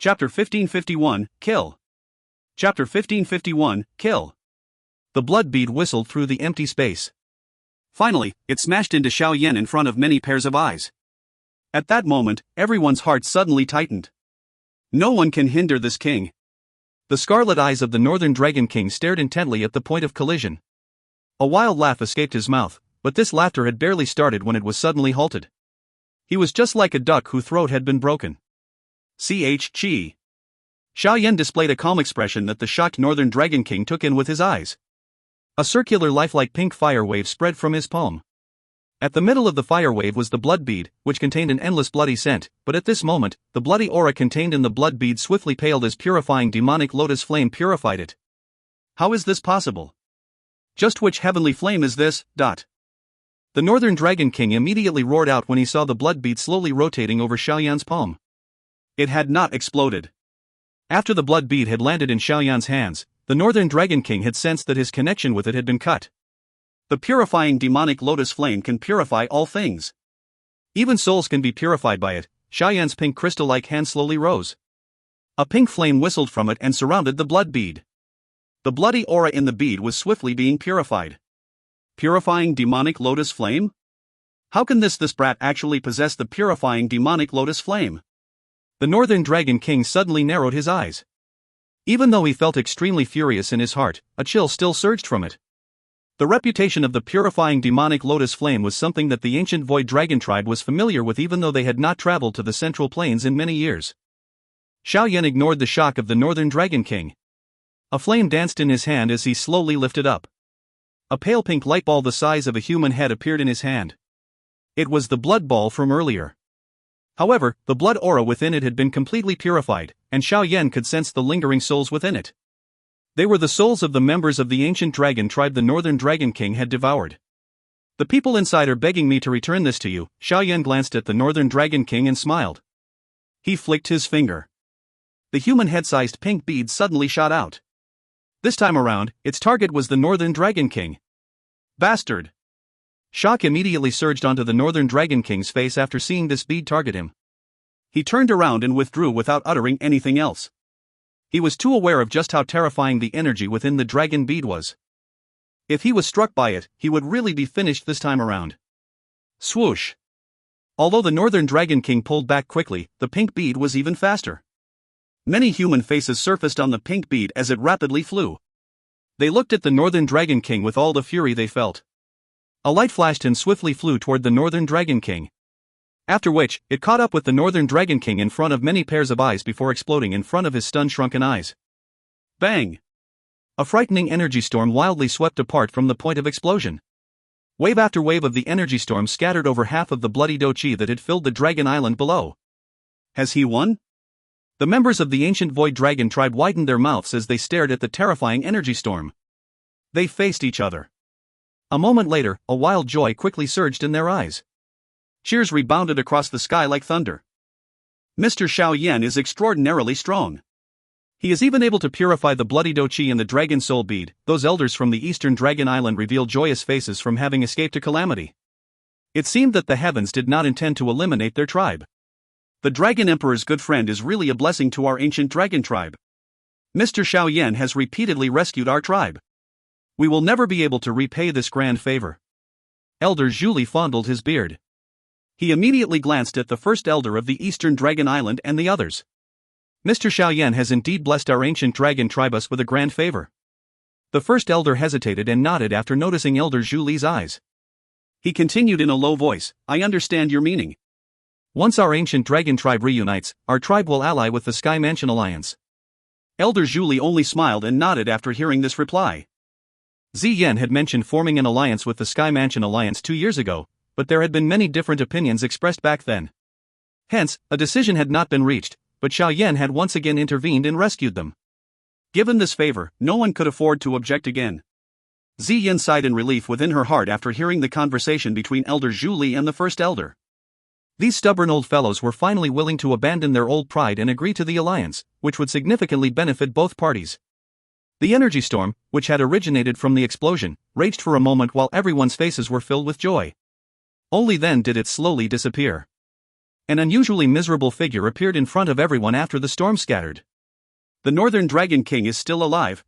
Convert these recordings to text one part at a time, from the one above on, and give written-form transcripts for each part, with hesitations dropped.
Chapter 1551, Kill. Chapter 1551, Kill. The blood bead whistled through the empty space. Finally, it smashed into Xiao Yan in front of many pairs of eyes. At that moment, everyone's heart suddenly tightened. No one can hinder this king. The scarlet eyes of the Northern Dragon King stared intently at the point of collision. A wild laugh escaped his mouth, but this laughter had barely started when it was suddenly halted. He was just like a duck whose throat had been broken. Qi. Xiao Yan displayed a calm expression that the shocked Northern Dragon King took in with his eyes. A circular lifelike pink fire wave spread from his palm. At the middle of the fire wave was the blood bead, which contained an endless bloody scent, but at this moment, the bloody aura contained in the blood bead swiftly paled as purifying demonic lotus flame purified it. How is this possible? Just which heavenly flame is this? The Northern Dragon King immediately roared out when he saw the blood bead slowly rotating over Xiao Yan's palm. It had not exploded. After the blood bead had landed in Xiao Yan's hands, the Northern Dragon King had sensed that his connection with it had been cut. The purifying demonic lotus flame can purify all things. Even souls can be purified by it. Xiao Yan's pink crystal-like hand slowly rose. A pink flame whistled from it and surrounded the blood bead. The bloody aura in the bead was swiftly being purified. Purifying demonic lotus flame? How can this brat actually possess the purifying demonic lotus flame? The Northern Dragon King suddenly narrowed his eyes. Even though he felt extremely furious in his heart, a chill still surged from it. The reputation of the purifying demonic lotus flame was something that the ancient Void Dragon tribe was familiar with even though they had not traveled to the Central Plains in many years. Xiao Yan ignored the shock of the Northern Dragon King. A flame danced in his hand as he slowly lifted up. A pale pink light ball the size of a human head appeared in his hand. It was the blood ball from earlier. However, the blood aura within it had been completely purified, and Xiao Yan could sense the lingering souls within it. They were the souls of the members of the ancient dragon tribe the Northern Dragon King had devoured. The people inside are begging me to return this to you. Xiao Yan glanced at the Northern Dragon King and smiled. He flicked his finger. The human head-sized pink bead suddenly shot out. This time around, its target was the Northern Dragon King. Bastard! Shock immediately surged onto the Northern Dragon King's face after seeing this bead target him. He turned around and withdrew without uttering anything else. He was too aware of just how terrifying the energy within the dragon bead was. If he was struck by it, he would really be finished this time around. Swoosh! Although the Northern Dragon King pulled back quickly, the pink bead was even faster. Many human faces surfaced on the pink bead as it rapidly flew. They looked at the Northern Dragon King with all the fury they felt. A light flashed and swiftly flew toward the Northern Dragon King. After which, it caught up with the Northern Dragon King in front of many pairs of eyes before exploding in front of his stunned shrunken eyes. Bang! A frightening energy storm wildly swept apart from the point of explosion. Wave after wave of the energy storm scattered over half of the bloody Dou Qi that had filled the dragon island below. Has he won? The members of the ancient Void Dragon tribe widened their mouths as they stared at the terrifying energy storm. They faced each other. A moment later, a wild joy quickly surged in their eyes. Cheers rebounded across the sky like thunder. Mr. Xiao Yan is extraordinarily strong. He is even able to purify the bloody Dou Qi in the dragon soul bead. Those elders from the eastern dragon island revealed joyous faces from having escaped a calamity. It seemed that the heavens did not intend to eliminate their tribe. The Dragon Emperor's good friend is really a blessing to our ancient dragon tribe. Mr. Xiao Yan has repeatedly rescued our tribe. We will never be able to repay this grand favor. Elder Zhu fondled his beard. He immediately glanced at the first elder of the eastern dragon island and the others. Mr. Xiao Yan has indeed blessed our ancient dragon tribe us with a grand favor. The first elder hesitated and nodded after noticing Elder Zhu's eyes. He continued in a low voice, I understand your meaning. Once our ancient dragon tribe reunites, our tribe will ally with the Sky Mansion Alliance. Elder Zhu only smiled and nodded after hearing this reply. Ziyan had mentioned forming an alliance with the Sky Mansion Alliance 2 years ago, but there had been many different opinions expressed back then. Hence, a decision had not been reached, but Xiao Yan had once again intervened and rescued them. Given this favor, no one could afford to object again. Ziyan sighed in relief within her heart after hearing the conversation between Elder Zhu and the first elder. These stubborn old fellows were finally willing to abandon their old pride and agree to the alliance, which would significantly benefit both parties. The energy storm, which had originated from the explosion, raged for a moment while everyone's faces were filled with joy. Only then did it slowly disappear. An unusually miserable figure appeared in front of everyone after the storm scattered. The Northern Dragon King is still alive.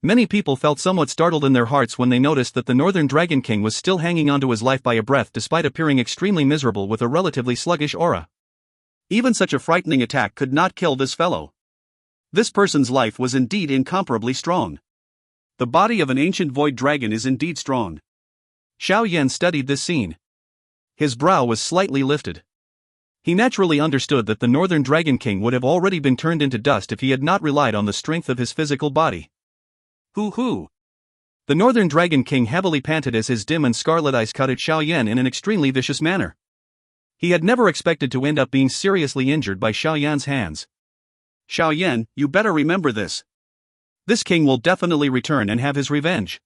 Many people felt somewhat startled in their hearts when they noticed that the Northern Dragon King was still hanging onto his life by a breath despite appearing extremely miserable with a relatively sluggish aura. Even such a frightening attack could not kill this fellow. This person's life was indeed incomparably strong. The body of an ancient void dragon is indeed strong. Xiao Yan studied this scene. His brow was slightly lifted. He naturally understood that the Northern Dragon King would have already been turned into dust if he had not relied on the strength of his physical body. Hoo! The Northern Dragon King heavily panted as his dim and scarlet eyes cut at Xiao Yan in an extremely vicious manner. He had never expected to end up being seriously injured by Xiao Yan's hands. Xiao Yan, you better remember this. This king will definitely return and have his revenge.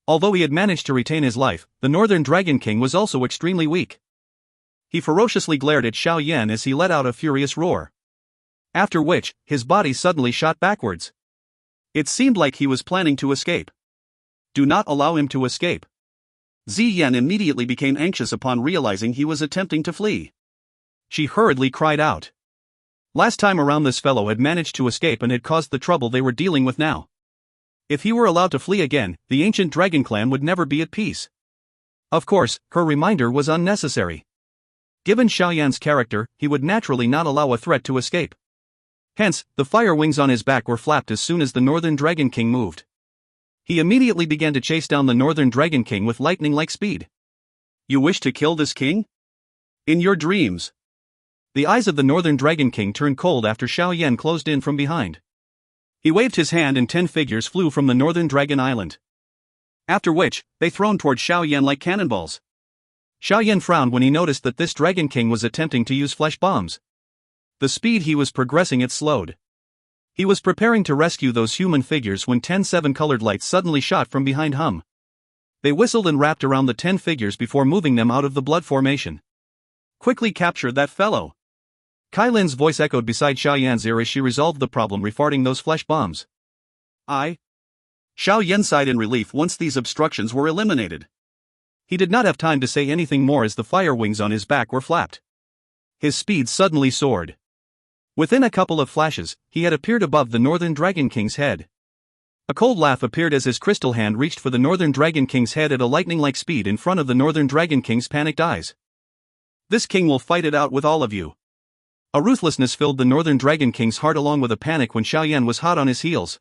Although he had managed to retain his life, the Northern Dragon King was also extremely weak. He ferociously glared at Xiao Yan as he let out a furious roar. After which, his body suddenly shot backwards. It seemed like he was planning to escape. Do not allow him to escape. Ziyan immediately became anxious upon realizing he was attempting to flee. She hurriedly cried out. Last time around this fellow had managed to escape and had caused the trouble they were dealing with now. If he were allowed to flee again, the ancient dragon clan would never be at peace. Of course, her reminder was unnecessary. Given Xiao Yan's character, he would naturally not allow a threat to escape. Hence, the fire wings on his back were flapped as soon as the Northern Dragon King moved. He immediately began to chase down the Northern Dragon King with lightning-like speed. You wish to kill this king? In your dreams. The eyes of the Northern Dragon King turned cold after Xiao Yan closed in from behind. He waved his hand and 10 figures flew from the Northern Dragon Island. After which, they thrown toward Xiao Yan like cannonballs. Xiao Yan frowned when he noticed that this Dragon King was attempting to use flesh bombs. The speed he was progressing it slowed. He was preparing to rescue those human figures when 10 7-colored lights suddenly shot from behind him. They whistled and wrapped around the 10 figures before moving them out of the blood formation. Quickly capture that fellow. Kai Lin's voice echoed beside Xiao Yan's ear as she resolved the problem regarding those flesh bombs. Xiao Yan sighed in relief once these obstructions were eliminated. He did not have time to say anything more as the fire wings on his back were flapped. His speed suddenly soared. Within a couple of flashes, he had appeared above the Northern Dragon King's head. A cold laugh appeared as his crystal hand reached for the Northern Dragon King's head at a lightning-like speed in front of the Northern Dragon King's panicked eyes. This king will fight it out with all of you. A ruthlessness filled the Northern Dragon King's heart along with a panic when Xiao Yan was hot on his heels.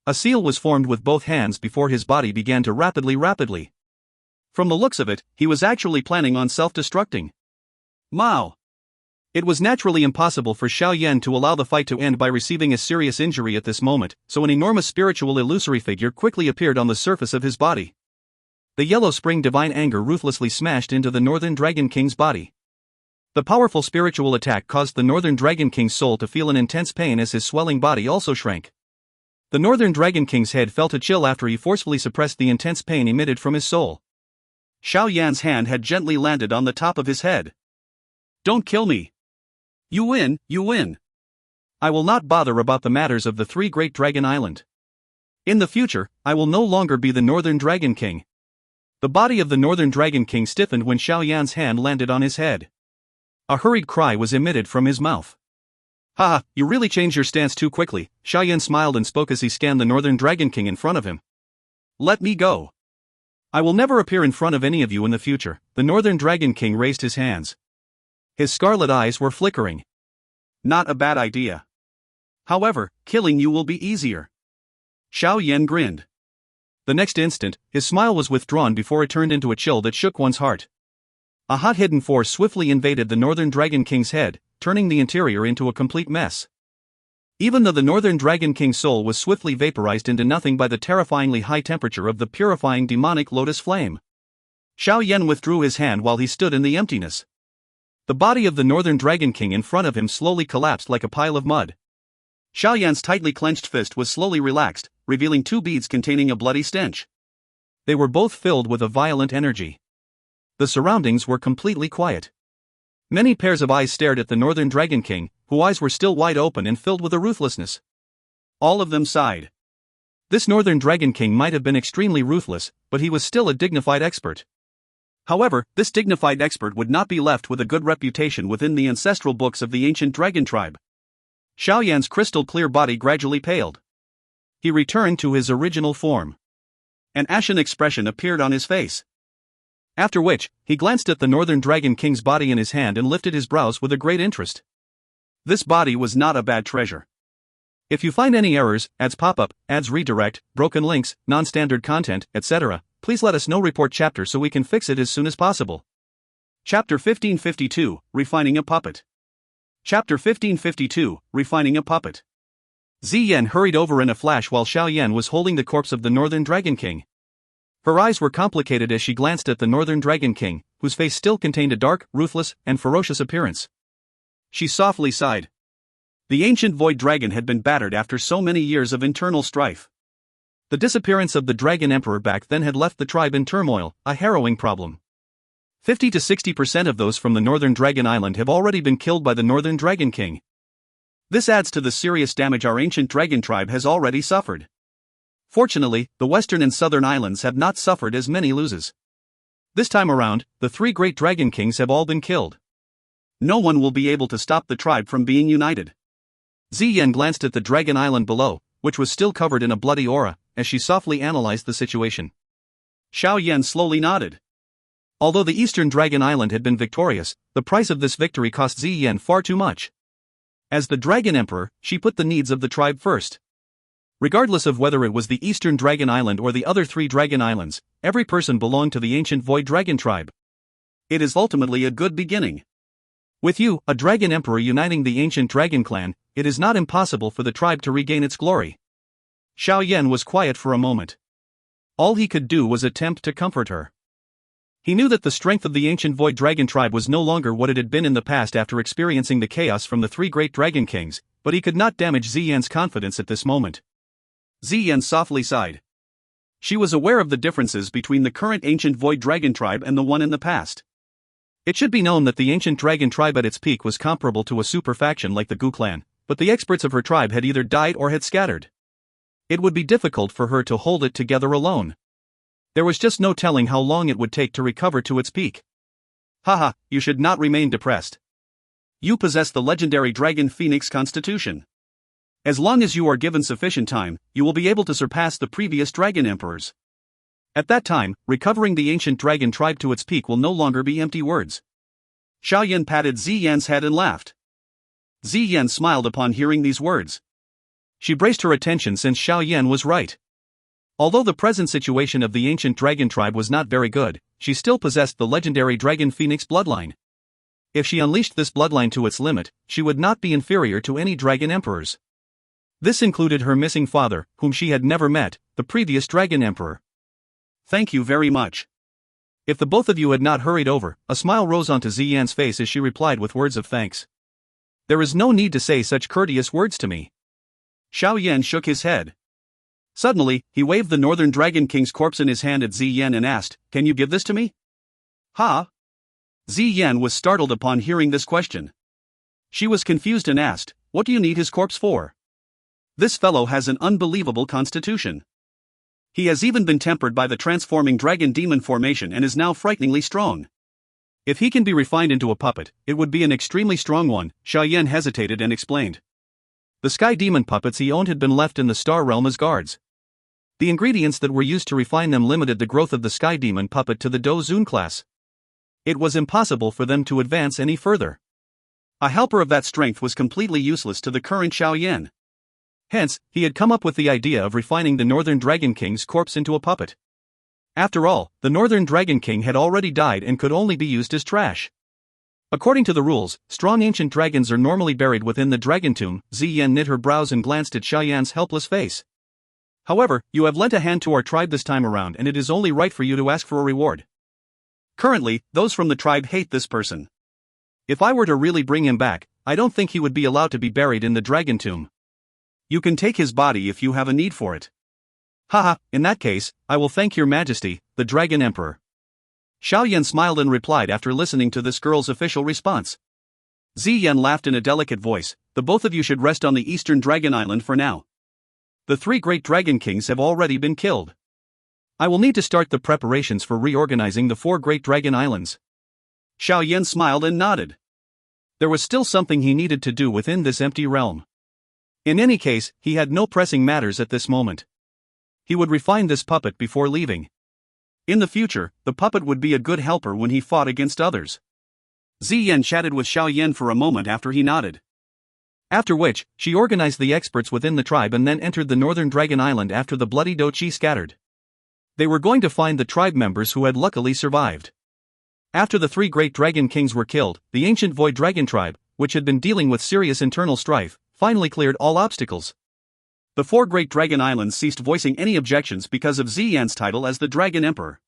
A seal was formed with both hands before his body began to rapidly. From the looks of it, he was actually planning on self-destructing. Mao. It was naturally impossible for Xiao Yan to allow the fight to end by receiving a serious injury at this moment, so an enormous spiritual illusory figure quickly appeared on the surface of his body. The yellow spring divine anger ruthlessly smashed into the Northern Dragon King's body. The powerful spiritual attack caused the Northern Dragon King's soul to feel an intense pain as his swelling body also shrank. The Northern Dragon King's head felt a chill after he forcefully suppressed the intense pain emitted from his soul. Xiao Yan's hand had gently landed on the top of his head. Don't kill me. You win. I will not bother about the matters of the 3 Great Dragon Island. In the future, I will no longer be the Northern Dragon King. The body of the Northern Dragon King stiffened when Xiao Yan's hand landed on his head. A hurried cry was emitted from his mouth. Haha, you really changed your stance too quickly, Xiao Yan smiled and spoke as he scanned the Northern Dragon King in front of him. Let me go. I will never appear in front of any of you in the future. The Northern Dragon King raised his hands. His scarlet eyes were flickering. Not a bad idea. However, killing you will be easier. Xiao Yan grinned. The next instant, his smile was withdrawn before it turned into a chill that shook one's heart. A hot hidden force swiftly invaded the Northern Dragon King's head, turning the interior into a complete mess. Even though the Northern Dragon King's soul was swiftly vaporized into nothing by the terrifyingly high temperature of the purifying demonic lotus flame. Xiao Yan withdrew his hand while he stood in the emptiness. The body of the Northern Dragon King in front of him slowly collapsed like a pile of mud. Xiao Yan's tightly clenched fist was slowly relaxed, revealing 2 beads containing a bloody stench. They were both filled with a violent energy. The surroundings were completely quiet. Many pairs of eyes stared at the Northern Dragon King, whose eyes were still wide open and filled with a ruthlessness. All of them sighed. This Northern Dragon King might have been extremely ruthless, but he was still a dignified expert. However, this dignified expert would not be left with a good reputation within the ancestral books of the ancient dragon tribe. Xiao Yan's crystal-clear body gradually paled. He returned to his original form. An ashen expression appeared on his face. After which, he glanced at the Northern Dragon King's body in his hand and lifted his brows with a great interest. This body was not a bad treasure. If you find any errors, ads pop-up, ads redirect, broken links, non-standard content, etc., please let us know. Report chapter so we can fix it as soon as possible. Chapter 1552, Refining a Puppet. Chapter 1552, Refining a Puppet. Ziyan hurried over in a flash while Xiao Yan was holding the corpse of the Northern Dragon King. Her eyes were complicated as she glanced at the Northern Dragon King, whose face still contained a dark, ruthless, and ferocious appearance. She softly sighed. The ancient void dragon had been battered after so many years of internal strife. The disappearance of the Dragon Emperor back then had left the tribe in turmoil, a harrowing problem. 50 to 60% of those from the Northern Dragon Island have already been killed by the Northern Dragon King. This adds to the serious damage our ancient dragon tribe has already suffered. Fortunately, the western and southern islands have not suffered as many losses. This time around, the 3 great dragon kings have all been killed. No one will be able to stop the tribe from being united. Ziyan glanced at the dragon island below, which was still covered in a bloody aura, as she softly analyzed the situation. Xiao Yan slowly nodded. Although the eastern dragon island had been victorious, the price of this victory cost Ziyan far too much. As the Dragon Emperor, she put the needs of the tribe first. Regardless of whether it was the Eastern Dragon Island or the other 3 Dragon Islands, every person belonged to the ancient Void Dragon tribe. It is ultimately a good beginning. With you, a Dragon Emperor uniting the ancient Dragon clan, it is not impossible for the tribe to regain its glory. Xiao Yan was quiet for a moment. All he could do was attempt to comfort her. He knew that the strength of the ancient Void Dragon tribe was no longer what it had been in the past after experiencing the chaos from the 3 great Dragon Kings, but he could not damage Ziyan's confidence at this moment. Ziyan softly sighed. She was aware of the differences between the current ancient Void Dragon tribe and the one in the past. It should be known that the ancient dragon tribe at its peak was comparable to a super faction like the Gu clan, but the experts of her tribe had either died or had scattered. It would be difficult for her to hold it together alone. There was just no telling how long it would take to recover to its peak. Haha, you should not remain depressed. You possess the legendary Dragon Phoenix constitution. As long as you are given sufficient time, you will be able to surpass the previous Dragon Emperors. At that time, recovering the ancient dragon tribe to its peak will no longer be empty words. Xiao Yan patted Ziyan's head and laughed. Ziyan smiled upon hearing these words. She braced her attention since Xiao Yan was right. Although the present situation of the ancient dragon tribe was not very good, she still possessed the legendary Dragon Phoenix bloodline. If she unleashed this bloodline to its limit, she would not be inferior to any dragon emperors. This included her missing father, whom she had never met, the previous Dragon Emperor. Thank you very much. If the both of you had not hurried over, a smile rose onto Ziyan's face as she replied with words of thanks. There is no need to say such courteous words to me. Xiao Yan shook his head. Suddenly, he waved the Northern Dragon King's corpse in his hand at Ziyan and asked, "Can you give this to me?" Ha? Ziyan was startled upon hearing this question. She was confused and asked, "What do you need his corpse for?" This fellow has an unbelievable constitution. He has even been tempered by the transforming dragon demon formation and is now frighteningly strong. If he can be refined into a puppet, it would be an extremely strong one. Xiao Yan hesitated and explained. The sky demon puppets he owned had been left in the star realm as guards. The ingredients that were used to refine them limited the growth of the sky demon puppet to the Dou Qi class. It was impossible for them to advance any further. A helper of that strength was completely useless to the current Xiao Yan. Hence, he had come up with the idea of refining the Northern Dragon King's corpse into a puppet. After all, the Northern Dragon King had already died and could only be used as trash. According to the rules, strong ancient dragons are normally buried within the dragon tomb. Ziyan knit her brows and glanced at Xiao Yan's helpless face. However, you have lent a hand to our tribe this time around and it is only right for you to ask for a reward. Currently, those from the tribe hate this person. If I were to really bring him back, I don't think he would be allowed to be buried in the dragon tomb. You can take his body if you have a need for it. Haha, in that case, I will thank your majesty, the Dragon Emperor. Xiao Yan smiled and replied after listening to this girl's official response. Ziyan laughed in a delicate voice, the both of you should rest on the eastern dragon island for now. The 3 great dragon kings have already been killed. I will need to start the preparations for reorganizing the 4 Great Dragon Islands. Xiao Yan smiled and nodded. There was still something he needed to do within this empty realm. In any case, he had no pressing matters at this moment. He would refine this puppet before leaving. In the future, the puppet would be a good helper when he fought against others. Ziyan chatted with Xiao Yan for a moment after he nodded. After which, she organized the experts within the tribe and then entered the northern Dragon Island after the bloody Dou Qi scattered. They were going to find the tribe members who had luckily survived. After the 3 great dragon kings were killed, the ancient Void Dragon tribe, which had been dealing with serious internal strife, finally cleared all obstacles. The 4 great dragon islands ceased voicing any objections because of Ziyan's title as the Dragon Emperor.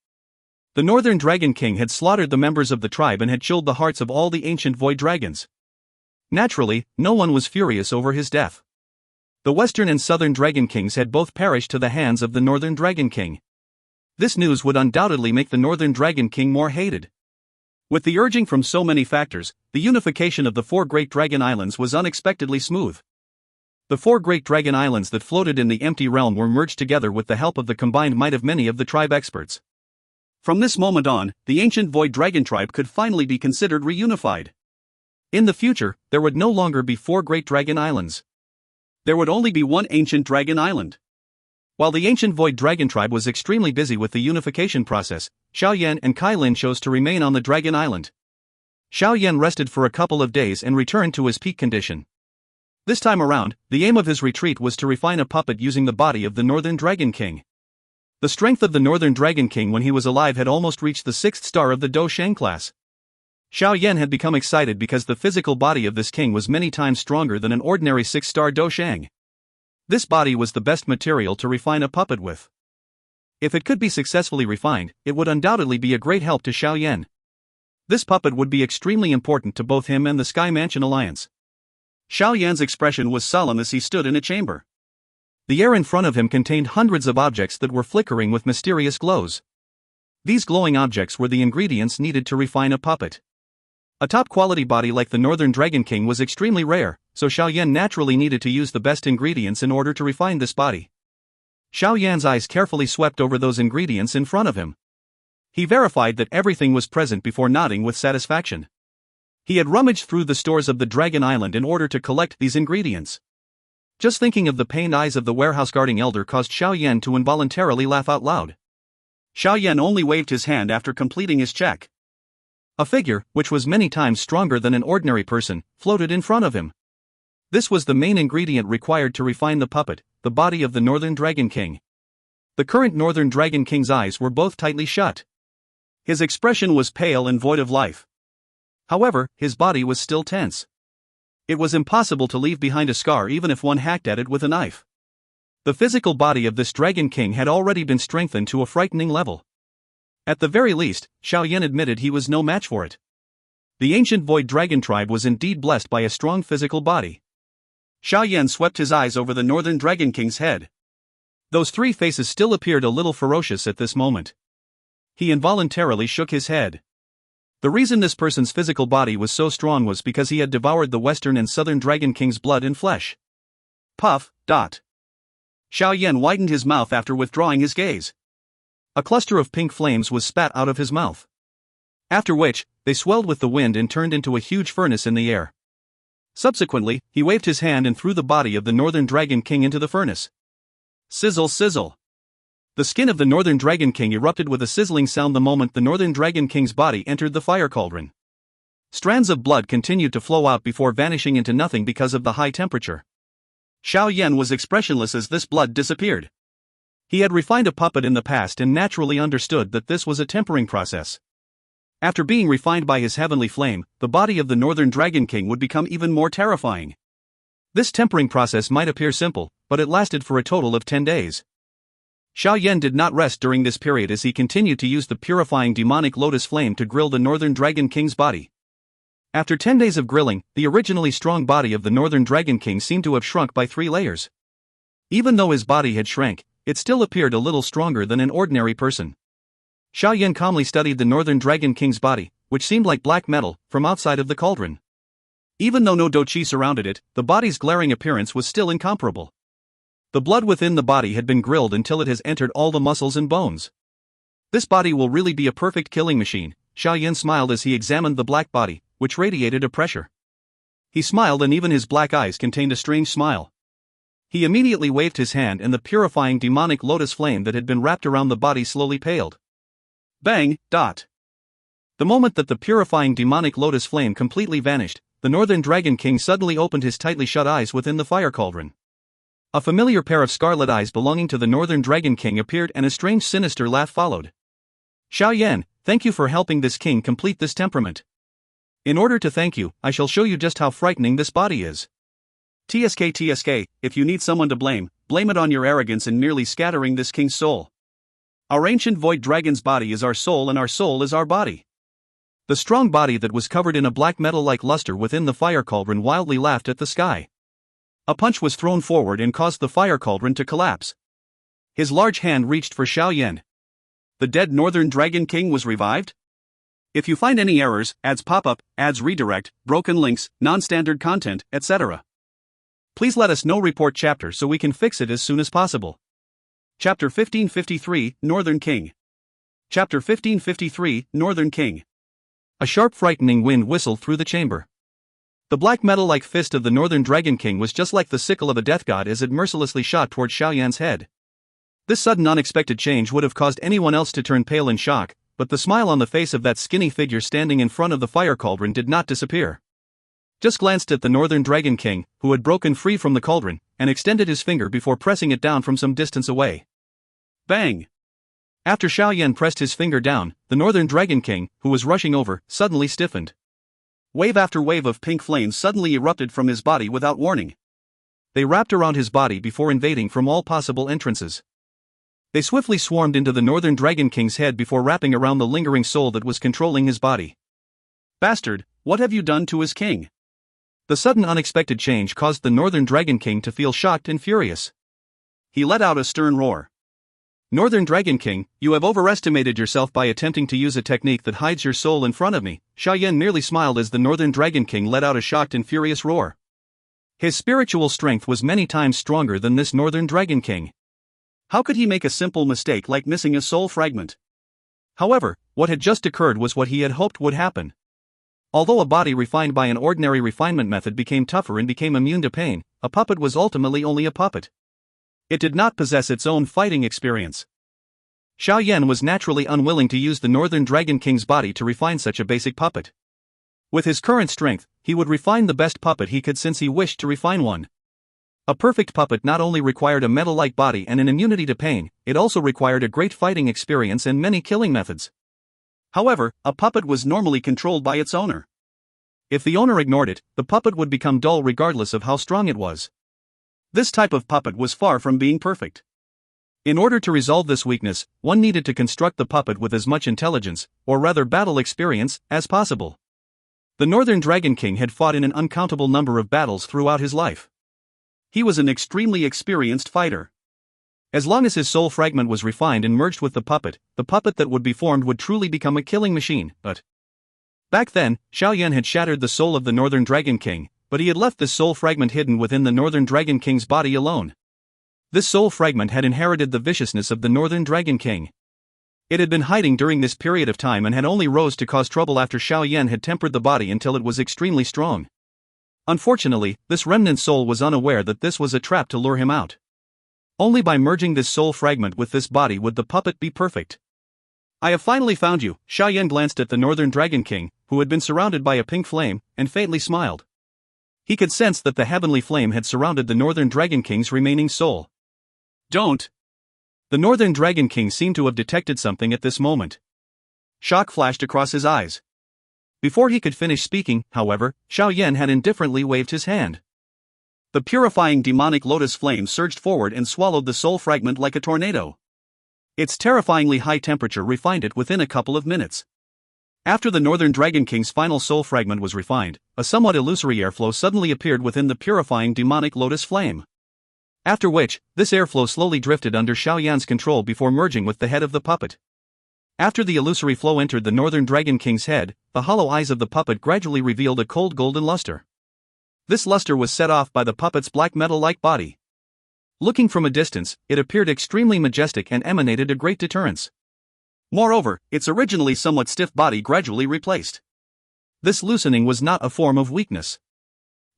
The northern dragon king had slaughtered the members of the tribe and had chilled the hearts of all the ancient void dragons. Naturally, no one was furious over his death. The western and southern dragon kings had both perished to the hands of the northern dragon king. This news would undoubtedly make the northern dragon king more hated. With the urging from so many factors, the unification of the 4 great dragon islands was unexpectedly smooth. The 4 great dragon islands that floated in the empty realm were merged together with the help of the combined might of many of the tribe experts. From this moment on, the ancient void dragon tribe could finally be considered reunified. In the future, there would no longer be 4 great dragon islands. There would only be one ancient dragon island. While the ancient void dragon tribe was extremely busy with the unification process, Xiao Yan and Kai Lin chose to remain on the dragon island. Xiao Yan rested for a couple of days and returned to his peak condition. This time around, the aim of his retreat was to refine a puppet using the body of the northern dragon king. The strength of the northern dragon king when he was alive had almost reached the 6th star of the Dou Shang class. Xiao Yan had become excited because the physical body of this king was many times stronger than an ordinary 6-star Dou Shang. This body was the best material to refine a puppet with. If it could be successfully refined, it would undoubtedly be a great help to Xiao Yan. This puppet would be extremely important to both him and the Sky Mansion Alliance. Xiao Yan's expression was solemn as he stood in a chamber. The air in front of him contained hundreds of objects that were flickering with mysterious glows. These glowing objects were the ingredients needed to refine a puppet. A top-quality body like the Northern Dragon King was extremely rare, so Xiao Yan naturally needed to use the best ingredients in order to refine this body. Xiao Yan's eyes carefully swept over those ingredients in front of him. He verified that everything was present before nodding with satisfaction. He had rummaged through the stores of the Dragon Island in order to collect these ingredients. Just thinking of the pained eyes of the warehouse guarding elder caused Xiao Yan to involuntarily laugh out loud. Xiao Yan only waved his hand after completing his check. A figure, which was many times stronger than an ordinary person, floated in front of him. This was the main ingredient required to refine the puppet, the body of the Northern Dragon King. The current Northern Dragon King's eyes were both tightly shut. His expression was pale and void of life. However, his body was still tense. It was impossible to leave behind a scar even if one hacked at it with a knife. The physical body of this Dragon King had already been strengthened to a frightening level. At the very least, Xiao Yan admitted he was no match for it. The ancient Void Dragon tribe was indeed blessed by a strong physical body. Xiao Yan swept his eyes over the Northern Dragon King's head. Those 3 faces still appeared a little ferocious at this moment. He involuntarily shook his head. The reason this person's physical body was so strong was because he had devoured the Western and Southern Dragon King's blood and flesh. Puff. Xiao Yan widened his mouth after withdrawing his gaze. A cluster of pink flames was spat out of his mouth. After which, they swelled with the wind and turned into a huge furnace in the air. Subsequently, he waved his hand and threw the body of the Northern Dragon King into the furnace. Sizzle sizzle. The skin of the Northern Dragon King erupted with a sizzling sound the moment the Northern Dragon King's body entered the fire cauldron. Strands of blood continued to flow out before vanishing into nothing because of the high temperature. Xiao Yan was expressionless as this blood disappeared. He had refined a puppet in the past and naturally understood that this was a tempering process. After being refined by his heavenly flame, the body of the Northern Dragon King would become even more terrifying. This tempering process might appear simple, but it lasted for a total of 10 days. Xiao Yan did not rest during this period as he continued to use the purifying demonic lotus flame to grill the Northern Dragon King's body. After 10 days of grilling, the originally strong body of the Northern Dragon King seemed to have shrunk by 3 layers. Even though his body had shrank, it still appeared a little stronger than an ordinary person. Xiao Yan calmly studied the Northern Dragon King's body, which seemed like black metal, from outside of the cauldron. Even though no Dou Qi surrounded it, the body's glaring appearance was still incomparable. The blood within the body had been grilled until it has entered all the muscles and bones. This body will really be a perfect killing machine, Xiao Yan smiled as he examined the black body, which radiated a pressure. He smiled and even his black eyes contained a strange smile. He immediately waved his hand and the purifying demonic lotus flame that had been wrapped around the body slowly paled. Bang! Dot. The moment that the purifying demonic lotus flame completely vanished, the Northern Dragon King suddenly opened his tightly shut eyes within the fire cauldron. A familiar pair of scarlet eyes belonging to the Northern Dragon King appeared and a strange sinister laugh followed. Xiao Yan, thank you for helping this king complete this temperament. In order to thank you, I shall show you just how frightening this body is. TSK, if you need someone to blame it on your arrogance in merely scattering this king's soul. Our ancient void dragon's body is our soul and our soul is our body. The strong body that was covered in a black metal-like luster within the fire cauldron wildly laughed at the sky. A punch was thrown forward and caused the fire cauldron to collapse. His large hand reached for Xiao Yan. The dead Northern Dragon King was revived? If you find any errors, ads pop up, ads redirect, broken links, non-standard content, etc. Please let us know. Report chapter so we can fix it as soon as possible. Chapter 1553, Northern King. Chapter 1553, Northern King. A sharp frightening wind whistled through the chamber. The black metal-like fist of the Northern Dragon King was just like the sickle of a death god as it mercilessly shot toward Xiao Yan's head. This sudden unexpected change would have caused anyone else to turn pale in shock, but the smile on the face of that skinny figure standing in front of the fire cauldron did not disappear. Just glanced at the Northern Dragon King, who had broken free from the cauldron, and extended his finger before pressing it down from some distance away. Bang! After Xiao Yan pressed his finger down, the Northern Dragon King, who was rushing over, suddenly stiffened. Wave after wave of pink flames suddenly erupted from his body without warning. They wrapped around his body before invading from all possible entrances. They swiftly swarmed into the Northern Dragon King's head before wrapping around the lingering soul that was controlling his body. Bastard, what have you done to his king? The sudden unexpected change caused the Northern Dragon King to feel shocked and furious. He let out a stern roar. Northern Dragon King, you have overestimated yourself by attempting to use a technique that hides your soul in front of me. Xiao Yan merely smiled as the Northern Dragon King let out a shocked and furious roar. His spiritual strength was many times stronger than this Northern Dragon King. How could he make a simple mistake like missing a soul fragment? However, what had just occurred was what he had hoped would happen. Although a body refined by an ordinary refinement method became tougher and became immune to pain, a puppet was ultimately only a puppet. It did not possess its own fighting experience. Xiao Yan was naturally unwilling to use the Northern Dragon King's body to refine such a basic puppet. With his current strength, he would refine the best puppet he could since he wished to refine one. A perfect puppet not only required a metal-like body and an immunity to pain, it also required a great fighting experience and many killing methods. However, a puppet was normally controlled by its owner. If the owner ignored it, the puppet would become dull regardless of how strong it was. This type of puppet was far from being perfect. In order to resolve this weakness, one needed to construct the puppet with as much intelligence, or rather battle experience, as possible. The Northern Dragon King had fought in an uncountable number of battles throughout his life. He was an extremely experienced fighter. As long as his soul fragment was refined and merged with the puppet that would be formed would truly become a killing machine, but back then, Xiao Yan had shattered the soul of the Northern Dragon King, but he had left this soul fragment hidden within the Northern Dragon King's body alone. This soul fragment had inherited the viciousness of the Northern Dragon King. It had been hiding during this period of time and had only rose to cause trouble after Xiao Yan had tempered the body until it was extremely strong. Unfortunately, this remnant soul was unaware that this was a trap to lure him out. Only by merging this soul fragment with this body would the puppet be perfect. I have finally found you. Xiao Yan glanced at the Northern Dragon King, who had been surrounded by a pink flame, and faintly smiled. He could sense that the heavenly flame had surrounded the Northern Dragon King's remaining soul. Don't! The Northern Dragon King seemed to have detected something at this moment. Shock flashed across his eyes. Before he could finish speaking, however, Xiao Yan had indifferently waved his hand. The purifying demonic lotus flame surged forward and swallowed the soul fragment like a tornado. Its terrifyingly high temperature refined it within a couple of minutes. After the Northern Dragon King's final soul fragment was refined, a somewhat illusory airflow suddenly appeared within the purifying demonic lotus flame. After which, this airflow slowly drifted under Xiao Yan's control before merging with the head of the puppet. After the illusory flow entered the Northern Dragon King's head, the hollow eyes of the puppet gradually revealed a cold golden luster. This luster was set off by the puppet's black metal-like body. Looking from a distance, it appeared extremely majestic and emanated a great deterrence. Moreover, its originally somewhat stiff body gradually replaced. This loosening was not a form of weakness.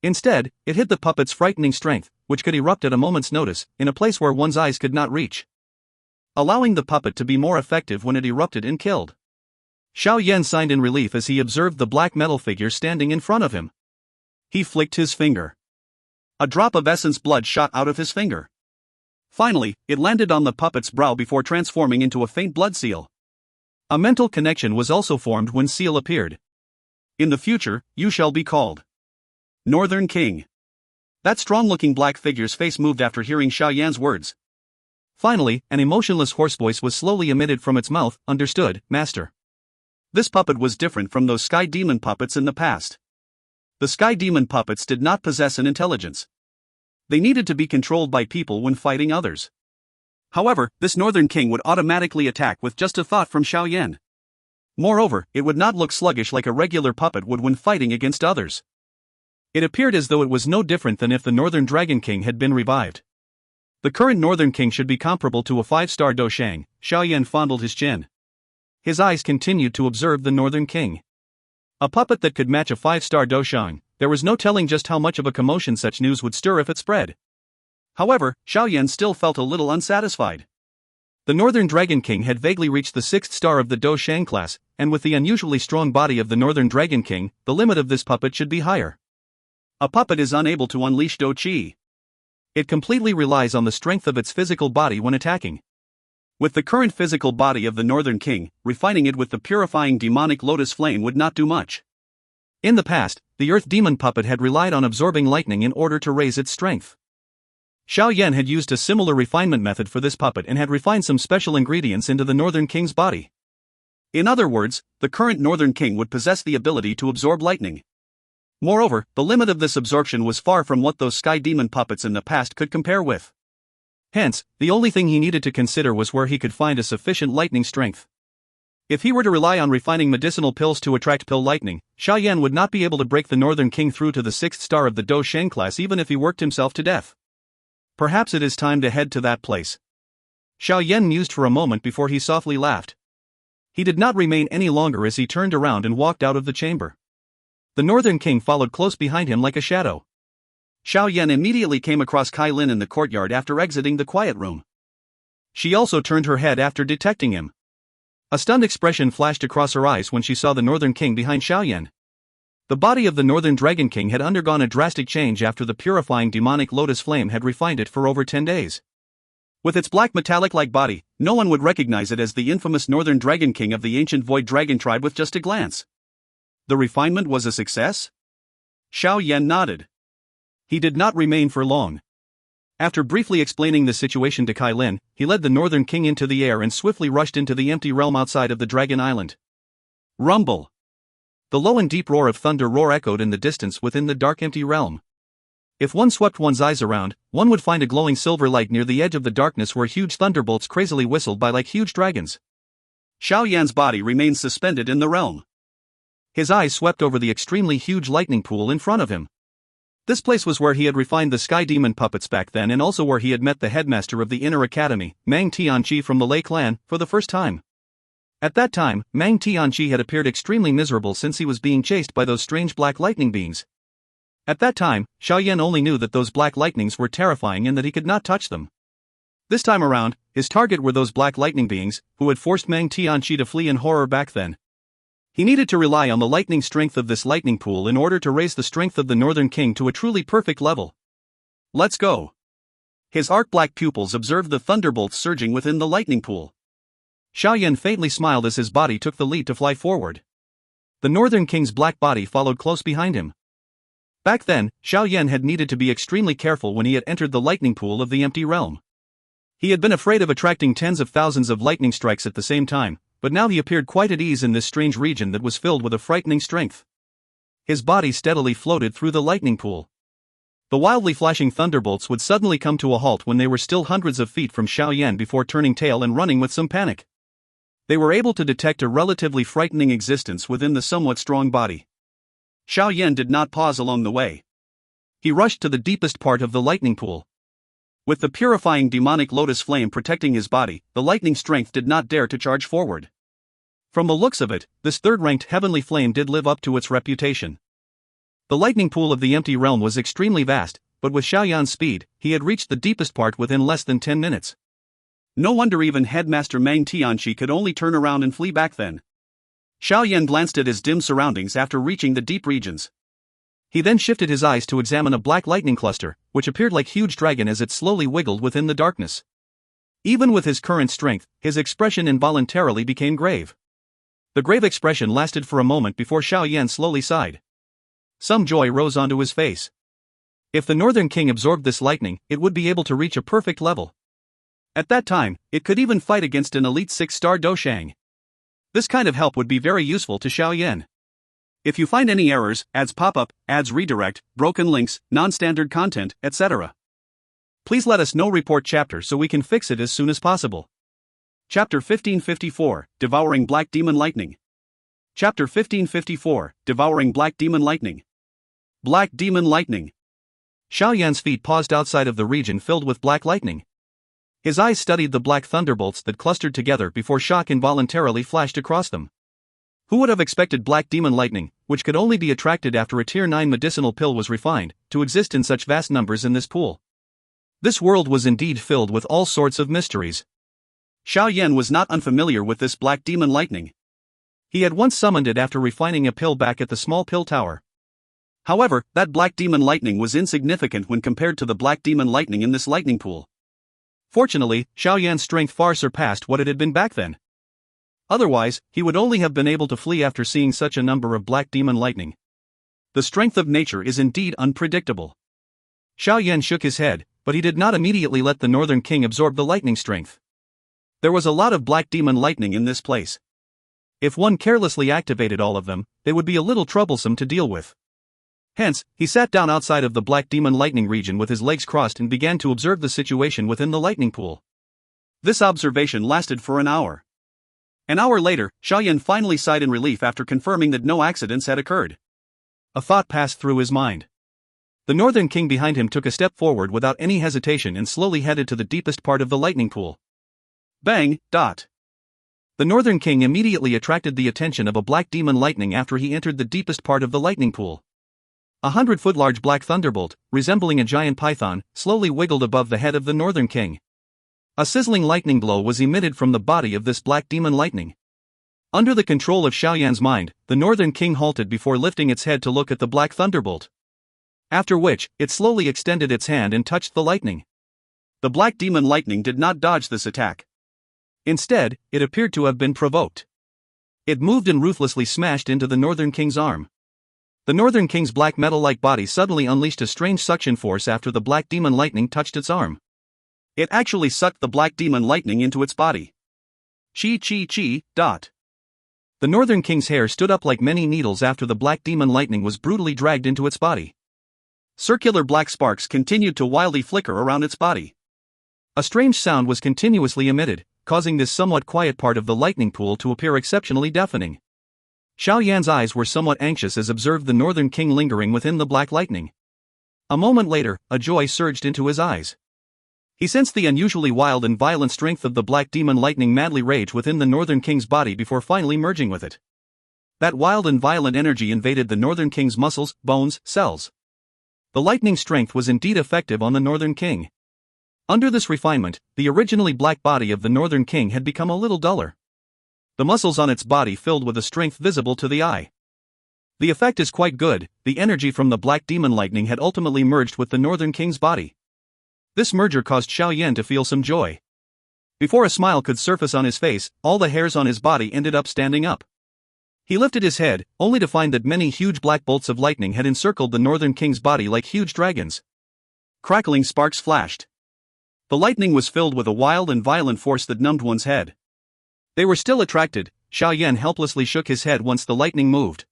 Instead, it hid the puppet's frightening strength, which could erupt at a moment's notice, in a place where one's eyes could not reach, allowing the puppet to be more effective when it erupted and killed. Xiao Yan sighed in relief as he observed the black metal figure standing in front of him. He flicked his finger. A drop of essence blood shot out of his finger. Finally, it landed on the puppet's brow before transforming into a faint blood seal. A mental connection was also formed when seal appeared. In the future, you shall be called Northern King. That strong-looking black figure's face moved after hearing Xiao Yan's words. Finally, an emotionless hoarse voice was slowly emitted from its mouth. Understood, Master. This puppet was different from those sky demon puppets in the past. The sky demon puppets did not possess an intelligence. They needed to be controlled by people when fighting others. However, this Northern King would automatically attack with just a thought from Xiao Yan. Moreover, it would not look sluggish like a regular puppet would when fighting against others. It appeared as though it was no different than if the Northern Dragon King had been revived. The current Northern King should be comparable to a 5-star Dou Qi. Xiao Yan fondled his chin. His eyes continued to observe the Northern King. A puppet that could match a 5-star Dou Qi. There was no telling just how much of a commotion such news would stir if it spread. However, Xiao Yan still felt a little unsatisfied. The Northern Dragon King had vaguely reached the 6th star of the Dou Qi class, and with the unusually strong body of the Northern Dragon King, the limit of this puppet should be higher. A puppet is unable to unleash Dou Qi. It completely relies on the strength of its physical body when attacking. With the current physical body of the Northern King, refining it with the purifying demonic lotus flame would not do much. In the past, the Earth Demon puppet had relied on absorbing lightning in order to raise its strength. Xiao Yan had used a similar refinement method for this puppet and had refined some special ingredients into the Northern King's body. In other words, the current Northern King would possess the ability to absorb lightning. Moreover, the limit of this absorption was far from what those sky demon puppets in the past could compare with. Hence, the only thing he needed to consider was where he could find a sufficient lightning strength. If he were to rely on refining medicinal pills to attract pill lightning, Xiao Yan would not be able to break the Northern King through to the 6th star of the Dou Qi class even if he worked himself to death. Perhaps it is time to head to that place. Xiao Yan mused for a moment before he softly laughed. He did not remain any longer as he turned around and walked out of the chamber. The Northern King followed close behind him like a shadow. Xiao Yan immediately came across Kai Lin in the courtyard after exiting the quiet room. She also turned her head after detecting him. A stunned expression flashed across her eyes when she saw the Northern King behind Xiao Yan. The body of the Northern Dragon King had undergone a drastic change after the purifying demonic lotus flame had refined it for over 10 days. With its black metallic-like body, no one would recognize it as the infamous Northern Dragon King of the ancient Void Dragon tribe with just a glance. The refinement was a success? Xiao Yan nodded. He did not remain for long. After briefly explaining the situation to Kai Lin, he led the Northern King into the air and swiftly rushed into the empty realm outside of the Dragon Island. Rumble! The low and deep roar of thunder echoed in the distance within the dark empty realm. If one swept one's eyes around, one would find a glowing silver light near the edge of the darkness where huge thunderbolts crazily whistled by like huge dragons. Xiao Yan's body remained suspended in the realm. His eyes swept over the extremely huge lightning pool in front of him. This place was where he had refined the Sky Demon puppets back then and also where he had met the headmaster of the Inner Academy, Mang Tianqi from the Lei clan, for the first time. At that time, Mang Tianqi had appeared extremely miserable since he was being chased by those strange black lightning beings. At that time, Xiao Yan only knew that those black lightnings were terrifying and that he could not touch them. This time around, his target were those black lightning beings, who had forced Mang Tianqi to flee in horror back then. He needed to rely on the lightning strength of this lightning pool in order to raise the strength of the Northern King to a truly perfect level. Let's go. His arc-black pupils observed the thunderbolts surging within the lightning pool. Xiao Yan faintly smiled as his body took the lead to fly forward. The Northern King's black body followed close behind him. Back then, Xiao Yan had needed to be extremely careful when he had entered the lightning pool of the empty realm. He had been afraid of attracting tens of thousands of lightning strikes at the same time, but now he appeared quite at ease in this strange region that was filled with a frightening strength. His body steadily floated through the lightning pool. The wildly flashing thunderbolts would suddenly come to a halt when they were still hundreds of feet from Xiao Yan before turning tail and running with some panic. They were able to detect a relatively frightening existence within the somewhat strong body. Xiao Yan did not pause along the way. He rushed to the deepest part of the lightning pool. With the purifying demonic lotus flame protecting his body, the lightning strength did not dare to charge forward. From the looks of it, this third-ranked heavenly flame did live up to its reputation. The lightning pool of the empty realm was extremely vast, but with Xiao Yan's speed, he had reached the deepest part within less than 10 minutes. No wonder even Headmaster Meng Tianqi could only turn around and flee back then. Xiao Yan glanced at his dim surroundings after reaching the deep regions. He then shifted his eyes to examine a black lightning cluster, which appeared like huge dragon as it slowly wiggled within the darkness. Even with his current strength, his expression involuntarily became grave. The grave expression lasted for a moment before Xiao Yan slowly sighed. Some joy rose onto his face. If the Northern King absorbed this lightning, it would be able to reach a perfect level. At that time, it could even fight against an elite 6-star Doshang. This kind of help would be very useful to Xiao Yan. If you find any errors, ads pop up, ads redirect, broken links, non-standard content, etc., please let us know. Report chapter so we can fix it as soon as possible. Chapter 1554, Devouring Black Demon Lightning. Chapter 1554, Devouring Black Demon Lightning. Black Demon Lightning. Xiao Yan's feet paused outside of the region filled with black lightning. His eyes studied the black thunderbolts that clustered together before shock involuntarily flashed across them. Who would have expected black demon lightning, which could only be attracted after a Tier 9 medicinal pill was refined, to exist in such vast numbers in this pool? This world was indeed filled with all sorts of mysteries. Xiao Yan was not unfamiliar with this black demon lightning. He had once summoned it after refining a pill back at the small pill tower. However, that black demon lightning was insignificant when compared to the black demon lightning in this lightning pool. Fortunately, Xiao Yan's strength far surpassed what it had been back then. Otherwise, he would only have been able to flee after seeing such a number of black demon lightning. The strength of nature is indeed unpredictable. Xiao Yan shook his head, but he did not immediately let the Northern King absorb the lightning strength. There was a lot of black demon lightning in this place. If one carelessly activated all of them, they would be a little troublesome to deal with. Hence, he sat down outside of the black demon lightning region with his legs crossed and began to observe the situation within the lightning pool. This observation lasted for an hour. An hour later, Xiao Yan finally sighed in relief after confirming that no accidents had occurred. A thought passed through his mind. The Northern King behind him took a step forward without any hesitation and slowly headed to the deepest part of the lightning pool. Bang! Dot. The Northern King immediately attracted the attention of a black demon lightning after he entered the deepest part of the lightning pool. 100-foot large black thunderbolt, resembling a giant python, slowly wiggled above the head of the Northern King. A sizzling lightning glow was emitted from the body of this black demon lightning. Under the control of Xiao Yan's mind, the Northern King halted before lifting its head to look at the black thunderbolt. After which, it slowly extended its hand and touched the lightning. The black demon lightning did not dodge this attack. Instead, it appeared to have been provoked. It moved and ruthlessly smashed into the Northern King's arm. The Northern King's black metal-like body suddenly unleashed a strange suction force after the black demon lightning touched its arm. It actually sucked the black demon lightning into its body. Chi. Dot. The Northern King's hair stood up like many needles after the black demon lightning was brutally dragged into its body. Circular black sparks continued to wildly flicker around its body. A strange sound was continuously emitted, causing this somewhat quiet part of the lightning pool to appear exceptionally deafening. Xiao Yan's eyes were somewhat anxious as observed the Northern King lingering within the black lightning. A moment later, a joy surged into his eyes. He sensed the unusually wild and violent strength of the black demon lightning madly rage within the Northern King's body before finally merging with it. That wild and violent energy invaded the Northern King's muscles, bones, cells. The lightning strength was indeed effective on the Northern King. Under this refinement, the originally black body of the Northern King had become a little duller. The muscles on its body filled with a strength visible to the eye. The effect is quite good. The energy from the black demon lightning had ultimately merged with the Northern King's body. This merger caused Xiao Yan to feel some joy. Before a smile could surface on his face, all the hairs on his body ended up standing up. He lifted his head, only to find that many huge black bolts of lightning had encircled the Northern King's body like huge dragons. Crackling sparks flashed. The lightning was filled with a wild and violent force that numbed one's head. They were still attracted. Xiao Yan helplessly shook his head once the lightning moved.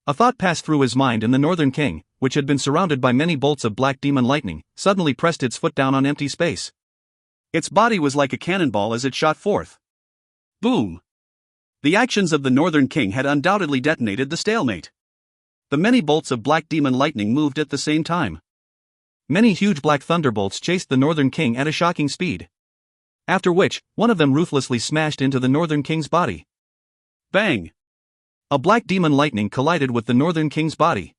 A thought passed through his mind, and the Northern King, which had been surrounded by many bolts of black demon lightning, suddenly pressed its foot down on empty space. Its body was like a cannonball as it shot forth. Boom! The actions of the Northern King had undoubtedly detonated the stalemate. The many bolts of black demon lightning moved at the same time. Many huge black thunderbolts chased the Northern King at a shocking speed. After which, one of them ruthlessly smashed into the Northern King's body. Bang! A black demon lightning collided with the Northern King's body.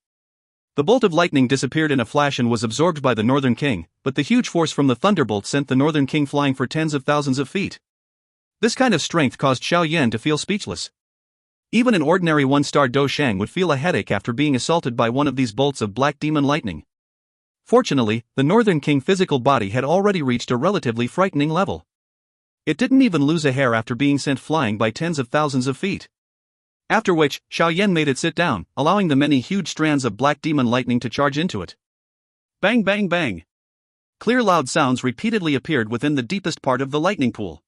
The bolt of lightning disappeared in a flash and was absorbed by the Northern King, but the huge force from the thunderbolt sent the Northern King flying for tens of thousands of feet. This kind of strength caused Xiao Yan to feel speechless. Even an ordinary one-star Dou Shang would feel a headache after being assaulted by one of these bolts of black demon lightning. Fortunately, the Northern King physical body had already reached a relatively frightening level. It didn't even lose a hair after being sent flying by tens of thousands of feet. After which, Xiao Yan made it sit down, allowing the many huge strands of black demon lightning to charge into it. Bang bang bang! Clear loud sounds repeatedly appeared within the deepest part of the lightning pool.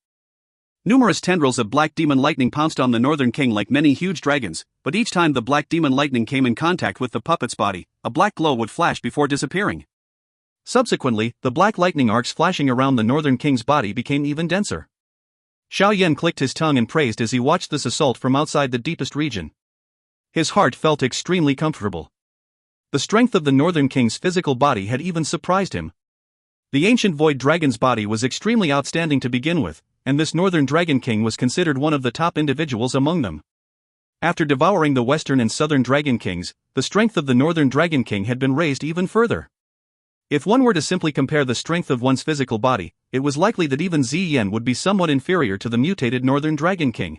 Numerous tendrils of black demon lightning pounced on the Northern King like many huge dragons, but each time the black demon lightning came in contact with the puppet's body, a black glow would flash before disappearing. Subsequently, the black lightning arcs flashing around the Northern King's body became even denser. Xiao Yan clicked his tongue and praised as he watched this assault from outside the deepest region. His heart felt extremely comfortable. The strength of the Northern King's physical body had even surprised him. The ancient Void Dragon's body was extremely outstanding to begin with, and this Northern Dragon King was considered one of the top individuals among them. After devouring the Western and Southern Dragon Kings, the strength of the Northern Dragon King had been raised even further. If one were to simply compare the strength of one's physical body, it was likely that even Zi Yan would be somewhat inferior to the mutated Northern Dragon King.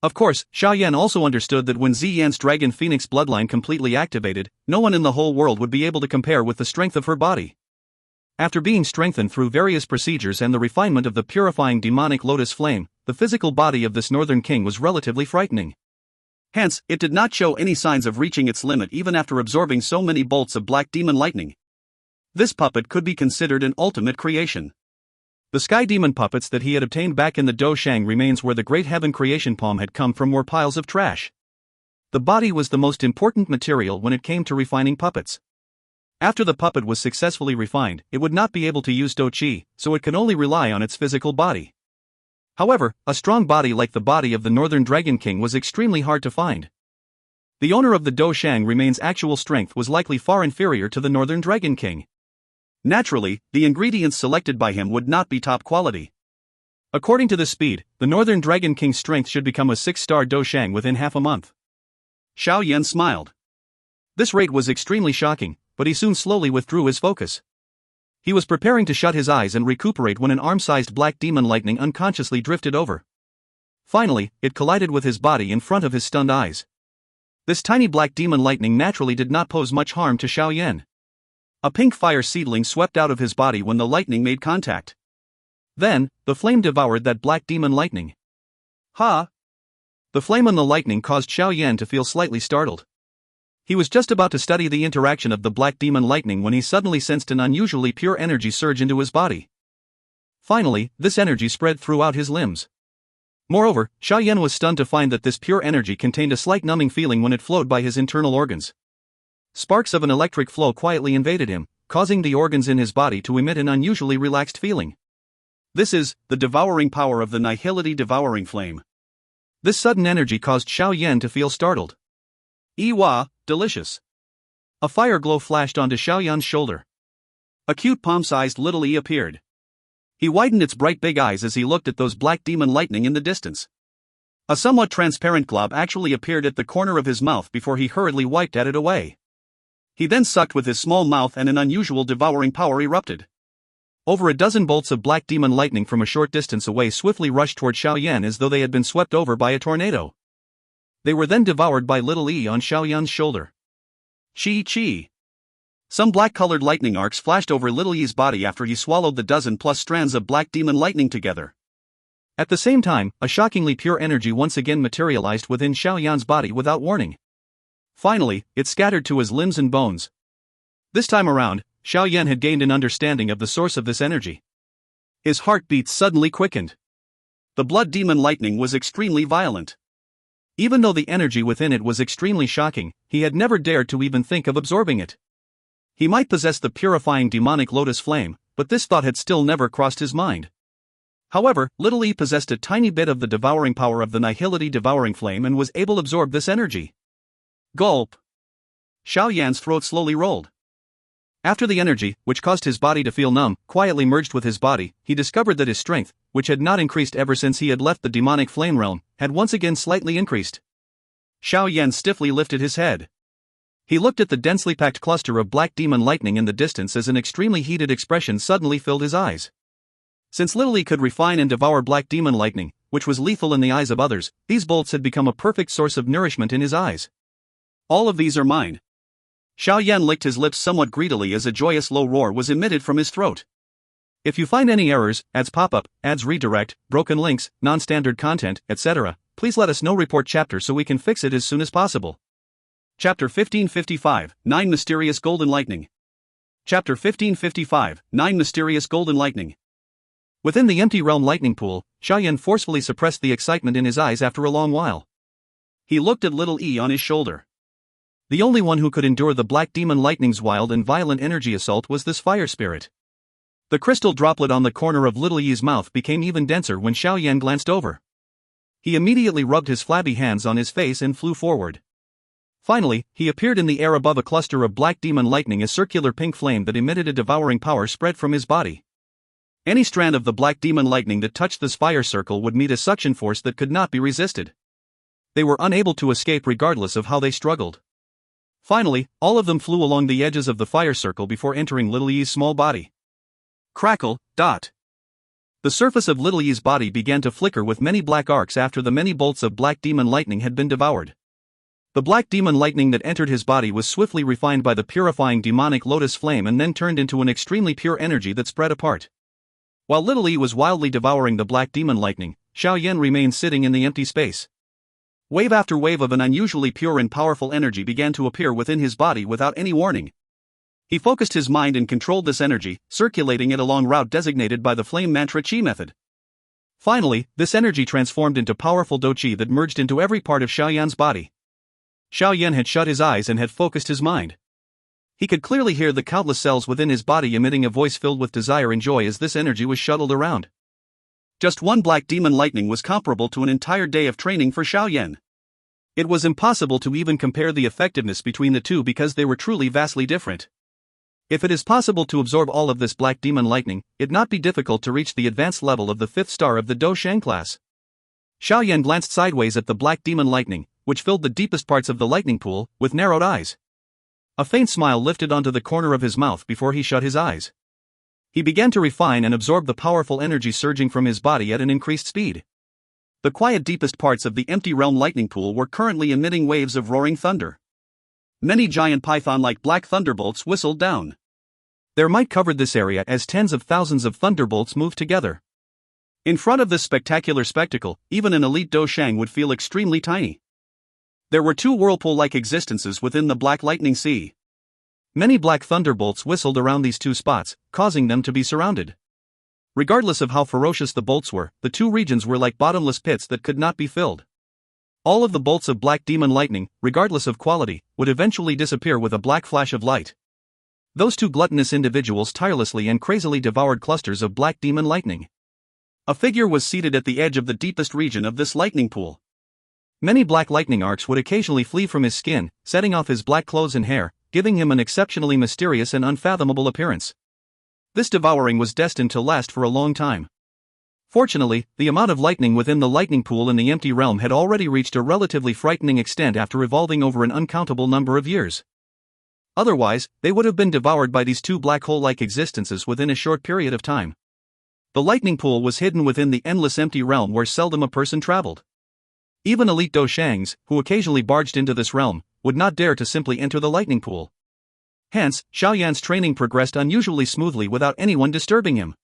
Of course, Xiao Yan also understood that when Zi Yan's Dragon Phoenix bloodline completely activated, no one in the whole world would be able to compare with the strength of her body. After being strengthened through various procedures and the refinement of the purifying demonic lotus flame, the physical body of this Northern King was relatively frightening. Hence, it did not show any signs of reaching its limit even after absorbing so many bolts of black demon lightning. This puppet could be considered an ultimate creation. The sky demon puppets that he had obtained back in the Dou Shang remains where the Great Heaven creation poem had come from were piles of trash. The body was the most important material when it came to refining puppets. After the puppet was successfully refined, it would not be able to use Dou Qi, so it could only rely on its physical body. However, a strong body like the body of the Northern Dragon King was extremely hard to find. The owner of the Dou Shang remains actual strength was likely far inferior to the Northern Dragon King. Naturally, the ingredients selected by him would not be top quality. According to the speed, the Northern Dragon King's strength should become a 6-star Dou Shang within half a month. Xiao Yan smiled. This rate was extremely shocking, but he soon slowly withdrew his focus. He was preparing to shut his eyes and recuperate when an arm-sized black demon lightning unconsciously drifted over. Finally, it collided with his body in front of his stunned eyes. This tiny black demon lightning naturally did not pose much harm to Xiao Yan. A pink fire seedling swept out of his body when the lightning made contact. Then, the flame devoured that black demon lightning. Ha! The flame and the lightning caused Xiao Yan to feel slightly startled. He was just about to study the interaction of the black demon lightning when he suddenly sensed an unusually pure energy surge into his body. Finally, this energy spread throughout his limbs. Moreover, Xiao Yan was stunned to find that this pure energy contained a slight numbing feeling when it flowed by his internal organs. Sparks of an electric flow quietly invaded him, causing the organs in his body to emit an unusually relaxed feeling. This is the devouring power of the Nihility devouring flame. This sudden energy caused Xiao Yan to feel startled. Ewa, delicious. A fire glow flashed onto Xiao Yan's shoulder. A cute palm-sized little E appeared. He widened its bright big eyes as he looked at those black demon lightning in the distance. A somewhat transparent glob actually appeared at the corner of his mouth before he hurriedly wiped at it away. He then sucked with his small mouth and an unusual devouring power erupted. Over a dozen bolts of black demon lightning from a short distance away swiftly rushed toward Xiao Yan as though they had been swept over by a tornado. They were then devoured by little E on Xiao Yan's shoulder. Chi. Some black-colored lightning arcs flashed over little E's body after he swallowed the dozen-plus strands of black demon lightning together. At the same time, a shockingly pure energy once again materialized within Xiao Yan's body without warning. Finally, it scattered to his limbs and bones. This time around, Xiao Yan had gained an understanding of the source of this energy. His heartbeat suddenly quickened. The blood demon lightning was extremely violent. Even though the energy within it was extremely shocking, he had never dared to even think of absorbing it. He might possess the purifying demonic lotus flame, but this thought had still never crossed his mind. However, little E possessed a tiny bit of the devouring power of the Nihility devouring flame and was able to absorb this energy. Gulp. Xiao Yan's throat slowly rolled. After the energy, which caused his body to feel numb, quietly merged with his body, he discovered that his strength, which had not increased ever since he had left the demonic flame realm, had once again slightly increased. Xiao Yan stiffly lifted his head. He looked at the densely packed cluster of black demon lightning in the distance as an extremely heated expression suddenly filled his eyes. Since Little Yi could refine and devour black demon lightning, which was lethal in the eyes of others, these bolts had become a perfect source of nourishment in his eyes. All of these are mine. Xiao Yan licked his lips somewhat greedily as a joyous low roar was emitted from his throat. If you find any errors, ads pop up, ads redirect, broken links, non-standard content, etc., please let us know. Report chapter so we can fix it as soon as possible. Chapter 1555, 9 Mysterious Golden Lightning. Chapter 1555, 9 Mysterious Golden Lightning. Within the empty realm lightning pool, Xiao Yan forcefully suppressed the excitement in his eyes after a long while. He looked at Little Yi on his shoulder. The only one who could endure the black demon lightning's wild and violent energy assault was this fire spirit. The crystal droplet on the corner of Little Yi's mouth became even denser when Xiao Yan glanced over. He immediately rubbed his flabby hands on his face and flew forward. Finally, he appeared in the air above a cluster of black demon lightning. A circular pink flame that emitted a devouring power spread from his body. Any strand of the black demon lightning that touched this fire circle would meet a suction force that could not be resisted. They were unable to escape regardless of how they struggled. Finally, all of them flew along the edges of the fire circle before entering Little Yi's small body. Crackle, dot. The surface of Little Yi's body began to flicker with many black arcs after the many bolts of black demon lightning had been devoured. The black demon lightning that entered his body was swiftly refined by the purifying demonic lotus flame and then turned into an extremely pure energy that spread apart. While Little Yi was wildly devouring the black demon lightning, Xiao Yan remained sitting in the empty space. Wave after wave of an unusually pure and powerful energy began to appear within his body without any warning. He focused his mind and controlled this energy, circulating it along route designated by the flame mantra Qi method. Finally, this energy transformed into powerful Dou Qi that merged into every part of Xiao Yan's body. Xiao Yan had shut his eyes and had focused his mind. He could clearly hear the countless cells within his body emitting a voice filled with desire and joy as this energy was shuttled around. Just one black demon lightning was comparable to an entire day of training for Xiao Yan. It was impossible to even compare the effectiveness between the two because they were truly vastly different. If it is possible to absorb all of this black demon lightning, it'd not be difficult to reach the advanced level of the 5th star of the Dou Shang class. Xiao Yan glanced sideways at the black demon lightning, which filled the deepest parts of the lightning pool, with narrowed eyes. A faint smile lifted onto the corner of his mouth before he shut his eyes. He began to refine and absorb the powerful energy surging from his body at an increased speed. The quiet deepest parts of the empty realm lightning pool were currently emitting waves of roaring thunder. Many giant python-like black thunderbolts whistled down. Their might covered this area as tens of thousands of thunderbolts moved together. In front of this spectacular spectacle, even an elite Dou Shang would feel extremely tiny. There were two whirlpool-like existences within the black lightning sea. Many black thunderbolts whistled around these two spots, causing them to be surrounded. Regardless of how ferocious the bolts were, the two regions were like bottomless pits that could not be filled. All of the bolts of black demon lightning, regardless of quality, would eventually disappear with a black flash of light. Those two gluttonous individuals tirelessly and crazily devoured clusters of black demon lightning. A figure was seated at the edge of the deepest region of this lightning pool. Many black lightning arcs would occasionally flee from his skin, setting off his black clothes and hair, giving him an exceptionally mysterious and unfathomable appearance. This devouring was destined to last for a long time. Fortunately, the amount of lightning within the lightning pool in the empty realm had already reached a relatively frightening extent after revolving over an uncountable number of years. Otherwise, they would have been devoured by these two black hole-like existences within a short period of time. The lightning pool was hidden within the endless empty realm where seldom a person traveled. Even elite Dou Shangs, who occasionally barged into this realm, would not dare to simply enter the lightning pool. Hence, Xiao Yan's training progressed unusually smoothly without anyone disturbing him.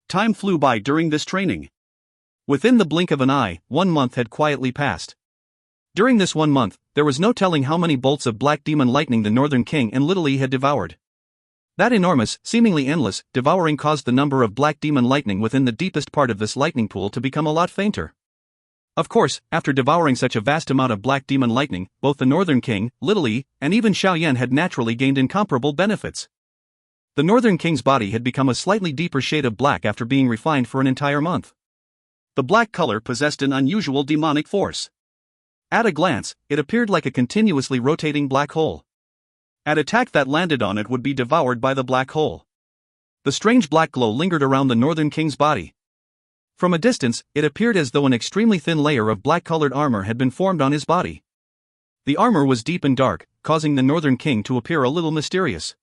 Time flew by during this training. Within the blink of an eye, 1 month had quietly passed. During this 1 month, there was no telling how many bolts of black demon lightning the Northern King and Little Yi had devoured. That enormous, seemingly endless, devouring caused the number of black demon lightning within the deepest part of this lightning pool to become a lot fainter. Of course, after devouring such a vast amount of black demon lightning, both the Northern King, Little Yi, and even Xiao Yan had naturally gained incomparable benefits. The Northern King's body had become a slightly deeper shade of black after being refined for an entire month. The black color possessed an unusual demonic force. At a glance, it appeared like a continuously rotating black hole. An attack that landed on it would be devoured by the black hole. The strange black glow lingered around the Northern King's body. From a distance, it appeared as though an extremely thin layer of black-colored armor had been formed on his body. The armor was deep and dark, causing the Northern King to appear a little mysterious.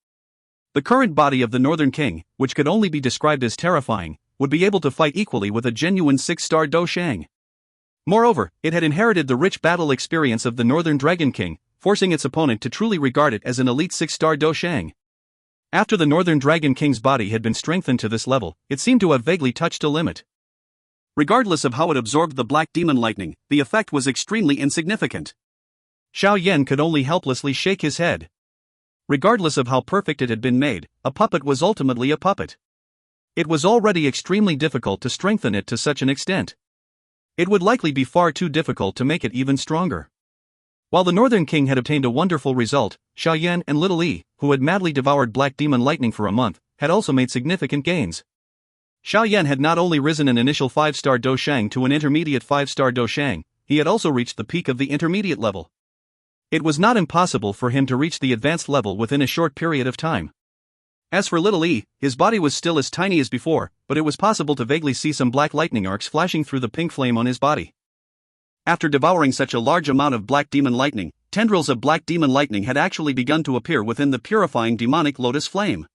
The current body of the Northern King, which could only be described as terrifying, would be able to fight equally with a genuine 6-star Dou Qi. Moreover, it had inherited the rich battle experience of the Northern Dragon King, forcing its opponent to truly regard it as an elite 6-star Dou Qi. After the Northern Dragon King's body had been strengthened to this level, it seemed to have vaguely touched a limit. Regardless of how it absorbed the black demon lightning, the effect was extremely insignificant. Xiao Yan could only helplessly shake his head. Regardless of how perfect it had been made, a puppet was ultimately a puppet. It was already extremely difficult to strengthen it to such an extent. It would likely be far too difficult to make it even stronger. While the Northern King had obtained a wonderful result, Xiao Yan and Little Yi, who had madly devoured black demon lightning for a month, had also made significant gains. Xiao Yan had not only risen an initial 5-star Dou Qi to an intermediate 5-star Dou Qi, he had also reached the peak of the intermediate level. It was not impossible for him to reach the advanced level within a short period of time. As for Little Yi, his body was still as tiny as before, but it was possible to vaguely see some black lightning arcs flashing through the pink flame on his body. After devouring such a large amount of black demon lightning, tendrils of black demon lightning had actually begun to appear within the purifying demonic lotus flame.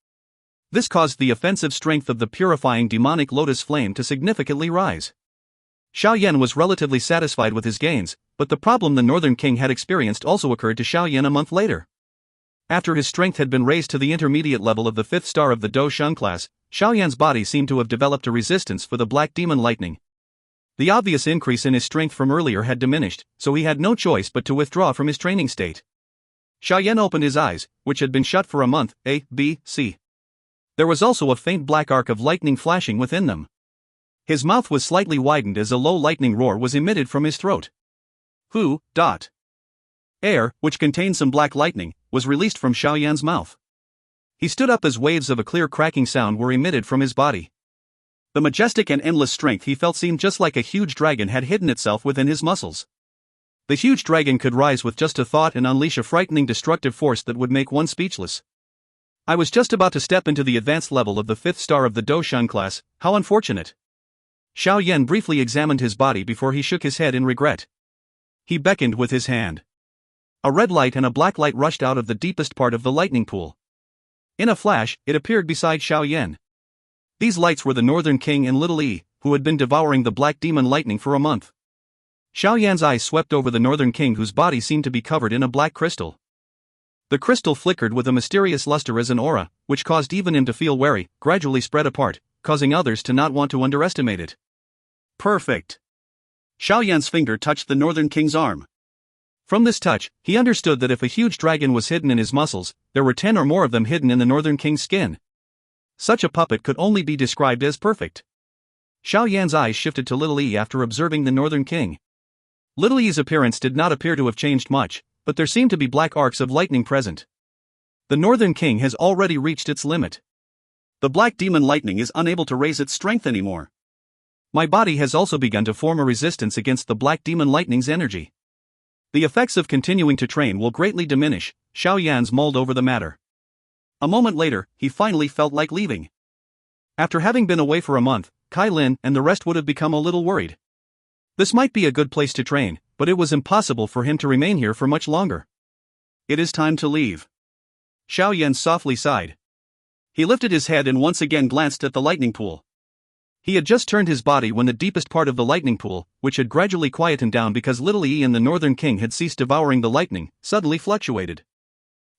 This caused the offensive strength of the purifying demonic lotus flame to significantly rise. Xiao Yan was relatively satisfied with his gains, but the problem the Northern King had experienced also occurred to Xiao Yan a month later. After his strength had been raised to the intermediate level of the 5th star of the Dou Shun class, Xiao Yan's body seemed to have developed a resistance for the black demon lightning. The obvious increase in his strength from earlier had diminished, so he had no choice but to withdraw from his training state. Xiao Yan opened his eyes, which had been shut for a month, A, B, C. There was also a faint black arc of lightning flashing within them. His mouth was slightly widened as a low lightning roar was emitted from his throat. Air, which contained some black lightning, was released from Xiao Yan's mouth. He stood up as waves of a clear cracking sound were emitted from his body. The majestic and endless strength he felt seemed just like a huge dragon had hidden itself within his muscles. The huge dragon could rise with just a thought and unleash a frightening destructive force that would make one speechless. I was just about to step into the advanced level of the 5th star of the Dou Shun class, how unfortunate. Xiao Yan briefly examined his body before he shook his head in regret. He beckoned with his hand. A red light and a black light rushed out of the deepest part of the lightning pool. In a flash, it appeared beside Xiao Yan. These lights were the Northern King and Little Yi, who had been devouring the black demon lightning for a month. Xiao Yan's eyes swept over the Northern King, whose body seemed to be covered in a black crystal. The crystal flickered with a mysterious luster as an aura, which caused even him to feel wary, gradually spread apart, causing others to not want to underestimate it. Perfect. Xiao Yan's finger touched the Northern King's arm. From this touch, he understood that if a huge dragon was hidden in his muscles, there were 10 or more of them hidden in the Northern King's skin. Such a puppet could only be described as perfect. Xiao Yan's eyes shifted to Little Yi after observing the Northern King. Little Yi's appearance did not appear to have changed much, but there seemed to be black arcs of lightning present. The Northern King has already reached its limit. The black demon lightning is unable to raise its strength anymore. My body has also begun to form a resistance against the black demon lightning's energy. The effects of continuing to train will greatly diminish, Xiao Yan's mulled over the matter. A moment later, he finally felt like leaving. After having been away for a month, Kai Lin and the rest would have become a little worried. This might be a good place to train, but it was impossible for him to remain here for much longer. It is time to leave. Xiao Yan softly sighed. He lifted his head and once again glanced at the lightning pool. He had just turned his body when the deepest part of the lightning pool, which had gradually quietened down because Little Yi and the Northern King had ceased devouring the lightning, suddenly fluctuated.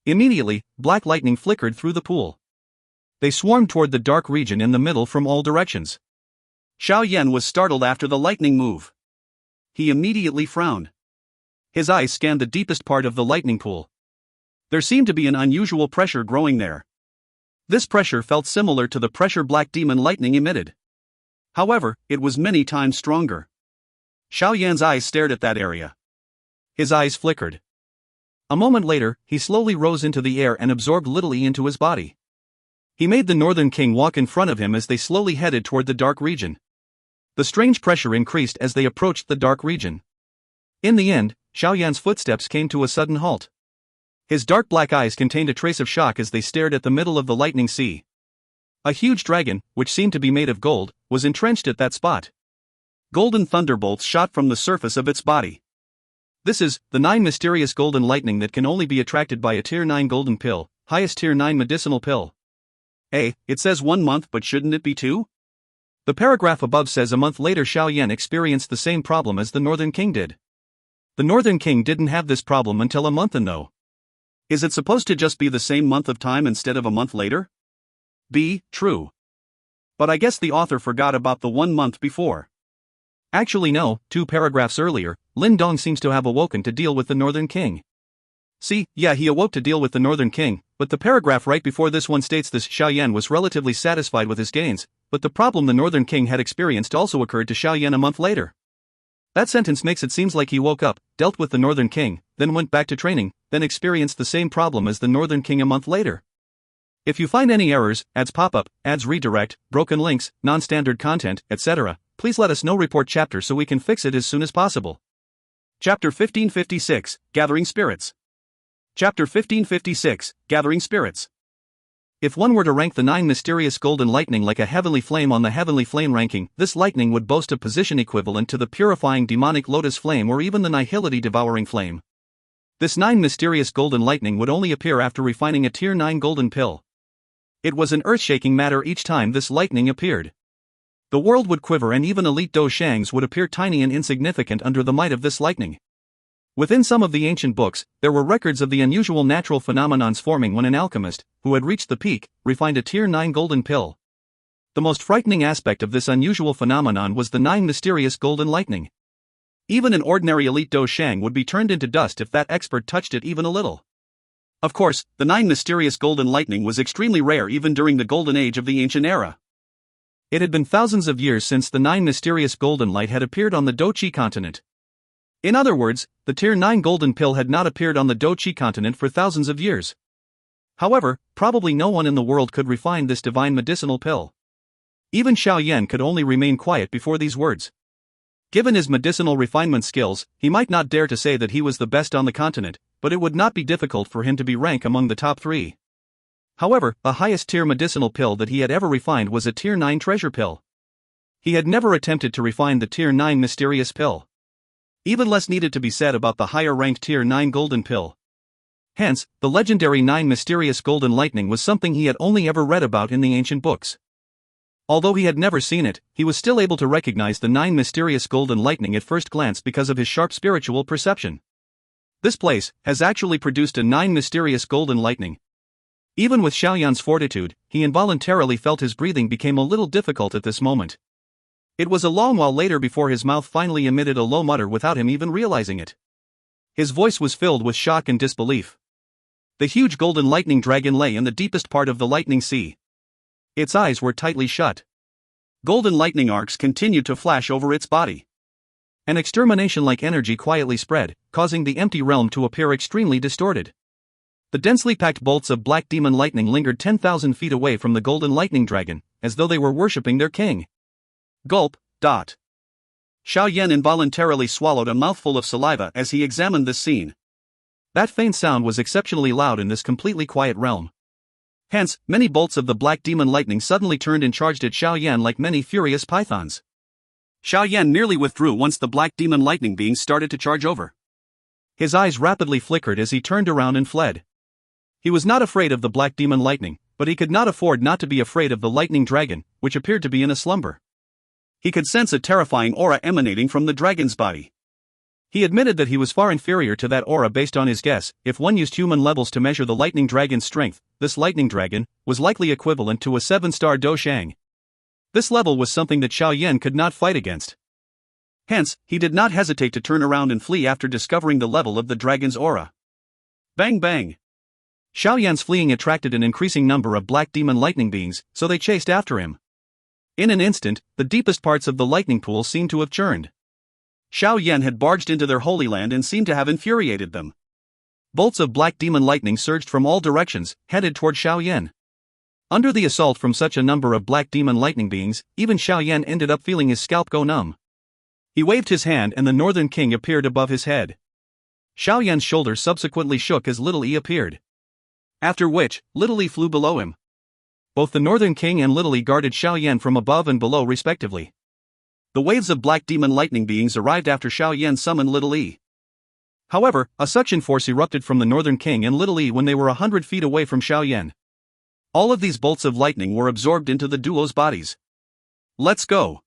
Immediately, black lightning flickered through the pool. They swarmed toward the dark region in the middle from all directions. Xiao Yan was startled after the lightning move. He immediately frowned. His eyes scanned the deepest part of the lightning pool. There seemed to be an unusual pressure growing there. This pressure felt similar to the pressure black demon lightning emitted. However, it was many times stronger. Xiao Yan's eyes stared at that area. His eyes flickered. A moment later, he slowly rose into the air and absorbed Little Yi into his body. He made the Northern King walk in front of him as they slowly headed toward the dark region. The strange pressure increased as they approached the dark region. In the end, Xiao Yan's footsteps came to a sudden halt. His dark black eyes contained a trace of shock as they stared at the middle of the lightning sea. A huge dragon, which seemed to be made of gold, was entrenched at that spot. Golden thunderbolts shot from the surface of its body. This is the 9 mysterious golden lightning that can only be attracted by a tier 9 golden pill, highest tier 9 medicinal pill. It says 1 month, but shouldn't it be 2? The paragraph above says a month later Xiao Yan experienced the same problem as the Northern King did. The Northern King didn't have this problem until a month in though. Is it supposed to just be the same month of time instead of a month later? B. True. But I guess the author forgot about the 1 month before. Actually no, 2 paragraphs earlier, Lin Dong seems to have awoken to deal with the Northern King. See, yeah, he awoke to deal with the Northern King, but the paragraph right before this one states this Xiao Yan was relatively satisfied with his gains, but the problem the Northern King had experienced also occurred to Xiao Yan a month later. That sentence makes it seems like he woke up, dealt with the Northern King, then went back to training, then experienced the same problem as the Northern King a month later. If you find any errors, ads pop up, ads redirect, broken links, non-standard content, etc., please let us know. Report chapter so we can fix it as soon as possible. Chapter 1556, Gathering Spirits. Chapter 1556, Gathering Spirits. If one were to rank the 9 mysterious golden lightning like a heavenly flame on the heavenly flame ranking, this lightning would boast a position equivalent to the purifying demonic lotus flame or even the nihility devouring flame. This 9 mysterious golden lightning would only appear after refining a tier 9 golden pill. It was an earth-shaking matter each time this lightning appeared. The world would quiver and even elite Dou Shangs would appear tiny and insignificant under the might of this lightning. Within some of the ancient books, there were records of the unusual natural phenomenons forming when an alchemist, who had reached the peak, refined a tier 9 golden pill. The most frightening aspect of this unusual phenomenon was the 9 mysterious golden lightning. Even an ordinary elite Dou Shang would be turned into dust if that expert touched it even a little. Of course, the 9 mysterious golden lightning was extremely rare even during the golden age of the ancient era. It had been thousands of years since the 9 mysterious golden light had appeared on the Dou Qi continent. In other words, the tier 9 golden pill had not appeared on the Dou Qi continent for thousands of years. However, probably no one in the world could refine this divine medicinal pill. Even Xiao Yan could only remain quiet before these words. Given his medicinal refinement skills, he might not dare to say that he was the best on the continent, but it would not be difficult for him to be ranked among the top 3. However, the highest tier medicinal pill that he had ever refined was a tier 9 treasure pill. He had never attempted to refine the tier 9 mysterious pill. Even less needed to be said about the higher ranked tier 9 golden pill. Hence, the legendary 9 mysterious golden lightning was something he had only ever read about in the ancient books. Although he had never seen it, he was still able to recognize the 9 mysterious golden lightning at first glance because of his sharp spiritual perception. This place has actually produced a 9 mysterious golden lightning. Even with Xiao Yan's fortitude, he involuntarily felt his breathing became a little difficult at this moment. It was a long while later before his mouth finally emitted a low mutter without him even realizing it. His voice was filled with shock and disbelief. The huge golden lightning dragon lay in the deepest part of the lightning sea. Its eyes were tightly shut. Golden lightning arcs continued to flash over its body. An extermination-like energy quietly spread, causing the empty realm to appear extremely distorted. The densely packed bolts of black demon lightning lingered 10,000 feet away from the golden lightning dragon, as though they were worshipping their king. Gulp. Xiao Yan involuntarily swallowed a mouthful of saliva as he examined this scene. That faint sound was exceptionally loud in this completely quiet realm. Hence, many bolts of the black demon lightning suddenly turned and charged at Xiao Yan like many furious pythons. Xiao Yan nearly withdrew once the black demon lightning beings started to charge over. His eyes rapidly flickered as he turned around and fled. He was not afraid of the black demon lightning, but he could not afford not to be afraid of the lightning dragon, which appeared to be in a slumber. He could sense a terrifying aura emanating from the dragon's body. He admitted that he was far inferior to that aura based on his guess. If one used human levels to measure the lightning dragon's strength, this lightning dragon was likely equivalent to a 7-star Dou Shang. This level was something that Xiao Yan could not fight against. Hence, he did not hesitate to turn around and flee after discovering the level of the dragon's aura. Bang bang! Xiao Yan's fleeing attracted an increasing number of black demon lightning beings, so they chased after him. In an instant, the deepest parts of the lightning pool seemed to have churned. Xiao Yan had barged into their holy land and seemed to have infuriated them. Bolts of black demon lightning surged from all directions, headed toward Xiao Yan. Under the assault from such a number of black demon lightning beings, even Xiao Yan ended up feeling his scalp go numb. He waved his hand and the Northern King appeared above his head. Xiao Yan's shoulders subsequently shook as Little E appeared. After which, Little E flew below him. Both the Northern King and Little E guarded Xiao Yan from above and below respectively. The waves of black demon lightning beings arrived after Xiao Yan summoned Little E. However, a suction force erupted from the Northern King and Little E when they were 100 feet away from Xiao Yan. All of these bolts of lightning were absorbed into the duo's bodies. Let's go.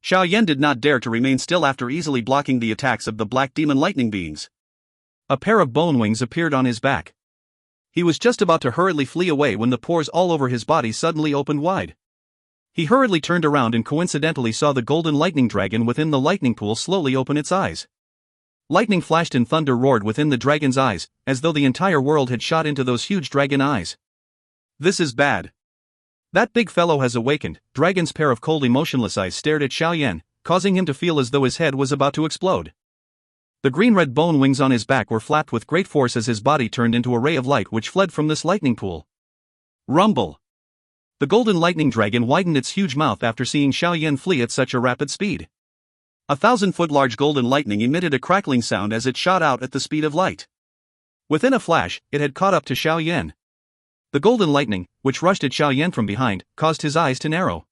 Xiao Yan did not dare to remain still after easily blocking the attacks of the black demon lightning beings. A pair of bone wings appeared on his back. He was just about to hurriedly flee away when the pores all over his body suddenly opened wide. He hurriedly turned around and coincidentally saw the golden lightning dragon within the lightning pool slowly open its eyes. Lightning flashed and thunder roared within the dragon's eyes, as though the entire world had shot into those huge dragon eyes. This is bad. That big fellow has awakened. Dragon's pair of cold emotionless eyes stared at Xiao Yan, causing him to feel as though his head was about to explode. The green-red bone wings on his back were flapped with great force as his body turned into a ray of light which fled from this lightning pool. Rumble! The golden lightning dragon widened its huge mouth after seeing Xiao Yan flee at such a rapid speed. 1,000-foot large golden lightning emitted a crackling sound as it shot out at the speed of light. Within a flash, it had caught up to Xiao Yan. The golden lightning, which rushed at Xiao Yan from behind, caused his eyes to narrow.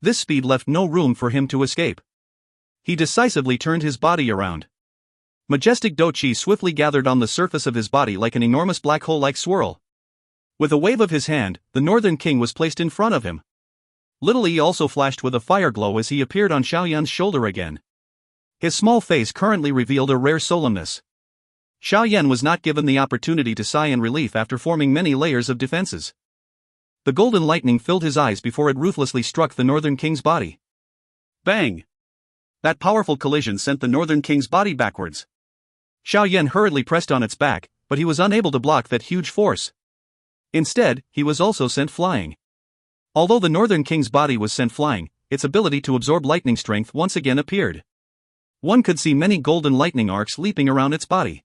This speed left no room for him to escape. He decisively turned his body around. Majestic Dou Qi swiftly gathered on the surface of his body like an enormous black hole-like swirl. With a wave of his hand, the Northern King was placed in front of him. Little E also flashed with a fire glow as he appeared on Xiao Yan's shoulder again. His small face currently revealed a rare solemnness. Xiao Yan was not given the opportunity to sigh in relief after forming many layers of defenses. The golden lightning filled his eyes before it ruthlessly struck the Northern King's body. Bang! That powerful collision sent the Northern King's body backwards. Xiao Yan hurriedly pressed on its back, but he was unable to block that huge force. Instead, he was also sent flying. Although the Northern King's body was sent flying, its ability to absorb lightning strength once again appeared. One could see many golden lightning arcs leaping around its body.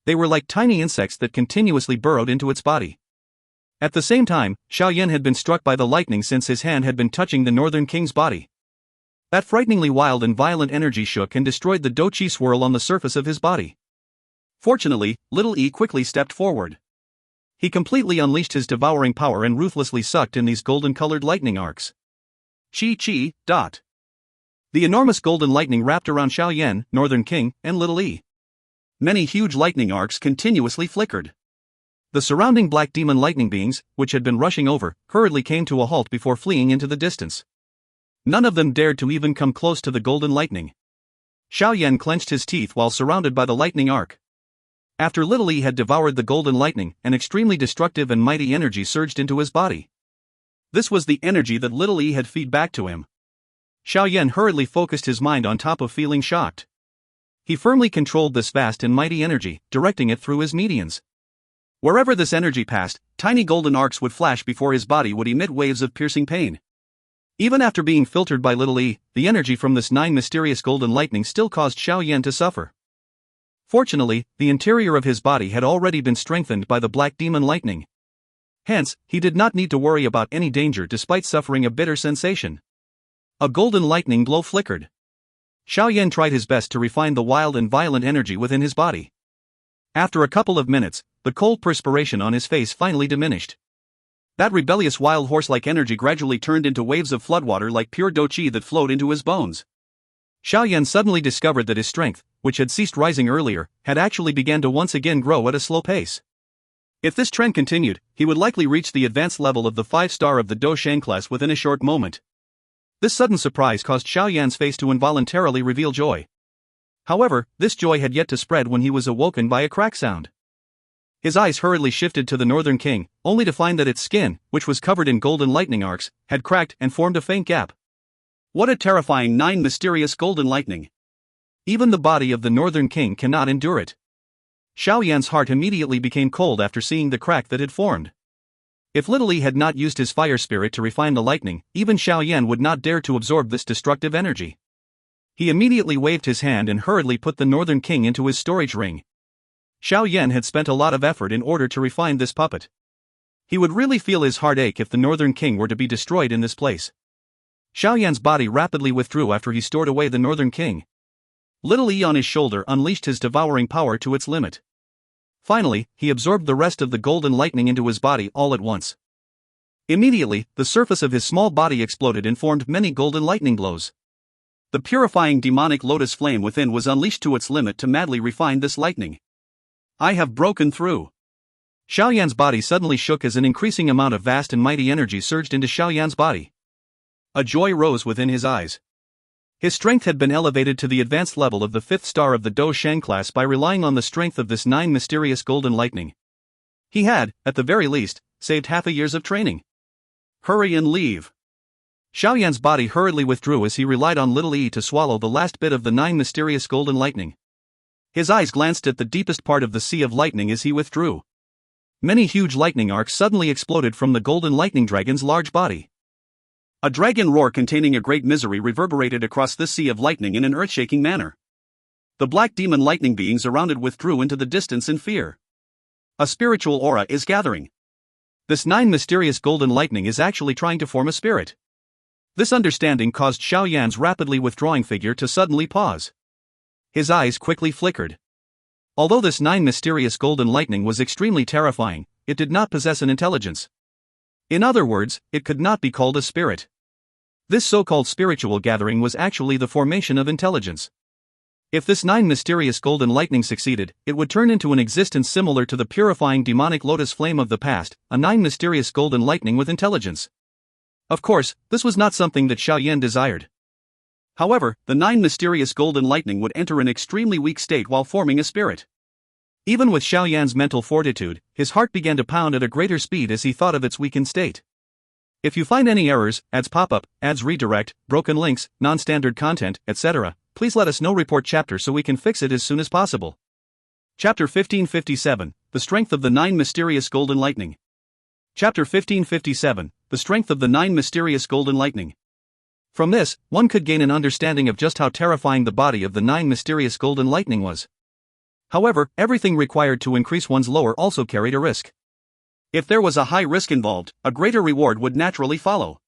They were like tiny insects that continuously burrowed into its body. At the same time, Xiao Yan had been struck by the lightning since his hand had been touching the Northern King's body. That frighteningly wild and violent energy shook and destroyed the Dou Qi swirl on the surface of his body. Fortunately, Little E quickly stepped forward. He completely unleashed his devouring power and ruthlessly sucked in these golden-colored lightning arcs. Chi. The enormous golden lightning wrapped around Xiao Yan, Northern King, and Little E. Many huge lightning arcs continuously flickered. The surrounding black demon lightning beings, which had been rushing over, hurriedly came to a halt before fleeing into the distance. None of them dared to even come close to the golden lightning. Xiao Yan clenched his teeth while surrounded by the lightning arc. After Little E had devoured the golden lightning, an extremely destructive and mighty energy surged into his body. This was the energy that Little E had fed back to him. Xiao Yan hurriedly focused his mind on top of feeling shocked. He firmly controlled this vast and mighty energy, directing it through his medians. Wherever this energy passed, tiny golden arcs would flash before his body would emit waves of piercing pain. Even after being filtered by Little E, the energy from this 9 mysterious golden lightning still caused Xiao Yan to suffer. Fortunately, the interior of his body had already been strengthened by the black demon lightning. Hence, he did not need to worry about any danger despite suffering a bitter sensation. A golden lightning glow flickered. Xiao Yan tried his best to refine the wild and violent energy within his body. After a couple of minutes, the cold perspiration on his face finally diminished. That rebellious wild horse-like energy gradually turned into waves of floodwater like pure Dou Qi that flowed into his bones. Xiao Yan suddenly discovered that his strength, which had ceased rising earlier, had actually begun to once again grow at a slow pace. If this trend continued, he would likely reach the advanced level of the 5-star of the Dou Shan class within a short moment. This sudden surprise caused Xiao Yan's face to involuntarily reveal joy. However, this joy had yet to spread when he was awoken by a crack sound. His eyes hurriedly shifted to the Northern King, only to find that its skin, which was covered in golden lightning arcs, had cracked and formed a faint gap. What a terrifying 9 mysterious golden lightning! Even the body of the Northern King cannot endure it. Xiao Yan's heart immediately became cold after seeing the crack that had formed. If Little E had not used his fire spirit to refine the lightning, even Xiao Yan would not dare to absorb this destructive energy. He immediately waved his hand and hurriedly put the Northern King into his storage ring. Xiao Yan had spent a lot of effort in order to refine this puppet. He would really feel his heart ache if the Northern King were to be destroyed in this place. Xiao Yan's body rapidly withdrew after he stored away the Northern King. Little E on his shoulder unleashed his devouring power to its limit. Finally, he absorbed the rest of the golden lightning into his body all at once. Immediately, the surface of his small body exploded and formed many golden lightning glows. The purifying demonic lotus flame within was unleashed to its limit to madly refine this lightning. I have broken through. Xiao Yan's body suddenly shook as an increasing amount of vast and mighty energy surged into Xiao Yan's body. A joy rose within his eyes. His strength had been elevated to the advanced level of the 5th star of the Dou Qi class by relying on the strength of this 9 mysterious golden lightning. He had, at the very least, saved half a year's of training. Hurry and leave. Xiao Yan's body hurriedly withdrew as he relied on Little E to swallow the last bit of the 9 mysterious golden lightning. His eyes glanced at the deepest part of the sea of lightning as he withdrew. Many huge lightning arcs suddenly exploded from the golden lightning dragon's large body. A dragon roar containing a great misery reverberated across this sea of lightning in an earth-shaking manner. The black demon lightning beings around it withdrew into the distance in fear. A spiritual aura is gathering. This 9 mysterious golden lightning is actually trying to form a spirit. This understanding caused Xiao Yan's rapidly withdrawing figure to suddenly pause. His eyes quickly flickered. Although this 9 mysterious golden lightning was extremely terrifying, it did not possess an intelligence. In other words, it could not be called a spirit. This so-called spiritual gathering was actually the formation of intelligence. If this 9 mysterious golden lightning succeeded, it would turn into an existence similar to the purifying demonic lotus flame of the past, a 9 mysterious golden lightning with intelligence. Of course, this was not something that Xiao Yan desired. However, the 9 mysterious golden lightning would enter an extremely weak state while forming a spirit. Even with Xiao Yan's mental fortitude, his heart began to pound at a greater speed as he thought of its weakened state. If you find any errors, ads pop up, ads redirect, broken links, non-standard content, etc., please let us know. Report chapter so we can fix it as soon as possible. Chapter 1557, The Strength of the 9 Mysterious Golden Lightning. Chapter 1557, The Strength of the 9 Mysterious Golden Lightning. From this, one could gain an understanding of just how terrifying the body of the 9 mysterious golden lightning was. However, everything required to increase one's lore also carried a risk. If there was a high risk involved, a greater reward would naturally follow.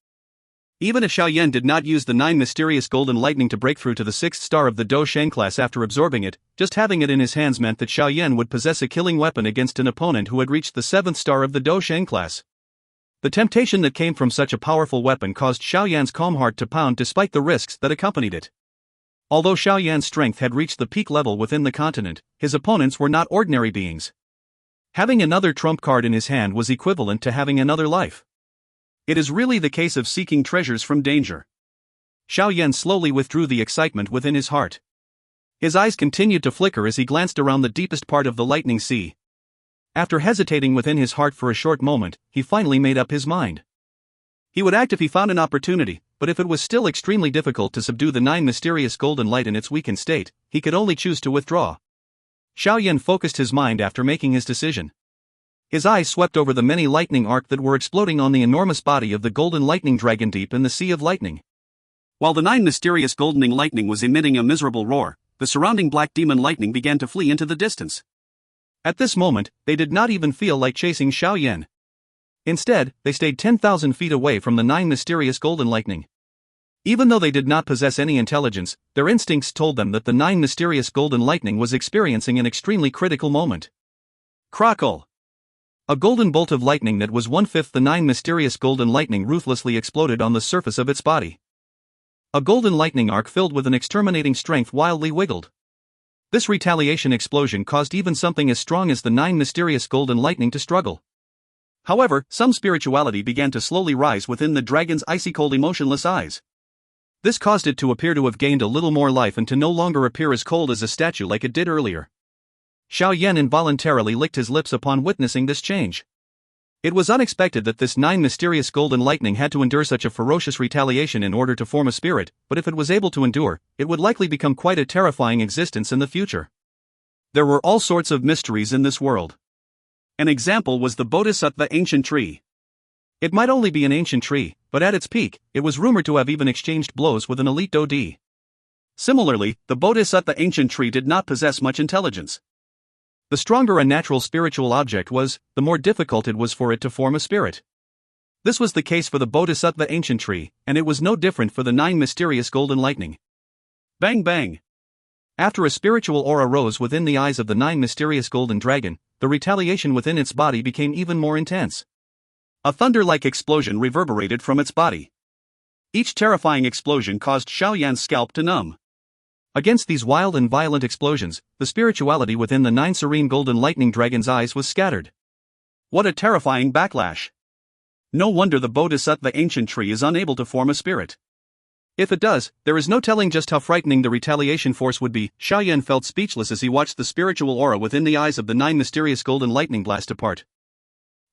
Even if Xiao Yan did not use the 9 mysterious golden lightning to break through to the 6th star of the Dou Qi class after absorbing it, just having it in his hands meant that Xiao Yan would possess a killing weapon against an opponent who had reached the 7th star of the Dou Qi class. The temptation that came from such a powerful weapon caused Xiao Yan's calm heart to pound despite the risks that accompanied it. Although Xiao Yan's strength had reached the peak level within the continent, his opponents were not ordinary beings. Having another trump card in his hand was equivalent to having another life. It is really the case of seeking treasures from danger. Xiao Yan slowly withdrew the excitement within his heart. His eyes continued to flicker as he glanced around the deepest part of the lightning sea. After hesitating within his heart for a short moment, he finally made up his mind. He would act if he found an opportunity, but if it was still extremely difficult to subdue the 9 mysterious golden light in its weakened state, he could only choose to withdraw. Xiao Yan focused his mind after making his decision. His eyes swept over the many lightning arcs that were exploding on the enormous body of the golden lightning dragon deep in the sea of lightning. While the 9 mysterious goldening lightning was emitting a miserable roar, the surrounding black demon lightning began to flee into the distance. At this moment, they did not even feel like chasing Xiao Yan. Instead, they stayed 10,000 feet away from the 9 mysterious golden lightning. Even though they did not possess any intelligence, their instincts told them that the 9 mysterious golden lightning was experiencing an extremely critical moment. Crackle! A golden bolt of lightning that was 1/5 the 9 mysterious golden lightning ruthlessly exploded on the surface of its body. A golden lightning arc filled with an exterminating strength wildly wiggled. This retaliation explosion caused even something as strong as the 9 mysterious golden lightning to struggle. However, some spirituality began to slowly rise within the dragon's icy-cold emotionless eyes. This caused it to appear to have gained a little more life and to no longer appear as cold as a statue like it did earlier. Xiao Yan involuntarily licked his lips upon witnessing this change. It was unexpected that this 9 mysterious golden lightning had to endure such a ferocious retaliation in order to form a spirit, but if it was able to endure, it would likely become quite a terrifying existence in the future. There were all sorts of mysteries in this world. An example was the Bodhisattva ancient tree. It might only be an ancient tree, but at its peak, it was rumored to have even exchanged blows with an elite Dou Qi. Similarly, the Bodhisattva ancient tree did not possess much intelligence. The stronger a natural spiritual object was, the more difficult it was for it to form a spirit. This was the case for the Bodhisattva ancient tree, and it was no different for the 9 mysterious golden lightning. Bang bang! After a spiritual aura rose within the eyes of the 9 mysterious golden dragon, the retaliation within its body became even more intense. A thunder-like explosion reverberated from its body. Each terrifying explosion caused Xiao Yan's scalp to numb. Against these wild and violent explosions, the spirituality within the 9 serene golden lightning dragon's eyes was scattered. What a terrifying backlash! No wonder the Bodhisattva ancient tree is unable to form a spirit. If it does, there is no telling just how frightening the retaliation force would be. Xiao Yan felt speechless as he watched the spiritual aura within the eyes of the 9 mysterious golden lightning blast apart.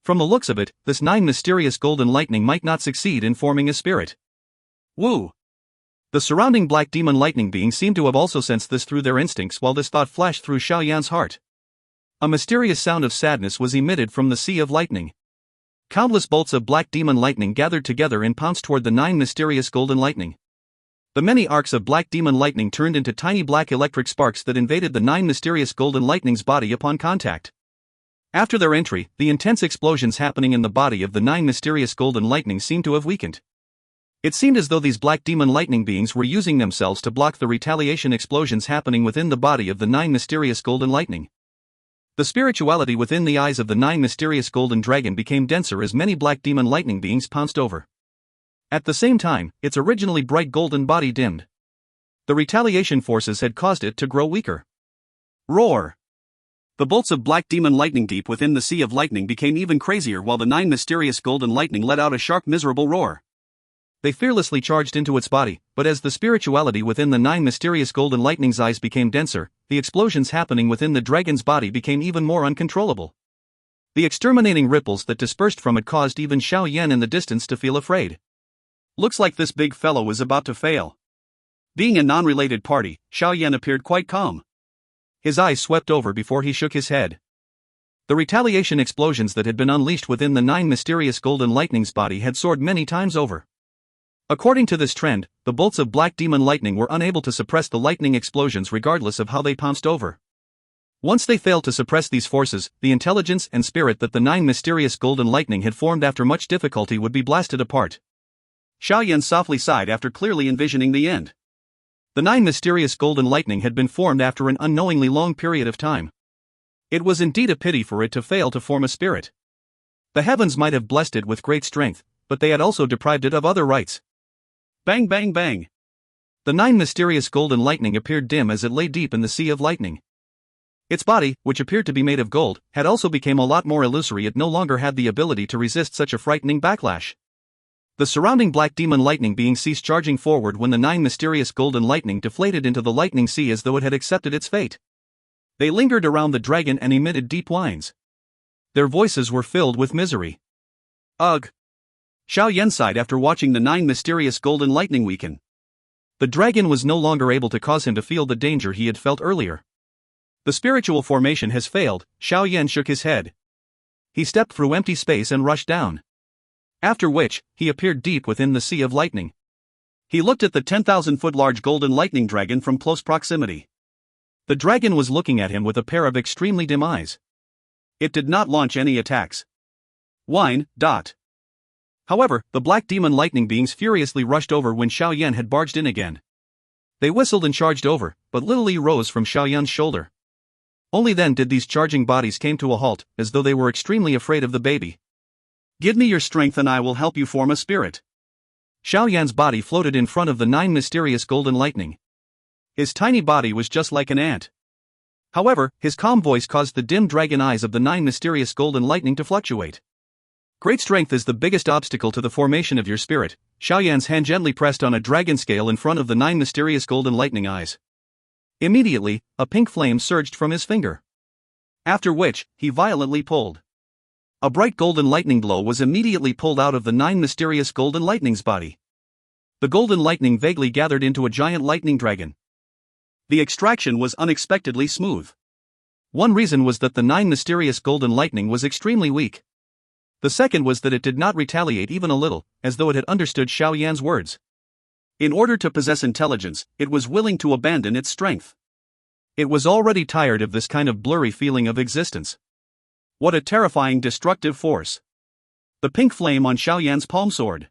From the looks of it, this 9 mysterious golden lightning might not succeed in forming a spirit. Woo! The surrounding black demon lightning beings seemed to have also sensed this through their instincts while this thought flashed through Xiao Yan's heart. A mysterious sound of sadness was emitted from the sea of lightning. Countless bolts of black demon lightning gathered together and pounced toward the 9 mysterious golden lightning. The many arcs of black demon lightning turned into tiny black electric sparks that invaded the 9 mysterious golden lightning's body upon contact. After their entry, the intense explosions happening in the body of the 9 mysterious golden lightning seemed to have weakened. It seemed as though these black demon lightning beings were using themselves to block the retaliation explosions happening within the body of the 9 mysterious golden lightning. The spirituality within the eyes of the 9 mysterious golden dragon became denser as many black demon lightning beings pounced over. At the same time, its originally bright golden body dimmed. The retaliation forces had caused it to grow weaker. Roar! The bolts of black demon lightning deep within the sea of lightning became even crazier while the 9 mysterious golden lightning let out a sharp miserable roar. They fearlessly charged into its body, but as the spirituality within the 9 mysterious golden lightning's eyes became denser, the explosions happening within the dragon's body became even more uncontrollable. The exterminating ripples that dispersed from it caused even Xiao Yan in the distance to feel afraid. Looks like this big fellow is about to fail. Being a non-related party, Xiao Yan appeared quite calm. His eyes swept over before he shook his head. The retaliation explosions that had been unleashed within the 9 mysterious golden lightning's body had soared many times over. According to this trend, the bolts of black demon lightning were unable to suppress the lightning explosions regardless of how they pounced over. Once they failed to suppress these forces, the intelligence and spirit that the 9 mysterious golden lightning had formed after much difficulty would be blasted apart. Xiao Yan softly sighed after clearly envisioning the end. The 9 mysterious golden lightning had been formed after an unknowingly long period of time. It was indeed a pity for it to fail to form a spirit. The heavens might have blessed it with great strength, but they had also deprived it of other rights. Bang bang bang! The 9 mysterious golden lightning appeared dim as it lay deep in the sea of lightning. Its body, which appeared to be made of gold, had also become a lot more illusory. It no longer had the ability to resist such a frightening backlash. The surrounding black demon lightning being ceased charging forward when the 9 mysterious golden lightning deflated into the lightning sea as though it had accepted its fate. They lingered around the dragon and emitted deep whines. Their voices were filled with misery. Ugh! Xiao Yan sighed after watching the 9 mysterious golden lightning weaken. The dragon was no longer able to cause him to feel the danger he had felt earlier. The spiritual formation has failed. Xiao Yan shook his head. He stepped through empty space and rushed down. After which, he appeared deep within the sea of lightning. He looked at the 10,000-foot large golden lightning dragon from close proximity. The dragon was looking at him with a pair of extremely dim eyes. It did not launch any attacks. Whine. However, the black demon lightning beings furiously rushed over when Xiao Yan had barged in again. They whistled and charged over, but little Li rose from Xiao Yan's shoulder. Only then did these charging bodies came to a halt, as though they were extremely afraid of the baby. Give me your strength and I will help you form a spirit. Xiao Yan's body floated in front of the 9 mysterious golden lightning. His tiny body was just like an ant. However, his calm voice caused the dim dragon eyes of the 9 mysterious golden lightning to fluctuate. Great strength is the biggest obstacle to the formation of your spirit. Xiao Yan's hand gently pressed on a dragon scale in front of the 9 mysterious golden lightning eyes. Immediately, a pink flame surged from his finger. After which, he violently pulled. A bright golden lightning glow was immediately pulled out of the 9 mysterious golden lightning's body. The golden lightning vaguely gathered into a giant lightning dragon. The extraction was unexpectedly smooth. One reason was that the 9 mysterious golden lightning was extremely weak. The second was that it did not retaliate even a little, as though it had understood Xiao Yan's words. In order to possess intelligence, it was willing to abandon its strength. It was already tired of this kind of blurry feeling of existence. What a terrifying destructive force. The pink flame on Xiao Yan's palm sword.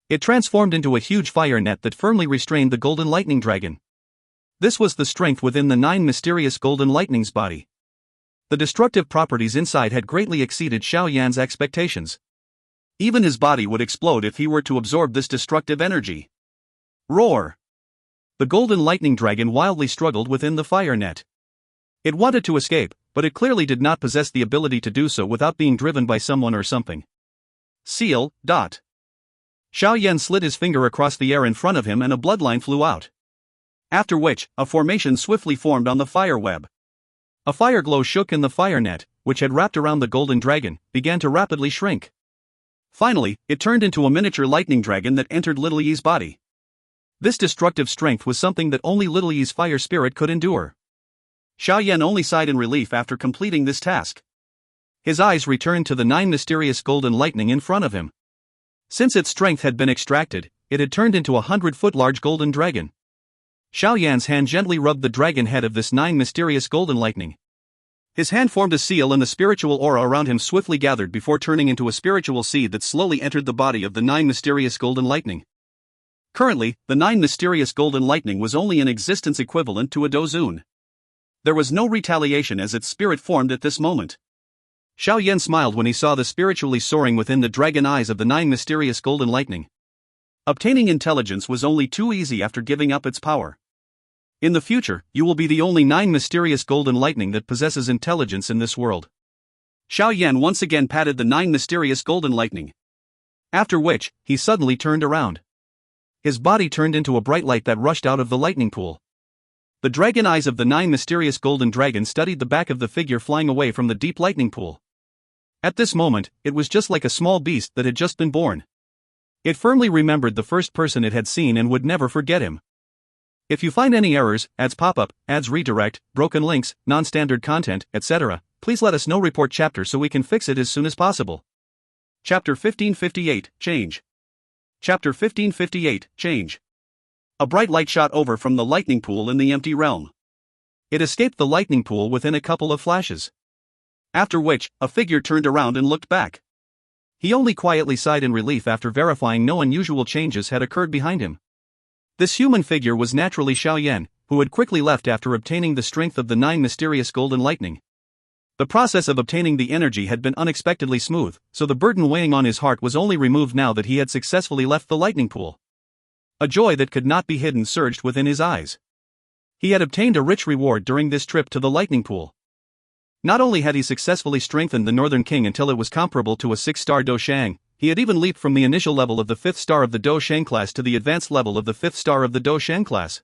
It transformed into a huge fire net that firmly restrained the golden lightning dragon. This was the strength within the 9 mysterious golden lightning's body. The destructive properties inside had greatly exceeded Xiao Yan's expectations. Even his body would explode if he were to absorb this destructive energy. Roar! The golden lightning dragon wildly struggled within the fire net. It wanted to escape, but it clearly did not possess the ability to do so without being driven by someone or something. Seal. Xiao Yan slid his finger across the air in front of him and a bloodline flew out. After which, a formation swiftly formed on the fire web. A fire glow shook in the fire net, which had wrapped around the golden dragon, began to rapidly shrink. Finally, it turned into a miniature lightning dragon that entered Little Yi's body. This destructive strength was something that only Little Yi's fire spirit could endure. Xiao Yan only sighed in relief after completing this task. His eyes returned to the 9 mysterious golden lightning in front of him. Since its strength had been extracted, it had turned into a 100-foot-large golden dragon. Xiao Yan's hand gently rubbed the dragon head of this 9 mysterious golden lightning. His hand formed a seal and the spiritual aura around him swiftly gathered before turning into a spiritual seed that slowly entered the body of the 9 mysterious golden lightning. Currently, the 9 mysterious golden lightning was only in existence equivalent to a dozun. There was no retaliation as its spirit formed at this moment. Xiao Yan smiled when he saw the spiritually soaring within the dragon eyes of the 9 mysterious golden lightning. Obtaining intelligence was only too easy after giving up its power. In the future, you will be the only 9 mysterious golden lightning that possesses intelligence in this world. Xiao Yan once again patted the 9 mysterious golden lightning. After which, he suddenly turned around. His body turned into a bright light that rushed out of the lightning pool. The dragon eyes of the 9 mysterious golden dragon studied the back of the figure flying away from the deep lightning pool. At this moment, it was just like a small beast that had just been born. It firmly remembered the first person it had seen and would never forget him. If you find any errors, ads pop up, ads redirect, broken links, non-standard content, etc., please let us know. Report chapter so we can fix it as soon as possible. Chapter 1558, Change. Chapter 1558, Change. A bright light shot over from the lightning pool in the empty realm. It escaped the lightning pool within a couple of flashes. After which, a figure turned around and looked back. He only quietly sighed in relief after verifying no unusual changes had occurred behind him. This human figure was naturally Xiao Yan, who had quickly left after obtaining the strength of the 9 mysterious golden lightning. The process of obtaining the energy had been unexpectedly smooth, so the burden weighing on his heart was only removed now that he had successfully left the lightning pool. A joy that could not be hidden surged within his eyes. He had obtained a rich reward during this trip to the lightning pool. Not only had he successfully strengthened the Northern King until it was comparable to a 6-star Dou Shang, he had even leaped from the initial level of the 5th star of the Dou Shang class to the advanced level of the 5th star of the Dou Shang class.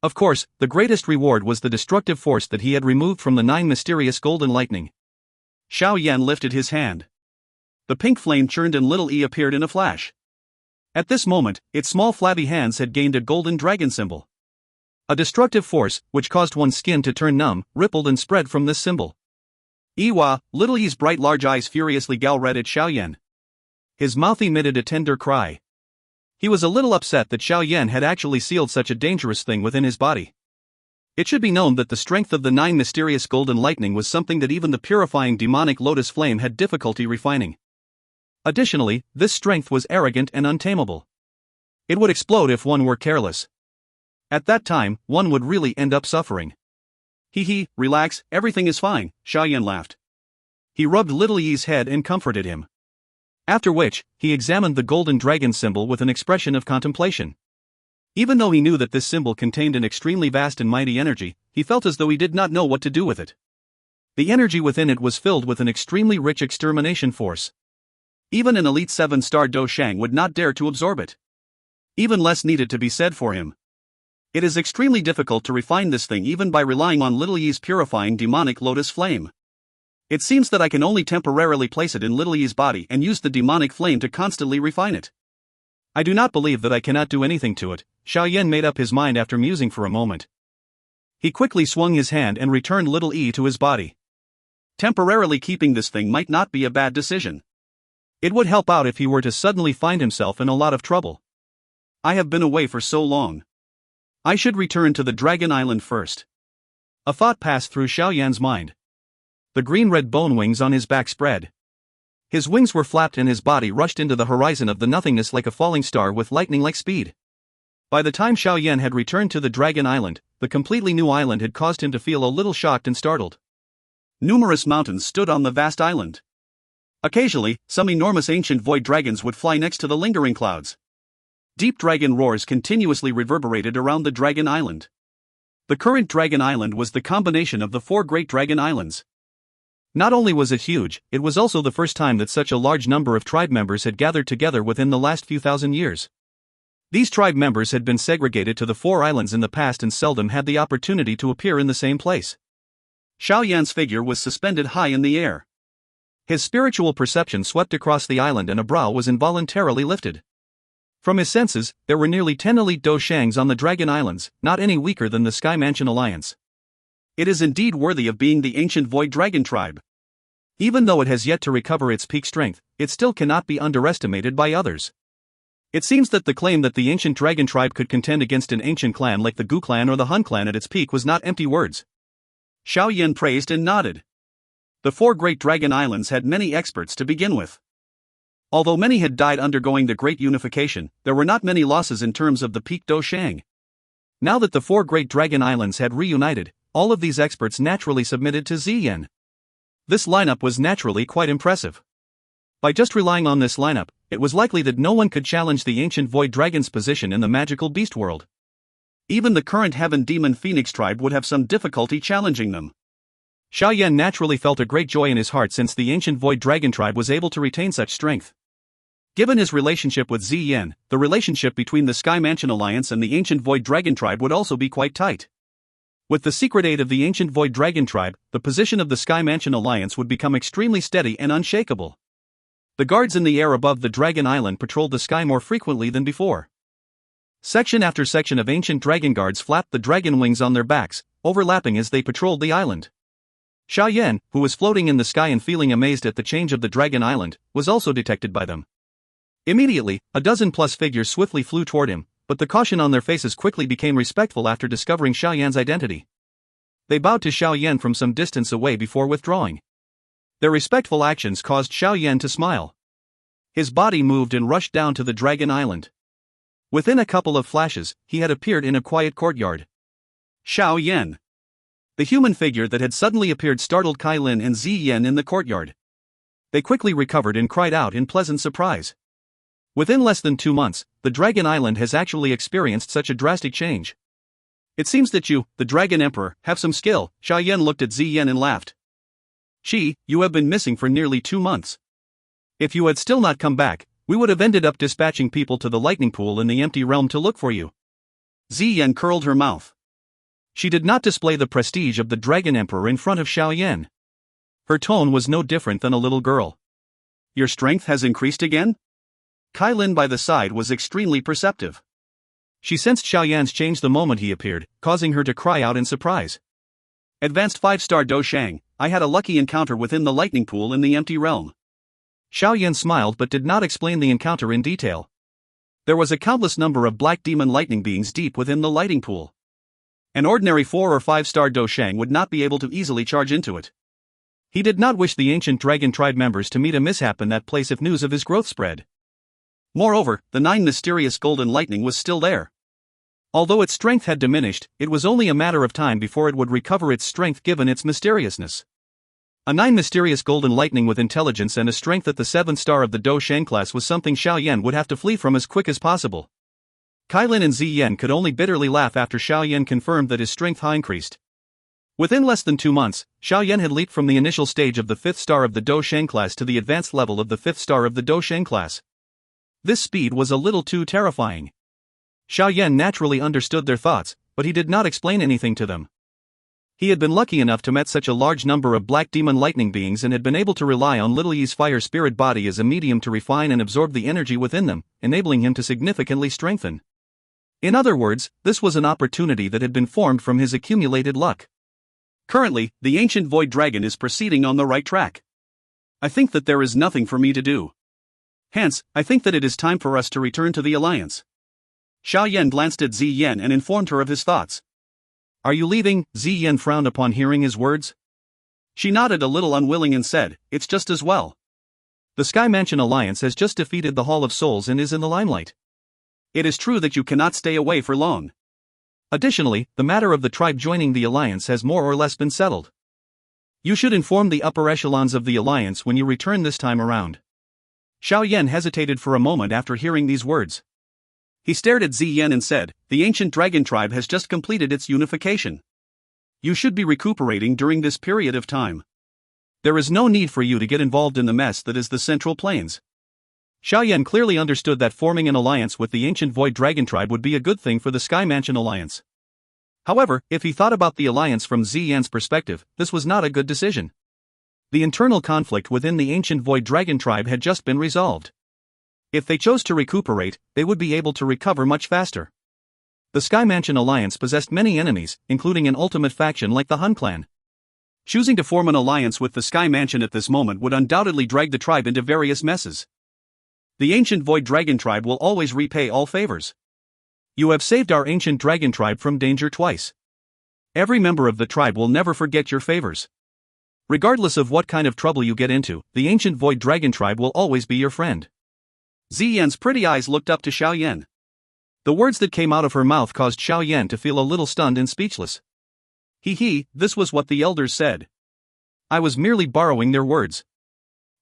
Of course, the greatest reward was the destructive force that he had removed from the 9 mysterious golden lightning. Xiao Yan lifted his hand. The pink flame churned and Little E appeared in a flash. At this moment, its small flabby hands had gained a golden dragon symbol. A destructive force, which caused one's skin to turn numb, rippled and spread from this symbol. Iwa, Little Yi's bright large eyes furiously glowered at Xiao Yan. His mouth emitted a tender cry. He was a little upset that Xiao Yan had actually sealed such a dangerous thing within his body. It should be known that the strength of the 9 mysterious golden lightning was something that even the purifying demonic lotus flame had difficulty refining. Additionally, this strength was arrogant and untamable. It would explode if one were careless. At that time, one would really end up suffering. Hee, relax, everything is fine, Xiao Yan laughed. He rubbed Little Yi's head and comforted him. After which, he examined the golden dragon symbol with an expression of contemplation. Even though he knew that this symbol contained an extremely vast and mighty energy, he felt as though he did not know what to do with it. The energy within it was filled with an extremely rich extermination force. Even an elite 7-star Dou Shang would not dare to absorb it. Even less needed to be said for him. It is extremely difficult to refine this thing even by relying on Little Yi's purifying demonic lotus flame. It seems that I can only temporarily place it in Little Yi's body and use the demonic flame to constantly refine it. I do not believe that I cannot do anything to it, Xiao Yan made up his mind after musing for a moment. He quickly swung his hand and returned Little Yi to his body. Temporarily keeping this thing might not be a bad decision. It would help out if he were to suddenly find himself in a lot of trouble. I have been away for so long. I should return to the Dragon Island first. A thought passed through Xiao Yan's mind. The green-red bone wings on his back spread. His wings were flapped and his body rushed into the horizon of the nothingness like a falling star with lightning-like speed. By the time Xiao Yan had returned to the Dragon Island, the completely new island had caused him to feel a little shocked and startled. Numerous mountains stood on the vast island. Occasionally, some enormous ancient void dragons would fly next to the lingering clouds. Deep dragon roars continuously reverberated around the dragon island. The current dragon island was the combination of the 4 great dragon islands. Not only was it huge, it was also the first time that such a large number of tribe members had gathered together within the last few thousand years. These tribe members had been segregated to the 4 islands in the past and seldom had the opportunity to appear in the same place. Xiao Yan's figure was suspended high in the air. His spiritual perception swept across the island and a brow was involuntarily lifted. From his senses, there were nearly 10 elite Dou Shangs on the Dragon Islands, not any weaker than the Sky Mansion Alliance. It is indeed worthy of being the ancient Void Dragon tribe. Even though it has yet to recover its peak strength, it still cannot be underestimated by others. It seems that the claim that the ancient dragon tribe could contend against an ancient clan like the Gu clan or the Hun clan at its peak was not empty words. Xiao Yan praised and nodded. The 4 great dragon islands had many experts to begin with. Although many had died undergoing the Great Unification, there were not many losses in terms of the peak Dou Shang. Now that the 4 great dragon islands had reunited, all of these experts naturally submitted to Ziyan. This lineup was naturally quite impressive. By just relying on this lineup, it was likely that no one could challenge the ancient void dragon's position in the magical beast world. Even the current heaven demon phoenix tribe would have some difficulty challenging them. Xiao Yan naturally felt a great joy in his heart since the ancient void dragon tribe was able to retain such strength. Given his relationship with Ziyan, the relationship between the Sky Mansion Alliance and the ancient void dragon tribe would also be quite tight. With the secret aid of the ancient void dragon tribe, the position of the Sky Mansion Alliance would become extremely steady and unshakable. The guards in the air above the Dragon Island patrolled the sky more frequently than before. Section after section of ancient dragon guards flapped the dragon wings on their backs, overlapping as they patrolled the island. Xiao Yan, who was floating in the sky and feeling amazed at the change of the Dragon Island, was also detected by them. Immediately, a dozen-plus figures swiftly flew toward him, but the caution on their faces quickly became respectful after discovering Xiao Yan's identity. They bowed to Xiao Yan from some distance away before withdrawing. Their respectful actions caused Xiao Yan to smile. His body moved and rushed down to the Dragon Island. Within a couple of flashes, he had appeared in a quiet courtyard. Xiao Yan. The human figure that had suddenly appeared startled Kai Lin and Ziyan in the courtyard. They quickly recovered and cried out in pleasant surprise. Within less than 2 months, the Dragon Island has actually experienced such a drastic change. It seems that you, the Dragon Emperor, have some skill. Xiao Yan looked at Ziyan and laughed. Qi, you have been missing for nearly 2 months. If you had still not come back, we would have ended up dispatching people to the lightning pool in the empty realm to look for you. Ziyan curled her mouth. She did not display the prestige of the Dragon Emperor in front of Xiao Yan. Her tone was no different than a little girl. Your strength has increased again? Kai Lin by the side was extremely perceptive. She sensed Xiao Yan's change the moment he appeared, causing her to cry out in surprise. Advanced 5-star Dou Shang, I had a lucky encounter within the lightning pool in the empty realm. Xiao Yan smiled but did not explain the encounter in detail. There was a countless number of black demon lightning beings deep within the lightning pool. An ordinary 4 or 5-star Dou Shang would not be able to easily charge into it. He did not wish the ancient dragon tribe members to meet a mishap in that place if news of his growth spread. Moreover, the 9 mysterious golden lightning was still there. Although its strength had diminished, it was only a matter of time before it would recover its strength given its mysteriousness. A 9 mysterious golden lightning with intelligence and a strength at the 7th star of the Dou Shang class was something Xiao Yan would have to flee from as quick as possible. Kai Lin and Ziyan could only bitterly laugh after Xiao Yan confirmed that his strength had increased. Within less than 2 months, Xiao Yan had leaped from the initial stage of the 5th star of the Dou Shang class to the advanced level of the 5th star of the Dou Shang class. This speed was a little too terrifying. Xiao Yan naturally understood their thoughts, but he did not explain anything to them. He had been lucky enough to meet such a large number of black demon lightning beings and had been able to rely on Little Yi's fire spirit body as a medium to refine and absorb the energy within them, enabling him to significantly strengthen. In other words, this was an opportunity that had been formed from his accumulated luck. Currently, the ancient void dragon is proceeding on the right track. I think that there is nothing for me to do. Hence, I think that it is time for us to return to the alliance. Xiao Yan glanced at Ziyan and informed her of his thoughts. Are you leaving? Ziyan frowned upon hearing his words. She nodded a little unwilling and said, it's just as well. The Sky Mansion Alliance has just defeated the Hall of Souls and is in the limelight. It is true that you cannot stay away for long. Additionally, the matter of the tribe joining the alliance has more or less been settled. You should inform the upper echelons of the alliance when you return this time around. Xiao Yan hesitated for a moment after hearing these words. He stared at Ziyan and said, "The ancient dragon tribe has just completed its unification. You should be recuperating during this period of time. There is no need for you to get involved in the mess that is the Central Plains." Xiao Yan clearly understood that forming an alliance with the ancient Void Dragon tribe would be a good thing for the Sky Mansion alliance. However, if he thought about the alliance from Ziyan's perspective, this was not a good decision. The internal conflict within the ancient Void Dragon tribe had just been resolved. If they chose to recuperate, they would be able to recover much faster. The Sky Mansion alliance possessed many enemies, including an ultimate faction like the Hun clan. Choosing to form an alliance with the Sky Mansion at this moment would undoubtedly drag the tribe into various messes. The ancient Void Dragon tribe will always repay all favors. You have saved our ancient dragon tribe from danger twice. Every member of the tribe will never forget your favors. Regardless of what kind of trouble you get into, the ancient Void Dragon tribe will always be your friend. Ziyan's pretty eyes looked up to Xiao Yan. The words that came out of her mouth caused Xiao Yan to feel a little stunned and speechless. This was what the elders said. I was merely borrowing their words.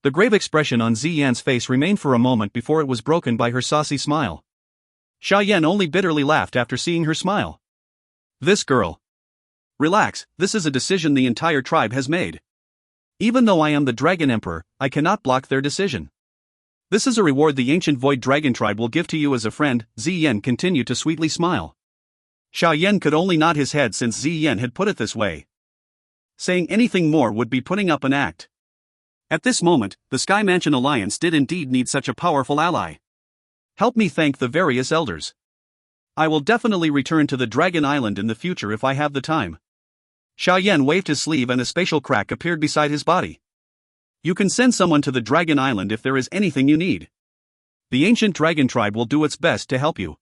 The grave expression on Ziyan's face remained for a moment before it was broken by her saucy smile. Xiao Yan only bitterly laughed after seeing her smile. This girl. Relax, this is a decision the entire tribe has made. Even though I am the Dragon Emperor, I cannot block their decision. This is a reward the ancient Void Dragon tribe will give to you as a friend. Ziyan continued to sweetly smile. Xiao Yan could only nod his head since Ziyan had put it this way. Saying anything more would be putting up an act. At this moment, the Sky Mansion Alliance did indeed need such a powerful ally. Help me thank the various elders. I will definitely return to the Dragon Island in the future if I have the time. Xiao Yan waved his sleeve and a spatial crack appeared beside his body. You can send someone to the Dragon Island if there is anything you need. The ancient dragon tribe will do its best to help you.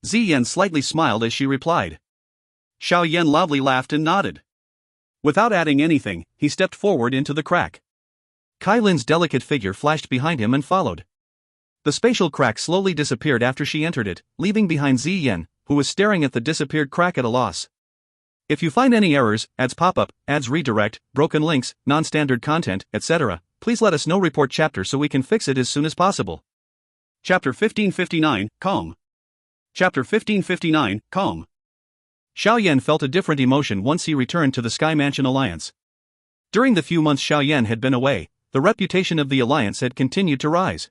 Ziyan slightly smiled as she replied. Xiao Yan loudly laughed and nodded. Without adding anything, he stepped forward into the crack. Kai Lin's delicate figure flashed behind him and followed. The spatial crack slowly disappeared after she entered it, leaving behind Ziyan, who was staring at the disappeared crack at a loss. If you find any errors, ads pop-up, ads redirect, broken links, non-standard content, etc., please let us know. Report chapter so we can fix it as soon as possible. Chapter 1559, Calm. Chapter 1559, Calm. Xiao Yan felt a different emotion once he returned to the Sky Mansion Alliance. During the few months Xiao Yan had been away, the reputation of the alliance had continued to rise.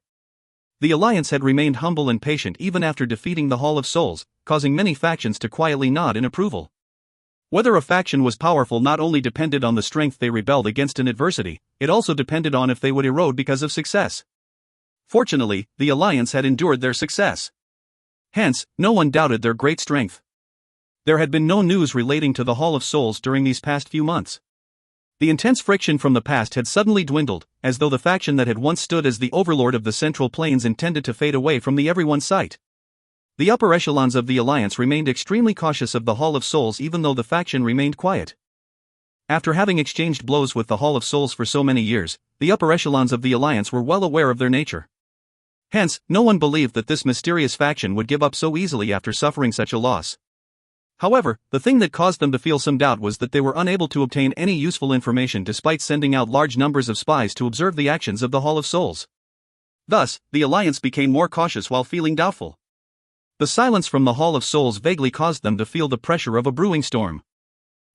The alliance had remained humble and patient even after defeating the Hall of Souls, causing many factions to quietly nod in approval. Whether a faction was powerful not only depended on the strength they rebelled against in adversity, it also depended on if they would erode because of success. Fortunately, the alliance had endured their success. Hence, no one doubted their great strength. There had been no news relating to the Hall of Souls during these past few months. The intense friction from the past had suddenly dwindled, as though the faction that had once stood as the overlord of the Central Plains intended to fade away from everyone's sight. The upper echelons of the alliance remained extremely cautious of the Hall of Souls even though the faction remained quiet. After having exchanged blows with the Hall of Souls for so many years, the upper echelons of the alliance were well aware of their nature. Hence, no one believed that this mysterious faction would give up so easily after suffering such a loss. However, the thing that caused them to feel some doubt was that they were unable to obtain any useful information despite sending out large numbers of spies to observe the actions of the Hall of Souls. Thus, the alliance became more cautious while feeling doubtful. The silence from the Hall of Souls vaguely caused them to feel the pressure of a brewing storm.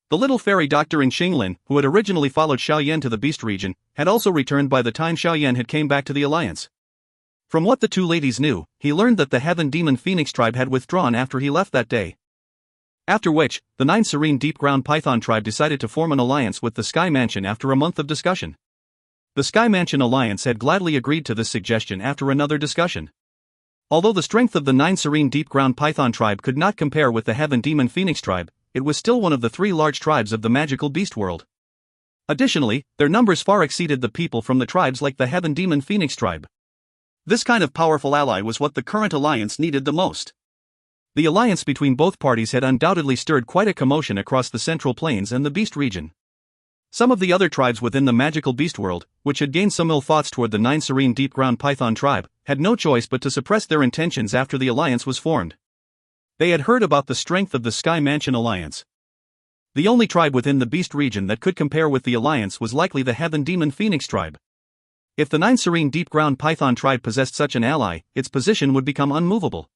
The little fairy doctor in Xinglin, who had originally followed Xiao Yan to the Beast region, had also returned by the time Xiao Yan had came back to the alliance. From what the two ladies knew, he learned that the Heaven Demon Phoenix tribe had withdrawn after he left that day. After which, the 9 Serene Deep Ground Python tribe decided to form an alliance with the Sky Mansion after a month of discussion. The Sky Mansion alliance had gladly agreed to this suggestion after another discussion. Although the strength of the 9 Serene Deep Ground Python tribe could not compare with the Heaven Demon Phoenix tribe, it was still one of the 3 large tribes of the magical beast world. Additionally, their numbers far exceeded the people from the tribes like the Heaven Demon Phoenix tribe. This kind of powerful ally was what the current alliance needed the most. The alliance between both parties had undoubtedly stirred quite a commotion across the Central Plains and the Beast region. Some of the other tribes within the magical beast world, which had gained some ill thoughts toward the 9 Serene Deep Ground Python tribe, had no choice but to suppress their intentions after the alliance was formed. They had heard about the strength of the Sky Mansion Alliance. The only tribe within the Beast region that could compare with the Alliance was likely the Heaven Demon Phoenix tribe. If the 9 Serene Deep Ground Python tribe possessed such an ally, its position would become unmovable.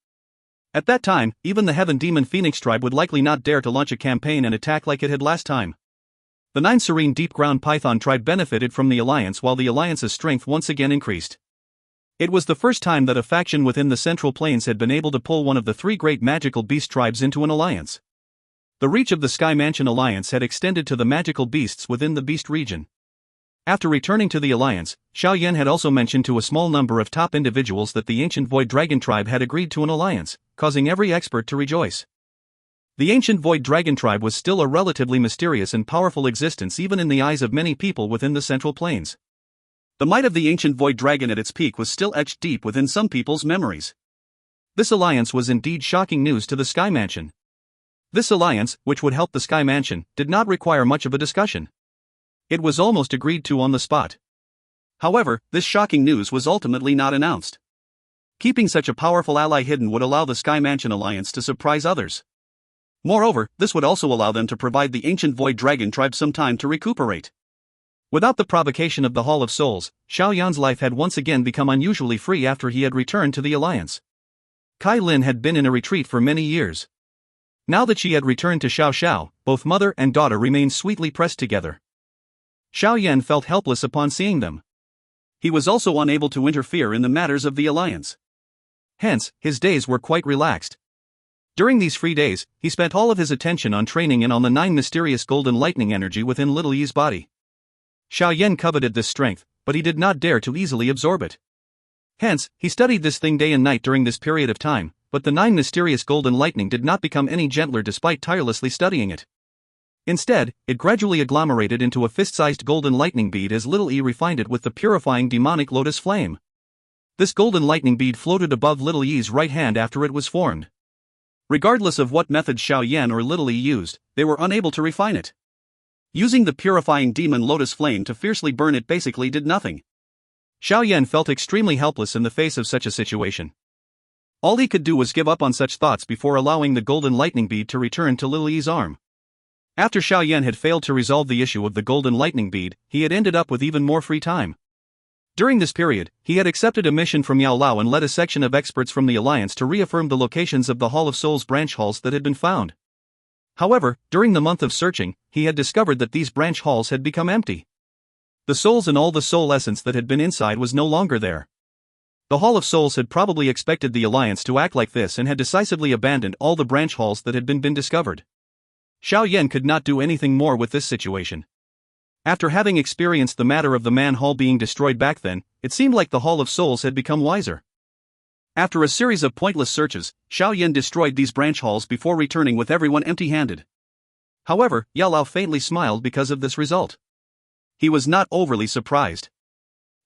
At that time, even the Heaven Demon Phoenix tribe would likely not dare to launch a campaign and attack like it had last time. The 9 Serene Deep Ground Python tribe benefited from the Alliance while the Alliance's strength once again increased. It was the first time that a faction within the Central Plains had been able to pull one of the 3 great magical beast tribes into an alliance. The reach of the Sky Mansion Alliance had extended to the magical beasts within the Beast region. After returning to the Alliance, Xiao Yan had also mentioned to a small number of top individuals that the ancient Void Dragon tribe had agreed to an alliance, causing every expert to rejoice. The ancient Void Dragon tribe was still a relatively mysterious and powerful existence even in the eyes of many people within the Central Plains. The might of the ancient Void Dragon at its peak was still etched deep within some people's memories. This alliance was indeed shocking news to the Sky Mansion. This alliance, which would help the Sky Mansion, did not require much of a discussion. It was almost agreed to on the spot. However, this shocking news was ultimately not announced. Keeping such a powerful ally hidden would allow the Sky Mansion Alliance to surprise others. Moreover, this would also allow them to provide the ancient Void Dragon tribe some time to recuperate. Without the provocation of the Hall of Souls, Xiao Yan's life had once again become unusually free after he had returned to the Alliance. Kai Lin had been in a retreat for many years. Now that she had returned to Xiao, both mother and daughter remained sweetly pressed together. Xiao Yan felt helpless upon seeing them. He was also unable to interfere in the matters of the Alliance. Hence, his days were quite relaxed. During these free days, he spent all of his attention on training and on the 9 mysterious golden lightning energy within Little Yi's body. Xiao Yan coveted this strength, but he did not dare to easily absorb it. Hence, he studied this thing day and night during this period of time, but the 9 mysterious golden lightning did not become any gentler despite tirelessly studying it. Instead, it gradually agglomerated into a fist-sized golden lightning bead as Little Yi refined it with the purifying demonic lotus flame. This golden lightning bead floated above Little Yi's right hand after it was formed. Regardless of what methods Xiao Yan or Little Yi used, they were unable to refine it. Using the purifying demon lotus flame to fiercely burn it basically did nothing. Xiao Yan felt extremely helpless in the face of such a situation. All he could do was give up on such thoughts before allowing the golden lightning bead to return to Little Yi's arm. After Xiao Yan had failed to resolve the issue of the golden lightning bead, he had ended up with even more free time. During this period, he had accepted a mission from Yao Lao and led a section of experts from the Alliance to reaffirm the locations of the Hall of Souls branch halls that had been found. However, during the month of searching, he had discovered that these branch halls had become empty. The souls and all the soul essence that had been inside was no longer there. The Hall of Souls had probably expected the Alliance to act like this and had decisively abandoned all the branch halls that had been discovered. Xiao Yan could not do anything more with this situation. After having experienced the matter of the Man Hall being destroyed back then, it seemed like the Hall of Souls had become wiser. After a series of pointless searches, Xiao Yan destroyed these branch halls before returning with everyone empty-handed. However, Yao Lao faintly smiled because of this result. He was not overly surprised.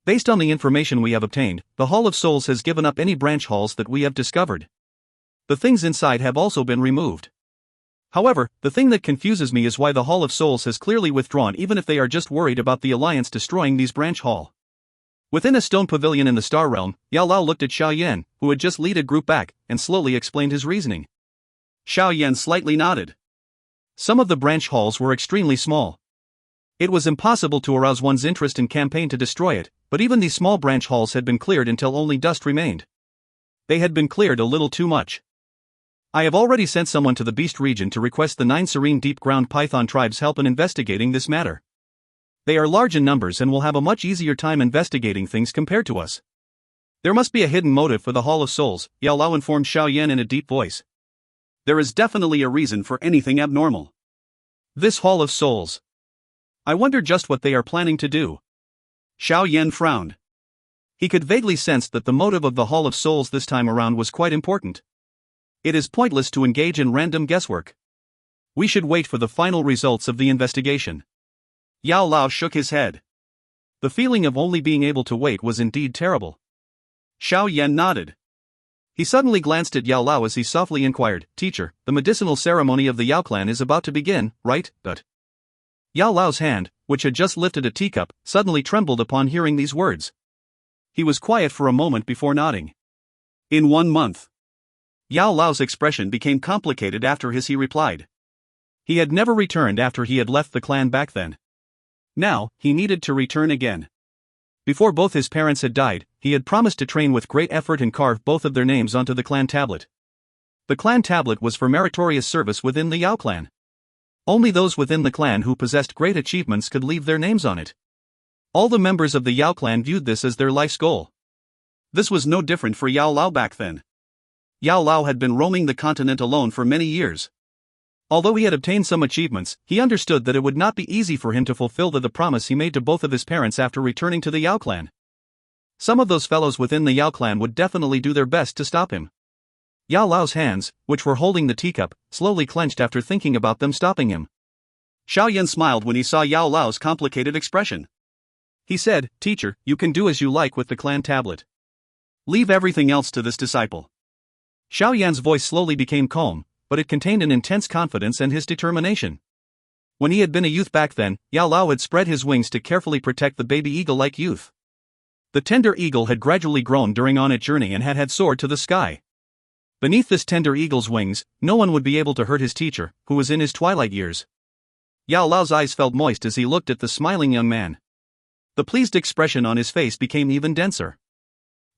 Based on the information we have obtained, the Hall of Souls has given up any branch halls that we have discovered. The things inside have also been removed. However, the thing that confuses me is why the Hall of Souls has clearly withdrawn even if they are just worried about the Alliance destroying these branch hall. Within a stone pavilion in the Star Realm, Yao Lao looked at Xiao Yan, who had just led a group back, and slowly explained his reasoning. Xiao Yan slightly nodded. Some of the branch halls were extremely small. It was impossible to arouse one's interest in campaign to destroy it, but even these small branch halls had been cleared until only dust remained. They had been cleared a little too much. I have already sent someone to the Beast region to request the 9 Serene Deep Ground Python tribe's help in investigating this matter. They are large in numbers and will have a much easier time investigating things compared to us. There must be a hidden motive for the Hall of Souls, Yao Lao informed Xiao Yan in a deep voice. There is definitely a reason for anything abnormal. This Hall of Souls. I wonder just what they are planning to do. Xiao Yan frowned. He could vaguely sense that the motive of the Hall of Souls this time around was quite important. It is pointless to engage in random guesswork. We should wait for the final results of the investigation. Yao Lao shook his head. The feeling of only being able to wait was indeed terrible. Xiao Yan nodded. He suddenly glanced at Yao Lao as he softly inquired, "Teacher, the medicinal ceremony of the Yao clan is about to begin, right?" Yao Lao's hand, which had just lifted a teacup, suddenly trembled upon hearing these words. He was quiet for a moment before nodding. In 1 month. Yao Lao's expression became complicated after he replied. He had never returned after he had left the clan back then. Now, he needed to return again. Before both his parents had died, he had promised to train with great effort and carve both of their names onto the clan tablet. The clan tablet was for meritorious service within the Yao clan. Only those within the clan who possessed great achievements could leave their names on it. All the members of the Yao clan viewed this as their life's goal. This was no different for Yao Lao back then. Yao Lao had been roaming the continent alone for many years. Although he had obtained some achievements, he understood that it would not be easy for him to fulfill the promise he made to both of his parents after returning to the Yao clan. Some of those fellows within the Yao clan would definitely do their best to stop him. Yao Lao's hands, which were holding the teacup, slowly clenched after thinking about them stopping him. Xiao Yan smiled when he saw Yao Lao's complicated expression. He said, "Teacher, you can do as you like with the clan tablet. Leave everything else to this disciple." Xiao Yan's voice slowly became calm, but it contained an intense confidence and his determination. When he had been a youth back then, Yao Lao had spread his wings to carefully protect the baby eagle-like youth. The tender eagle had gradually grown during on its journey and had soared to the sky. Beneath this tender eagle's wings, no one would be able to hurt his teacher, who was in his twilight years. Yao Lao's eyes felt moist as he looked at the smiling young man. The pleased expression on his face became even denser.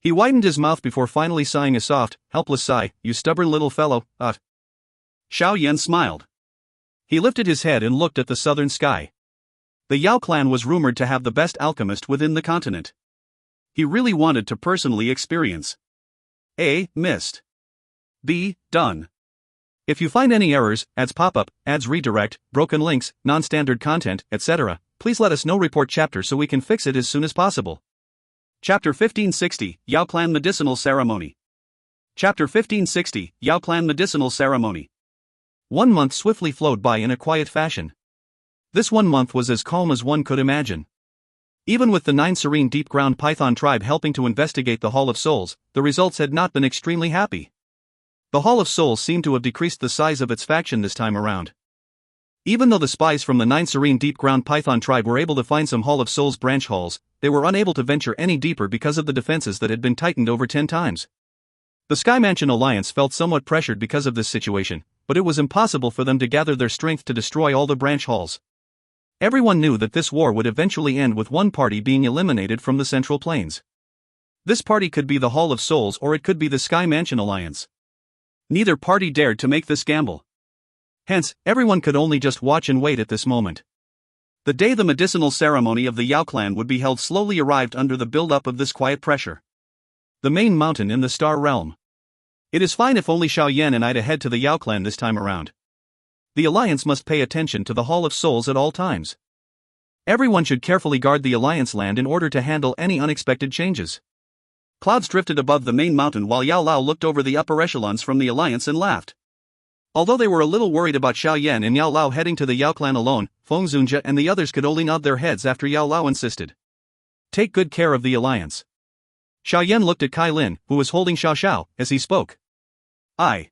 He widened his mouth before finally sighing a soft, helpless sigh. "You stubborn little fellow, Xiao Yan smiled. He lifted his head and looked at the southern sky. The Yao clan was rumored to have the best alchemist within the continent. He really wanted to personally experience. A. Missed. B. Done. If you find any errors, ads pop up, ads redirect, broken links, non-standard content, etc., please let us know. Report chapter so we can fix it as soon as possible. Chapter 1560, Yao Clan Medicinal Ceremony. Chapter 1560, Yao Clan Medicinal Ceremony. 1 month swiftly flowed by in a quiet fashion. This 1 month was as calm as one could imagine. Even with the 9 serene deep-ground Python tribe helping to investigate the Hall of Souls, the results had not been extremely happy. The Hall of Souls seemed to have decreased the size of its faction this time around. Even though the spies from the 9 serene deep-ground Python tribe were able to find some Hall of Souls branch halls, they were unable to venture any deeper because of the defenses that had been tightened over 10 times. The Sky Mansion Alliance felt somewhat pressured because of this situation, but it was impossible for them to gather their strength to destroy all the branch halls. Everyone knew that this war would eventually end with one party being eliminated from the Central Plains. This party could be the Hall of Souls or it could be the Sky Mansion Alliance. Neither party dared to make this gamble. Hence, everyone could only just watch and wait at this moment. The day the medicinal ceremony of the Yao clan would be held slowly arrived under the build-up of this quiet pressure. The main mountain in the Star Realm. It is fine if only Xiao Yan and Ida head to the Yao clan this time around. The Alliance must pay attention to the Hall of Souls at all times. Everyone should carefully guard the Alliance land in order to handle any unexpected changes. Clouds drifted above the main mountain while Yao Lao looked over the upper echelons from the Alliance and laughed. Although they were a little worried about Xiao Yan and Yao Lao heading to the Yao clan alone, Feng Zunjia and the others could only nod their heads after Yao Lao insisted. Take good care of the Alliance. Xiao Yan looked at Kai Lin, who was holding Xiao Xiao, as he spoke. Aye.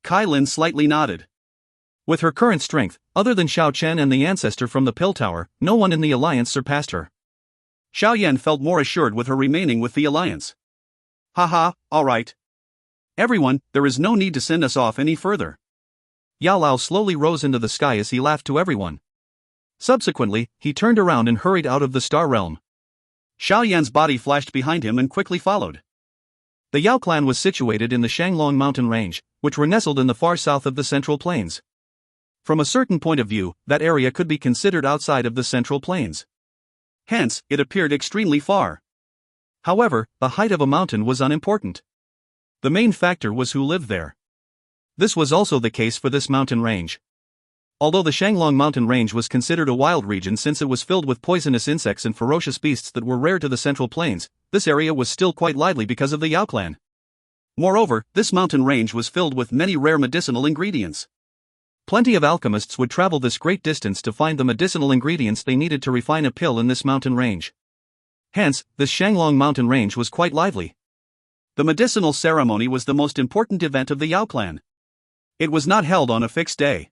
Kai Lin slightly nodded. With her current strength, other than Xiao Chen and the ancestor from the Pill Tower, no one in the Alliance surpassed her. Xiao Yan felt more assured with her remaining with the Alliance. Haha, alright. Everyone, there is no need to send us off any further. Yao Lao slowly rose into the sky as he laughed to everyone. Subsequently, he turned around and hurried out of the Star Realm. Xiao Yan's body flashed behind him and quickly followed. The Yao clan was situated in the Shanglong mountain range, which were nestled in the far south of the Central Plains. From a certain point of view, that area could be considered outside of the Central Plains. Hence, it appeared extremely far. However, the height of a mountain was unimportant. The main factor was who lived there. This was also the case for this mountain range. Although the Shanglong mountain range was considered a wild region since it was filled with poisonous insects and ferocious beasts that were rare to the Central Plains, this area was still quite lively because of the Yao clan. Moreover, this mountain range was filled with many rare medicinal ingredients. Plenty of alchemists would travel this great distance to find the medicinal ingredients they needed to refine a pill in this mountain range. Hence, this Shanglong mountain range was quite lively. The medicinal ceremony was the most important event of the Yao clan. It was not held on a fixed day.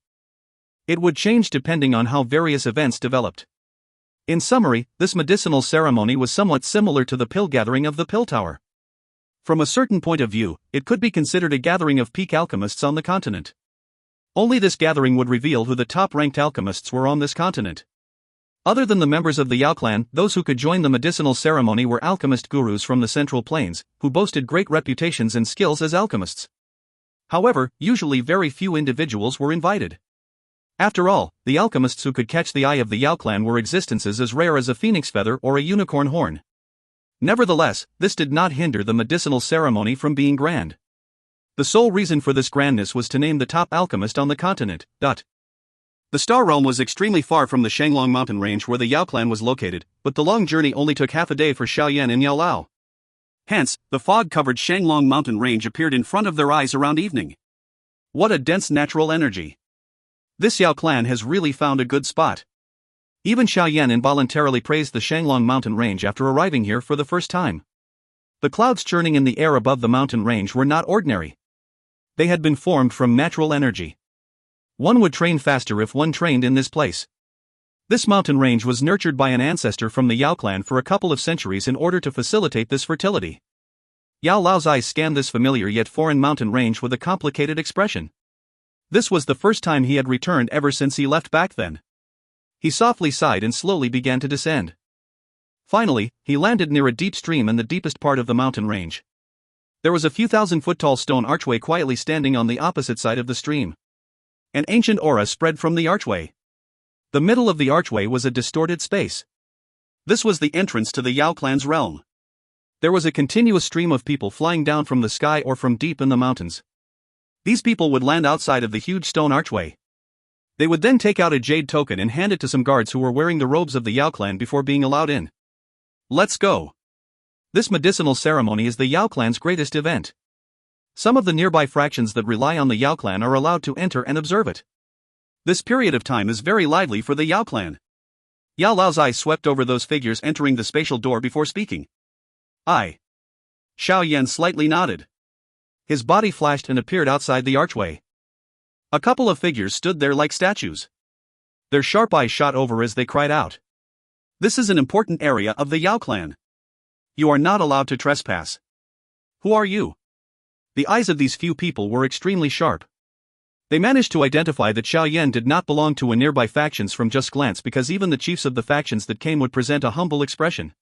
It would change depending on how various events developed. In summary, this medicinal ceremony was somewhat similar to the pill gathering of the Pill Tower. From a certain point of view, it could be considered a gathering of peak alchemists on the continent. Only this gathering would reveal who the top-ranked alchemists were on this continent. Other than the members of the Yao clan, those who could join the medicinal ceremony were alchemist gurus from the Central Plains, who boasted great reputations and skills as alchemists. However, usually very few individuals were invited. After all, the alchemists who could catch the eye of the Yao clan were existences as rare as a phoenix feather or a unicorn horn. Nevertheless, this did not hinder the medicinal ceremony from being grand. The sole reason for this grandness was to name the top alchemist on the continent. The Star Realm was extremely far from the Shanglong mountain range where the Yao clan was located, but the long journey only took half a day for Xiao Yan and Yao Lao. Hence, the fog-covered Shanglong mountain range appeared in front of their eyes around evening. What a dense natural energy! This Yao clan has really found a good spot. Even Xiao Yan involuntarily praised the Shanglong mountain range after arriving here for the first time. The clouds churning in the air above the mountain range were not ordinary. They had been formed from natural energy. One would train faster if one trained in this place. This mountain range was nurtured by an ancestor from the Yao clan for a couple of centuries in order to facilitate this fertility. Yao Lao's eyes scanned this familiar yet foreign mountain range with a complicated expression. This was the first time he had returned ever since he left back then. He softly sighed and slowly began to descend. Finally, he landed near a deep stream in the deepest part of the mountain range. There was a few thousand-foot-tall stone archway quietly standing on the opposite side of the stream. An ancient aura spread from the archway. The middle of the archway was a distorted space. This was the entrance to the Yao clan's realm. There was a continuous stream of people flying down from the sky or from deep in the mountains. These people would land outside of the huge stone archway. They would then take out a jade token and hand it to some guards who were wearing the robes of the Yao clan before being allowed in. Let's go. This medicinal ceremony is the Yao clan's greatest event. Some of the nearby fractions that rely on the Yao clan are allowed to enter and observe it. This period of time is very lively for the Yao clan. Yao Lao's eyes swept over those figures entering the spatial door before speaking. Xiao Yan slightly nodded. His body flashed and appeared outside the archway. A couple of figures stood there like statues. Their sharp eyes shot over as they cried out. This is an important area of the Yao clan. You are not allowed to trespass. Who are you? The eyes of these few people were extremely sharp. They managed to identify that Xiao Yan did not belong to a nearby factions from just glance because even the chiefs of the factions that came would present a humble expression.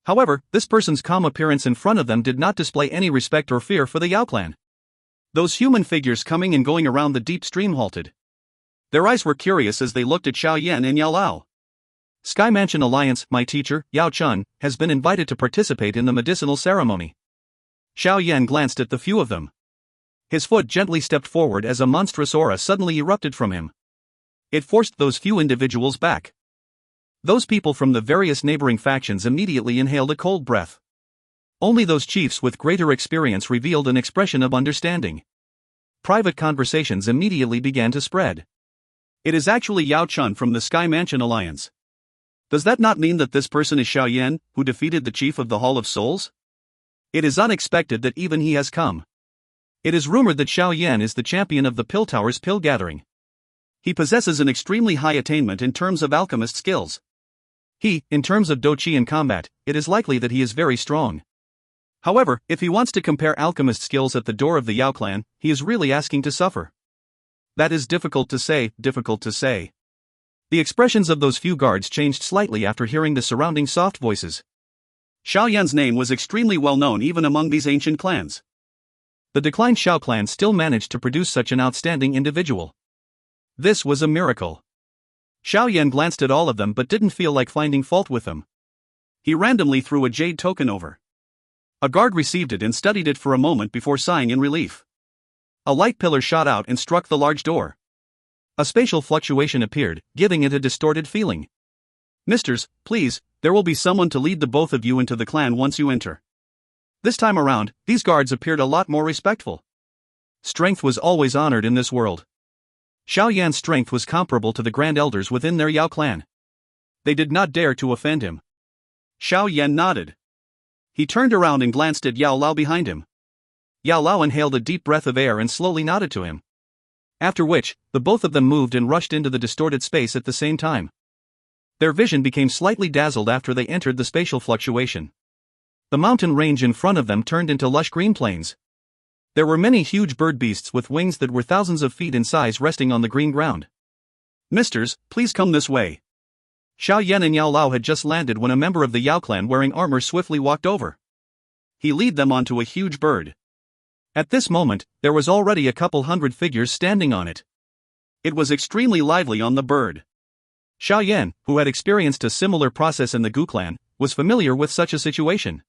However, this person's calm appearance in front of them did not display any respect or fear for the Yao clan. Those human figures coming and going around the deep stream halted. Their eyes were curious as they looked at Xiao Yan and Yao Lao. Sky Mansion Alliance, my teacher, Yao Chun, has been invited to participate in the medicinal ceremony. Xiao Yan glanced at the few of them. His foot gently stepped forward as a monstrous aura suddenly erupted from him. It forced those few individuals back. Those people from the various neighboring factions immediately inhaled a cold breath. Only those chiefs with greater experience revealed an expression of understanding. Private conversations immediately began to spread. It is actually Yao Chun from the Sky Mansion Alliance. Does that not mean that this person is Xiao Yan, who defeated the chief of the Hall of Souls? It is unexpected that even he has come. It is rumored that Xiao Yan is the champion of the Pill Tower's pill gathering. He possesses an extremely high attainment in terms of alchemist skills. In terms of Dou Qi in combat, it is likely that he is very strong. However, if he wants to compare alchemist skills at the door of the Yao clan, he is really asking to suffer. That is difficult to say. The expressions of those few guards changed slightly after hearing the surrounding soft voices. Xiao Yan's name was extremely well known even among these ancient clans. The declined Xiao clan still managed to produce such an outstanding individual. This was a miracle. Xiao Yan glanced at all of them but didn't feel like finding fault with them. He randomly threw a jade token over. A guard received it and studied it for a moment before sighing in relief. A light pillar shot out and struck the large door. A spatial fluctuation appeared, giving it a distorted feeling. Misters, please, there will be someone to lead the both of you into the clan once you enter. This time around, these guards appeared a lot more respectful. Strength was always honored in this world. Xiao Yan's strength was comparable to the Grand Elders within their Yao clan. They did not dare to offend him. Xiao Yan nodded. He turned around and glanced at Yao Lao behind him. Yao Lao inhaled a deep breath of air and slowly nodded to him. After which, the both of them moved and rushed into the distorted space at the same time. Their vision became slightly dazzled after they entered the spatial fluctuation. The mountain range in front of them turned into lush green plains. There were many huge bird beasts with wings that were thousands of feet in size resting on the green ground. "Misters, please come this way." Xiao Yan and Yao Lao had just landed when a member of the Yao clan wearing armor swiftly walked over. He led them onto a huge bird. At this moment, there was already a couple hundred figures standing on it. It was extremely lively on the bird. Xiao Yan, who had experienced a similar process in the Gu clan, was familiar with such a situation.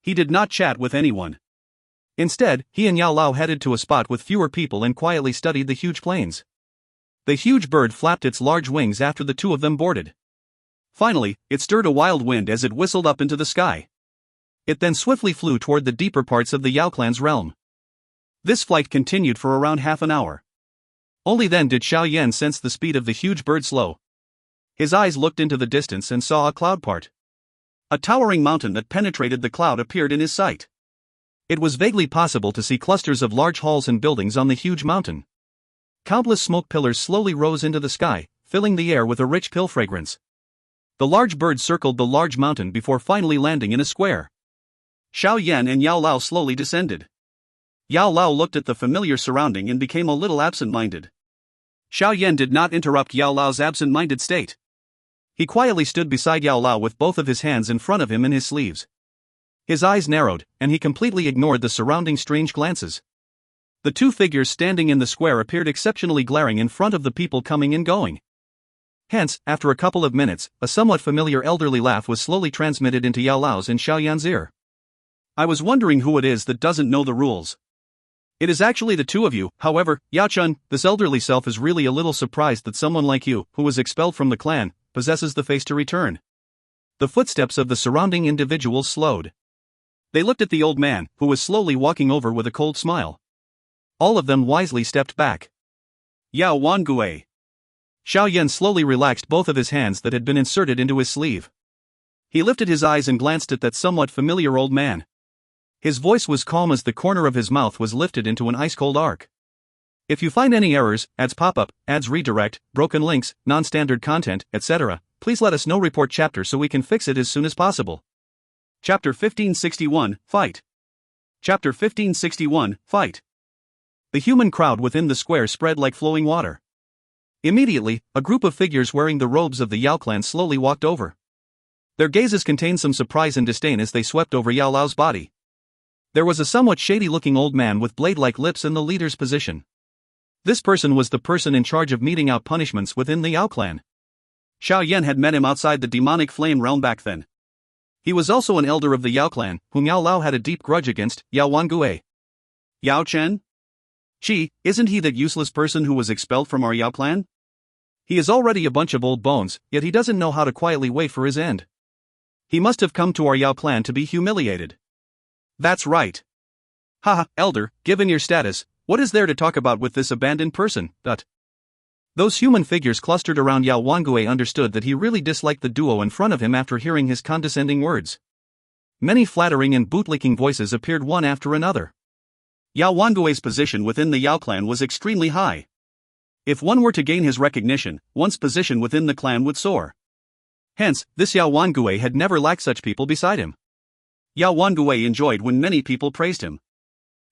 He did not chat with anyone. Instead, he and Yao Lao headed to a spot with fewer people and quietly studied the huge plains. The huge bird flapped its large wings after the two of them boarded. Finally, it stirred a wild wind as it whistled up into the sky. It then swiftly flew toward the deeper parts of the Yao clan's realm. This flight continued for around half an hour. Only then did Xiao Yan sense the speed of the huge bird slow. His eyes looked into the distance and saw a cloud part. A towering mountain that penetrated the cloud appeared in his sight. It was vaguely possible to see clusters of large halls and buildings on the huge mountain. Countless smoke pillars slowly rose into the sky, filling the air with a rich pill fragrance. The large bird circled the large mountain before finally landing in a square. Xiao Yan and Yao Lao slowly descended. Yao Lao looked at the familiar surrounding and became a little absent-minded. Xiao Yan did not interrupt Yao Lao's absent-minded state. He quietly stood beside Yao Lao with both of his hands in front of him in his sleeves. His eyes narrowed, and he completely ignored the surrounding strange glances. The two figures standing in the square appeared exceptionally glaring in front of the people coming and going. Hence, after a couple of minutes, a somewhat familiar elderly laugh was slowly transmitted into Yao Lao's and Xiao Yan's ear. "I was wondering who it is that doesn't know the rules. It is actually the two of you. However, Yao Chun, this elderly self is really a little surprised that someone like you, who was expelled from the clan, possesses the face to return." The footsteps of the surrounding individuals slowed. They looked at the old man, who was slowly walking over with a cold smile. All of them wisely stepped back. "Yao Wangue." Xiao Yan slowly relaxed both of his hands that had been inserted into his sleeve. He lifted his eyes and glanced at that somewhat familiar old man. His voice was calm as the corner of his mouth was lifted into an ice-cold arc. "If you find any errors, ads pop-up, ads redirect, broken links, non-standard content, etc., please let us know. Report chapter so we can fix it as soon as possible." Chapter 1561, Fight. Chapter 1561, Fight. The human crowd within the square spread like flowing water. Immediately, a group of figures wearing the robes of the Yao clan slowly walked over. Their gazes contained some surprise and disdain as they swept over Yao Lao's body. There was a somewhat shady-looking old man with blade-like lips in the leader's position. This person was the person in charge of meting out punishments within the Yao clan. Xiao Yan had met him outside the demonic flame realm back then. He was also an elder of the Yao clan, whom Yao Lao had a deep grudge against, Yao Wangue. "Yao Chen? Qi, isn't he that useless person who was expelled from our Yao clan? He is already a bunch of old bones, yet he doesn't know how to quietly wait for his end. He must have come to our Yao clan to be humiliated." "That's right. Haha, elder, given your status, what is there to talk about with this abandoned person?" Those human figures clustered around Yao Wangue understood that he really disliked the duo in front of him after hearing his condescending words. Many flattering and bootlicking voices appeared one after another. Yao Wangue's position within the Yao clan was extremely high. If one were to gain his recognition, one's position within the clan would soar. Hence, this Yao Wangue had never lacked such people beside him. Yao Wangue enjoyed when many people praised him.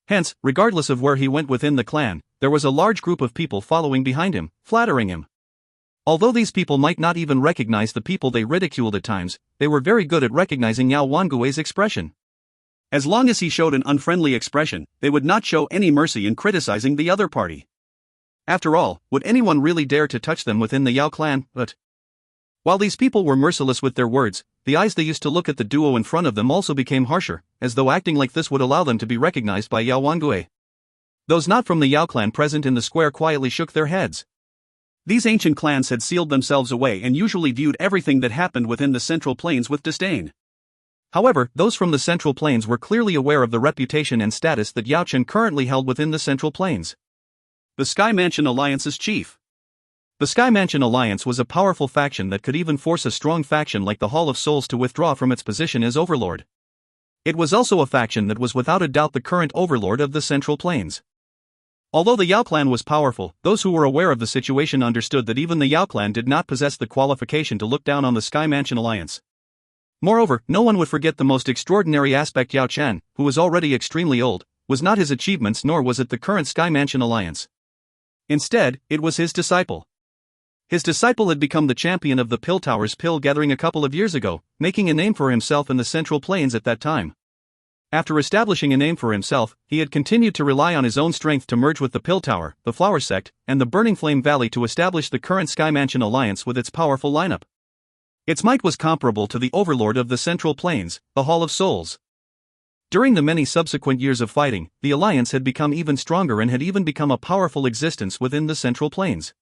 Hence, regardless of where he went within the clan, there was a large group of people following behind him, flattering him. Although these people might not even recognize the people they ridiculed at times, they were very good at recognizing Yao Wangue's expression. As long as he showed an unfriendly expression, they would not show any mercy in criticizing the other party. After all, would anyone really dare to touch them within the Yao clan? But while these people were merciless with their words, the eyes they used to look at the duo in front of them also became harsher, as though acting like this would allow them to be recognized by Yao Wangue. Those not from the Yao clan present in the square quietly shook their heads. These ancient clans had sealed themselves away and usually viewed everything that happened within the Central Plains with disdain. However, those from the Central Plains were clearly aware of the reputation and status that Yao Chen currently held within the Central Plains. The Sky Mansion Alliance's chief. The Sky Mansion Alliance was a powerful faction that could even force a strong faction like the Hall of Souls to withdraw from its position as overlord. It was also a faction that was without a doubt the current overlord of the Central Plains. Although the Yao clan was powerful, those who were aware of the situation understood that even the Yao clan did not possess the qualification to look down on the Sky Mansion Alliance. Moreover, no one would forget the most extraordinary aspect. Yao Chen, who was already extremely old, was not his achievements nor was it the current Sky Mansion Alliance. Instead, it was his disciple. His disciple had become the champion of the Pill Tower's pill gathering a couple of years ago, making a name for himself in the Central Plains at that time. After establishing a name for himself, he had continued to rely on his own strength to merge with the Pill Tower, the Flower Sect, and the Burning Flame Valley to establish the current Sky Mansion Alliance with its powerful lineup. Its might was comparable to the overlord of the Central Plains, the Hall of Souls. During the many subsequent years of fighting, the alliance had become even stronger and had even become a powerful existence within the Central Plains.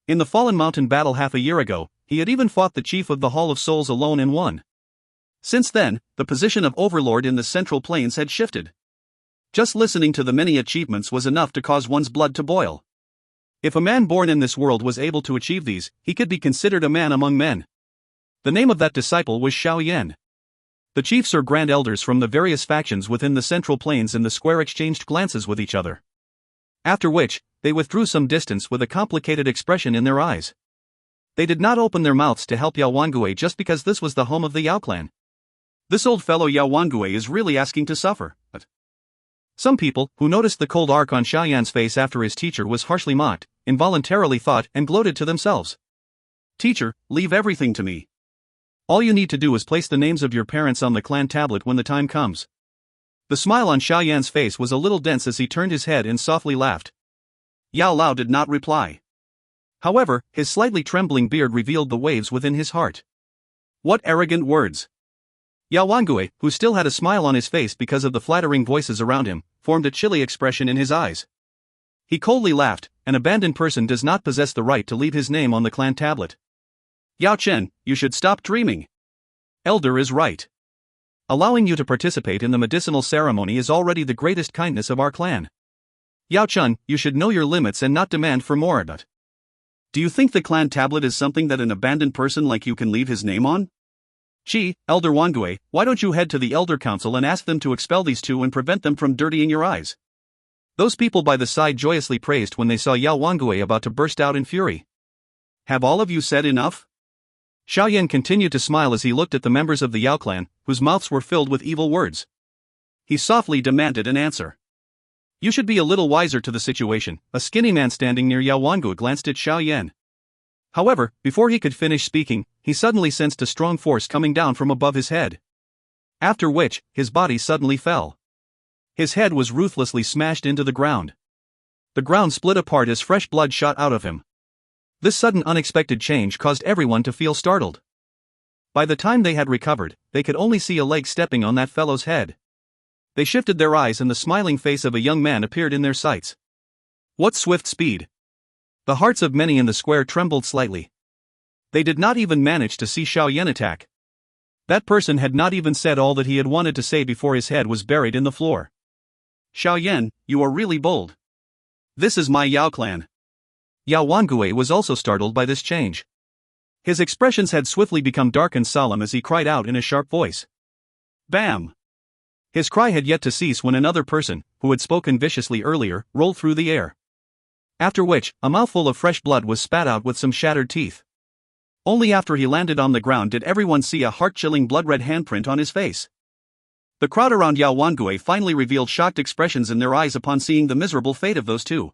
In the Fallen Mountain battle half a year ago, he had even fought the chief of the Hall of Souls alone and won. Since then, the position of overlord in the Central Plains had shifted. Just listening to the many achievements was enough to cause one's blood to boil. If a man born in this world was able to achieve these, he could be considered a man among men. The name of that disciple was Xiao Yan. The chiefs or grand elders from the various factions within the Central Plains in the square exchanged glances with each other. After which, they withdrew some distance with a complicated expression in their eyes. They did not open their mouths to help Yao Wangui just because this was the home of the Yao clan. This old fellow Yao Wangui is really asking to suffer, but some people, who noticed the cold arc on Xiao Yan's face after his teacher was harshly mocked, involuntarily thought and gloated to themselves. Teacher, leave everything to me. All you need to do is place the names of your parents on the clan tablet when the time comes. The smile on Xiao Yan's face was a little dense as he turned his head and softly laughed. Yao Lao did not reply. However, his slightly trembling beard revealed the waves within his heart. What arrogant words! Yao Wangui, who still had a smile on his face because of the flattering voices around him, formed a chilly expression in his eyes. He coldly laughed. An abandoned person does not possess the right to leave his name on the clan tablet. Yao Chen, you should stop dreaming. Elder is right. Allowing you to participate in the medicinal ceremony is already the greatest kindness of our clan. Yao Chen, you should know your limits and not demand for more. Do you think the clan tablet is something that an abandoned person like you can leave his name on? Gee, Elder Wangui, why don't you head to the Elder Council and ask them to expel these two and prevent them from dirtying your eyes? Those people by the side joyously praised when they saw Yao Wangui about to burst out in fury. Have all of you said enough? Xiao Yan continued to smile as he looked at the members of the Yao clan, whose mouths were filled with evil words. He softly demanded an answer. You should be a little wiser to the situation. A skinny man standing near Yao Wangui glanced at Xiao Yan. However, before he could finish speaking, he suddenly sensed a strong force coming down from above his head. After which, his body suddenly fell. His head was ruthlessly smashed into the ground. The ground split apart as fresh blood shot out of him. This sudden unexpected change caused everyone to feel startled. By the time they had recovered, they could only see a leg stepping on that fellow's head. They shifted their eyes and the smiling face of a young man appeared in their sights. What swift speed! The hearts of many in the square trembled slightly. They did not even manage to see Xiao Yan attack. That person had not even said all that he had wanted to say before his head was buried in the floor. Xiao Yan, you are really bold. This is my Yao clan. Yao Wangui was also startled by this change. His expressions had swiftly become dark and solemn as he cried out in a sharp voice. Bam! His cry had yet to cease when another person, who had spoken viciously earlier, rolled through the air. After which, a mouthful of fresh blood was spat out with some shattered teeth. Only after he landed on the ground did everyone see a heart-chilling blood-red handprint on his face. The crowd around Yao Wangui finally revealed shocked expressions in their eyes upon seeing the miserable fate of those two.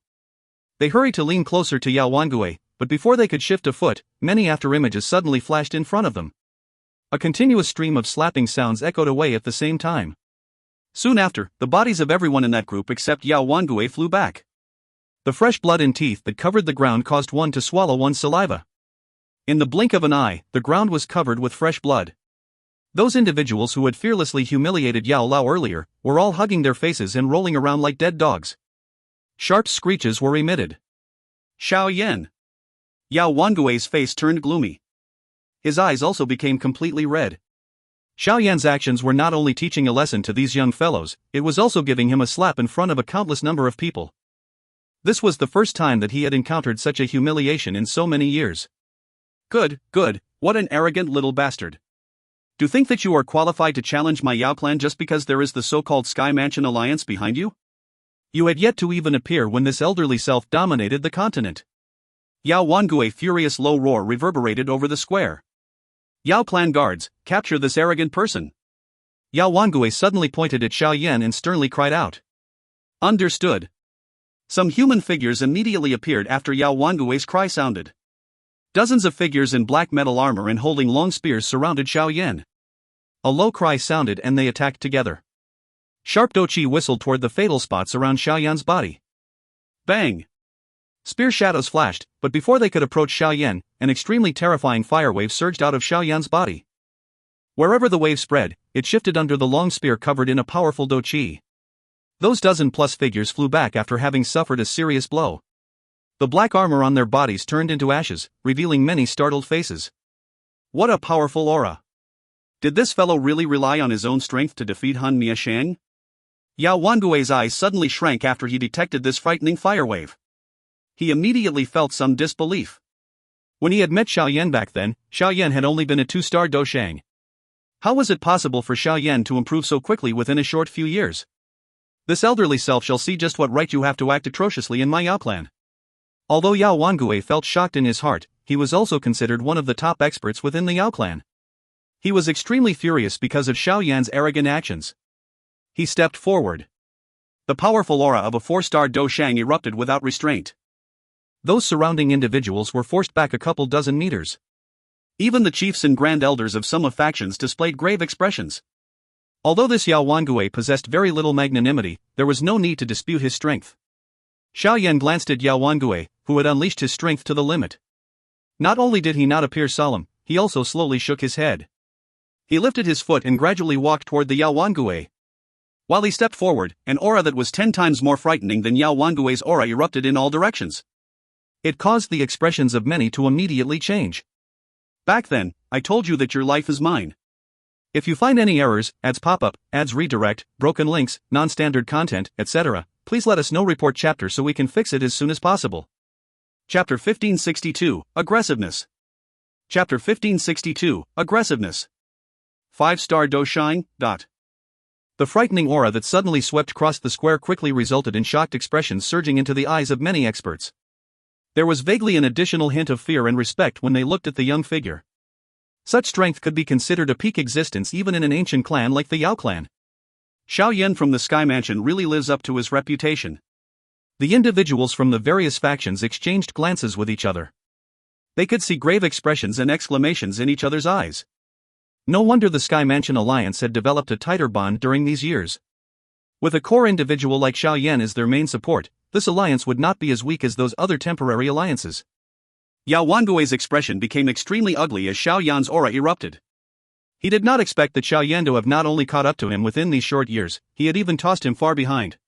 They hurried to lean closer to Yao Wangui, but before they could shift a foot, many after images suddenly flashed in front of them. A continuous stream of slapping sounds echoed away at the same time. Soon after, the bodies of everyone in that group except Yao Wangui flew back. The fresh blood and teeth that covered the ground caused one to swallow one's saliva. In the blink of an eye, the ground was covered with fresh blood. Those individuals who had fearlessly humiliated Yao Lao earlier were all hugging their faces and rolling around like dead dogs. Sharp screeches were emitted. Xiao Yan. Yao Wangui's face turned gloomy. His eyes also became completely red. Xiao Yan's actions were not only teaching a lesson to these young fellows, it was also giving him a slap in front of a countless number of people. This was the first time that he had encountered such a humiliation in so many years. Good, what an arrogant little bastard. Do think that you are qualified to challenge my Yao clan just because there is the so-called Sky Mansion Alliance behind you? You had yet to even appear when this elderly self dominated the continent. Yao Wangui's furious low roar reverberated over the square. Yao clan guards, capture this arrogant person. Yao Wangui suddenly pointed at Xiao Yan and sternly cried out. Understood. Some human figures immediately appeared after Yao Wangui's cry sounded. Dozens of figures in black metal armor and holding long spears surrounded Xiao Yan. A low cry sounded and they attacked together. Sharp Dou Qi whistled toward the fatal spots around Xiao Yan's body. Bang! Spear shadows flashed, but before they could approach Xiao Yan, an extremely terrifying fire wave surged out of Xiao Yan's body. Wherever the wave spread, it shifted under the long spear covered in a powerful Dou Qi. Those dozen-plus figures flew back after having suffered a serious blow. The black armor on their bodies turned into ashes, revealing many startled faces. What a powerful aura! Did this fellow really rely on his own strength to defeat Han Miashang? Yao Wangui's eyes suddenly shrank after he detected this frightening fire wave. He immediately felt some disbelief. When he had met Xiao Yan back then, Xiao Yan had only been a 2-star Doushang. How was it possible for Xiao Yan to improve so quickly within a short few years? This elderly self shall see just what right you have to act atrociously in my Yao clan. Although Yao Wangui felt shocked in his heart, he was also considered one of the top experts within the Yao clan. He was extremely furious because of Xiao Yan's arrogant actions. He stepped forward. The powerful aura of a 4-star Doushang erupted without restraint. Those surrounding individuals were forced back a couple dozen meters. Even the chiefs and grand elders of some factions displayed grave expressions. Although this Yao Wangui possessed very little magnanimity, there was no need to dispute his strength. Xiao Yan glanced at Yao Wangui, who had unleashed his strength to the limit. Not only did he not appear solemn, he also slowly shook his head. He lifted his foot and gradually walked toward the Yao Wangui. While he stepped forward, an aura that was 10 times more frightening than Yao Wangui's aura erupted in all directions. It caused the expressions of many to immediately change. Back then, I told you that your life is mine. If you find any errors, ads pop up, ads redirect, broken links, non-standard content, etc., please let us know. Report chapter so we can fix it as soon as possible. Chapter 1562, Aggressiveness. Chapter 1562, Aggressiveness. 5-star Doushang. The frightening aura that suddenly swept across the square quickly resulted in shocked expressions surging into the eyes of many experts. There was vaguely an additional hint of fear and respect when they looked at the young figure. Such strength could be considered a peak existence even in an ancient clan like the Yao clan. Xiao Yan from the Sky Mansion really lives up to his reputation. The individuals from the various factions exchanged glances with each other. They could see grave expressions and exclamations in each other's eyes. No wonder the Sky Mansion Alliance had developed a tighter bond during these years. With a core individual like Xiao Yan as their main support, this alliance would not be as weak as those other temporary alliances. Yao Wangui's expression became extremely ugly as Xiao Yan's aura erupted. He did not expect that Xiao Yan to have not only caught up to him within these short years, he had even tossed him far behind.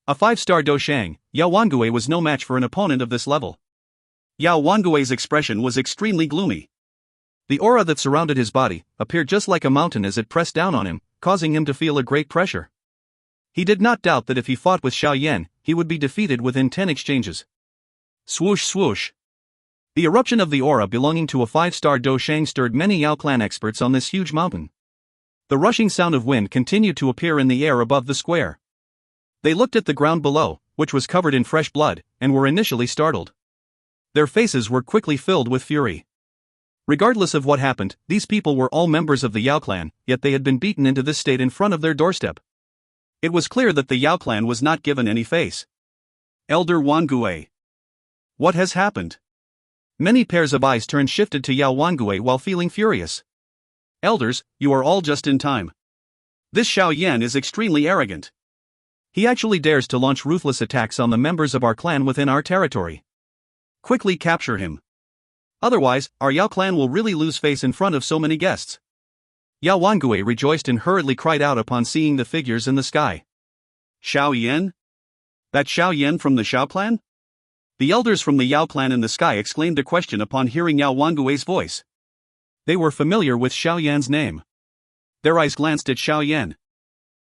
A 5-star Doushang, Yao Wangui was no match for an opponent of this level. Yao Wangui's expression was extremely gloomy. The aura that surrounded his body appeared just like a mountain as it pressed down on him, causing him to feel a great pressure. He did not doubt that if he fought with Xiao Yan, he would be defeated within 10 exchanges. Swoosh swoosh. The eruption of the aura belonging to a 5-star Doushang stirred many Yao clan experts on this huge mountain. The rushing sound of wind continued to appear in the air above the square. They looked at the ground below, which was covered in fresh blood, and were initially startled. Their faces were quickly filled with fury. Regardless of what happened, these people were all members of the Yao clan, yet they had been beaten into this state in front of their doorstep. It was clear that the Yao clan was not given any face. Elder Wangui. What has happened? Many pairs of eyes shifted to Yao Wangui while feeling furious. Elders, you are all just in time. This Xiao Yan is extremely arrogant. He actually dares to launch ruthless attacks on the members of our clan within our territory. Quickly capture him. Otherwise, our Yao clan will really lose face in front of so many guests. Yao Wangui rejoiced and hurriedly cried out upon seeing the figures in the sky. Xiao Yan? That Xiao Yan from the Xiao clan? The elders from the Yao clan in the sky exclaimed a question upon hearing Yao Wangui's voice. They were familiar with Xiao Yan's name. Their eyes glanced at Xiao Yan.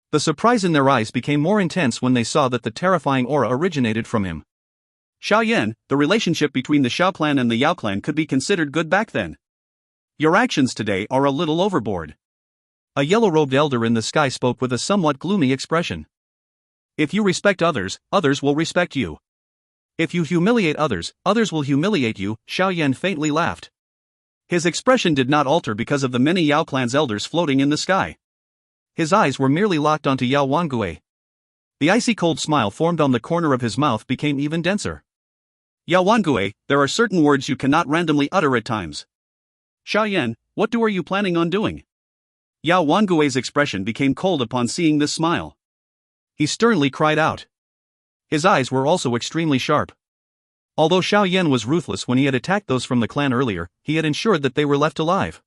The surprise in their eyes became more intense when they saw that the terrifying aura originated from him. Xiao Yan, the relationship between the Xiao clan and the Yao clan could be considered good back then. Your actions today are a little overboard. A yellow-robed elder in the sky spoke with a somewhat gloomy expression. If you respect others, others will respect you. If you humiliate others, others will humiliate you, Xiao Yan faintly laughed. His expression did not alter because of the many Yao clan's elders floating in the sky. His eyes were merely locked onto Yao Wangui. The icy cold smile formed on the corner of his mouth became even denser. Yao Wangui, there are certain words you cannot randomly utter at times. Xiao Yan, what are you planning on doing? Yao Wangui's expression became cold upon seeing this smile. He sternly cried out. His eyes were also extremely sharp. Although Xiao Yan was ruthless when he had attacked those from the clan earlier, he had ensured that they were left alive.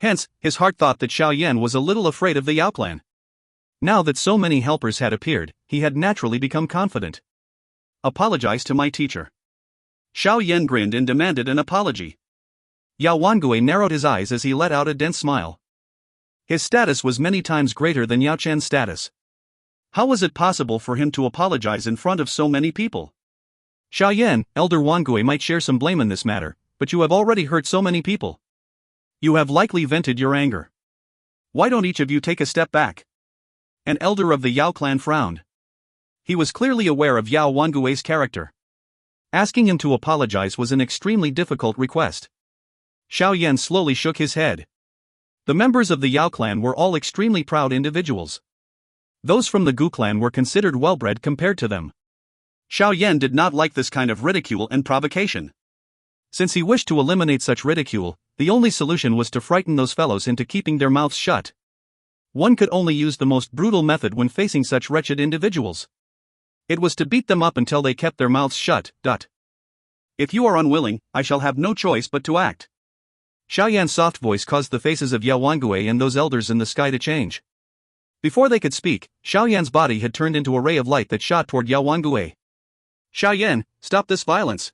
Hence, his heart thought that Xiao Yan was a little afraid of the Yao clan. Now that so many helpers had appeared, he had naturally become confident. Apologize to my teacher. Xiao Yan grinned and demanded an apology. Yao Wangui narrowed his eyes as he let out a dense smile. His status was many times greater than Yao Chen's status. How was it possible for him to apologize in front of so many people? Xiao Yan, Elder Wangui might share some blame in this matter, but you have already hurt so many people. You have likely vented your anger. Why don't each of you take a step back? An elder of the Yao clan frowned. He was clearly aware of Yao Wangui's character. Asking him to apologize was an extremely difficult request. Xiao Yan slowly shook his head. The members of the Yao clan were all extremely proud individuals. Those from the Gu clan were considered well-bred compared to them. Xiao Yan did not like this kind of ridicule and provocation. Since he wished to eliminate such ridicule, the only solution was to frighten those fellows into keeping their mouths shut. One could only use the most brutal method when facing such wretched individuals. It was to beat them up until they kept their mouths shut. If you are unwilling, I shall have no choice but to act. Xiao Yan's soft voice caused the faces of Yao Wangui and those elders in the sky to change. Before they could speak, Xiao Yan's body had turned into a ray of light that shot toward Yao Wangui. Xiao Yan, stop this violence.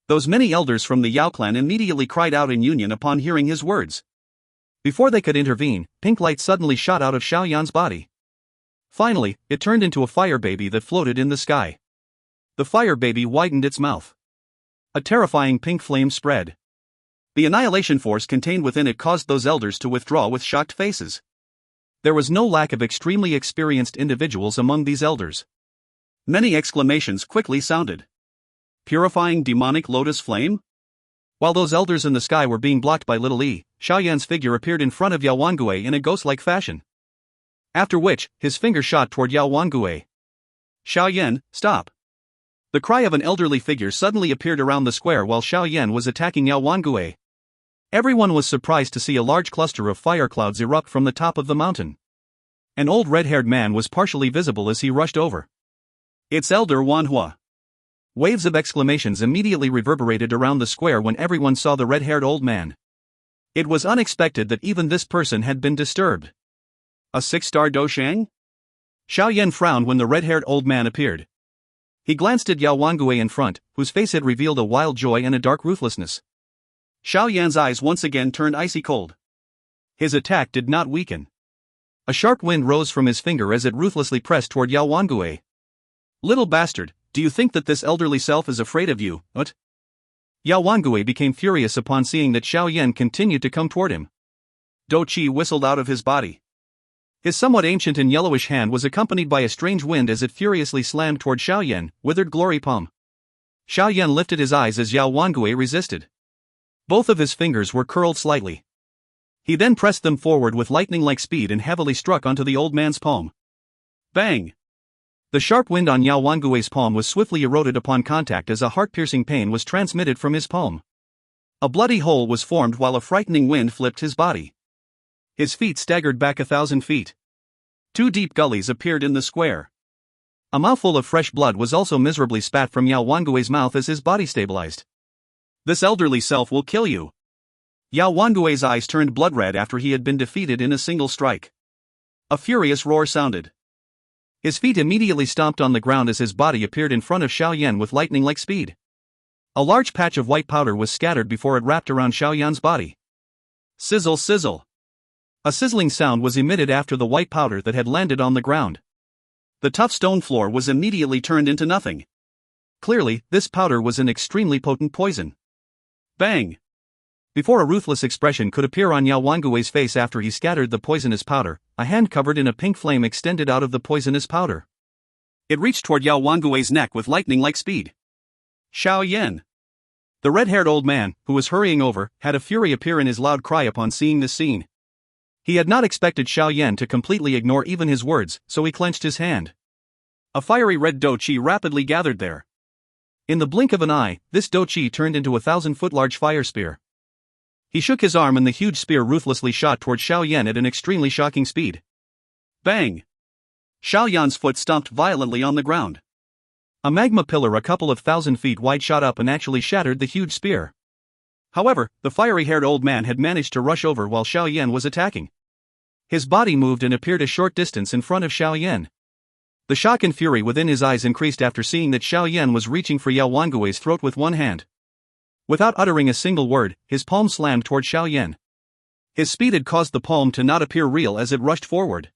Those many elders from the Yao clan immediately cried out in union upon hearing his words. Before they could intervene, pink light suddenly shot out of Xiao Yan's body. Finally, it turned into a fire baby that floated in the sky. The fire baby widened its mouth. A terrifying pink flame spread. The annihilation force contained within it caused those elders to withdraw with shocked faces. There was no lack of extremely experienced individuals among these elders. Many exclamations quickly sounded. Purifying demonic lotus flame? While those elders in the sky were being blocked by Little E, Xiao Yan's figure appeared in front of Yao Wangui in a ghost-like fashion. After which, his finger shot toward Yao Wangui. Xiao Yan, stop. The cry of an elderly figure suddenly appeared around the square while Xiao Yan was attacking Yao Wangui. Everyone was surprised to see a large cluster of fire clouds erupt from the top of the mountain. An old red-haired man was partially visible as he rushed over. It's Elder Wanhua. Waves of exclamations immediately reverberated around the square when everyone saw the red-haired old man. It was unexpected that even this person had been disturbed. A 6-star Doushang? Xiao Yan frowned when the red-haired old man appeared. He glanced at Yao Wangui in front, whose face had revealed a wild joy and a dark ruthlessness. Xiao Yan's eyes once again turned icy cold. His attack did not weaken. A sharp wind rose from his finger as it ruthlessly pressed toward Yao Wangui. Little bastard, do you think that this elderly self is afraid of you, what? Yao Wangui became furious upon seeing that Xiao Yan continued to come toward him. Dou Qi whistled out of his body. His somewhat ancient and yellowish hand was accompanied by a strange wind as it furiously slammed toward Xiao Yan, withered glory palm. Xiao Yan lifted his eyes as Yao Wangui resisted. Both of his fingers were curled slightly. He then pressed them forward with lightning-like speed and heavily struck onto the old man's palm. Bang! The sharp wind on Yao Wangui's palm was swiftly eroded upon contact as a heart-piercing pain was transmitted from his palm. A bloody hole was formed while a frightening wind flipped his body. His feet staggered back 1,000 feet. 2 deep gullies appeared in the square. A mouthful of fresh blood was also miserably spat from Yao Wangui's mouth as his body stabilized. This elderly self will kill you. Yao Wangui's eyes turned blood red after he had been defeated in a single strike. A furious roar sounded. His feet immediately stomped on the ground as his body appeared in front of Xiao Yan with lightning-like speed. A large patch of white powder was scattered before it wrapped around Xiao Yan's body. Sizzle, sizzle. A sizzling sound was emitted after the white powder that had landed on the ground. The tough stone floor was immediately turned into nothing. Clearly, this powder was an extremely potent poison. Bang! Before a ruthless expression could appear on Yao Wangui's face after he scattered the poisonous powder, a hand covered in a pink flame extended out of the poisonous powder. It reached toward Yao Wangui's neck with lightning-like speed. Xiao Yan. The red-haired old man, who was hurrying over, had a fury appear in his loud cry upon seeing this scene. He had not expected Xiao Yan to completely ignore even his words, so he clenched his hand. A fiery red Dou Qi rapidly gathered there. In the blink of an eye, this Dou Qi turned into a 1,000-foot-large fire spear. He shook his arm and the huge spear ruthlessly shot toward Xiao Yan at an extremely shocking speed. Bang! Xiao Yan's foot stomped violently on the ground. A magma pillar a couple of 1,000 feet wide shot up and actually shattered the huge spear. However, the fiery-haired old man had managed to rush over while Xiao Yan was attacking. His body moved and appeared a short distance in front of Xiao Yan. The shock and fury within his eyes increased after seeing that Xiao Yan was reaching for Yao Wangui's throat with one hand. Without uttering a single word, his palm slammed toward Xiao Yan. His speed had caused the palm to not appear real as it rushed forward.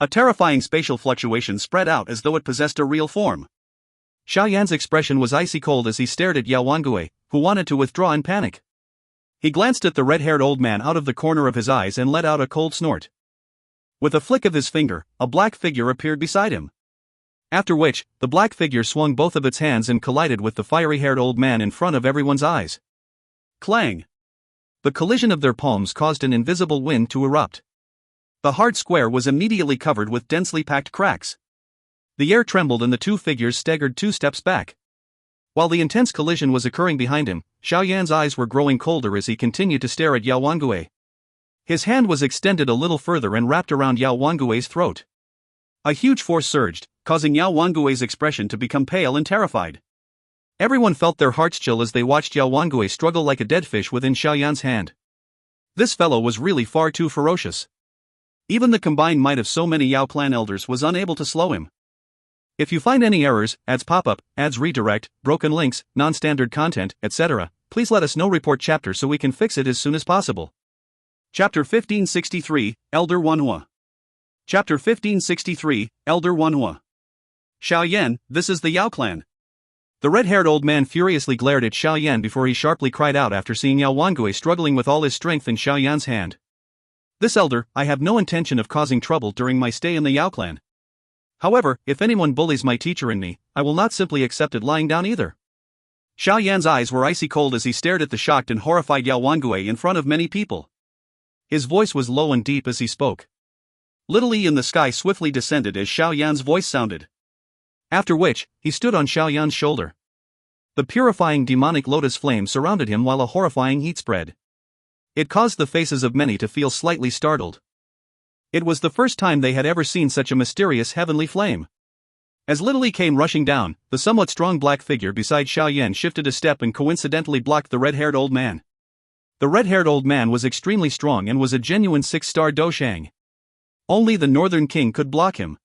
A terrifying spatial fluctuation spread out as though it possessed a real form. Xiao Yan's expression was icy cold as he stared at Yao Wangui, who wanted to withdraw in panic. He glanced at the red-haired old man out of the corner of his eyes and let out a cold snort. With a flick of his finger, a black figure appeared beside him. After which, the black figure swung both of its hands and collided with the fiery-haired old man in front of everyone's eyes. Clang! The collision of their palms caused an invisible wind to erupt. The hard square was immediately covered with densely packed cracks. The air trembled and the two figures staggered 2 steps back. While the intense collision was occurring behind him, Xiao Yan's eyes were growing colder as he continued to stare at Yao Wangui. His hand was extended a little further and wrapped around Yao Wangui's throat. A huge force surged, causing Yao Wangui's expression to become pale and terrified. Everyone felt their hearts chill as they watched Yao Wangui struggle like a dead fish within Xiao Yan's hand. This fellow was really far too ferocious. Even the combined might of so many Yao clan elders was unable to slow him. If you find any errors, ads pop-up, ads redirect, broken links, non-standard content, etc., please let us know. Report chapter so we can fix it as soon as possible. Chapter 1563, Elder Wanhua. Chapter 1563, Elder Wanhua. Xiao Yan, this is the Yao clan. The red-haired old man furiously glared at Xiao Yan before he sharply cried out after seeing Yao Wangui struggling with all his strength in Xiao Yan's hand. This elder, I have no intention of causing trouble during my stay in the Yao clan. However, if anyone bullies my teacher and me, I will not simply accept it lying down either. Xiao Yan's eyes were icy cold as he stared at the shocked and horrified Yao Wangui in front of many people. His voice was low and deep as he spoke. Little E in the sky swiftly descended as Xiao Yan's voice sounded. After which, he stood on Xiao Yan's shoulder. The purifying demonic lotus flame surrounded him while a horrifying heat spread. It caused the faces of many to feel slightly startled. It was the first time they had ever seen such a mysterious heavenly flame. As Little E came rushing down, the somewhat strong black figure beside Xiao Yan shifted a step and coincidentally blocked the red-haired old man. The red-haired old man was extremely strong and was a genuine 6-star Doshang. Only the Northern King could block him.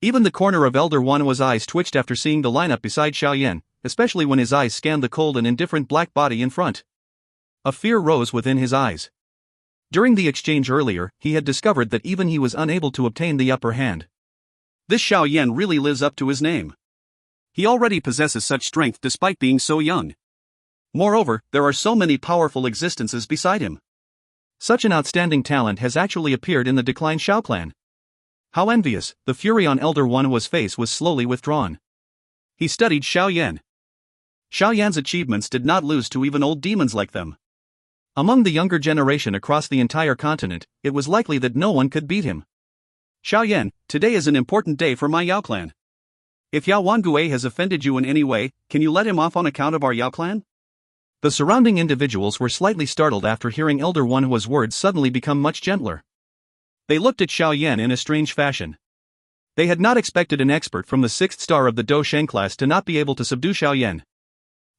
Even the corner of Elder Wanhua's eyes twitched after seeing the lineup beside Xiao Yan, especially when his eyes scanned the cold and indifferent black body in front. A fear rose within his eyes. During the exchange earlier, he had discovered that even he was unable to obtain the upper hand. This Xiao Yan really lives up to his name. He already possesses such strength despite being so young. Moreover, there are so many powerful existences beside him. Such an outstanding talent has actually appeared in the declined Xiao clan. How envious! The fury on Elder Wanhua's face was slowly withdrawn. He studied Xiao Yan. Xiao Yan's achievements did not lose to even old demons like them. Among the younger generation across the entire continent, it was likely that no one could beat him. Xiao Yan, today is an important day for my Yao clan. If Yao Wangui has offended you in any way, can you let him off on account of our Yao clan? The surrounding individuals were slightly startled after hearing Elder Wanhua's words suddenly become much gentler. They looked at Xiao Yan in a strange fashion. They had not expected an expert from the 6th star of the Dou Sheng class to not be able to subdue Xiao Yan.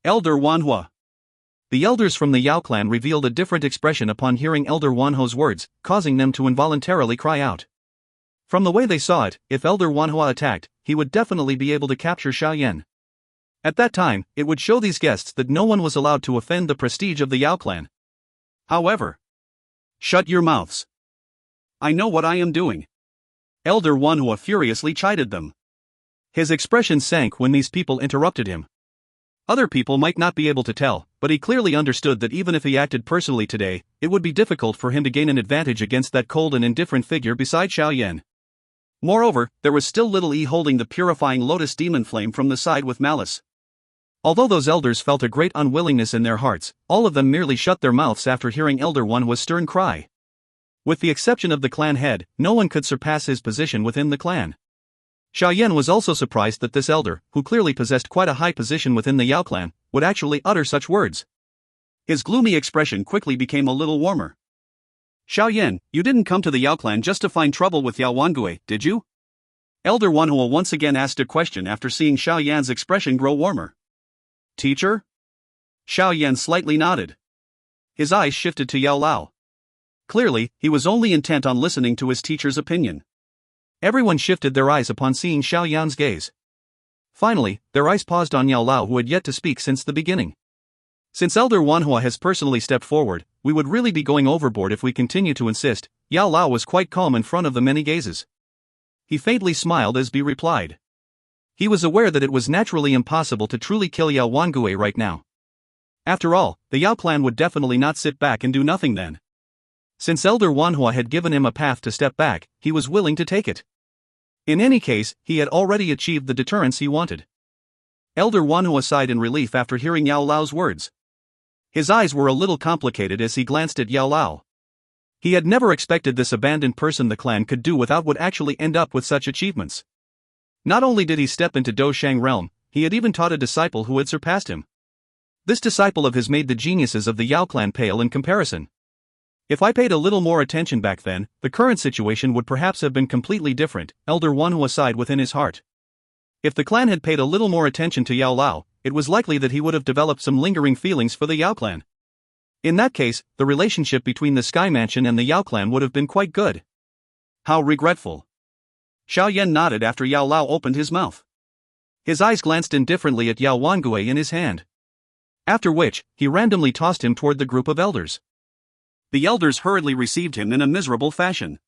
Elder Wanhua. The elders from the Yao clan revealed a different expression upon hearing Elder Wanhua's words, causing them to involuntarily cry out. From the way they saw it, if Elder Wanhua attacked, he would definitely be able to capture Xiao Yan. At that time, it would show these guests that no one was allowed to offend the prestige of the Yao clan. However, shut your mouths. I know what I am doing. Elder Wanhua furiously chided them. His expression sank when these people interrupted him. Other people might not be able to tell, but he clearly understood that even if he acted personally today, it would be difficult for him to gain an advantage against that cold and indifferent figure beside Xiao Yan. Moreover, there was still Little E holding the purifying lotus demon flame from the side with malice. Although those elders felt a great unwillingness in their hearts, all of them merely shut their mouths after hearing Elder Wanhua's stern cry. With the exception of the clan head, no one could surpass his position within the clan. Xiao Yan was also surprised that this elder, who clearly possessed quite a high position within the Yao clan, would actually utter such words. His gloomy expression quickly became a little warmer. Xiao Yan, you didn't come to the Yao clan just to find trouble with Yao Wangue, did you? Elder Wanhua once again asked a question after seeing Xiao Yan's expression grow warmer. Teacher? Xiao Yan slightly nodded. His eyes shifted to Yao Lao. Clearly, he was only intent on listening to his teacher's opinion. Everyone shifted their eyes upon seeing Xiao Yan's gaze. Finally, their eyes paused on Yao Lao, who had yet to speak since the beginning. Since Elder Wanhua has personally stepped forward, we would really be going overboard if we continue to insist. Yao Lao was quite calm in front of the many gazes. He faintly smiled as Bi replied. He was aware that it was naturally impossible to truly kill Yao Wangue right now. After all, the Yao clan would definitely not sit back and do nothing then. Since Elder Wanhua had given him a path to step back, he was willing to take it. In any case, he had already achieved the deterrence he wanted. Elder Wanhua sighed in relief after hearing Yao Lao's words. His eyes were a little complicated as he glanced at Yao Lao. He had never expected this abandoned person the clan could do without would actually end up with such achievements. Not only did he step into Dou Shang realm, he had even taught a disciple who had surpassed him. This disciple of his made the geniuses of the Yao clan pale in comparison. If I paid a little more attention back then, the current situation would perhaps have been completely different, Elder Wanhua sighed within his heart. If the clan had paid a little more attention to Yao Lao, it was likely that he would have developed some lingering feelings for the Yao clan. In that case, the relationship between the Sky Mansion and the Yao clan would have been quite good. How regretful. Xiao Yan nodded after Yao Lao opened his mouth. His eyes glanced indifferently at Yao Wangue in his hand. After which, he randomly tossed him toward the group of elders. The elders hurriedly received him in a miserable fashion.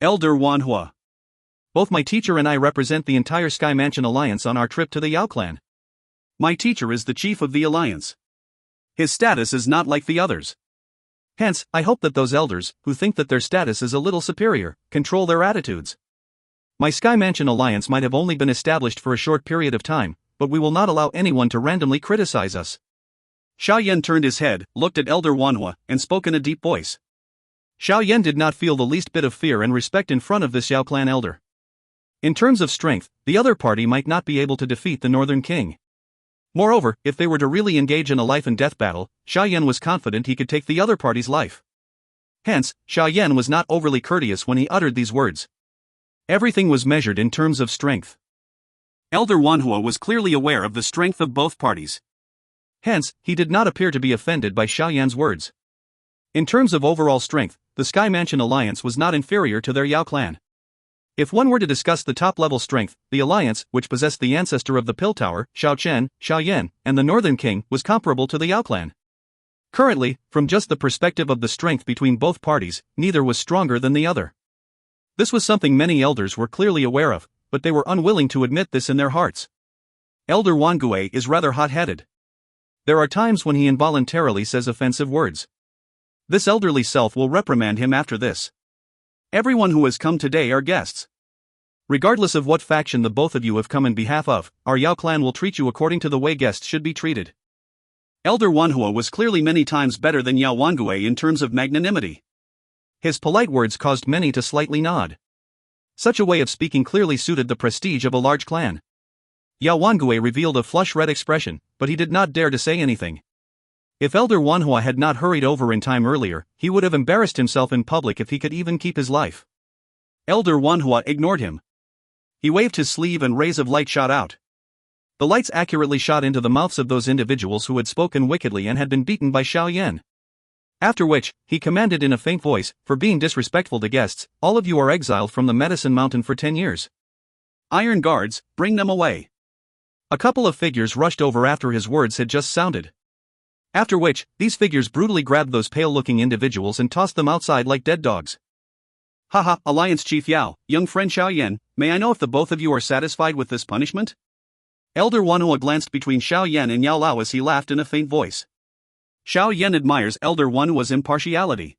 Elder Wanhua. Both my teacher and I represent the entire Sky Mansion Alliance on our trip to the Yao clan. My teacher is the chief of the alliance. His status is not like the others. Hence, I hope that those elders, who think that their status is a little superior, control their attitudes. My Sky Mansion Alliance might have only been established for a short period of time, but we will not allow anyone to randomly criticize us. Xiao Yan turned his head, looked at Elder Wanhua, and spoke in a deep voice. Xiao Yan did not feel the least bit of fear and respect in front of this Yao clan elder. In terms of strength, the other party might not be able to defeat the Northern King. Moreover, if they were to really engage in a life-and-death battle, Xiao Yan was confident he could take the other party's life. Hence, Xiao Yan was not overly courteous when he uttered these words. Everything was measured in terms of strength. Elder Wanhua was clearly aware of the strength of both parties. Hence, he did not appear to be offended by Xiao Yan's words. In terms of overall strength, the Sky Mansion Alliance was not inferior to their Yao clan. If one were to discuss the top-level strength, the alliance, which possessed the ancestor of the Pill Tower, Xiao Chen, Xiao Yan, and the Northern King, was comparable to the Yao clan. Currently, from just the perspective of the strength between both parties, neither was stronger than the other. This was something many elders were clearly aware of, but they were unwilling to admit this in their hearts. Elder Wangue is rather hot-headed. There are times when he involuntarily says offensive words. This elderly self will reprimand him after this. Everyone who has come today are guests. Regardless of what faction the both of you have come in behalf of, our Yao clan will treat you according to the way guests should be treated. Elder Wanhua was clearly many times better than Yao Wangue in terms of magnanimity. His polite words caused many to slightly nod. Such a way of speaking clearly suited the prestige of a large clan. Yao Wangue revealed a flush-red expression, but he did not dare to say anything. If Elder Wanhua had not hurried over in time earlier, he would have embarrassed himself in public if he could even keep his life. Elder Wanhua ignored him. He waved his sleeve and rays of light shot out. The lights accurately shot into the mouths of those individuals who had spoken wickedly and had been beaten by Xiao Yan. After which, he commanded in a faint voice, for being disrespectful to guests, all of you are exiled from the Medicine Mountain for 10 years. Iron guards, bring them away. A couple of figures rushed over after his words had just sounded. After which, these figures brutally grabbed those pale-looking individuals and tossed them outside like dead dogs. Haha, Alliance Chief Yao, young friend Xiao Yan, may I know if the both of you are satisfied with this punishment? Elder Wanhua glanced between Xiao Yan and Yao Lao as he laughed in a faint voice. Xiao Yan admires Elder Wanhua's impartiality.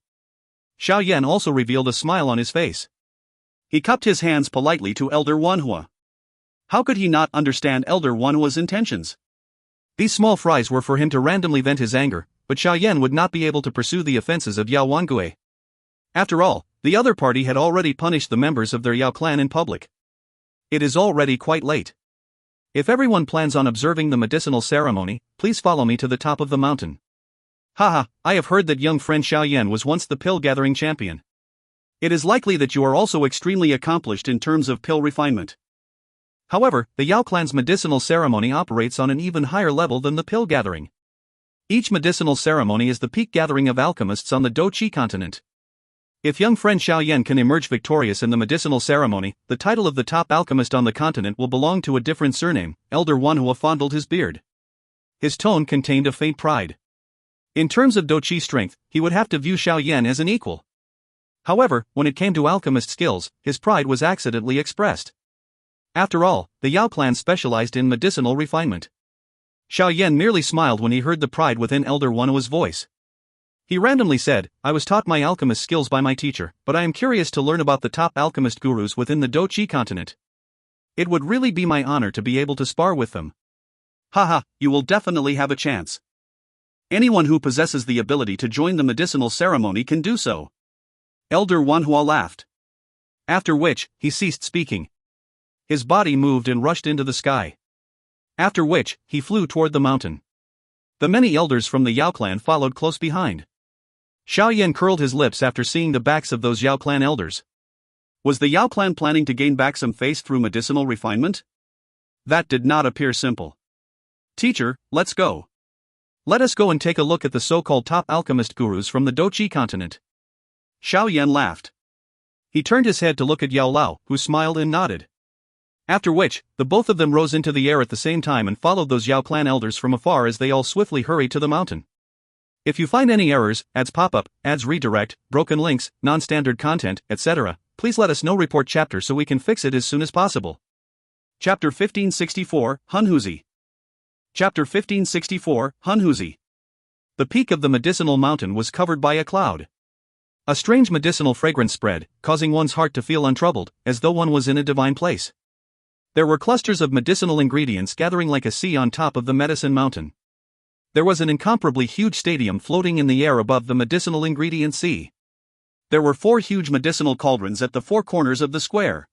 Xiao Yan also revealed a smile on his face. He cupped his hands politely to Elder Wanhua. How could he not understand Elder Wanhua's intentions? These small fries were for him to randomly vent his anger, but Xiao Yan would not be able to pursue the offenses of Yao Wangui. After all, the other party had already punished the members of their Yao clan in public. It is already quite late. If everyone plans on observing the medicinal ceremony, please follow me to the top of the mountain. Haha, I have heard that young friend Xiao Yan was once the pill-gathering champion. It is likely that you are also extremely accomplished in terms of pill refinement. However, the Yao clan's medicinal ceremony operates on an even higher level than the pill gathering. Each medicinal ceremony is the peak gathering of alchemists on the Dou Qi continent. If young friend Xiao Yan can emerge victorious in the medicinal ceremony, the title of the top alchemist on the continent will belong to a different surname. Elder Wanhua fondled his beard. His tone contained a faint pride. In terms of Dou Qi strength, he would have to view Xiao Yan as an equal. However, when it came to alchemist skills, his pride was accidentally expressed. After all, the Yao clan specialized in medicinal refinement. Xiao Yan merely smiled when he heard the pride within Elder Wanhua's voice. He randomly said, I was taught my alchemist skills by my teacher, but I am curious to learn about the top alchemist gurus within the Dou Qi continent. It would really be my honor to be able to spar with them. Haha, you will definitely have a chance. Anyone who possesses the ability to join the medicinal ceremony can do so. Elder Wanhua laughed. After which, he ceased speaking. His body moved and rushed into the sky. After which, he flew toward the mountain. The many elders from the Yao clan followed close behind. Xiao Yan curled his lips after seeing the backs of those Yao clan elders. Was the Yao clan planning to gain back some face through medicinal refinement? That did not appear simple. Teacher, let's go. Let us go and take a look at the so-called top alchemist gurus from the Dou Qi continent. Xiao Yan laughed. He turned his head to look at Yao Lao, who smiled and nodded. After which, the both of them rose into the air at the same time and followed those Yao clan elders from afar as they all swiftly hurried to the mountain. If you find any errors, ads pop up, ads redirect, broken links, non-standard content, etc., please let us know. Report chapter so we can fix it as soon as possible. Chapter 1564, Hunhuzi. Chapter 1564, Hunhuzi. The peak of the medicinal mountain was covered by a cloud. A strange medicinal fragrance spread, causing one's heart to feel untroubled, as though one was in a divine place. There were clusters of medicinal ingredients gathering like a sea on top of the medicine mountain. There was an incomparably huge stadium floating in the air above the medicinal ingredient sea. There were 4 huge medicinal cauldrons at the 4 corners of the square.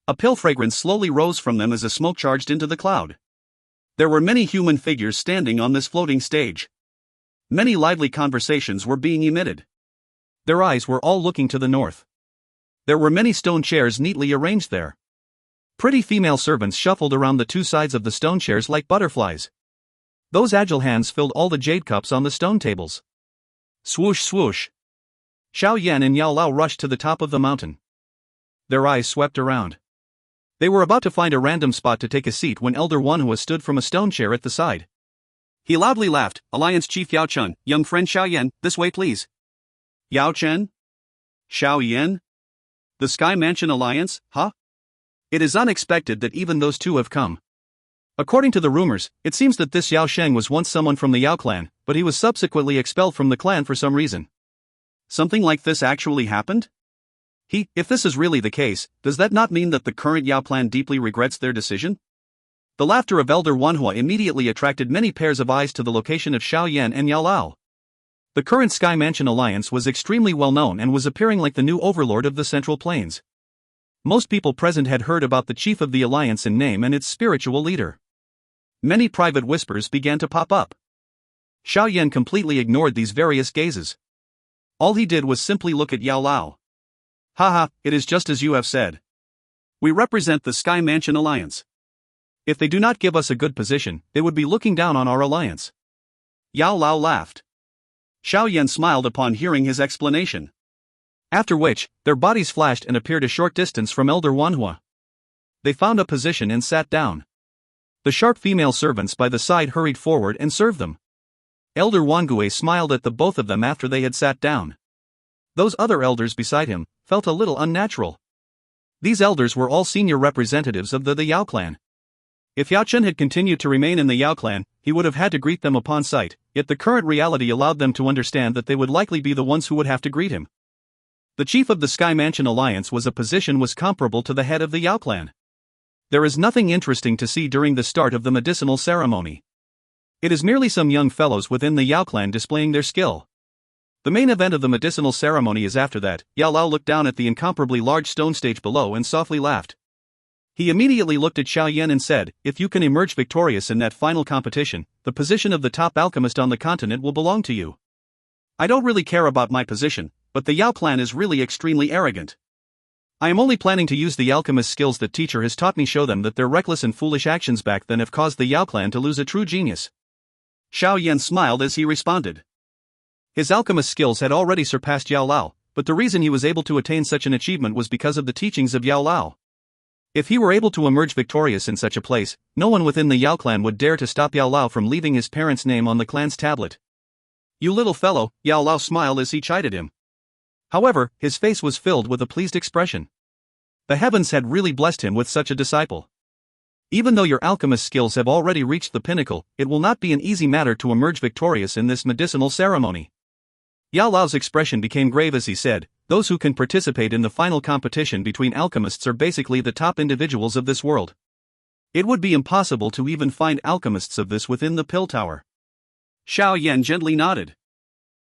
A pill fragrance slowly rose from them as the smoke charged into the cloud. There were many human figures standing on this floating stage. Many lively conversations were being emitted. Their eyes were all looking to the north. There were many stone chairs neatly arranged there. Pretty female servants shuffled around the 2 sides of the stone chairs like butterflies. Those agile hands filled all the jade cups on the stone tables. Swoosh swoosh. Xiao Yan and Yao Lao rushed to the top of the mountain. Their eyes swept around. They were about to find a random spot to take a seat when Elder Wanhua stood from a stone chair at the side. He loudly laughed, Alliance Chief Yao Chen, young friend Xiao Yan, this way please. Yao Chen? Xiao Yan? The Sky Mansion Alliance, huh? It is unexpected that even those two have come. According to the rumors, it seems that this Yao Sheng was once someone from the Yao clan, but he was subsequently expelled from the clan for some reason. Something like this actually happened? If this is really the case, does that not mean that the current Yao clan deeply regrets their decision? The laughter of Elder Wanhua immediately attracted many pairs of eyes to the location of Xiao Yan and Yao Lao. The current Sky Mansion Alliance was extremely well known and was appearing like the new overlord of the Central Plains. Most people present had heard about the chief of the alliance in name and its spiritual leader. Many private whispers began to pop up. Xiao Yan completely ignored these various gazes. All he did was simply look at Yao Lao. Haha, it is just as you have said. We represent the Sky Mansion Alliance. If they do not give us a good position, they would be looking down on our alliance. Yao Lao laughed. Xiao Yan smiled upon hearing his explanation. After which, their bodies flashed and appeared a short distance from Elder Wanhua. They found a position and sat down. The sharp female servants by the side hurried forward and served them. Elder Wangui smiled at the both of them after they had sat down. Those other elders beside him felt a little unnatural. These elders were all senior representatives of the Yao clan. If Yao Chen had continued to remain in the Yao clan, he would have had to greet them upon sight, yet the current reality allowed them to understand that they would likely be the ones who would have to greet him. The chief of the Sky Mansion Alliance was comparable to the head of the Yao clan. There is nothing interesting to see during the start of the medicinal ceremony. It is merely some young fellows within the Yao clan displaying their skill. The main event of the medicinal ceremony is after that. Yao Lao looked down at the incomparably large stone stage below and softly laughed. He immediately looked at Xiao Yan and said, "If you can emerge victorious in that final competition, the position of the top alchemist on the continent will belong to you. I don't really care about my position, but the Yao clan is really extremely arrogant. I am only planning to use the alchemist skills that teacher has taught me, show them that their reckless and foolish actions back then have caused the Yao clan to lose a true genius." Xiao Yan smiled as he responded. His alchemist skills had already surpassed Yao Lao, but the reason he was able to attain such an achievement was because of the teachings of Yao Lao. If he were able to emerge victorious in such a place, no one within the Yao clan would dare to stop Yao Lao from leaving his parents' name on the clan's tablet. "You little fellow," Yao Lao smiled as he chided him. However, his face was filled with a pleased expression. The heavens had really blessed him with such a disciple. Even though your alchemist skills have already reached the pinnacle, it will not be an easy matter to emerge victorious in this medicinal ceremony. Yao Lao's expression became grave as he said, "Those who can participate in the final competition between alchemists are basically the top individuals of this world. It would be impossible to even find alchemists of this within the Pill Tower." Xiao Yan gently nodded.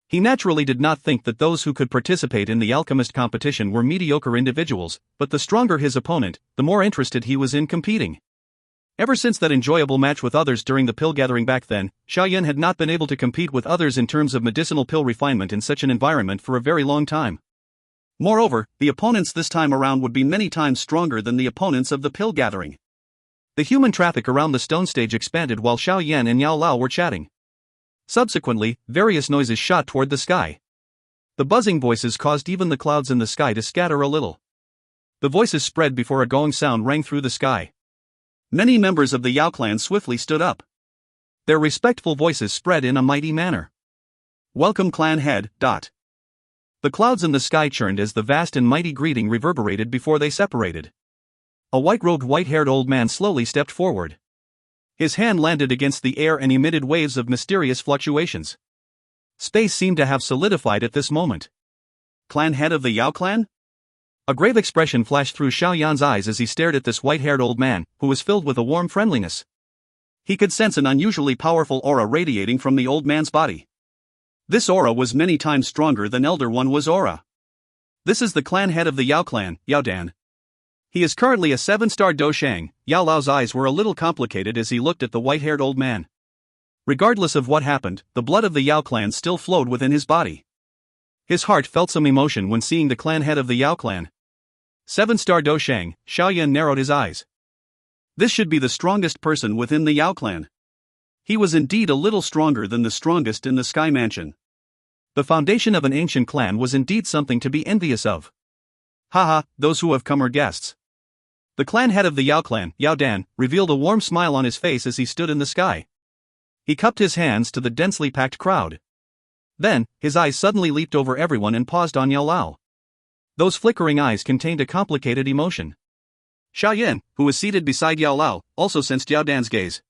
He naturally did not think that those who could participate in the alchemist competition were mediocre individuals, but the stronger his opponent, the more interested he was in competing. Ever since that enjoyable match with others during the pill gathering back then, Xiao Yan had not been able to compete with others in terms of medicinal pill refinement in such an environment for a very long time. Moreover, the opponents this time around would be many times stronger than the opponents of the pill gathering. The human traffic around the stone stage expanded while Xiao Yan and Yao Lao were chatting. Subsequently, various noises shot toward the sky. The buzzing voices caused even the clouds in the sky to scatter a little. The voices spread before a gong sound rang through the sky. Many members of the Yao clan swiftly stood up. Their respectful voices spread in a mighty manner. "Welcome, clan head." The clouds in the sky churned as the vast and mighty greeting reverberated before they separated. A white-robed, white-haired old man slowly stepped forward. His hand landed against the air and emitted waves of mysterious fluctuations. Space seemed to have solidified at this moment. "Clan head of the Yao clan?" A grave expression flashed through Xiao Yan's eyes as he stared at this white-haired old man, who was filled with a warm friendliness. He could sense an unusually powerful aura radiating from the old man's body. This aura was many times stronger than Elder One was aura. "This is the clan head of the Yao clan, Yao Dan. He is currently a 7-star Dou Qi." Yao Lao's eyes were a little complicated as he looked at the white-haired old man. Regardless of what happened, the blood of the Yao clan still flowed within his body. His heart felt some emotion when seeing the clan head of the Yao clan. 7-star Dou Qi. Xiao Yan narrowed his eyes. This should be the strongest person within the Yao clan. He was indeed a little stronger than the strongest in the Sky Mansion. The foundation of an ancient clan was indeed something to be envious of. "Haha, those who have come are guests." The clan head of the Yao clan, Yao Dan, revealed a warm smile on his face as he stood in the sky. He cupped his hands to the densely packed crowd. Then, his eyes suddenly leaped over everyone and paused on Yao Lao. Those flickering eyes contained a complicated emotion. Xiao Yan, who was seated beside Yao Lao, also sensed Yao Dan's gaze.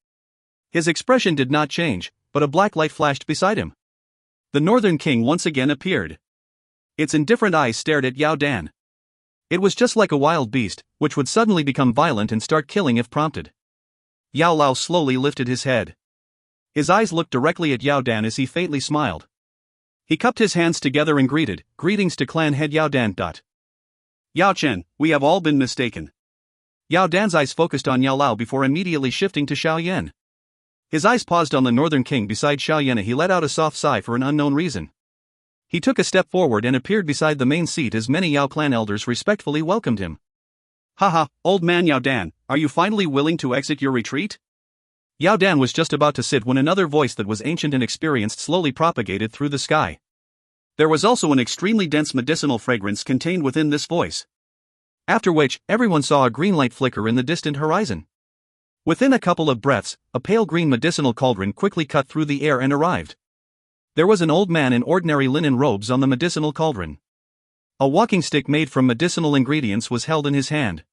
His expression did not change, but a black light flashed beside him. The Northern King once again appeared. Its indifferent eyes stared at Yao Dan. It was just like a wild beast, which would suddenly become violent and start killing if prompted. Yao Lao slowly lifted his head. His eyes looked directly at Yao Dan as he faintly smiled. He cupped his hands together and greeted, "Greetings to clan head Yao Dan." "Yao Chen, we have all been mistaken." Yao Dan's eyes focused on Yao Lao before immediately shifting to Xiao Yan. His eyes paused on the Northern King beside Xiao Yan. He let out a soft sigh for an unknown reason. He took a step forward and appeared beside the main seat as many Yao clan elders respectfully welcomed him. "Haha, old man Yao Dan, are you finally willing to exit your retreat?" Yao Dan was just about to sit when another voice that was ancient and experienced slowly propagated through the sky. There was also an extremely dense medicinal fragrance contained within this voice. After which, everyone saw a green light flicker in the distant horizon. Within a couple of breaths, a pale green medicinal cauldron quickly cut through the air and arrived. There was an old man in ordinary linen robes on the medicinal cauldron. A walking stick made from medicinal ingredients was held in his hand.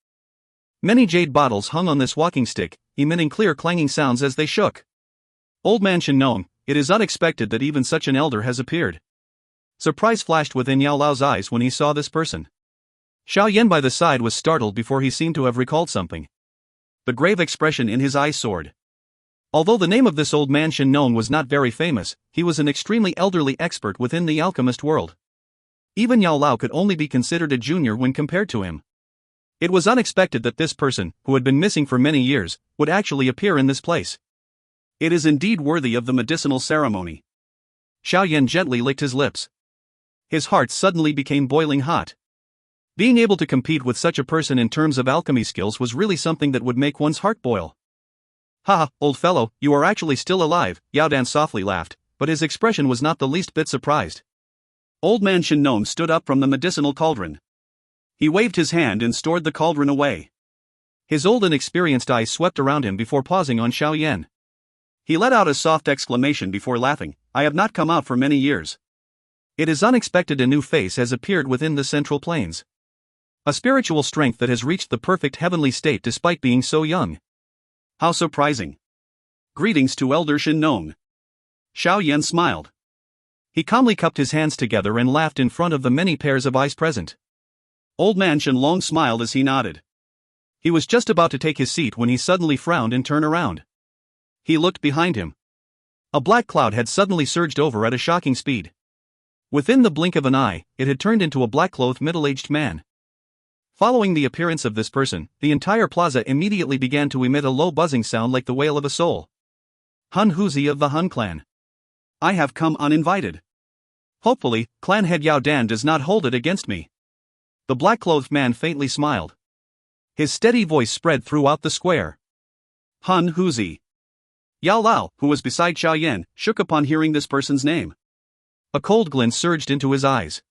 Many jade bottles hung on this walking stick, emitting clear clanging sounds as they shook. "Old man Shen, it is unexpected that even such an elder has appeared." Surprise flashed within Yao Lao's eyes when he saw this person. Xiao Yan by the side was startled before he seemed to have recalled something. The grave expression in his eyes soared. Although the name of this old man Xun Er was not very famous, he was an extremely elderly expert within the alchemist world. Even Yao Lao could only be considered a junior when compared to him. It was unexpected that this person, who had been missing for many years, would actually appear in this place. It is indeed worthy of the medicinal ceremony. Xiao Yan gently licked his lips. His heart suddenly became boiling hot. Being able to compete with such a person in terms of alchemy skills was really something that would make one's heart boil. "Haha, old fellow, you are actually still alive," Yao Dan softly laughed, but his expression was not the least bit surprised. Old man Xun Er stood up from the medicinal cauldron. He waved his hand and stored the cauldron away. His old and experienced eyes swept around him before pausing on Xiao Yan. He let out a soft exclamation before laughing. "I have not come out for many years. It is unexpected a new face has appeared within the central plains. A spiritual strength that has reached the perfect heavenly state despite being so young. How surprising. Greetings to Elder Xun Er." Xiao Yan smiled. He calmly cupped his hands together and laughed in front of the many pairs of eyes present. Old man Xun Er smiled as he nodded. He was just about to take his seat when he suddenly frowned and turned around. He looked behind him. A black cloud had suddenly surged over at a shocking speed. Within the blink of an eye, it had turned into a black-clothed middle-aged man. Following the appearance of this person, the entire plaza immediately began to emit a low buzzing sound like the wail of a soul. "Hun Huzi of the Hun clan. I have come uninvited. Hopefully, clan head Yao Dan does not hold it against me." The black-clothed man faintly smiled. His steady voice spread throughout the square. "Hun Huzi." Yao Lao, who was beside Xiao Yan, shook upon hearing this person's name. A cold glint surged into his eyes.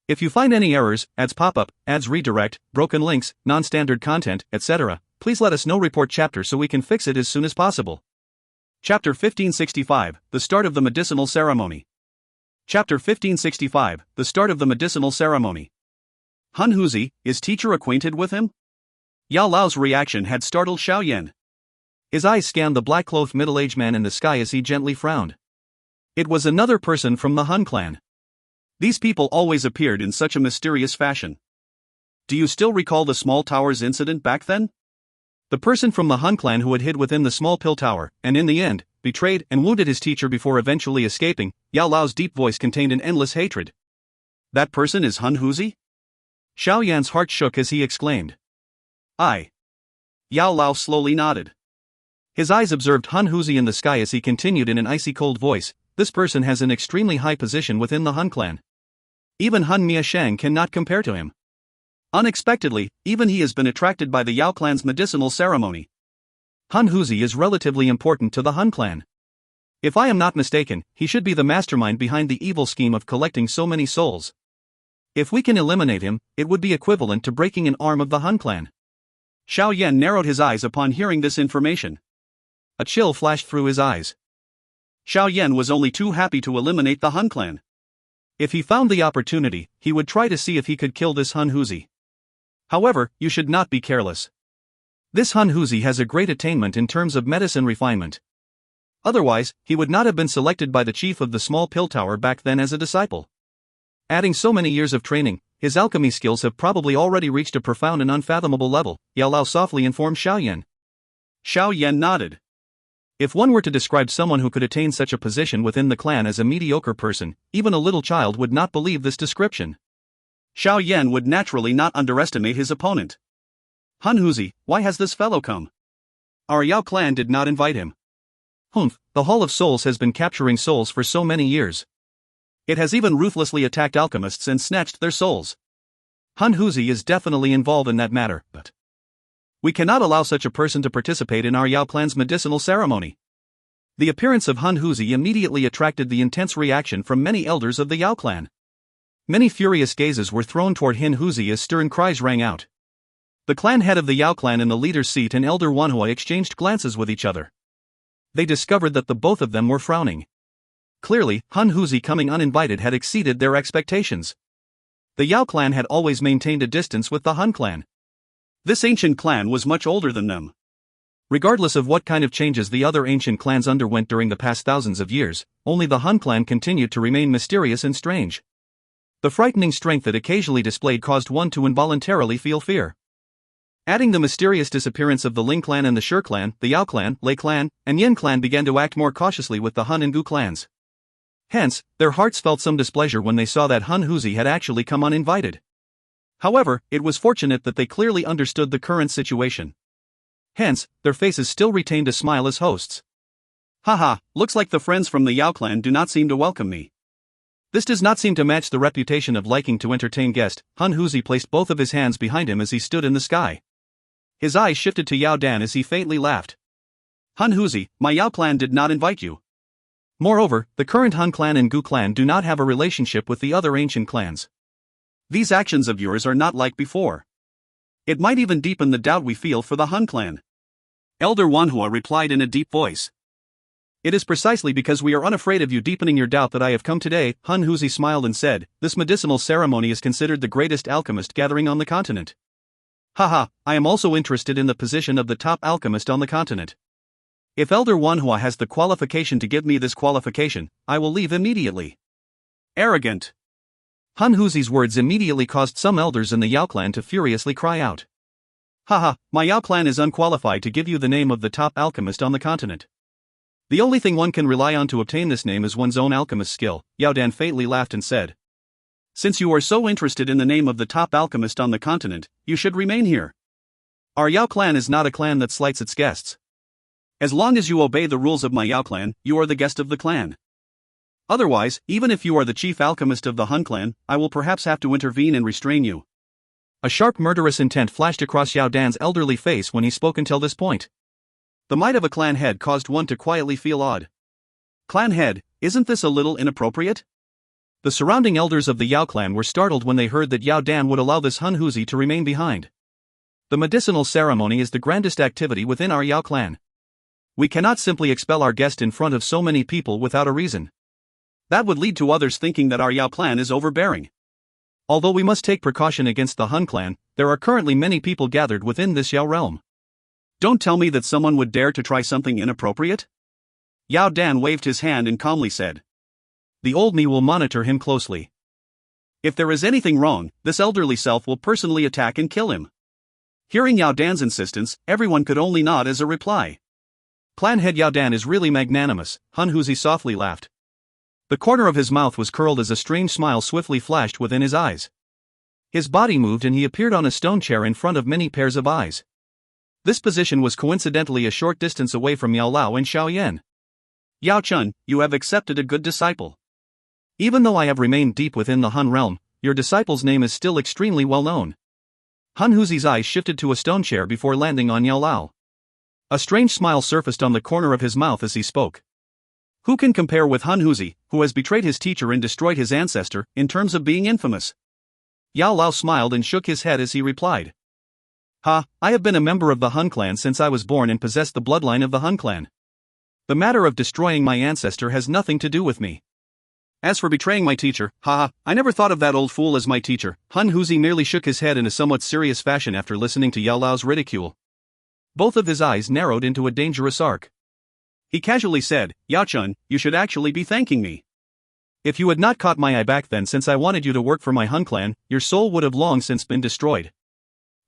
If you find any errors, ads pop up, ads redirect, broken links, non-standard content, etc., please let us know. Report chapter so we can fix it as soon as possible. Chapter 1565, The Start of the Medicinal Ceremony. Chapter 1565, The Start of the Medicinal Ceremony. Hun Huzi, is teacher acquainted with him? Yao Lao's reaction had startled Xiao Yan. His eyes scanned the black-clothed middle-aged man in the sky as he gently frowned. It was another person from the Hun clan. These people always appeared in such a mysterious fashion. Do you still recall the small towers incident back then? The person from the Hun clan who had hid within the small pill tower, and in the end, betrayed and wounded his teacher before eventually escaping. Yao Lao's deep voice contained an endless hatred. That person is Hun Huzi? Xiao Yan's heart shook as he exclaimed. "I." Yao Lao slowly nodded. His eyes observed Hun Huzi in the sky as he continued in an icy cold voice. This person has an extremely high position within the Hun clan. Even Hun Mia Shang cannot compare to him. Unexpectedly, even he has been attracted by the Yao clan's medicinal ceremony. Hun Huzi is relatively important to the Hun clan. If I am not mistaken, he should be the mastermind behind the evil scheme of collecting so many souls. If we can eliminate him, it would be equivalent to breaking an arm of the Hun clan. Xiao Yan narrowed his eyes upon hearing this information. A chill flashed through his eyes. Xiao Yan was only too happy to eliminate the Hun clan. If he found the opportunity, he would try to see if he could kill this Hun Huzi. However, you should not be careless. This Hun Huzi has a great attainment in terms of medicine refinement. Otherwise, he would not have been selected by the chief of the small pill tower back then as a disciple. Adding so many years of training, his alchemy skills have probably already reached a profound and unfathomable level, Yao Lao softly informed Xiao Yan. Xiao Yan nodded. If one were to describe someone who could attain such a position within the clan as a mediocre person, even a little child would not believe this description. Xiao Yan would naturally not underestimate his opponent. Hun Huzi, why has this fellow come? Our Yao clan did not invite him. Humph, the Hall of Souls has been capturing souls for so many years. It has even ruthlessly attacked alchemists and snatched their souls. Hun Huzi is definitely involved in that matter, but we cannot allow such a person to participate in our Yao clan's medicinal ceremony. The appearance of Hun Huzi immediately attracted the intense reaction from many elders of the Yao clan. Many furious gazes were thrown toward Hun Huzi as stern cries rang out. The clan head of the Yao clan in the leader's seat and Elder Wanhui exchanged glances with each other. They discovered that the both of them were frowning. Clearly, Hun Huzi coming uninvited had exceeded their expectations. The Yao clan had always maintained a distance with the Hun clan. This ancient clan was much older than them. Regardless of what kind of changes the other ancient clans underwent during the past thousands of years, only the Hun clan continued to remain mysterious and strange. The frightening strength it occasionally displayed caused one to involuntarily feel fear. Adding the mysterious disappearance of the Ling clan and the Shi clan, the Yao clan, Lei clan, and Yin clan began to act more cautiously with the Han and Gu clans. Hence, their hearts felt some displeasure when they saw that Han Huzi had actually come uninvited. However, it was fortunate that they clearly understood the current situation. Hence, their faces still retained a smile as hosts. Haha, looks like the friends from the Yao clan do not seem to welcome me. This does not seem to match the reputation of liking to entertain guests. Han Huzi placed both of his hands behind him as he stood in the sky. His eyes shifted to Yao Dan as he faintly laughed. Han Huzi, my Yao clan did not invite you. Moreover, the current Han clan and Gu clan do not have a relationship with the other ancient clans. These actions of yours are not like before. It might even deepen the doubt we feel for the Han clan. Elder Wanhua replied in a deep voice. It is precisely because we are unafraid of you deepening your doubt that I have come today. Han Huzi smiled and said, this medicinal ceremony is considered the greatest alchemist gathering on the continent. Haha, I am also interested in the position of the top alchemist on the continent. If Elder Wanhua has the qualification to give me this qualification, I will leave immediately. Arrogant. Han Huzi's words immediately caused some elders in the Yao clan to furiously cry out. Haha, my Yao clan is unqualified to give you the name of the top alchemist on the continent. The only thing one can rely on to obtain this name is one's own alchemist skill. Yao Dan faintly laughed and said. Since you are so interested in the name of the top alchemist on the continent, you should remain here. Our Yao clan is not a clan that slights its guests. As long as you obey the rules of my Yao clan, you are the guest of the clan. Otherwise, even if you are the chief alchemist of the Han clan, I will perhaps have to intervene and restrain you. A sharp murderous intent flashed across Yao Dan's elderly face when he spoke until this point. The might of a clan head caused one to quietly feel awed. Clan head, isn't this a little inappropriate? The surrounding elders of the Yao clan were startled when they heard that Yao Dan would allow this Han Huzi to remain behind. The medicinal ceremony is the grandest activity within our Yao clan. We cannot simply expel our guest in front of so many people without a reason. That would lead to others thinking that our Yao clan is overbearing. Although we must take precaution against the Han clan, there are currently many people gathered within this Yao realm. Don't tell me that someone would dare to try something inappropriate? Yao Dan waved his hand and calmly said. The old me will monitor him closely. If there is anything wrong, this elderly self will personally attack and kill him. Hearing Yao Dan's insistence, everyone could only nod as a reply. Clan head Yao Dan is really magnanimous, Han Huzi softly laughed. The corner of his mouth was curled as a strange smile swiftly flashed within his eyes. His body moved and he appeared on a stone chair in front of many pairs of eyes. This position was coincidentally a short distance away from Yao Lao and Xiao Yan. Yao Chun, you have accepted a good disciple. Even though I have remained deep within the Han realm, your disciple's name is still extremely well known. Han Huzi's eyes shifted to a stone chair before landing on Yao Lao. A strange smile surfaced on the corner of his mouth as he spoke. Who can compare with Han Huzi, who has betrayed his teacher and destroyed his ancestor, in terms of being infamous? Yao Lao smiled and shook his head as he replied. I have been a member of the Han clan since I was born and possess the bloodline of the Han clan. The matter of destroying my ancestor has nothing to do with me. As for betraying my teacher, I never thought of that old fool as my teacher. Han Huzi merely shook his head in a somewhat serious fashion after listening to Yao Lao's ridicule. Both of his eyes narrowed into a dangerous arc. He casually said, Yao Chun, you should actually be thanking me. If you had not caught my eye back then since I wanted you to work for my Han clan, your soul would have long since been destroyed.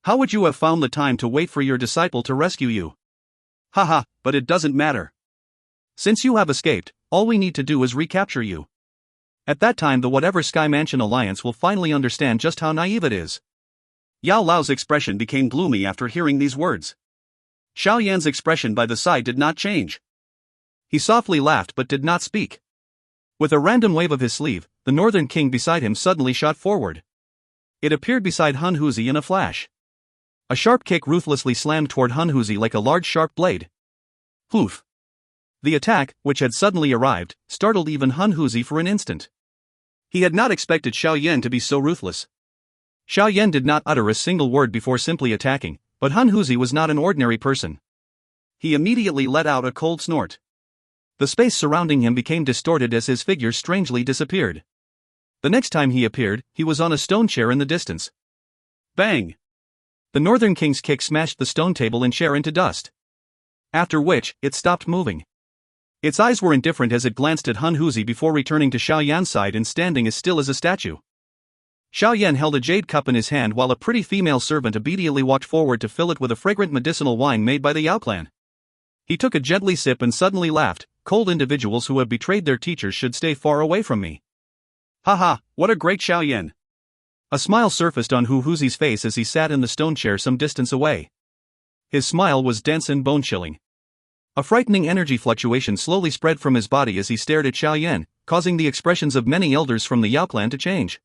How would you have found the time to wait for your disciple to rescue you? But it doesn't matter. Since you have escaped, all we need to do is recapture you. At that time the whatever Sky Mansion Alliance will finally understand just how naive it is. Yao Lao's expression became gloomy after hearing these words. Xiao Yan's expression by the side did not change. He softly laughed but did not speak. With a random wave of his sleeve, the Northern King beside him suddenly shot forward. It appeared beside Han Huzi in a flash. A sharp kick ruthlessly slammed toward Han Huzi like a large sharp blade. Poof! The attack, which had suddenly arrived, startled even Han Huzi for an instant. He had not expected Xiao Yan to be so ruthless. Xiao Yan did not utter a single word before simply attacking, but Han Huzi was not an ordinary person. He immediately let out a cold snort. The space surrounding him became distorted as his figure strangely disappeared. The next time he appeared, he was on a stone chair in the distance. Bang! The Northern King's kick smashed the stone table and chair into dust. After which, it stopped moving. Its eyes were indifferent as it glanced at Han Huzi before returning to Xiao Yan's side and standing as still as a statue. Xiao Yan held a jade cup in his hand while a pretty female servant obediently walked forward to fill it with a fragrant medicinal wine made by the Yao clan. He took a gently sip and suddenly laughed. Cold individuals who have betrayed their teachers should stay far away from me. Haha, what a great Xiao Yan. A smile surfaced on Hu Huzi's face as he sat in the stone chair some distance away. His smile was dense and bone-chilling. A frightening energy fluctuation slowly spread from his body as he stared at Xiao Yan, causing the expressions of many elders from the Yao clan to change.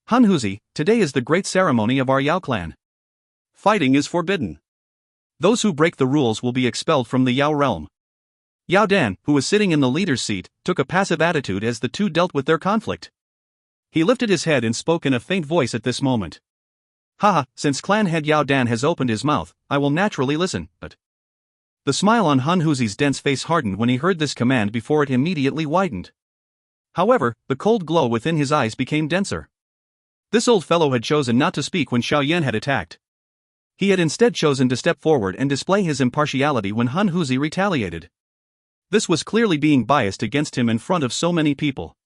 Han Huzi, today is the great ceremony of our Yao clan. Fighting is forbidden. Those who break the rules will be expelled from the Yao realm. Yao Dan, who was sitting in the leader's seat, took a passive attitude as the two dealt with their conflict. He lifted his head and spoke in a faint voice at this moment. Haha, since clan head Yao Dan has opened his mouth, I will naturally listen, but... The smile on Han Huzi's dense face hardened when he heard this command before it immediately widened. However, the cold glow within his eyes became denser. This old fellow had chosen not to speak when Xiao Yan had attacked. He had instead chosen to step forward and display his impartiality when Han Huzi retaliated. This was clearly being biased against him in front of so many people.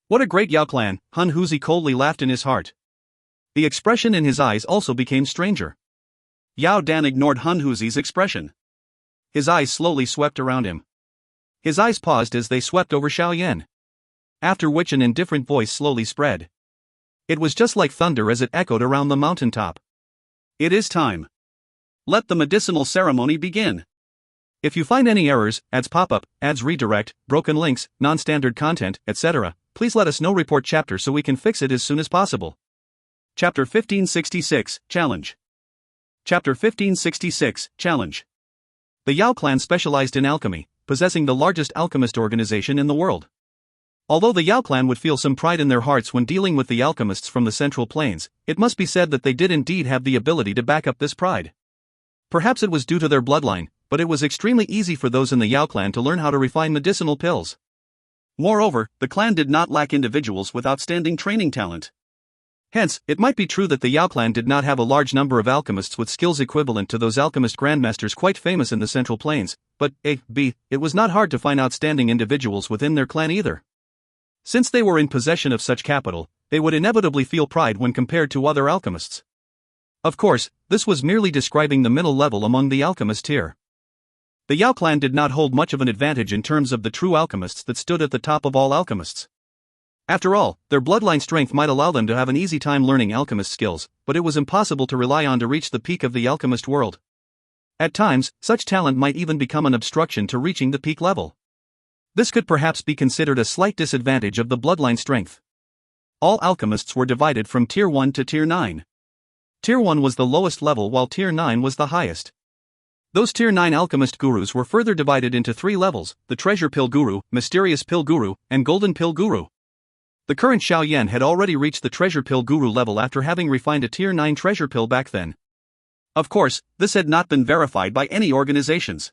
What a great Yao clan, Han Huzi coldly laughed in his heart. The expression in his eyes also became stranger. Yao Dan ignored Han Huzi's expression. His eyes slowly swept around him. His eyes paused as they swept over Xiao Yan. After which an indifferent voice slowly spread. It was just like thunder as it echoed around the mountaintop. It is time. Let the medicinal ceremony begin. If you find any errors, ads pop-up, ads redirect, broken links, non-standard content, etc., please let us know. Report chapter so we can fix it as soon as possible. Chapter 1566, Challenge. Chapter 1566, Challenge. The Yao clan specialized in alchemy, possessing the largest alchemist organization in the world. Although the Yao clan would feel some pride in their hearts when dealing with the alchemists from the Central Plains, it must be said that they did indeed have the ability to back up this pride. Perhaps it was due to their bloodline, but it was extremely easy for those in the Yao clan to learn how to refine medicinal pills. Moreover, the clan did not lack individuals with outstanding training talent. Hence, it might be true that the Yao clan did not have a large number of alchemists with skills equivalent to those alchemist grandmasters quite famous in the Central Plains, but it was not hard to find outstanding individuals within their clan either. Since they were in possession of such capital, they would inevitably feel pride when compared to other alchemists. Of course, this was merely describing the middle level among the alchemist tier. The Yao clan did not hold much of an advantage in terms of the true alchemists that stood at the top of all alchemists. After all, their bloodline strength might allow them to have an easy time learning alchemist skills, but it was impossible to rely on to reach the peak of the alchemist world. At times, such talent might even become an obstruction to reaching the peak level. This could perhaps be considered a slight disadvantage of the bloodline strength. All alchemists were divided from Tier 1 to Tier 9. Tier 1 was the lowest level while Tier 9 was the highest. Those Tier 9 alchemist gurus were further divided into 3 levels: the Treasure Pill Guru, Mysterious Pill Guru, and Golden Pill Guru. The current Xiao Yan had already reached the Treasure Pill Guru level after having refined a Tier 9 treasure pill back then. Of course, this had not been verified by any organizations.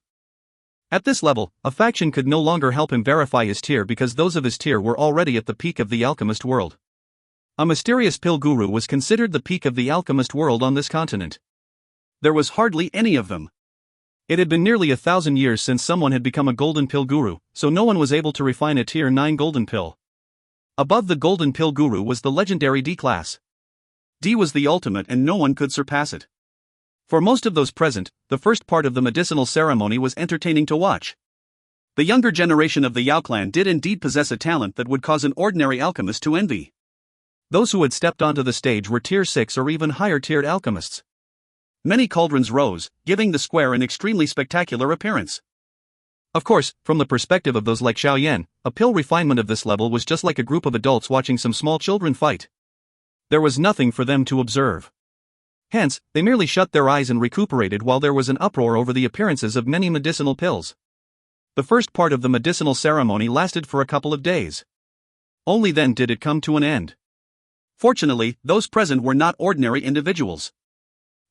At this level, a faction could no longer help him verify his tier because those of his tier were already at the peak of the alchemist world. A Mysterious Pill Guru was considered the peak of the alchemist world on this continent. There was hardly any of them. It had been nearly 1,000 years since someone had become a Golden Pill Guru, so no one was able to refine a Tier 9 Golden Pill. Above the Golden Pill Guru was the legendary D class. D was the ultimate and no one could surpass it. For most of those present, the first part of the medicinal ceremony was entertaining to watch. The younger generation of the Yao clan did indeed possess a talent that would cause an ordinary alchemist to envy. Those who had stepped onto the stage were Tier 6 or even higher tiered alchemists. Many cauldrons rose, giving the square an extremely spectacular appearance. Of course, from the perspective of those like Xiao Yan, a pill refinement of this level was just like a group of adults watching some small children fight. There was nothing for them to observe. Hence, they merely shut their eyes and recuperated while there was an uproar over the appearances of many medicinal pills. The first part of the medicinal ceremony lasted for a couple of days. Only then did it come to an end. Fortunately, those present were not ordinary individuals.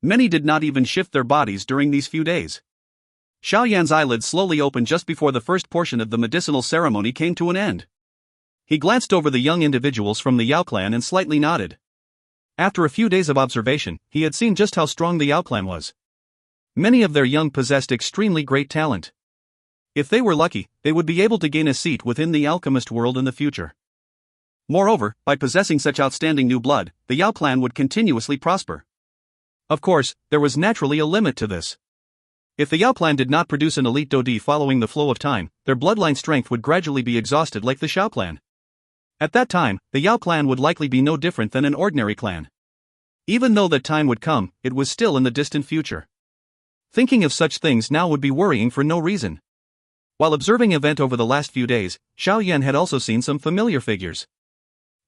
Many did not even shift their bodies during these few days. Xiao Yan's eyelids slowly opened just before the first portion of the medicinal ceremony came to an end. He glanced over the young individuals from the Yao clan and slightly nodded. After a few days of observation, he had seen just how strong the Yao clan was. Many of their young possessed extremely great talent. If they were lucky, they would be able to gain a seat within the alchemist world in the future. Moreover, by possessing such outstanding new blood, the Yao clan would continuously prosper. Of course, there was naturally a limit to this. If the Yao clan did not produce an elite Dou Qi following the flow of time, their bloodline strength would gradually be exhausted like the Xiao clan. At that time, the Yao clan would likely be no different than an ordinary clan. Even though that time would come, it was still in the distant future. Thinking of such things now would be worrying for no reason. While observing event over the last few days, Xiao Yan had also seen some familiar figures.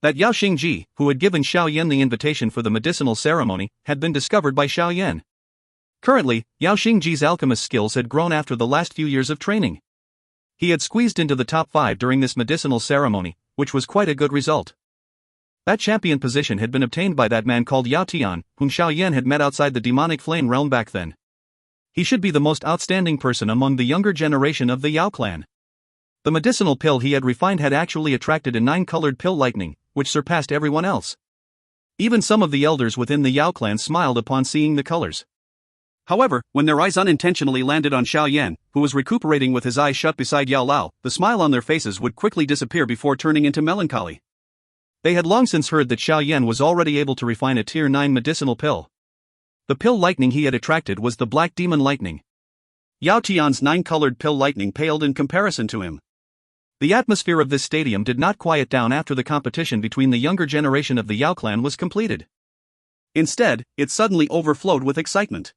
That Yao Xingji, who had given Xiao Yan the invitation for the medicinal ceremony, had been discovered by Xiao Yan. Currently, Yao Xingji's alchemist skills had grown after the last few years of training. He had squeezed into the top 5 during this medicinal ceremony, which was quite a good result. That champion position had been obtained by that man called Yao Tian, whom Xiao Yan had met outside the demonic flame realm back then. He should be the most outstanding person among the younger generation of the Yao clan. The medicinal pill he had refined had actually attracted a 9-colored pill lightning, which surpassed everyone else. Even some of the elders within the Yao clan smiled upon seeing the colors. However, when their eyes unintentionally landed on Xiao Yan, who was recuperating with his eyes shut beside Yao Lao, the smile on their faces would quickly disappear before turning into melancholy. They had long since heard that Xiao Yan was already able to refine a tier 9 medicinal pill. The pill lightning he had attracted was the Black Demon Lightning. Yao Tian's 9-colored pill lightning paled in comparison to him. The atmosphere of this stadium did not quiet down after the competition between the younger generation of the Yao clan was completed. Instead, it suddenly overflowed with excitement.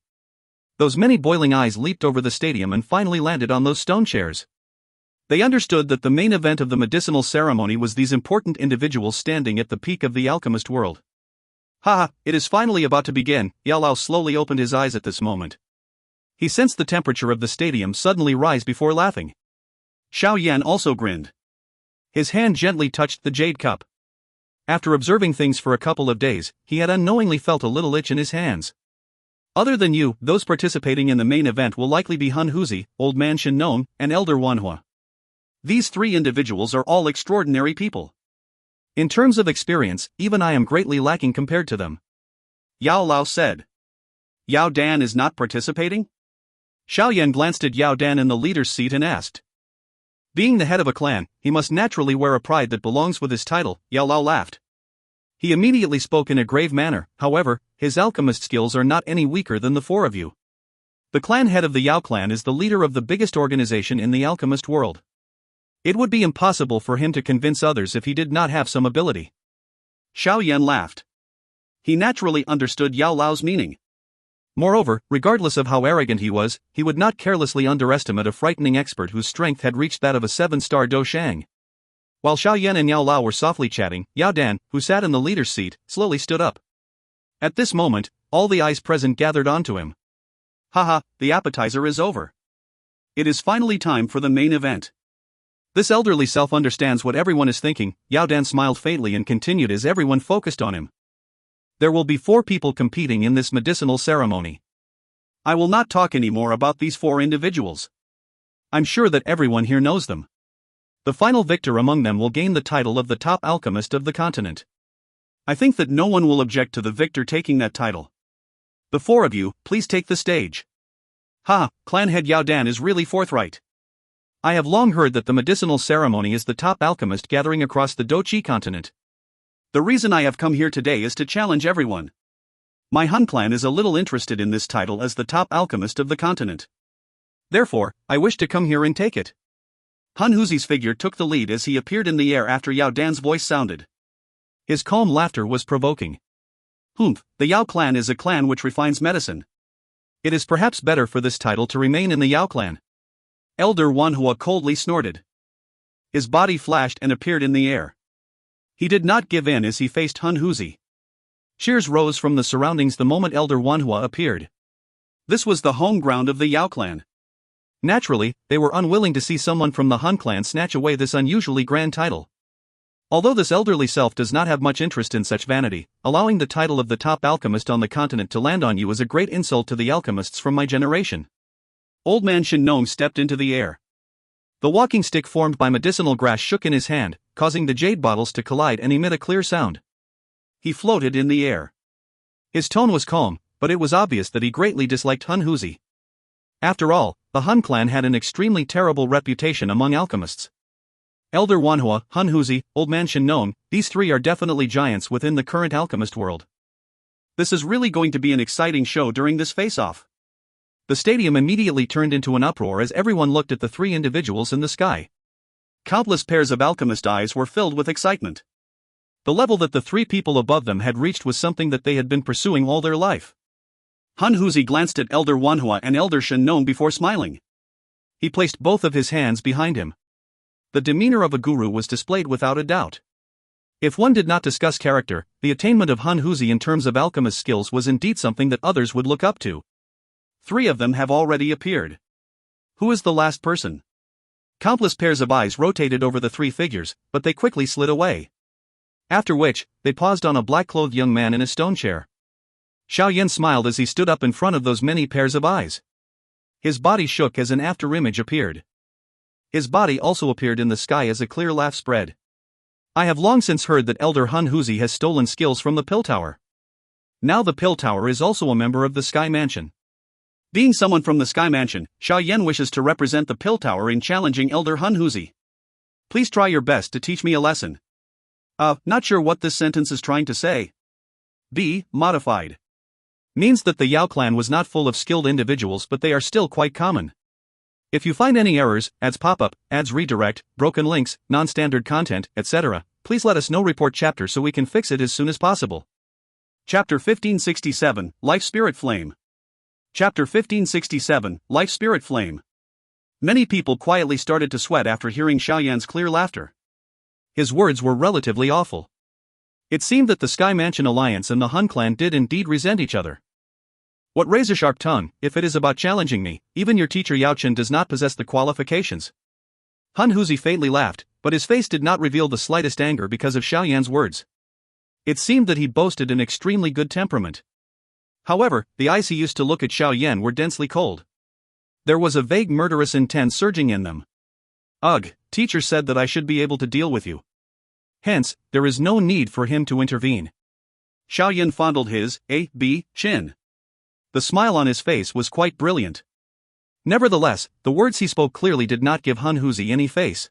Those many boiling eyes leaped over the stadium and finally landed on those stone chairs. They understood that the main event of the medicinal ceremony was these important individuals standing at the peak of the alchemist world. Haha, it is finally about to begin. Yao Lao slowly opened his eyes at this moment. He sensed the temperature of the stadium suddenly rise before laughing. Xiao Yan also grinned. His hand gently touched the jade cup. After observing things for a couple of days, he had unknowingly felt a little itch in his hands. Other than you, those participating in the main event will likely be Han Huzi, Old Man Shen Nong, and Elder Wanhua. These 3 individuals are all extraordinary people. In terms of experience, even I am greatly lacking compared to them. Yao Lao said. Yao Dan is not participating? Xiao Yan glanced at Yao Dan in the leader's seat and asked. Being the head of a clan, he must naturally wear a pride that belongs with his title. Yao Lao laughed. He immediately spoke in a grave manner. However, his alchemist skills are not any weaker than the 4 of you. The clan head of the Yao clan is the leader of the biggest organization in the alchemist world. It would be impossible for him to convince others if he did not have some ability. Xiao Yan laughed. He naturally understood Yao Lao's meaning. Moreover, regardless of how arrogant he was, he would not carelessly underestimate a frightening expert whose strength had reached that of a 7-star Do Shang. While Xiao Yan and Yao Lao were softly chatting, Yao Dan, who sat in the leader's seat, slowly stood up. At this moment, all the eyes present gathered onto him. Haha, the appetizer is over. It is finally time for the main event. This elderly self understands what everyone is thinking. Yao Dan smiled faintly and continued as everyone focused on him. There will be 4 people competing in this medicinal ceremony. I will not talk anymore about these 4 individuals. I'm sure that everyone here knows them. The final victor among them will gain the title of the top alchemist of the continent. I think that no one will object to the victor taking that title. The 4 of you, please take the stage. Ha, clan head Yao Dan is really forthright. I have long heard that the medicinal ceremony is the top alchemist gathering across the Dou Qi continent. The reason I have come here today is to challenge everyone. My Han clan is a little interested in this title as the top alchemist of the continent. Therefore, I wish to come here and take it. Han Huzi's figure took the lead as he appeared in the air after Yao Dan's voice sounded. His calm laughter was provoking. Humph, the Yao clan is a clan which refines medicine. It is perhaps better for this title to remain in the Yao clan. Elder Wanhua coldly snorted. His body flashed and appeared in the air. He did not give in as he faced Han Huzi. Cheers rose from the surroundings the moment Elder Wanhua appeared. This was the home ground of the Yao clan. Naturally, they were unwilling to see someone from the Han clan snatch away this unusually grand title. Although this elderly self does not have much interest in such vanity, allowing the title of the top alchemist on the continent to land on you is a great insult to the alchemists from my generation. Old Man Shen Nong stepped into the air. The walking stick formed by medicinal grass shook in his hand, causing the jade bottles to collide and emit a clear sound. He floated in the air. His tone was calm, but it was obvious that he greatly disliked Han Huzi. After all, the Han clan had an extremely terrible reputation among alchemists. Elder Wanhua, Hun Huzi, Old Man Shen Nong, these three are definitely giants within the current alchemist world. This is really going to be an exciting show during this face-off. The stadium immediately turned into an uproar as everyone looked at the three individuals in the sky. Countless pairs of alchemist eyes were filled with excitement. The level that the three people above them had reached was something that they had been pursuing all their life. Hun Huzi glanced at Elder Wanhua and Elder Shen Nong before smiling. He placed both of his hands behind him. The demeanor of a guru was displayed without a doubt. If one did not discuss character, the attainment of Hun Huzi in terms of alchemist skills was indeed something that others would look up to. Three of them have already appeared. Who is the last person? Countless pairs of eyes rotated over the three figures, but they quickly slid away. After which, they paused on a black-clothed young man in a stone chair. Xiao Yan smiled as he stood up in front of those many pairs of eyes. His body shook as an after-image appeared. His body also appeared in the sky as a clear laugh spread. I have long since heard that Elder Hun Huzi has stolen skills from the Pill Tower. Now the Pill Tower is also a member of the Sky Mansion. Being someone from the Sky Mansion, Xiao Yan wishes to represent the Pill Tower in challenging Elder Hun Huzi. Please try your best to teach me a lesson. Not sure what this sentence is trying to say. B. Modified. Means that the Yao clan was not full of skilled individuals, but they are still quite common. If you find any errors, ads pop-up, ads redirect, broken links, non-standard content, etc., please let us know. Report chapter so we can fix it as soon as possible. Chapter 1567, Life Spirit Flame. Chapter 1567, Life Spirit Flame. Many people quietly started to sweat after hearing Xiao Yan's clear laughter. His words were relatively awful. It seemed that the Sky Mansion Alliance and the Hun clan did indeed resent each other. What razor-sharp tongue, if it is about challenging me, even your teacher Yao Chen does not possess the qualifications. Hun Huzi faintly laughed, but his face did not reveal the slightest anger because of Xiao Yan's words. It seemed that he boasted an extremely good temperament. However, the eyes he used to look at Xiao Yan were densely cold. There was a vague murderous intent surging in them. Ugh, teacher said that I should be able to deal with you. Hence, there is no need for him to intervene. Xiao Yan fondled his chin. The smile on his face was quite brilliant. Nevertheless, the words he spoke clearly did not give Hun Huzi any face.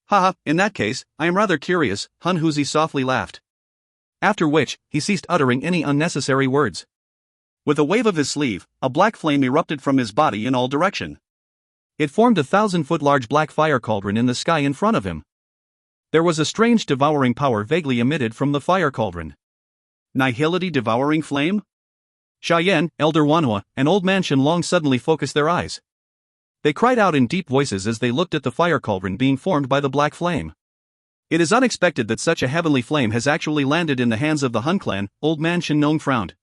Haha, in that case, I am rather curious, Hun Huzi softly laughed. After which, he ceased uttering any unnecessary words. With a wave of his sleeve, a black flame erupted from his body in all direction. It formed a 1,000-foot-large black fire cauldron in the sky in front of him. There was a strange devouring power vaguely emitted from the fire cauldron. Nihility devouring flame? Xiao Yan, Elder Wanhua, and Old Man Shen Long suddenly focused their eyes. They cried out in deep voices as they looked at the fire cauldron being formed by the black flame. It is unexpected that such a heavenly flame has actually landed in the hands of the Hun clan. Old Man Shen Nong frowned.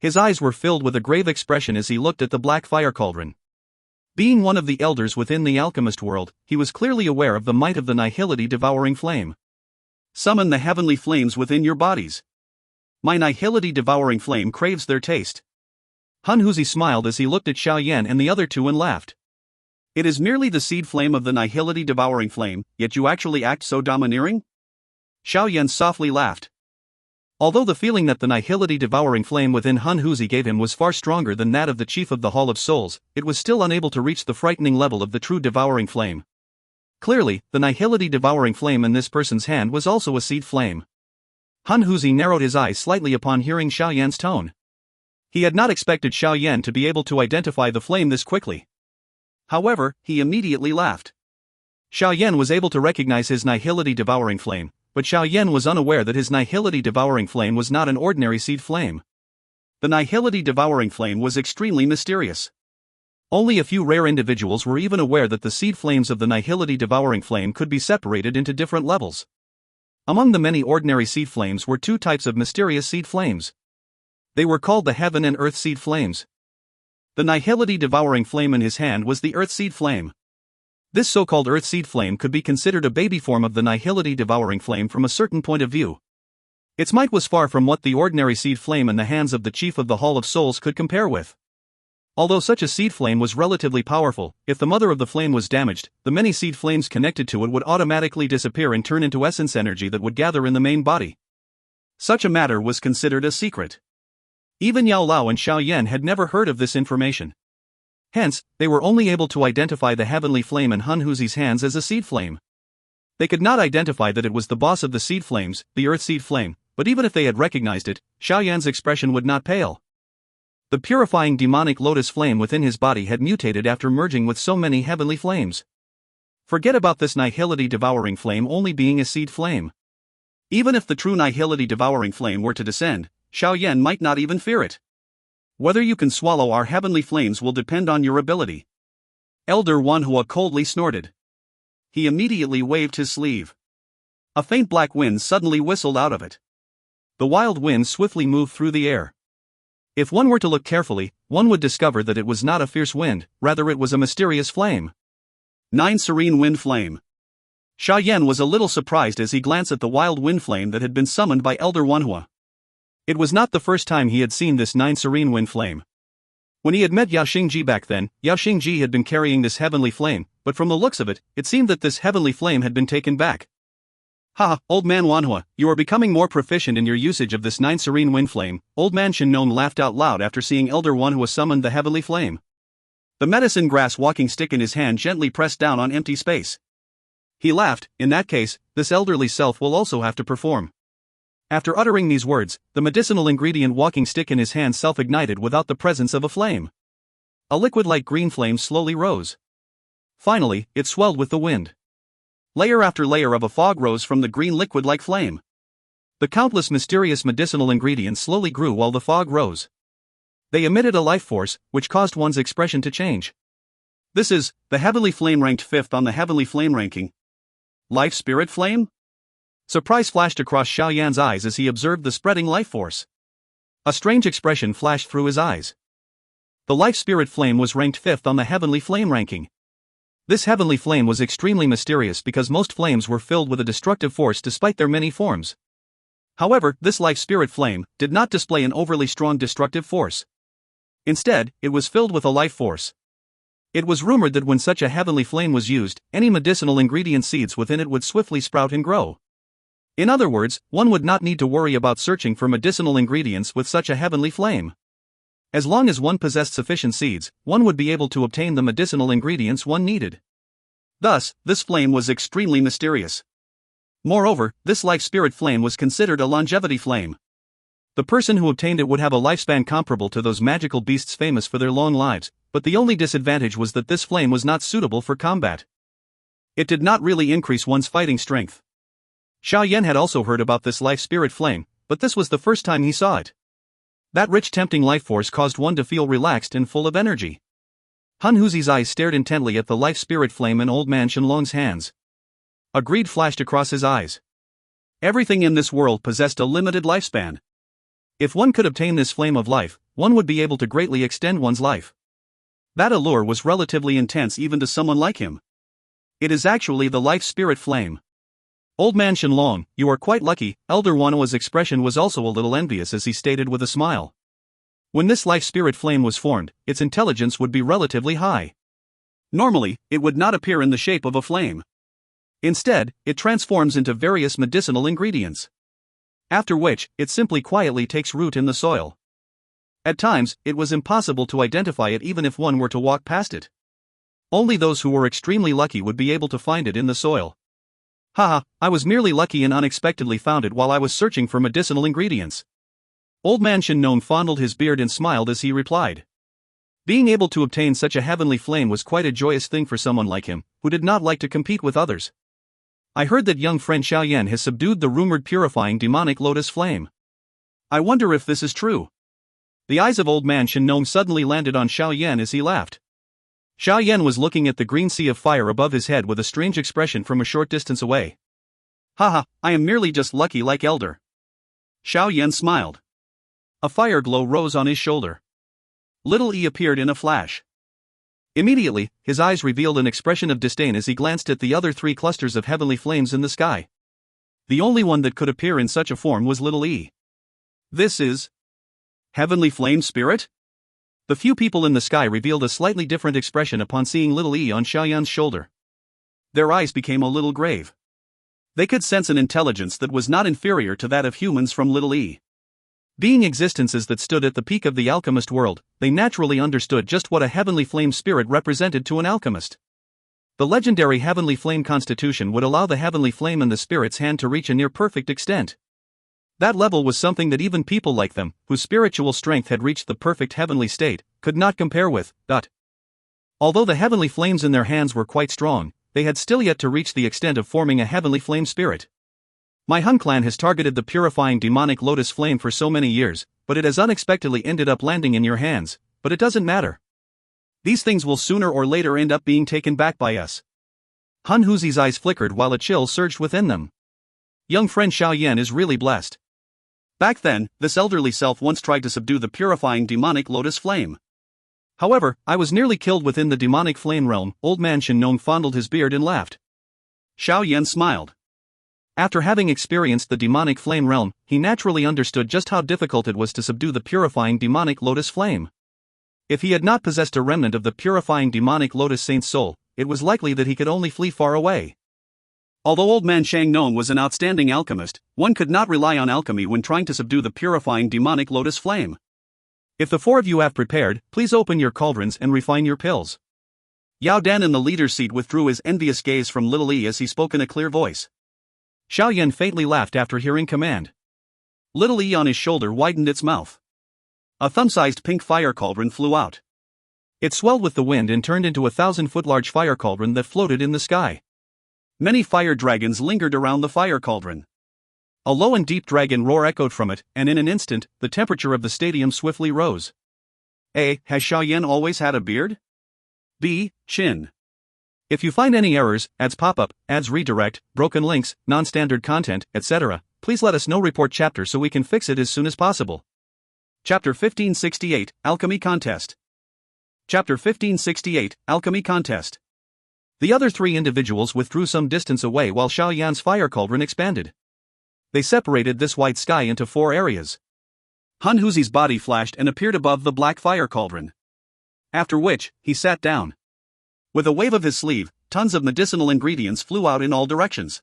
His eyes were filled with a grave expression as he looked at the black fire cauldron. Being one of the elders within the alchemist world, he was clearly aware of the might of the nihility devouring flame. Summon the heavenly flames within your bodies. My nihility devouring flame craves their taste. Hun Huzi smiled as he looked at Xiao Yan and the other two and laughed. It is merely the seed flame of the nihility devouring flame, yet you actually act so domineering? Xiao Yan softly laughed. Although the feeling that the nihility devouring flame within Hun Huzi gave him was far stronger than that of the chief of the Hall of Souls, it was still unable to reach the frightening level of the true devouring flame. Clearly, the nihility devouring flame in this person's hand was also a seed flame. Hun Huzi narrowed his eyes slightly upon hearing Xiao Yan's tone. He had not expected Xiao Yan to be able to identify the flame this quickly. However, he immediately laughed. Xiao Yan was able to recognize his nihility devouring flame, but Xiao Yan was unaware that his nihility devouring flame was not an ordinary seed flame. The nihility devouring flame was extremely mysterious. Only a few rare individuals were even aware that the seed flames of the nihility devouring flame could be separated into different levels. Among the many ordinary seed flames were two types of mysterious seed flames. They were called the heaven and earth seed flames. The nihility devouring flame in his hand was the earth seed flame. This so-called earth seed flame could be considered a baby form of the nihility devouring flame from a certain point of view. Its might was far from what the ordinary seed flame in the hands of the chief of the Hall of Souls could compare with. Although such a seed flame was relatively powerful, if the mother of the flame was damaged, the many seed flames connected to it would automatically disappear and turn into essence energy that would gather in the main body. Such a matter was considered a secret. Even Yao Lao and Xiao Yan had never heard of this information. Hence, they were only able to identify the heavenly flame in Hun Huzi's hands as a seed flame. They could not identify that it was the boss of the seed flames, the earth seed flame, but even if they had recognized it, Xiao Yan's expression would not pale. The purifying demonic lotus flame within his body had mutated after merging with so many heavenly flames. Forget about this nihility devouring flame only being a seed flame. Even if the true nihility devouring flame were to descend, Xiao Yan might not even fear it. Whether you can swallow our heavenly flames will depend on your ability. Elder Wanhua coldly snorted. He immediately waved his sleeve. A faint black wind suddenly whistled out of it. The wild wind swiftly moved through the air. If one were to look carefully, one would discover that it was not a fierce wind, rather it was a mysterious flame. 9 Serene Wind Flame. Xiao Yan was a little surprised as he glanced at the wild wind flame that had been summoned by Elder Wanhua. It was not the first time he had seen this 9 Serene Wind Flame. When he had met Yao Xingji back then, Yao Xingji had been carrying this heavenly flame, but from the looks of it, it seemed that this heavenly flame had been taken back. Haha, old man Wanhua, you are becoming more proficient in your usage of this 9 Serene Wind Flame. Old man Shen laughed out loud after seeing Elder Wanhua summon the heavenly flame. The medicine grass walking stick in his hand gently pressed down on empty space. He laughed. In that case, this elderly self will also have to perform. After uttering these words, the medicinal ingredient walking stick in his hand self-ignited without the presence of a flame. A liquid-like green flame slowly rose. Finally, it swelled with the wind. Layer after layer of a fog rose from the green liquid-like flame. The countless mysterious medicinal ingredients slowly grew while the fog rose. They emitted a life force, which caused one's expression to change. This is, the heavenly flame ranked 5th on the heavenly flame ranking. Life spirit flame? Surprise flashed across Xiao Yan's eyes as he observed the spreading life force. A strange expression flashed through his eyes. The life spirit flame was ranked 5th on the heavenly flame ranking. This heavenly flame was extremely mysterious because most flames were filled with a destructive force despite their many forms. However, this life spirit flame did not display an overly strong destructive force. Instead, it was filled with a life force. It was rumored that when such a heavenly flame was used, any medicinal ingredient seeds within it would swiftly sprout and grow. In other words, one would not need to worry about searching for medicinal ingredients with such a heavenly flame. As long as one possessed sufficient seeds, one would be able to obtain the medicinal ingredients one needed. Thus, this flame was extremely mysterious. Moreover, this life spirit flame was considered a longevity flame. The person who obtained it would have a lifespan comparable to those magical beasts famous for their long lives, but the only disadvantage was that this flame was not suitable for combat. It did not really increase one's fighting strength. Xiao Yan had also heard about this life spirit flame, but this was the first time he saw it. That rich tempting life force caused one to feel relaxed and full of energy. Han Huzi's eyes stared intently at the life spirit flame in old man Shenlong's hands. A greed flashed across his eyes. Everything in this world possessed a limited lifespan. If one could obtain this flame of life, one would be able to greatly extend one's life. That allure was relatively intense even to someone like him. It is actually the life spirit flame. Old man Shenlong, you are quite lucky. Elder Wanhua's expression was also a little envious as he stated with a smile. When this life spirit flame was formed, its intelligence would be relatively high. Normally, it would not appear in the shape of a flame. Instead, it transforms into various medicinal ingredients. After which, it simply quietly takes root in the soil. At times, it was impossible to identify it even if one were to walk past it. Only those who were extremely lucky would be able to find it in the soil. Haha, I was merely lucky and unexpectedly found it while I was searching for medicinal ingredients. Old man Shen fondled his beard and smiled as he replied. Being able to obtain such a heavenly flame was quite a joyous thing for someone like him, who did not like to compete with others. I heard that young friend Xiao Yan has subdued the rumored purifying demonic lotus flame. I wonder if this is true. The eyes of old man Shen suddenly landed on Xiao Yan as he laughed. Xiao Yan was looking at the green sea of fire above his head with a strange expression from a short distance away. Haha, I am merely just lucky like Elder. Xiao Yan smiled. A fire glow rose on his shoulder. Little E appeared in a flash. Immediately, his eyes revealed an expression of disdain as he glanced at the other 3 clusters of heavenly flames in the sky. The only one that could appear in such a form was Little E. This is Heavenly Flame Spirit? The few people in the sky revealed a slightly different expression upon seeing Little E on Xiao Yan's shoulder. Their eyes became a little grave. They could sense an intelligence that was not inferior to that of humans from Little E. Being existences that stood at the peak of the alchemist world, they naturally understood just what a heavenly flame spirit represented to an alchemist. The legendary Heavenly Flame constitution would allow the Heavenly Flame in the spirit's hand to reach a near-perfect extent. That level was something that even people like them, whose spiritual strength had reached the perfect heavenly state, could not compare with. Although the Heavenly Flames in their hands were quite strong, they had still yet to reach the extent of forming a Heavenly Flame spirit. My Hun clan has targeted the purifying demonic lotus flame for so many years, but it has unexpectedly ended up landing in your hands, but it doesn't matter. These things will sooner or later end up being taken back by us. Hun Huzi's eyes flickered while a chill surged within them. Young friend Xiao Yan is really blessed. Back then, this elderly self once tried to subdue the purifying demonic lotus flame. However, I was nearly killed within the demonic flame realm. Old man Xun Er fondled his beard and laughed. Xiao Yan smiled. After having experienced the demonic flame realm, he naturally understood just how difficult it was to subdue the purifying demonic lotus flame. If he had not possessed a remnant of the purifying demonic lotus saint's soul, it was likely that he could only flee far away. Although old man Shang Nong was an outstanding alchemist, one could not rely on alchemy when trying to subdue the purifying demonic lotus flame. If the four of you have prepared, please open your cauldrons and refine your pills. Yao Dan in the leader's seat withdrew his envious gaze from Little Yi as he spoke in a clear voice. Xiao Yan faintly laughed after hearing command. Little Yi on his shoulder widened its mouth. A thumb-sized pink fire cauldron flew out. It swelled with the wind and turned into a 1,000-foot-large fire cauldron that floated in the sky. Many fire dragons lingered around the fire cauldron. A low and deep dragon roar echoed from it, and in an instant, the temperature of the stadium swiftly rose. A. Has Xiao Yan always had a beard? B. Chin. If you find any errors, ads pop-up, ads redirect, broken links, non-standard content, etc., please let us know. Report chapter so we can fix it as soon as possible. Chapter 1568, Alchemy Contest. Chapter 1568, Alchemy Contest. The other three individuals withdrew some distance away while Xiao Yan's fire cauldron expanded. They separated this white sky into 4 areas. Hun Huzi's body flashed and appeared above the black fire cauldron. After which, he sat down. With a wave of his sleeve, tons of medicinal ingredients flew out in all directions.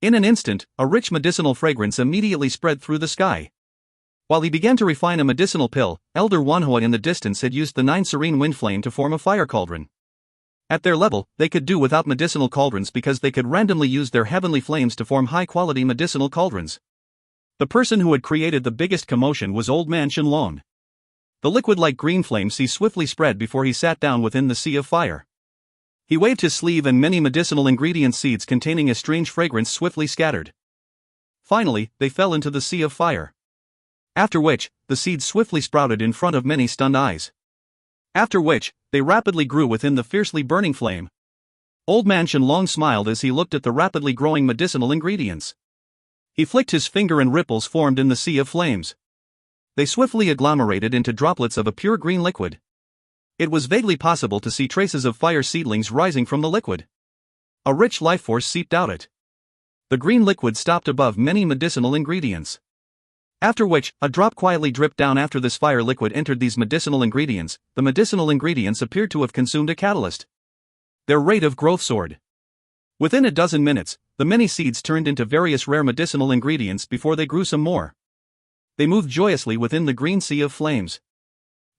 In an instant, a rich medicinal fragrance immediately spread through the sky. While he began to refine a medicinal pill, Elder Wanhua in the distance had used the 9 serene wind flame to form a fire cauldron. At their level, they could do without medicinal cauldrons because they could randomly use their heavenly flames to form high-quality medicinal cauldrons. The person who had created the biggest commotion was Old Man Shenlong. The liquid-like green flame sea swiftly spread before he sat down within the sea of fire. He waved his sleeve and many medicinal ingredient seeds containing a strange fragrance swiftly scattered. Finally, they fell into the sea of fire. After which, the seeds swiftly sprouted in front of many stunned eyes. After which, they rapidly grew within the fiercely burning flame. Old Man Shenlong smiled as he looked at the rapidly growing medicinal ingredients. He flicked his finger and ripples formed in the sea of flames. They swiftly agglomerated into droplets of a pure green liquid. It was vaguely possible to see traces of fire seedlings rising from the liquid. A rich life force seeped out it. The green liquid stopped above many medicinal ingredients. After which, a drop quietly dripped down. After this fire liquid entered these medicinal ingredients, the medicinal ingredients appeared to have consumed a catalyst. Their rate of growth soared. Within a dozen minutes, the many seeds turned into various rare medicinal ingredients before they grew some more. They moved joyously within the green sea of flames.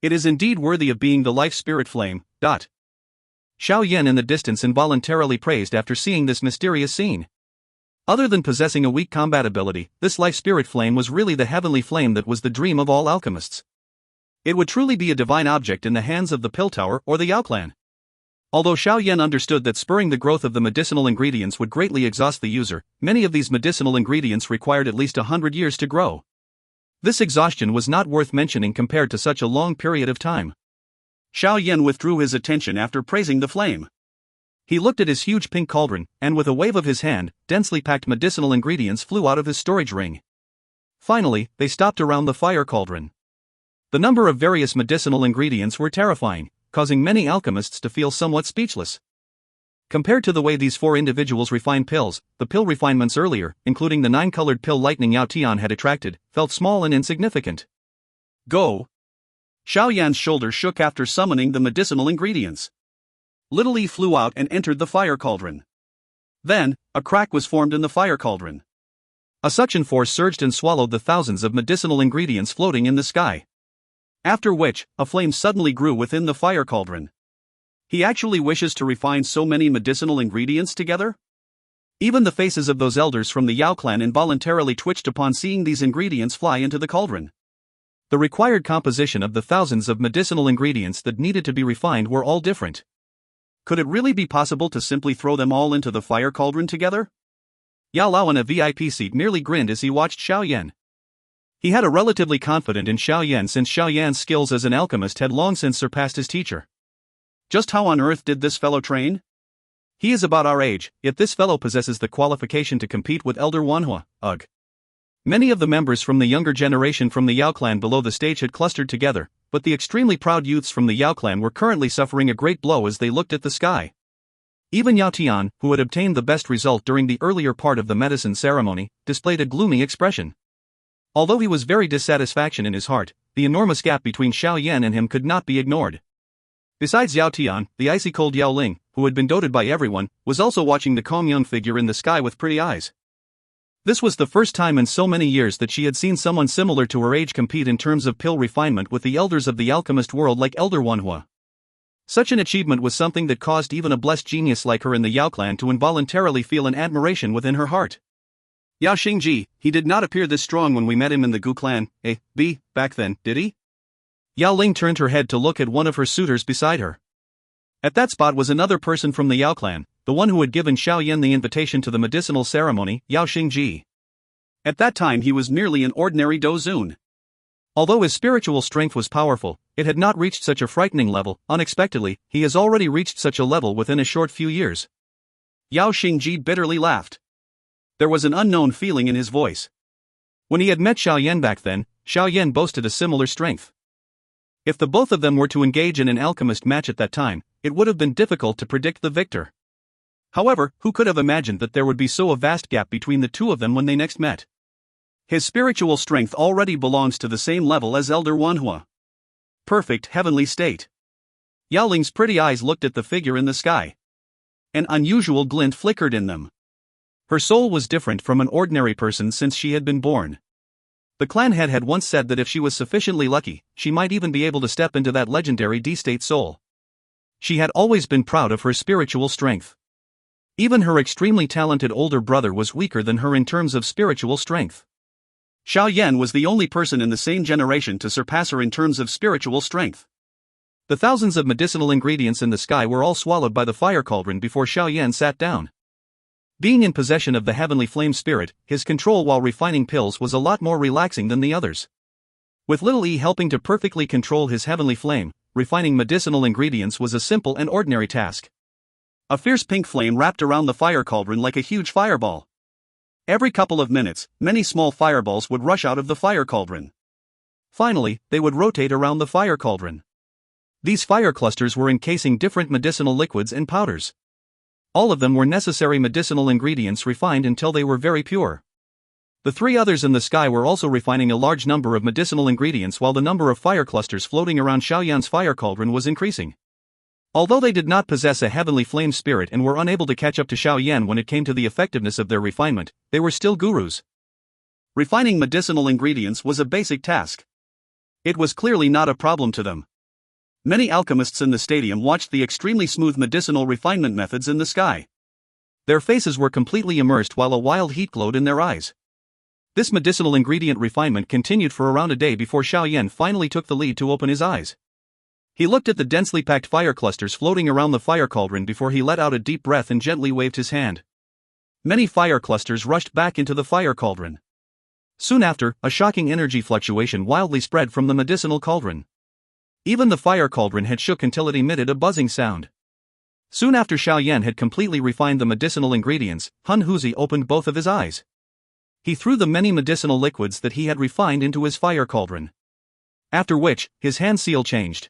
It is indeed worthy of being the life spirit flame. Xiao Yan in the distance involuntarily praised after seeing this mysterious scene. Other than possessing a weak combat ability, this life spirit flame was really the heavenly flame that was the dream of all alchemists. It would truly be a divine object in the hands of the Pill Tower or the Yao clan. Although Xiao Yan understood that spurring the growth of the medicinal ingredients would greatly exhaust the user, many of these medicinal ingredients required at least 100 years to grow. This exhaustion was not worth mentioning compared to such a long period of time. Xiao Yan withdrew his attention after praising the flame. He looked at his huge pink cauldron, and with a wave of his hand, densely packed medicinal ingredients flew out of his storage ring. Finally, they stopped around the fire cauldron. The number of various medicinal ingredients were terrifying, causing many alchemists to feel somewhat speechless. Compared to the way these 4 individuals refined pills, the pill refinements earlier, including the 9-colored pill lightning Yao Tian had attracted, felt small and insignificant. Go! Xiao Yan's shoulder shook after summoning the medicinal ingredients. Little Yi flew out and entered the fire cauldron. Then, a crack was formed in the fire cauldron. A suction force surged and swallowed the thousands of medicinal ingredients floating in the sky. After which, a flame suddenly grew within the fire cauldron. He actually wishes to refine so many medicinal ingredients together? Even the faces of those elders from the Yao clan involuntarily twitched upon seeing these ingredients fly into the cauldron. The required composition of the thousands of medicinal ingredients that needed to be refined were all different. Could it really be possible to simply throw them all into the fire cauldron together? Yao Lao in a VIP seat merely grinned as he watched Xiao Yan. He had a relatively confident in Xiao Yan since Xiao Yan's skills as an alchemist had long since surpassed his teacher. Just how on earth did this fellow train? He is about our age, yet this fellow possesses the qualification to compete with Elder Wanhua, ugh. Many of the members from the younger generation from the Yao clan below the stage had clustered together, but the extremely proud youths from the Yao clan were currently suffering a great blow as they looked at the sky. Even Yao Tian, who had obtained the best result during the earlier part of the medicine ceremony, displayed a gloomy expression. Although he was very dissatisfaction in his heart, the enormous gap between Xiao Yan and him could not be ignored. Besides Yao Tian, the icy-cold Yao Ling, who had been doted by everyone, was also watching the calm young figure in the sky with pretty eyes. This was the first time in so many years that she had seen someone similar to her age compete in terms of pill refinement with the elders of the alchemist world like Elder Wanhua. Such an achievement was something that caused even a blessed genius like her in the Yao clan to involuntarily feel an admiration within her heart. Yao Xingji, he did not appear this strong when we met him in the Gu clan, back then, did he? Yao Ling turned her head to look at one of her suitors beside her. At that spot was another person from the Yao clan, the one who had given Xiao Yan the invitation to the medicinal ceremony, Yao Xingji. At that time he was merely an ordinary Dozun. Although his spiritual strength was powerful, it had not reached such a frightening level. Unexpectedly, he has already reached such a level within a short few years. Yao Xingji bitterly laughed. There was an unknown feeling in his voice. When he had met Xiao Yan back then, Xiao Yan boasted a similar strength. If the both of them were to engage in an alchemist match at that time, it would have been difficult to predict the victor. However, who could have imagined that there would be so a vast gap between the two of them when they next met? His spiritual strength already belongs to the same level as Elder Wanhua. Perfect heavenly state. Yao Ling's pretty eyes looked at the figure in the sky. An unusual glint flickered in them. Her soul was different from an ordinary person since she had been born. The clan head had once said that if she was sufficiently lucky, she might even be able to step into that legendary D-state soul. She had always been proud of her spiritual strength. Even her extremely talented older brother was weaker than her in terms of spiritual strength. Xiao Yan was the only person in the same generation to surpass her in terms of spiritual strength. The thousands of medicinal ingredients in the sky were all swallowed by the fire cauldron before Xiao Yan sat down. Being in possession of the heavenly flame spirit, his control while refining pills was a lot more relaxing than the others. With little E helping to perfectly control his heavenly flame, refining medicinal ingredients was a simple and ordinary task. A fierce pink flame wrapped around the fire cauldron like a huge fireball. Every couple of minutes, many small fireballs would rush out of the fire cauldron. Finally, they would rotate around the fire cauldron. These fire clusters were encasing different medicinal liquids and powders. All of them were necessary medicinal ingredients refined until they were very pure. The three others in the sky were also refining a large number of medicinal ingredients while the number of fire clusters floating around Xiao Yan's fire cauldron was increasing. Although they did not possess a heavenly flame spirit and were unable to catch up to Xiao Yan when it came to the effectiveness of their refinement, they were still gurus. Refining medicinal ingredients was a basic task. It was clearly not a problem to them. Many alchemists in the stadium watched the extremely smooth medicinal refinement methods in the sky. Their faces were completely immersed while a wild heat glowed in their eyes. This medicinal ingredient refinement continued for around a day before Xiao Yan finally took the lead to open his eyes. He looked at the densely packed fire clusters floating around the fire cauldron before he let out a deep breath and gently waved his hand. Many fire clusters rushed back into the fire cauldron. Soon after, a shocking energy fluctuation wildly spread from the medicinal cauldron. Even the fire cauldron had shook until it emitted a buzzing sound. Soon after Xiao Yan had completely refined the medicinal ingredients, Hun Huzi opened both of his eyes. He threw the many medicinal liquids that he had refined into his fire cauldron. After which, his hand seal changed.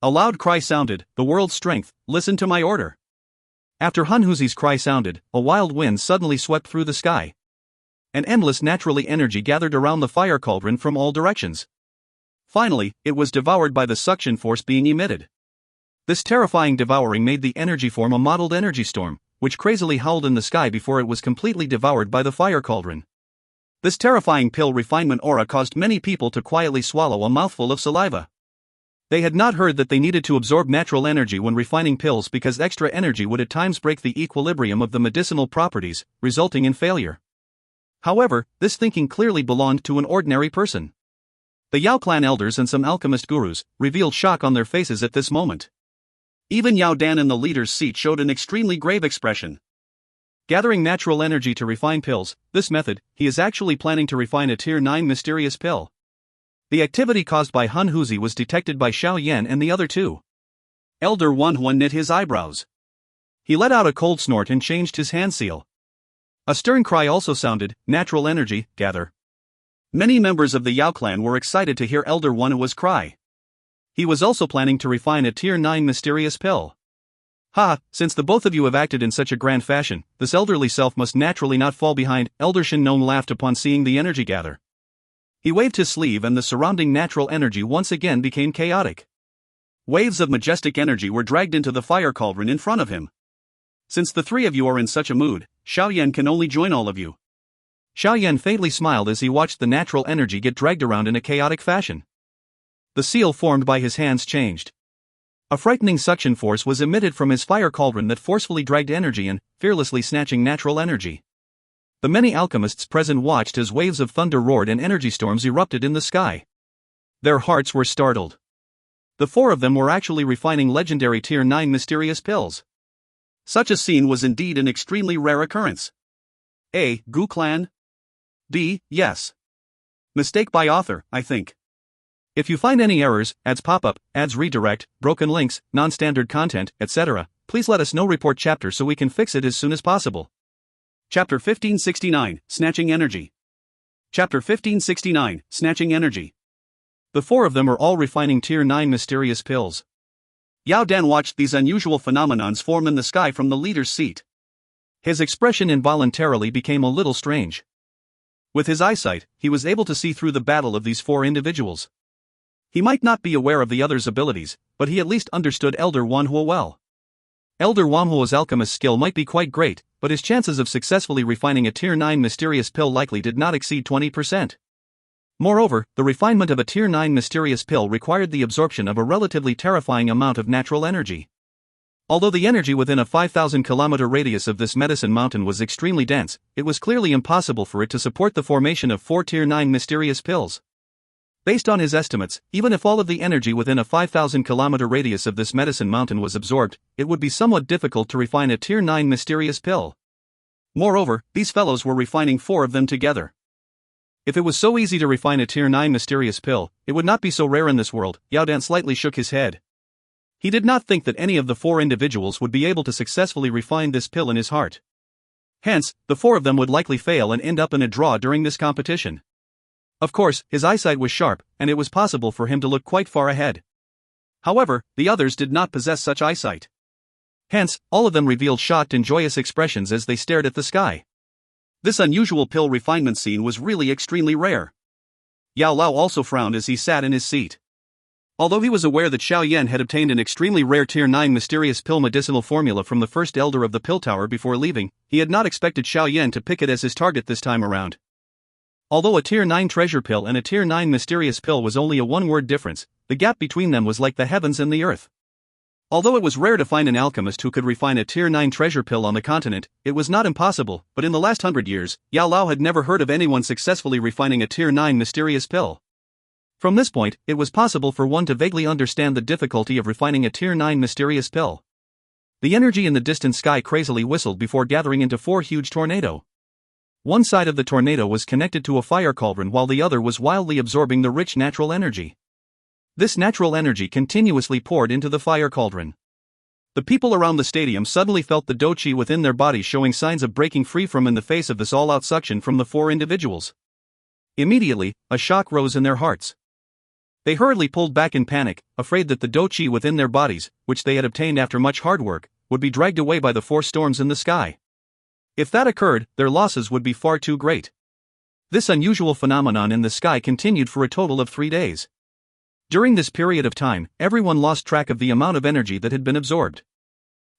A loud cry sounded, "The world's strength, listen to my order." After Hun Huzi's cry sounded, a wild wind suddenly swept through the sky. An endless naturally energy gathered around the fire cauldron from all directions. Finally, it was devoured by the suction force being emitted. This terrifying devouring made the energy form a mottled energy storm, which crazily howled in the sky before it was completely devoured by the fire cauldron. This terrifying pill refinement aura caused many people to quietly swallow a mouthful of saliva. They had not heard that they needed to absorb natural energy when refining pills because extra energy would at times break the equilibrium of the medicinal properties, resulting in failure. However, this thinking clearly belonged to an ordinary person. The Yao clan elders and some alchemist gurus revealed shock on their faces at this moment. Even Yao Dan in the leader's seat showed an extremely grave expression. Gathering natural energy to refine pills, this method, he is actually planning to refine a Tier 9 mysterious pill. The activity caused by Han Huzi was detected by Xiao Yan and the other two. Elder Wan Huan knit his eyebrows. He let out a cold snort and changed his hand seal. A stern cry also sounded, natural energy, gather. Many members of the Yao clan were excited to hear Elder Wan Huan's cry. He was also planning to refine a Tier 9 mysterious pill. Since the both of you have acted in such a grand fashion, this elderly self must naturally not fall behind. Elder Shen Nong laughed upon seeing the energy gather. He waved his sleeve and the surrounding natural energy once again became chaotic. Waves of majestic energy were dragged into the fire cauldron in front of him. Since the three of you are in such a mood, Xiao Yan can only join all of you. Xiao Yan faintly smiled as he watched the natural energy get dragged around in a chaotic fashion. The seal formed by his hands changed. A frightening suction force was emitted from his fire cauldron that forcefully dragged energy in, fearlessly snatching natural energy. The many alchemists present watched as waves of thunder roared and energy storms erupted in the sky. Their hearts were startled. The four of them were actually refining legendary Tier 9 mysterious pills. Such a scene was indeed an extremely rare occurrence. A. Gu Clan? D. Yes. Mistake by author, I think. If you find any errors, ads pop up, ads redirect, broken links, non-standard content, etc., please let us know. Report chapter so we can fix it as soon as possible. Chapter 1569, Snatching Energy. Chapter 1569, Snatching Energy. The four of them are all refining Tier 9 mysterious pills. Yao Dan watched these unusual phenomenons form in the sky from the leader's seat. His expression involuntarily became a little strange. With his eyesight, he was able to see through the battle of these four individuals. He might not be aware of the others' abilities, but he at least understood Elder Wan Huo well. Elder Wan Huo's alchemist skill might be quite great, but his chances of successfully refining a Tier 9 mysterious pill likely did not exceed 20%. Moreover, the refinement of a Tier 9 mysterious pill required the absorption of a relatively terrifying amount of natural energy. Although the energy within a 5,000-kilometer radius of this medicine mountain was extremely dense, it was clearly impossible for it to support the formation of 4 Tier 9 mysterious pills. Based on his estimates, even if all of the energy within a 5,000-kilometer radius of this medicine mountain was absorbed, it would be somewhat difficult to refine a Tier 9 mysterious pill. Moreover, these fellows were refining 4 of them together. If it was so easy to refine a Tier 9 mysterious pill, it would not be so rare in this world. Yao Dan slightly shook his head. He did not think that any of the 4 individuals would be able to successfully refine this pill in his heart. Hence, the 4 of them would likely fail and end up in a draw during this competition. Of course, his eyesight was sharp, and it was possible for him to look quite far ahead. However, the others did not possess such eyesight. Hence, all of them revealed shocked and joyous expressions as they stared at the sky. This unusual pill refinement scene was really extremely rare. Yao Lao also frowned as he sat in his seat. Although he was aware that Xiao Yan had obtained an extremely rare Tier 9 mysterious pill medicinal formula from the first elder of the pill tower before leaving, he had not expected Xiao Yan to pick it as his target this time around. Although a Tier 9 treasure pill and a Tier 9 mysterious pill was only a one-word difference, the gap between them was like the heavens and the earth. Although it was rare to find an alchemist who could refine a Tier 9 treasure pill on the continent, it was not impossible, but in the last 100 years, Yao Lao had never heard of anyone successfully refining a Tier 9 mysterious pill. From this point, it was possible for one to vaguely understand the difficulty of refining a Tier 9 mysterious pill. The energy in the distant sky crazily whistled before gathering into 4 huge tornadoes. One side of the tornado was connected to a fire cauldron while the other was wildly absorbing the rich natural energy. This natural energy continuously poured into the fire cauldron. The people around the stadium suddenly felt the Dou Qi within their bodies showing signs of breaking free from in the face of this all-out suction from the 4 individuals. Immediately, a shock rose in their hearts. They hurriedly pulled back in panic, afraid that the Dou Qi within their bodies, which they had obtained after much hard work, would be dragged away by the 4 storms in the sky. If that occurred, their losses would be far too great. This unusual phenomenon in the sky continued for a total of 3 days. During this period of time, everyone lost track of the amount of energy that had been absorbed.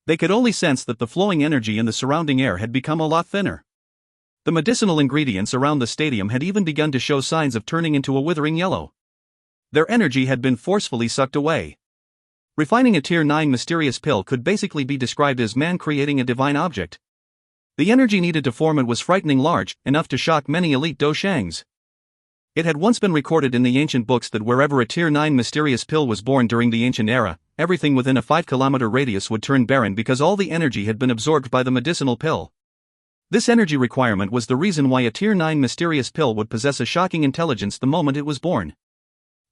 They could only sense that the flowing energy in the surrounding air had become a lot thinner. The medicinal ingredients around the stadium had even begun to show signs of turning into a withering yellow. Their energy had been forcefully sucked away. Refining a Tier 9 mysterious pill could basically be described as man creating a divine object. The energy needed to form it was frighteningly large, enough to shock many elite Dou Shangs. It had once been recorded in the ancient books that wherever a Tier 9 mysterious pill was born during the ancient era, everything within a 5-kilometer radius would turn barren because all the energy had been absorbed by the medicinal pill. This energy requirement was the reason why a Tier 9 mysterious pill would possess a shocking intelligence the moment it was born.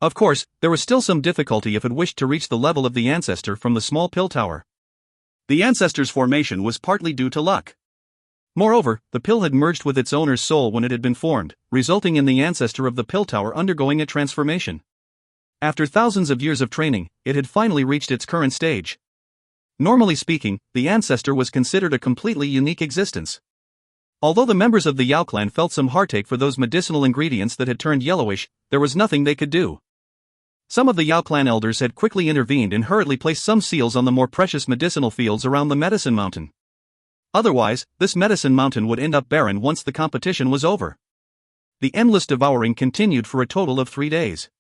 Of course, there was still some difficulty if it wished to reach the level of the ancestor from the small pill tower. The ancestor's formation was partly due to luck. Moreover, the pill had merged with its owner's soul when it had been formed, resulting in the ancestor of the pill tower undergoing a transformation. After thousands of years of training, it had finally reached its current stage. Normally speaking, the ancestor was considered a completely unique existence. Although the members of the Yao clan felt some heartache for those medicinal ingredients that had turned yellowish, there was nothing they could do. Some of the Yao clan elders had quickly intervened and hurriedly placed some seals on the more precious medicinal fields around the medicine mountain. Otherwise, this medicine mountain would end up barren once the competition was over. The endless devouring continued for a total of 3 days.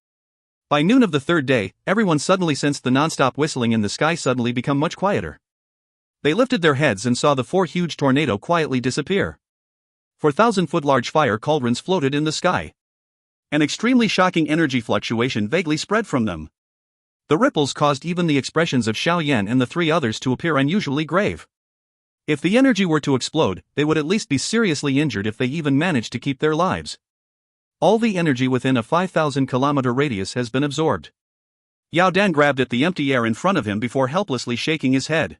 By noon of the third day, everyone suddenly sensed the non-stop whistling in the sky suddenly become much quieter. They lifted their heads and saw the 4 huge tornadoes quietly disappear. 4,000-foot large fire cauldrons floated in the sky. An extremely shocking energy fluctuation vaguely spread from them. The ripples caused even the expressions of Xiao Yan and the 3 others to appear unusually grave. If the energy were to explode, they would at least be seriously injured if they even managed to keep their lives. All the energy within a 5,000-kilometer radius has been absorbed. Yao Dan grabbed at the empty air in front of him before helplessly shaking his head.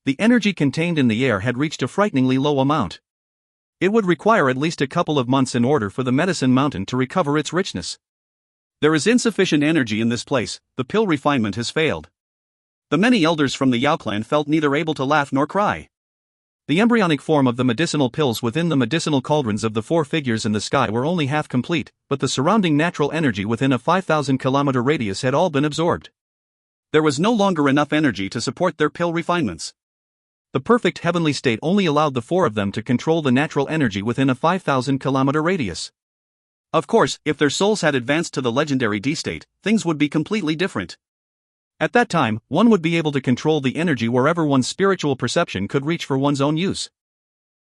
The energy contained in the air had reached a frighteningly low amount. It would require at least a couple of months in order for the medicine mountain to recover its richness. There is insufficient energy in this place, the pill refinement has failed. The many elders from the Yao clan felt neither able to laugh nor cry. The embryonic form of the medicinal pills within the medicinal cauldrons of the 4 figures in the sky were only half complete, but the surrounding natural energy within a 5,000-kilometer radius had all been absorbed. There was no longer enough energy to support their pill refinements. The perfect heavenly state only allowed the 4 of them to control the natural energy within a 5,000-kilometer radius. Of course, if their souls had advanced to the legendary D state, things would be completely different. At that time, one would be able to control the energy wherever one's spiritual perception could reach for one's own use.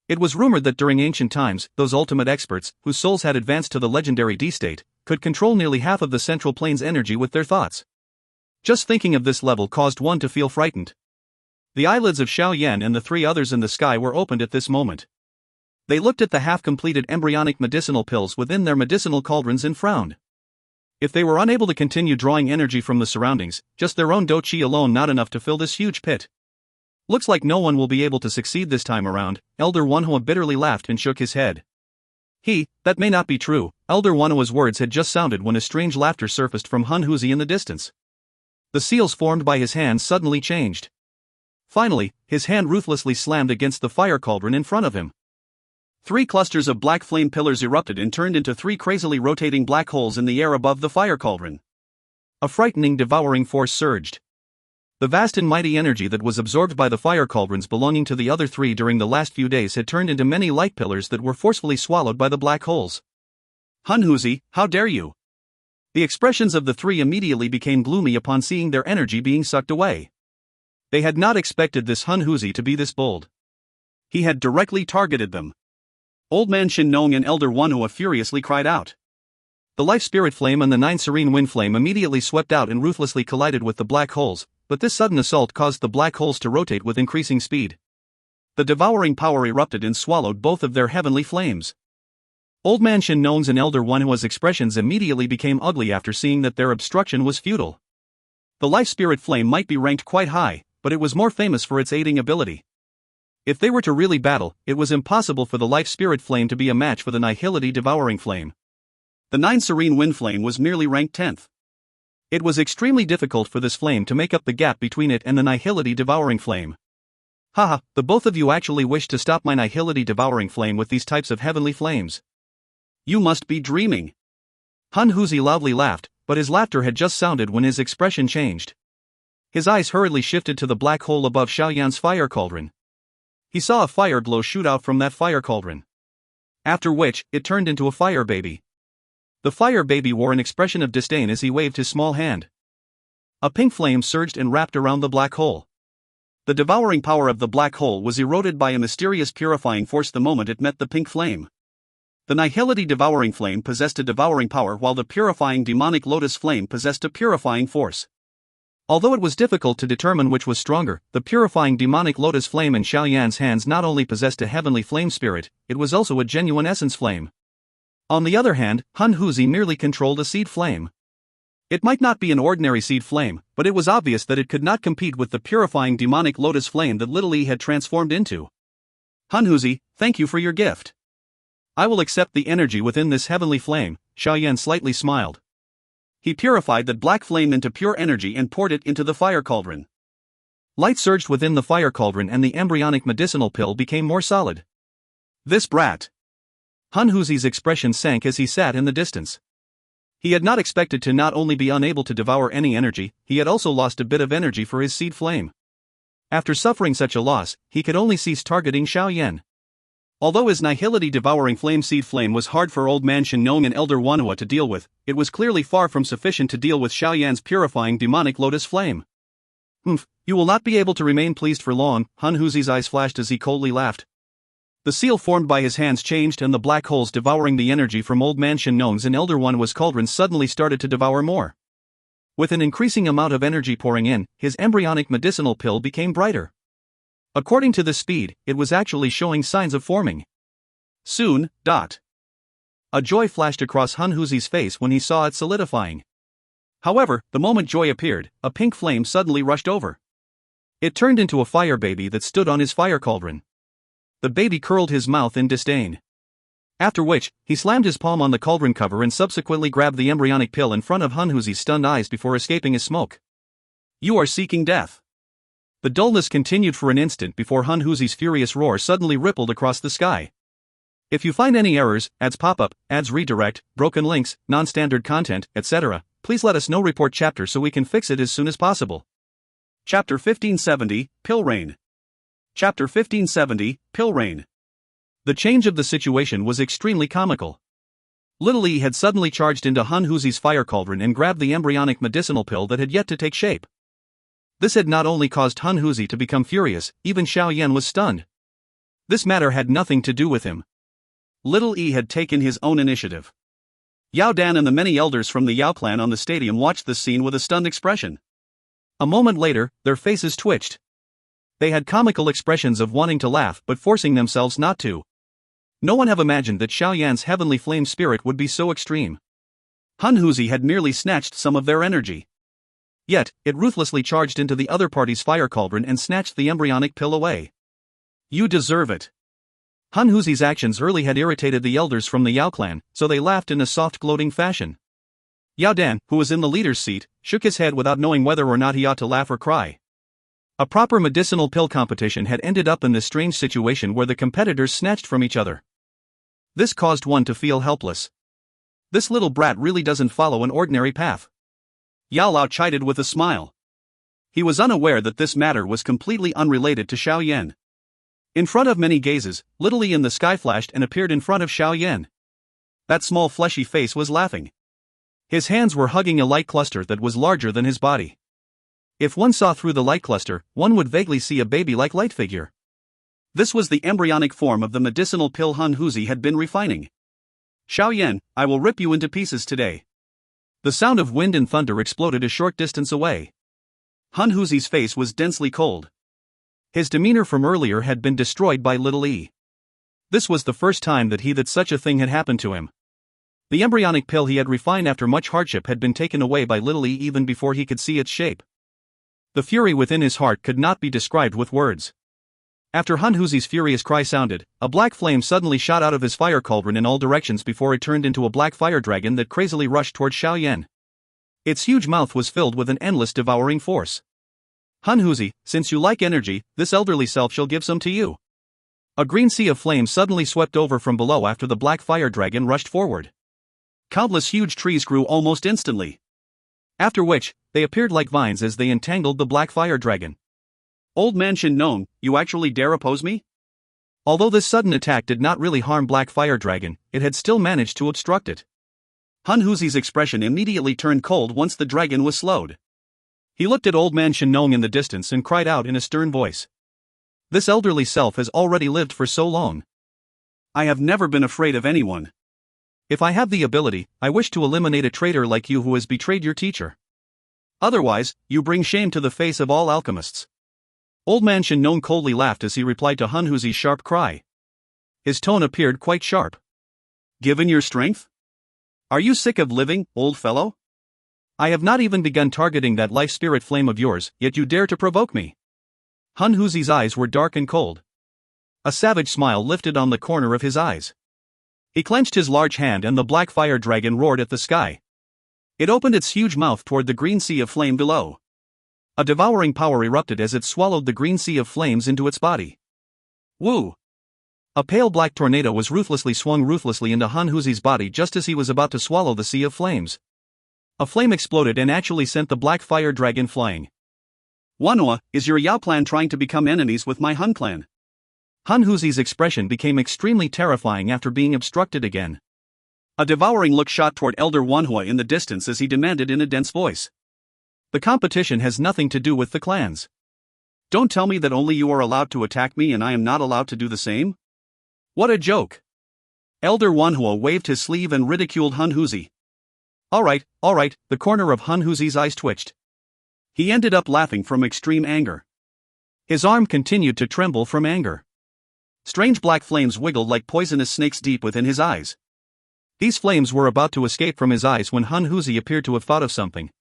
It was rumored that during ancient times, those ultimate experts, whose souls had advanced to the legendary D state, could control nearly half of the central plane's energy with their thoughts. Just thinking of this level caused one to feel frightened. The eyelids of Xiao Yan and the 3 others in the sky were opened at this moment. They looked at the half-completed embryonic medicinal pills within their medicinal cauldrons and frowned. If they were unable to continue drawing energy from the surroundings, just their own Dou Qi alone not enough to fill this huge pit. Looks like no one will be able to succeed this time around, Elder Wanhua bitterly laughed and shook his head. That may not be true, Elder Wanhua's words had just sounded when a strange laughter surfaced from Hun Huzi in the distance. The seals formed by his hand suddenly changed. Finally, his hand ruthlessly slammed against the fire cauldron in front of him. 3 clusters of black flame pillars erupted and turned into 3 crazily rotating black holes in the air above the fire cauldron. A frightening devouring force surged. The vast and mighty energy that was absorbed by the fire cauldrons belonging to the other 3 during the last few days had turned into many light pillars that were forcefully swallowed by the black holes. Hun Huzi, how dare you! The expressions of the 3 immediately became gloomy upon seeing their energy being sucked away. They had not expected this Hun Huzi to be this bold. He had directly targeted them. Old Man Shin Nong and Elder Wanhua furiously cried out. The life spirit flame and the 9 serene wind flame immediately swept out and ruthlessly collided with the black holes, but this sudden assault caused the black holes to rotate with increasing speed. The devouring power erupted and swallowed both of their heavenly flames. Old Man Shin Nong's and Elder Wanhua's expressions immediately became ugly after seeing that their obstruction was futile. The life spirit flame might be ranked quite high, but it was more famous for its aiding ability. If they were to really battle, it was impossible for the life spirit flame to be a match for the nihility devouring flame. The 9 serene wind flame was merely ranked 10th. It was extremely difficult for this flame to make up the gap between it and the nihility devouring flame. Haha, the both of you actually wish to stop my nihility devouring flame with these types of heavenly flames. You must be dreaming. Hun Huzi loudly laughed, but his laughter had just sounded when his expression changed. His eyes hurriedly shifted to the black hole above Xiao Yan's fire cauldron. He saw a fire glow shoot out from that fire cauldron. After which, it turned into a fire baby. The fire baby wore an expression of disdain as he waved his small hand. A pink flame surged and wrapped around the black hole. The devouring power of the black hole was eroded by a mysterious purifying force the moment it met the pink flame. The Nihility devouring flame possessed a devouring power while the purifying demonic lotus flame possessed a purifying force. Although it was difficult to determine which was stronger, the purifying demonic lotus flame in Xiao Yan's hands not only possessed a heavenly flame spirit, it was also a genuine essence flame. On the other hand, Hun Huzi merely controlled a seed flame. It might not be an ordinary seed flame, but it was obvious that it could not compete with the purifying demonic lotus flame that Little E had transformed into. Hun Huzi, thank you for your gift. I will accept the energy within this heavenly flame, Xiao Yan slightly smiled. He purified that black flame into pure energy and poured it into the fire cauldron. Light surged within the fire cauldron and the embryonic medicinal pill became more solid. This brat. Hun Huzi's expression sank as he sat in the distance. He had not expected to not only be unable to devour any energy, he had also lost a bit of energy for his seed flame. After suffering such a loss, he could only cease targeting Xiao Yan. Although his Nihility devouring flame seed flame was hard for Old Man Shenong and Elder Wanhua to deal with, it was clearly far from sufficient to deal with Xiao Yan's purifying demonic lotus flame. You will not be able to remain pleased for long, Hun Huzi's eyes flashed as he coldly laughed. The seal formed by his hands changed and the black holes devouring the energy from Old Man Shenong's and Elder Wanhua's cauldrons suddenly started to devour more. With an increasing amount of energy pouring in, his embryonic medicinal pill became brighter. According to the speed, it was actually showing signs of forming. Soon. A joy flashed across Hun Huzi's face when he saw it solidifying. However, the moment joy appeared, a pink flame suddenly rushed over. It turned into a fire baby that stood on his fire cauldron. The baby curled his mouth in disdain. After which, he slammed his palm on the cauldron cover and subsequently grabbed the embryonic pill in front of Hun Huzi's stunned eyes before escaping his smoke. You are seeking death. The dullness continued for an instant before Hun Huzi's furious roar suddenly rippled across the sky. If you find any errors, ads pop-up, ads redirect, broken links, non-standard content, etc., please let us know. Report chapter so we can fix it as soon as possible. Chapter 1570, Pill Rain. Chapter 1570, Pill Rain. The change of the situation was extremely comical. Little E had suddenly charged into Hun Huzi's fire cauldron and grabbed the embryonic medicinal pill that had yet to take shape. This had not only caused Hun Huzi to become furious, even Xiao Yan was stunned. This matter had nothing to do with him. Little E had taken his own initiative. Yao Dan and the many elders from the Yao clan on the stadium watched this scene with a stunned expression. A moment later, their faces twitched. They had comical expressions of wanting to laugh but forcing themselves not to. No one had imagined that Xiao Yan's heavenly flame spirit would be so extreme. Hun Huzi had merely snatched some of their energy. Yet, it ruthlessly charged into the other party's fire cauldron and snatched the embryonic pill away. You deserve it. Hun Huzi's actions early had irritated the elders from the Yao clan, so they laughed in a soft gloating fashion. Yao Dan, who was in the leader's seat, shook his head without knowing whether or not he ought to laugh or cry. A proper medicinal pill competition had ended up in this strange situation where the competitors snatched from each other. This caused one to feel helpless. This little brat really doesn't follow an ordinary path. Yao Lao chided with a smile. He was unaware that this matter was completely unrelated to Xiao Yan. In front of many gazes, Little E in the sky flashed and appeared in front of Xiao Yan. That small fleshy face was laughing. His hands were hugging a light cluster that was larger than his body. If one saw through the light cluster, one would vaguely see a baby-like light figure. This was the embryonic form of the medicinal pill Hun Huzi had been refining. Xiao Yan, I will rip you into pieces today. The sound of wind and thunder exploded a short distance away. Hun Huzi's face was densely cold. His demeanor from earlier had been destroyed by Little E. This was the first time that such a thing had happened to him. The embryonic pill he had refined after much hardship had been taken away by Little E even before he could see its shape. The fury within his heart could not be described with words. After Hun Huzi's furious cry sounded, a black flame suddenly shot out of his fire cauldron in all directions before it turned into a black fire dragon that crazily rushed toward Xiao Yan. Its huge mouth was filled with an endless devouring force. Hun Huzi, since you like energy, this elderly self shall give some to you. A green sea of flame suddenly swept over from below after the black fire dragon rushed forward. Countless huge trees grew almost instantly. After which, they appeared like vines as they entangled the black fire dragon. Old Man Shenong, you actually dare oppose me? Although this sudden attack did not really harm Black Fire Dragon, it had still managed to obstruct it. Han Huzi's expression immediately turned cold once the dragon was slowed. He looked at old man Shen in the distance and cried out in a stern voice. This elderly self has already lived for so long. I have never been afraid of anyone. If I have the ability, I wish to eliminate a traitor like you who has betrayed your teacher. Otherwise, you bring shame to the face of all alchemists. Old man Shen coldly laughed as he replied to Han Huzi's sharp cry. His tone appeared quite sharp. Given your strength? Are you sick of living, old fellow? I have not even begun targeting that life spirit flame of yours, yet you dare to provoke me. Han Huzi's eyes were dark and cold. A savage smile lifted on the corner of his eyes. He clenched his large hand and the black fire dragon roared at the sky. It opened its huge mouth toward the green sea of flame below. A devouring power erupted as it swallowed the green sea of flames into its body. Woo! A pale black tornado was swung ruthlessly into Han Huzi's body just as he was about to swallow the sea of flames. A flame exploded and actually sent the black fire dragon flying. Wanhua, is your Yao clan trying to become enemies with my Han clan? Han Huzi's expression became extremely terrifying after being obstructed again. A devouring look shot toward Elder Wanhua in the distance as he demanded in a dense voice. The competition has nothing to do with the clans. Don't tell me that only you are allowed to attack me and I am not allowed to do the same? What a joke! Elder Wanhua waved his sleeve and ridiculed Han Huzi. Alright, the corner of Han Huzi's eyes twitched. He ended up laughing from extreme anger. His arm continued to tremble from anger. Strange black flames wiggled like poisonous snakes deep within his eyes. These flames were about to escape from his eyes when Han Huzi appeared to have thought of something.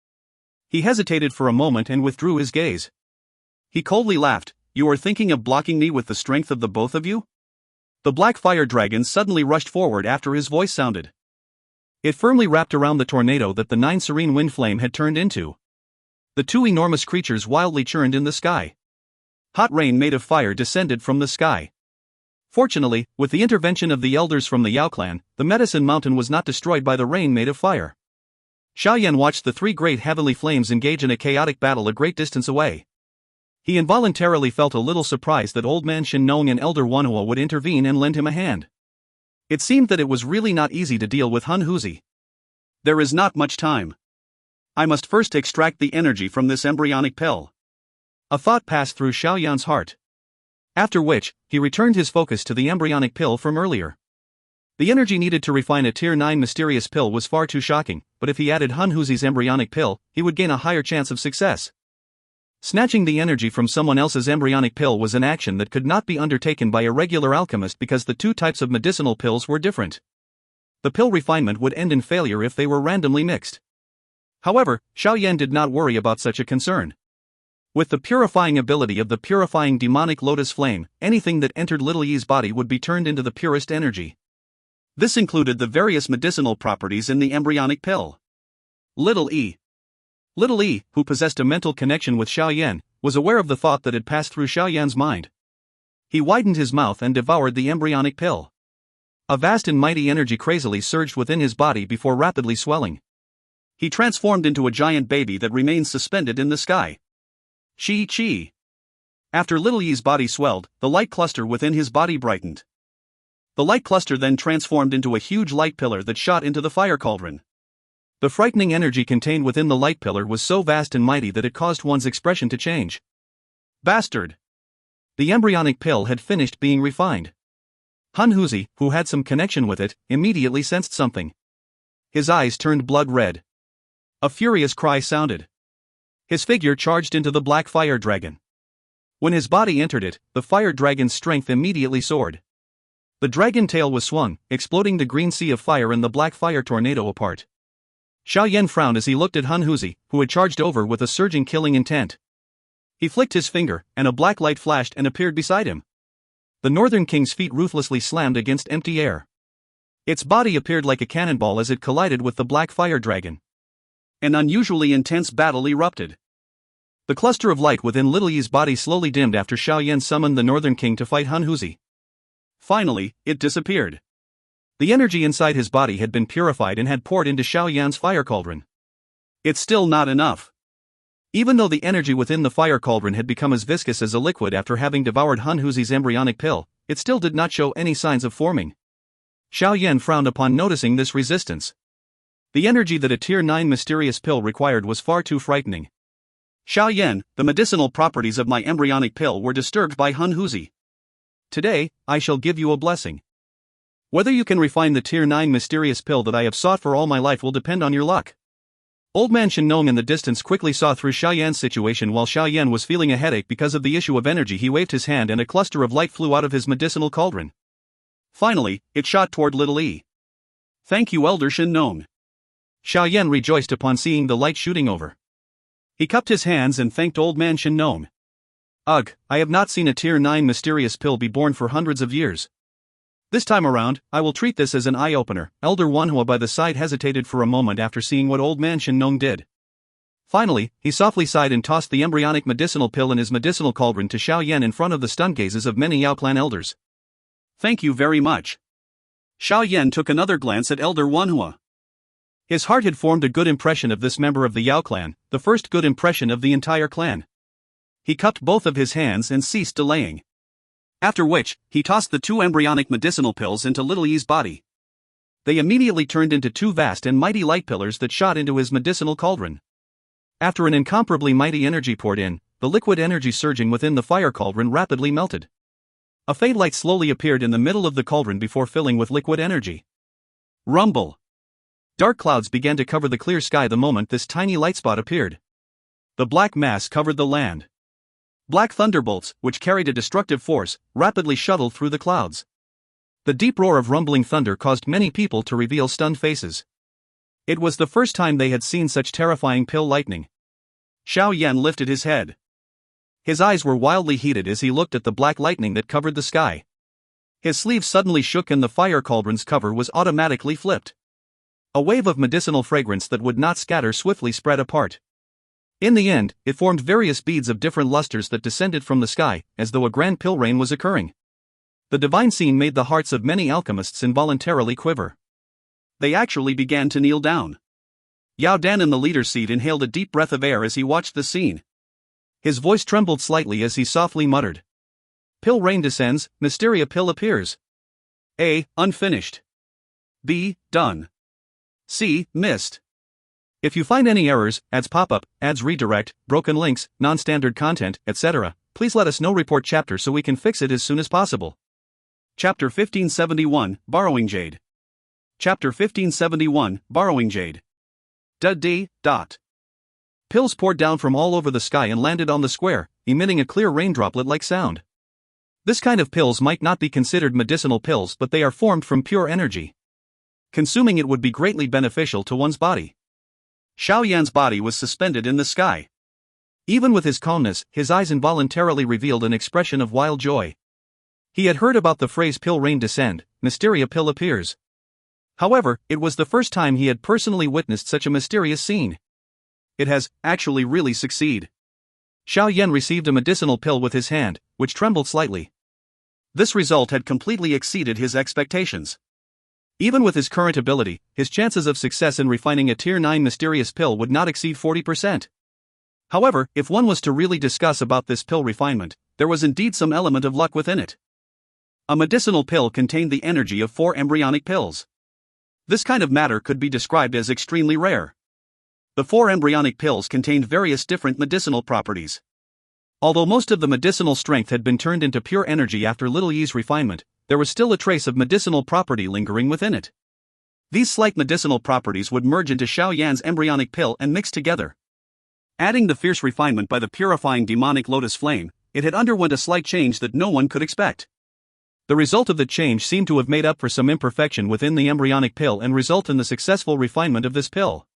He hesitated for a moment and withdrew his gaze. He coldly laughed. You are thinking of blocking me with the strength of the both of you? The black fire dragon suddenly rushed forward after his voice sounded. It firmly wrapped around the tornado that the 9 serene wind flame had turned into. The 2 enormous creatures wildly churned in the sky. Hot rain made of fire descended from the sky. Fortunately, with the intervention of the elders from the Yao clan, the medicine mountain was not destroyed by the rain made of fire. Xiao Yan watched the 3 great heavenly flames engage in a chaotic battle a great distance away. He involuntarily felt a little surprised that old man Shen and Elder Wanhua would intervene and lend him a hand. It seemed that it was really not easy to deal with Han Huzi. There is not much time. I must first extract the energy from this embryonic pill. A thought passed through Xiao Yan's heart. After which, he returned his focus to the embryonic pill from earlier. The energy needed to refine a Tier 9 mysterious pill was far too shocking, but if he added Han Huzi's embryonic pill, he would gain a higher chance of success. Snatching the energy from someone else's embryonic pill was an action that could not be undertaken by a regular alchemist because the 2 types of medicinal pills were different. The pill refinement would end in failure if they were randomly mixed. However, Xiao Yan did not worry about such a concern. With the purifying ability of the purifying demonic lotus flame, anything that entered Little Yi's body would be turned into the purest energy. This included the various medicinal properties in the embryonic pill. Little Yi, who possessed a mental connection with Xiao Yan, was aware of the thought that had passed through Xiao Yan's mind. He widened his mouth and devoured the embryonic pill. A vast and mighty energy crazily surged within his body before rapidly swelling. He transformed into a giant baby that remained suspended in the sky. Chi. After Little Yi's body swelled, the light cluster within his body brightened. The light cluster then transformed into a huge light pillar that shot into the fire cauldron. The frightening energy contained within the light pillar was so vast and mighty that it caused one's expression to change. Bastard! The embryonic pill had finished being refined. Han Huzi, who had some connection with it, immediately sensed something. His eyes turned blood red. A furious cry sounded. His figure charged into the black fire dragon. When his body entered it, the fire dragon's strength immediately soared. The dragon tail was swung, exploding the green sea of fire and the black fire tornado apart. Xiao Yan frowned as he looked at Han Huzi, who had charged over with a surging killing intent. He flicked his finger, and a black light flashed and appeared beside him. The Northern King's feet ruthlessly slammed against empty air. Its body appeared like a cannonball as it collided with the black fire dragon. An unusually intense battle erupted. The cluster of light within Little Yi's body slowly dimmed after Xiao Yan summoned the Northern King to fight Han Huzi. Finally, it disappeared. The energy inside his body had been purified and had poured into Xiao Yan's fire cauldron. It's still not enough. Even though the energy within the fire cauldron had become as viscous as a liquid after having devoured Han Huzi's embryonic pill, it still did not show any signs of forming. Xiao Yan frowned upon noticing this resistance. The energy that a Tier 9 mysterious pill required was far too frightening. Xiao Yan, the medicinal properties of my embryonic pill were disturbed by Hun Huzi. Today, I shall give you a blessing. Whether you can refine the Tier 9 mysterious pill that I have sought for all my life will depend on your luck. Old man Shen Nong in the distance quickly saw through Xiao Yan's situation. While Xiao Yan was feeling a headache because of the issue of energy, he waved his hand and a cluster of light flew out of his medicinal cauldron. Finally, it shot toward little E. Thank you, Elder Shen Nong. Xiao Yan rejoiced upon seeing the light shooting over. He cupped his hands and thanked old man Shen Nong. Ugh, I have not seen a Tier 9 mysterious pill be born for hundreds of years. This time around, I will treat this as an eye-opener. Elder Wanhua by the side hesitated for a moment after seeing what old man Shen Nong did. Finally, he softly sighed and tossed the embryonic medicinal pill in his medicinal cauldron to Xiao Yan in front of the stunned gazes of many Yao clan elders. Thank you very much. Xiao Yan took another glance at Elder Wanhua. His heart had formed a good impression of this member of the Yao clan, the first good impression of the entire clan. He cupped both of his hands and ceased delaying. After which, he tossed the 2 embryonic medicinal pills into little Yi's body. They immediately turned into 2 vast and mighty light pillars that shot into his medicinal cauldron. After an incomparably mighty energy poured in, the liquid energy surging within the fire cauldron rapidly melted. A faint light slowly appeared in the middle of the cauldron before filling with liquid energy. Rumble! Dark clouds began to cover the clear sky the moment this tiny light spot appeared. The black mass covered the land. Black thunderbolts, which carried a destructive force, rapidly shuttled through the clouds. The deep roar of rumbling thunder caused many people to reveal stunned faces. It was the first time they had seen such terrifying pill lightning. Xiao Yan lifted his head. His eyes were wildly heated as he looked at the black lightning that covered the sky. His sleeve suddenly shook and the fire cauldron's cover was automatically flipped. A wave of medicinal fragrance that would not scatter swiftly spread apart. In the end, it formed various beads of different lusters that descended from the sky, as though a grand pill rain was occurring. The divine scene made the hearts of many alchemists involuntarily quiver. They actually began to kneel down. Yao Dan in the leader's seat inhaled a deep breath of air as he watched the scene. His voice trembled slightly as he softly muttered. Pill rain descends, Mysteria pill appears. A. Unfinished. B. Done. C. Missed. If you find any errors, ads pop up, ads redirect, broken links, non-standard content, etc., please let us know. Report chapter so we can fix it as soon as possible. Chapter 1571, Borrowing Jade. Chapter 1571, Borrowing Jade. D. Pills poured down from all over the sky and landed on the square, emitting a clear raindroplet-like sound. This kind of pills might not be considered medicinal pills, but they are formed from pure energy. Consuming it would be greatly beneficial to one's body. Xiao Yan's body was suspended in the sky. Even with his calmness, his eyes involuntarily revealed an expression of wild joy. He had heard about the phrase pill rain descend, Mysteria pill appears. However, it was the first time he had personally witnessed such a mysterious scene. It has, actually really succeed. Xiao Yan received a medicinal pill with his hand, which trembled slightly. This result had completely exceeded his expectations. Even with his current ability, his chances of success in refining a Tier 9 mysterious pill would not exceed 40%. However, if one was to really discuss about this pill refinement, there was indeed some element of luck within it. A medicinal pill contained the energy of 4 embryonic pills. This kind of matter could be described as extremely rare. The 4 embryonic pills contained various different medicinal properties. Although most of the medicinal strength had been turned into pure energy after Little Yi's refinement, there was still a trace of medicinal property lingering within it. These slight medicinal properties would merge into Xiao Yan's embryonic pill and mix together. Adding the fierce refinement by the purifying demonic lotus flame, it had underwent a slight change that no one could expect. The result of the change seemed to have made up for some imperfection within the embryonic pill and result in the successful refinement of this pill.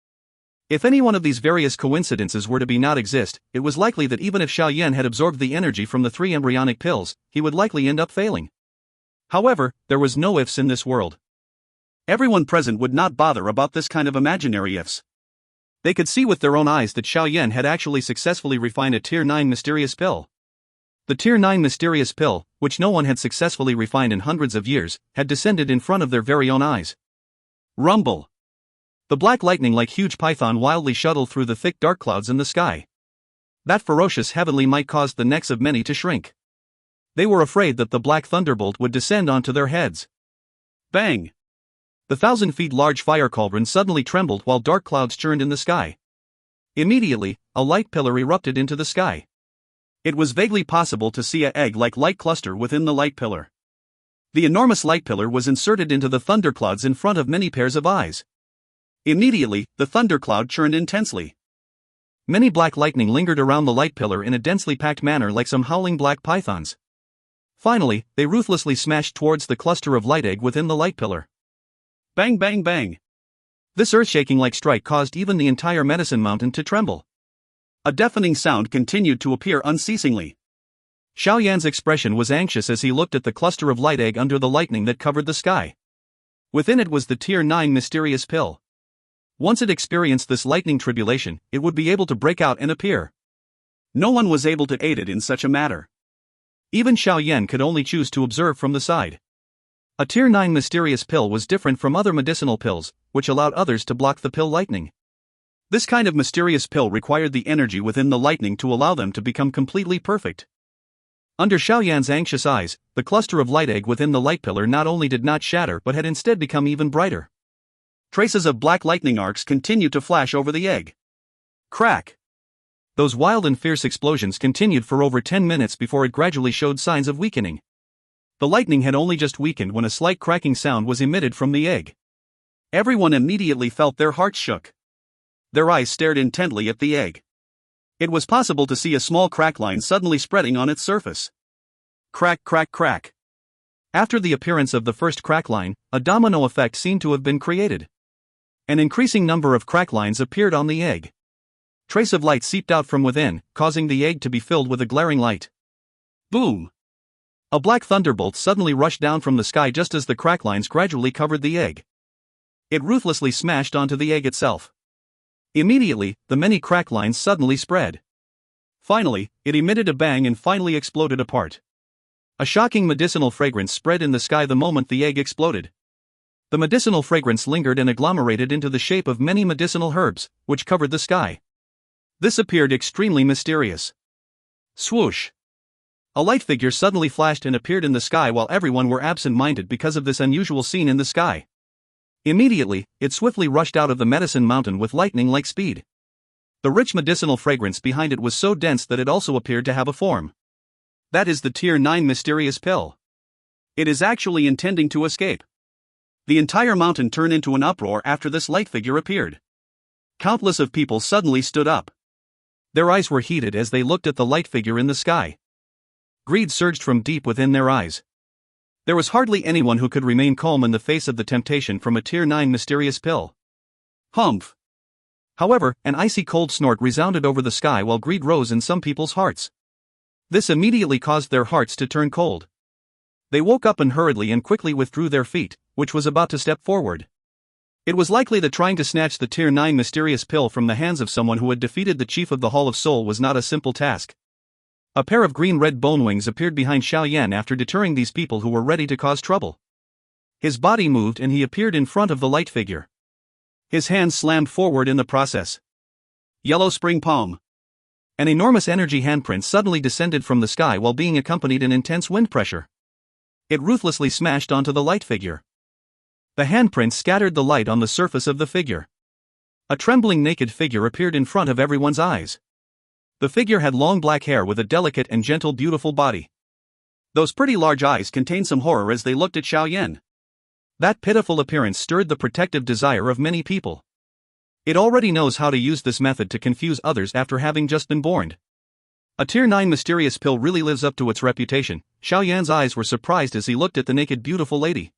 If any one of these various coincidences were to be not exist, it was likely that even if Xiao Yan had absorbed the energy from the 3 embryonic pills, he would likely end up failing. However, there was no ifs in this world. Everyone present would not bother about this kind of imaginary ifs. They could see with their own eyes that Xiao Yan had actually successfully refined a Tier 9 mysterious pill. The Tier 9 mysterious pill, which no one had successfully refined in hundreds of years, had descended in front of their very own eyes. Rumble! The black lightning like huge python wildly shuttled through the thick dark clouds in the sky. That ferocious heavenly might caused the necks of many to shrink. They were afraid that the black thunderbolt would descend onto their heads. Bang! The 1,000 feet large fire cauldron suddenly trembled while dark clouds churned in the sky. Immediately, a light pillar erupted into the sky. It was vaguely possible to see an egg-like light cluster within the light pillar. The enormous light pillar was inserted into the thunderclouds in front of many pairs of eyes. Immediately, the thundercloud churned intensely. Many black lightning lingered around the light pillar in a densely packed manner like some howling black pythons. Finally, they ruthlessly smashed towards the cluster of light egg within the light pillar. Bang bang bang! This earth-shaking-like strike caused even the entire medicine mountain to tremble. A deafening sound continued to appear unceasingly. Xiao Yan's expression was anxious as he looked at the cluster of light egg under the lightning that covered the sky. Within it was the Tier 9 mysterious pill. Once it experienced this lightning tribulation, it would be able to break out and appear. No one was able to aid it in such a matter. Even Xiao Yan could only choose to observe from the side. A Tier 9 mysterious pill was different from other medicinal pills, which allowed others to block the pill lightning. This kind of mysterious pill required the energy within the lightning to allow them to become completely perfect. Under Xiao Yan's anxious eyes, the cluster of light egg within the light pillar not only did not shatter but had instead become even brighter. Traces of black lightning arcs continued to flash over the egg. Crack! Those wild and fierce explosions continued for over 10 minutes before it gradually showed signs of weakening. The lightning had only just weakened when a slight cracking sound was emitted from the egg. Everyone immediately felt their hearts shook. Their eyes stared intently at the egg. It was possible to see a small crack line suddenly spreading on its surface. Crack crack crack. After the appearance of the first crack line, a domino effect seemed to have been created. An increasing number of crack lines appeared on the egg. Trace of light seeped out from within, causing the egg to be filled with a glaring light. Boom! A black thunderbolt suddenly rushed down from the sky just as the crack lines gradually covered the egg. It ruthlessly smashed onto the egg itself. Immediately, the many crack lines suddenly spread. Finally, it emitted a bang and finally exploded apart. A shocking medicinal fragrance spread in the sky the moment the egg exploded. The medicinal fragrance lingered and agglomerated into the shape of many medicinal herbs, which covered the sky. This appeared extremely mysterious. Swoosh! A light figure suddenly flashed and appeared in the sky while everyone were absent-minded because of this unusual scene in the sky. Immediately, it swiftly rushed out of the medicine mountain with lightning-like speed. The rich medicinal fragrance behind it was so dense that it also appeared to have a form. That is the Tier 9 mysterious pill. It is actually intending to escape. The entire mountain turned into an uproar after this light figure appeared. Countless of people suddenly stood up. Their eyes were heated as they looked at the light figure in the sky. Greed surged from deep within their eyes. There was hardly anyone who could remain calm in the face of the temptation from a Tier 9 mysterious pill. Humph! However, an icy cold snort resounded over the sky while greed rose in some people's hearts. This immediately caused their hearts to turn cold. They woke up and hurriedly and quickly withdrew their feet, which was about to step forward. It was likely that trying to snatch the Tier 9 mysterious pill from the hands of someone who had defeated the chief of the Hall of Soul was not a simple task. A pair of green-red bone wings appeared behind Xiao Yan after deterring these people who were ready to cause trouble. His body moved and he appeared in front of the light figure. His hands slammed forward in the process. Yellow spring palm. An enormous energy handprint suddenly descended from the sky while being accompanied in intense wind pressure. It ruthlessly smashed onto the light figure. The handprint scattered the light on the surface of the figure. A trembling naked figure appeared in front of everyone's eyes. The figure had long black hair with a delicate and gentle beautiful body. Those pretty large eyes contained some horror as they looked at Xiao Yan. That pitiful appearance stirred the protective desire of many people. It already knows how to use this method to confuse others after having just been born. A Tier 9 mysterious pill really lives up to its reputation. Xiao Yan's eyes were surprised as he looked at the naked beautiful lady.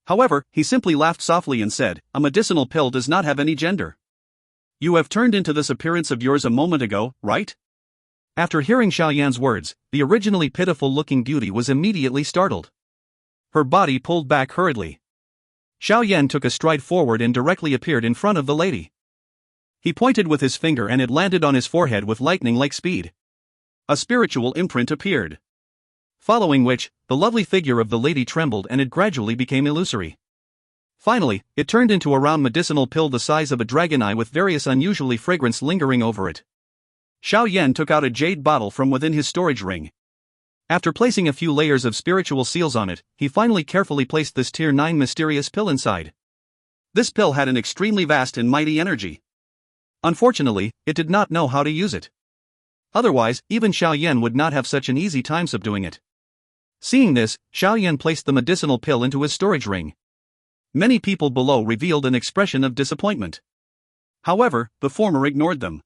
However, he simply laughed softly and said, "A medicinal pill does not have any gender. You have turned into this appearance of yours a moment ago, right?" After hearing Xiao Yan's words, the originally pitiful-looking beauty was immediately startled. Her body pulled back hurriedly. Xiao Yan took a stride forward and directly appeared in front of the lady. He pointed with his finger and it landed on his forehead with lightning-like speed. A spiritual imprint appeared. Following which, the lovely figure of the lady trembled and it gradually became illusory. Finally, it turned into a round medicinal pill the size of a dragon eye with various unusually fragrance lingering over it. Xiao Yan took out a jade bottle from within his storage ring. After placing a few layers of spiritual seals on it, he finally carefully placed this Tier 9 mysterious pill inside. This pill had an extremely vast and mighty energy. Unfortunately, it did not know how to use it. Otherwise, even Xiao Yan would not have such an easy time subduing it. Seeing this, Xiao Yan placed the medicinal pill into his storage ring. Many people below revealed an expression of disappointment. However, the former ignored them.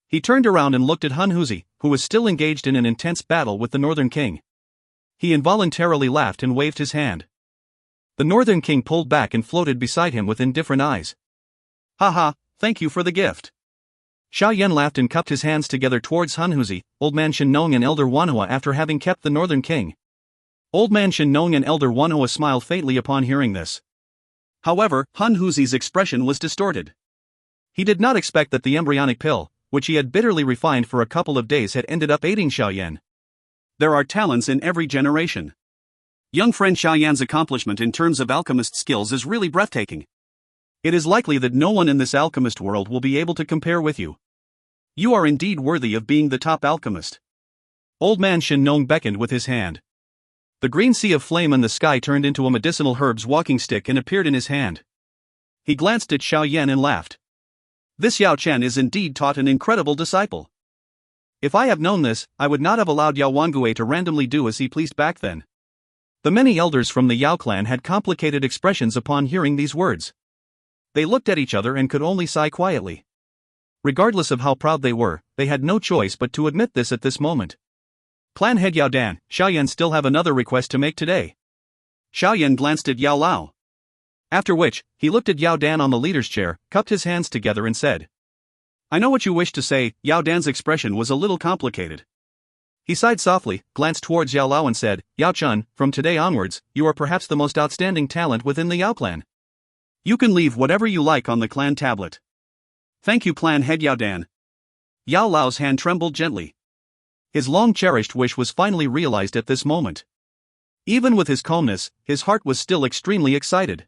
He turned around and looked at Hunhuzi, who was still engaged in an intense battle with the Northern King. He involuntarily laughed and waved his hand. The Northern King pulled back and floated beside him with indifferent eyes. Haha, thank you for the gift. Xiao Yan laughed and cupped his hands together towards Hunhuzi, Old Man Shenong and Elder Wanhua after having kept the Northern King. Old Man Shenong and Elder Wanhua smiled faintly upon hearing this. However, Hunhuzi's expression was distorted. He did not expect that the embryonic pill, which he had bitterly refined for a couple of days, had ended up aiding Xiao Yan. There are talents in every generation. Young friend Xiao Yan's accomplishment in terms of alchemist skills is really breathtaking. It is likely that no one in this alchemist world will be able to compare with you. You are indeed worthy of being the top alchemist. Old Man Shenong beckoned with his hand. The green sea of flame in the sky turned into a medicinal herb's walking stick and appeared in his hand. He glanced at Xiao Yan and laughed. This Yao Chen is indeed taught an incredible disciple. If I have known this, I would not have allowed Yao Wangue to randomly do as he pleased back then. The many elders from the Yao clan had complicated expressions upon hearing these words. They looked at each other and could only sigh quietly. Regardless of how proud they were, they had no choice but to admit this at this moment. Clan head Yao Dan, Xiao Yan still have another request to make today. Xiao Yan glanced at Yao Lao. After which, he looked at Yao Dan on the leader's chair, cupped his hands together and said, I know what you wish to say. Yao Dan's expression was a little complicated. He sighed softly, glanced towards Yao Lao and said, Yao Chun, from today onwards, you are perhaps the most outstanding talent within the Yao clan. You can leave whatever you like on the clan tablet. Thank you, clan head Yao Dan. Yao Lao's hand trembled gently. His long-cherished wish was finally realized at this moment. Even with his calmness, his heart was still extremely excited.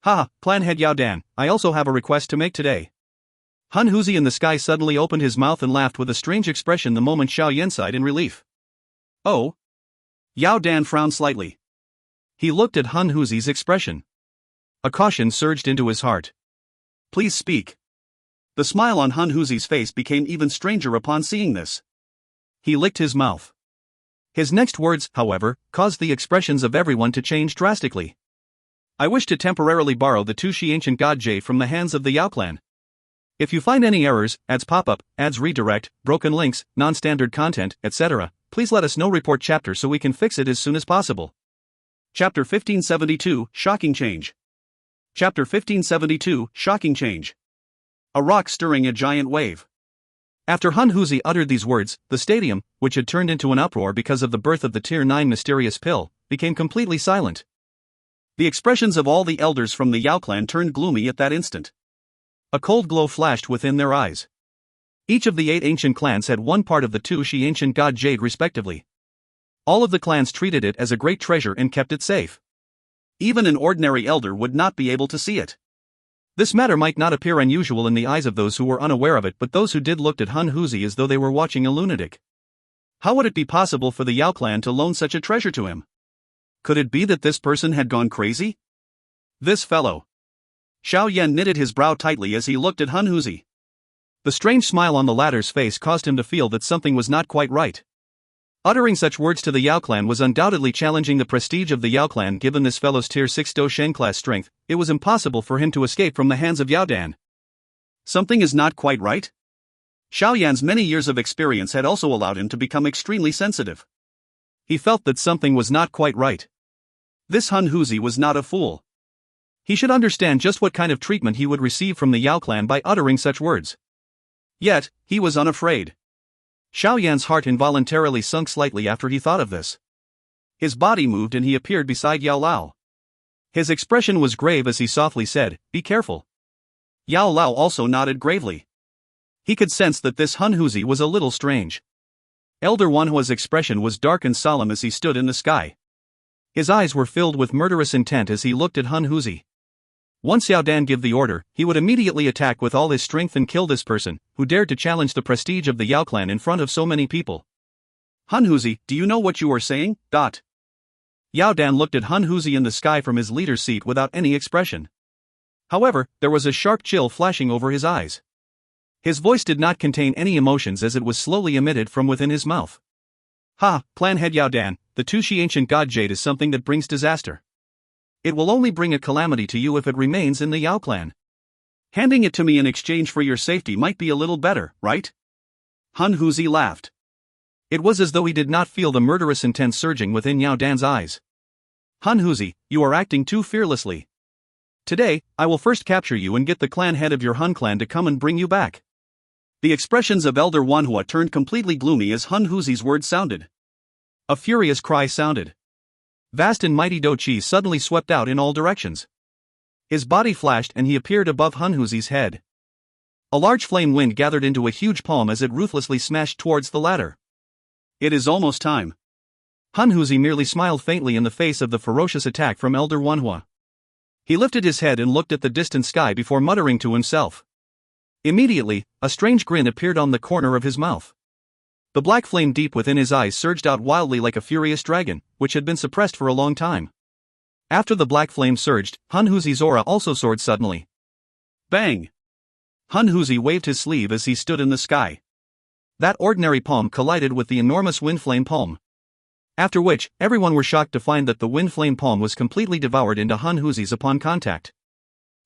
Ha, clan head Yao Dan, I also have a request to make today. Hunhuzi in the sky suddenly opened his mouth and laughed with a strange expression the moment Xiao Yan sighed in relief. Oh? Yao Dan frowned slightly. He looked at Hunhuzi's expression. A caution surged into his heart. Please speak. The smile on Hunhuzi's face became even stranger upon seeing this. He licked his mouth. His next words, however, caused the expressions of everyone to change drastically. I wish to temporarily borrow the Dou Qi ancient god jade from the hands of the Yao clan. If you find any errors, ads pop up, ads redirect, broken links, non-standard content, etc., please let us know. Report chapter so we can fix it as soon as possible. Chapter 1572, Shocking Change. Chapter 1572, Shocking Change. A rock stirring a giant wave. After Hunhuzi uttered these words, the stadium, which had turned into an uproar because of the birth of the Tier 9 mysterious pill, became completely silent. The expressions of all the elders from the Yao clan turned gloomy at that instant. A cold glow flashed within their eyes. Each of the 8 ancient clans had one part of the Dou Qi ancient god jade respectively. All of the clans treated it as a great treasure and kept it safe. Even an ordinary elder would not be able to see it. This matter might not appear unusual in the eyes of those who were unaware of it, but those who did looked at Hunhuzi as though they were watching a lunatic. How would it be possible for the Yao clan to loan such a treasure to him? Could it be that this person had gone crazy? This fellow. Xiao Yan knitted his brow tightly as he looked at Hunhuzi. The strange smile on the latter's face caused him to feel that something was not quite right. Uttering such words to the Yao clan was undoubtedly challenging the prestige of the Yao clan. Given this fellow's Tier 6 Dou Shen class strength, it was impossible for him to escape from the hands of Yao Dan. Something is not quite right? Xiao Yan's many years of experience had also allowed him to become extremely sensitive. He felt that something was not quite right. This Hunhuzi was not a fool. He should understand just what kind of treatment he would receive from the Yao clan by uttering such words. Yet, he was unafraid. Xiao Yan's heart involuntarily sunk slightly after he thought of this. His body moved and he appeared beside Yao Lao. His expression was grave as he softly said, "Be careful." Yao Lao also nodded gravely. He could sense that this Hunhuzi was a little strange. Elder Wanhua's expression was dark and solemn as he stood in the sky. His eyes were filled with murderous intent as he looked at Hunhuzi. Once Yao Dan give the order, he would immediately attack with all his strength and kill this person, who dared to challenge the prestige of the Yao clan in front of so many people. Hunhuzi, do you know what you are saying? Yao Dan looked at Hunhuzi in the sky from his leader's seat without any expression. However, there was a sharp chill flashing over his eyes. His voice did not contain any emotions as it was slowly emitted from within his mouth. Ha, clan head Yao Dan, the Dou Qi ancient god jade is something that brings disaster. It will only bring a calamity to you if it remains in the Yao clan. Handing it to me in exchange for your safety might be a little better, right? Han Huzi laughed. It was as though he did not feel the murderous intent surging within Yao Dan's eyes. Han Huzi, you are acting too fearlessly. Today, I will first capture you and get the clan head of your Han clan to come and bring you back. The expressions of Elder Wanhua turned completely gloomy as Han Huzi's words sounded. A furious cry sounded. Vast and mighty Dou Qi suddenly swept out in all directions. His body flashed and he appeared above Han Huzi's head. A large flame wind gathered into a huge palm as it ruthlessly smashed towards the latter. It is almost time. Han Huzi merely smiled faintly in the face of the ferocious attack from Elder Wanhua. He lifted his head and looked at the distant sky before muttering to himself. Immediately, a strange grin appeared on the corner of his mouth. The black flame deep within his eyes surged out wildly like a furious dragon, which had been suppressed for a long time. After the black flame surged, Han Huzi's aura also soared suddenly. Bang! Han Huzi waved his sleeve as he stood in the sky. That ordinary palm collided with the enormous wind flame palm. After which, everyone were shocked to find that the wind flame palm was completely devoured into Han Huzi's upon contact.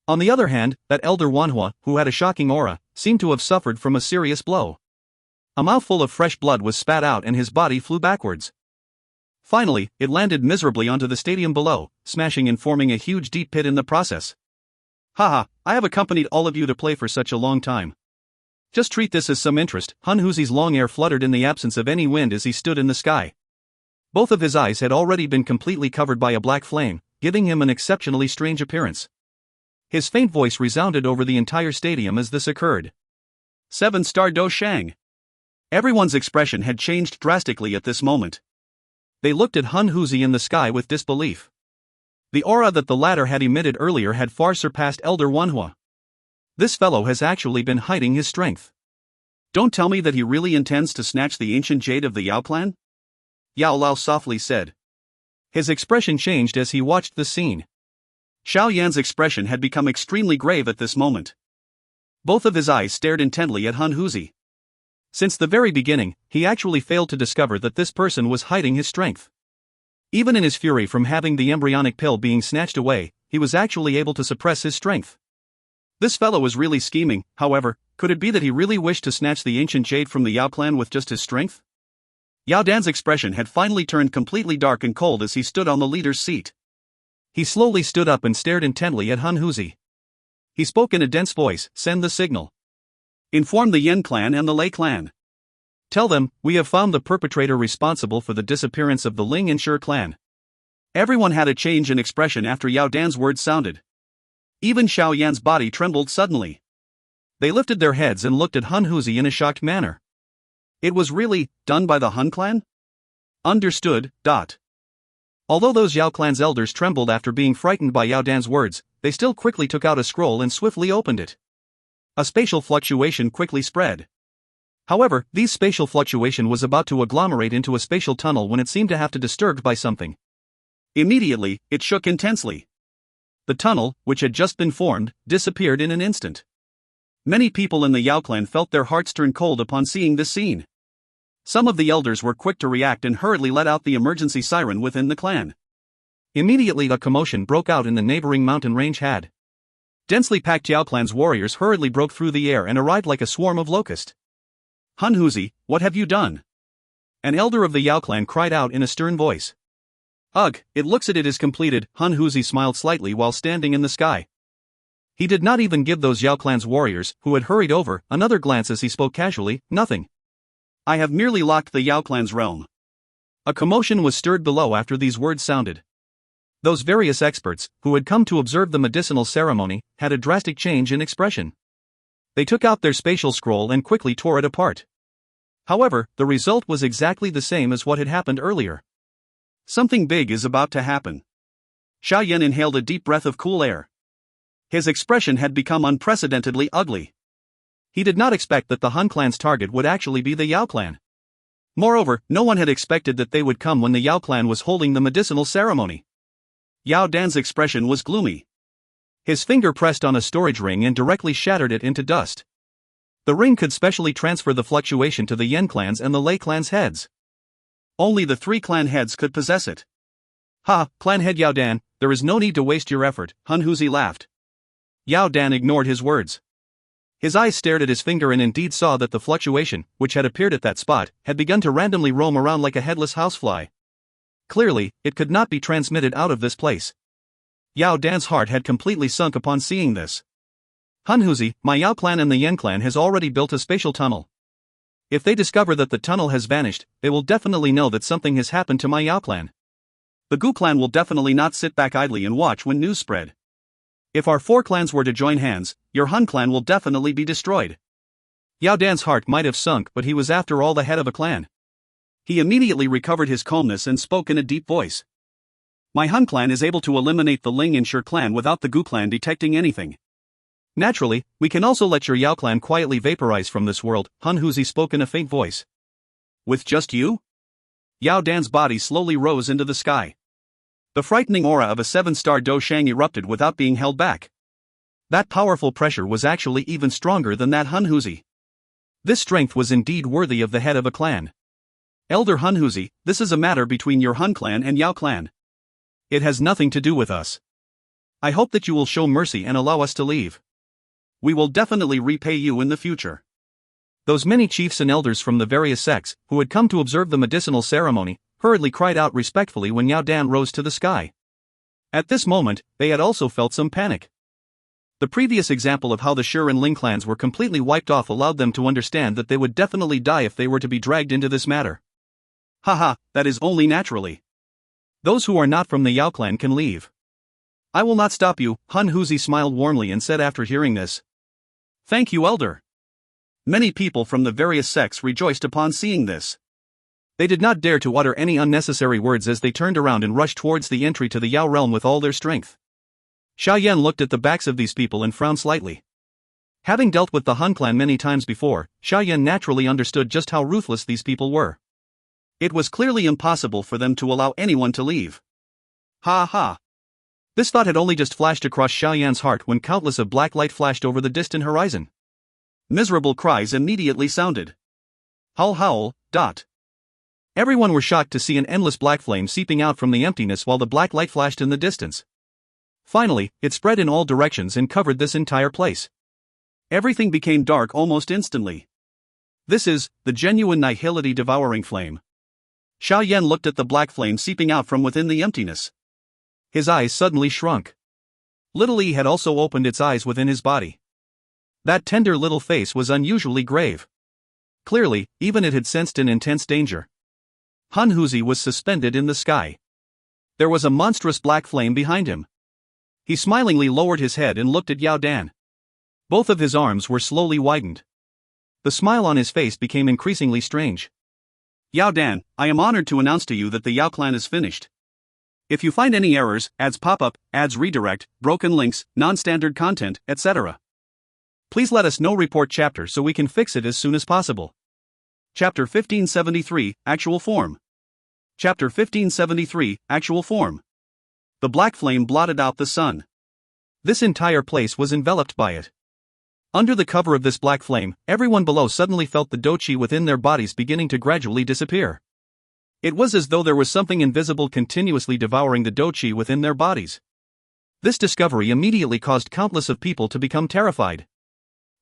On the other hand, that Elder Wanhua, who had a shocking aura, seemed to have suffered from a serious blow. A mouthful of fresh blood was spat out and his body flew backwards. Finally, it landed miserably onto the stadium below, smashing and forming a huge deep pit in the process. Haha, I have accompanied all of you to play for such a long time. Just treat this as some interest. Han Huzi's long hair fluttered in the absence of any wind as he stood in the sky. Both of his eyes had already been completely covered by a black flame, giving him an exceptionally strange appearance. His faint voice resounded over the entire stadium as this occurred. 7-star Do Shang. Everyone's expression had changed drastically at this moment. They looked at Han Huzi in the sky with disbelief. The aura that the latter had emitted earlier had far surpassed Elder Wanhua. This fellow has actually been hiding his strength. Don't tell me that he really intends to snatch the ancient jade of the Yao clan? Yao Lao softly said. His expression changed as he watched the scene. Xiao Yan's expression had become extremely grave at this moment. Both of his eyes stared intently at Han Huzi. Since the very beginning, he actually failed to discover that this person was hiding his strength. Even in his fury from having the embryonic pill being snatched away, he was actually able to suppress his strength. This fellow was really scheming. However, could it be that he really wished to snatch the ancient jade from the Yao clan with just his strength? Yao Dan's expression had finally turned completely dark and cold as he stood on the leader's seat. He slowly stood up and stared intently at Han Huzi. He spoke in a dense voice, "Send the signal. Inform the Yan clan and the Lei clan. Tell them, we have found the perpetrator responsible for the disappearance of the Ling and Shi clan." Everyone had a change in expression after Yao Dan's words sounded. Even Xiao Yan's body trembled suddenly. They lifted their heads and looked at Han Huzi in a shocked manner. It was really done by the Han clan? Understood. Although those Yao clan's elders trembled after being frightened by Yao Dan's words, they still quickly took out a scroll and swiftly opened it. A spatial fluctuation quickly spread. However, this spatial fluctuation was about to agglomerate into a spatial tunnel when it seemed to have to disturbed by something. Immediately, it shook intensely. The tunnel, which had just been formed, disappeared in an instant. Many people in the Yao clan felt their hearts turn cold upon seeing this scene. Some of the elders were quick to react and hurriedly let out the emergency siren within the clan. Immediately a commotion broke out in the neighboring mountain range had. Densely packed Yao clan's warriors hurriedly broke through the air and arrived like a swarm of locusts. Han Huzi, what have you done? An elder of the Yao clan cried out in a stern voice. Ugh, it looks it is completed. Han Huzi smiled slightly while standing in the sky. He did not even give those Yao clan's warriors, who had hurried over, another glance as he spoke casually. Nothing. I have merely locked the Yao clan's realm. A commotion was stirred below after these words sounded. Those various experts, who had come to observe the medicinal ceremony, had a drastic change in expression. They took out their spatial scroll and quickly tore it apart. However, the result was exactly the same as what had happened earlier. Something big is about to happen. Xiao Yan inhaled a deep breath of cool air. His expression had become unprecedentedly ugly. He did not expect that the Han clan's target would actually be the Yao clan. Moreover, no one had expected that they would come when the Yao clan was holding the medicinal ceremony. Yao Dan's expression was gloomy. His finger pressed on a storage ring and directly shattered it into dust. The ring could specially transfer the fluctuation to the Yan clans and the Lei clan's heads. Only the 3 clan heads could possess it. Ha, clan head Yao Dan, there is no need to waste your effort, Hun Huzi laughed. Yao Dan ignored his words. His eyes stared at his finger and indeed saw that the fluctuation, which had appeared at that spot, had begun to randomly roam around like a headless housefly. Clearly, it could not be transmitted out of this place. Yao Dan's heart had completely sunk upon seeing this. Hun Huzi, my Yao clan and the Yan clan has already built a spatial tunnel. If they discover that the tunnel has vanished, they will definitely know that something has happened to my Yao clan. The Gu clan will definitely not sit back idly and watch when news spread. If our 4 clans were to join hands, your Hun clan will definitely be destroyed. Yao Dan's heart might have sunk, but he was after all the head of a clan. He immediately recovered his calmness and spoke in a deep voice. My Hun clan is able to eliminate the Ling and Shi clan without the Gu clan detecting anything. Naturally, we can also let your Yao clan quietly vaporize from this world, Hun Huzi spoke in a faint voice. With just you? Yao Dan's body slowly rose into the sky. The frightening aura of a 7-star Dou Shang erupted without being held back. That powerful pressure was actually even stronger than that Hun Huzi. This strength was indeed worthy of the head of a clan. Elder Hun Huzi, this is a matter between your Hun clan and Yao clan. It has nothing to do with us. I hope that you will show mercy and allow us to leave. We will definitely repay you in the future. Those many chiefs and elders from the various sects, who had come to observe the medicinal ceremony, hurriedly cried out respectfully when Yao Dan rose to the sky. At this moment, they had also felt some panic. The previous example of how the Shi and Ling clans were completely wiped off allowed them to understand that they would definitely die if they were to be dragged into this matter. Haha, that is only naturally. Those who are not from the Yao clan can leave. I will not stop you, Hun Huzi smiled warmly and said after hearing this. Thank you, Elder. Many people from the various sects rejoiced upon seeing this. They did not dare to utter any unnecessary words as they turned around and rushed towards the entry to the Yao realm with all their strength. Xiao Yan looked at the backs of these people and frowned slightly. Having dealt with the Hun clan many times before, Xiao Yan naturally understood just how ruthless these people were. It was clearly impossible for them to allow anyone to leave. Ha ha. This thought had only just flashed across Xiao Yan's heart when countless of black light flashed over the distant horizon. Miserable cries immediately sounded. Howl howl, dot. Everyone were shocked to see an endless black flame seeping out from the emptiness while the black light flashed in the distance. Finally, it spread in all directions and covered this entire place. Everything became dark almost instantly. This is the genuine nihility devouring flame. Xiao Yan looked at the black flame seeping out from within the emptiness. His eyes suddenly shrunk. Little E had also opened its eyes within his body. That tender little face was unusually grave. Clearly, even it had sensed an intense danger. Hun Huzi was suspended in the sky. There was a monstrous black flame behind him. He smilingly lowered his head and looked at Yao Dan. Both of his arms were slowly widened. The smile on his face became increasingly strange. Yao Dan, I am honored to announce to you that the Yao clan is finished. If you find any errors, ads pop up, ads redirect, broken links, non-standard content, etc., please let us know. Report chapter so we can fix it as soon as possible. Chapter 1573, Actual Form. Chapter 1573, Actual Form. The black flame blotted out the sun. This entire place was enveloped by it. Under the cover of this black flame, everyone below suddenly felt the Dou Qi within their bodies beginning to gradually disappear. It was as though there was something invisible continuously devouring the Dou Qi within their bodies. This discovery immediately caused countless of people to become terrified.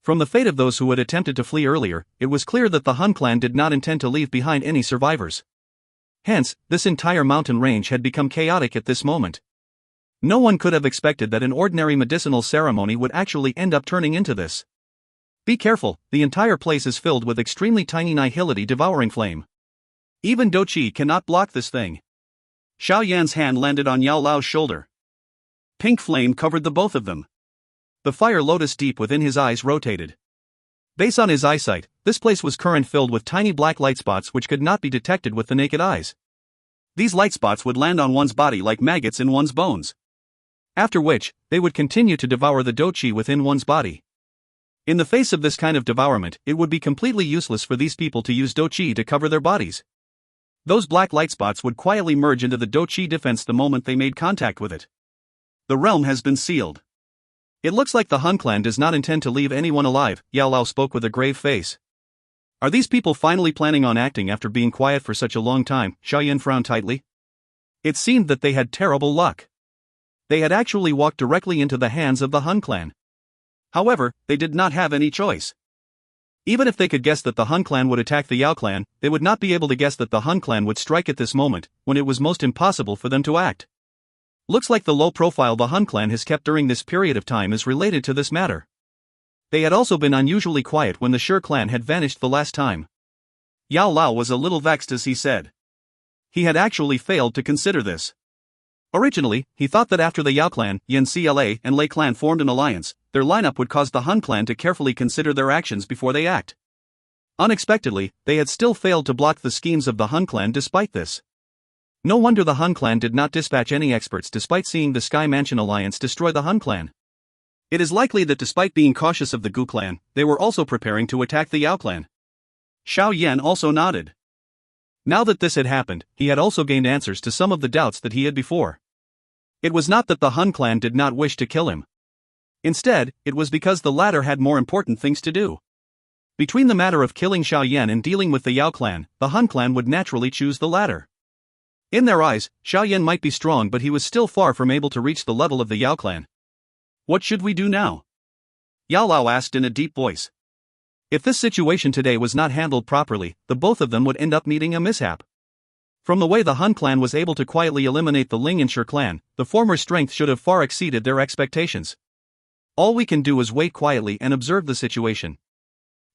From the fate of those who had attempted to flee earlier, it was clear that the Hun clan did not intend to leave behind any survivors. Hence, this entire mountain range had become chaotic at this moment. No one could have expected that an ordinary medicinal ceremony would actually end up turning into this. Be careful, the entire place is filled with extremely tiny nihility devouring flame. Even Dou Qi cannot block this thing. Xiao Yan's hand landed on Yao Lao's shoulder. Pink flame covered the both of them. The fire lotus deep within his eyes rotated. Based on his eyesight, this place was current filled with tiny black light spots which could not be detected with the naked eyes. These light spots would land on one's body like maggots in one's bones. After which, they would continue to devour the Dou Qi within one's body. In the face of this kind of devourment, it would be completely useless for these people to use Dou Qi to cover their bodies. Those black light spots would quietly merge into the Dou Qi defense the moment they made contact with it. The realm has been sealed. It looks like the Hun clan does not intend to leave anyone alive, Yao Lao spoke with a grave face. Are these people finally planning on acting after being quiet for such a long time? Xiao Yan frowned tightly. It seemed that they had terrible luck. They had actually walked directly into the hands of the Hun clan. However, they did not have any choice. Even if they could guess that the Hun clan would attack the Yao clan, they would not be able to guess that the Hun clan would strike at this moment, when it was most impossible for them to act. Looks like the low profile the Hun clan has kept during this period of time is related to this matter. They had also been unusually quiet when the Shi clan had vanished the last time. Yao Lao was a little vexed as he said. He had actually failed to consider this. Originally, he thought that after the Yao clan, Yan Cla, and Lei clan formed an alliance, their lineup would cause the Hun clan to carefully consider their actions before they act. Unexpectedly, they had still failed to block the schemes of the Hun clan despite this. No wonder the Hun clan did not dispatch any experts despite seeing the Sky Mansion alliance destroy the Hun clan. It is likely that despite being cautious of the Gu clan, they were also preparing to attack the Yao clan. Xiao Yan also nodded. Now that this had happened, he had also gained answers to some of the doubts that he had before. It was not that the Hun clan did not wish to kill him. Instead, it was because the latter had more important things to do. Between the matter of killing Xiao Yan and dealing with the Yao clan, the Hun clan would naturally choose the latter. In their eyes, Xiao Yan might be strong, but he was still far from able to reach the level of the Yao clan. What should we do now? Yao Lao asked in a deep voice. If this situation today was not handled properly, the both of them would end up meeting a mishap. From the way the Hun clan was able to quietly eliminate the Ling and Shi clan, the former strength should have far exceeded their expectations. All we can do is wait quietly and observe the situation.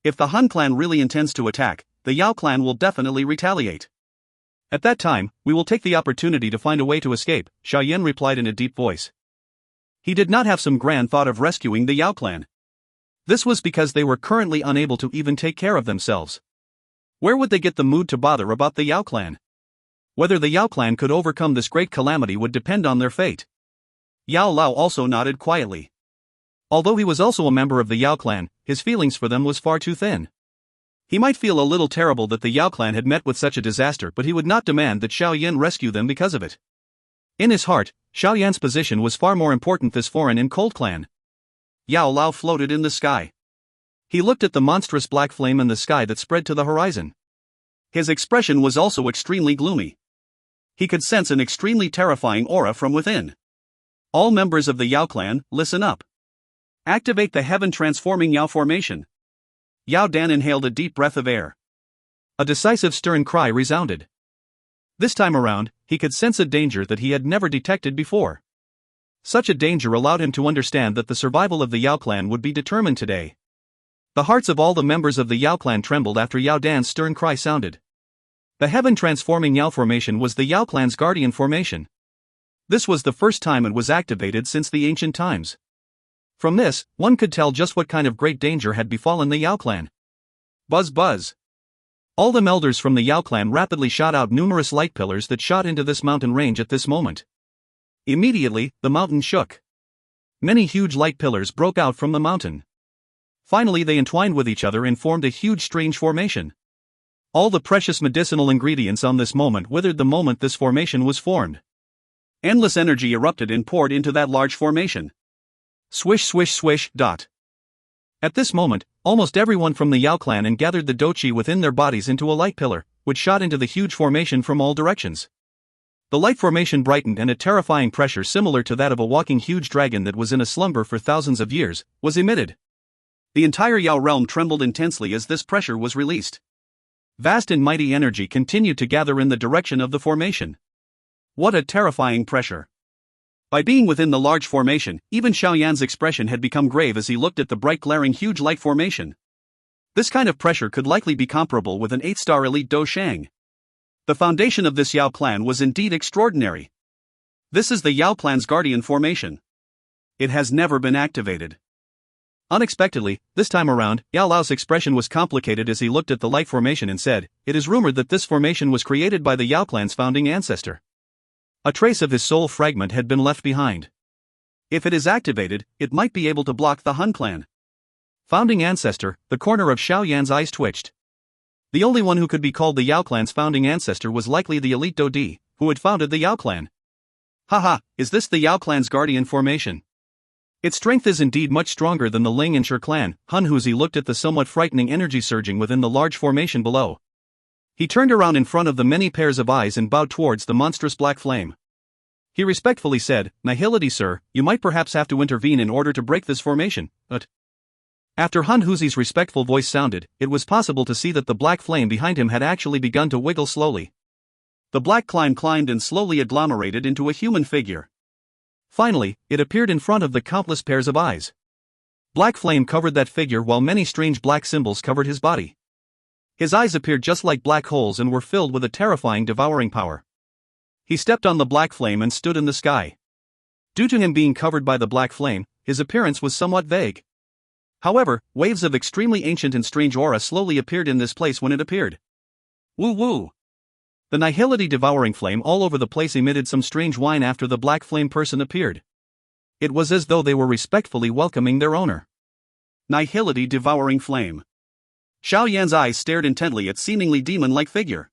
If the Hun clan really intends to attack, the Yao clan will definitely retaliate. At that time, we will take the opportunity to find a way to escape, Xiao Yan replied in a deep voice. He did not have some grand thought of rescuing the Yao clan. This was because they were currently unable to even take care of themselves. Where would they get the mood to bother about the Yao clan? Whether the Yao clan could overcome this great calamity would depend on their fate. Yao Lao also nodded quietly. Although he was also a member of the Yao clan, his feelings for them was far too thin. He might feel a little terrible that the Yao clan had met with such a disaster, but he would not demand that Xiao Yan rescue them because of it. In his heart, Xiao Yan's position was far more important than this foreign and cold clan. Yao Lao floated in the sky. He looked at the monstrous black flame in the sky that spread to the horizon. His expression was also extremely gloomy. He could sense an extremely terrifying aura from within. All members of the Yao clan, listen up. Activate the heaven-transforming Yao formation. Yao Dan inhaled a deep breath of air. A decisive stern cry resounded. This time around, he could sense a danger that he had never detected before. Such a danger allowed him to understand that the survival of the Yao clan would be determined today. The hearts of all the members of the Yao clan trembled after Yao Dan's stern cry sounded. The heaven-transforming Yao formation was the Yao clan's guardian formation. This was the first time it was activated since the ancient times. From this, one could tell just what kind of great danger had befallen the Yao clan. Buzz buzz. All the elders from the Yao clan rapidly shot out numerous light pillars that shot into this mountain range at this moment. Immediately, the mountain shook. Many huge light pillars broke out from the mountain. Finally, they entwined with each other and formed a huge strange formation. All the precious medicinal ingredients on this moment withered the moment this formation was formed. Endless energy erupted and poured into that large formation. Swish swish swish, dot. At this moment, almost everyone from the Yao clan and gathered the Dou Qi within their bodies into a light pillar, which shot into the huge formation from all directions. The light formation brightened and a terrifying pressure similar to that of a walking huge dragon that was in a slumber for thousands of years, was emitted. The entire Yao realm trembled intensely as this pressure was released. Vast and mighty energy continued to gather in the direction of the formation. What a terrifying pressure! By being within the large formation, even Xiao Yan's expression had become grave as he looked at the bright glaring huge light formation. This kind of pressure could likely be comparable with an 8-star elite Dou Shang. The foundation of this Yao clan was indeed extraordinary. This is the Yao clan's guardian formation. It has never been activated. Unexpectedly, this time around, Yao Lao's expression was complicated as he looked at the light formation and said, "It is rumored that this formation was created by the Yao clan's founding ancestor. A trace of his soul fragment had been left behind. If it is activated, it might be able to block the Hun clan." Founding ancestor, the corner of Xiao Yan's eyes twitched. The only one who could be called the Yao clan's founding ancestor was likely the elite Dou Qi, who had founded the Yao clan. Haha, is this the Yao clan's guardian formation? Its strength is indeed much stronger than the Ling and Shi clan. Hunhuzi looked at the somewhat frightening energy surging within the large formation below. He turned around in front of the many pairs of eyes and bowed towards the monstrous black flame. He respectfully said, "Nihility, sir, you might perhaps have to intervene in order to break this formation, but..." After Hunhuzi's respectful voice sounded, it was possible to see that the black flame behind him had actually begun to wiggle slowly. The black climb climbed and slowly agglomerated into a human figure. Finally, it appeared in front of the countless pairs of eyes. Black flame covered that figure while many strange black symbols covered his body. His eyes appeared just like black holes and were filled with a terrifying devouring power. He stepped on the black flame and stood in the sky. Due to him being covered by the black flame, his appearance was somewhat vague. However, waves of extremely ancient and strange aura slowly appeared in this place when it appeared. Woo woo! The nihility devouring flame all over the place emitted some strange whine after the black flame person appeared. It was as though they were respectfully welcoming their owner. Nihility devouring flame. Xiao Yan's eyes stared intently at seemingly demon-like figure.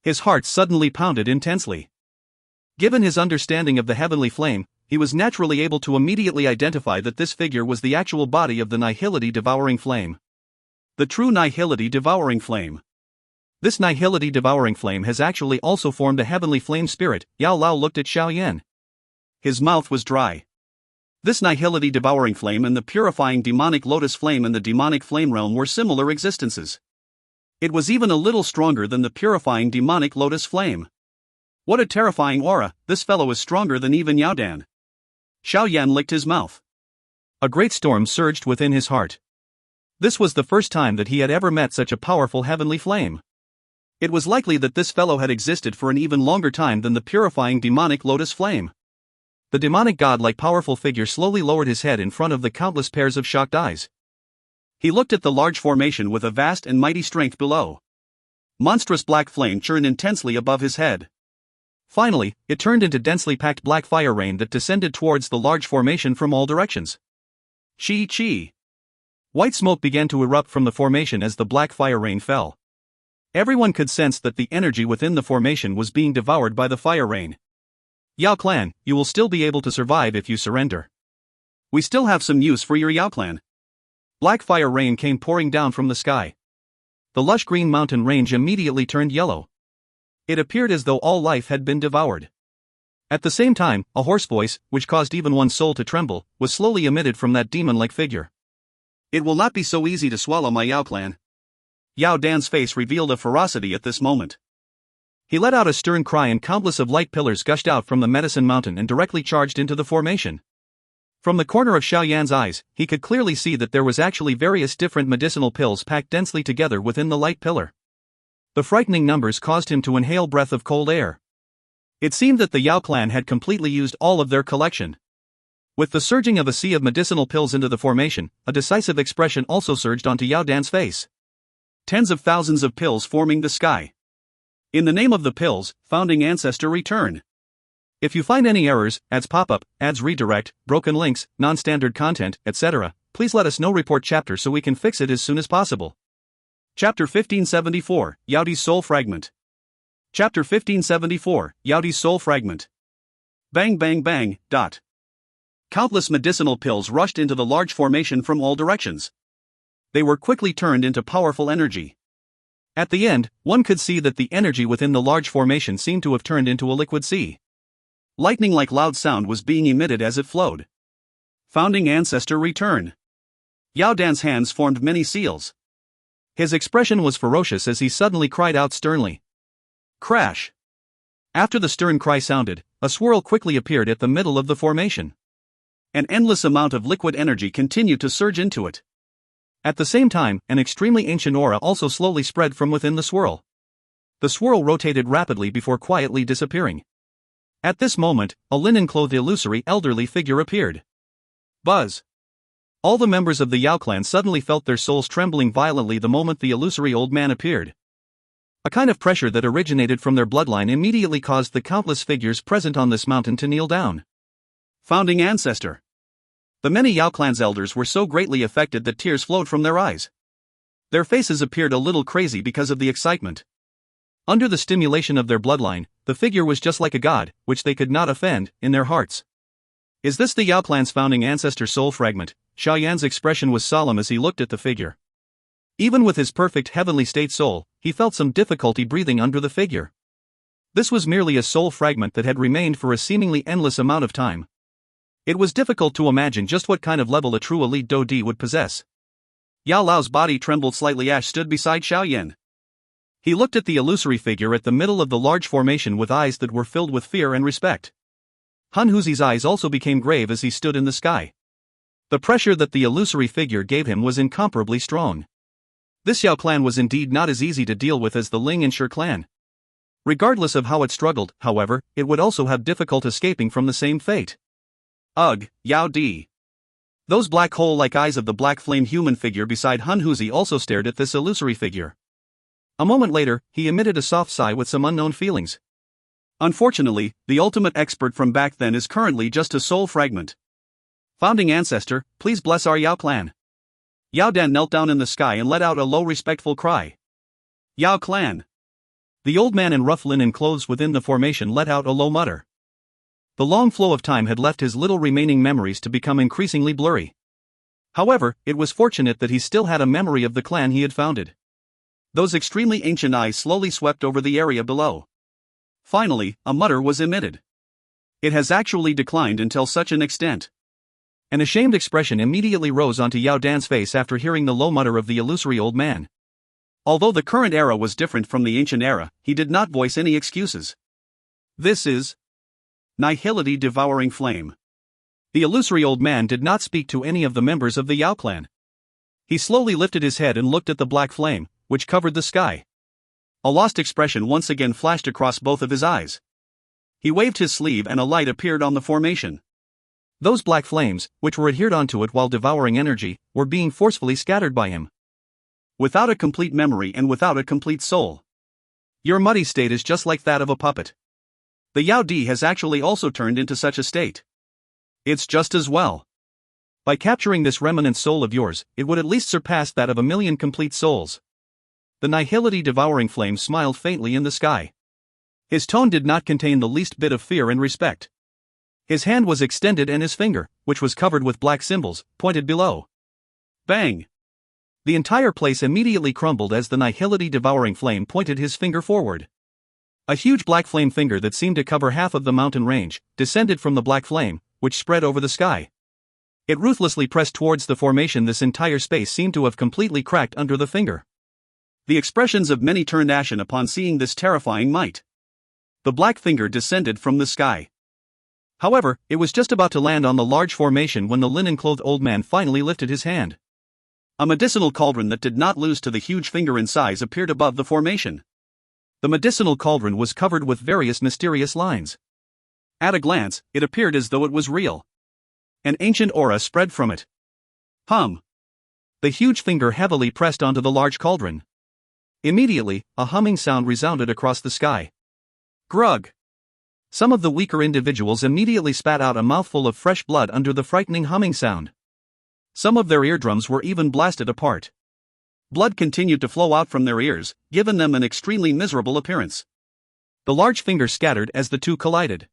His heart suddenly pounded intensely. Given his understanding of the heavenly flame, he was naturally able to immediately identify that this figure was the actual body of the nihility devouring flame. The true nihility devouring flame. This nihility devouring flame has actually also formed a heavenly flame spirit. Yao Lao looked at Xiao Yan. His mouth was dry. This nihility devouring flame and the purifying demonic lotus flame in the demonic flame realm were similar existences. It was even a little stronger than the purifying demonic lotus flame. What a terrifying aura! This fellow is stronger than even Yao Dan. Xiao Yan licked his mouth. A great storm surged within his heart. This was the first time that he had ever met such a powerful heavenly flame. It was likely that this fellow had existed for an even longer time than the purifying demonic lotus flame. The demonic god-like powerful figure slowly lowered his head in front of the countless pairs of shocked eyes. He looked at the large formation with a vast and mighty strength below. Monstrous black flame churned intensely above his head. Finally, it turned into densely packed black fire rain that descended towards the large formation from all directions. Chi. White smoke began to erupt from the formation as the black fire rain fell. Everyone could sense that the energy within the formation was being devoured by the fire rain. Yao clan, you will still be able to survive if you surrender. We still have some use for your Yao clan. Black fire rain came pouring down from the sky. The lush green mountain range immediately turned yellow. It appeared as though all life had been devoured. At the same time, a hoarse voice, which caused even one's soul to tremble, was slowly emitted from that demon-like figure. It will not be so easy to swallow my Yao clan. Yao Dan's face revealed a ferocity at this moment. He let out a stern cry and countless of light pillars gushed out from the medicine mountain and directly charged into the formation. From the corner of Xiao Yan's eyes, he could clearly see that there was actually various different medicinal pills packed densely together within the light pillar. The frightening numbers caused him to inhale breath of cold air. It seemed that the Yao clan had completely used all of their collection. With the surging of a sea of medicinal pills into the formation, a decisive expression also surged onto Yao Dan's face. Tens of thousands of pills forming the sky. In the name of the pills, founding ancestor return. If you find any errors, ads pop-up, ads redirect, broken links, non-standard content, etc., please let us know. Report chapter so we can fix it as soon as possible. Chapter 1574, Yaodi's Soul Fragment. Chapter 1574, Yaodi's Soul Fragment. Bang bang bang, dot. Countless medicinal pills rushed into the large formation from all directions. They were quickly turned into powerful energy. At the end, one could see that the energy within the large formation seemed to have turned into a liquid sea. Lightning-like loud sound was being emitted as it flowed. Founding ancestor return. Yao Dan's hands formed many seals. His expression was ferocious as he suddenly cried out sternly. Crash! After the stern cry sounded, a swirl quickly appeared at the middle of the formation. An endless amount of liquid energy continued to surge into it. At the same time, an extremely ancient aura also slowly spread from within the swirl. The swirl rotated rapidly before quietly disappearing. At this moment, a linen-clothed illusory elderly figure appeared. Buzz! All the members of the Yao clan suddenly felt their souls trembling violently the moment the illusory old man appeared. A kind of pressure that originated from their bloodline immediately caused the countless figures present on this mountain to kneel down. Founding ancestor. The many Yao clan's elders were so greatly affected that tears flowed from their eyes. Their faces appeared a little crazy because of the excitement. Under the stimulation of their bloodline, the figure was just like a god, which they could not offend, in their hearts. Is this the Yao clan's founding ancestor soul fragment? Xiao Yan's expression was solemn as he looked at the figure. Even with his perfect heavenly state soul, he felt some difficulty breathing under the figure. This was merely a soul fragment that had remained for a seemingly endless amount of time. It was difficult to imagine just what kind of level a true elite Dou Qi would possess. Yao Lao's body trembled slightly. Ash stood beside Xiao Yan. He looked at the illusory figure at the middle of the large formation with eyes that were filled with fear and respect. Han Huzi's eyes also became grave as he stood in the sky. The pressure that the illusory figure gave him was incomparably strong. This Yao clan was indeed not as easy to deal with as the Ling and Shi clan. Regardless of how it struggled, however, it would also have difficult escaping from the same fate. Ugh, Yao Di. Those black hole-like eyes of the black flame human figure beside Han Huzi also stared at this illusory figure. A moment later, he emitted a soft sigh with some unknown feelings. Unfortunately, the ultimate expert from back then is currently just a soul fragment. Founding ancestor, please bless our Yao clan. Yao Dan knelt down in the sky and let out a low respectful cry. Yao clan. The old man in rough linen clothes within the formation let out a low mutter. The long flow of time had left his little remaining memories to become increasingly blurry. However, it was fortunate that he still had a memory of the clan he had founded. Those extremely ancient eyes slowly swept over the area below. Finally, a mutter was emitted. It has actually declined until such an extent. An ashamed expression immediately rose onto Yao Dan's face after hearing the low mutter of the illusory old man. Although the current era was different from the ancient era, he did not voice any excuses. This is Nihility Devouring Flame. The illusory old man did not speak to any of the members of the Yao clan. He slowly lifted his head and looked at the black flame, which covered the sky. A lost expression once again flashed across both of his eyes. He waved his sleeve and a light appeared on the formation. Those black flames, which were adhered onto it while devouring energy, were being forcefully scattered by him. Without a complete memory and without a complete soul. Your muddy state is just like that of a puppet. The Yao Di has actually also turned into such a state. It's just as well. By capturing this remnant soul of yours, it would at least surpass that of 1,000,000 complete souls. The Nihility Devouring Flame smiled faintly in the sky. His tone did not contain the least bit of fear and respect. His hand was extended and his finger, which was covered with black symbols, pointed below. Bang! The entire place immediately crumbled as the Nihility Devouring Flame pointed his finger forward. A huge black flame finger that seemed to cover half of the mountain range descended from the black flame, which spread over the sky. It ruthlessly pressed towards the formation. This entire space seemed to have completely cracked under the finger. The expressions of many turned ashen upon seeing this terrifying might. The black finger descended from the sky. However, it was just about to land on the large formation when the linen-clothed old man finally lifted his hand. A medicinal cauldron that did not lose to the huge finger in size appeared above the formation. The medicinal cauldron was covered with various mysterious lines. At a glance, it appeared as though it was real. An ancient aura spread from it. Hum. The huge finger heavily pressed onto the large cauldron. Immediately, a humming sound resounded across the sky. Grug. Some of the weaker individuals immediately spat out a mouthful of fresh blood under the frightening humming sound. Some of their eardrums were even blasted apart. Blood continued to flow out from their ears, giving them an extremely miserable appearance. The large finger scattered as the two collided.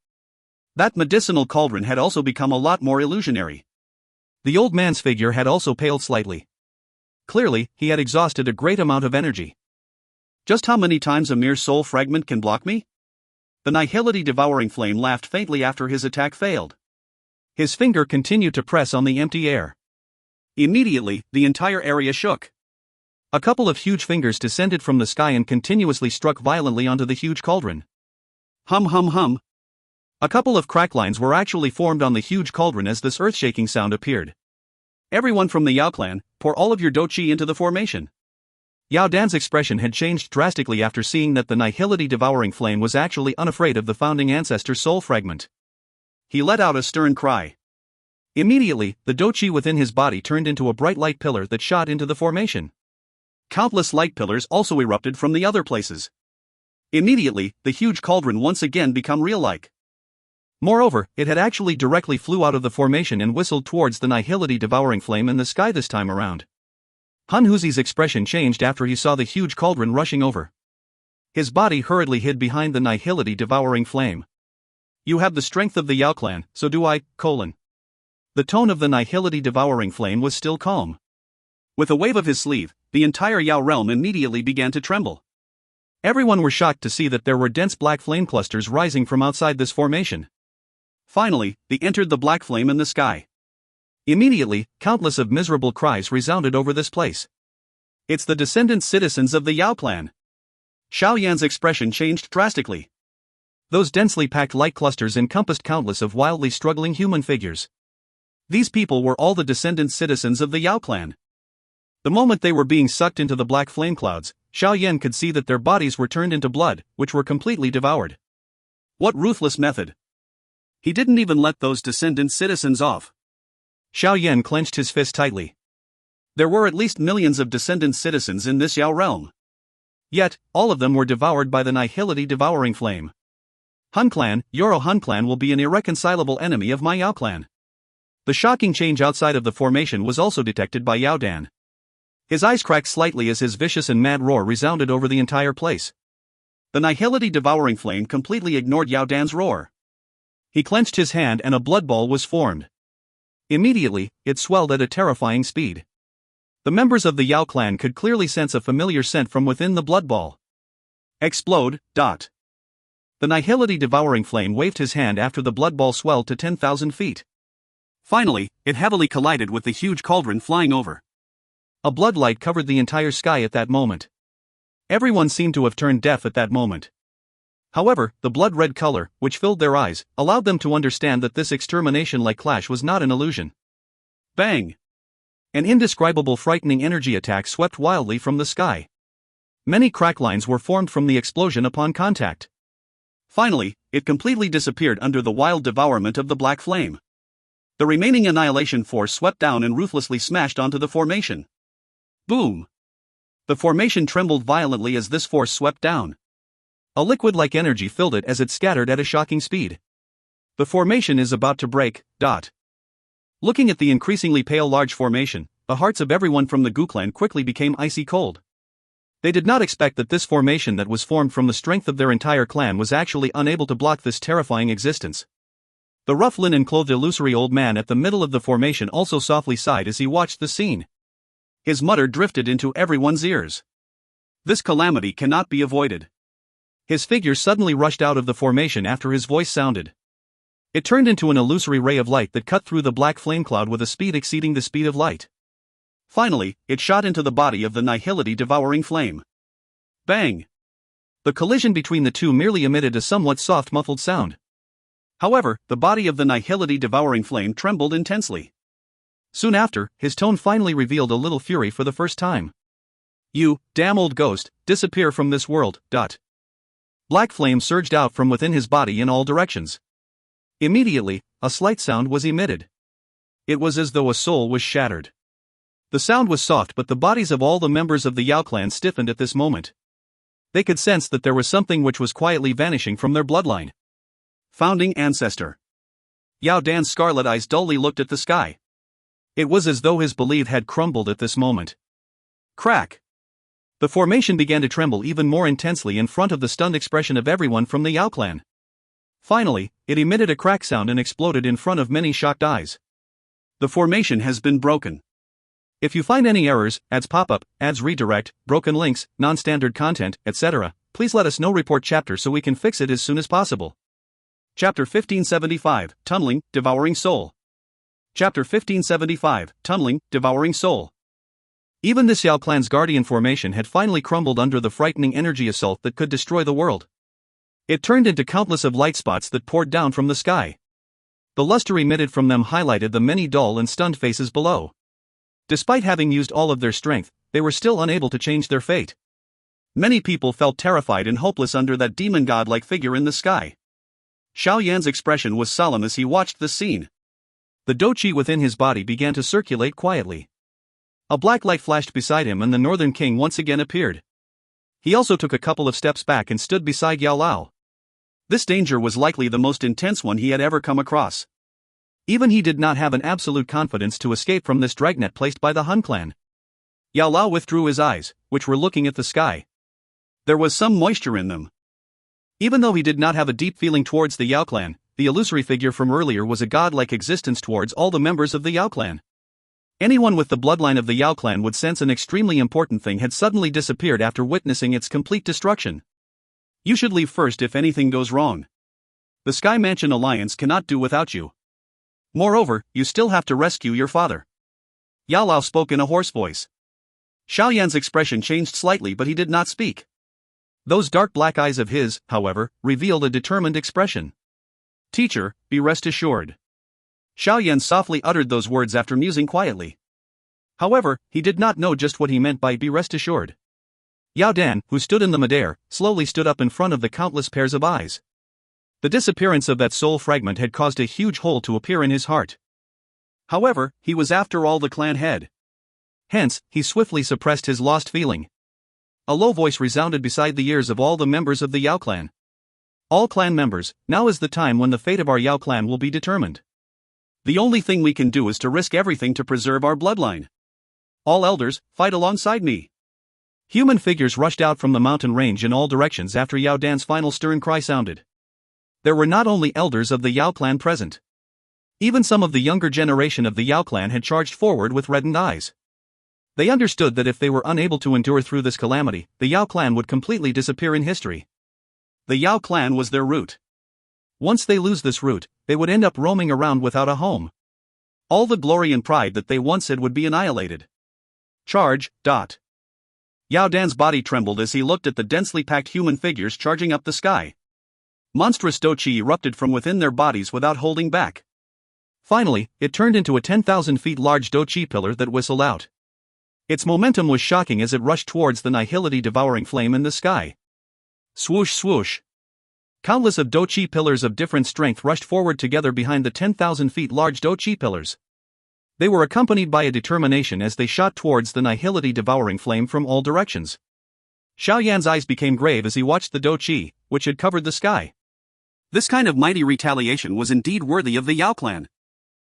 That medicinal cauldron had also become a lot more illusionary. The old man's figure had also paled slightly. Clearly, he had exhausted a great amount of energy. Just how many times a mere soul fragment can block me? The Nihility Devouring Flame laughed faintly after his attack failed. His finger continued to press on the empty air. Immediately, the entire area shook. A couple of huge fingers descended from the sky and continuously struck violently onto the huge cauldron. Hum hum hum. A couple of crack lines were actually formed on the huge cauldron as this earth-shaking sound appeared. Everyone from the Yao clan, pour all of your Dou Qi into the formation. Yao Dan's expression had changed drastically after seeing that the Nihility Devouring Flame was actually unafraid of the founding ancestor's soul fragment. He let out a stern cry. Immediately, the Dou Qi within his body turned into a bright light pillar that shot into the formation. Countless light pillars also erupted from the other places. Immediately, the huge cauldron once again became real-like. Moreover, it had actually directly flew out of the formation and whistled towards the Nihility Devouring Flame in the sky this time around. Han Huzi's expression changed after he saw the huge cauldron rushing over. His body hurriedly hid behind the Nihility Devouring Flame. You have the strength of the Yao clan, so do I, The tone of the nihility-devouring flame was still calm. With a wave of his sleeve, the entire Yao realm immediately began to tremble. Everyone were shocked to see that there were dense black flame clusters rising from outside this formation. Finally, they entered the black flame in the sky. Immediately, countless of miserable cries resounded over this place. It's the descendant citizens of the Yao clan. Xiao Yan's expression changed drastically. Those densely packed light clusters encompassed countless of wildly struggling human figures. These people were all the descendant citizens of the Yao clan. The moment they were being sucked into the black flame clouds, Xiao Yan could see that their bodies were turned into blood, which were completely devoured. What ruthless method! He didn't even let those descendant citizens off. Xiao Yan clenched his fist tightly. There were at least millions of descendant citizens in this Yao realm. Yet, all of them were devoured by the nihility-devouring flame. Hun clan, Yoro Hun clan will be an irreconcilable enemy of my Yao clan. The shocking change outside of the formation was also detected by Yao Dan. His eyes cracked slightly as his vicious and mad roar resounded over the entire place. The nihility-devouring flame completely ignored Yao Dan's roar. He clenched his hand and a blood ball was formed. Immediately, it swelled at a terrifying speed. The members of the Yao clan could clearly sense a familiar scent from within the blood ball. Explode. The nihility-devouring flame waved his hand after the blood ball swelled to 10,000 feet. Finally, it heavily collided with the huge cauldron flying over. A blood light covered the entire sky at that moment. Everyone seemed to have turned deaf at that moment. However, the blood-red color, which filled their eyes, allowed them to understand that this extermination-like clash was not an illusion. Bang! An indescribable frightening energy attack swept wildly from the sky. Many crack lines were formed from the explosion upon contact. Finally, it completely disappeared under the wild devourment of the black flame. The remaining annihilation force swept down and ruthlessly smashed onto the formation. Boom! The formation trembled violently as this force swept down. A liquid-like energy filled it as it scattered at a shocking speed. The formation is about to break. Looking at the increasingly pale large formation, the hearts of everyone from the Gu clan quickly became icy cold. They did not expect that this formation that was formed from the strength of their entire clan was actually unable to block this terrifying existence. The rough linen-clothed illusory old man at the middle of the formation also softly sighed as he watched the scene. His mutter drifted into everyone's ears. This calamity cannot be avoided. His figure suddenly rushed out of the formation after his voice sounded. It turned into an illusory ray of light that cut through the black flame cloud with a speed exceeding the speed of light. Finally, it shot into the body of the nihility-devouring flame. Bang! The collision between the two merely emitted a somewhat soft muffled sound. However, the body of the nihility-devouring flame trembled intensely. Soon after, his tone finally revealed a little fury for the first time. You, damn old ghost, disappear from this world. Black flame surged out from within his body in all directions. Immediately, a slight sound was emitted. It was as though a soul was shattered. The sound was soft, but the bodies of all the members of the Yao clan stiffened at this moment. They could sense that there was something which was quietly vanishing from their bloodline. Founding ancestor. Yao Dan's scarlet eyes dully looked at the sky. It was as though his belief had crumbled at this moment. Crack! The formation began to tremble even more intensely in front of the stunned expression of everyone from the Yao clan. Finally, it emitted a crack sound and exploded in front of many shocked eyes. The formation has been broken. If you find any errors, ads pop-up, ads redirect, broken links, non-standard content, etc., please let us know. Report chapter so we can fix it as soon as possible. Chapter 1575, Tunneling, Devouring Soul. Chapter 1575, Tunneling, Devouring Soul. Even this Yao clan's guardian formation had finally crumbled under the frightening energy assault that could destroy the world. It turned into countless of light spots that poured down from the sky. The luster emitted from them highlighted the many dull and stunned faces below. Despite having used all of their strength, they were still unable to change their fate. Many people felt terrified and hopeless under that demon god-like figure in the sky. Xiao Yan's expression was solemn as he watched the scene. The Dou Qi within his body began to circulate quietly. A black light flashed beside him and the Northern King once again appeared. He also took a couple of steps back and stood beside Yao Lao. This danger was likely the most intense one he had ever come across. Even he did not have an absolute confidence to escape from this dragnet placed by the Hun clan. Yao Lao withdrew his eyes, which were looking at the sky. There was some moisture in them. Even though he did not have a deep feeling towards the Yao clan, the illusory figure from earlier was a godlike existence towards all the members of the Yao clan. Anyone with the bloodline of the Yao clan would sense an extremely important thing had suddenly disappeared after witnessing its complete destruction. You should leave first if anything goes wrong. The Sky Mansion Alliance cannot do without you. Moreover, you still have to rescue your father. Yao Lao spoke in a hoarse voice. Xiao Yan's expression changed slightly, but he did not speak. Those dark black eyes of his, however, revealed a determined expression. Teacher, be rest assured. Xiao Yan softly uttered those words after musing quietly. However, he did not know just what he meant by be rest assured. Yao Dan, who stood in the midair, slowly stood up in front of the countless pairs of eyes. The disappearance of that soul fragment had caused a huge hole to appear in his heart. However, he was after all the clan head. Hence, he swiftly suppressed his lost feeling. A low voice resounded beside the ears of all the members of the Yao clan. All clan members, now is the time when the fate of our Yao clan will be determined. The only thing we can do is to risk everything to preserve our bloodline. All elders, fight alongside me. Human figures rushed out from the mountain range in all directions after Yao Dan's final stern cry sounded. There were not only elders of the Yao clan present. Even some of the younger generation of the Yao clan had charged forward with reddened eyes. They understood that if they were unable to endure through this calamity, the Yao clan would completely disappear in history. The Yao clan was their root. Once they lose this root, they would end up roaming around without a home. All the glory and pride that they once had would be annihilated. Charge. Yao Dan's body trembled as he looked at the densely packed human figures charging up the sky. Monstrous Dou Qi erupted from within their bodies without holding back. Finally, it turned into a 10,000 feet large Dou Qi pillar that whistled out. Its momentum was shocking as it rushed towards the nihility-devouring flame in the sky. Swoosh swoosh. Countless of Dou Qi pillars of different strength rushed forward together behind the 10,000 feet large Dou Qi pillars. They were accompanied by a determination as they shot towards the nihility-devouring flame from all directions. Xiao Yan's eyes became grave as he watched the Dou Qi, which had covered the sky. This kind of mighty retaliation was indeed worthy of the Yao clan.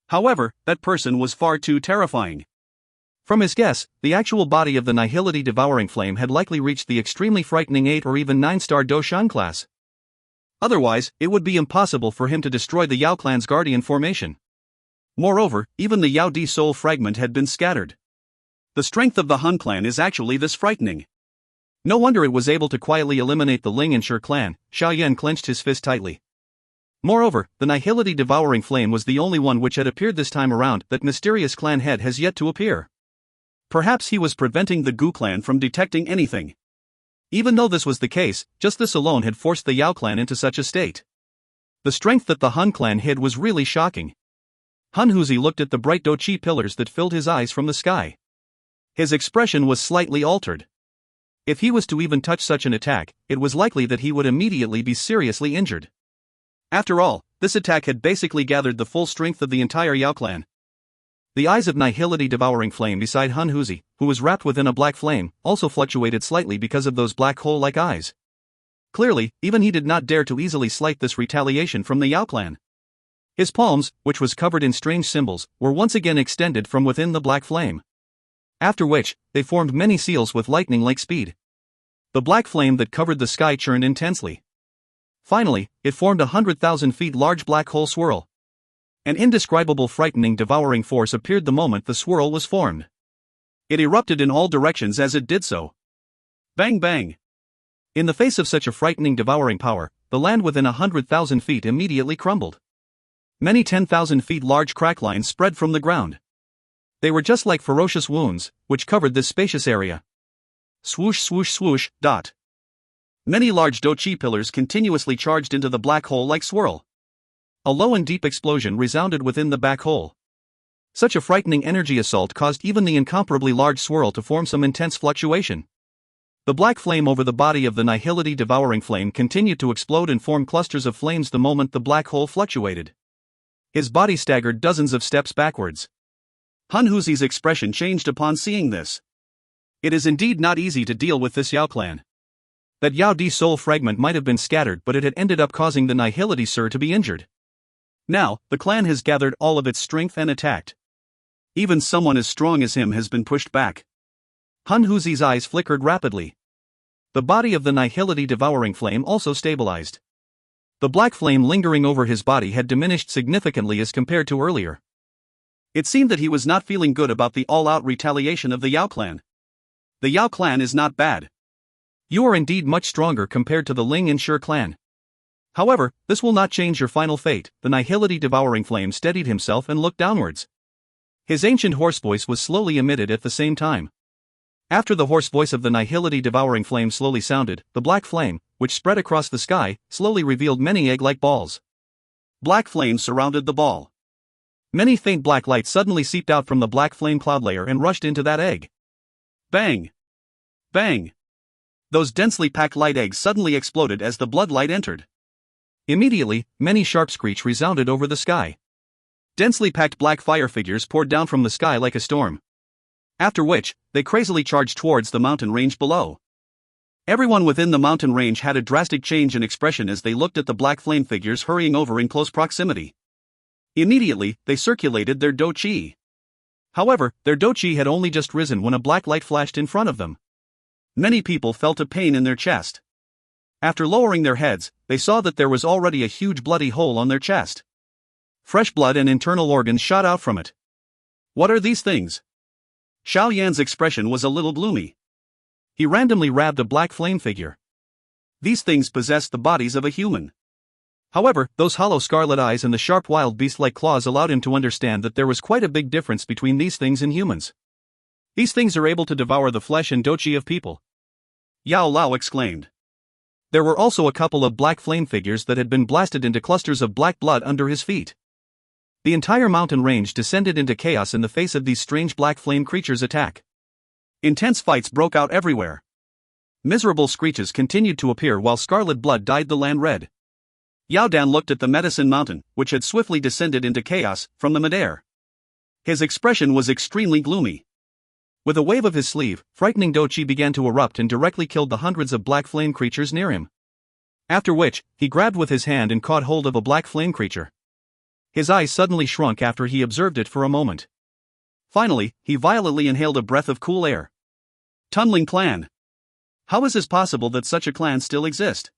However, that person was far too terrifying. From his guess, the actual body of the nihility-devouring flame had likely reached the extremely frightening 8 or even 9-star Dou Shan class. Otherwise, it would be impossible for him to destroy the Yao clan's guardian formation. Moreover, even the Yao Di soul fragment had been scattered. The strength of the Hun clan is actually this frightening. No wonder it was able to quietly eliminate the Ling and Shi clan. Xiao Yan clenched his fist tightly. Moreover, the nihility-devouring flame was the only one which had appeared this time around. That mysterious clan head has yet to appear. Perhaps he was preventing the Gu clan from detecting anything. Even though this was the case, just this alone had forced the Yao clan into such a state. The strength that the Hun clan hid was really shocking. Hun Huzi looked at the bright Dou Qi pillars that filled his eyes from the sky. His expression was slightly altered. If he was to even touch such an attack, it was likely that he would immediately be seriously injured. After all, this attack had basically gathered the full strength of the entire Yao clan. The eyes of nihility-devouring flame beside Hun Huzi, who was wrapped within a black flame, also fluctuated slightly because of those black hole-like eyes. Clearly, even he did not dare to easily slight this retaliation from the Yao clan. His palms, which was covered in strange symbols, were once again extended from within the black flame. After which, they formed many seals with lightning-like speed. The black flame that covered the sky churned intensely. Finally, it formed 100,000 feet large black hole swirl. An indescribable frightening devouring force appeared the moment the swirl was formed. It erupted in all directions as it did so. Bang bang! In the face of such a frightening devouring power, the land within 100,000 feet immediately crumbled. Many 10,000 feet large crack lines spread from the ground. They were just like ferocious wounds, which covered this spacious area. Swoosh swoosh swoosh. Many large Dou Qi pillars continuously charged into the black hole-like swirl. A low and deep explosion resounded within the black hole. Such a frightening energy assault caused even the incomparably large swirl to form some intense fluctuation. The black flame over the body of the nihility-devouring flame continued to explode and form clusters of flames the moment the black hole fluctuated. His body staggered dozens of steps backwards. Hun Huzi's expression changed upon seeing this. It is indeed not easy to deal with this Yao clan. That Yao Di soul fragment might have been scattered, but it had ended up causing the nihility Sir to be injured. Now, the clan has gathered all of its strength and attacked. Even someone as strong as him has been pushed back. Hun Huzi's eyes flickered rapidly. The body of the nihility-devouring flame also stabilized. The black flame lingering over his body had diminished significantly as compared to earlier. It seemed that he was not feeling good about the all-out retaliation of the Yao clan. The Yao clan is not bad. You are indeed much stronger compared to the Ling and Shi clan. However, this will not change your final fate. The nihility devouring flame steadied himself and looked downwards. His ancient hoarse voice was slowly emitted at the same time. After the hoarse voice of the nihility devouring flame slowly sounded, the black flame, which spread across the sky, slowly revealed many egg-like balls. Black flames surrounded the ball. Many faint black lights suddenly seeped out from the black flame cloud layer and rushed into that egg. Bang! Bang! Those densely packed light eggs suddenly exploded as the blood light entered. Immediately, many sharp screech resounded over the sky. Densely packed black fire figures poured down from the sky like a storm. After which, they crazily charged towards the mountain range below. Everyone within the mountain range had a drastic change in expression as they looked at the black flame figures hurrying over in close proximity. Immediately, they circulated their Dou Qi. However, their Dou Qi had only just risen when a black light flashed in front of them. Many people felt a pain in their chest. After lowering their heads, they saw that there was already a huge bloody hole on their chest. Fresh blood and internal organs shot out from it. What are these things? Xiao Yan's expression was a little gloomy. He randomly grabbed a black flame figure. These things possessed the bodies of a human. However, those hollow scarlet eyes and the sharp wild beast-like claws allowed him to understand that there was quite a big difference between these things and humans. These things are able to devour the flesh and Dou Qi of people. Yao Lao exclaimed. There were also a couple of black flame figures that had been blasted into clusters of black blood under his feet. The entire mountain range descended into chaos in the face of these strange black flame creatures' attack. Intense fights broke out everywhere. Miserable screeches continued to appear while scarlet blood dyed the land red. Yao Dan looked at the medicine mountain, which had swiftly descended into chaos, from the midair. His expression was extremely gloomy. With a wave of his sleeve, frightening Dou Qi began to erupt and directly killed the hundreds of black flame creatures near him. After which, he grabbed with his hand and caught hold of a black flame creature. His eyes suddenly shrunk after he observed it for a moment. Finally, he violently inhaled a breath of cool air. Tunling clan. How is it possible that such a clan still exist?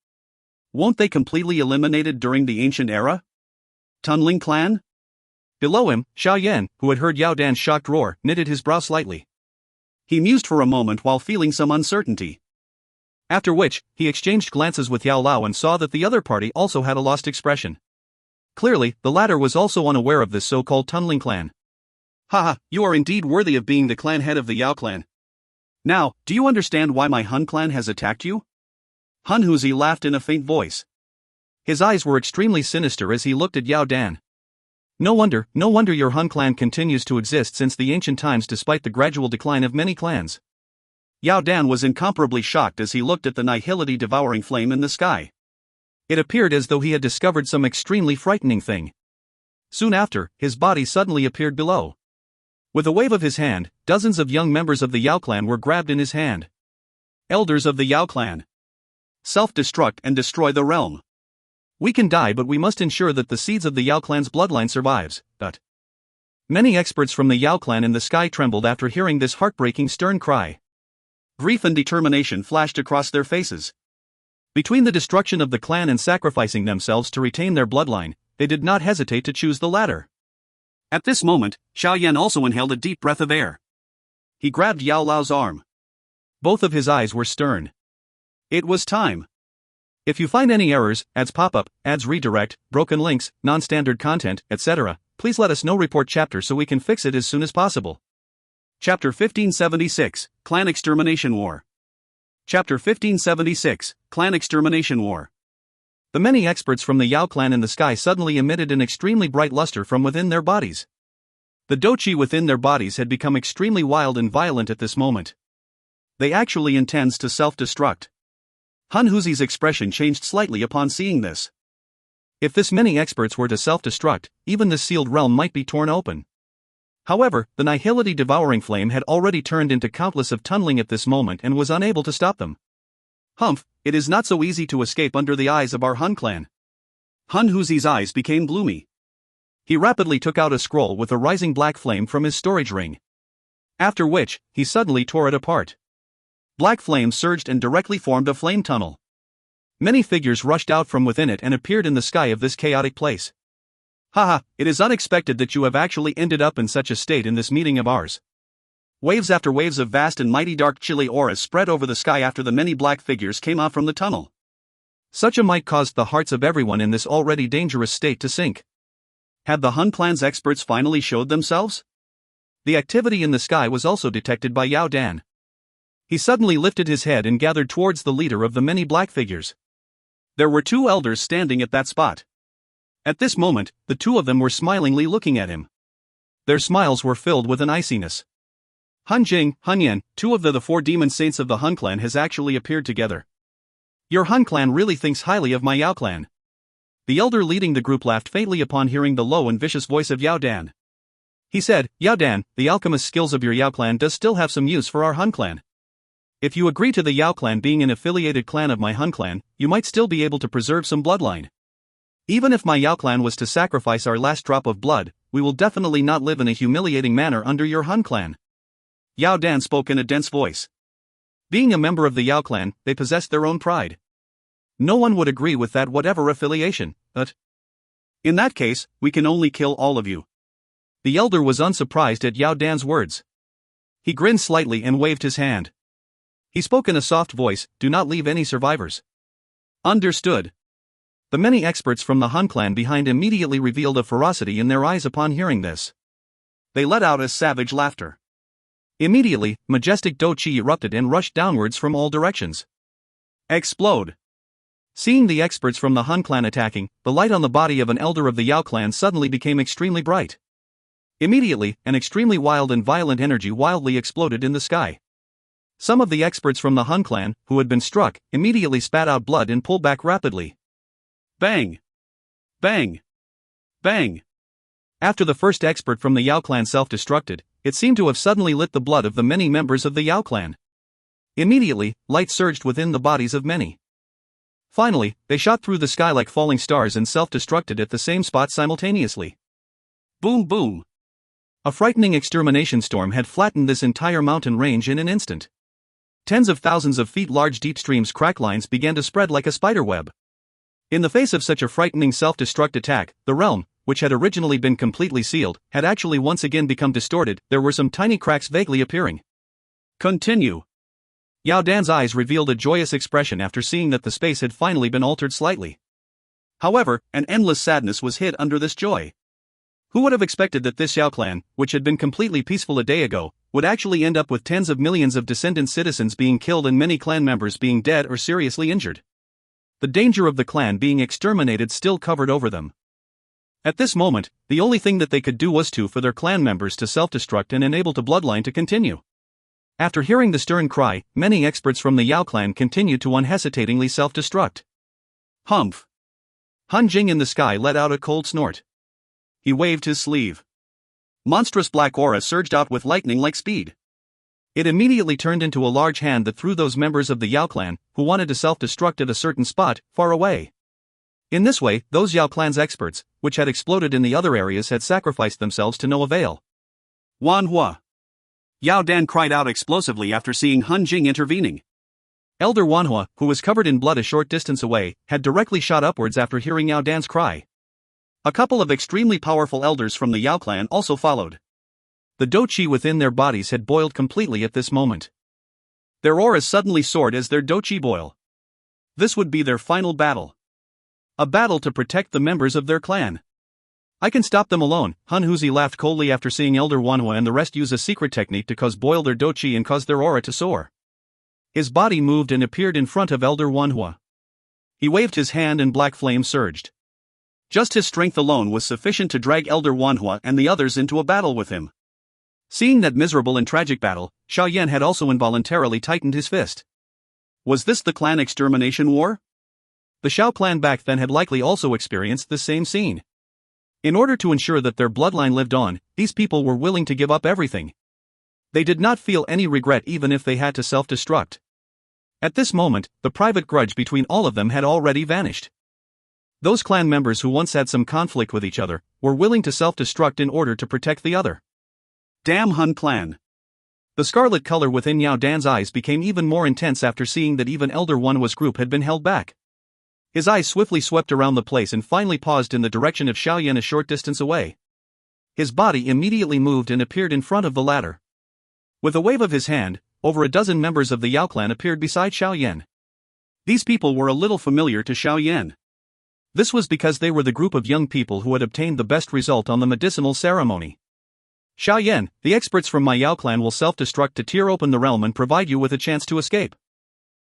Won't they completely eliminated during the ancient era? Tunling clan? Below him, Xiao Yan, who had heard Yao Dan's shocked roar, knitted his brow slightly. He mused for a moment while feeling some uncertainty. After which, he exchanged glances with Yao Lao and saw that the other party also had a lost expression. Clearly, the latter was also unaware of this so-called Tunling clan. Haha, you are indeed worthy of being the clan head of the Yao clan. Now, do you understand why my Hun clan has attacked you? Hun Huzi laughed in a faint voice. His eyes were extremely sinister as he looked at Yao Dan. No wonder your Hun clan continues to exist since the ancient times despite the gradual decline of many clans. Yao Dan was incomparably shocked as he looked at the nihility devouring flame in the sky. It appeared as though he had discovered some extremely frightening thing. Soon after, his body suddenly appeared below. With a wave of his hand, dozens of young members of the Yao clan were grabbed in his hand. Elders of the Yao clan. Self-destruct and destroy the realm. We can die, but we must ensure that the seeds of the Yao clan's bloodline survives. Many experts from the Yao clan in the sky trembled after hearing this heartbreaking stern cry. Grief and determination flashed across their faces. Between the destruction of the clan and sacrificing themselves to retain their bloodline, they did not hesitate to choose the latter. At this moment, Xiao Yan also inhaled a deep breath of air. He grabbed Yao Lao's arm. Both of his eyes were stern. It was time. If you find any errors, ads pop-up, ads redirect, broken links, non-standard content, etc., please let us know. Report chapter so we can fix it as soon as possible. Chapter 1576, Clan Extermination War. Chapter 1576, Clan Extermination War. The many experts from the Yao clan in the sky suddenly emitted an extremely bright luster from within their bodies. The Dou Qi within their bodies had become extremely wild and violent at this moment. They actually intends to self-destruct. Hun Huzi's expression changed slightly upon seeing this. If this many experts were to self-destruct, even the sealed realm might be torn open. However, the nihility devouring flame had already turned into countless of tunneling at this moment and was unable to stop them. Humph, it is not so easy to escape under the eyes of our Hun clan. Hun Huzi's eyes became gloomy. He rapidly took out a scroll with a rising black flame from his storage ring. After which, he suddenly tore it apart. Black flames surged and directly formed a flame tunnel. Many figures rushed out from within it and appeared in the sky of this chaotic place. Haha, it is unexpected that you have actually ended up in such a state in this meeting of ours. Waves after waves of vast and mighty dark chilly auras spread over the sky after the many black figures came out from the tunnel. Such a might caused the hearts of everyone in this already dangerous state to sink. Had the Hun clan's experts finally showed themselves? The activity in the sky was also detected by Yao Dan. He suddenly lifted his head and gathered towards the leader of the many black figures. There were 2 elders standing at that spot. At this moment, the 2 of them were smilingly looking at him. Their smiles were filled with an iciness. Hun Jing, Hun Yan, 2 of the 4 demon saints of the Hun clan has actually appeared together. Your Hun clan really thinks highly of my Yao clan. The elder leading the group laughed faintly upon hearing the low and vicious voice of Yao Dan. He said, Yao Dan, the alchemist skills of your Yao clan does still have some use for our Hun clan. If you agree to the Yao clan being an affiliated clan of my Hun clan, you might still be able to preserve some bloodline. Even if my Yao clan was to sacrifice our last drop of blood, we will definitely not live in a humiliating manner under your Hun clan. Yao Dan spoke in a dense voice. Being a member of the Yao clan, they possessed their own pride. No one would agree with that whatever affiliation, but in that case, we can only kill all of you. The elder was unsurprised at Yao Dan's words. He grinned slightly and waved his hand. He spoke in a soft voice, do not leave any survivors. Understood. The many experts from the Hun clan behind immediately revealed a ferocity in their eyes upon hearing this. They let out a savage laughter. Immediately, majestic Dou Qi erupted and rushed downwards from all directions. Explode. Seeing the experts from the Hun clan attacking, the light on the body of an elder of the Yao clan suddenly became extremely bright. Immediately, an extremely wild and violent energy wildly exploded in the sky. Some of the experts from the Hun clan, who had been struck, immediately spat out blood and pulled back rapidly. Bang! Bang! Bang! After the first expert from the Yao clan self-destructed, it seemed to have suddenly lit the blood of the many members of the Yao clan. Immediately, light surged within the bodies of many. Finally, they shot through the sky like falling stars and self-destructed at the same spot simultaneously. Boom boom! A frightening extermination storm had flattened this entire mountain range in an instant. Tens of thousands of feet large deep streams crack lines began to spread like a spider web. In the face of such a frightening self-destruct attack, the realm, which had originally been completely sealed, had actually once again become distorted. There were some tiny cracks vaguely appearing. Continue. Yao Dan's eyes revealed a joyous expression after seeing that the space had finally been altered slightly. However, an endless sadness was hid under this joy. Who would have expected that this Yao clan, which had been completely peaceful a day ago, would actually end up with tens of millions of descendant citizens being killed and many clan members being dead or seriously injured? The danger of the clan being exterminated still covered over them. At this moment, the only thing that they could do was for their clan members to self-destruct and enable the bloodline to continue. After hearing the stern cry, many experts from the Yao clan continued to unhesitatingly self-destruct. Humph! Hun Jing in the sky let out a cold snort. He waved his sleeve. Monstrous black aura surged out with lightning-like speed. It immediately turned into a large hand that threw those members of the Yao clan, who wanted to self-destruct at a certain spot, far away. In this way, those Yao clan's experts, which had exploded in the other areas, had sacrificed themselves to no avail. Wan Hua! Yao Dan cried out explosively after seeing Hun Jing intervening. Elder Wan Hua, who was covered in blood a short distance away, had directly shot upwards after hearing Yao Dan's cry. A couple of extremely powerful elders from the Yao clan also followed. The Dou Qi within their bodies had boiled completely at this moment. Their auras suddenly soared as their Dou Qi boil. This would be their final battle. A battle to protect the members of their clan. I can stop them alone. Hun Huzi laughed coldly after seeing Elder Wanhua and the rest use a secret technique to boil their Dou Qi and cause their aura to soar. His body moved and appeared in front of Elder Wanhua. He waved his hand and black flame surged. Just his strength alone was sufficient to drag Elder Wanhua and the others into a battle with him. Seeing that miserable and tragic battle, Xiao Yan had also involuntarily tightened his fist. Was this the clan extermination war? The Xiao clan back then had likely also experienced the same scene. In order to ensure that their bloodline lived on, these people were willing to give up everything. They did not feel any regret even if they had to self-destruct. At this moment, the private grudge between all of them had already vanished. Those clan members who once had some conflict with each other were willing to self-destruct in order to protect the other. Damn Hun clan! The scarlet color within Yao Dan's eyes became even more intense after seeing that even Elder Wanhua's group had been held back. His eyes swiftly swept around the place and finally paused in the direction of Xiao Yan a short distance away. His body immediately moved and appeared in front of the latter. With a wave of his hand, over a dozen members of the Yao clan appeared beside Xiao Yan. These people were a little familiar to Xiao Yan. This was because they were the group of young people who had obtained the best result on the medicinal ceremony. Xiao Yan, the experts from my Yao clan will self-destruct to tear open the realm and provide you with a chance to escape.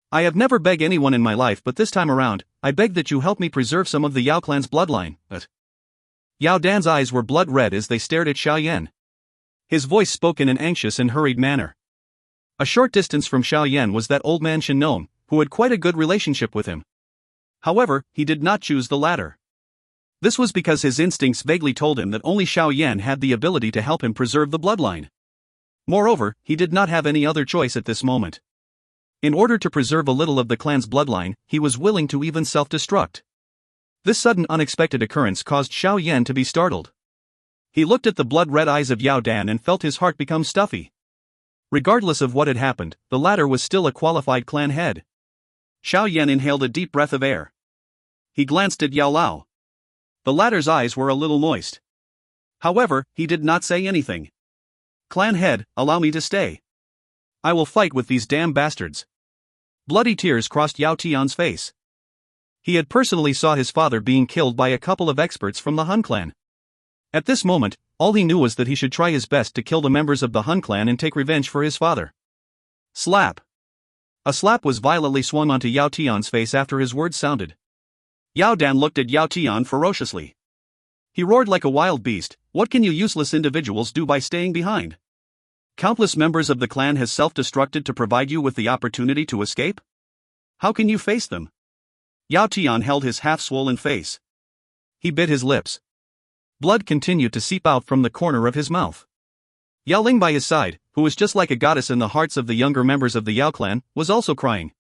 I have never begged anyone in my life, but this time around, I beg that you help me preserve some of the Yao clan's bloodline. Yao Dan's eyes were blood red as they stared at Xiao Yan. His voice spoke in an anxious and hurried manner. A short distance from Xiao Yan was that old man Xun Er, who had quite a good relationship with him. However, he did not choose the latter. This was because his instincts vaguely told him that only Xiao Yan had the ability to help him preserve the bloodline. Moreover, he did not have any other choice at this moment. In order to preserve a little of the clan's bloodline, he was willing to even self-destruct. This sudden unexpected occurrence caused Xiao Yan to be startled. He looked at the blood-red eyes of Yao Dan and felt his heart become stuffy. Regardless of what had happened, the latter was still a qualified clan head. Xiao Yan inhaled a deep breath of air. He glanced at Yao Lao. The latter's eyes were a little moist. However, he did not say anything. Clan head, allow me to stay. I will fight with these damn bastards. Bloody tears crossed Yao Tian's face. He had personally saw his father being killed by a couple of experts from the Hun clan. At this moment, all he knew was that he should try his best to kill the members of the Hun clan and take revenge for his father. Slap. A slap was violently swung onto Yao Tian's face after his words sounded. Yao Dan looked at Yao Tian ferociously. He roared like a wild beast, "What can you useless individuals do by staying behind? Countless members of the clan has self-destructed to provide you with the opportunity to escape? How can you face them?" Yao Tian held his half-swollen face. He bit his lips. Blood continued to seep out from the corner of his mouth. Yao Ling by his side, who was just like a goddess in the hearts of the younger members of the Yao clan, was also crying.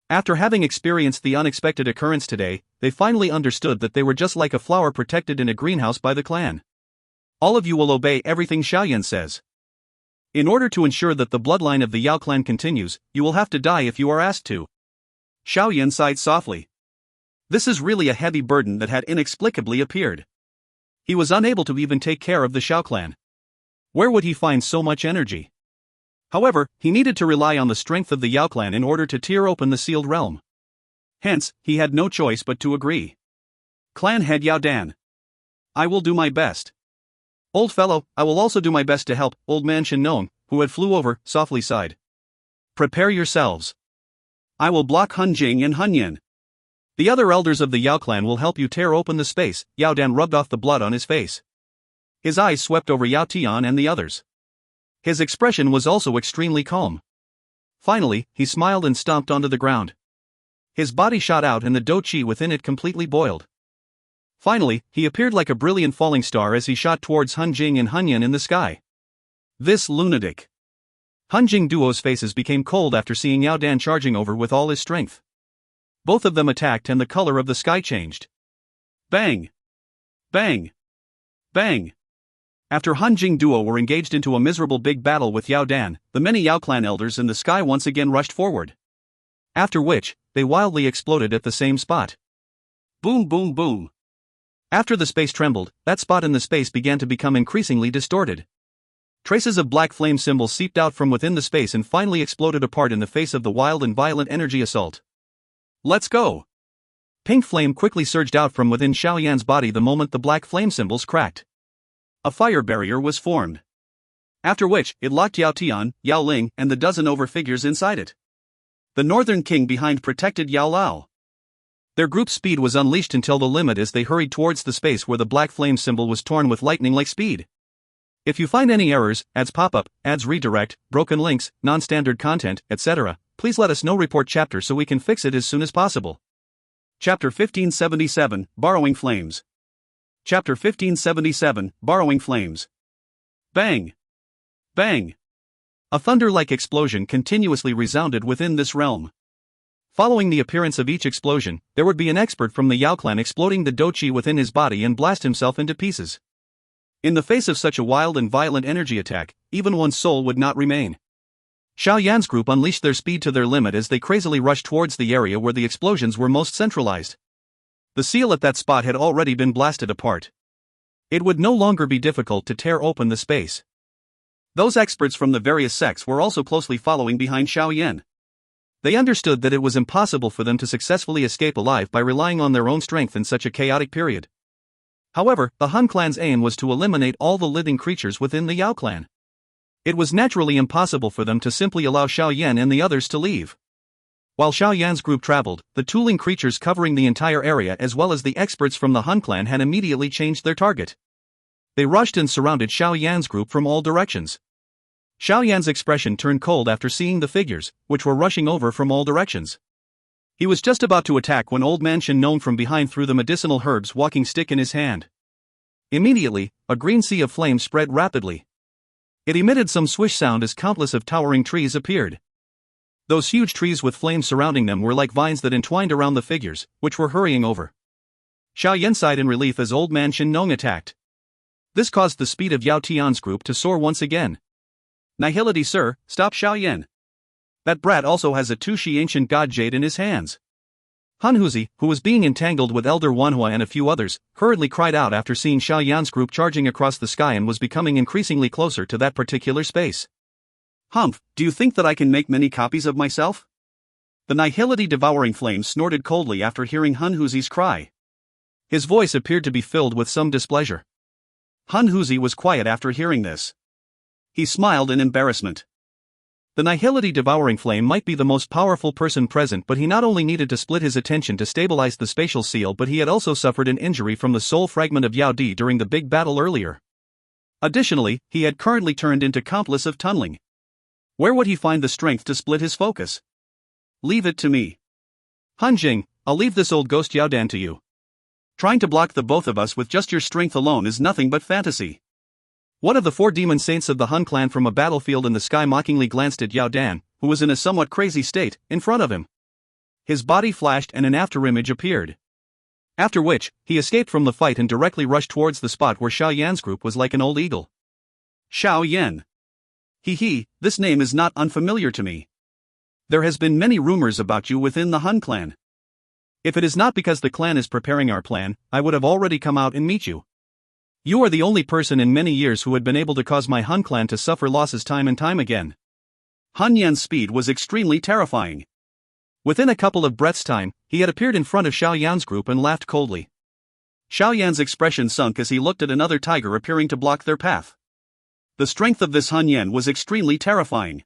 After having experienced the unexpected occurrence today, they finally understood that they were just like a flower protected in a greenhouse by the clan. All of you will obey everything Xiao Yan says. In order to ensure that the bloodline of the Yao clan continues, you will have to die if you are asked to. Xiao Yan sighed softly. This is really a heavy burden that had inexplicably appeared. He was unable to even take care of the Xiao clan. Where would he find so much energy? However, he needed to rely on the strength of the Yao clan in order to tear open the sealed realm. Hence, he had no choice but to agree. Clan head Yao Dan. I will do my best. Old fellow, I will also do my best to help, old man Xun Er, who had flew over, softly sighed. Prepare yourselves. I will block Hun Jing and Hun Yan. The other elders of the Yao clan will help you tear open the space. Yao Dan rubbed off the blood on his face. His eyes swept over Yao Tian and the others. His expression was also extremely calm. Finally, he smiled and stomped onto the ground. His body shot out and the Dou Qi within it completely boiled. Finally, he appeared like a brilliant falling star as he shot towards Hun Jing and Hun Yan in the sky. This lunatic. Hun Jing duo's faces became cold after seeing Yao Dan charging over with all his strength. Both of them attacked and the color of the sky changed. Bang! Bang! Bang! After Hun Jing duo were engaged into a miserable big battle with Yao Dan, the many Yao clan elders in the sky once again rushed forward. After which, they wildly exploded at the same spot. Boom boom boom. After the space trembled, that spot in the space began to become increasingly distorted. Traces of black flame symbols seeped out from within the space and finally exploded apart in the face of the wild and violent energy assault. Let's go! Pink flame quickly surged out from within Xiao Yan's body the moment the black flame symbols cracked. A fire barrier was formed. After which, it locked Yao Tian, Yao Ling, and the dozen over figures inside it. The Northern King behind protected Yao Lao. Their group speed was unleashed until the limit as they hurried towards the space where the black flame symbol was torn with lightning-like speed. If you find any errors, ads pop-up, ads redirect, broken links, non-standard content, etc., please let us know. Report chapter so we can fix it as soon as possible. Chapter 1577, Borrowing Flames. Chapter 1577, Borrowing Flames. Bang! Bang! A thunder-like explosion continuously resounded within this realm. Following the appearance of each explosion, there would be an expert from the Yao clan exploding the Dou Qi within his body and blast himself into pieces. In the face of such a wild and violent energy attack, even one's soul would not remain. Xiao Yan's group unleashed their speed to their limit as they crazily rushed towards the area where the explosions were most centralized. The seal at that spot had already been blasted apart. It would no longer be difficult to tear open the space. Those experts from the various sects were also closely following behind Xiao Yan. They understood that it was impossible for them to successfully escape alive by relying on their own strength in such a chaotic period. However, the Han clan's aim was to eliminate all the living creatures within the Yao clan. It was naturally impossible for them to simply allow Xiao Yan and the others to leave. While Xiao Yan's group traveled, the tooling creatures covering the entire area as well as the experts from the Han clan had immediately changed their target. They rushed and surrounded Xiao Yan's group from all directions. Xiao Yan's expression turned cold after seeing the figures, which were rushing over from all directions. He was just about to attack when old man Xun Er from behind threw the medicinal herbs walking stick in his hand. Immediately, a green sea of flame spread rapidly. It emitted some swish sound as countless of towering trees appeared. Those huge trees with flames surrounding them were like vines that entwined around the figures, which were hurrying over. Xiao Yan sighed in relief as old man Xun Er attacked. This caused the speed of Yao Tian's group to soar once again. Nihility, sir, stop Xiao Yan. That brat also has a Dou Qi ancient god jade in his hands. Han Huzi, who was being entangled with Elder Wanhua and a few others, hurriedly cried out after seeing Xiao Yan's group charging across the sky and was becoming increasingly closer to that particular space. Humph, do you think that I can make many copies of myself? The nihility devouring flame snorted coldly after hearing Han Huzi's cry. His voice appeared to be filled with some displeasure. Han Huzi was quiet after hearing this. He smiled in embarrassment. The nihility devouring flame might be the most powerful person present, but he not only needed to split his attention to stabilize the spatial seal, but he had also suffered an injury from the soul fragment of Yao Di during the big battle earlier. Additionally, he had currently turned into countless of tunneling. Where would he find the strength to split his focus? Leave it to me. Han Jing, I'll leave this old ghost Yao Dan to you. Trying to block the both of us with just your strength alone is nothing but fantasy. One of the 4 demon saints of the Han clan from a battlefield in the sky mockingly glanced at Yao Dan, who was in a somewhat crazy state, in front of him. His body flashed and an afterimage appeared. After which, he escaped from the fight and directly rushed towards the spot where Xiao Yan's group was like an old eagle. Xiao Yan. This name is not unfamiliar to me. There has been many rumors about you within the Han clan. If it is not because the clan is preparing our plan, I would have already come out and meet you. You are the only person in many years who had been able to cause my Han clan to suffer losses time and time again. Han Yan's speed was extremely terrifying. Within a couple of breaths' time, he had appeared in front of Xiao Yan's group and laughed coldly. Xiao Yan's expression sunk as he looked at another tiger appearing to block their path. The strength of this Han Yan was extremely terrifying.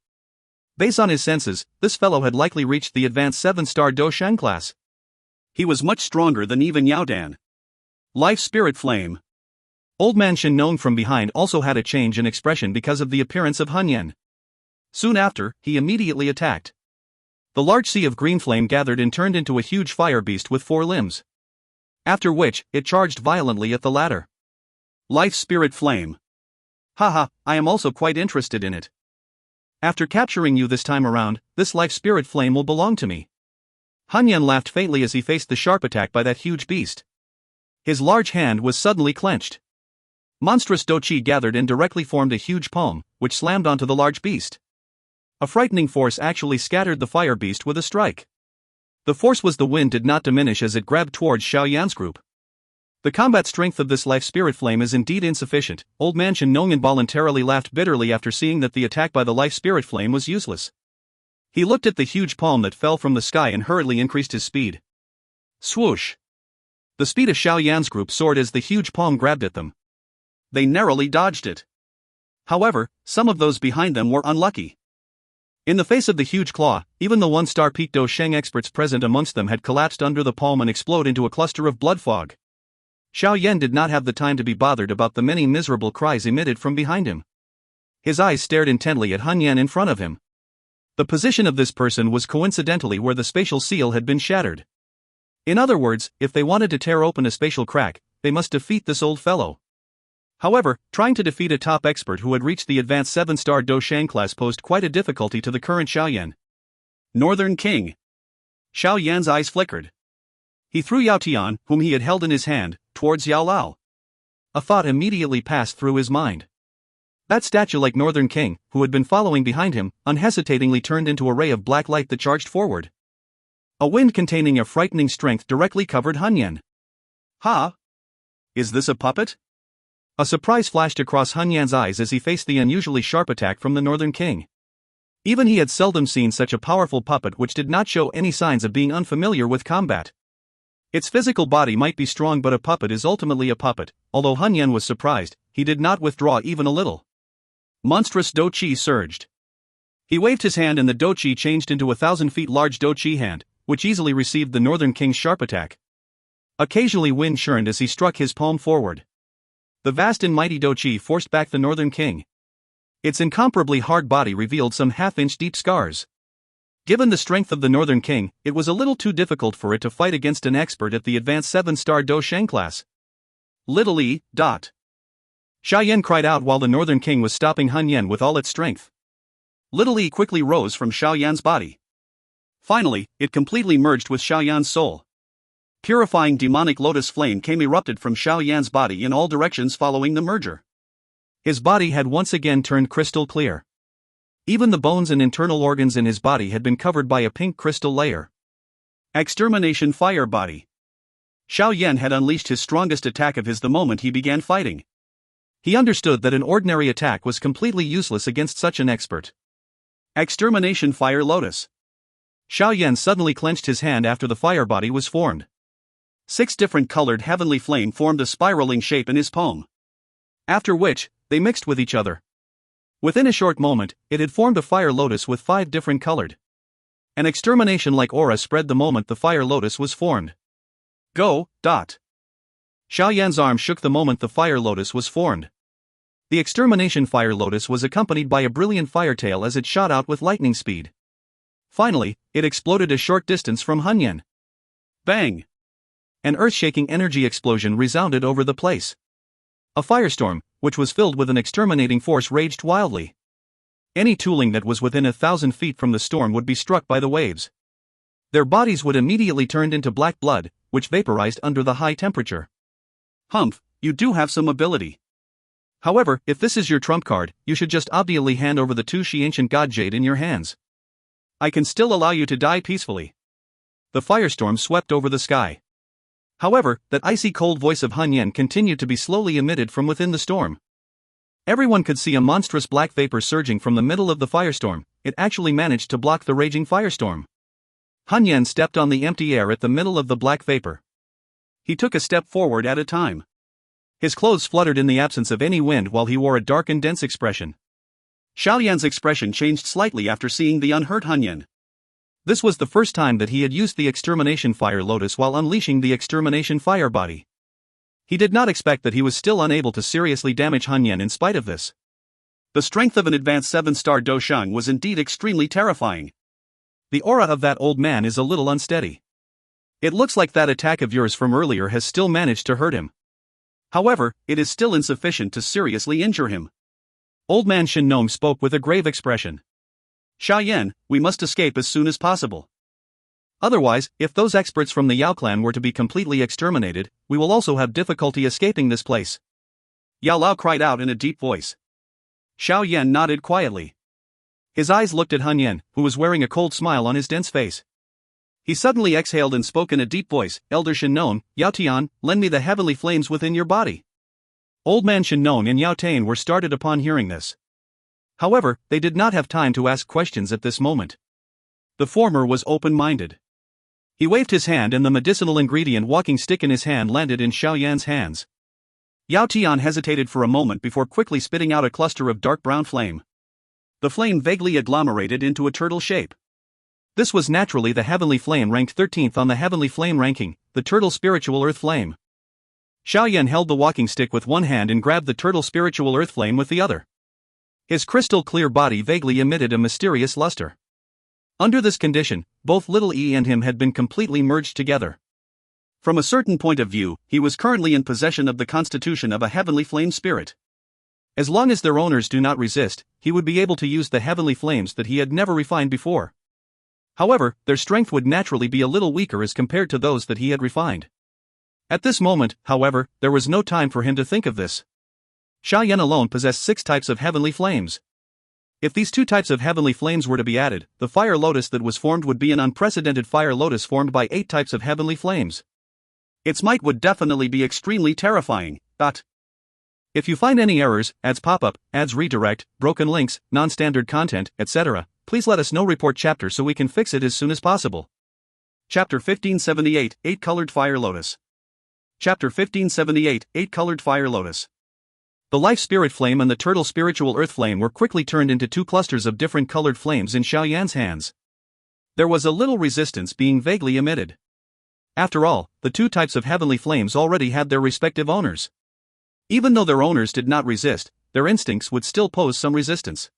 Based on his senses, this fellow had likely reached the advanced 7-star Dou Shen class. He was much stronger than even Yao Dan. Life Spirit Flame. Old man Xun Er from behind also had a change in expression because of the appearance of Han Yan. Soon after, he immediately attacked. The large sea of green flame gathered and turned into a huge fire beast with 4 limbs. After which, it charged violently at the latter. Life Spirit Flame. Haha, I am also quite interested in it. After capturing you this time around, this life spirit flame will belong to me. Han Yan laughed faintly as he faced the sharp attack by that huge beast. His large hand was suddenly clenched. Monstrous Dou Qi gathered and directly formed a huge palm, which slammed onto the large beast. A frightening force actually scattered the fire beast with a strike. The force was the wind did not diminish as it grabbed towards Xiao Yan's group. The combat strength of this life spirit flame is indeed insufficient. Old man Xun Er involuntarily laughed bitterly after seeing that the attack by the life spirit flame was useless. He looked at the huge palm that fell from the sky and hurriedly increased his speed. Swoosh! The speed of Xiao Yan's group soared as the huge palm grabbed at them. They narrowly dodged it. However, some of those behind them were unlucky. In the face of the huge claw, even the 1-star peak Dou Sheng experts present amongst them had collapsed under the palm and exploded into a cluster of blood fog. Xiao Yan did not have the time to be bothered about the many miserable cries emitted from behind him. His eyes stared intently at Han Yan in front of him. The position of this person was coincidentally where the spatial seal had been shattered. In other words, if they wanted to tear open a spatial crack, they must defeat this old fellow. However, trying to defeat a top expert who had reached the advanced 7-star Dou Shen class posed quite a difficulty to the current Xiao Yan. Northern King. Xiao Yan's eyes flickered. He threw Yao Tian, whom he had held in his hand, towards Yao Lao. A thought immediately passed through his mind. That statue-like Northern King, who had been following behind him, unhesitatingly turned into a ray of black light that charged forward. A wind containing a frightening strength directly covered Han Yan. Ha! Is this a puppet? A surprise flashed across Hun Yan's eyes as he faced the unusually sharp attack from the Northern King. Even he had seldom seen such a powerful puppet which did not show any signs of being unfamiliar with combat. Its physical body might be strong, but a puppet is ultimately a puppet. Although Hun Yan was surprised, he did not withdraw even a little. Monstrous Dou Qi surged. He waved his hand and the Dou Qi changed into a 1,000 feet large Dou Qi hand, which easily received the Northern King's sharp attack. Occasionally wind churned as he struck his palm forward. The vast and mighty Dou Qi forced back the Northern King. Its incomparably hard body revealed some half-inch deep scars. Given the strength of the Northern King, it was a little too difficult for it to fight against an expert at the advanced 7-star Dou Sheng class. Little E. Xiao Yan cried out while the Northern King was stopping Hun Yan with all its strength. Little E quickly rose from Xiao Yan's body. Finally, it completely merged with Xiao Yan's soul. Purifying demonic lotus flame came erupted from Xiao Yan's body in all directions following the merger. His body had once again turned crystal clear. Even the bones and internal organs in his body had been covered by a pink crystal layer. Extermination Fire Body. Xiao Yan had unleashed his strongest attack of his the moment he began fighting. He understood that an ordinary attack was completely useless against such an expert. Extermination Fire Lotus. Xiao Yan suddenly clenched his hand after the fire body was formed. 6 different colored heavenly flame formed a spiraling shape in his palm. After which, they mixed with each other. Within a short moment, it had formed a fire lotus with 5 different colored. An extermination-like aura spread the moment the fire lotus was formed. Go. Xiao Yan's arm shook the moment the fire lotus was formed. The extermination fire lotus was accompanied by a brilliant fire tail as it shot out with lightning speed. Finally, it exploded a short distance from Hun Yan. Bang! An earth-shaking energy explosion resounded over the place. A firestorm, which was filled with an exterminating force, raged wildly. Any tooling that was within 1,000 feet from the storm would be struck by the waves. Their bodies would immediately turn into black blood, which vaporized under the high temperature. Humph, you do have some ability. However, if this is your trump card, you should just obediently hand over the Dou Qi ancient god jade in your hands. I can still allow you to die peacefully. The firestorm swept over the sky. However, that icy cold voice of Hun Yan continued to be slowly emitted from within the storm. Everyone could see a monstrous black vapor surging from the middle of the firestorm. It actually managed to block the raging firestorm. Hun Yan stepped on the empty air at the middle of the black vapor. He took a step forward at a time. His clothes fluttered in the absence of any wind while he wore a dark and dense expression. Xiao Yan's expression changed slightly after seeing the unhurt Hun Yan. This was the first time that he had used the extermination fire lotus while unleashing the extermination fire body. He did not expect that he was still unable to seriously damage Hun Yan in spite of this. The strength of an advanced 7-star Dou Sheng was indeed extremely terrifying. The aura of that old man is a little unsteady. It looks like that attack of yours from earlier has still managed to hurt him. However, it is still insufficient to seriously injure him. Old man Shen Nong spoke with a grave expression. Xiao Yan, we must escape as soon as possible. Otherwise, if those experts from the Yao clan were to be completely exterminated, we will also have difficulty escaping this place. Yao Lao cried out in a deep voice. Xiao Yan nodded quietly. His eyes looked at Hun Yan, who was wearing a cold smile on his dense face. He suddenly exhaled and spoke in a deep voice, Elder Shen Nong, Yao Tian, lend me the heavenly flames within your body. Old man Shen Nong and Yao Tian were startled upon hearing this. However, they did not have time to ask questions at this moment. The former was open-minded. He waved his hand and the medicinal ingredient walking stick in his hand landed in Xiao Yan's hands. Yao Tian hesitated for a moment before quickly spitting out a cluster of dark brown flame. The flame vaguely agglomerated into a turtle shape. This was naturally the heavenly flame ranked 13th on the heavenly flame ranking, the turtle spiritual earth flame. Xiao Yan held the walking stick with one hand and grabbed the turtle spiritual earth flame with the other. His crystal clear body vaguely emitted a mysterious luster. Under this condition, both Little E and him had been completely merged together. From a certain point of view, he was currently in possession of the constitution of a heavenly flame spirit. As long as their owners do not resist, he would be able to use the heavenly flames that he had never refined before. However, their strength would naturally be a little weaker as compared to those that he had refined. At this moment, however, there was no time for him to think of this. Xiao Yan alone possessed 6 types of heavenly flames. If these 2 types of heavenly flames were to be added, the fire lotus that was formed would be an unprecedented fire lotus formed by 8 types of heavenly flames. Its might would definitely be extremely terrifying. If you find any errors, ads pop up, ads redirect, broken links, non-standard content, etc., please let us know. Report chapter so we can fix it as soon as possible. Chapter 1578, 8-Colored Fire Lotus. Chapter 1578, 8-Colored Fire Lotus. The life spirit flame and the turtle spiritual earth flame were quickly turned into two clusters of different colored flames in Xiao Yan's hands. There was a little resistance being vaguely emitted. After all, the two types of heavenly flames already had their respective owners. Even though their owners did not resist, their instincts would still pose some resistance.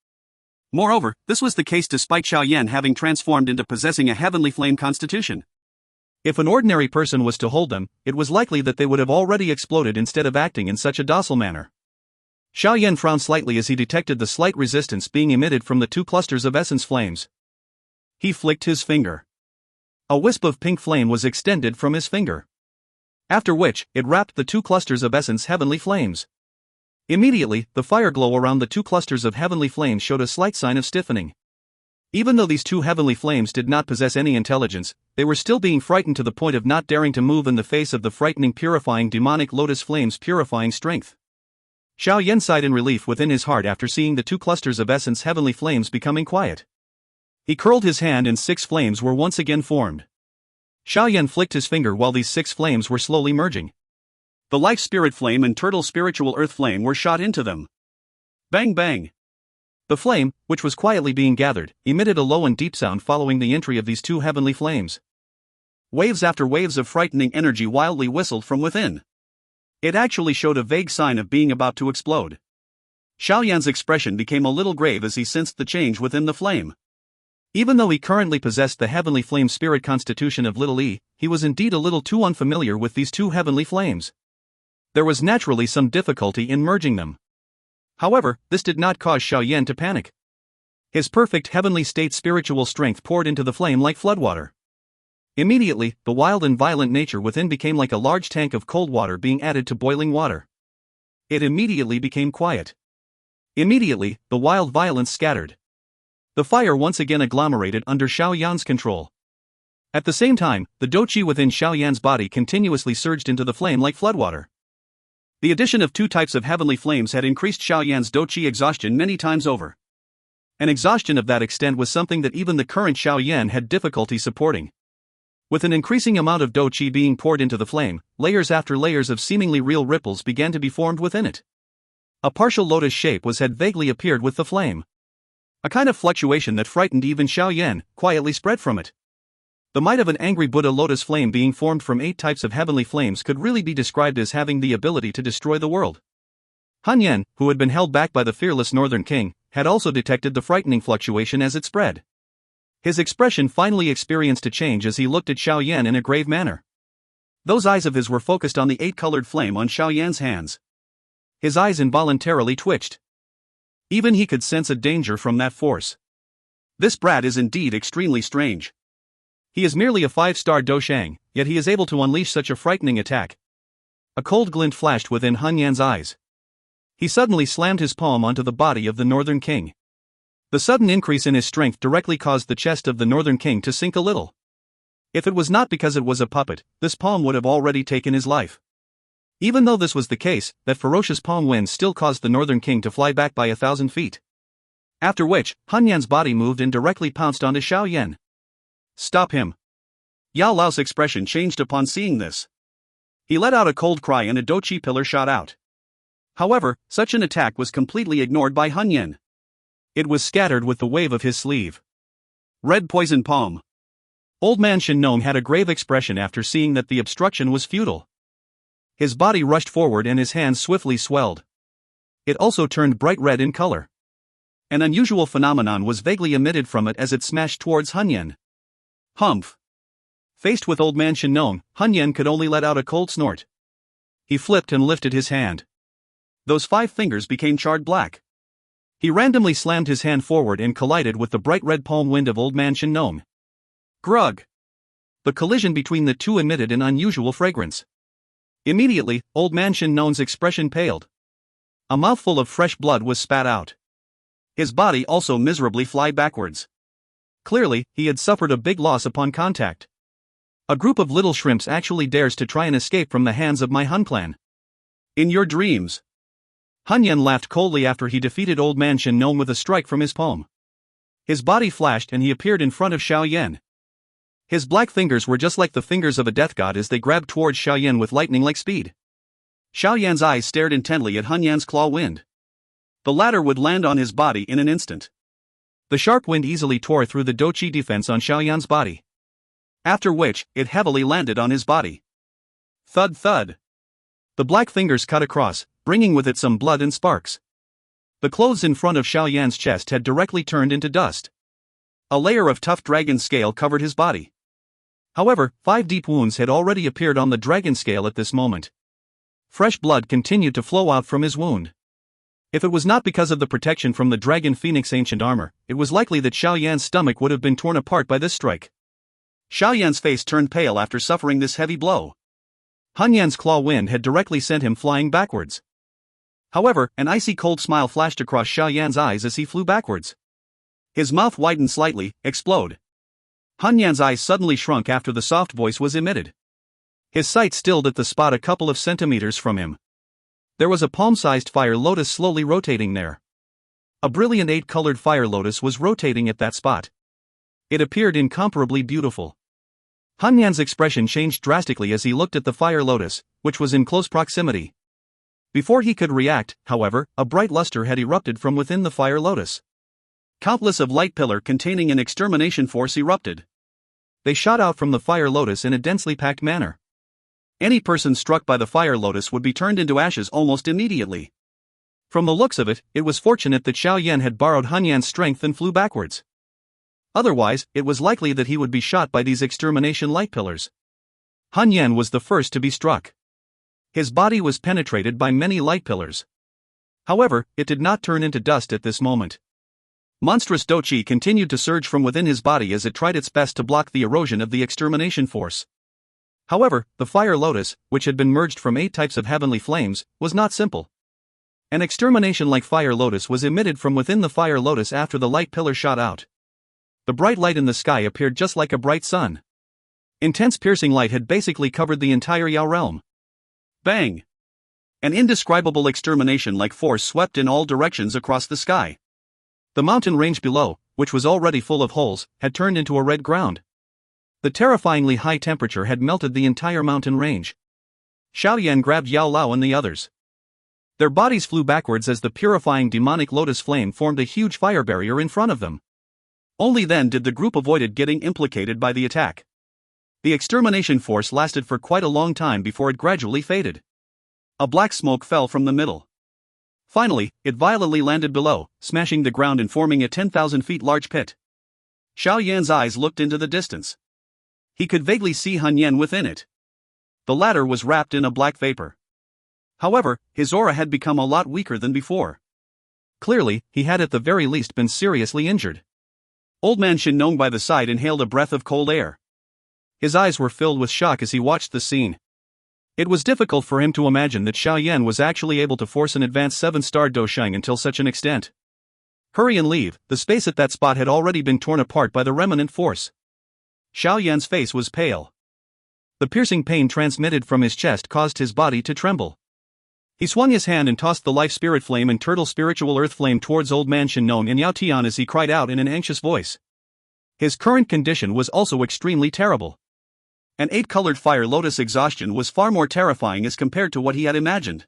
Moreover, this was the case despite Xiao Yan having transformed into possessing a heavenly flame constitution. If an ordinary person was to hold them, it was likely that they would have already exploded instead of acting in such a docile manner. Xiao Yan frowned slightly as he detected the slight resistance being emitted from the two clusters of essence flames. He flicked his finger. A wisp of pink flame was extended from his finger. After which, it wrapped the two clusters of essence heavenly flames. Immediately, the fire glow around the two clusters of heavenly flames showed a slight sign of stiffening. Even though these two heavenly flames did not possess any intelligence, they were still being frightened to the point of not daring to move in the face of the frightening purifying demonic lotus flames' purifying strength. Xiao Yan sighed in relief within his heart after seeing the two clusters of essence heavenly flames becoming quiet. He curled his hand and 6 flames were once again formed. Xiao Yan flicked his finger while these 6 flames were slowly merging. The life spirit flame and turtle spiritual earth flame were shot into them. Bang bang! The flame, which was quietly being gathered, emitted a low and deep sound following the entry of these two heavenly flames. Waves after waves of frightening energy wildly whistled from within. It actually showed a vague sign of being about to explode. Xiao Yan's expression became a little grave as he sensed the change within the flame. Even though he currently possessed the heavenly flame spirit constitution of little e, he was indeed a little too unfamiliar with these two heavenly flames. There was naturally some difficulty in merging them. However, this did not cause Xiao Yan to panic. His perfect heavenly state spiritual strength poured into the flame like floodwater. Immediately, the wild and violent nature within became like a large tank of cold water being added to boiling water. It immediately became quiet. Immediately, the wild violence scattered. The fire once again agglomerated under Xiao Yan's control. At the same time, the Dou Qi within Xiao Yan's body continuously surged into the flame like floodwater. The addition of two types of heavenly flames had increased Xiao Yan's Dou Qi exhaustion many times over. An exhaustion of that extent was something that even the current Xiao Yan had difficulty supporting. With an increasing amount of Dou Qi being poured into the flame, layers after layers of seemingly real ripples began to be formed within it. A partial lotus shape had vaguely appeared with the flame. A kind of fluctuation that frightened even Xiao Yan quietly spread from it. The might of an angry Buddha lotus flame being formed from 8 types of heavenly flames could really be described as having the ability to destroy the world. Han Yan, who had been held back by the fearless northern king, had also detected the frightening fluctuation as it spread. His expression finally experienced a change as he looked at Xiao Yan in a grave manner. Those eyes of his were focused on the 8-colored flame on Xiao Yan's hands. His eyes involuntarily twitched. Even he could sense a danger from that force. This brat is indeed extremely strange. He is merely a 5-star Doshang, yet he is able to unleash such a frightening attack. A cold glint flashed within Han Yan's eyes. He suddenly slammed his palm onto the body of the northern king. The sudden increase in his strength directly caused the chest of the northern king to sink a little. If it was not because it was a puppet, this palm would have already taken his life. Even though this was the case, that ferocious palm wind still caused the northern king to fly back by 1,000 feet. After which, Han Yan's body moved and directly pounced onto Xiao Yan. Stop him! Yao Lao's expression changed upon seeing this. He let out a cold cry and a Dou Qi pillar shot out. However, such an attack was completely ignored by Han Yan. It was scattered with the wave of his sleeve. Red poison palm. Old man Shen Nong had a grave expression after seeing that the obstruction was futile. His body rushed forward and his hands swiftly swelled. It also turned bright red in color. An unusual phenomenon was vaguely emitted from it as it smashed towards Han Yan. Humph! Faced with old man Shen Nong, Han Yan could only let out a cold snort. He flipped and lifted his hand. Those 5 fingers became charred black. He randomly slammed his hand forward and collided with the bright red palm wind of old man Shen Nong. Grug! The collision between the two emitted an unusual fragrance. Immediately, old man Shen Nong's expression paled. A mouthful of fresh blood was spat out. His body also miserably fly backwards. Clearly, he had suffered a big loss upon contact. A group of little shrimps actually dares to try and escape from the hands of my Hun clan. In your dreams. Hun Yan laughed coldly after he defeated Old Man Shen Nong with a strike from his palm. His body flashed and he appeared in front of Xiao Yan. His black fingers were just like the fingers of a death god as they grabbed towards Xiao Yan with lightning-like speed. Xiao Yan's eyes stared intently at Hun Yan's claw wind. The latter would land on his body in an instant. The sharp wind easily tore through the Dou Qi defense on Xiao Yan's body. After which, it heavily landed on his body. Thud thud. The black fingers cut across, bringing with it some blood and sparks. The clothes in front of Xiao Yan's chest had directly turned into dust. A layer of tough dragon scale covered his body. However, 5 deep wounds had already appeared on the dragon scale at this moment. Fresh blood continued to flow out from his wound. If it was not because of the protection from the Dragon Phoenix ancient armor, it was likely that Xiao Yan's stomach would have been torn apart by this strike. Xiao Yan's face turned pale after suffering this heavy blow. Hun Yan's claw wind had directly sent him flying backwards. However, an icy cold smile flashed across Xiao Yan's eyes as he flew backwards. His mouth widened slightly, explode. Hun Yan's eyes suddenly shrunk after the soft voice was emitted. His sight stilled at the spot a couple of centimeters from him. There was a palm-sized fire lotus slowly rotating there. A brilliant 8-colored fire lotus was rotating at that spot. It appeared incomparably beautiful. Hun Yan's expression changed drastically as he looked at the fire lotus, which was in close proximity. Before he could react, however, a bright luster had erupted from within the fire lotus. Countless of light pillar containing an extermination force erupted. They shot out from the fire lotus in a densely packed manner. Any person struck by the fire lotus would be turned into ashes almost immediately. From the looks of it, it was fortunate that Xiao Yan had borrowed Hun Yan's strength and flew backwards. Otherwise, it was likely that he would be shot by these extermination light pillars. Hun Yan was the first to be struck. His body was penetrated by many light pillars. However, it did not turn into dust at this moment. Monstrous Dou Qi continued to surge from within his body as it tried its best to block the erosion of the extermination force. However, the fire lotus, which had been merged from 8 types of heavenly flames, was not simple. An extermination-like fire lotus was emitted from within the fire lotus after the light pillar shot out. The bright light in the sky appeared just like a bright sun. Intense piercing light had basically covered the entire Yao realm. Bang! An indescribable extermination-like force swept in all directions across the sky. The mountain range below, which was already full of holes, had turned into a red ground. The terrifyingly high temperature had melted the entire mountain range. Xiao Yan grabbed Yao Lao and the others. Their bodies flew backwards as the purifying demonic lotus flame formed a huge fire barrier in front of them. Only then did the group avoid getting implicated by the attack. The extermination force lasted for quite a long time before it gradually faded. A black smoke fell from the middle. Finally, it violently landed below, smashing the ground and forming a 10,000 feet large pit. Xiao Yan's eyes looked into the distance. He could vaguely see Hun Yan within it. The latter was wrapped in a black vapor. However, his aura had become a lot weaker than before. Clearly, he had at the very least been seriously injured. Old Man Shen Nong by the side inhaled a breath of cold air. His eyes were filled with shock as he watched the scene. It was difficult for him to imagine that Xiao Yan was actually able to force an advanced 7-star Dou Qi until such an extent. Hurry and leave, the space at that spot had already been torn apart by the remnant force. Xiao Yan's face was pale. The piercing pain transmitted from his chest caused his body to tremble. He swung his hand and tossed the life spirit flame and turtle spiritual earth flame towards Old Man Shen Nong and Yao Tian as he cried out in an anxious voice. His current condition was also extremely terrible. An 8-colored fire lotus exhaustion was far more terrifying as compared to what he had imagined.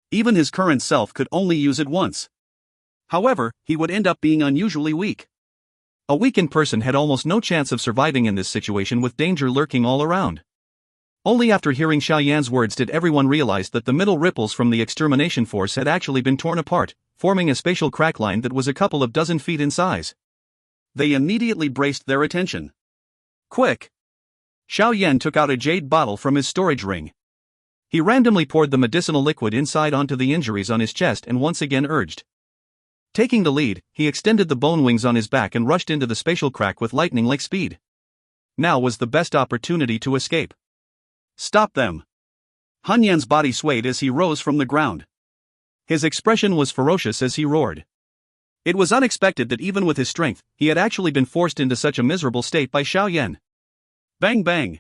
Even his current self could only use it once. However, he would end up being unusually weak. A weakened person had almost no chance of surviving in this situation with danger lurking all around. Only after hearing Xiao Yan's words did everyone realize that the middle ripples from the extermination force had actually been torn apart, forming a spatial crack line that was a couple of dozen feet in size. They immediately braced their attention. Quick! Xiao Yan took out a jade bottle from his storage ring. He randomly poured the medicinal liquid inside onto the injuries on his chest and once again urged. Taking the lead, he extended the bone wings on his back and rushed into the spatial crack with lightning-like speed. Now was the best opportunity to escape. Stop them! Hun Yan's body swayed as he rose from the ground. His expression was ferocious as he roared. It was unexpected that even with his strength, he had actually been forced into such a miserable state by Xiao Yan. Bang bang!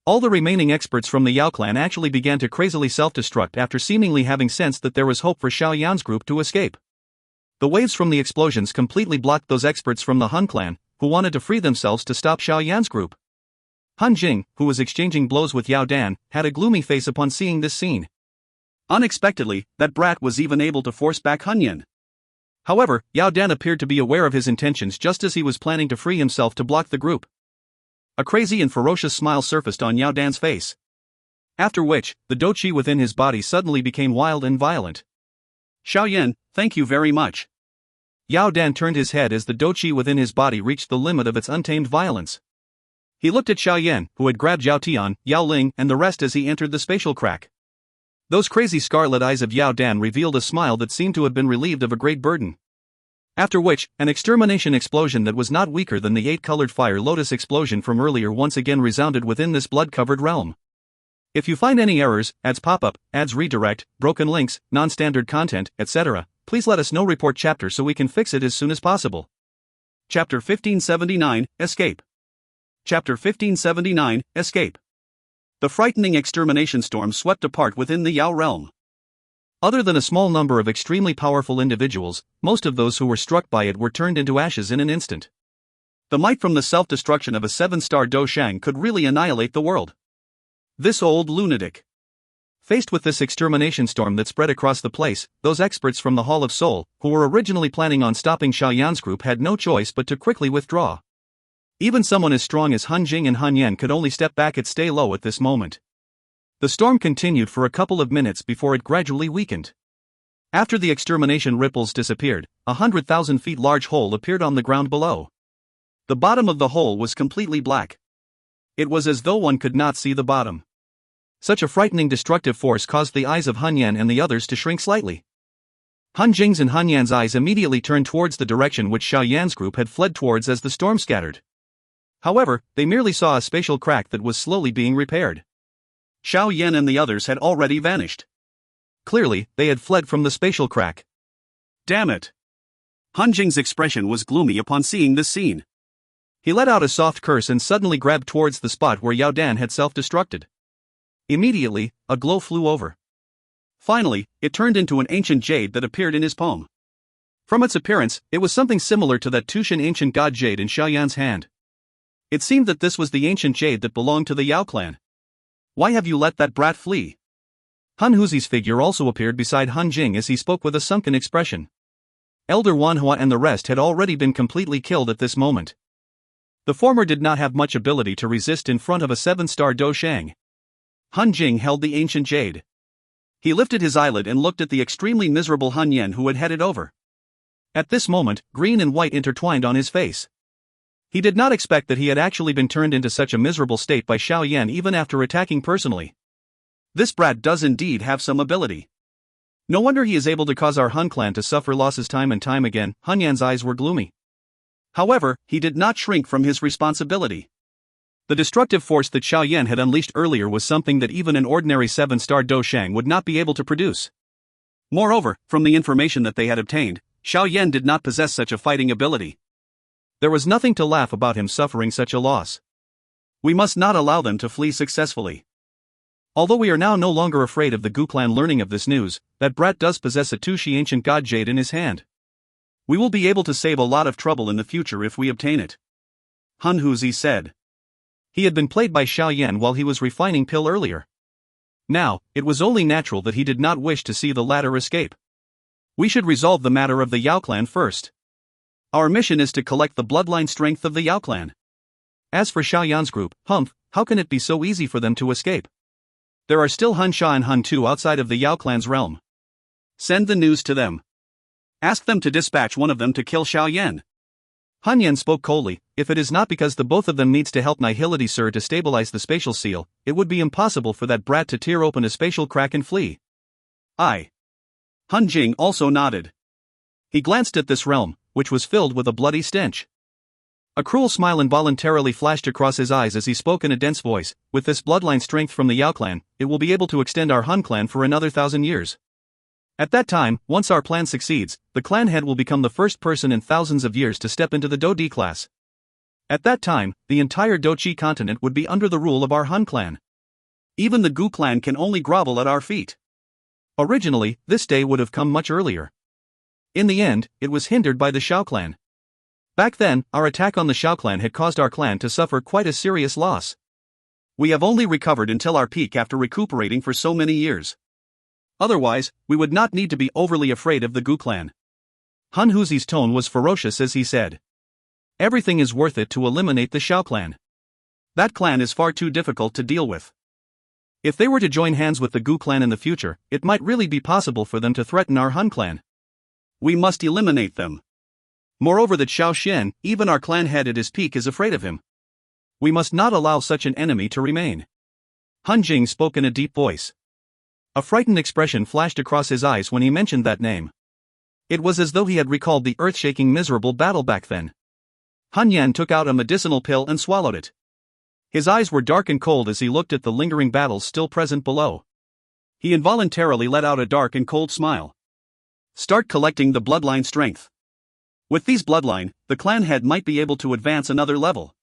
All the remaining experts from the Yao clan actually began to crazily self-destruct after seemingly having sensed that there was hope for Xiao Yan's group to escape. The waves from the explosions completely blocked those experts from the Hun clan, who wanted to free themselves to stop Xiao Yan's group. Han Jing, who was exchanging blows with Yao Dan, had a gloomy face upon seeing this scene. Unexpectedly, that brat was even able to force back Hun Yan. However, Yao Dan appeared to be aware of his intentions just as he was planning to free himself to block the group. A crazy and ferocious smile surfaced on Yao Dan's face. After which, the Dou Qi within his body suddenly became wild and violent. Xiao Yan, thank you very much. Yao Dan turned his head as the Dou Qi within his body reached the limit of its untamed violence. He looked at Xiao Yan, who had grabbed Yao Tian, Yao Ling, and the rest as he entered the spatial crack. Those crazy scarlet eyes of Yao Dan revealed a smile that seemed to have been relieved of a great burden. After which, an extermination explosion that was not weaker than the 8-colored fire lotus explosion from earlier once again resounded within this blood-covered realm. If you find any errors, ads pop-up, ads redirect, broken links, non-standard content, etc., please let us know. Report chapter so we can fix it as soon as possible. Chapter 1579, Escape. Chapter 1579, Escape. The frightening extermination storm swept apart within the Yao realm. Other than a small number of extremely powerful individuals, most of those who were struck by it were turned into ashes in an instant. The might from the self-destruction of a 7-star Dou Shang could really annihilate the world. This old lunatic. Faced with this extermination storm that spread across the place, those experts from the Hall of Soul, who were originally planning on stopping Xiao Yan's group, had no choice but to quickly withdraw. Even someone as strong as Han Jing and Han Yan could only step back and stay low at this moment. The storm continued for a couple of minutes before it gradually weakened. After the extermination ripples disappeared, 100,000 feet large hole appeared on the ground below. The bottom of the hole was completely black. It was as though one could not see the bottom. Such a frightening destructive force caused the eyes of Han Yan and the others to shrink slightly. Han Jing's and Han Yan's eyes immediately turned towards the direction which Xiao Yan's group had fled towards as the storm scattered. However, they merely saw a spatial crack that was slowly being repaired. Xiao Yan and the others had already vanished. Clearly, they had fled from the spatial crack. Damn it! Han Jing's expression was gloomy upon seeing this scene. He let out a soft curse and suddenly grabbed towards the spot where Yao Dan had self-destructed. Immediately, a glow flew over. Finally, it turned into an ancient jade that appeared in his palm. From its appearance, it was something similar to that Tushan ancient god jade in Xiao Yan's hand. It seemed that this was the ancient jade that belonged to the Yao clan. Why have you let that brat flee? Han Huzi's figure also appeared beside Han Jing as he spoke with a sunken expression. Elder Wanhua and the rest had already been completely killed at this moment. The former did not have much ability to resist in front of a 7-star Dou Shang. Han Jing held the ancient jade. He lifted his eyelid and looked at the extremely miserable Han Yan who had headed over. At this moment, green and white intertwined on his face. He did not expect that he had actually been turned into such a miserable state by Xiao Yan even after attacking personally. This brat does indeed have some ability. No wonder he is able to cause our Han clan to suffer losses time and time again. Han Yan's eyes were gloomy. However, he did not shrink from his responsibility. The destructive force that Xiao Yan had unleashed earlier was something that even an ordinary 7-star Dou Shang would not be able to produce. Moreover, from the information that they had obtained, Xiao Yan did not possess such a fighting ability. There was nothing to laugh about him suffering such a loss. We must not allow them to flee successfully. Although we are now no longer afraid of the Gu clan learning of this news, that brat does possess a Tushi ancient god jade in his hand. We will be able to save a lot of trouble in the future if we obtain it. Han Huzi said. He had been played by Xiao Yan while he was refining pill earlier. Now, it was only natural that he did not wish to see the latter escape. We should resolve the matter of the Yao clan first. Our mission is to collect the bloodline strength of the Yao clan. As for Xiao Yan's group, how can it be so easy for them to escape? There are still Han Sha and Han Tu outside of the Yao clan's realm. Send the news to them. Ask them to dispatch one of them to kill Xiao Yan. Han Yan spoke coldly. If it is not because the both of them needs to help Nihility Sir to stabilize the spatial seal, it would be impossible for that brat to tear open a spatial crack and flee. Han Jing also nodded. He glanced at this realm, which was filled with a bloody stench. A cruel smile involuntarily flashed across his eyes as he spoke in a dense voice. With this bloodline strength from the Yao clan, it will be able to extend our Han clan for another 1,000 years. At that time, once our plan succeeds, the clan head will become the first person in thousands of years to step into the Dou D class. At that time, the entire Dou Qi continent would be under the rule of our Hun clan. Even the Gu clan can only grovel at our feet. Originally, this day would have come much earlier. In the end, it was hindered by the Xiao clan. Back then, our attack on the Xiao clan had caused our clan to suffer quite a serious loss. We have only recovered until our peak after recuperating for so many years. Otherwise, we would not need to be overly afraid of the Gu clan. Han Huzi's tone was ferocious as he said, "Everything is worth it to eliminate the Xiao clan. That clan is far too difficult to deal with. If they were to join hands with the Gu clan in the future, it might really be possible for them to threaten our Han clan. We must eliminate them. Moreover, that Xiao Xian, even our clan head at his peak, is afraid of him. We must not allow such an enemy to remain." Han Jing spoke in a deep voice. A frightened expression flashed across his eyes when he mentioned that name. It was as though he had recalled the earth-shaking miserable battle back then. Han Yan took out a medicinal pill and swallowed it. His eyes were dark and cold as he looked at the lingering battles still present below. He involuntarily let out a dark and cold smile. Start collecting the bloodline strength. With these bloodline, the clan head might be able to advance another level.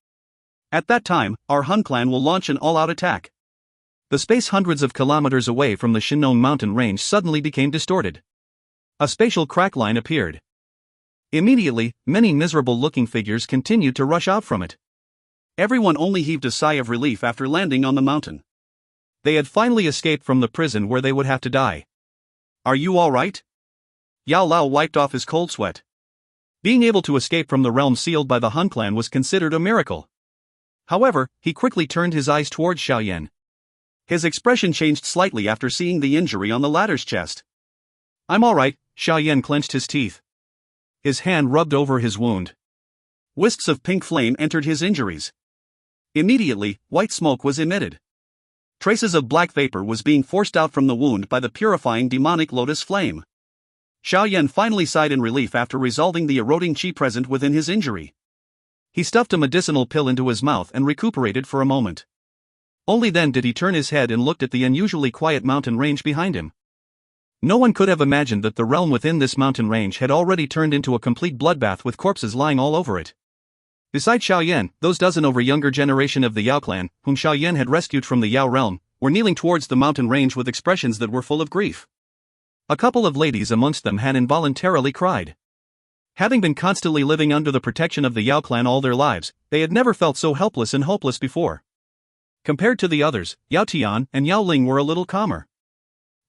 At that time, our Hun clan will launch an all-out attack. The space hundreds of kilometers away from the Shinon mountain range suddenly became distorted. A spatial crack line appeared. Immediately, many miserable-looking figures continued to rush out from it. Everyone only heaved a sigh of relief after landing on the mountain. They had finally escaped from the prison where they would have to die. "Are you all right?" Yao Lao wiped off his cold sweat. Being able to escape from the realm sealed by the Hun clan was considered a miracle. However, he quickly turned his eyes towards Xiao Yan. His expression changed slightly after seeing the injury on the latter's chest. "I'm all right," Xiao Yan clenched his teeth. His hand rubbed over his wound. Wisps of pink flame entered his injuries. Immediately, white smoke was emitted. Traces of black vapor was being forced out from the wound by the purifying demonic lotus flame. Xiao Yan finally sighed in relief after resolving the eroding qi present within his injury. He stuffed a medicinal pill into his mouth and recuperated for a moment. Only then did he turn his head and looked at the unusually quiet mountain range behind him. No one could have imagined that the realm within this mountain range had already turned into a complete bloodbath with corpses lying all over it. Besides Xiao Yan, those dozen over younger generation of the Yao clan, whom Xiao Yan had rescued from the Yao realm, were kneeling towards the mountain range with expressions that were full of grief. A couple of ladies amongst them had involuntarily cried. Having been constantly living under the protection of the Yao clan all their lives, they had never felt so helpless and hopeless before. Compared to the others, Yao Tian and Yao Ling were a little calmer.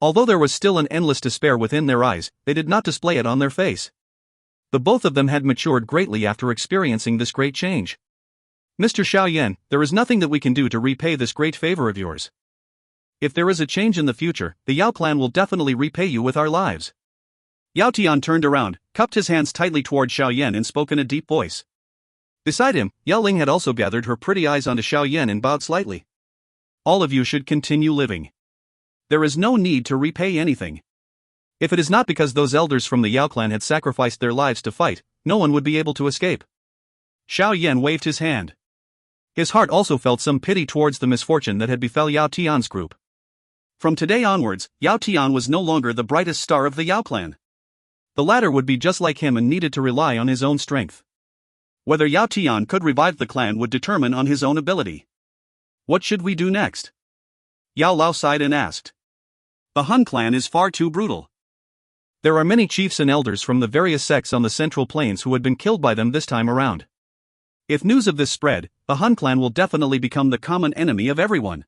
Although there was still an endless despair within their eyes, they did not display it on their face. The both of them had matured greatly after experiencing this great change. "Mr. Xiao Yan, there is nothing that we can do to repay this great favor of yours. If there is a change in the future, the Yao clan will definitely repay you with our lives." Yao Tian turned around, cupped his hands tightly toward Xiao Yan and spoke in a deep voice. Beside him, Yao Ling had also gathered her pretty eyes onto Xiao Yan and bowed slightly. "All of you should continue living. There is no need to repay anything. If it is not because those elders from the Yao clan had sacrificed their lives to fight, no one would be able to escape." Xiao Yan waved his hand. His heart also felt some pity towards the misfortune that had befell Yao Tian's group. From today onwards, Yao Tian was no longer the brightest star of the Yao clan. The latter would be just like him and needed to rely on his own strength. Whether Yao Tian could revive the clan would determine on his own ability. "What should we do next?" Yao Lao sighed and asked. "The Hun clan is far too brutal. There are many chiefs and elders from the various sects on the Central Plains who had been killed by them this time around. If news of this spread, the Hun clan will definitely become the common enemy of everyone.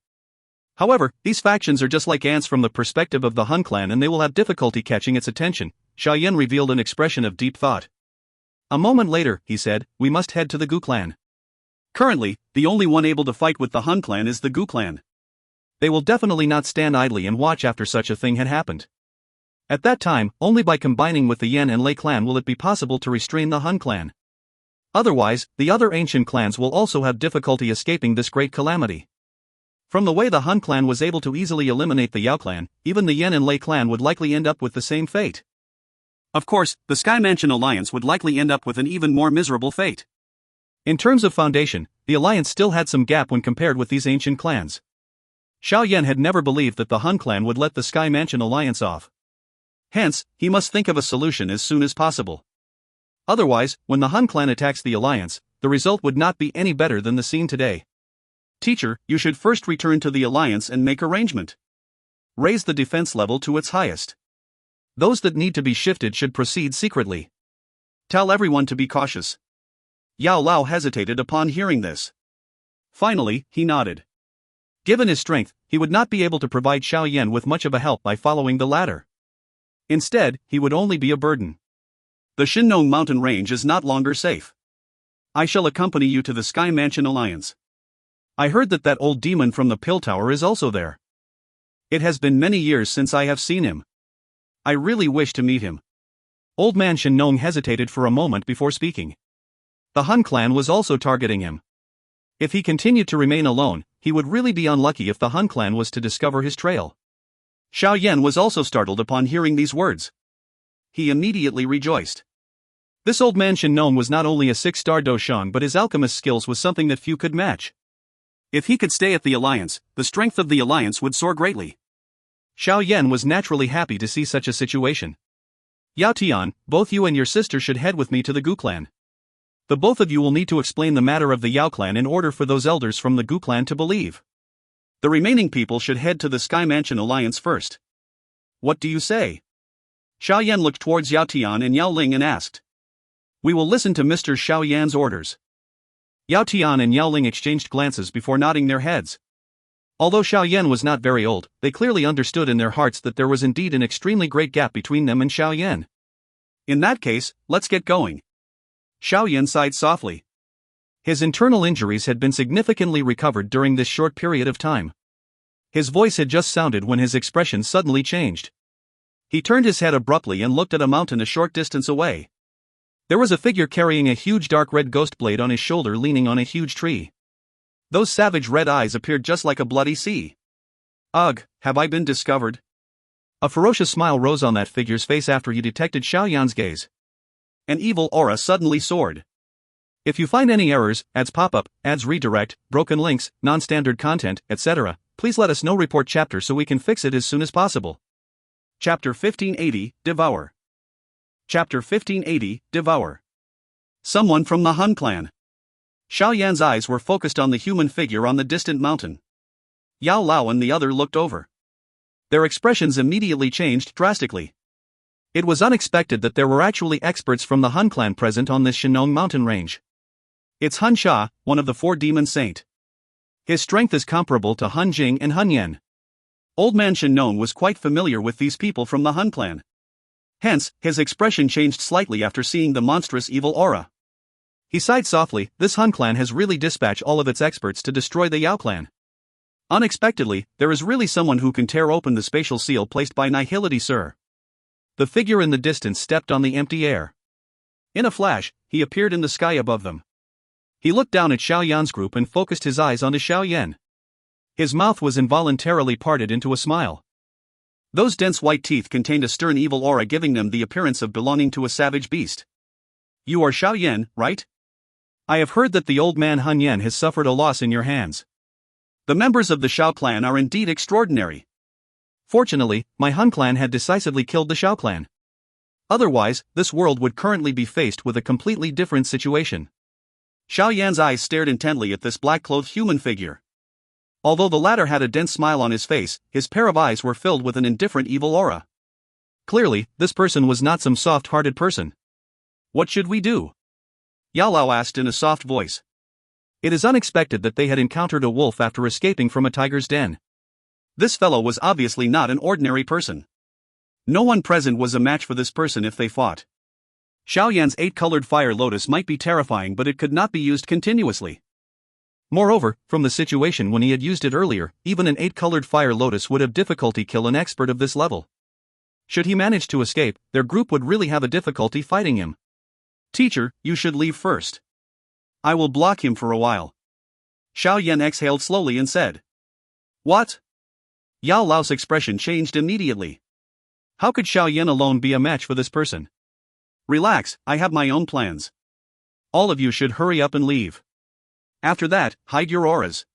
However, these factions are just like ants from the perspective of the Hun clan and they will have difficulty catching its attention." Xiao Yan revealed an expression of deep thought. A moment later, he said, "We must head to the Gu clan. Currently, the only one able to fight with the Hun clan is the Gu clan. They will definitely not stand idly and watch after such a thing had happened. At that time, only by combining with the Yan and Lei clan will it be possible to restrain the Hun clan. Otherwise, the other ancient clans will also have difficulty escaping this great calamity. From the way the Hun clan was able to easily eliminate the Yao clan, even the Yan and Lei clan would likely end up with the same fate. Of course, the Sky Mansion Alliance would likely end up with an even more miserable fate. In terms of foundation, the alliance still had some gap when compared with these ancient clans. Xiao Yan had never believed that the Hun clan would let the Sky Mansion Alliance off. Hence, he must think of a solution as soon as possible. Otherwise, when the Hun clan attacks the alliance, the result would not be any better than the scene today. Teacher, you should first return to the alliance and make arrangement. Raise the defense level to its highest. Those that need to be shifted should proceed secretly. Tell everyone to be cautious. Yao Lao hesitated upon hearing this. Finally, he nodded. Given his strength, he would not be able to provide Xiao Yan with much of a help by following the ladder. Instead, he would only be a burden. The Shinnong mountain range is not longer safe. I shall accompany you to the Sky Mansion Alliance. I heard that old demon from the Pill Tower is also there. It has been many years since I have seen him. I really wish to meet him. Old man Shinnong hesitated for a moment before speaking. The Hun clan was also targeting him. If he continued to remain alone, he would really be unlucky if the Hun clan was to discover his trail. Xiao Yan was also startled upon hearing these words. He immediately rejoiced. This old man Shinnong was not only a 6-star Doshan, but his alchemist skills was something that few could match. If he could stay at the alliance, the strength of the alliance would soar greatly. Xiao Yan was naturally happy to see such a situation. Yao Tian, both you and your sister should head with me to the Gu clan. The both of you will need to explain the matter of the Yao clan in order for those elders from the Gu clan to believe. The remaining people should head to the Sky Mansion Alliance first. What do you say? Xiao Yan looked towards Yao Tian and Yao Ling and asked. We will listen to Mr. Xiao Yan's orders. Yao Tian and Yao Ling exchanged glances before nodding their heads. Although Xiao Yan was not very old, they clearly understood in their hearts that there was indeed an extremely great gap between them and Xiao Yan. In that case, let's get going. Xiao Yan sighed softly. His internal injuries had been significantly recovered during this short period of time. His voice had just sounded when his expression suddenly changed. He turned his head abruptly and looked at a mountain a short distance away. There was a figure carrying a huge dark red ghost blade on his shoulder leaning on a huge tree. Those savage red eyes appeared just like a bloody sea. Ugh, have I been discovered? A ferocious smile rose on that figure's face after he detected Xiao Yan's gaze. An evil aura suddenly soared. If you find any errors, ads pop-up, ads redirect, broken links, non-standard content, etc., please let us know. Report chapter so we can fix it as soon as possible. Chapter 1580, Devour. Chapter 1580, Devour. Someone from the Hun clan. Xiao Yan's eyes were focused on the human figure on the distant mountain. Yao Lao and the other looked over. Their expressions immediately changed drastically. It was unexpected that there were actually experts from the Hun clan present on this Shinnong mountain range. It's Hun Sha, one of the 4 demon saint. His strength is comparable to Hun Jing and Hun Yan. Old man Shinnong was quite familiar with these people from the Hun clan. Hence, his expression changed slightly after seeing the monstrous evil aura. He sighed softly. This Hun clan has really dispatched all of its experts to destroy the Yao clan. Unexpectedly, there is really someone who can tear open the spatial seal placed by Nihility Sir. The figure in the distance stepped on the empty air. In a flash, he appeared in the sky above them. He looked down at Xiao Yan's group and focused his eyes onto Xiao Yan. His mouth was involuntarily parted into a smile. Those dense white teeth contained a stern evil aura, giving them the appearance of belonging to a savage beast. You are Xiao Yan, right? I have heard that the old man Hun Yan has suffered a loss in your hands. The members of the Xiao clan are indeed extraordinary. Fortunately, my Hun clan had decisively killed the Xiao clan. Otherwise, this world would currently be faced with a completely different situation. Xiao Yan's eyes stared intently at this black-clothed human figure. Although the latter had a dense smile on his face, his pair of eyes were filled with an indifferent evil aura. Clearly, this person was not some soft-hearted person. What should we do? Yao Lao asked in a soft voice. It is unexpected that they had encountered a wolf after escaping from a tiger's den. This fellow was obviously not an ordinary person. No one present was a match for this person if they fought. Xiao Yan's 8-colored fire lotus might be terrifying, but it could not be used continuously. Moreover, from the situation when he had used it earlier, even an 8-colored fire lotus would have difficulty kill an expert of this level. Should he manage to escape, their group would really have a difficulty fighting him. Teacher, you should leave first. I will block him for a while. Xiao Yan exhaled slowly and said. What? Yao Lao's expression changed immediately. How could Xiao Yan alone be a match for this person? Relax, I have my own plans. All of you should hurry up and leave. After that, hide your auras.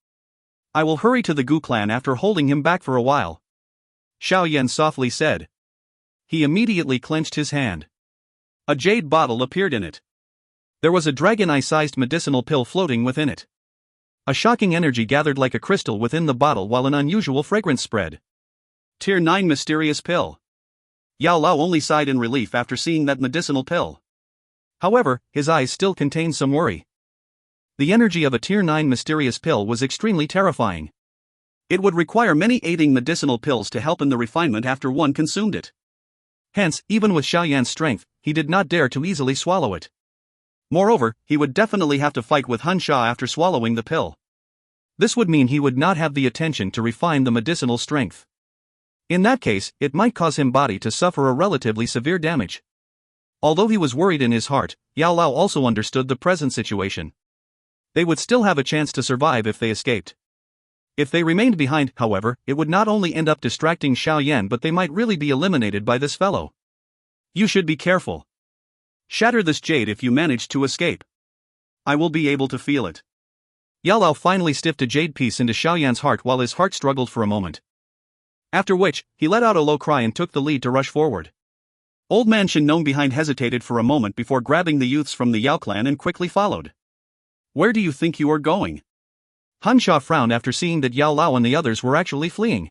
I will hurry to the Gu clan after holding him back for a while. Xiao Yan softly said. He immediately clenched his hand. A jade bottle appeared in it. There was a dragon eye-sized medicinal pill floating within it. A shocking energy gathered like a crystal within the bottle while an unusual fragrance spread. Tier 9 Mysterious Pill. Yao Lao only sighed in relief after seeing that medicinal pill. However, his eyes still contained some worry. The energy of a Tier 9 mysterious pill was extremely terrifying. It would require many aiding medicinal pills to help in the refinement after one consumed it. Hence, even with Xiao Yan's strength, he did not dare to easily swallow it. Moreover, he would definitely have to fight with Hun Sha after swallowing the pill. This would mean he would not have the attention to refine the medicinal strength. In that case, it might cause him body to suffer a relatively severe damage. Although he was worried in his heart, Yao Lao also understood the present situation. They would still have a chance to survive if they escaped. If they remained behind, however, it would not only end up distracting Xiao Yan but they might really be eliminated by this fellow. You should be careful. Shatter this jade if you manage to escape. I will be able to feel it. Yao Lao finally stiffed a jade piece into Xiao Yan's heart while his heart struggled for a moment. After which, he let out a low cry and took the lead to rush forward. Old man Shen Nong behind hesitated for a moment before grabbing the youths from the Yao clan and quickly followed. Where do you think you are going? Han Sha frowned after seeing that Yao Lao and the others were actually fleeing.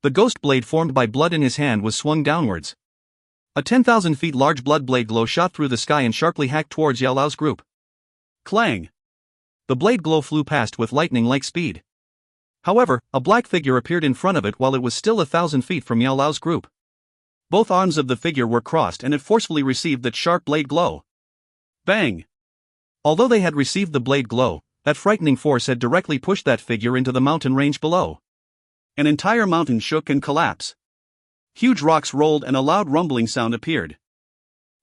The ghost blade formed by blood in his hand was swung downwards. A 10,000 feet large blood blade glow shot through the sky and sharply hacked towards Yao Lao's group. Clang! The blade glow flew past with lightning-like speed. However, a black figure appeared in front of it while it was still 1,000 feet from Yao Lao's group. Both arms of the figure were crossed and it forcefully received that sharp blade glow. Bang! Although they had received the blade glow, that frightening force had directly pushed that figure into the mountain range below. An entire mountain shook and collapsed. Huge rocks rolled and a loud rumbling sound appeared.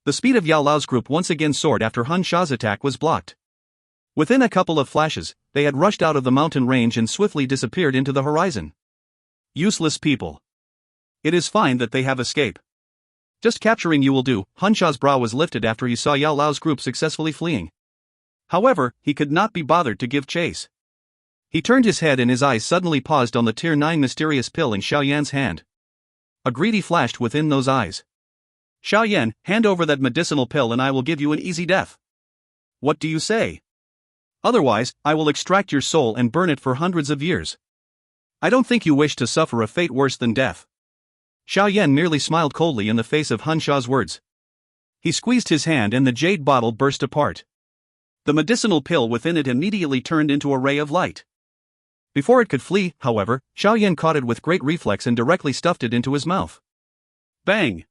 The speed of Yao Lao's group once again soared after Hun Sha's attack was blocked. Within a couple of flashes, they had rushed out of the mountain range and swiftly disappeared into the horizon. Useless people. It is fine that they have escaped. Just capturing you will do. Hun Sha's brow was lifted after he saw Yao Lao's group successfully fleeing. However, he could not be bothered to give chase. He turned his head and his eyes suddenly paused on the Tier 9 mysterious pill in Xiao Yan's hand. A greedy flashed within those eyes. Xiao Yan, hand over that medicinal pill and I will give you an easy death. What do you say? Otherwise, I will extract your soul and burn it for hundreds of years. I don't think you wish to suffer a fate worse than death. Xiao Yan merely smiled coldly in the face of Hun Sha's words. He squeezed his hand and the jade bottle burst apart. The medicinal pill within it immediately turned into a ray of light. Before it could flee, however, Xiao Yan caught it with great reflex and directly stuffed it into his mouth. Bang!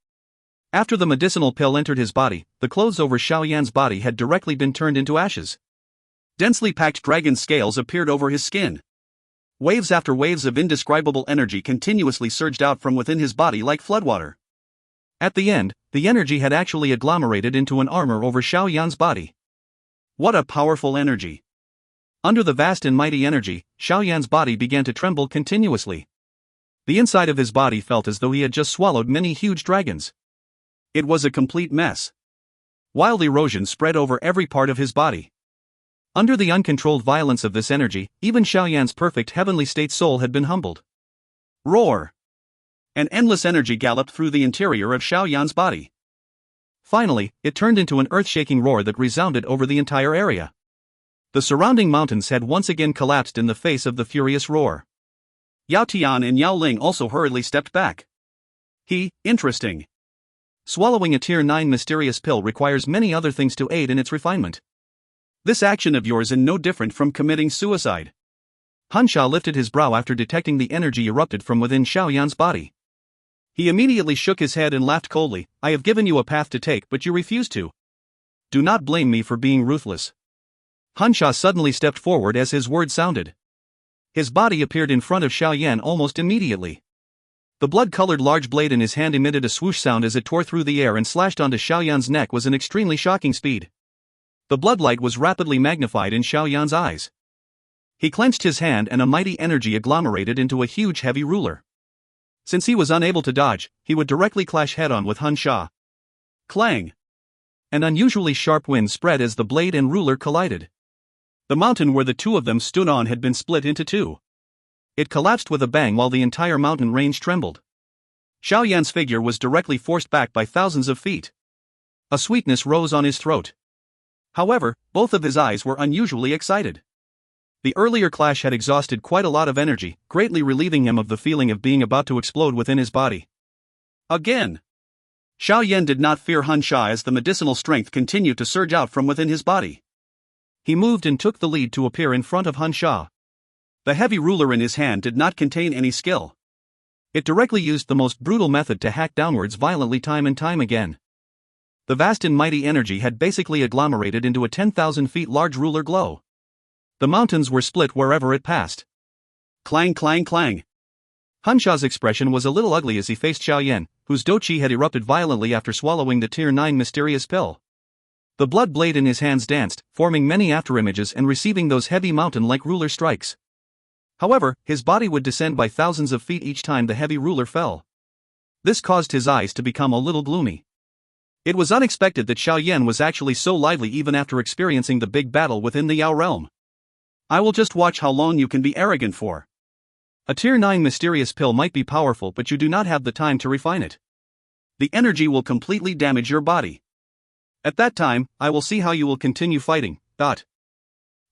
After the medicinal pill entered his body, the clothes over Xiao Yan's body had directly been turned into ashes. Densely packed dragon scales appeared over his skin. Waves after waves of indescribable energy continuously surged out from within his body like floodwater. At the end, the energy had actually agglomerated into an armor over Xiao Yan's body. What a powerful energy! Under the vast and mighty energy, Xiao Yan's body began to tremble continuously. The inside of his body felt as though he had just swallowed many huge dragons. It was a complete mess. Wild erosion spread over every part of his body. Under the uncontrolled violence of this energy, even Xiao Yan's perfect heavenly state soul had been humbled. Roar! An endless energy galloped through the interior of Xiao Yan's body. Finally, it turned into an earth-shaking roar that resounded over the entire area. The surrounding mountains had once again collapsed in the face of the furious roar. Yao Tian and Yao Ling also hurriedly stepped back. Interesting. Swallowing a Tier 9 mysterious pill requires many other things to aid in its refinement. This action of yours is no different from committing suicide. Han Sha lifted his brow after detecting the energy erupted from within Xiao Yan's body. He immediately shook his head and laughed coldly. I have given you a path to take but you refuse to. Do not blame me for being ruthless. Han Sha suddenly stepped forward as his words sounded. His body appeared in front of Xiao Yan almost immediately. The blood-colored large blade in his hand emitted a swoosh sound as it tore through the air and slashed onto Xiao Yan's neck with an extremely shocking speed. The bloodlight was rapidly magnified in Xiao Yan's eyes. He clenched his hand and a mighty energy agglomerated into a huge heavy ruler. Since he was unable to dodge, he would directly clash head-on with Hun Sha. Clang! An unusually sharp wind spread as the blade and ruler collided. The mountain where the two of them stood on had been split into two. It collapsed with a bang while the entire mountain range trembled. Xiao Yan's figure was directly forced back by thousands of feet. A sweetness rose on his throat. However, both of his eyes were unusually excited. The earlier clash had exhausted quite a lot of energy, greatly relieving him of the feeling of being about to explode within his body. Again! Xiao Yan did not fear Hun Sha as the medicinal strength continued to surge out from within his body. He moved and took the lead to appear in front of Hun Sha. The heavy ruler in his hand did not contain any skill. It directly used the most brutal method to hack downwards violently time and time again. The vast and mighty energy had basically agglomerated into a 10,000 feet large ruler glow. The mountains were split wherever it passed. Clang clang clang. Hun Sha's expression was a little ugly as he faced Xiao Yan, whose Dou Qi had erupted violently after swallowing the Tier 9 mysterious pill. The blood blade in his hands danced, forming many afterimages and receiving those heavy mountain-like ruler strikes. However, his body would descend by thousands of feet each time the heavy ruler fell. This caused his eyes to become a little gloomy. It was unexpected that Xiao Yan was actually so lively even after experiencing the big battle within the Yao realm. I will just watch how long you can be arrogant for. A Tier 9 mysterious pill might be powerful, but you do not have the time to refine it. The energy will completely damage your body. At that time, I will see how you will continue fighting.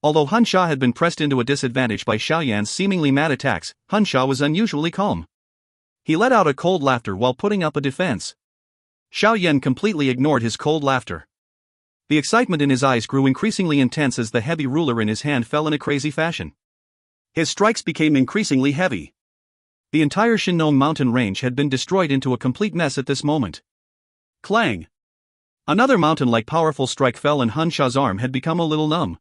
Although Hun Sha had been pressed into a disadvantage by Xiao Yan's seemingly mad attacks, Hun Sha was unusually calm. He let out a cold laughter while putting up a defense. Xiao Yan completely ignored his cold laughter. The excitement in his eyes grew increasingly intense as the heavy ruler in his hand fell in a crazy fashion. His strikes became increasingly heavy. The entire Shinnom mountain range had been destroyed into a complete mess at this moment. Clang! Another mountain-like powerful strike fell and Hun Sha's arm had become a little numb.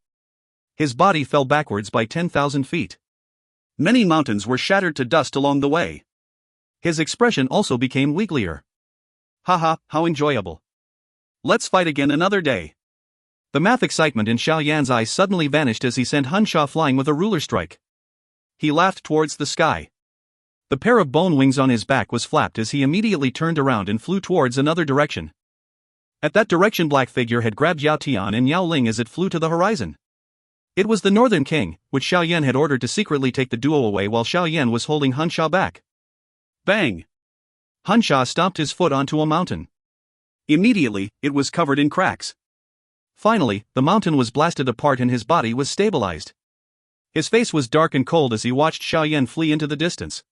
His body fell backwards by 10,000 feet. Many mountains were shattered to dust along the way. His expression also became weaklier. Haha, how enjoyable. Let's fight again another day. The math excitement in Xiao Yan's eyes suddenly vanished as he sent Hun Sha flying with a ruler strike. He laughed towards the sky. The pair of bone wings on his back was flapped as he immediately turned around and flew towards another direction. At that direction, black figure had grabbed Yao Tian and Yao Ling as it flew to the horizon. It was the Northern King, which Xiao Yan had ordered to secretly take the duo away while Xiao Yan was holding Hun Sha back. Bang! Hun Sha stomped his foot onto a mountain. Immediately, it was covered in cracks. Finally, the mountain was blasted apart and his body was stabilized. His face was dark and cold as he watched Xiao Yan flee into the distance.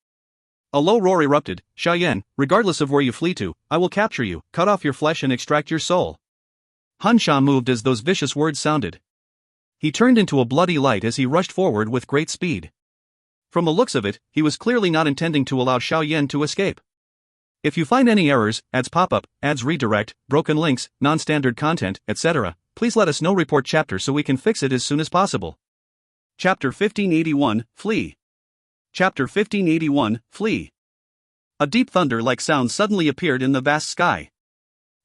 A low roar erupted. Xiao Yan, regardless of where you flee to, I will capture you, cut off your flesh and extract your soul. Hun Sha moved as those vicious words sounded. He turned into a bloody light as he rushed forward with great speed. From the looks of it, he was clearly not intending to allow Xiao Yan to escape. If you find any errors, ads pop up, ads redirect, broken links, non-standard content, etc., please let us know. Report chapter so we can fix it as soon as possible. Chapter 1581, Flee. Chapter 1581, Flee. A deep thunder-like sound suddenly appeared in the vast sky.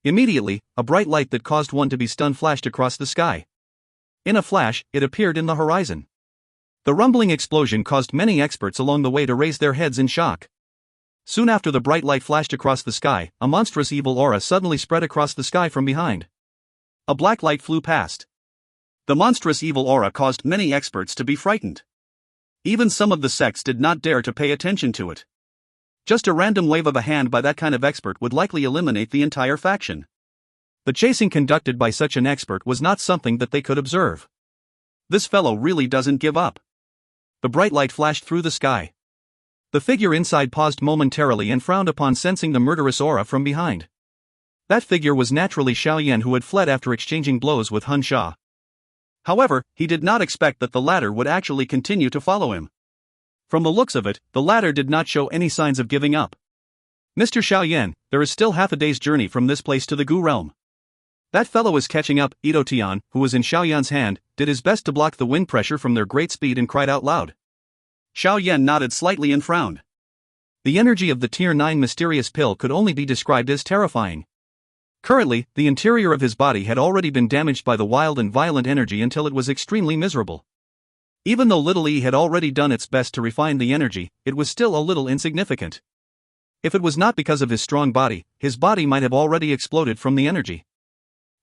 Immediately, a bright light that caused one to be stunned flashed across the sky. In a flash, it appeared in the horizon. The rumbling explosion caused many experts along the way to raise their heads in shock. Soon after the bright light flashed across the sky, a monstrous evil aura suddenly spread across the sky from behind. A black light flew past. The monstrous evil aura caused many experts to be frightened. Even some of the sects did not dare to pay attention to it. Just a random wave of a hand by that kind of expert would likely eliminate the entire faction. The chasing conducted by such an expert was not something that they could observe. This fellow really doesn't give up. The bright light flashed through the sky. The figure inside paused momentarily and frowned upon sensing the murderous aura from behind. That figure was naturally Xiao Yan, who had fled after exchanging blows with Hun Sha. However, he did not expect that the latter would actually continue to follow him. From the looks of it, the latter did not show any signs of giving up. Mr. Xiao Yan, there is still half a day's journey from this place to the Gu realm. That fellow is catching up. Edo Tian, who was in Xiao Yan's hand, did his best to block the wind pressure from their great speed and cried out loud. Xiao Yan nodded slightly and frowned. The energy of the Tier 9 mysterious pill could only be described as terrifying. Currently, the interior of his body had already been damaged by the wild and violent energy until it was extremely miserable. Even though Little E had already done its best to refine the energy, it was still a little insignificant. If it was not because of his strong body, his body might have already exploded from the energy.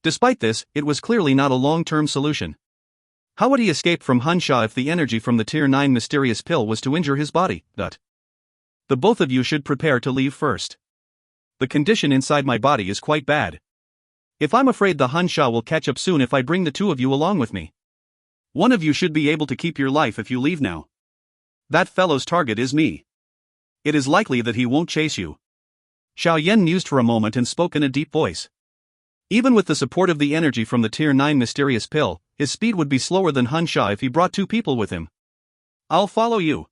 Despite this, it was clearly not a long-term solution. How would he escape from Hun Sha if the energy from the Tier 9 mysterious pill was to injure his body? The both of you should prepare to leave first. The condition inside my body is quite bad. If I'm afraid the Han Sha will catch up soon if I bring the two of you along with me. One of you should be able to keep your life if you leave now. That fellow's target is me. It is likely that he won't chase you. Xiao Yan mused for a moment and spoke in a deep voice. Even with the support of the energy from the Tier 9 mysterious pill, his speed would be slower than Han Sha if he brought two people with him. I'll follow you.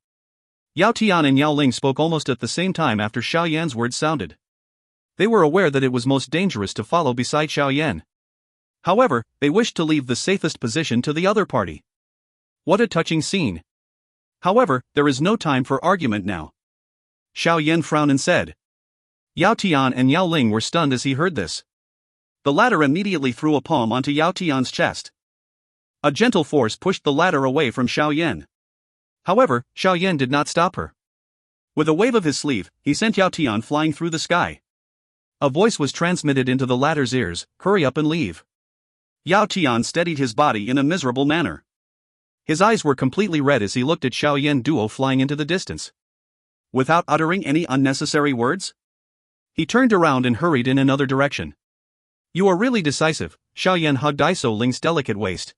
Yao Tian and Yao Ling spoke almost at the same time after Xiao Yan's words sounded. They were aware that it was most dangerous to follow beside Xiao Yan. However, they wished to leave the safest position to the other party. What a touching scene. However, there is no time for argument now. Xiao Yan frowned and said. Yao Tian and Yao Ling were stunned as he heard this. The latter immediately threw a palm onto Yao Tian's chest. A gentle force pushed the latter away from Xiao Yan. However, Xiao Yan did not stop her. With a wave of his sleeve, he sent Yao Tian flying through the sky. A voice was transmitted into the latter's ears, hurry up and leave. Yao Tian steadied his body in a miserable manner. His eyes were completely red as he looked at Xiao Yan duo flying into the distance. Without uttering any unnecessary words, he turned around and hurried in another direction. You are really decisive, Xiao Yan hugged Iso Ling's delicate waist.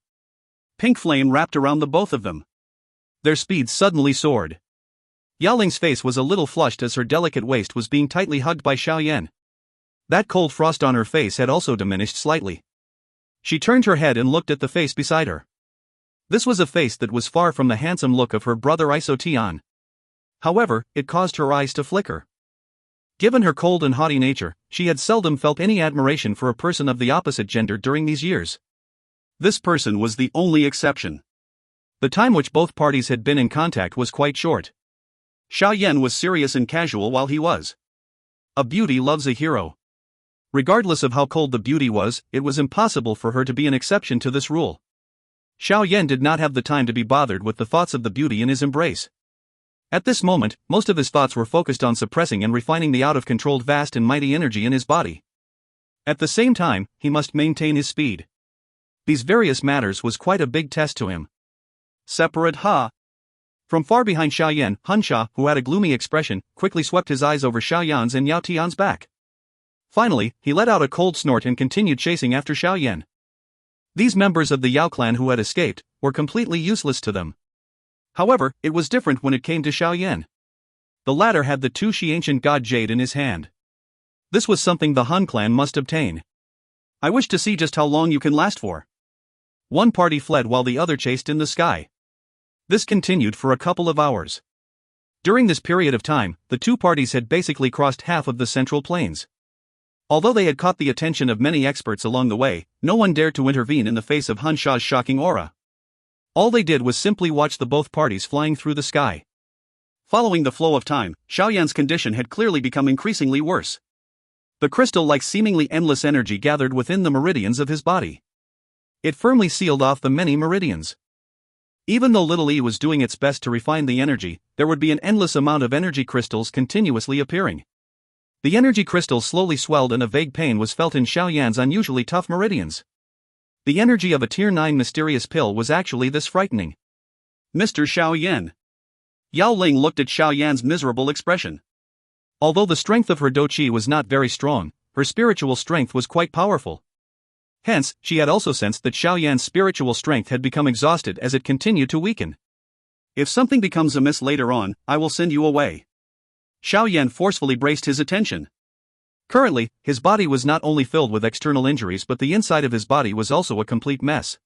Pink flame wrapped around the both of them. Their speed suddenly soared. Yao Ling's face was a little flushed as her delicate waist was being tightly hugged by Xiao Yan. That cold frost on her face had also diminished slightly. She turned her head and looked at the face beside her. This was a face that was far from the handsome look of her brother Iso Tian. However, it caused her eyes to flicker. Given her cold and haughty nature, she had seldom felt any admiration for a person of the opposite gender during these years. This person was the only exception. The time which both parties had been in contact was quite short. Xiao Yan was serious and casual while he was. A beauty loves a hero. Regardless of how cold the beauty was, it was impossible for her to be an exception to this rule. Xiao Yan did not have the time to be bothered with the thoughts of the beauty in his embrace. At this moment, most of his thoughts were focused on suppressing and refining the out-of-controlled vast and mighty energy in his body. At the same time, he must maintain his speed. These various matters was quite a big test to him. Separate ha! From far behind Xiao Yan, Han Sha, who had a gloomy expression, quickly swept his eyes over Xiao Yan's and Yao Tian's back. Finally, he let out a cold snort and continued chasing after Xiao Yan. These members of the Yao clan who had escaped were completely useless to them. However, it was different when it came to Xiao Yan. The latter had the Dou Qi ancient god jade in his hand. This was something the Han clan must obtain. I wish to see just how long you can last for. One party fled while the other chased in the sky. This continued for a couple of hours. During this period of time, the two parties had basically crossed half of the central plains. Although they had caught the attention of many experts along the way, no one dared to intervene in the face of Han Sha's shocking aura. All they did was simply watch the both parties flying through the sky. Following the flow of time, Xiao Yan's condition had clearly become increasingly worse. The crystal-like seemingly endless energy gathered within the meridians of his body. It firmly sealed off the many meridians. Even though Little E was doing its best to refine the energy, there would be an endless amount of energy crystals continuously appearing. The energy crystals slowly swelled and a vague pain was felt in Xiao Yan's unusually tough meridians. The energy of a Tier 9 mysterious pill was actually this frightening. Mr. Xiao Yan. Yao Ling looked at Xiao Yan's miserable expression. Although the strength of her Dou Qi was not very strong, her spiritual strength was quite powerful. Hence, she had also sensed that Xiao Yan's spiritual strength had become exhausted as it continued to weaken. If something becomes amiss later on, I will send you away. Xiao Yan forcefully braced his attention. Currently, his body was not only filled with external injuries but the inside of his body was also a complete mess.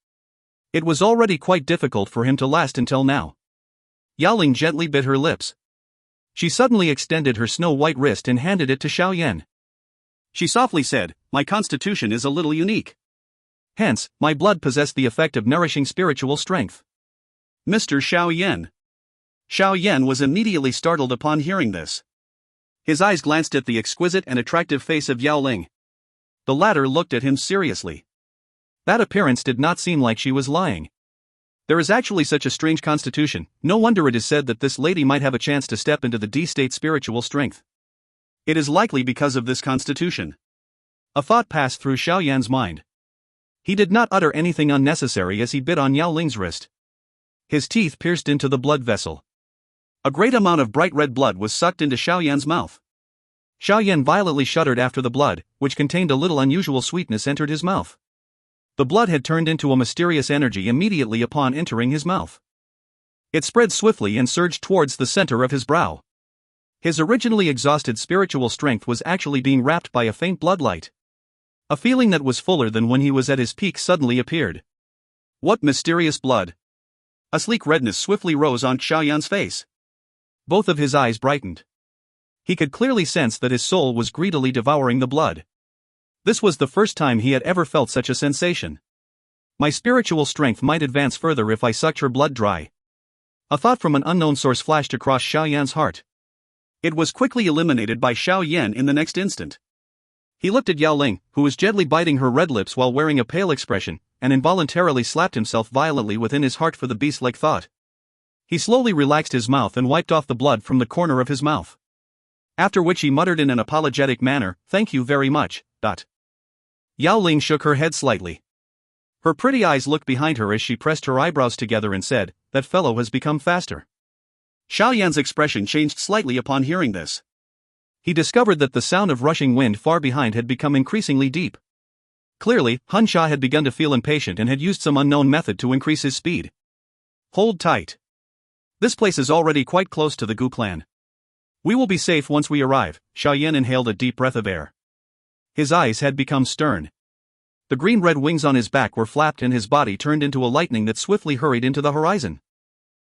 It was already quite difficult for him to last until now. Yao Ling gently bit her lips. She suddenly extended her snow-white wrist and handed it to Xiao Yan. She softly said, "My constitution is a little unique. Hence, my blood possessed the effect of nourishing spiritual strength." Mr. Xiao Yan. Xiao Yan was immediately startled upon hearing this. His eyes glanced at the exquisite and attractive face of Yao Ling. The latter looked at him seriously. That appearance did not seem like she was lying. There is actually such a strange constitution, no wonder it is said that this lady might have a chance to step into the D-state spiritual strength. It is likely because of this constitution. A thought passed through Xiao Yan's mind. He did not utter anything unnecessary as he bit on Yao Ling's wrist. His teeth pierced into the blood vessel. A great amount of bright red blood was sucked into Xiao Yan's mouth. Xiao Yan violently shuddered after the blood, which contained a little unusual sweetness, entered his mouth. The blood had turned into a mysterious energy immediately upon entering his mouth. It spread swiftly and surged towards the center of his brow. His originally exhausted spiritual strength was actually being wrapped by a faint bloodlight. A feeling that was fuller than when he was at his peak suddenly appeared. What mysterious blood! A sleek redness swiftly rose on Xiao Yan's face. Both of his eyes brightened. He could clearly sense that his soul was greedily devouring the blood. This was the first time he had ever felt such a sensation. My spiritual strength might advance further if I sucked her blood dry. A thought from an unknown source flashed across Xiao Yan's heart. It was quickly eliminated by Xiao Yan in the next instant. He looked at Yao Ling, who was gently biting her red lips while wearing a pale expression, and involuntarily slapped himself violently within his heart for the beast-like thought. He slowly relaxed his mouth and wiped off the blood from the corner of his mouth. After which he muttered in an apologetic manner, "Thank you very much." Yao Ling shook her head slightly. Her pretty eyes looked behind her as she pressed her eyebrows together and said, "That fellow has become faster." Xiao Yan's expression changed slightly upon hearing this. He discovered that the sound of rushing wind far behind had become increasingly deep. Clearly, Hun Sha had begun to feel impatient and had used some unknown method to increase his speed. Hold tight. This place is already quite close to the Gu clan. We will be safe once we arrive. Xiao Yan inhaled a deep breath of air. His eyes had become stern. The green-red wings on his back were flapped and his body turned into a lightning that swiftly hurried into the horizon.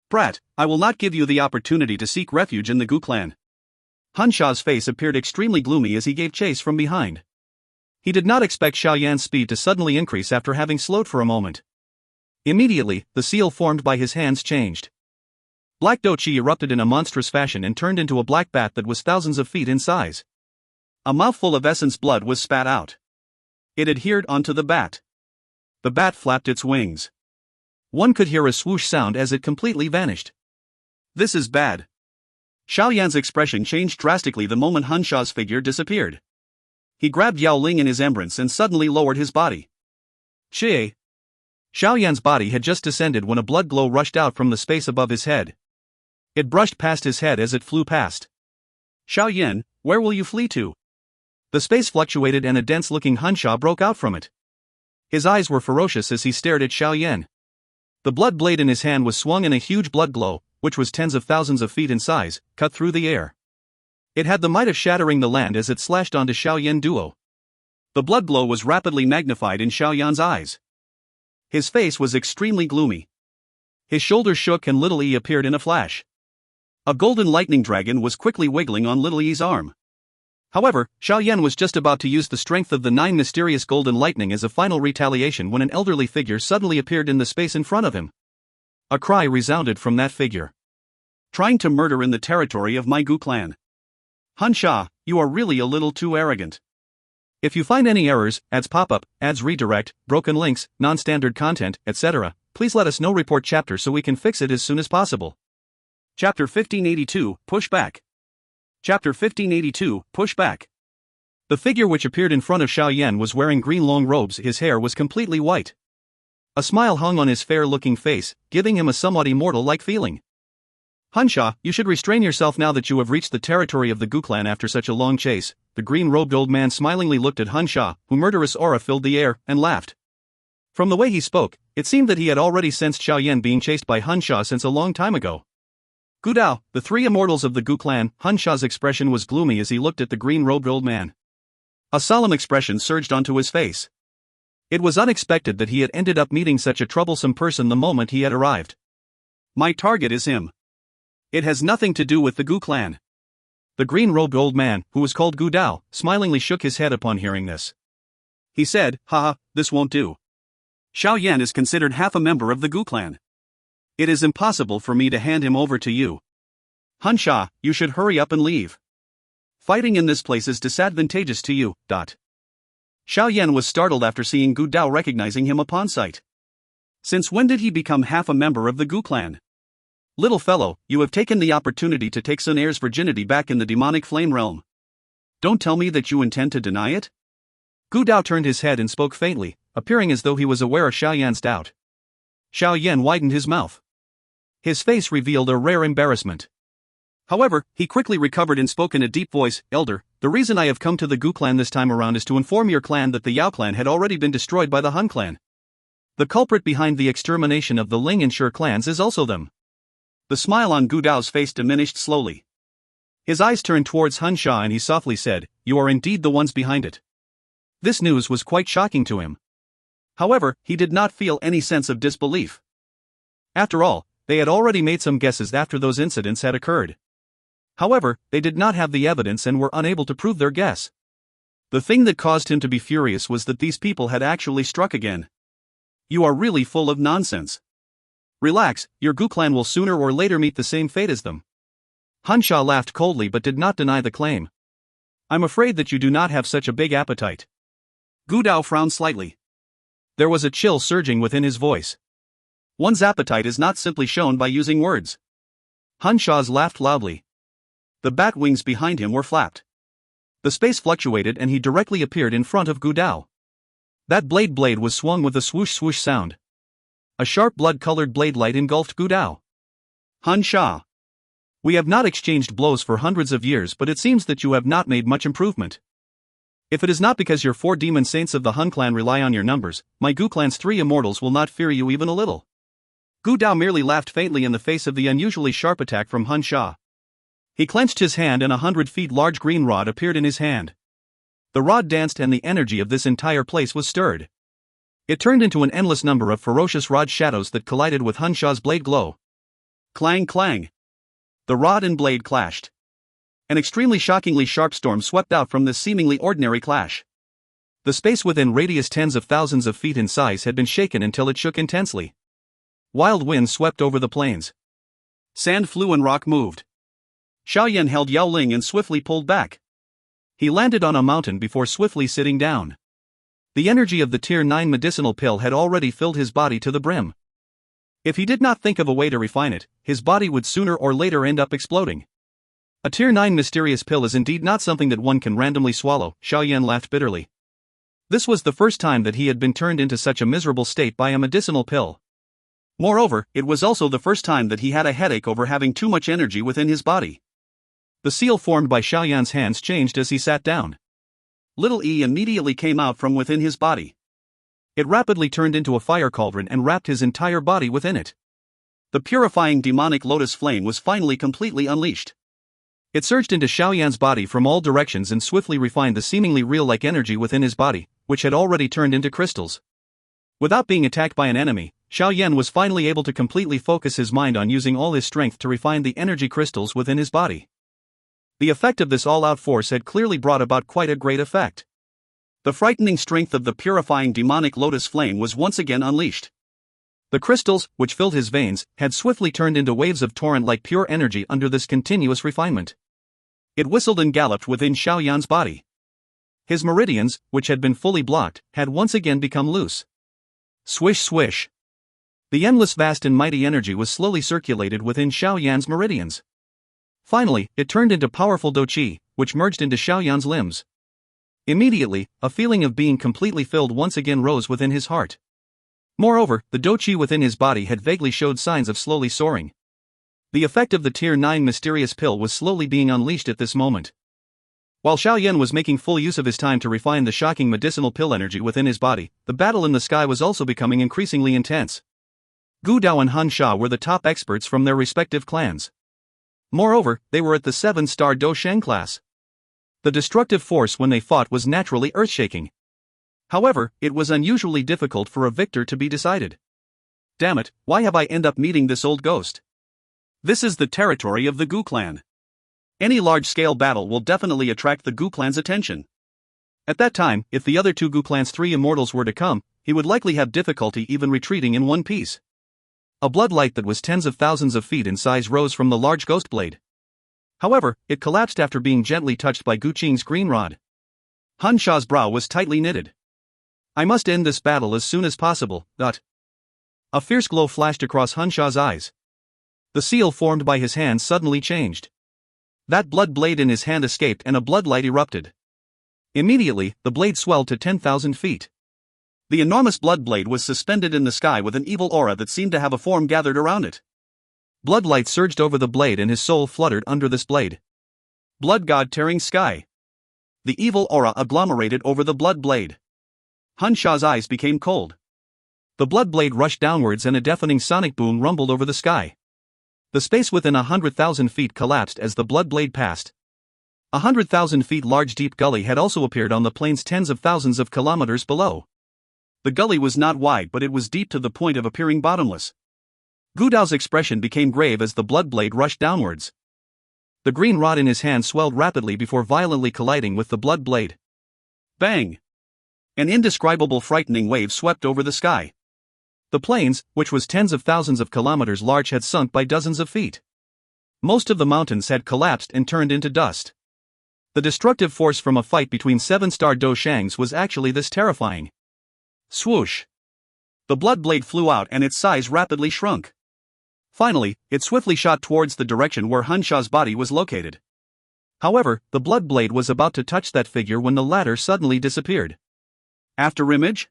Brat, I will not give you the opportunity to seek refuge in the Gu clan. Hun Sha's face appeared extremely gloomy as he gave chase from behind. He did not expect Xiao Yan's speed to suddenly increase after having slowed for a moment. Immediately, the seal formed by his hands changed. Black Dou Qi erupted in a monstrous fashion and turned into a black bat that was thousands of feet in size. A mouthful of essence blood was spat out. It adhered onto the bat. The bat flapped its wings. One could hear a swoosh sound as it completely vanished. This is bad. Xiao Yan's expression changed drastically the moment Hun Sha's figure disappeared. He grabbed Yao Ling in his embrace and suddenly lowered his body. Chie! Xiao Yan's body had just descended when a blood glow rushed out from the space above his head. It brushed past his head as it flew past. Xiao Yan, where will you flee to? The space fluctuated and a dense-looking Hun Sha broke out from it. His eyes were ferocious as he stared at Xiao Yan. The blood blade in his hand was swung and a huge blood glow, which was tens of thousands of feet in size, cut through the air. It had the might of shattering the land as it slashed onto Xiao Yan duo. The blood glow was rapidly magnified in Xiao Yan's eyes. His face was extremely gloomy. His shoulders shook and Little Yi appeared in a flash. A golden lightning dragon was quickly wiggling on Little Yi's arm. However, Xiao Yan was just about to use the strength of the 9 mysterious golden lightning as a final retaliation when an elderly figure suddenly appeared in the space in front of him. A cry resounded from that figure. Trying to murder in the territory of my Gu clan. Hun Sha, you are really a little too arrogant. If you find any errors, ads pop-up, ads redirect, broken links, non-standard content, etc., please let us know. Report chapter so we can fix it as soon as possible. Chapter 1582, Pushback. Chapter 1582, Pushback. The figure which appeared in front of Xiao Yan was wearing green long robes. His hair was completely white. A smile hung on his fair-looking face, giving him a somewhat immortal-like feeling. Hun Sha, you should restrain yourself now that you have reached the territory of the Gu clan after such a long chase. The green-robed old man smilingly looked at Hun Sha, whose murderous aura filled the air, and laughed. From the way he spoke, it seemed that he had already sensed Xiao Yan being chased by Hun Sha since a long time ago. Gu Dao, the 3 immortals of the Gu clan. Hun Sha's expression was gloomy as he looked at the green-robed old man. A solemn expression surged onto his face. It was unexpected that he had ended up meeting such a troublesome person the moment he had arrived. My target is him. It has nothing to do with the Gu clan. The green-robed old man, who was called Gu Dao, smilingly shook his head upon hearing this. He said, haha, this won't do. Xiao Yan is considered half a member of the Gu clan. It is impossible for me to hand him over to you. Hun Sha, you should hurry up and leave. Fighting in this place is disadvantageous to you. Xiao Yan was startled after seeing Gu Dao recognizing him upon sight. Since when did he become half a member of the Gu clan? Little fellow, you have taken the opportunity to take Xun Er's virginity back in the demonic flame realm. Don't tell me that you intend to deny it? Gu Dao turned his head and spoke faintly, appearing as though he was aware of Xiao Yan's doubt. Xiao Yan widened his mouth. His face revealed a rare embarrassment. However, he quickly recovered and spoke in a deep voice, Elder, The reason I have come to the Gu clan this time around is to inform your clan that the Yao clan had already been destroyed by the Hun clan. The culprit behind the extermination of the Ling and Shi clans is also them. The smile on Gu Dao's face diminished slowly. His eyes turned towards Hun Sha and he softly said, "You are indeed the ones behind it." This news was quite shocking to him. However, he did not feel any sense of disbelief. After all, they had already made some guesses after those incidents had occurred. However, they did not have the evidence and were unable to prove their guess. The thing that caused him to be furious was that these people had actually struck again. You are really full of nonsense. Relax, your Gu clan will sooner or later meet the same fate as them. Hun Sha laughed coldly but did not deny the claim. I'm afraid that you do not have such a big appetite. Gu Dao frowned slightly. There was a chill surging within his voice. One's appetite is not simply shown by using words. Hun Sha's laughed loudly. The bat wings behind him were flapped. The space fluctuated and he directly appeared in front of Gu Dao. That blade was swung with a swoosh swoosh sound. A sharp blood-colored blade light engulfed Gu Dao. Hun Sha. We have not exchanged blows for hundreds of years, but it seems that you have not made much improvement. If it is not because your 4 demon saints of the Hun clan rely on your numbers, my Gu clan's 3 immortals will not fear you even a little. Gu Dao merely laughed faintly in the face of the unusually sharp attack from Hun Sha. He clenched his hand and 100 feet large green rod appeared in his hand. The rod danced and the energy of this entire place was stirred. It turned into an endless number of ferocious rod shadows that collided with Hun Sha's blade glow. Clang clang. The rod and blade clashed. An extremely shockingly sharp storm swept out from this seemingly ordinary clash. The space within radius tens of thousands of feet in size had been shaken until it shook intensely. Wild winds swept over the plains. Sand flew and rock moved. Xiao Yan held Yao Ling and swiftly pulled back. He landed on a mountain before swiftly sitting down. The energy of the Tier 9 medicinal pill had already filled his body to the brim. If he did not think of a way to refine it, his body would sooner or later end up exploding. A Tier 9 mysterious pill is indeed not something that one can randomly swallow, Xiao Yan laughed bitterly. This was the first time that he had been turned into such a miserable state by a medicinal pill. Moreover, it was also the first time that he had a headache over having too much energy within his body. The seal formed by Xiao Yan's hands changed as he sat down. Little E immediately came out from within his body. It rapidly turned into a fire cauldron and wrapped his entire body within it. The purifying demonic lotus flame was finally completely unleashed. It surged into Xiao Yan's body from all directions and swiftly refined the seemingly real-like energy within his body, which had already turned into crystals. Without being attacked by an enemy, Xiao Yan was finally able to completely focus his mind on using all his strength to refine the energy crystals within his body. The effect of this all-out force had clearly brought about quite a great effect. The frightening strength of the purifying demonic lotus flame was once again unleashed. The crystals, which filled his veins, had swiftly turned into waves of torrent-like pure energy under this continuous refinement. It whistled and galloped within Xiao Yan's body. His meridians, which had been fully blocked, had once again become loose. Swish swish. The endless vast and mighty energy was slowly circulated within Xiao Yan's meridians. Finally, it turned into powerful Dou Qi, which merged into Xiao Yan's limbs. Immediately, a feeling of being completely filled once again rose within his heart. Moreover, the Dou Qi within his body had vaguely showed signs of slowly soaring. The effect of the Tier 9 mysterious pill was slowly being unleashed at this moment. While Xiao Yan was making full use of his time to refine the shocking medicinal pill energy within his body, the battle in the sky was also becoming increasingly intense. Gu Dao and Han Sha were the top experts from their respective clans. Moreover, they were at the 7-star Dou Sheng class. The destructive force when they fought was naturally earth-shaking. However, it was unusually difficult for a victor to be decided. Damn it, why have I ended up meeting this old ghost? This is the territory of the Gu clan. Any large-scale battle will definitely attract the Gu clan's attention. At that time, if the other 2 Gu clan's 3 immortals were to come, he would likely have difficulty even retreating in one piece. A blood light that was tens of thousands of feet in size rose from the large ghost blade. However, it collapsed after being gently touched by Gu Qing's green rod. Hun Sha's brow was tightly knitted. I must end this battle as soon as possible. A fierce glow flashed across Hun Sha's eyes. The seal formed by his hand suddenly changed. That blood blade in his hand escaped and a blood light erupted. Immediately, the blade swelled to 10,000 feet. The enormous blood blade was suspended in the sky with an evil aura that seemed to have a form gathered around it. Blood light surged over the blade and his soul fluttered under this blade. Blood god tearing sky. The evil aura agglomerated over the blood blade. Hun Sha's eyes became cold. The blood blade rushed downwards and a deafening sonic boom rumbled over the sky. The space within 100,000 feet collapsed as the blood blade passed. 100,000 feet large deep gully had also appeared on the plains tens of thousands of kilometers below. The gully was not wide, but it was deep to the point of appearing bottomless. Gu Dao's expression became grave as the blood blade rushed downwards. The green rod in his hand swelled rapidly before violently colliding with the blood blade. Bang! An indescribable frightening wave swept over the sky. The plains, which was tens of thousands of kilometers large, had sunk by dozens of feet. Most of the mountains had collapsed and turned into dust. The destructive force from a fight between seven-star Dou Shangs was actually this terrifying. Swoosh! The blood blade flew out and its size rapidly shrunk. Finally, it swiftly shot towards the direction where Hun Sha's body was located. However, the blood blade was about to touch that figure when the latter suddenly disappeared. After image?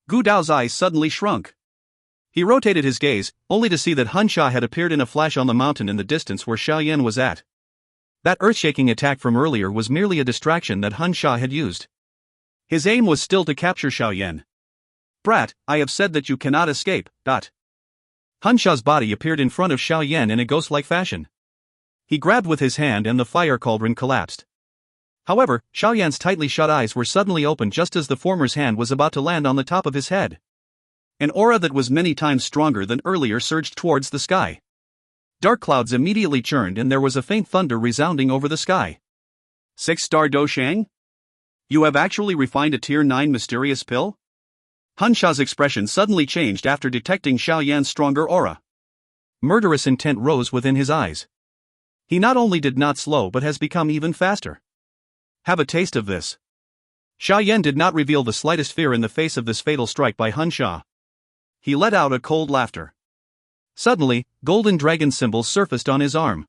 Gu Dao's eyes suddenly shrunk. He rotated his gaze, only to see that Hun Sha had appeared in a flash on the mountain in the distance where Xiao Yan was at. That earth-shaking attack from earlier was merely a distraction that Hun Sha had used. His aim was still to capture Xiao Yan. Brat, I have said that you cannot escape. Hun Sha's body appeared in front of Xiao Yan in a ghost-like fashion. He grabbed with his hand and the fire cauldron collapsed. However, Xiao Yan's tightly shut eyes were suddenly opened just as the former's hand was about to land on the top of his head. An aura that was many times stronger than earlier surged towards the sky. Dark clouds immediately churned and there was a faint thunder resounding over the sky. 6-star Dou Shang? You have actually refined a Tier 9 mysterious pill? Hun Sha's expression suddenly changed after detecting Xiao Yan's stronger aura. Murderous intent rose within his eyes. He not only did not slow but has become even faster. Have a taste of this. Xiao Yan did not reveal the slightest fear in the face of this fatal strike by Hun Sha. He let out a cold laughter. Suddenly, golden dragon symbols surfaced on his arm.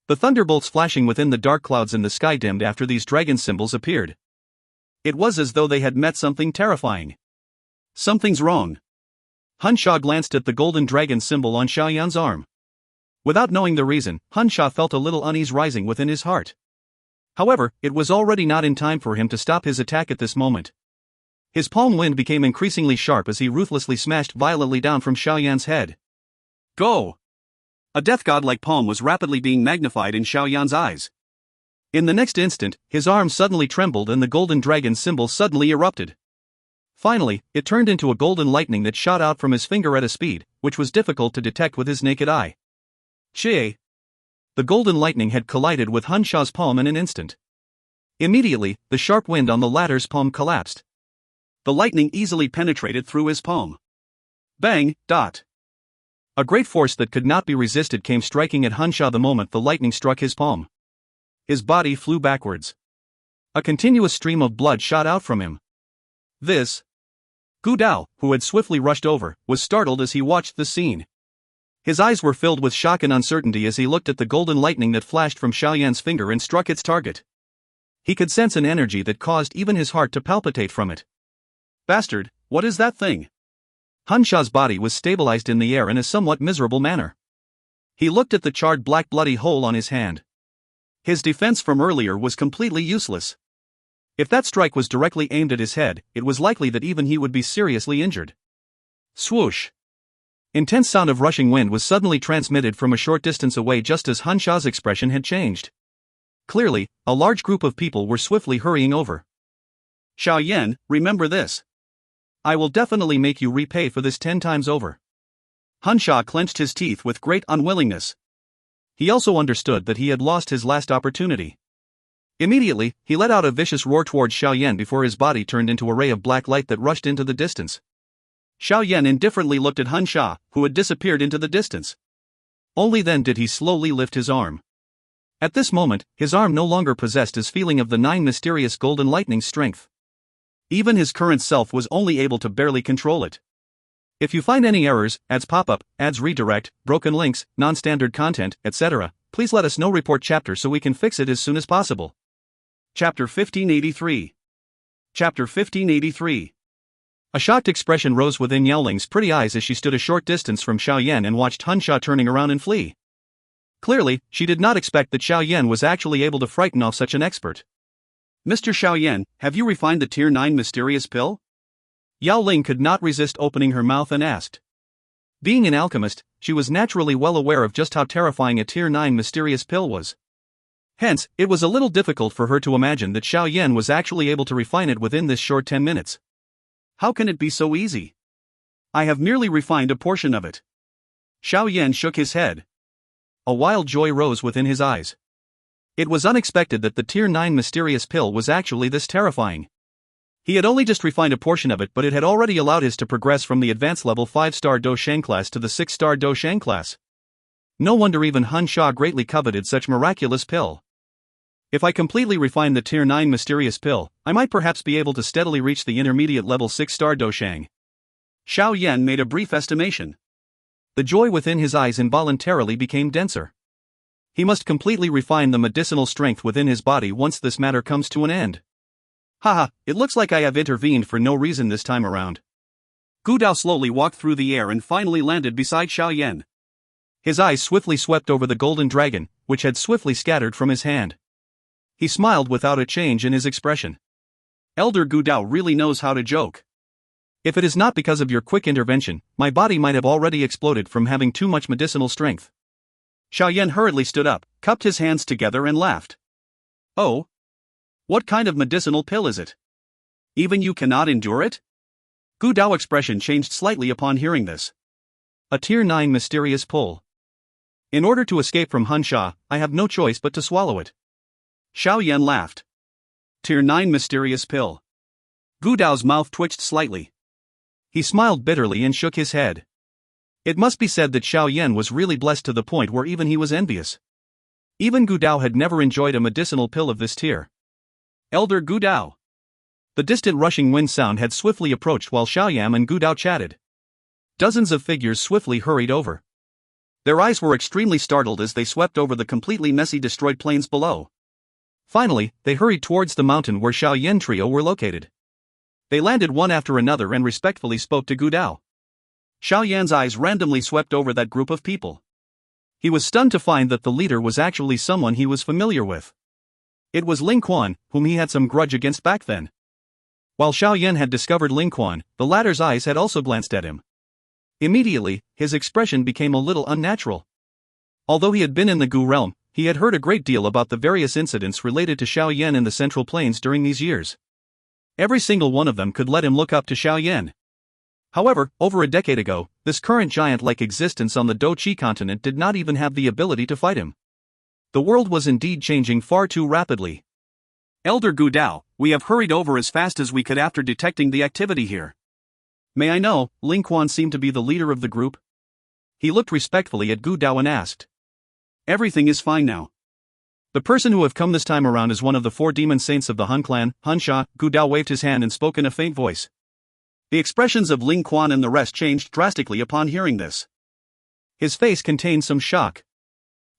The thunderbolts flashing within the dark clouds in the sky dimmed after these dragon symbols appeared. It was as though they had met something terrifying. Something's wrong. Hun Sha glanced at the golden dragon symbol on Xiao Yan's arm. Without knowing the reason, Hun Sha felt a little unease rising within his heart. However, it was already not in time for him to stop his attack at this moment. His palm wind became increasingly sharp as he ruthlessly smashed violently down from Xiao Yan's head. Go! A death god-like palm was rapidly being magnified in Xiao Yan's eyes. In the next instant, his arm suddenly trembled and the golden dragon symbol suddenly erupted. Finally, it turned into a golden lightning that shot out from his finger at a speed, which was difficult to detect with his naked eye. Chie! The golden lightning had collided with Hun Sha's palm in an instant. Immediately, the sharp wind on the latter's palm collapsed. The lightning easily penetrated through his palm. Bang! A great force that could not be resisted came striking at Hun Sha the moment the lightning struck his palm. His body flew backwards. A continuous stream of blood shot out from him. Gu Dao, who had swiftly rushed over, was startled as he watched the scene. His eyes were filled with shock and uncertainty as he looked at the golden lightning that flashed from Xiao Yan's finger and struck its target. He could sense an energy that caused even his heart to palpitate from it. Bastard, what is that thing? Hun Sha's body was stabilized in the air in a somewhat miserable manner. He looked at the charred black bloody hole on his hand. His defense from earlier was completely useless. If that strike was directly aimed at his head, it was likely that even he would be seriously injured. Swoosh! Intense sound of rushing wind was suddenly transmitted from a short distance away just as Hun Sha's expression had changed. Clearly, a large group of people were swiftly hurrying over. Xiao Yan, remember this. I will definitely make you repay for this 10 times over. Hun Sha clenched his teeth with great unwillingness. He also understood that he had lost his last opportunity. Immediately, he let out a vicious roar towards Xiao Yan before his body turned into a ray of black light that rushed into the distance. Xiao Yan indifferently looked at Hun Sha, who had disappeared into the distance. Only then did he slowly lift his arm. At this moment, his arm no longer possessed his feeling of the 9 mysterious golden lightning's strength. Even his current self was only able to barely control it. If you find any errors, ads pop-up, ads redirect, broken links, non-standard content, etc., please let us know. Report chapter so we can fix it as soon as possible. Chapter 1583. Chapter 1583. A shocked expression rose within Yao Ling's pretty eyes as she stood a short distance from Xiao Yan and watched Hun Sha turning around and flee. Clearly, she did not expect that Xiao Yan was actually able to frighten off such an expert. Mr. Xiao Yan, have you refined the Tier 9 mysterious pill? Yao Ling could not resist opening her mouth and asked. Being an alchemist, she was naturally well aware of just how terrifying a Tier 9 mysterious pill was. Hence, it was a little difficult for her to imagine that Xiao Yan was actually able to refine it within this short 10 minutes. How can it be so easy? I have merely refined a portion of it. Xiao Yan shook his head. A wild joy rose within his eyes. It was unexpected that the Tier 9 mysterious pill was actually this terrifying. He had only just refined a portion of it, but it had already allowed his to progress from the advanced level 5-star Dou Shang class to the 6-star Dou Shang class. No wonder even Hun Sha greatly coveted such miraculous pill. If I completely refine the Tier 9 mysterious pill, I might perhaps be able to steadily reach the intermediate level 6-star Dou Shang. Xiao Yan made a brief estimation. The joy within his eyes involuntarily became denser. He must completely refine the medicinal strength within his body once this matter comes to an end. Haha, it looks like I have intervened for no reason this time around. Gu Dao slowly walked through the air and finally landed beside Xiao Yan. His eyes swiftly swept over the golden dragon, which had swiftly scattered from his hand. He smiled without a change in his expression. Elder Gu Dao really knows how to joke. If it is not because of your quick intervention, my body might have already exploded from having too much medicinal strength. Xiao Yan hurriedly stood up, cupped his hands together and laughed. Oh? What kind of medicinal pill is it? Even you cannot endure it? Gu Dao's expression changed slightly upon hearing this. A Tier 9 mysterious pull. In order to escape from Hun Sha, I have no choice but to swallow it. Xiao Yan laughed. Tier 9 mysterious pill. Gu Dao's mouth twitched slightly. He smiled bitterly and shook his head. It must be said that Xiao Yan was really blessed to the point where even he was envious. Even Gu Dao had never enjoyed a medicinal pill of this tier. Elder Gu Dao. The distant rushing wind sound had swiftly approached while Xiao Yan and Gu Dao chatted. Dozens of figures swiftly hurried over. Their eyes were extremely startled as they swept over the completely messy destroyed plains below. Finally, they hurried towards the mountain where Xiao Yan trio were located. They landed one after another and respectfully spoke to Gu Dao. Xiao Yan's eyes randomly swept over that group of people. He was stunned to find that the leader was actually someone he was familiar with. It was Ling Quan, whom he had some grudge against back then. While Xiao Yan had discovered Ling Quan, the latter's eyes had also glanced at him. Immediately, his expression became a little unnatural. Although he had been in the Gu realm, he had heard a great deal about the various incidents related to Xiao Yan in the Central Plains during these years. Every single one of them could let him look up to Xiao Yan. However, over a decade ago, this current giant-like existence on the Dou Qi continent did not even have the ability to fight him. The world was indeed changing far too rapidly. Elder Gu Dao, we have hurried over as fast as we could after detecting the activity here. May I know, Ling Quan seemed to be the leader of the group? He looked respectfully at Gu Dao and asked. Everything is fine now. The person who have come this time around is one of the 4 demon saints of the Hun clan, Hun Sha. Gu Dao waved his hand and spoke in a faint voice. The expressions of Ling Quan and the rest changed drastically upon hearing this. His face contained some shock.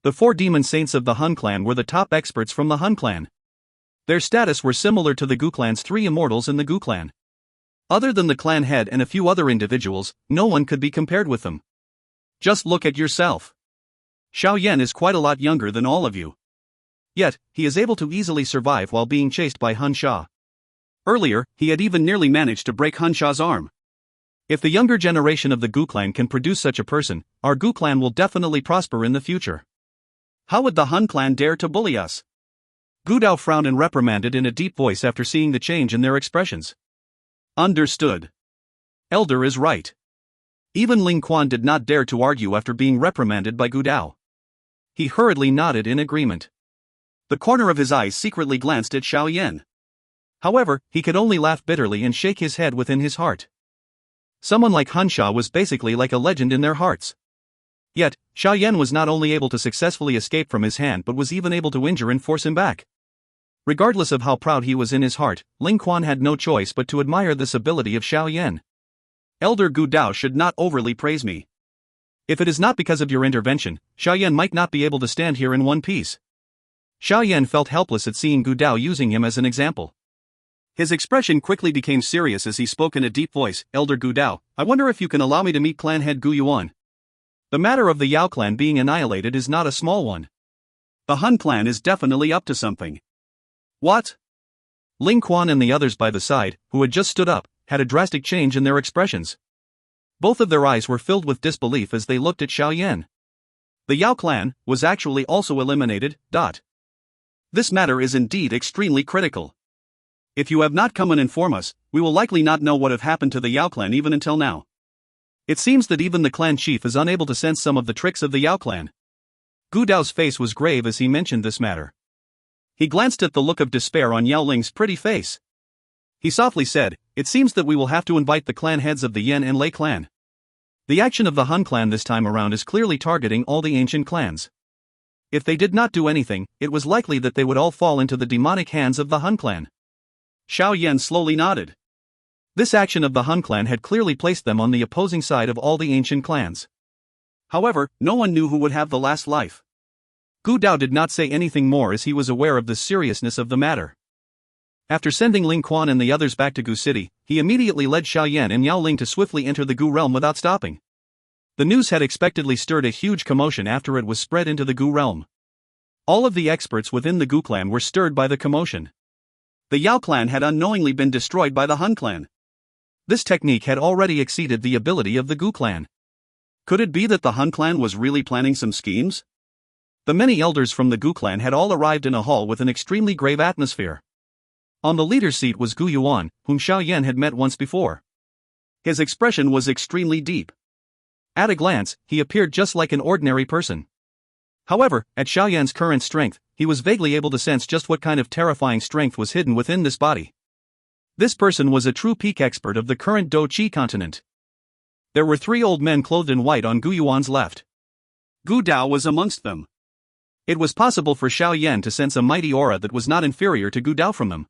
The 4 demon saints of the Hun clan were the top experts from the Hun clan. Their status were similar to the Gu clan's 3 immortals in the Gu clan. Other than the clan head and a few other individuals, no one could be compared with them. Just look at yourself. Xiao Yan is quite a lot younger than all of you. Yet, he is able to easily survive while being chased by Hun Sha. Earlier, he had even nearly managed to break Hun Sha's arm. If the younger generation of the Gu clan can produce such a person, our Gu clan will definitely prosper in the future. How would the Hun clan dare to bully us? Gu Dao frowned and reprimanded in a deep voice after seeing the change in their expressions. Understood. Elder is right. Even Ling Quan did not dare to argue after being reprimanded by Gu Dao. He hurriedly nodded in agreement. The corner of his eyes secretly glanced at Xiao Yan. However, he could only laugh bitterly and shake his head within his heart. Someone like Hun Sha was basically like a legend in their hearts. Yet, Xiao Yan was not only able to successfully escape from his hand but was even able to injure and force him back. Regardless of how proud he was in his heart, Ling Quan had no choice but to admire this ability of Xiao Yan. Elder Gu Dao should not overly praise me. If it is not because of your intervention, Xiao Yan might not be able to stand here in one piece. Xiao Yan felt helpless at seeing Gu Dao using him as an example. His expression quickly became serious as he spoke in a deep voice. Elder Gu Dao, I wonder if you can allow me to meet clan head Gu Yuan. The matter of the Yao clan being annihilated is not a small one. The Hun clan is definitely up to something. What? Ling Quan and the others by the side, who had just stood up, had a drastic change in their expressions. Both of their eyes were filled with disbelief as they looked at Xiao Yan. The Yao clan was actually also eliminated. This matter is indeed extremely critical. If you have not come and inform us, we will likely not know what have happened to the Yao clan even until now. It seems that even the clan chief is unable to sense some of the tricks of the Yao clan. Gu Dao's face was grave as he mentioned this matter. He glanced at the look of despair on Yao Ling's pretty face. He softly said, "It seems that we will have to invite the clan heads of the Yan and Lei clan. The action of the Han clan this time around is clearly targeting all the ancient clans. If they did not do anything, it was likely that they would all fall into the demonic hands of the Han clan." Xiao Yan slowly nodded. This action of the Han clan had clearly placed them on the opposing side of all the ancient clans. However, no one knew who would have the last life. Gu Dao did not say anything more as he was aware of the seriousness of the matter. After sending Ling Quan and the others back to Gu City, he immediately led Xiao Yan and Yao Ling to swiftly enter the Gu realm without stopping. The news had expectedly stirred a huge commotion after it was spread into the Gu realm. All of the experts within the Gu clan were stirred by the commotion. The Yao clan had unknowingly been destroyed by the Han clan. This technique had already exceeded the ability of the Gu clan. Could it be that the Han clan was really planning some schemes? The many elders from the Gu clan had all arrived in a hall with an extremely grave atmosphere. On the leader's seat was Gu Yuan, whom Xiao Yan had met once before. His expression was extremely deep. At a glance, he appeared just like an ordinary person. However, at Xiao Yan's current strength, he was vaguely able to sense just what kind of terrifying strength was hidden within this body. This person was a true peak expert of the current Dou Qi continent. There were 3 old men clothed in white on Gu Yuan's left. Gu Dao was amongst them. It was possible for Xiao Yan to sense a mighty aura that was not inferior to Gu Dao from them.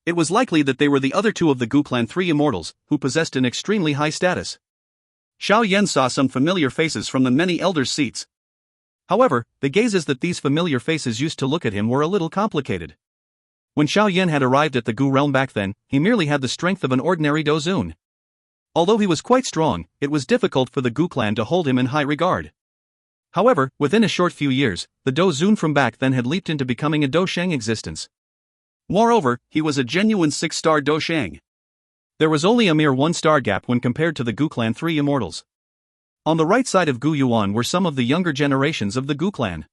It was likely that they were the other 2 of the Gu clan 3 immortals, who possessed an extremely high status. Xiao Yan saw some familiar faces from the many elders' seats. However, the gazes that these familiar faces used to look at him were a little complicated. When Xiao Yan had arrived at the Gu realm back then, he merely had the strength of an ordinary Dozun. Although he was quite strong, it was difficult for the Gu clan to hold him in high regard. However, within a short few years, the Dozun from back then had leaped into becoming a Dosheng existence. Moreover, he was a genuine 6-star Dosheng. There was only a mere 1-star gap when compared to the Gu clan 3 immortals. On the right side of Gu Yuan were some of the younger generations of the Gu clan.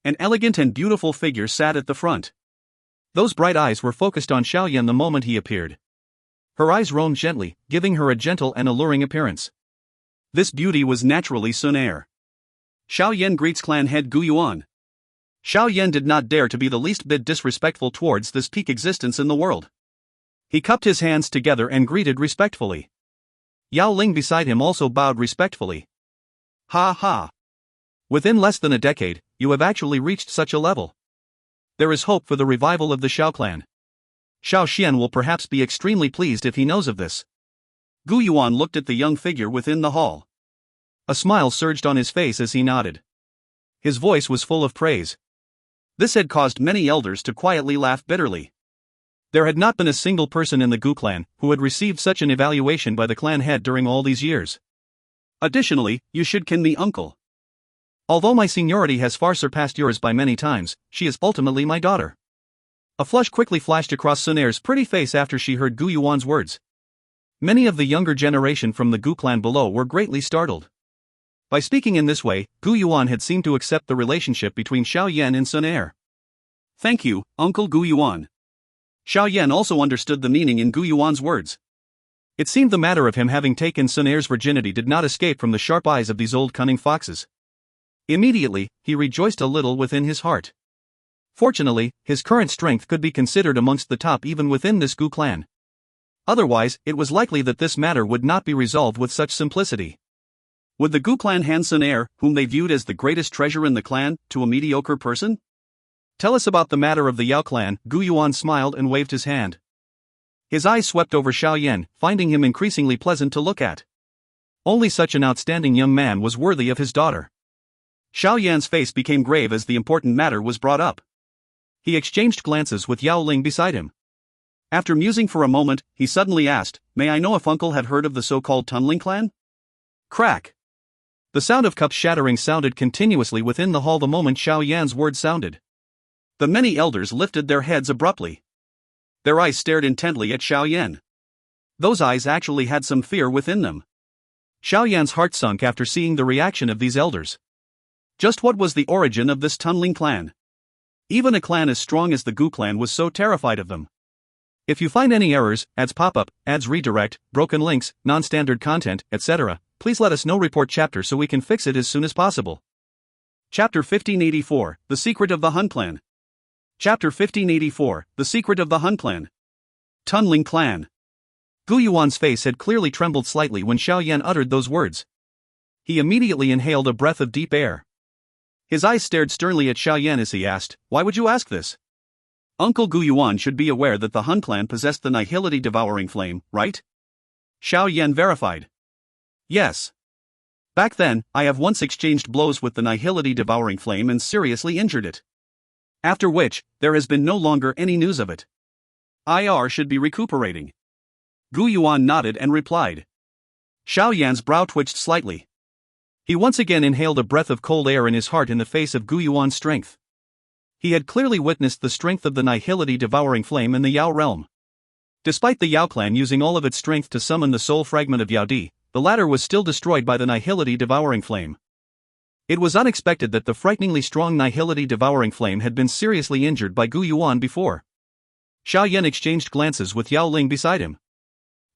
An elegant and beautiful figure sat at the front. Those bright eyes were focused on Xiao Yan the moment he appeared. Her eyes roamed gently, giving her a gentle and alluring appearance. This beauty was naturally Xun Er. Xiao Yan greets clan head Gu Yuan. Xiao Yan did not dare to be the least bit disrespectful towards this peak existence in the world. He cupped his hands together and greeted respectfully. Yao Ling beside him also bowed respectfully. Ha ha! Within less than a decade, you have actually reached such a level. There is hope for the revival of the Xiao clan. Xiao Xian will perhaps be extremely pleased if he knows of this. Gu Yuan looked at the young figure within the hall. A smile surged on his face as he nodded. His voice was full of praise. This had caused many elders to quietly laugh bitterly. There had not been a single person in the Gu clan who had received such an evaluation by the clan head during all these years. Additionally, you should kin me uncle. Although my seniority has far surpassed yours by many times, she is ultimately my daughter. A flush quickly flashed across Xun Er's pretty face after she heard Gu Yuan's words. Many of the younger generation from the Gu clan below were greatly startled. By speaking in this way, Gu Yuan had seemed to accept the relationship between Xiao Yan and Xun Er. Thank you, Uncle Gu Yuan. Xiao Yan also understood the meaning in Gu Yuan's words. It seemed the matter of him having taken Xun Er's virginity did not escape from the sharp eyes of these old cunning foxes. Immediately, he rejoiced a little within his heart. Fortunately, his current strength could be considered amongst the top even within this Gu clan. Otherwise, it was likely that this matter would not be resolved with such simplicity. Would the Gu clan hand Xun Er, whom they viewed as the greatest treasure in the clan, to a mediocre person? Tell us about the matter of the Yao clan. Gu Yuan smiled and waved his hand. His eyes swept over Xiao Yan, finding him increasingly pleasant to look at. Only such an outstanding young man was worthy of his daughter. Xiao Yan's face became grave as the important matter was brought up. He exchanged glances with Yao Ling beside him. After musing for a moment, he suddenly asked, "May I know if Uncle had heard of the so-called Tunneling clan?" Crack! The sound of cups shattering sounded continuously within the hall the moment Xiao Yan's words sounded. The many elders lifted their heads abruptly. Their eyes stared intently at Xiao Yan. Those eyes actually had some fear within them. Xiao Yan's heart sunk after seeing the reaction of these elders. Just what was the origin of this tunneling clan? Even a clan as strong as the Gu clan was so terrified of them. If you find any errors, ads pop up, ads redirect, broken links, non-standard content, etc., please let us know. Report chapter so we can fix it as soon as possible. Chapter 1584, The Secret of the Hun Clan. Chapter 1584, The Secret of the Hun Clan. Tunneling Clan. Gu Yuan's face had clearly trembled slightly when Xiao Yan uttered those words. He immediately inhaled a breath of deep air. His eyes stared sternly at Xiao Yan as he asked, "Why would you ask this?" Uncle Gu Yuan should be aware that the Hun clan possessed the nihility devouring flame, right? Xiao Yan verified. Yes. Back then, I have once exchanged blows with the nihility devouring flame and seriously injured it. After which, there has been no longer any news of it. IR should be recuperating. Gu Yuan nodded and replied. Xiao Yan's brow twitched slightly. He once again inhaled a breath of cold air in his heart in the face of Gu Yuan's strength. He had clearly witnessed the strength of the nihility devouring flame in the Yao realm. Despite the Yao clan using all of its strength to summon the soul fragment of Yao Di, the latter was still destroyed by the nihility devouring flame. It was unexpected that the frighteningly strong nihility devouring flame had been seriously injured by Gu Yuan before. Xiao Yan exchanged glances with Yao Ling beside him.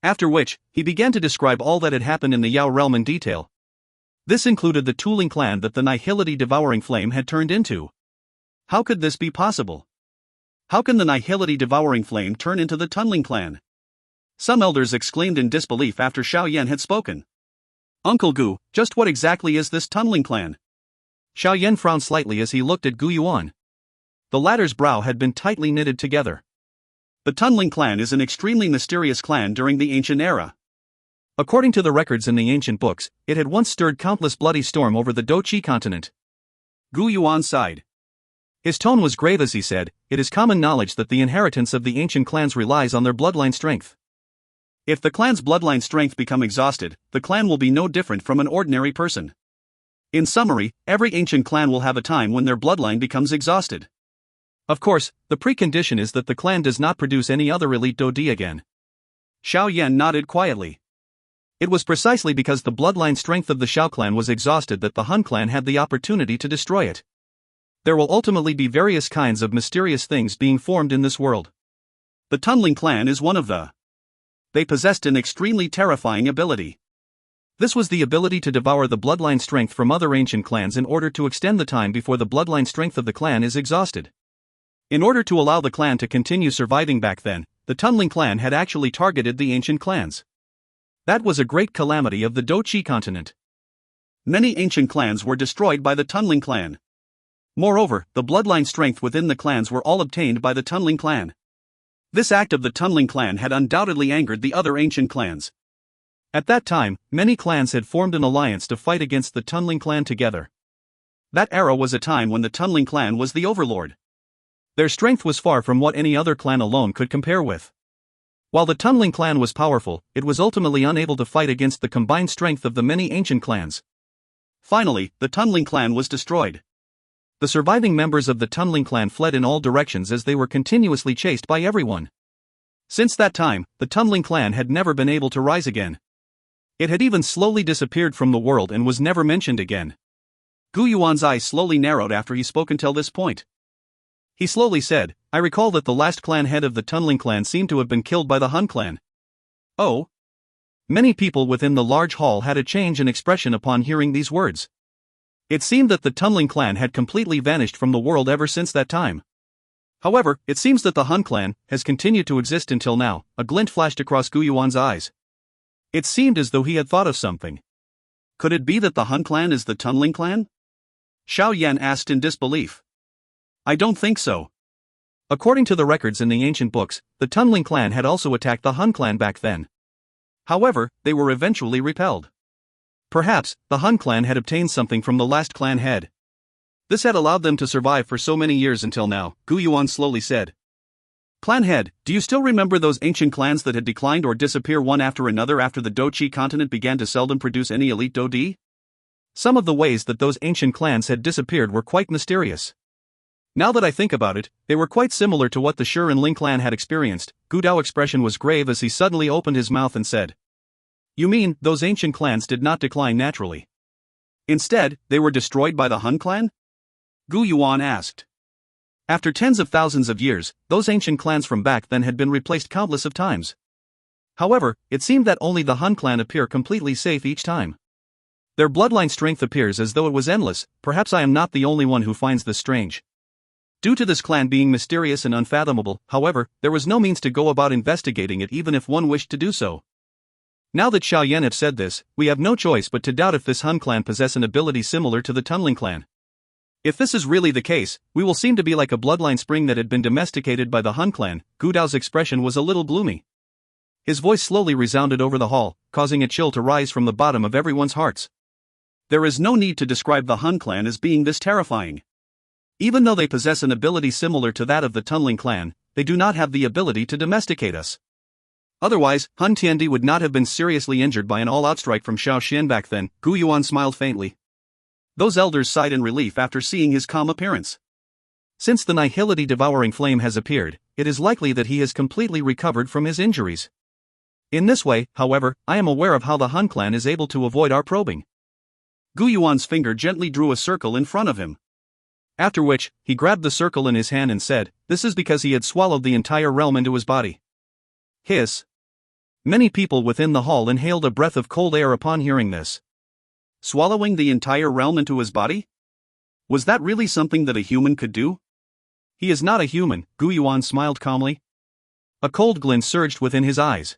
After which, he began to describe all that had happened in the Yao realm in detail. This included the Tuling clan that the nihility devouring flame had turned into. How could this be possible? How can the nihility devouring flame turn into the tunneling clan? Some elders exclaimed in disbelief after Xiao Yan had spoken. Uncle Gu, just what exactly is this tunneling clan? Xiao Yan frowned slightly as he looked at Gu Yuan. The latter's brow had been tightly knitted together. The tunneling clan is an extremely mysterious clan during the ancient era. According to the records in the ancient books, it had once stirred countless bloody storm over the Dou Qi continent. Gu Yuan sighed. His tone was grave as he said, "It is common knowledge that the inheritance of the ancient clans relies on their bloodline strength. If the clan's bloodline strength become exhausted, the clan will be no different from an ordinary person. In summary, every ancient clan will have a time when their bloodline becomes exhausted. Of course, the precondition is that the clan does not produce any other elite Dou Di again." Xiao Yan nodded quietly. It was precisely because the bloodline strength of the Xiao clan was exhausted that the Hun clan had the opportunity to destroy it. There will ultimately be various kinds of mysterious things being formed in this world. The tunneling clan is one of the. They possessed an extremely terrifying ability. This was the ability to devour the bloodline strength from other ancient clans in order to extend the time before the bloodline strength of the clan is exhausted. In order to allow the clan to continue surviving back then, the tunneling clan had actually targeted the ancient clans. That was a great calamity of the Dou Qi continent. Many ancient clans were destroyed by the tunneling clan. Moreover, the bloodline strength within the clans were all obtained by the tunneling clan. This act of the tunneling clan had undoubtedly angered the other ancient clans. At that time, many clans had formed an alliance to fight against the tunneling clan together. That era was a time when the tunneling clan was the overlord. Their strength was far from what any other clan alone could compare with. While the tunneling clan was powerful, it was ultimately unable to fight against the combined strength of the many ancient clans. Finally, the tunneling clan was destroyed. The surviving members of the tunneling clan fled in all directions as they were continuously chased by everyone. Since that time, the tunneling clan had never been able to rise again. It had even slowly disappeared from the world and was never mentioned again. Gu Yuan's eyes slowly narrowed after he spoke until this point. He slowly said, "I recall that the last clan head of the tunneling clan seemed to have been killed by the Hun clan." Oh? Many people within the large hall had a change in expression upon hearing these words. It seemed that the tunneling clan had completely vanished from the world ever since that time. However, it seems that the Hun clan has continued to exist until now. A glint flashed across Gu Yuan's eyes. It seemed as though he had thought of something. Could it be that the Hun clan is the tunneling clan? Xiao Yan asked in disbelief. I don't think so. According to the records in the ancient books, the tunneling clan had also attacked the Hun clan back then. However, they were eventually repelled. Perhaps, the Hun clan had obtained something from the last clan head. This had allowed them to survive for so many years until now, Gu Yuan slowly said. Clan head, do you still remember those ancient clans that had declined or disappear one after another after the Dou Qi continent began to seldom produce any elite Dou Di? Some of the ways that those ancient clans had disappeared were quite mysterious. Now that I think about it, they were quite similar to what the Shi and Ling clan had experienced. Gu Dao's expression was grave as he suddenly opened his mouth and said, "You mean, those ancient clans did not decline naturally? Instead, they were destroyed by the Hun clan?" Gu Yuan asked. After tens of thousands of years, those ancient clans from back then had been replaced countless of times. However, it seemed that only the Hun clan appear completely safe each time. Their bloodline strength appears as though it was endless. Perhaps I am not the only one who finds this strange. Due to this clan being mysterious and unfathomable, however, there was no means to go about investigating it even if one wished to do so. Now that Xiao Yan have said this, we have no choice but to doubt if this Hun clan possess an ability similar to the Tunling clan. If this is really the case, we will seem to be like a bloodline spring that had been domesticated by the Hun clan. Gu Dao's expression was a little gloomy. His voice slowly resounded over the hall, causing a chill to rise from the bottom of everyone's hearts. There is no need to describe the Hun clan as being this terrifying. Even though they possess an ability similar to that of the Tunling clan, they do not have the ability to domesticate us. Otherwise, Hun Tiandi would not have been seriously injured by an all-out strike from Xiao Xian back then. Gu Yuan smiled faintly. Those elders sighed in relief after seeing his calm appearance. Since the nihility devouring flame has appeared, it is likely that he has completely recovered from his injuries. In this way, however, I am aware of how the Hun clan is able to avoid our probing. Gu Yuan's finger gently drew a circle in front of him. After which, he grabbed the circle in his hand and said, "This is because he had swallowed the entire realm into his body." Hiss. Many people within the hall inhaled a breath of cold air upon hearing this. Swallowing the entire realm into his body? Was that really something that a human could do? He is not a human, Gu Yuan smiled calmly. A cold glint surged within his eyes.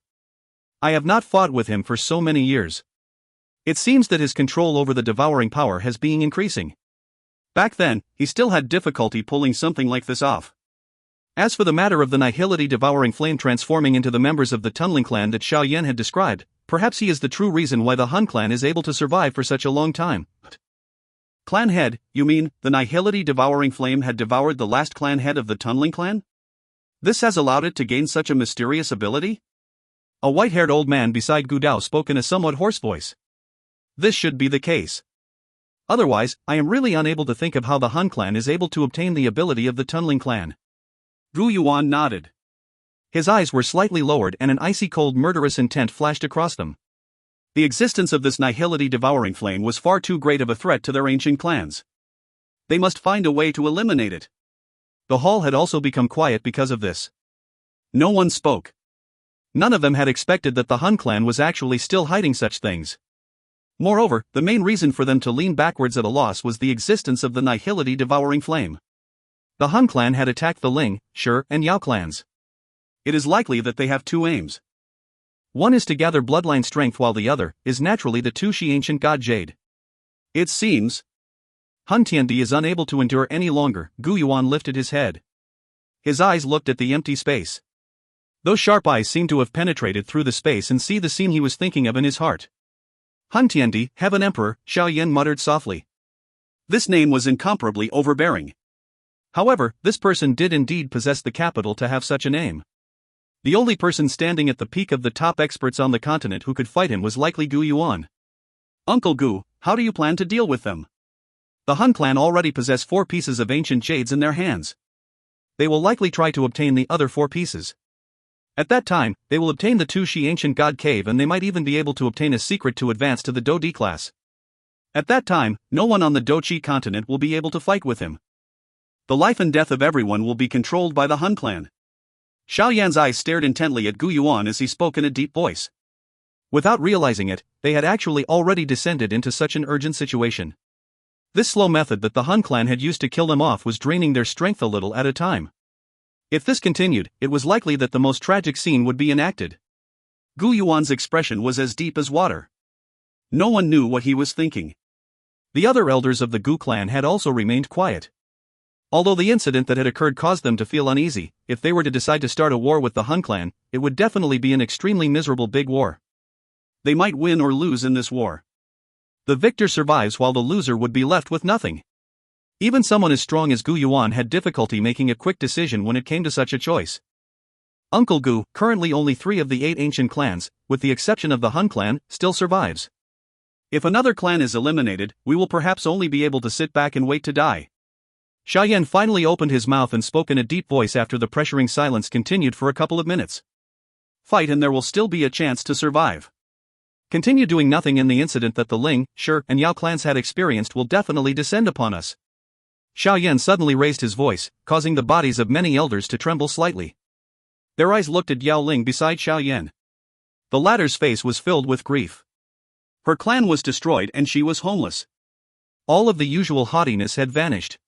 I have not fought with him for so many years. It seems that his control over the devouring power has been increasing. Back then, he still had difficulty pulling something like this off. As for the matter of the nihility devouring flame transforming into the members of the Tunling clan that Xiao Yan had described, perhaps he is the true reason why the Hun clan is able to survive for such a long time. Clan head, you mean, the nihility devouring flame had devoured the last clan head of the Tunling clan? This has allowed it to gain such a mysterious ability? A white-haired old man beside Gu Dao spoke in a somewhat hoarse voice. This should be the case. Otherwise, I am really unable to think of how the Hun clan is able to obtain the ability of the Tunling clan. Gu Yuan nodded. His eyes were slightly lowered and an icy cold murderous intent flashed across them. The existence of this nihility devouring flame was far too great of a threat to their ancient clans. They must find a way to eliminate it. The hall had also become quiet because of this. No one spoke. None of them had expected that the Hun clan was actually still hiding such things. Moreover, the main reason for them to lean backwards at a loss was the existence of the nihility devouring flame. The Hun clan had attacked the Ling, Shi, and Yao clans. It is likely that they have two aims. One is to gather bloodline strength while the other is naturally the Dou Qi ancient god Jade. It seems Hun Tiandi is unable to endure any longer. Gu Yuan lifted his head. His eyes looked at the empty space. Those sharp eyes seemed to have penetrated through the space and see the scene he was thinking of in his heart. Hun Tiandi, Heaven Emperor, Xiao Yan muttered softly. This name was incomparably overbearing. However, this person did indeed possess the capital to have such a name. The only person standing at the peak of the top experts on the continent who could fight him was likely Gu Yuan. Uncle Gu, how do you plan to deal with them? The Hun clan already possess 4 pieces of ancient jades in their hands. They will likely try to obtain the other 4 pieces. At that time, they will obtain the Dou Qi ancient god cave and they might even be able to obtain a secret to advance to the Dou Qi class. At that time, no one on the Dou Qi continent will be able to fight with him. The life and death of everyone will be controlled by the Hun clan. Xiao Yan's eyes stared intently at Gu Yuan as he spoke in a deep voice. Without realizing it, they had actually already descended into such an urgent situation. This slow method that the Hun clan had used to kill them off was draining their strength a little at a time. If this continued, it was likely that the most tragic scene would be enacted. Gu Yuan's expression was as deep as water. No one knew what he was thinking. The other elders of the Gu clan had also remained quiet. Although the incident that had occurred caused them to feel uneasy, if they were to decide to start a war with the Hun clan, it would definitely be an extremely miserable big war. They might win or lose in this war. The victor survives while the loser would be left with nothing. Even someone as strong as Gu Yuan had difficulty making a quick decision when it came to such a choice. Uncle Gu, currently only 3 of the 8 ancient clans, with the exception of the Hun clan, still survives. If another clan is eliminated, we will perhaps only be able to sit back and wait to die. Xiao Yan finally opened his mouth and spoke in a deep voice after the pressuring silence continued for a couple of minutes. Fight and there will still be a chance to survive. Continue doing nothing and the incident that the Ling, Shi, and Yao clans had experienced will definitely descend upon us. Xiao Yan suddenly raised his voice, causing the bodies of many elders to tremble slightly. Their eyes looked at Yao Ling beside Xiao Yan. The latter's face was filled with grief. Her clan was destroyed and she was homeless. All of the usual haughtiness had vanished.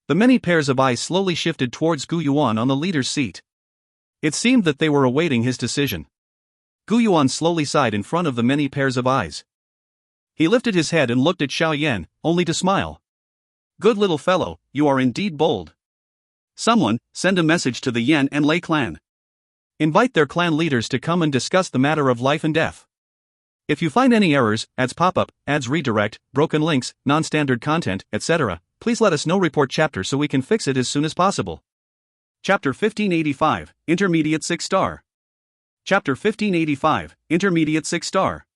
The many pairs of eyes slowly shifted towards Gu Yuan on the leader's seat. It seemed that they were awaiting his decision. Gu Yuan slowly sighed in front of the many pairs of eyes. He lifted his head and looked at Xiao Yan, only to smile. Good little fellow, you are indeed bold. Someone, send a message to the Yan and Lei clan. Invite their clan leaders to come and discuss the matter of life and death. If you find any errors, ads pop-up, ads redirect, broken links, non-standard content, etc., please let us know. Report chapter so we can fix it as soon as possible. Chapter 1585, Intermediate 6-star. Chapter 1585, Intermediate 6-star.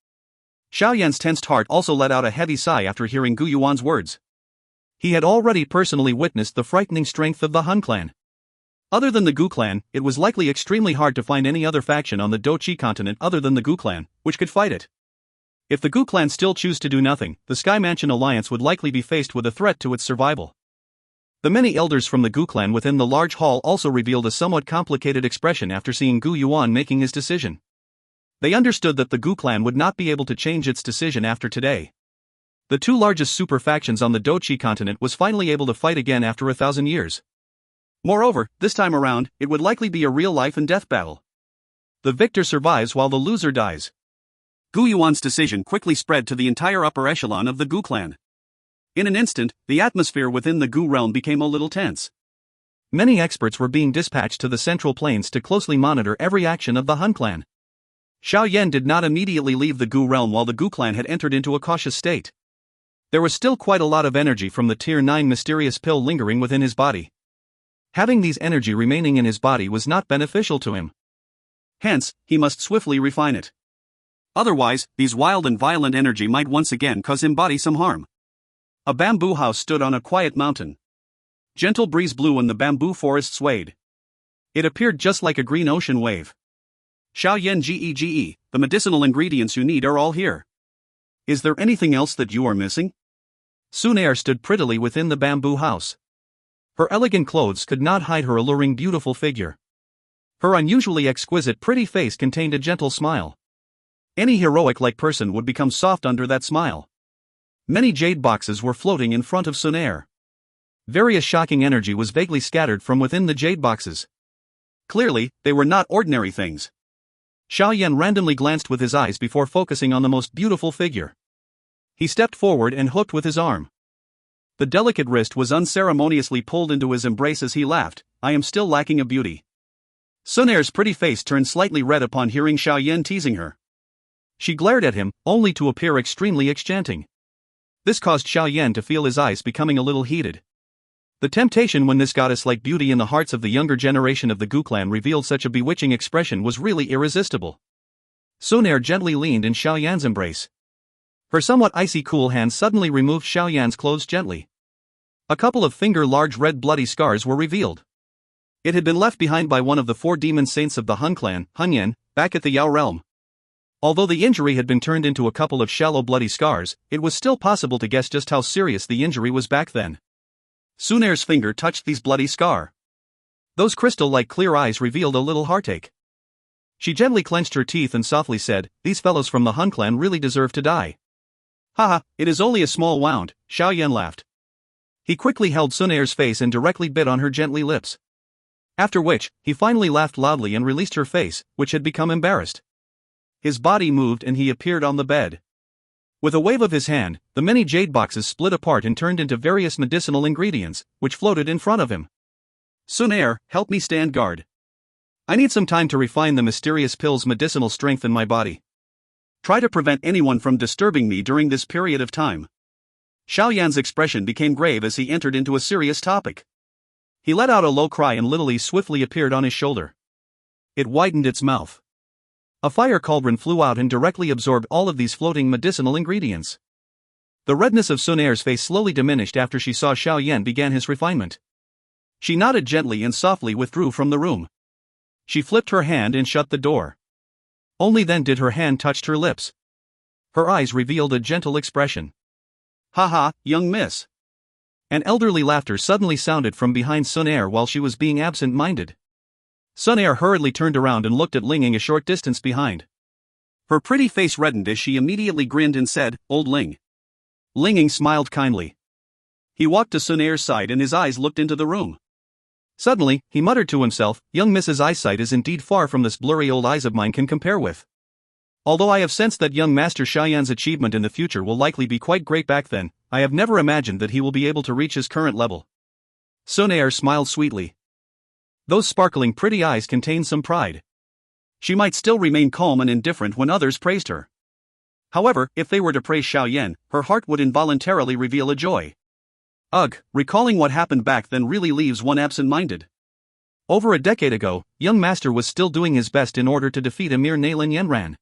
Xiao Yan's tensed heart also let out a heavy sigh after hearing Gu Yuan's words. He had already personally witnessed the frightening strength of the Han clan. Other than the Gu clan, it was likely extremely hard to find any other faction on the Dou Qi continent other than the Gu clan, which could fight it. If the Gu clan still choose to do nothing, the Sky Mansion Alliance would likely be faced with a threat to its survival. The many elders from the Gu clan within the large hall also revealed a somewhat complicated expression after seeing Gu Yuan making his decision. They understood that the Gu clan would not be able to change its decision after today. The two largest super factions on the Dou Qi continent was finally able to fight again after 1,000 years. Moreover, this time around, it would likely be a real life and death battle. The victor survives while the loser dies. Gu Yuan's decision quickly spread to the entire upper echelon of the Gu clan. In an instant, the atmosphere within the Gu realm became a little tense. Many experts were being dispatched to the central plains to closely monitor every action of the Han clan. Xiao Yan did not immediately leave the Gu realm while the Gu clan had entered into a cautious state. There was still quite a lot of energy from the Tier 9 mysterious pill lingering within his body. Having these energy remaining in his body was not beneficial to him. Hence, he must swiftly refine it. Otherwise, these wild and violent energy might once again cause him body some harm. A bamboo house stood on a quiet mountain. Gentle breeze blew and the bamboo forest swayed. It appeared just like a green ocean wave. Xiao Yan Gege, the medicinal ingredients you need are all here. Is there anything else that you are missing? Xun Er stood prettily within the bamboo house. Her elegant clothes could not hide her alluring beautiful figure. Her unusually exquisite pretty face contained a gentle smile. Any heroic-like person would become soft under that smile. Many jade boxes were floating in front of Xun Er. Various shocking energy was vaguely scattered from within the jade boxes. Clearly, they were not ordinary things. Xiao Yan randomly glanced with his eyes before focusing on the most beautiful figure. He stepped forward and hooked with his arm. The delicate wrist was unceremoniously pulled into his embrace as he laughed. I am still lacking a beauty. Xun Er's pretty face turned slightly red upon hearing Xiao Yan teasing her. She glared at him, only to appear extremely enchanting. This caused Xiao Yan to feel his eyes becoming a little heated. The temptation when this goddess-like beauty in the hearts of the younger generation of the Gu clan revealed such a bewitching expression was really irresistible. Xun Er gently leaned in Xiao Yan's embrace. Her somewhat icy cool hand suddenly removed Xiao Yan's clothes gently. A couple of finger-large red bloody scars were revealed. It had been left behind by one of the 4 demon saints of the Han clan, Han Yan, back at the Yao realm. Although the injury had been turned into a couple of shallow bloody scars, it was still possible to guess just how serious the injury was back then. Xun Er's finger touched these bloody scars. Those crystal-like clear eyes revealed a little heartache. She gently clenched her teeth and softly said, "These fellows from the Han clan really deserve to die." "Haha, it is only a small wound," Xiao Yan laughed. He quickly held Xun Er's face and directly bit on her gently lips. After which, he finally laughed loudly and released her face, which had become embarrassed. His body moved and he appeared on the bed. With a wave of his hand, the many jade boxes split apart and turned into various medicinal ingredients, which floated in front of him. "Xun Er, help me stand guard. I need some time to refine the mysterious pill's medicinal strength in my body. Try to prevent anyone from disturbing me during this period of time." Xiao Yan's expression became grave as he entered into a serious topic. He let out a low cry and Lily swiftly appeared on his shoulder. It widened its mouth. A fire cauldron flew out and directly absorbed all of these floating medicinal ingredients. The redness of Xun Er's face slowly diminished after she saw Xiao Yan began his refinement. She nodded gently and softly withdrew from the room. She flipped her hand and shut the door. Only then did her hand touch her lips. Her eyes revealed a gentle expression. "Haha, young miss." An elderly laughter suddenly sounded from behind Xun Er while she was being absent-minded. Xun Er hurriedly turned around and looked at Ling Ying a short distance behind. Her pretty face reddened as she immediately grinned and said, "Old Ling." Ling Ying smiled kindly. He walked to Xun Er's side and his eyes looked into the room. Suddenly, he muttered to himself, "Young Miss's eyesight is indeed far from this blurry old eyes of mine can compare with. Although I have sensed that young Master Xiao Yan's achievement in the future will likely be quite great back then, I have never imagined that he will be able to reach his current level." Xun Er smiled sweetly. Those sparkling pretty eyes contained some pride. She might still remain calm and indifferent when others praised her. However, if they were to praise Xiao Yan, her heart would involuntarily reveal a joy. Ugh, recalling what happened back then really leaves one absent-minded. Over a decade ago, young Master was still doing his best in order to defeat Emir Nailin Yanran.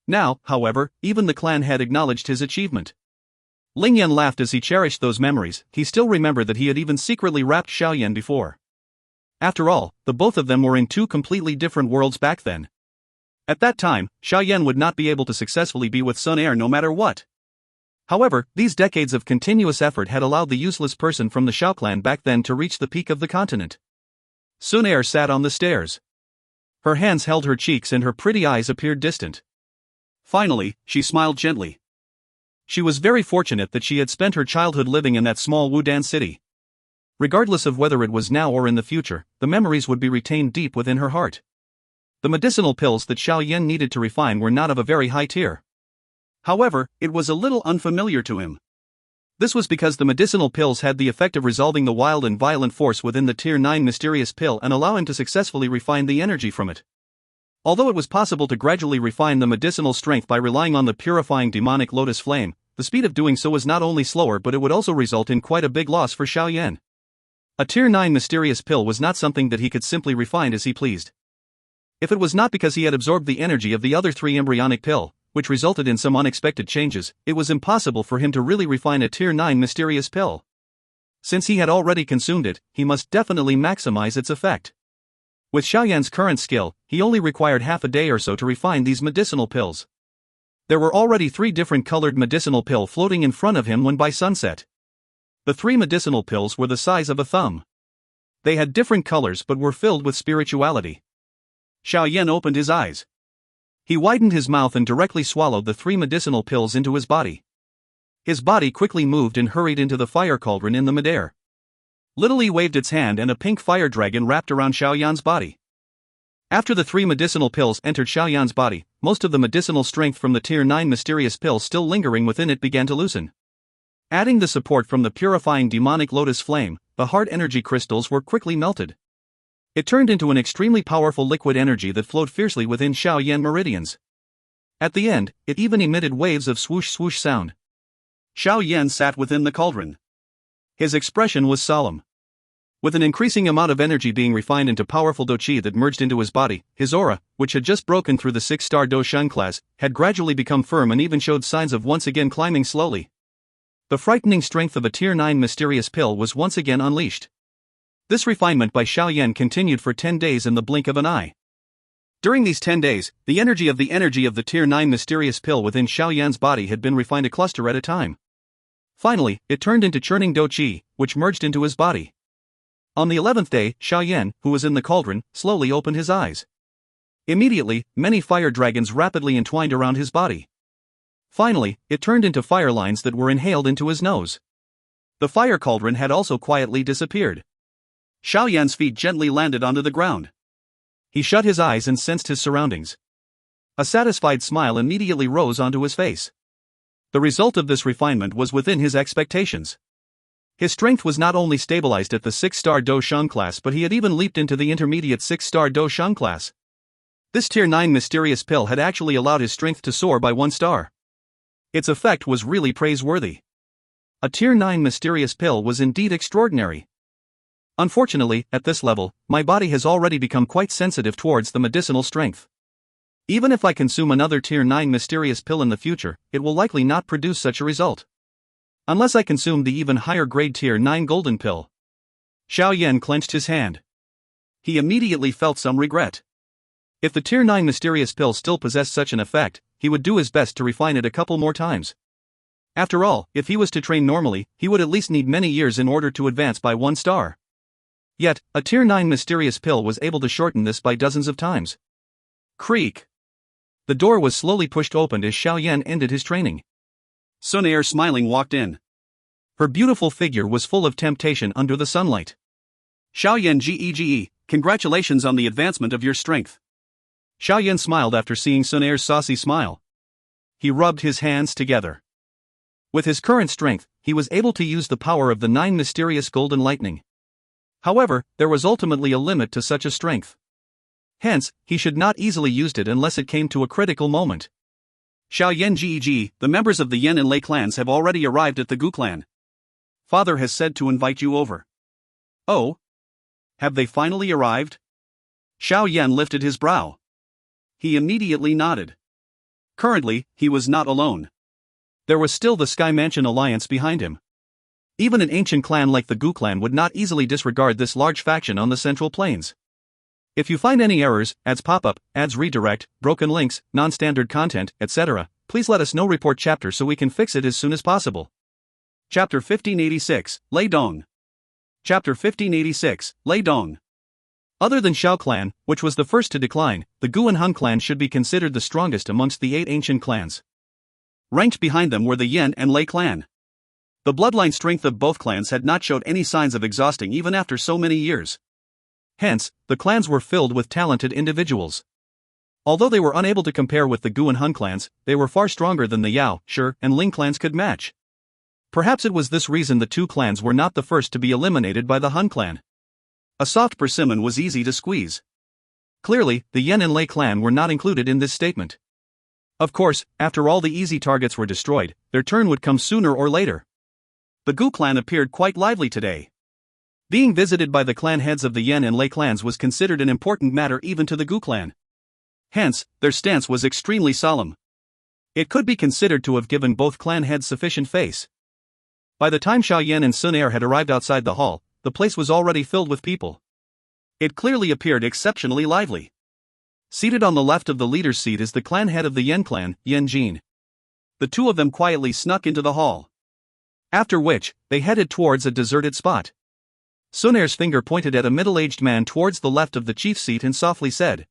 Now, however, even the clan had acknowledged his achievement. Ling Yan laughed as he cherished those memories. He still remembered that he had even secretly rapped Xiao Yan before. After all, the both of them were in two completely different worlds back then. At that time, Xiao Yan would not be able to successfully be with Xun Er no matter what. However, these decades of continuous effort had allowed the useless person from the Xiao clan back then to reach the peak of the continent. Xun Er sat on the stairs. Her hands held her cheeks and her pretty eyes appeared distant. Finally, she smiled gently. She was very fortunate that she had spent her childhood living in that small Wudan city. Regardless of whether it was now or in the future, the memories would be retained deep within her heart. The medicinal pills that Xiao Yan needed to refine were not of a very high tier. However, it was a little unfamiliar to him. This was because the medicinal pills had the effect of resolving the wild and violent force within the Tier 9 mysterious pill and allow him to successfully refine the energy from it. Although it was possible to gradually refine the medicinal strength by relying on the purifying demonic lotus flame, the speed of doing so was not only slower but it would also result in quite a big loss for Xiao Yan. A Tier 9 mysterious pill was not something that he could simply refine as he pleased. If it was not because he had absorbed the energy of the other three embryonic pill, which resulted in some unexpected changes, it was impossible for him to really refine a Tier 9 mysterious pill. Since he had already consumed it, he must definitely maximize its effect. With Xiao Yan's current skill, he only required half a day or so to refine these medicinal pills. There were already 3 different colored medicinal pills floating in front of him when by sunset. The 3 medicinal pills were the size of a thumb. They had different colors but were filled with spirituality. Xiao Yan opened his eyes. He widened his mouth and directly swallowed the 3 medicinal pills into his body. His body quickly moved and hurried into the fire cauldron in the midair. Little waved its hand and a pink fire dragon wrapped around Xiao Yan's body. After the 3 medicinal pills entered Xiao Yan's body, most of the medicinal strength from the Tier 9 mysterious pill still lingering within it began to loosen. Adding the support from the purifying demonic lotus flame, the hard energy crystals were quickly melted. It turned into an extremely powerful liquid energy that flowed fiercely within Xiao Yan meridians. At the end, it even emitted waves of swoosh swoosh sound. Xiao Yan sat within the cauldron. His expression was solemn. With an increasing amount of energy being refined into powerful Dou Qi that merged into his body, his aura, which had just broken through the 6-star Dou Shun class, had gradually become firm and even showed signs of once again climbing slowly. The frightening strength of a Tier 9 mysterious pill was once again unleashed. This refinement by Xiao Yan continued for 10 days in the blink of an eye. During these 10 days, the energy of the Tier 9 mysterious pill within Xiao Yan's body had been refined a cluster at a time. Finally, it turned into churning Dou Qi, which merged into his body. On the 11th day, Xiao Yan, who was in the cauldron, slowly opened his eyes. Immediately, many fire dragons rapidly entwined around his body. Finally, it turned into fire lines that were inhaled into his nose. The fire cauldron had also quietly disappeared. Xiao Yan's feet gently landed onto the ground. He shut his eyes and sensed his surroundings. A satisfied smile immediately rose onto his face. The result of this refinement was within his expectations. His strength was not only stabilized at the 6-star Dou Shun class but he had even leaped into the intermediate 6-star Dou Shun class. This Tier 9 mysterious pill had actually allowed his strength to soar by 1 star. Its effect was really praiseworthy. A Tier 9 mysterious pill was indeed extraordinary. Unfortunately, at this level, my body has already become quite sensitive towards the medicinal strength. Even if I consume another Tier 9 mysterious pill in the future, it will likely not produce such a result. Unless I consume the even higher grade tier 9 golden pill. Xiao Yan clenched his hand. He immediately felt some regret. If the tier 9 mysterious pill still possessed such an effect, he would do his best to refine it a couple more times. After all, if he was to train normally, he would at least need many years in order to advance by 1 star. Yet, a tier 9 mysterious pill was able to shorten this by dozens of times. Creak. The door was slowly pushed open as Xiao Yan ended his training. Xun Er smiling walked in. Her beautiful figure was full of temptation under the sunlight. Xiao Yan Gege, congratulations on the advancement of your strength. Xiao Yan smiled after seeing Xun Er's saucy smile. He rubbed his hands together. With his current strength, he was able to use the power of the 9 mysterious golden lightning. However, there was ultimately a limit to such a strength. Hence, he should not easily use it unless it came to a critical moment. Xiao Yan Gege, the members of the Yan and Lei clans have already arrived at the Gu clan. Father has said to invite you over. Oh? Have they finally arrived? Xiao Yan lifted his brow. He immediately nodded. Currently, he was not alone. There was still the Sky Mansion alliance behind him. Even an ancient clan like the Gu clan would not easily disregard this large faction on the Central Plains. If you find any errors, ads pop up, ads redirect, broken links, non-standard content, etc., please let us know. Report chapter so we can fix it as soon as possible. Chapter 1586, Lei Dong. Chapter 1586, Lei Dong. Other than Xiao clan, which was the first to decline, the Gu and Han clan should be considered the strongest amongst the 8 ancient clans. Ranked behind them were the Yan and Lei clan. The bloodline strength of both clans had not showed any signs of exhausting even after so many years. Hence, the clans were filled with talented individuals. Although they were unable to compare with the Gu and Han clans, they were far stronger than the Yao, Shi, and Ling clans could match. Perhaps it was this reason the 2 clans were not the first to be eliminated by the Han clan. A soft persimmon was easy to squeeze. Clearly, the Yan and Lei clan were not included in this statement. Of course, after all the easy targets were destroyed, their turn would come sooner or later. The Gu clan appeared quite lively today. Being visited by the clan heads of the Yan and Lei clans was considered an important matter even to the Gu clan. Hence, their stance was extremely solemn. It could be considered to have given both clan heads sufficient face. By the time Xiao Yan and Xun Er had arrived outside the hall, the place was already filled with people. It clearly appeared exceptionally lively. Seated on the left of the leader's seat is the clan head of the Yan clan, Yan Jin. The 2 of them quietly snuck into the hall. After which, they headed towards a deserted spot. Xun Er's finger pointed at a middle-aged man towards the left of the chief's seat and softly said.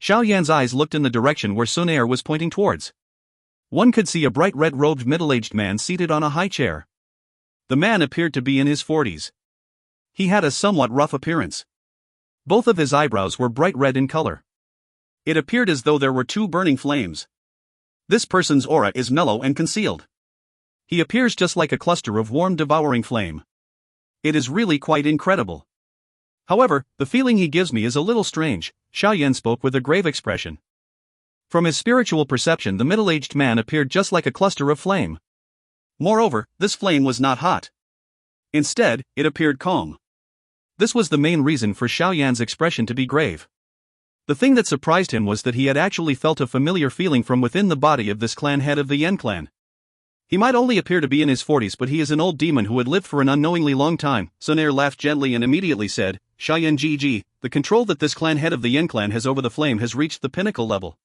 Xiao Yan's eyes looked in the direction where Xun Er was pointing towards. One could see a bright red-robed middle-aged man seated on a high chair. The man appeared to be in his 40s. He had a somewhat rough appearance. Both of his eyebrows were bright red in color. It appeared as though there were 2 burning flames. This person's aura is mellow and concealed. He appears just like a cluster of warm devouring flame. It is really quite incredible. However, the feeling he gives me is a little strange, Xiao Yan spoke with a grave expression. From his spiritual perception, the middle-aged man appeared just like a cluster of flame. Moreover, this flame was not hot. Instead, it appeared calm. This was the main reason for Xiao Yan's expression to be grave. The thing that surprised him was that he had actually felt a familiar feeling from within the body of this clan head of the Yan clan. He might only appear to be in his 40s, but he is an old demon who had lived for an unknowingly long time. Xun Er laughed gently and immediately said, Xiao Yan Gege, the control that this clan head of the Yan clan has over the flame has reached the pinnacle level.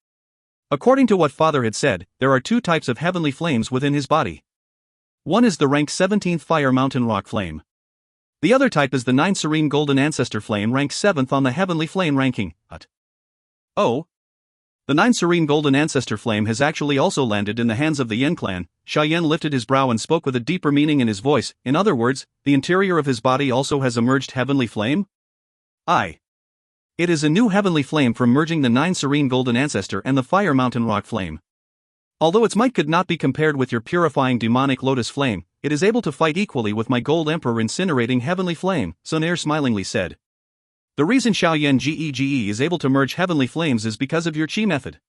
According to what father had said, there are 2 types of heavenly flames within his body. One is the rank 17th Fire Mountain Rock Flame. The other type is the 9 Serene Golden Ancestor Flame, ranked 7th on the Heavenly Flame ranking. Oh? The 9 Serene Golden Ancestor Flame has actually also landed in the hands of the Yan clan. Xiao Yan lifted his brow and spoke with a deeper meaning in his voice. In other words, the interior of his body also has emerged Heavenly Flame? Aye. It is a new Heavenly Flame from merging the 9 Serene Golden Ancestor and the Fire Mountain Rock Flame. Although its might could not be compared with your purifying demonic Lotus Flame, it is able to fight equally with my Gold Emperor incinerating Heavenly Flame, Xun Er smilingly said. The reason Xiao Yan Gege is able to merge Heavenly Flames is because of your Qi method.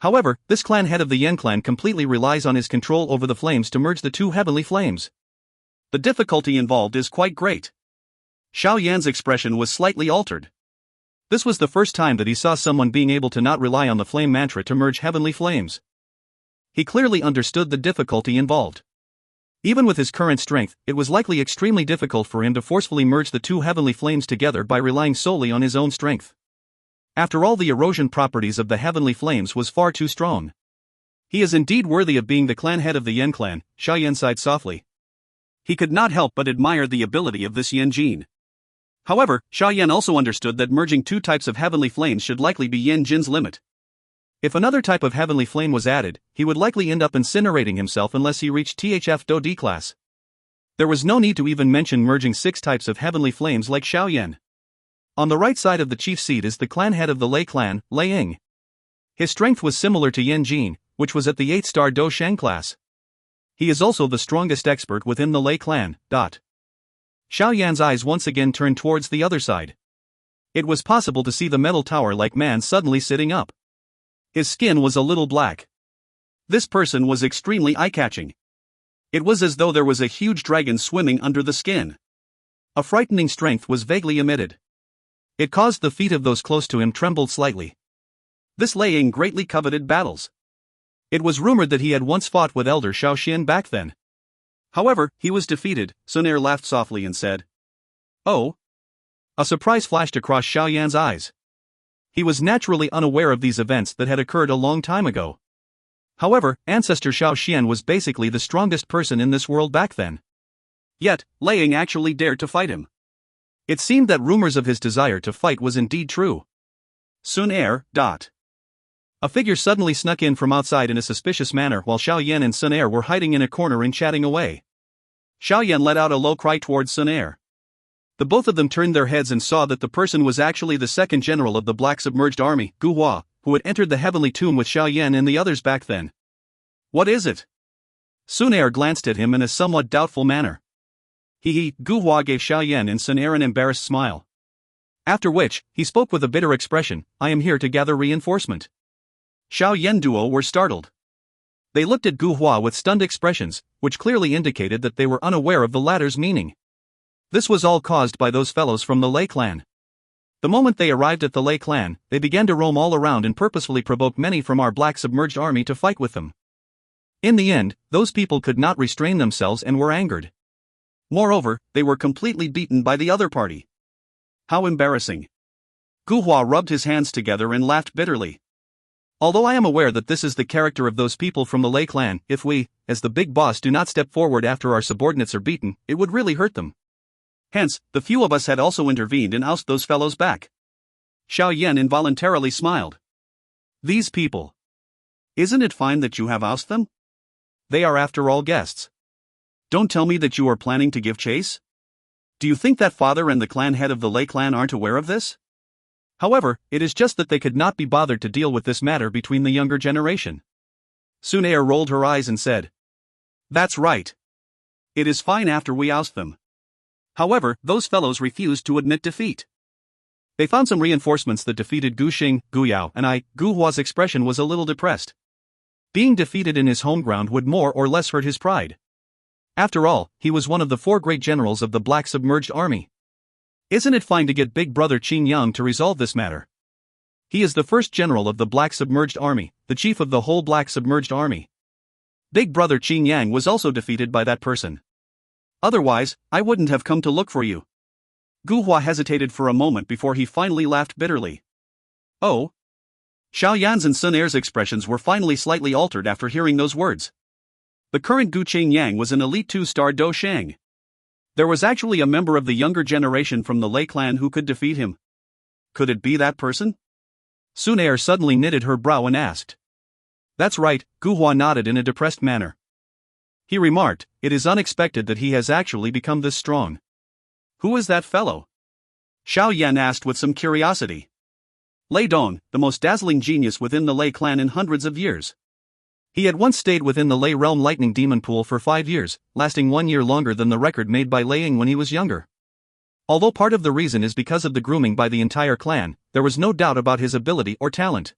However, this clan head of the Yan clan completely relies on his control over the flames to merge the 2 Heavenly Flames. The difficulty involved is quite great. Xiao Yan's expression was slightly altered. This was the first time that he saw someone being able to not rely on the flame mantra to merge Heavenly Flames. He clearly understood the difficulty involved. Even with his current strength, it was likely extremely difficult for him to forcefully merge the two heavenly flames together by relying solely on his own strength. After all, the erosion properties of the heavenly flames was far too strong. He is indeed worthy of being the clan head of the Yan clan, Xiao Yan sighed softly. He could not help but admire the ability of this Yan Jin. However, Xiao Yan also understood that merging two types of heavenly flames should likely be Yan Jin's limit. If another type of heavenly flame was added, he would likely end up incinerating himself unless he reached THF Dou Qi class. There was no need to even mention merging 6 types of heavenly flames like Xiao Yan. On the right side of the chief seat is the clan head of the Lei clan, Lei Ying. His strength was similar to Yan Jin, which was at the 8-star Dou Shang class. He is also the strongest expert within the Lei clan. Xiao Yan's eyes once again turned towards the other side. It was possible to see the metal tower-like man suddenly sitting up. His skin was a little black. This person was extremely eye-catching. It was as though there was a huge dragon swimming under the skin. A frightening strength was vaguely emitted. It caused the feet of those close to him trembled slightly. This Lei Ying greatly coveted battles. It was rumored that he had once fought with Elder Xiao Xin back then. However, he was defeated. Xun Er laughed softly and said, "Oh?" A surprise flashed across Xiao Yan's eyes. He was naturally unaware of these events that had occurred a long time ago. However, Ancestor Xiao Xian was basically the strongest person in this world back then. Yet, Lei Ying actually dared to fight him. It seemed that rumors of his desire to fight was indeed true. Xun Er. A figure suddenly snuck in from outside in a suspicious manner while Xiao Yan and Xun Er were hiding in a corner and chatting away. Xiao Yan let out a low cry towards Xun Er. The both of them turned their heads and saw that the person was actually the second general of the Black Submerged Army, Gu Hua, who had entered the heavenly tomb with Xiao Yan and the others back then. "What is it?" Xun Er glanced at him in a somewhat doubtful manner. Gu Hua gave Xiao Yan and Xun Er an embarrassed smile. After which, he spoke with a bitter expression, "I am here to gather reinforcement." Xiao Yan duo were startled. They looked at Gu Hua with stunned expressions, which clearly indicated that they were unaware of the latter's meaning. This was all caused by those fellows from the Lei clan. The moment they arrived at the Lei clan, they began to roam all around and purposefully provoked many from our Black Submerged Army to fight with them. In the end, those people could not restrain themselves and were angered. Moreover, they were completely beaten by the other party. How embarrassing. Gu Hua rubbed his hands together and laughed bitterly. Although I am aware that this is the character of those people from the Lei clan, if we, as the big boss, do not step forward after our subordinates are beaten, it would really hurt them. Hence, the few of us had also intervened and ousted those fellows back. Xiao Yan involuntarily smiled. These people. Isn't it fine that you have ousted them? They are after all guests. Don't tell me that you are planning to give chase? Do you think that father and the clan head of the Lei clan aren't aware of this? However, it is just that they could not be bothered to deal with this matter between the younger generation. Xun Er rolled her eyes and said, "That's right. It is fine after we oust them." However, those fellows refused to admit defeat. They found some reinforcements that defeated Gu Xing, Gu Yao, and Gu Hua's expression was a little depressed. Being defeated in his home ground would more or less hurt his pride. After all, he was one of the 4 great generals of the Black Submerged Army. Isn't it fine to get Big Brother Qing Yang to resolve this matter? He is the first general of the Black Submerged Army, the chief of the whole Black Submerged Army. Big Brother Qing Yang was also defeated by that person. Otherwise, I wouldn't have come to look for you. Gu Hua hesitated for a moment before he finally laughed bitterly. Oh? Xiao Yan's and Xun Er's expressions were finally slightly altered after hearing those words. The current Gu Qing Yang was an elite 2-star Dou Shang. There was actually a member of the younger generation from the Lei clan who could defeat him. Could it be that person? Xun Er suddenly knitted her brow and asked. That's right, Gu Hua nodded in a depressed manner. He remarked, "It is unexpected that he has actually become this strong." Who is that fellow? Xiao Yan asked with some curiosity. Lei Dong, the most dazzling genius within the Lei clan in hundreds of years. He had once stayed within the Lei realm lightning demon pool for 5 years, lasting 1 year longer than the record made by Lei Ying when he was younger. Although part of the reason is because of the grooming by the entire clan, there was no doubt about his ability or talent.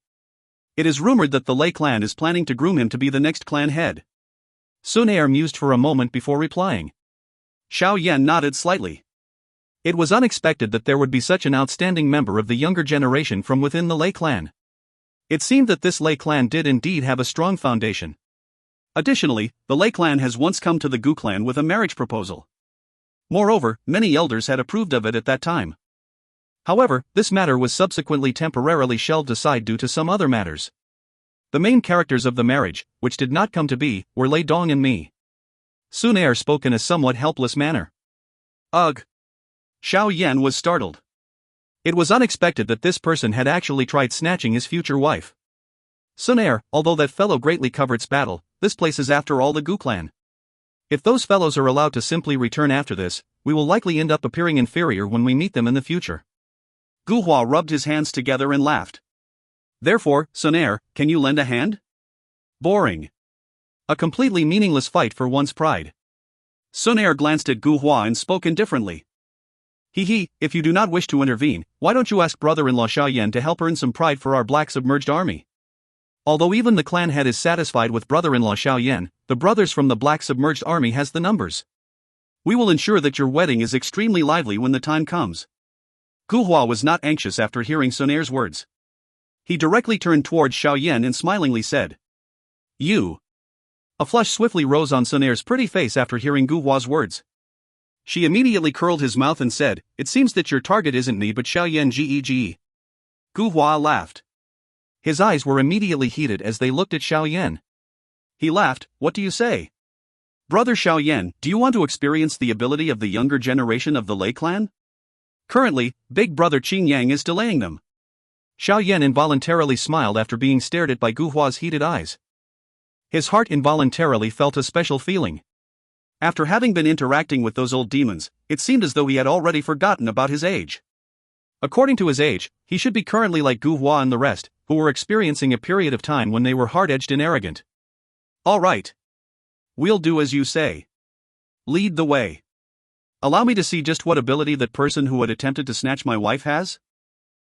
It is rumored that the Lei clan is planning to groom him to be the next clan head. Xun Er mused for a moment before replying. Xiao Yan nodded slightly. It was unexpected that there would be such an outstanding member of the younger generation from within the Lei clan. It seemed that this Lei clan did indeed have a strong foundation. Additionally, the Lei clan has once come to the Gu clan with a marriage proposal. Moreover, many elders had approved of it at that time. However, this matter was subsequently temporarily shelved aside due to some other matters. The main characters of the marriage, which did not come to be, were Lei Dong and me. Xun Er spoke in a somewhat helpless manner. Ugh. Xiao Yan was startled. It was unexpected that this person had actually tried snatching his future wife. Xun Er, although that fellow greatly covered battle, this place is after all the Gu clan. If those fellows are allowed to simply return after this, we will likely end up appearing inferior when we meet them in the future. Gu Hua rubbed his hands together and laughed. Therefore, Xun Er, can you lend a hand? Boring. A completely meaningless fight for one's pride. Xun Er glanced at Gu Hua and spoke indifferently. If you do not wish to intervene, why don't you ask brother-in-law Xiao Yan to help earn some pride for our black submerged army? Although even the clan head is satisfied with brother-in-law Xiao Yan, the brothers from the black submerged army has the numbers. We will ensure that your wedding is extremely lively when the time comes. Gu Hua was not anxious after hearing Xun Er's words. He directly turned towards Xiao Yan and smilingly said, "You." A flush swiftly rose on Xun Er's pretty face after hearing Gu Hua's words. She immediately curled his mouth and said, "It seems that your target isn't me but Xiao Yan Ge. Gu Hua laughed. His eyes were immediately heated as they looked at Xiao Yan. He laughed, "What do you say? Brother Xiao Yan, do you want to experience the ability of the younger generation of the Lei clan? Currently, big brother Qing Yang is delaying them." Xiao Yan involuntarily smiled after being stared at by Gu Hua's heated eyes. His heart involuntarily felt a special feeling. After having been interacting with those old demons, it seemed as though he had already forgotten about his age. According to his age, he should be currently like Gu Hua and the rest, who were experiencing a period of time when they were hard-edged and arrogant. All right. We'll do as you say. Lead the way. Allow me to see just what ability that person who had attempted to snatch my wife has.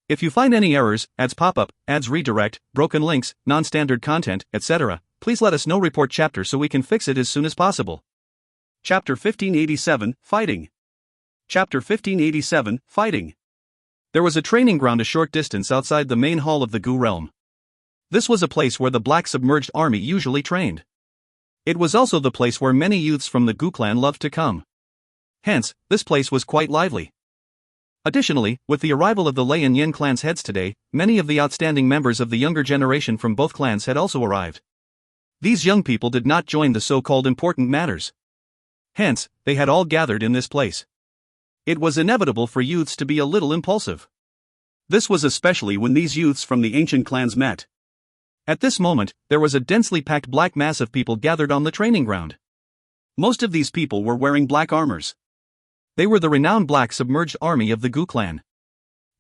If you find any errors, ads pop-up, ads redirect, broken links, non-standard content, etc., please let us know. Report chapter so we can fix it as soon as possible. Chapter 1587, Fighting. Chapter 1587, Fighting. There was a training ground a short distance outside the main hall of the Gu realm. This was a place where the black submerged army usually trained. It was also the place where many youths from the Gu clan loved to come. Hence, this place was quite lively. Additionally, with the arrival of the Lei and Yin clans' heads today, many of the outstanding members of the younger generation from both clans had also arrived. These young people did not join the so-called important matters. Hence, they had all gathered in this place. It was inevitable for youths to be a little impulsive. This was especially when these youths from the ancient clans met. At this moment, there was a densely packed black mass of people gathered on the training ground. Most of these people were wearing black armors. They were the renowned black submerged army of the Gu clan.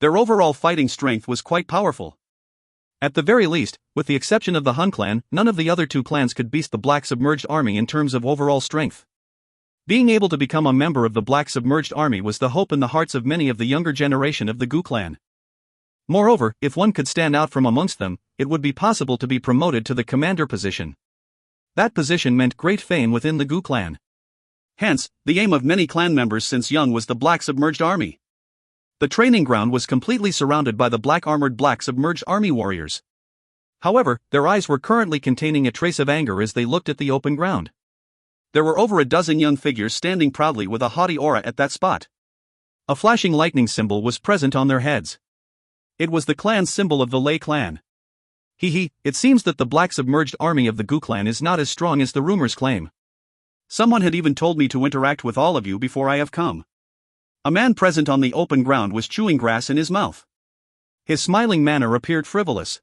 Their overall fighting strength was quite powerful. At the very least, with the exception of the Hun clan, none of the other two clans could beat the black submerged army in terms of overall strength. Being able to become a member of the black submerged army was the hope in the hearts of many of the younger generation of the Gu clan. Moreover, if one could stand out from amongst them, it would be possible to be promoted to the commander position. That position meant great fame within the Gu clan. Hence, the aim of many clan members since young was the black submerged army. The training ground was completely surrounded by the black-armored black submerged army warriors. However, their eyes were currently containing a trace of anger as they looked at the open ground. There were over a dozen young figures standing proudly with a haughty aura at that spot. A flashing lightning symbol was present on their heads. It was the clan's symbol of the Lei clan. It seems that the black submerged army of the Gu clan is not as strong as the rumors claim. Someone had even told me to interact with all of you before I have come. A man present on the open ground was chewing grass in his mouth. His smiling manner appeared frivolous.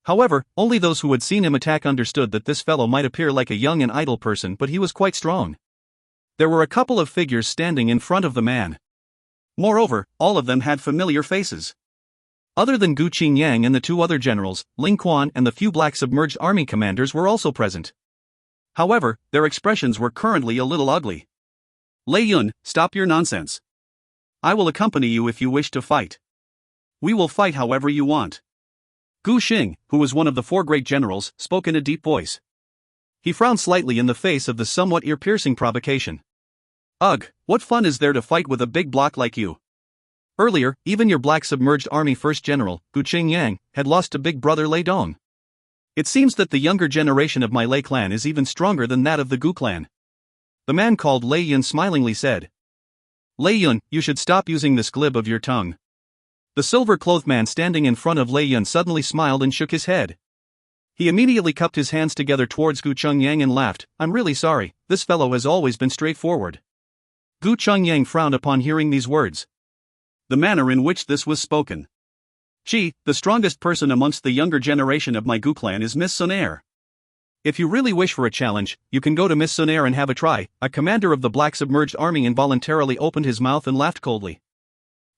However, only those who had seen him attack understood that this fellow might appear like a young and idle person, but he was quite strong. There were a couple of figures standing in front of the man. Moreover, all of them had familiar faces. Other than Gu Qingyang and the two other generals, Ling Quan and the few black submerged army commanders were also present. However, their expressions were currently a little ugly. Lei Yun, stop your nonsense. I will accompany you if you wish to fight. We will fight however you want. Gu Xing, who was one of the four great generals, spoke in a deep voice. He frowned slightly in the face of the somewhat ear-piercing provocation. Ugh, what fun is there to fight with a big block like you? Earlier, even your black submerged army first general, Gu Qingyang, had lost to big brother Lei Dong. It seems that the younger generation of my Lei clan is even stronger than that of the Gu clan. The man called Lei Yun smilingly said. Lei Yun, you should stop using this glib of your tongue. The silver-clothed man standing in front of Lei Yun suddenly smiled and shook his head. He immediately cupped his hands together towards Gu Chungyang and laughed. I'm really sorry, this fellow has always been straightforward. Gu Chungyang frowned upon hearing these words. The manner in which this was spoken. She, the strongest person amongst the younger generation of my Gu clan is Miss Xun Er. If you really wish for a challenge, you can go to Miss Xun Er and have a try. A commander of the Black Submerged Army involuntarily opened his mouth and laughed coldly.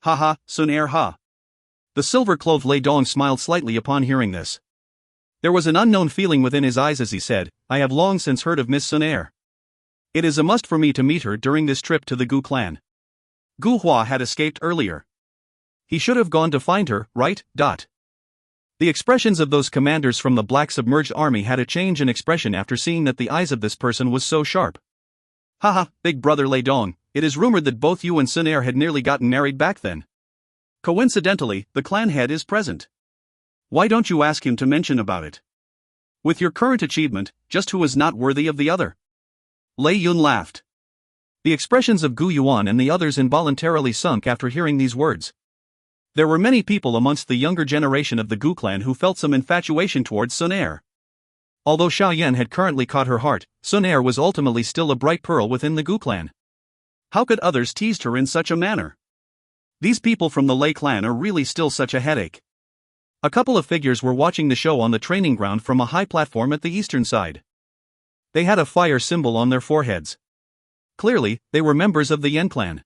Ha ha, Xun Er ha. The silver-clothed Lei Dong smiled slightly upon hearing this. There was an unknown feeling within his eyes as he said, I have long since heard of Miss Xun Er. It is a must for me to meet her during this trip to the Gu clan. Gu Hua had escaped earlier. He should have gone to find her, right? The expressions of those commanders from the Black Submerged Army had a change in expression after seeing that the eyes of this person was so sharp. Haha, big brother Lei Dong, it is rumored that both you and Xun Er had nearly gotten married back then. Coincidentally, the clan head is present. Why don't you ask him to mention about it? With your current achievement, just who is not worthy of the other? Lei Yun laughed. The expressions of Gu Yuan and the others involuntarily sunk after hearing these words. There were many people amongst the younger generation of the Gu clan who felt some infatuation towards Xun Er. Although Xiao Yan had currently caught her heart, Xun Er was ultimately still a bright pearl within the Gu clan. How could others tease her in such a manner? These people from the Lei clan are really still such a headache. A couple of figures were watching the show on the training ground from a high platform at the eastern side. They had a fire symbol on their foreheads. Clearly, they were members of the Yan clan.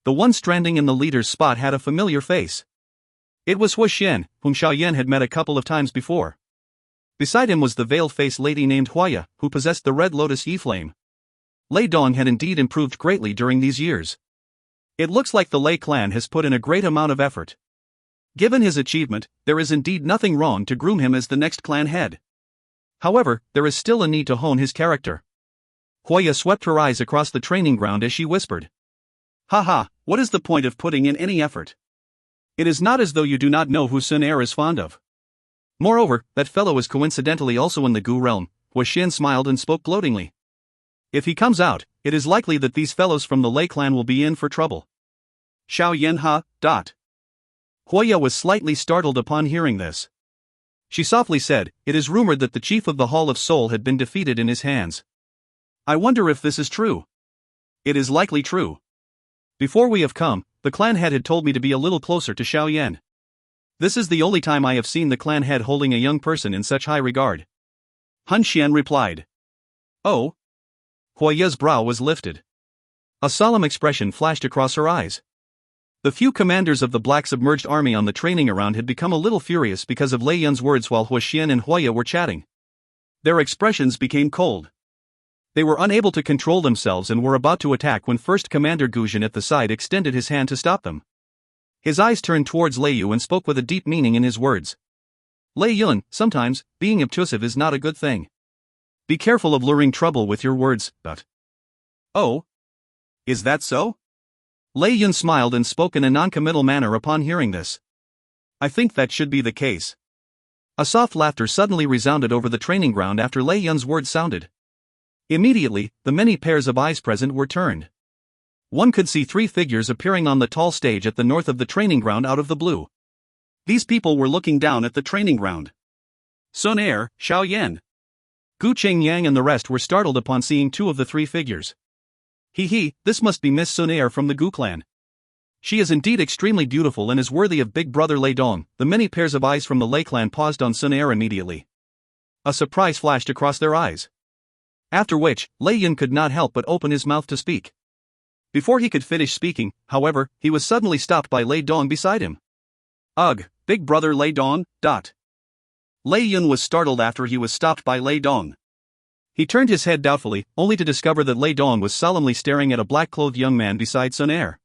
The one standing in the leader's spot had a familiar face. It was Hu Xian, whom Xiao Yan had met a couple of times before. Beside him was the veiled-faced lady named Huaya, who possessed the Red Lotus Yi-Flame. Lei Dong had indeed improved greatly during these years. It looks like the Lei clan has put in a great amount of effort. Given his achievement, there is indeed nothing wrong to groom him as the next clan head. However, there is still a need to hone his character. Huaya swept her eyes across the training ground as she whispered. Haha, what is the point of putting in any effort? It is not as though you do not know who Xun Er is fond of. Moreover, that fellow is coincidentally also in the Gu realm. Hu Xian smiled and spoke gloatingly. If he comes out, it is likely that these fellows from the Lei clan will be in for trouble. Xiao Yan ha. Huaya was slightly startled upon hearing this. She softly said, it is rumored that the chief of the Hall of Soul had been defeated in his hands. I wonder if this is true. It is likely true. Before we have come, the clan head had told me to be a little closer to Xiao Yan. This is the only time I have seen the clan head holding a young person in such high regard. Hun Xian replied. Oh? Huaya's brow was lifted. A solemn expression flashed across her eyes. The few commanders of the Black Submerged Army on the training around had become a little furious because of Lei Yun's words while Hu Xian and Huaya were chatting. Their expressions became cold. They were unable to control themselves and were about to attack when First Commander Guzhen at the side extended his hand to stop them. His eyes turned towards Lei Yu and spoke with a deep meaning in his words. Lei Yun, sometimes, being obtrusive is not a good thing. Be careful of luring trouble with your words, but... Oh? Is that so? Lei Yun smiled and spoke in a non-committal manner upon hearing this. I think that should be the case. A soft laughter suddenly resounded over the training ground after Lei Yun's words sounded. Immediately, the many pairs of eyes present were turned. One could see three figures appearing on the tall stage at the north of the training ground out of the blue. These people were looking down at the training ground. Xun Er, Xiao Yan, Gu Qingyang and the rest were startled upon seeing two of the three figures. This must be Miss Xun Er from the Gu clan. She is indeed extremely beautiful and is worthy of big brother Lei Dong. The many pairs of eyes from the Lei clan paused on Xun Er immediately. A surprise flashed across their eyes. After which, Lei Yun could not help but open his mouth to speak. Before he could finish speaking, however, he was suddenly stopped by Lei Dong beside him. Ugh, big brother Lei Dong. Lei Yun was startled after he was stopped by Lei Dong. He turned his head doubtfully, only to discover that Lei Dong was solemnly staring at a black-clothed young man beside Xun Er.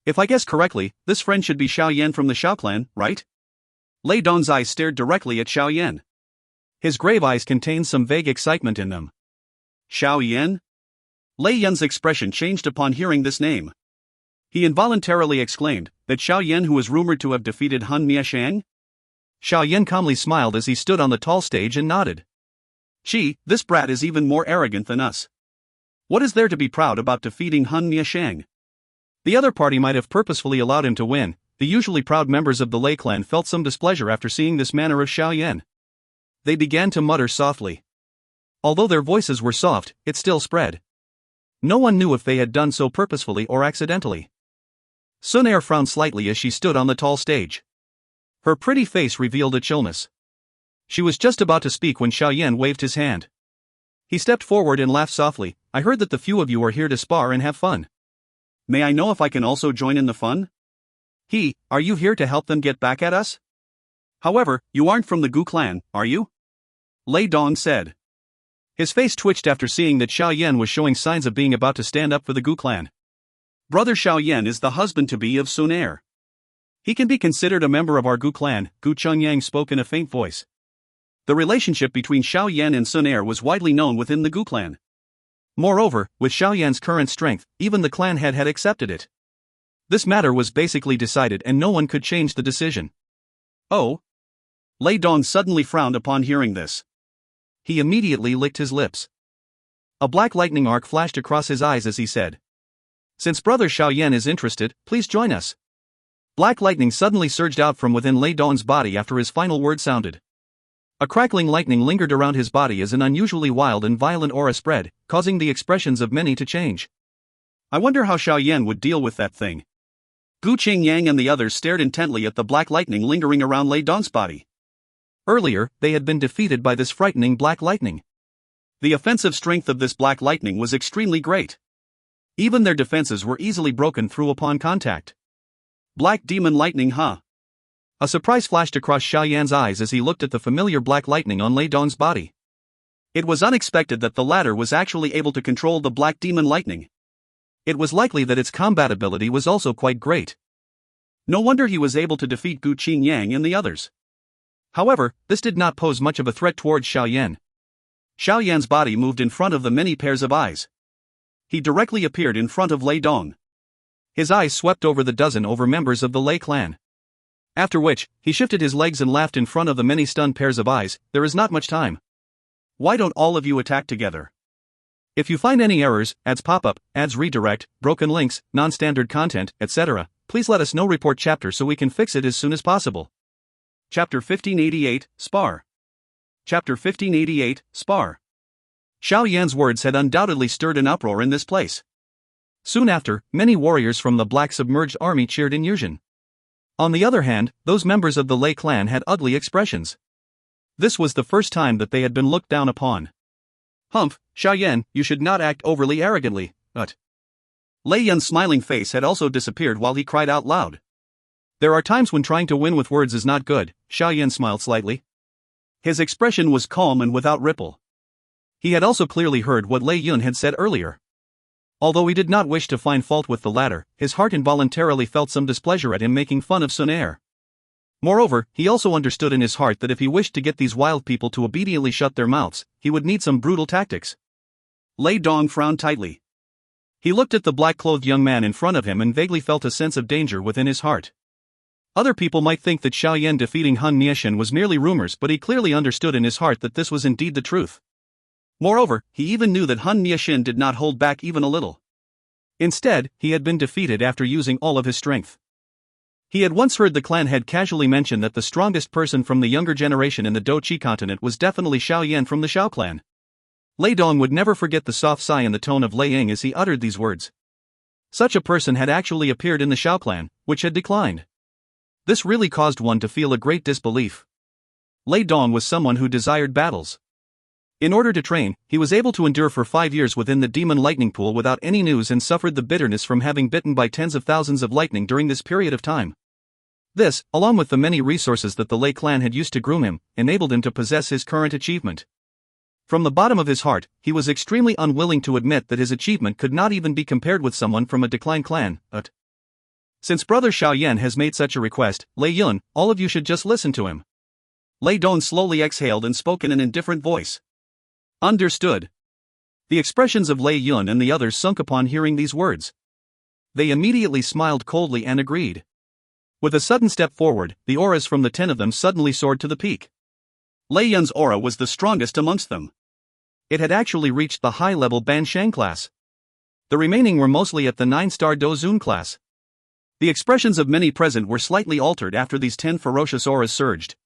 If I guess correctly, this friend should be Xiao Yan from the Xiao clan, right? Lei Dong's eyes stared directly at Xiao Yan. His grave eyes contained some vague excitement in them. Xiao Yan? Lei Yun's expression changed upon hearing this name. He involuntarily exclaimed, that Xiao Yan who was rumored to have defeated Han Mieshang? Xiao Yan calmly smiled as he stood on the tall stage and nodded. Gee, this brat is even more arrogant than us. What is there to be proud about defeating Humiliation? The other party might have purposefully allowed him to win. The usually proud members of the Lei clan felt some displeasure after seeing this manner of Xiao Yan. They began to mutter softly. Although their voices were soft, it still spread. No one knew if they had done so purposefully or accidentally. Xun Er frowned slightly as she stood on the tall stage. Her pretty face revealed a chillness. She was just about to speak when Xiao Yan waved his hand. He stepped forward and laughed softly. I heard that the few of you are here to spar and have fun. May I know if I can also join in the fun? Are you here to help them get back at us? However, you aren't from the Gu clan, are you? Lei Dong said. His face twitched after seeing that Xiao Yan was showing signs of being about to stand up for the Gu clan. Brother Xiao Yan is the husband-to-be of Xun Er. He can be considered a member of our Gu clan, Gu Chengyang spoke in a faint voice. The relationship between Xiao Yan and Xun Er was widely known within the Gu clan. Moreover, with Xiao Yan's current strength, even the clan head had accepted it. This matter was basically decided and no one could change the decision. Oh? Lei Dong suddenly frowned upon hearing this. He immediately licked his lips. A black lightning arc flashed across his eyes as he said. Since Brother Xiao Yan is interested, please join us. Black lightning suddenly surged out from within Lei Dong's body after his final word sounded. A crackling lightning lingered around his body as an unusually wild and violent aura spread, causing the expressions of many to change. I wonder how Xiao Yan would deal with that thing. Gu Qingyang and the others stared intently at the black lightning lingering around Lei Dong's body. Earlier, they had been defeated by this frightening black lightning. The offensive strength of this black lightning was extremely great. Even their defenses were easily broken through upon contact. Black demon lightning, huh? A surprise flashed across Xiao Yan's eyes as he looked at the familiar black lightning on Lei Dong's body. It was unexpected that the latter was actually able to control the black demon lightning. It was likely that its combat ability was also quite great. No wonder he was able to defeat Gu Qingyang and the others. However, this did not pose much of a threat towards Xiao Yan. Xiao Yan's body moved in front of the many pairs of eyes. He directly appeared in front of Lei Dong. His eyes swept over the dozen members of the Lei clan. After which, he shifted his legs and laughed in front of the many stunned pairs of eyes. There is not much time. Why don't all of you attack together? If you find any errors, ads pop up, ads redirect, broken links, non-standard content, etc., please let us know. Report chapter so we can fix it as soon as possible. Chapter 1588, Spar. Chapter 1588, Spar. Xiao Yan's words had undoubtedly stirred an uproar in this place. Soon after, many warriors from the Black Submerged Army cheered in unison. On the other hand, those members of the Lei clan had ugly expressions. This was the first time that they had been looked down upon. Humph, Xiao Yan, you should not act overly arrogantly, Lei Yan's smiling face had also disappeared while he cried out loud. There are times when trying to win with words is not good, Xiao Yan smiled slightly. His expression was calm and without ripple. He had also clearly heard what Lei Yun had said earlier. Although he did not wish to find fault with the latter, his heart involuntarily felt some displeasure at him making fun of Xun Er. Moreover, he also understood in his heart that if he wished to get these wild people to obediently shut their mouths, he would need some brutal tactics. Lei Dong frowned tightly. He looked at the black-clothed young man in front of him and vaguely felt a sense of danger within his heart. Other people might think that Xiao Yan defeating Han Nieshan was merely rumors, but he clearly understood in his heart that this was indeed the truth. Moreover, he even knew that Han Nieshan did not hold back even a little. Instead, he had been defeated after using all of his strength. He had once heard the clan head casually mention that the strongest person from the younger generation in the Dou Qi continent was definitely Xiao Yan from the Xiao clan. Lei Dong would never forget the soft sigh in the tone of Lei Ying as he uttered these words. Such a person had actually appeared in the Xiao clan, which had declined. This really caused one to feel a great disbelief. Lei Dong was someone who desired battles. In order to train, he was able to endure for 5 years within the demon lightning pool without any news and suffered the bitterness from having bitten by tens of thousands of lightning during this period of time. This, along with the many resources that the Lei clan had used to groom him, enabled him to possess his current achievement. From the bottom of his heart, he was extremely unwilling to admit that his achievement could not even be compared with someone from a declined clan, Since Brother Xiao Yan has made such a request, Lei Yun, all of you should just listen to him. Lei Dong slowly exhaled and spoke in an indifferent voice. Understood. The expressions of Lei Yun and the others sunk upon hearing these words. They immediately smiled coldly and agreed. With a sudden step forward, the auras from the 10 of them suddenly soared to the peak. Lei Yun's aura was the strongest amongst them. It had actually reached the high-level Ban Shang class. The remaining were mostly at the 9-star Dou Zun class. The expressions of many present were slightly altered after these 10 ferocious auras surged.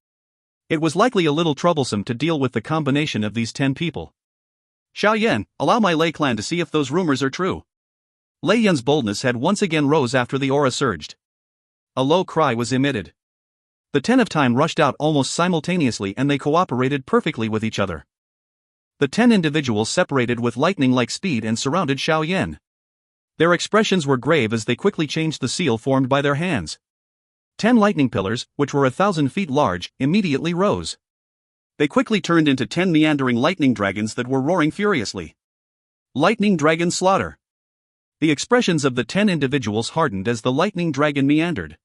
It was likely a little troublesome to deal with the combination of these 10 people. Xiao Yan, allow my Lei clan to see if those rumors are true. Lei Yun's boldness had once again rose after the aura surged. A low cry was emitted. The 10 of time rushed out almost simultaneously and they cooperated perfectly with each other. The 10 individuals separated with lightning-like speed and surrounded Xiao Yan. Their expressions were grave as they quickly changed the seal formed by their hands. 10 lightning pillars, which were 1,000 feet large, immediately rose. They quickly turned into 10 meandering lightning dragons that were roaring furiously. Lightning dragon slaughter. The expressions of the 10 individuals hardened as the lightning dragon meandered.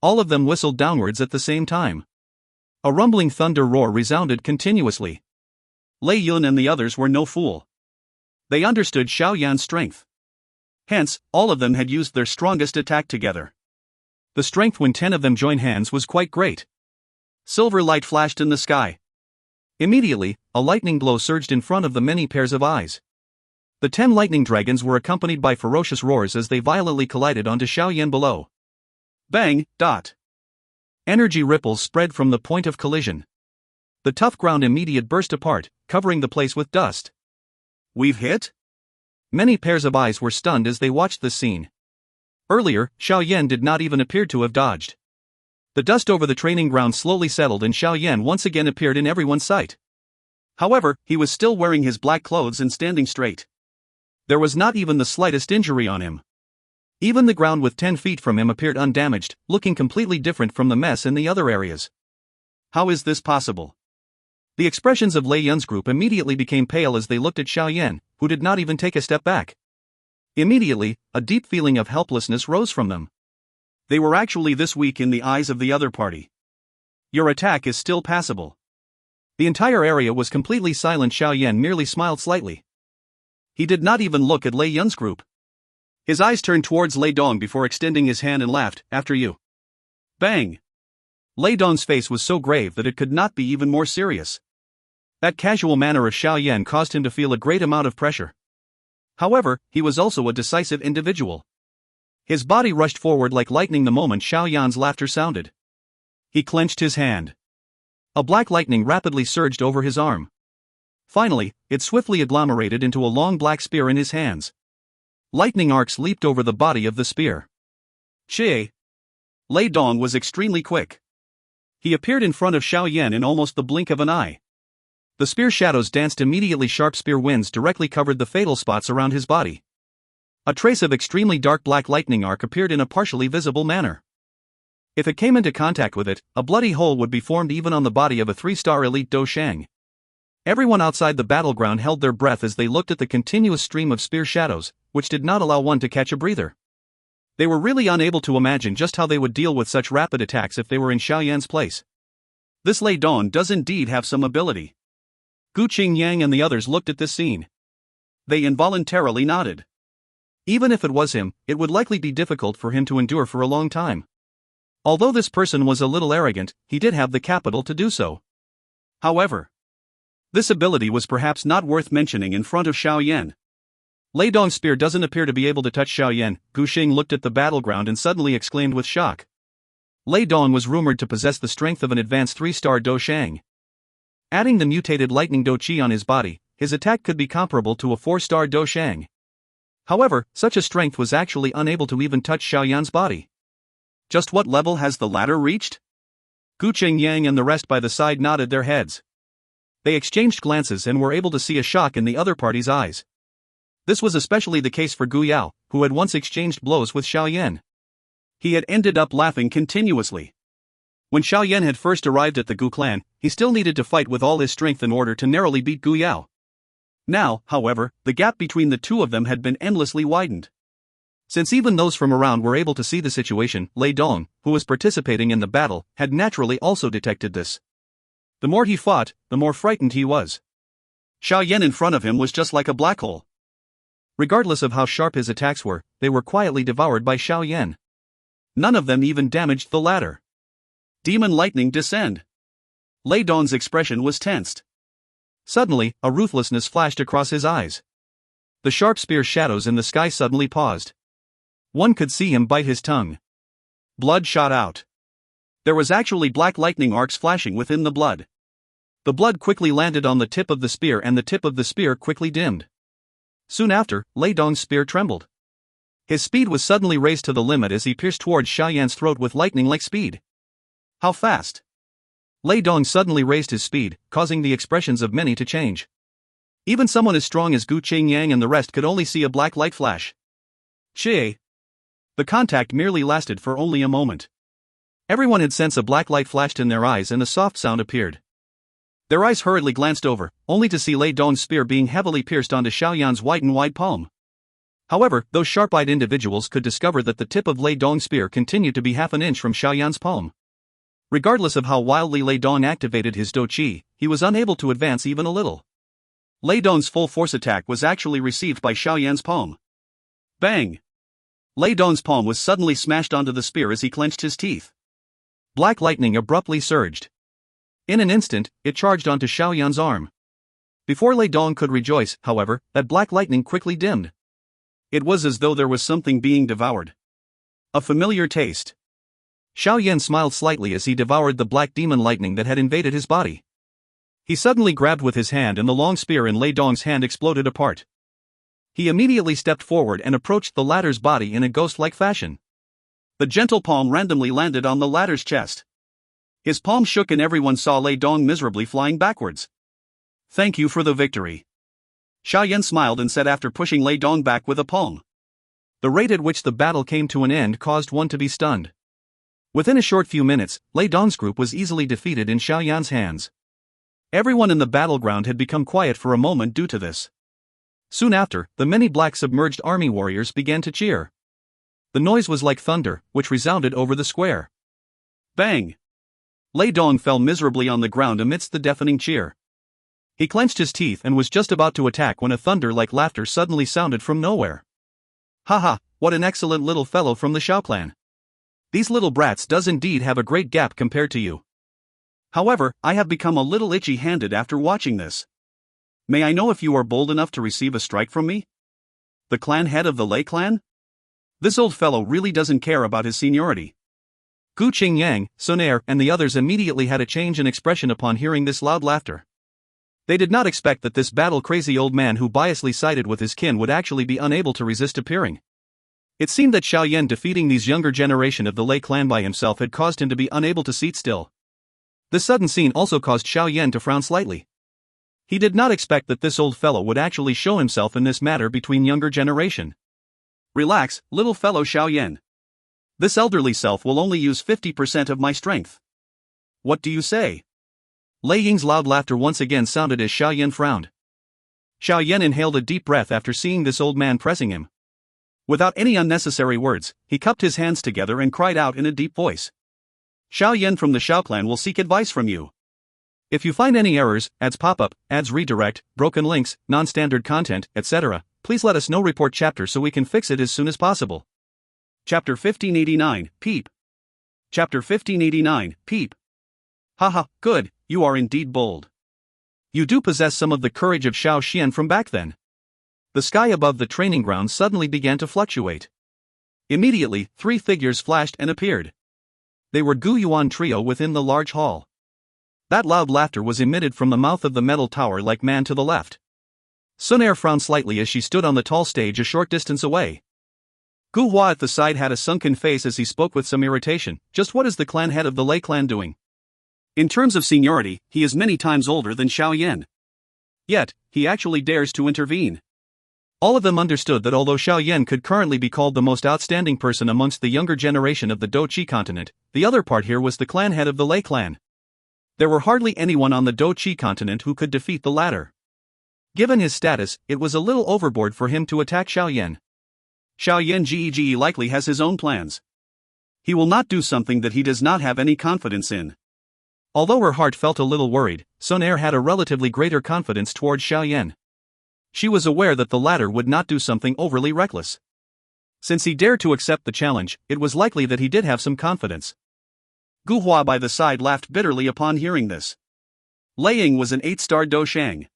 All of them whistled downwards at the same time. A rumbling thunder roar resounded continuously. Lei Yun and the others were no fool. They understood Xiao Yan's strength. Hence, all of them had used their strongest attack together. The strength when 10 of them joined hands was quite great. Silver light flashed in the sky. Immediately, a lightning glow surged in front of the many pairs of eyes. The 10 lightning dragons were accompanied by ferocious roars as they violently collided onto Xiao Yan below. Bang, dot. Energy ripples spread from the point of collision. The tough ground immediately burst apart, covering the place with dust. We've hit? Many pairs of eyes were stunned as they watched this scene. Earlier, Xiao Yan did not even appear to have dodged. The dust over the training ground slowly settled and Xiao Yan once again appeared in everyone's sight. However, he was still wearing his black clothes and standing straight. There was not even the slightest injury on him. Even the ground with 10 feet from him appeared undamaged, looking completely different from the mess in the other areas. How is this possible? The expressions of Lei Yun's group immediately became pale as they looked at Xiao Yan, who did not even take a step back. Immediately, a deep feeling of helplessness rose from them. They were actually this weak in the eyes of the other party. Your attack is still passable. The entire area was completely silent. Xiao Yan merely smiled slightly. He did not even look at Lei Yun's group. His eyes turned towards Lei Dong before extending his hand and laughed, after you. Bang! Lei Dong's face was so grave that it could not be even more serious. That casual manner of Xiao Yan caused him to feel a great amount of pressure. However, he was also a decisive individual. His body rushed forward like lightning the moment Xiao Yan's laughter sounded. He clenched his hand. A black lightning rapidly surged over his arm. Finally, it swiftly agglomerated into a long black spear in his hands. Lightning arcs leaped over the body of the spear. Che! Lei Dong was extremely quick. He appeared in front of Xiao Yan in almost the blink of an eye. The spear shadows danced immediately. Sharp spear winds directly covered the fatal spots around his body. A trace of extremely dark black lightning arc appeared in a partially visible manner. If it came into contact with it, a bloody hole would be formed even on the body of a 3-star elite Dou Shang. Everyone outside the battleground held their breath as they looked at the continuous stream of spear shadows, which did not allow one to catch a breather. They were really unable to imagine just how they would deal with such rapid attacks if they were in Xiao Yan's place. This Lei Dong does indeed have some ability. Gu Qingyang and the others looked at this scene. They involuntarily nodded. Even if it was him, it would likely be difficult for him to endure for a long time. Although this person was a little arrogant, he did have the capital to do so. However, this ability was perhaps not worth mentioning in front of Xiao Yan. Lei Dong's spear doesn't appear to be able to touch Xiao Yan. Gu Xing looked at the battleground and suddenly exclaimed with shock. Lei Dong was rumored to possess the strength of an advanced 3-star Dou Shang. Adding the mutated lightning Dou Qi on his body, his attack could be comparable to a 4-star Dou Shang. However, such a strength was actually unable to even touch Xiao Yan's body. Just what level has the latter reached? Gu Qingyang and the rest by the side nodded their heads. They exchanged glances and were able to see a shock in the other party's eyes. This was especially the case for Gu Yao, who had once exchanged blows with Xiao Yan. He had ended up laughing continuously. When Xiao Yan had first arrived at the Gu clan, he still needed to fight with all his strength in order to narrowly beat Gu Yao. Now, however, the gap between the two of them had been endlessly widened. Since even those from around were able to see the situation, Lei Dong, who was participating in the battle, had naturally also detected this. The more he fought, the more frightened he was. Xiao Yan in front of him was just like a black hole. Regardless of how sharp his attacks were, they were quietly devoured by Xiao Yan. None of them even damaged the ladder. Demon lightning descend. Lei Dong's expression was tensed. Suddenly, a ruthlessness flashed across his eyes. The sharp spear shadows in the sky suddenly paused. One could see him bite his tongue. Blood shot out. There was actually black lightning arcs flashing within the blood. The blood quickly landed on the tip of the spear and the tip of the spear quickly dimmed. Soon after, Lei Dong's spear trembled. His speed was suddenly raised to the limit as he pierced towards Xiao Yan's throat with lightning-like speed. How fast? Lei Dong suddenly raised his speed, causing the expressions of many to change. Even someone as strong as Gu Qingyang and the rest could only see a black light flash. Chie. The contact merely lasted for only a moment. Everyone had sensed a black light flashed in their eyes and a soft sound appeared. Their eyes hurriedly glanced over, only to see Lei Dong's spear being heavily pierced onto Xiao Yan's white and wide palm. However, those sharp-eyed individuals could discover that the tip of Lei Dong's spear continued to be half an inch from Xiao Yan's palm. Regardless of how wildly Lei Dong activated his Dou Qi, he was unable to advance even a little. Lei Dong's full force attack was actually received by Xiao Yan's palm. Bang! Lei Dong's palm was suddenly smashed onto the spear as he clenched his teeth. Black lightning abruptly surged. In an instant, it charged onto Xiao Yan's arm. Before Lei Dong could rejoice, however, that black lightning quickly dimmed. It was as though there was something being devoured. A familiar taste. Xiao Yan smiled slightly as he devoured the black demon lightning that had invaded his body. He suddenly grabbed with his hand and the long spear in Lei Dong's hand exploded apart. He immediately stepped forward and approached the latter's body in a ghost-like fashion. The gentle palm randomly landed on the latter's chest. His palm shook and everyone saw Lei Dong miserably flying backwards. Thank you for the victory. Xiao Yan smiled and said after pushing Lei Dong back with a palm. The rate at which the battle came to an end caused one to be stunned. Within a short few minutes, Lei Dong's group was easily defeated in Xiao Yan's hands. Everyone in the battleground had become quiet for a moment due to this. Soon after, the many black submerged army warriors began to cheer. The noise was like thunder, which resounded over the square. Bang! Lei Dong fell miserably on the ground amidst the deafening cheer. He clenched his teeth and was just about to attack when a thunder-like laughter suddenly sounded from nowhere. Haha, what an excellent little fellow from the Xiao clan. These little brats does indeed have a great gap compared to you. However, I have become a little itchy-handed after watching this. May I know if you are bold enough to receive a strike from me? The clan head of the Lei clan? This old fellow really doesn't care about his seniority. Gu Qingyang, Xun Er, and the others immediately had a change in expression upon hearing this loud laughter. They did not expect that this battle-crazy old man who biasly sided with his kin would actually be unable to resist appearing. It seemed that Xiao Yan defeating these younger generation of the Lei clan by himself had caused him to be unable to sit still. This sudden scene also caused Xiao Yan to frown slightly. He did not expect that this old fellow would actually show himself in this matter between younger generation. Relax, little fellow Xiao Yan. This elderly self will only use 50% of my strength. What do you say? Lei Ying's loud laughter once again sounded as Xiao Yan frowned. Xiao Yan inhaled a deep breath after seeing this old man pressing him. Without any unnecessary words, he cupped his hands together and cried out in a deep voice. Xiao Yan from the Xiao clan will seek advice from you. If you find any errors, ads pop up, ads redirect, broken links, non-standard content, etc., please let us know. Report chapter so we can fix it as soon as possible. Chapter 1589, Peep. Chapter 1589, Peep. Haha, good, you are indeed bold. You do possess some of the courage of Xiao Xian from back then. The sky above the training ground suddenly began to fluctuate. Immediately, 3 figures flashed and appeared. They were Gu Yuan trio within the large hall. That loud laughter was emitted from the mouth of the metal tower-like man to the left. Xun Er frowned slightly as she stood on the tall stage a short distance away. Gu Hua at the side had a sunken face as he spoke with some irritation. Just what is the clan head of the Lei clan doing? In terms of seniority, he is many times older than Xiao Yan. Yet, he actually dares to intervene. All of them understood that although Xiao Yan could currently be called the most outstanding person amongst the younger generation of the Dou Qi continent, the other part here was the clan head of the Lei clan. There were hardly anyone on the Dou Qi continent who could defeat the latter. Given his status, it was a little overboard for him to attack Xiao Yan. Xiao Yan Gege likely has his own plans. He will not do something that he does not have any confidence in. Although her heart felt a little worried, Xun Er had a relatively greater confidence towards Xiao Yan. She was aware that the latter would not do something overly reckless. Since he dared to accept the challenge, it was likely that he did have some confidence. Gu Hua by the side laughed bitterly upon hearing this. Lei Ying was an 8-star Dou Shang.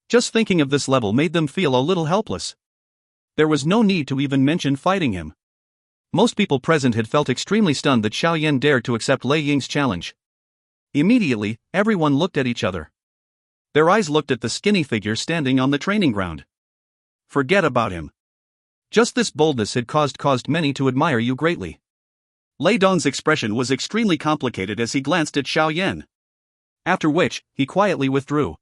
Just thinking of this level made them feel a little helpless. There was no need to even mention fighting him. Most people present had felt extremely stunned that Xiao Yan dared to accept Lei Ying's challenge. Immediately, everyone looked at each other. Their eyes looked at the skinny figure standing on the training ground. Forget about him. Just this boldness had caused many to admire you greatly. Lei Dong's expression was extremely complicated as he glanced at Xiao Yan. After which, he quietly withdrew.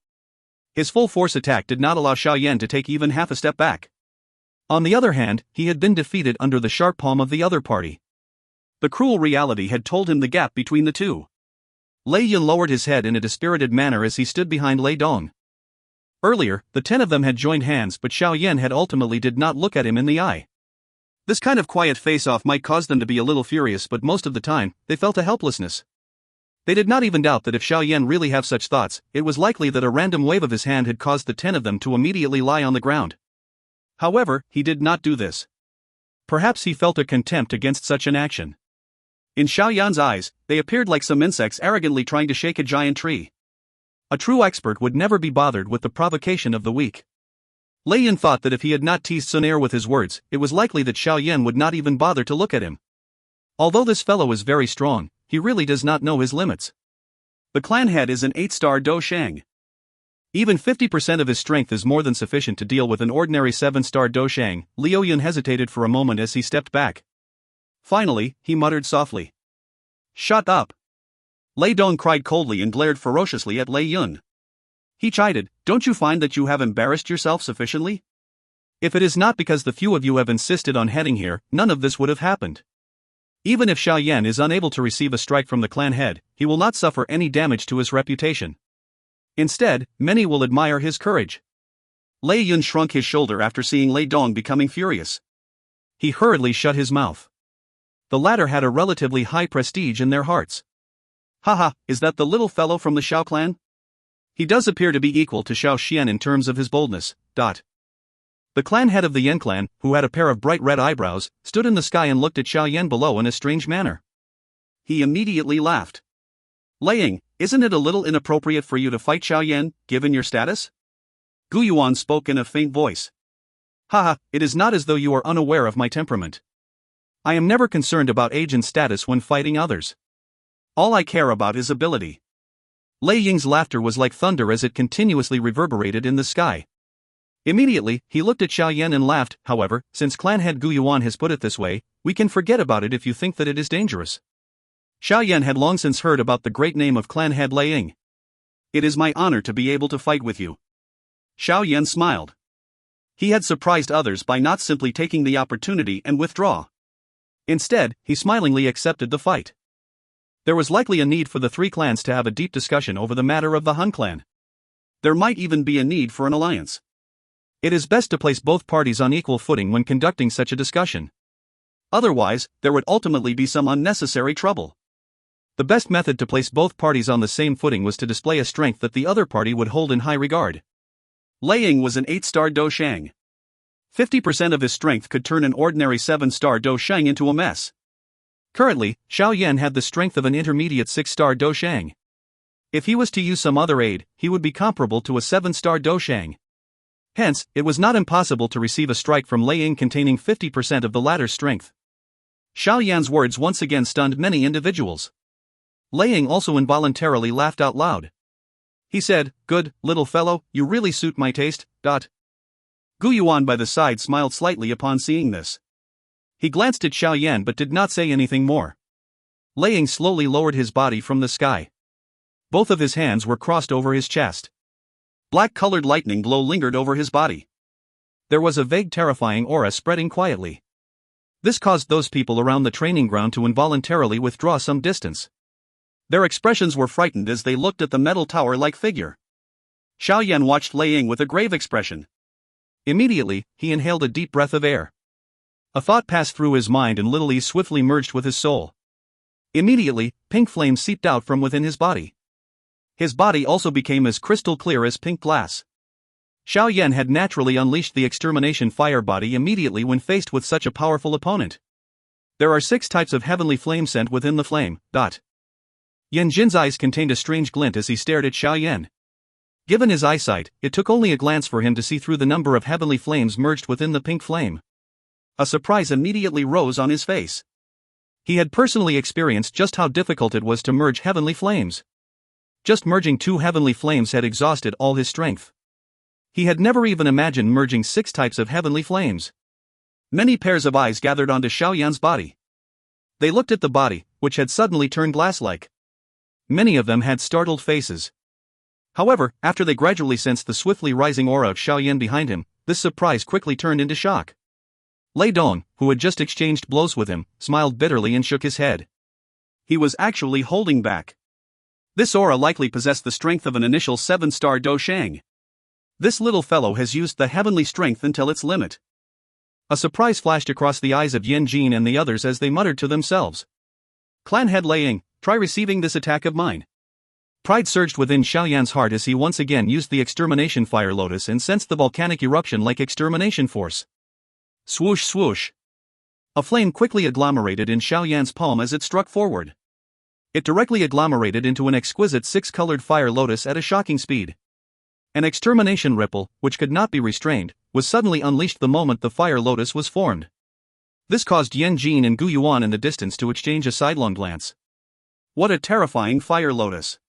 His full force attack did not allow Xiao Yan to take even half a step back. On the other hand, he had been defeated under the sharp palm of the other party. The cruel reality had told him the gap between the two. Lei Yun lowered his head in a dispirited manner as he stood behind Lei Dong. Earlier, the 10 of them had joined hands, but Xiao Yan had ultimately did not look at him in the eye. This kind of quiet face-off might cause them to be a little furious, but most of the time, they felt a helplessness. They did not even doubt that if Xiao Yan really have such thoughts, it was likely that a random wave of his hand had caused the 10 of them to immediately lie on the ground. However, he did not do this. Perhaps he felt a contempt against such an action. In Xiao Yan's eyes, they appeared like some insects arrogantly trying to shake a giant tree. A true expert would never be bothered with the provocation of the weak. Lei Yun thought that if he had not teased Xun Er with his words, it was likely that Xiao Yan would not even bother to look at him. Although this fellow is very strong, he really does not know his limits. The clan head is an 8-star Dou Shang. Even 50% of his strength is more than sufficient to deal with an ordinary 7-star Dou Shang. Liu Yun hesitated for a moment as he stepped back. Finally, he muttered softly. "Shut up!" Lei Dong cried coldly and glared ferociously at Lei Yun. He chided, "Don't you find that you have embarrassed yourself sufficiently? If it is not because the few of you have insisted on heading here, none of this would have happened. Even if Xiao Yan is unable to receive a strike from the clan head, he will not suffer any damage to his reputation. Instead, many will admire his courage." Lei Yun shrunk his shoulder after seeing Lei Dong becoming furious. He hurriedly shut his mouth. The latter had a relatively high prestige in their hearts. Haha, is that the little fellow from the Xiao clan? He does appear to be equal to Xiao Xian in terms of his boldness. The clan head of the Yan clan, who had a pair of bright red eyebrows, stood in the sky and looked at Xiao Yan below in a strange manner. He immediately laughed. "Lei Ying, isn't it a little inappropriate for you to fight Xiao Yan, given your status?" Gu Yuan spoke in a faint voice. "Haha, it is not as though you are unaware of my temperament. I am never concerned about age and status when fighting others. All I care about is ability." Lei Ying's laughter was like thunder as it continuously reverberated in the sky. Immediately, he looked at Xiao Yan and laughed. "However, since clan head Gu Yuan has put it this way, we can forget about it if you think that it is dangerous." Xiao Yan had long since heard about the great name of clan head Lei Ying. "It is my honor to be able to fight with you." Xiao Yan smiled. He had surprised others by not simply taking the opportunity and withdraw. Instead, he smilingly accepted the fight. There was likely a need for the 3 clans to have a deep discussion over the matter of the Hun clan. There might even be a need for an alliance. It is best to place both parties on equal footing when conducting such a discussion. Otherwise, there would ultimately be some unnecessary trouble. The best method to place both parties on the same footing was to display a strength that the other party would hold in high regard. Lei Ying was an 8-star Dou Shang. 50% of his strength could turn an ordinary 7-star Dou Shang into a mess. Currently, Xiao Yan had the strength of an intermediate 6-star Dou Shang. If he was to use some other aid, he would be comparable to a 7-star Dou Shang. Hence, it was not impossible to receive a strike from Lei Ying containing 50% of the latter's strength. Xiao Yan's words once again stunned many individuals. Lei Ying also involuntarily laughed out loud. He said, "Good, little fellow, you really suit my taste." Gu Yuan by the side smiled slightly upon seeing this. He glanced at Xiao Yan but did not say anything more. Lei Ying slowly lowered his body from the sky. Both of his hands were crossed over his chest. Black-colored lightning glow lingered over his body. There was a vague terrifying aura spreading quietly. This caused those people around the training ground to involuntarily withdraw some distance. Their expressions were frightened as they looked at the metal tower-like figure. Xiao Yan watched Lei Ying with a grave expression. Immediately, he inhaled a deep breath of air. A thought passed through his mind and little ease swiftly merged with his soul. Immediately, pink flames seeped out from within his body. His body also became as crystal clear as pink glass. Xiao Yan had naturally unleashed the extermination fire body immediately when faced with such a powerful opponent. There are 6 types of heavenly flame sent within the flame. Yan Jin's eyes contained a strange glint as he stared at Xiao Yan. Given his eyesight, it took only a glance for him to see through the number of heavenly flames merged within the pink flame. A surprise immediately rose on his face. He had personally experienced just how difficult it was to merge heavenly flames. Just merging 2 heavenly flames had exhausted all his strength. He had never even imagined merging 6 types of heavenly flames. Many pairs of eyes gathered onto Xiao Yan's body. They looked at the body, which had suddenly turned glass-like. Many of them had startled faces. However, after they gradually sensed the swiftly rising aura of Xiao Yan behind him, this surprise quickly turned into shock. Lei Dong, who had just exchanged blows with him, smiled bitterly and shook his head. He was actually holding back. This aura likely possessed the strength of an initial 7-star Dou Shang. This little fellow has used the heavenly strength until its limit. A surprise flashed across the eyes of Yan Jin and the others as they muttered to themselves. Clan head Lei Ying, try receiving this attack of mine. Pride surged within Xiao Yan's heart as he once again used the extermination fire lotus and sensed the volcanic eruption like extermination force. Swoosh swoosh. A flame quickly agglomerated in Xiao Yan's palm as it struck forward. It directly agglomerated into an exquisite 6-colored fire lotus at a shocking speed. An extermination ripple, which could not be restrained, was suddenly unleashed the moment the fire lotus was formed. This caused Yan Jin and Gu Yuan in the distance to exchange a sidelong glance. What a terrifying fire lotus!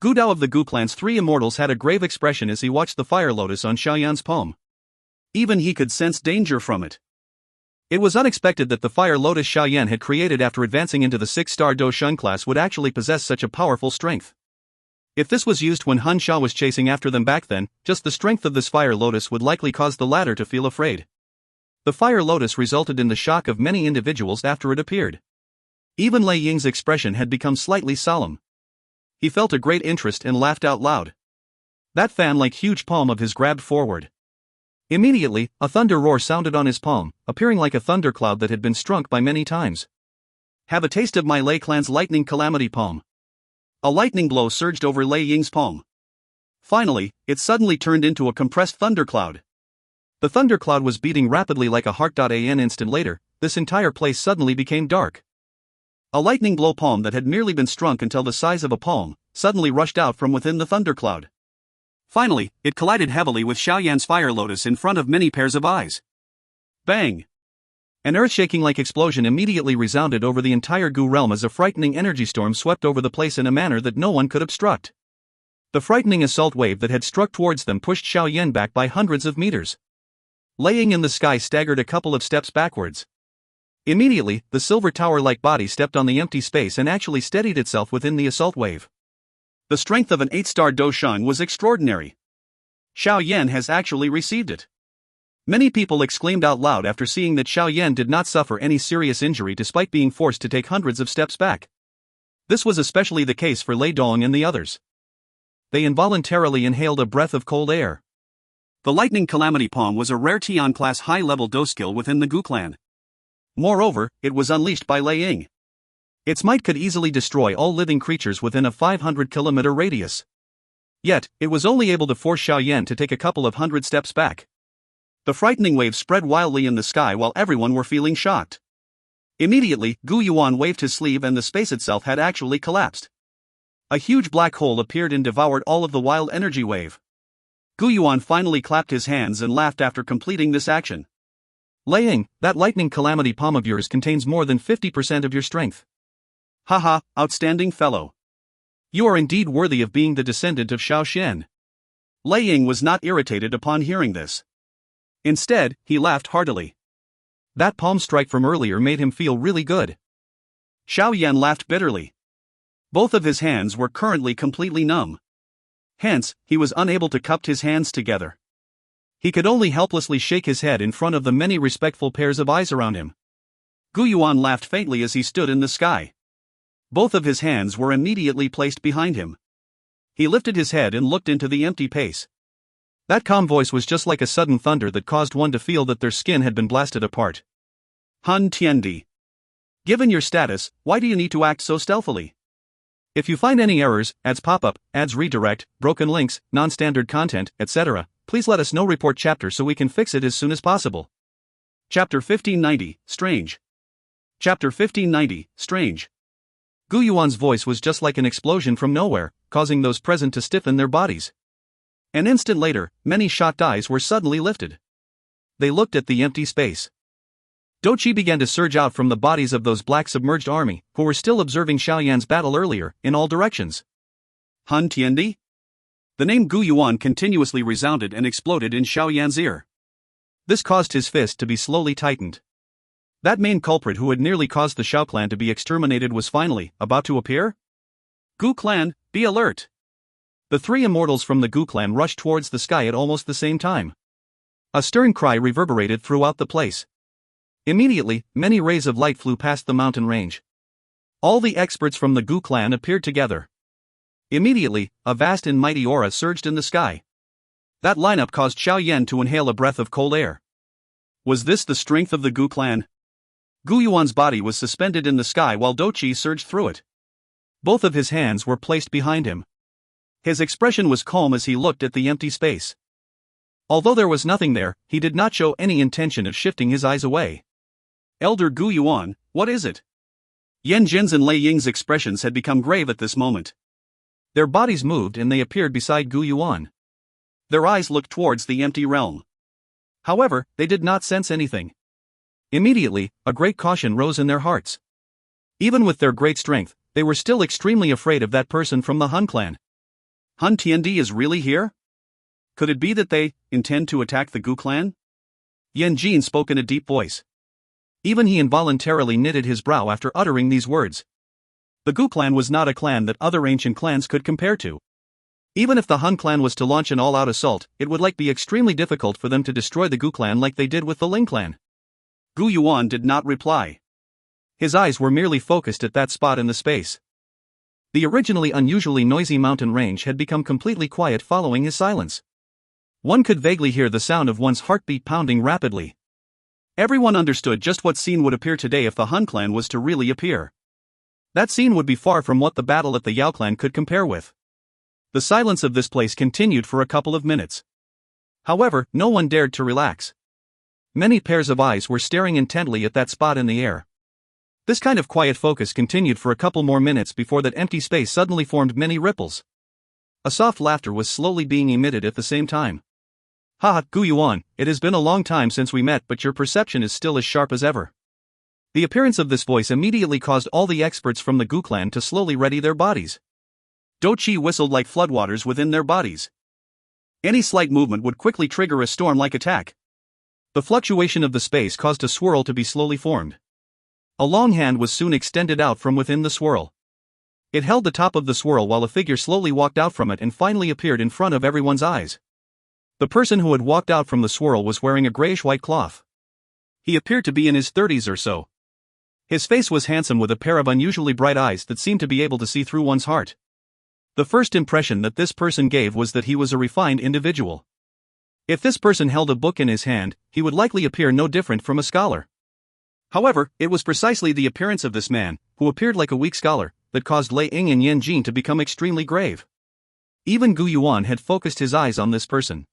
Gu Dao of the Gu clan's 3 immortals had a grave expression as he watched the fire lotus on Xiao Yan's palm. Even he could sense danger from it. It was unexpected that the fire lotus Xiao Yan had created after advancing into the 6-star Dou Shun class would actually possess such a powerful strength. If this was used when Han Sha was chasing after them back then, just the strength of this fire lotus would likely cause the latter to feel afraid. The fire lotus resulted in the shock of many individuals after it appeared. Even Lei Ying's expression had become slightly solemn. He felt a great interest and laughed out loud. That fan-like huge palm of his grabbed forward. Immediately, a thunder roar sounded on his palm, appearing like a thundercloud that had been struck by many times. Have a taste of my Lei clan's lightning calamity palm. A lightning blow surged over Lei Ying's palm. Finally, it suddenly turned into a compressed thundercloud. The thundercloud was beating rapidly like a heart. An instant later, this entire place suddenly became dark. A lightning blow palm that had merely been shrunk until the size of a palm, suddenly rushed out from within the thundercloud. Finally, it collided heavily with Xiao Yan's fire lotus in front of many pairs of eyes. Bang! An earth-shaking-like explosion immediately resounded over the entire Gu realm as a frightening energy storm swept over the place in a manner that no one could obstruct. The frightening assault wave that had struck towards them pushed Xiao Yan back by hundreds of meters. Laying in the sky staggered a couple of steps backwards. Immediately, the silver tower-like body stepped on the empty space and actually steadied itself within the assault wave. The strength of an 8-star Dou Shun was extraordinary. Xiao Yan has actually received it. Many people exclaimed out loud after seeing that Xiao Yan did not suffer any serious injury despite being forced to take hundreds of steps back. This was especially the case for Lei Dong and the others. They involuntarily inhaled a breath of cold air. The Lightning Calamity Palm was a rare Tian-class high-level Dou skill within the Gu clan. Moreover, it was unleashed by Lei Ying. Its might could easily destroy all living creatures within a 500-kilometer radius. Yet, it was only able to force Xiao Yan to take a couple of hundred steps back. The frightening wave spread wildly in the sky while everyone were feeling shocked. Immediately, Gu Yuan waved his sleeve and the space itself had actually collapsed. A huge black hole appeared and devoured all of the wild energy wave. Gu Yuan finally clapped his hands and laughed after completing this action. Lei Ying, that lightning calamity palm of yours contains more than 50% of your strength. Haha, outstanding fellow. You are indeed worthy of being the descendant of Xiao Xian. Lei Ying was not irritated upon hearing this. Instead, he laughed heartily. That palm strike from earlier made him feel really good. Xiao Yan laughed bitterly. Both of his hands were currently completely numb. Hence, he was unable to cup his hands together. He could only helplessly shake his head in front of the many respectful pairs of eyes around him. Gu Yuan laughed faintly as he stood in the sky. Both of his hands were immediately placed behind him. He lifted his head and looked into the empty space. That calm voice was just like a sudden thunder that caused one to feel that their skin had been blasted apart. Han Tiandi. Given your status, why do you need to act so stealthily? If you find any errors, ads pop-up, ads redirect, broken links, non-standard content, etc., please let us know report chapter so we can fix it as soon as possible. Chapter 1590, Strange. Chapter 1590, Strange. Gu Yuan's voice was just like an explosion from nowhere, causing those present to stiffen their bodies. An instant later, many shocked eyes were suddenly lifted. They looked at the empty space. Dou Qi began to surge out from the bodies of those black submerged army, who were still observing Xiao Yan's battle earlier, in all directions. Han Tiandi? The name Gu Yuan continuously resounded and exploded in Xiao Yan's ear. This caused his fist to be slowly tightened. That main culprit who had nearly caused the Xiao clan to be exterminated was finally about to appear? Gu clan, be alert! The three immortals from the Gu clan rushed towards the sky at almost the same time. A stern cry reverberated throughout the place. Immediately, many rays of light flew past the mountain range. All the experts from the Gu clan appeared together. Immediately, a vast and mighty aura surged in the sky. That lineup caused Xiao Yan to inhale a breath of cold air. Was this the strength of the Gu clan? Gu Yuan's body was suspended in the sky while Dou Qi surged through it. Both of his hands were placed behind him. His expression was calm as he looked at the empty space. Although there was nothing there, he did not show any intention of shifting his eyes away. Elder Gu Yuan, what is it? Yan Jin's and Lei Ying's expressions had become grave at this moment. Their bodies moved and they appeared beside Gu Yuan. Their eyes looked towards the empty realm. However, they did not sense anything. Immediately, a great caution rose in their hearts. Even with their great strength, they were still extremely afraid of that person from the Han clan. Han Tiandi is really here? Could it be that they intend to attack the Gu clan? Yan Jin spoke in a deep voice. Even he involuntarily knitted his brow after uttering these words. The Gu clan was not a clan that other ancient clans could compare to. Even if the Han clan was to launch an all-out assault, it would be extremely difficult for them to destroy the Gu clan like they did with the Ling clan. Gu Yuan did not reply. His eyes were merely focused at that spot in the space. The originally unusually noisy mountain range had become completely quiet following his silence. One could vaguely hear the sound of one's heartbeat pounding rapidly. Everyone understood just what scene would appear today if the Han clan was to really appear. That scene would be far from what the battle at the Yao clan could compare with. The silence of this place continued for a couple of minutes. However, no one dared to relax. Many pairs of eyes were staring intently at that spot in the air. This kind of quiet focus continued for a couple more minutes before that empty space suddenly formed many ripples. A soft laughter was slowly being emitted at the same time. Haha, Gu Yuan, it has been a long time since we met, but your perception is still as sharp as ever. The appearance of this voice immediately caused all the experts from the Gu clan to slowly ready their bodies. Dou Qi whistled like floodwaters within their bodies. Any slight movement would quickly trigger a storm-like attack. The fluctuation of the space caused a swirl to be slowly formed. A long hand was soon extended out from within the swirl. It held the top of the swirl while a figure slowly walked out from it and finally appeared in front of everyone's eyes. The person who had walked out from the swirl was wearing a grayish-white cloth. He appeared to be in his 30s or so. His face was handsome with a pair of unusually bright eyes that seemed to be able to see through one's heart. The first impression that this person gave was that he was a refined individual. If this person held a book in his hand, he would likely appear no different from a scholar. However, it was precisely the appearance of this man, who appeared like a weak scholar, that caused Lei Ying and Yan Jin to become extremely grave. Even Gu Yuan had focused his eyes on this person.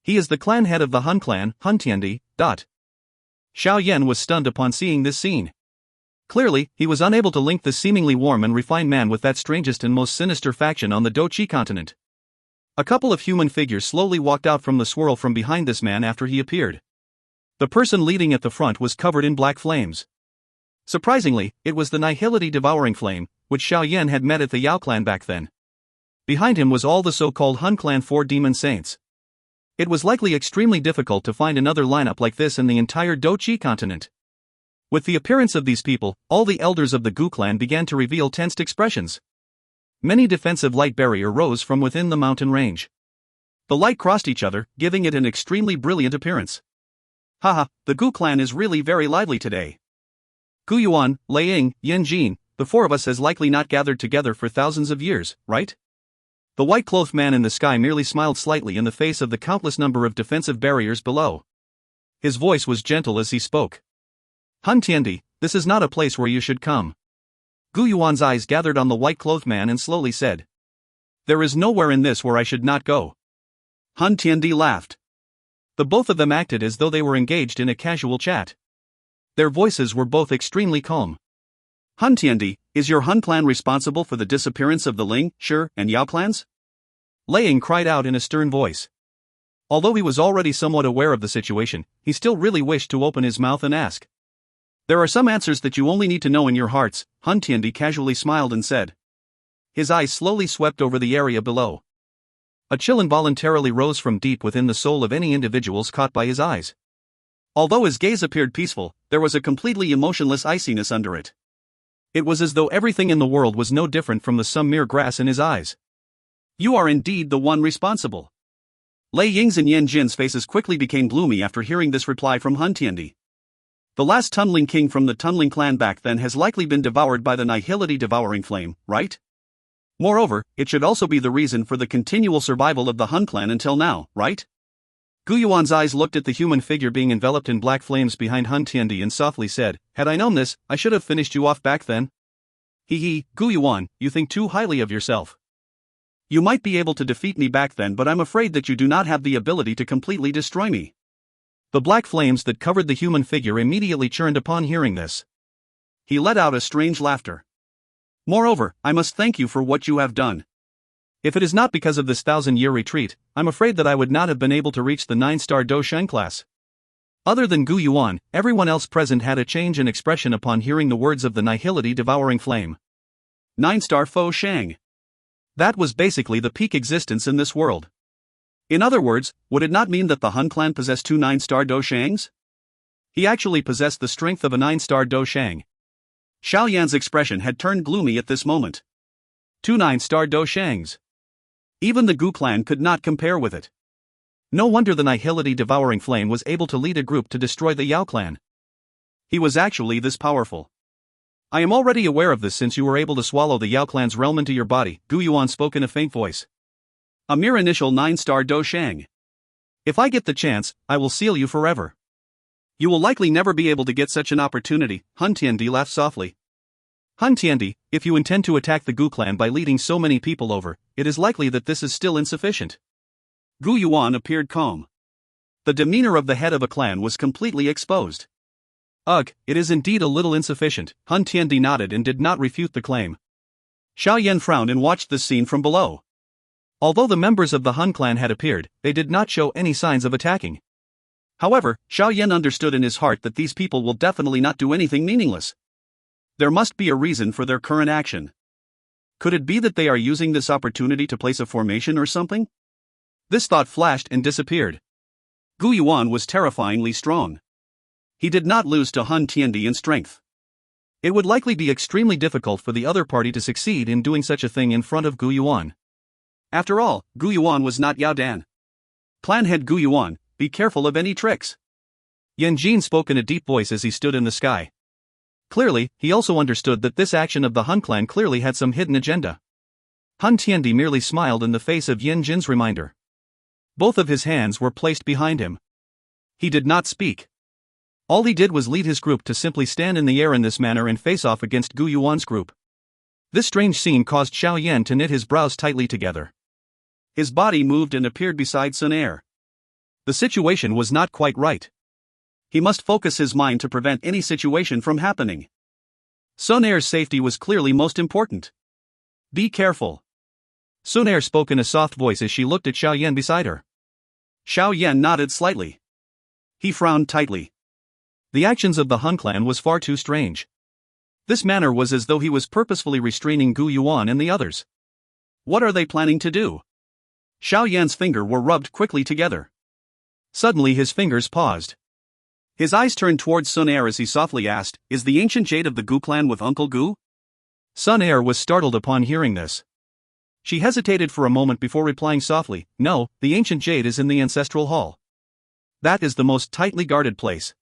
He is the clan head of the Han clan, Han Tiandi. Xiao Yan was stunned upon seeing this scene. Clearly, he was unable to link this seemingly warm and refined man with that strangest and most sinister faction on the Dou Qi continent. A couple of human figures slowly walked out from the swirl from behind this man after he appeared. The person leading at the front was covered in black flames. Surprisingly, it was the Nihility Devouring Flame, which Xiao Yan had met at the Yao clan back then. Behind him was all the so-called Han clan 4 demon saints. It was likely extremely difficult to find another lineup like this in the entire Dou Qi continent. With the appearance of these people, all the elders of the Gu clan began to reveal tensed expressions. Many defensive light barrier rose from within the mountain range. The light crossed each other, giving it an extremely brilliant appearance. Haha, the Gu clan is really very lively today. Gu Yuan, Lei Ying, Yan Jin, the four of us has likely not gathered together for thousands of years, right? The white-clothed man in the sky merely smiled slightly in the face of the countless number of defensive barriers below. His voice was gentle as he spoke. Han Tiandi, this is not a place where you should come. Gu Yuan's eyes gathered on the white-clothed man and slowly said. There is nowhere in this where I should not go. Han Tiandi laughed. The both of them acted as though they were engaged in a casual chat. Their voices were both extremely calm. Han Tiandi, is your Hun clan responsible for the disappearance of the Ling, Shi, and Yao clans? Lei Ying cried out in a stern voice. Although he was already somewhat aware of the situation, he still really wished to open his mouth and ask. There are some answers that you only need to know in your hearts, Han Tiandi casually smiled and said. His eyes slowly swept over the area below. A chill involuntarily rose from deep within the soul of any individuals caught by his eyes. Although his gaze appeared peaceful, there was a completely emotionless iciness under it. It was as though everything in the world was no different from some mere grass in his eyes. You are indeed the one responsible. Lei Ying's and Yan Jin's faces quickly became gloomy after hearing this reply from Han Tiandi. The last Tunling king from the Tunling clan back then has likely been devoured by the nihility devouring flame, right? Moreover, it should also be the reason for the continual survival of the Hun clan until now, right? Gu Yuan's eyes looked at the human figure being enveloped in black flames behind Han Tiandi and softly said, had I known this, I should have finished you off back then. Hee, Gu Yuan, you think too highly of yourself. You might be able to defeat me back then, but I'm afraid that you do not have the ability to completely destroy me. The black flames that covered the human figure immediately churned upon hearing this. He let out a strange laughter. Moreover, I must thank you for what you have done. If it is not because of this 1,000-year retreat, I'm afraid that I would not have been able to reach the 9-star Dou Qi class. Other than Gu Yuan, everyone else present had a change in expression upon hearing the words of the nihility devouring flame. 9-star Fo Shang. That was basically the peak existence in this world. In other words, would it not mean that the Hun clan possessed 2 9-star Dou Shangs? He actually possessed the strength of a 9-star Dou Shang. Xiao Yan's expression had turned gloomy at this moment. 2 9-star Dou Shangs. Even the Gu clan could not compare with it. No wonder the nihility devouring flame was able to lead a group to destroy the Yao clan. He was actually this powerful. I am already aware of this since you were able to swallow the Yao clan's realm into your body, Gu Yuan spoke in a faint voice. A mere initial 9-star Dou Shang. If I get the chance, I will seal you forever. You will likely never be able to get such an opportunity, Han Tiandi laughed softly. Han Tiandi, if you intend to attack the Gu clan by leading so many people over, it is likely that this is still insufficient. Gu Yuan appeared calm. The demeanor of the head of a clan was completely exposed. Ugh, it is indeed a little insufficient, Han Tiandi nodded and did not refute the claim. Xiao Yan frowned and watched this scene from below. Although the members of the Hun clan had appeared, they did not show any signs of attacking. However, Xiao Yan understood in his heart that these people will definitely not do anything meaningless. There must be a reason for their current action. Could it be that they are using this opportunity to place a formation or something? This thought flashed and disappeared. Gu Yuan was terrifyingly strong. He did not lose to Han Tiandi in strength. It would likely be extremely difficult for the other party to succeed in doing such a thing in front of Gu Yuan. After all, Gu Yuan was not Yao Dan. Clan head Gu Yuan, be careful of any tricks. Yan Jin spoke in a deep voice as he stood in the sky. Clearly, he also understood that this action of the Hun clan clearly had some hidden agenda. Han Tiandi merely smiled in the face of Yan Jin's reminder. Both of his hands were placed behind him. He did not speak. All he did was lead his group to simply stand in the air in this manner and face off against Gu Yuan's group. This strange scene caused Xiao Yan to knit his brows tightly together. His body moved and appeared beside Xun Er. The situation was not quite right. He must focus his mind to prevent any situation from happening. Xun Er's safety was clearly most important. Be careful. Xun Er spoke in a soft voice as she looked at Xiao Yan beside her. Xiao Yan nodded slightly. He frowned tightly. The actions of the Hun clan was far too strange. This manner was as though he was purposefully restraining Gu Yuan and the others. What are they planning to do? Xiao Yan's fingers were rubbed quickly together. Suddenly his fingers paused. His eyes turned towards Xun Er as he softly asked, is the ancient jade of the Gu clan with Uncle Gu? Xun Er was startled upon hearing this. She hesitated for a moment before replying softly, no, the ancient jade is in the ancestral hall. That is the most tightly guarded place.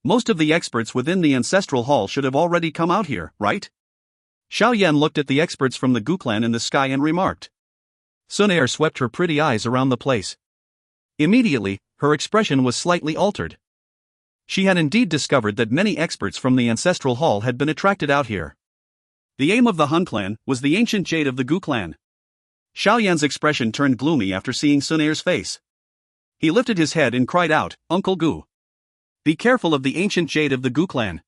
Most of the experts within the ancestral hall should have already come out here, right? Xiao Yan looked at the experts from the Gu clan in the sky and remarked. Xun Er swept her pretty eyes around the place. Immediately, her expression was slightly altered. She had indeed discovered that many experts from the ancestral hall had been attracted out here. The aim of the Hun clan was the ancient jade of the Gu clan. Xiao Yan's expression turned gloomy after seeing Xun Er's face. He lifted his head and cried out, "Uncle Gu! Be careful of the ancient jade of the Gu clan."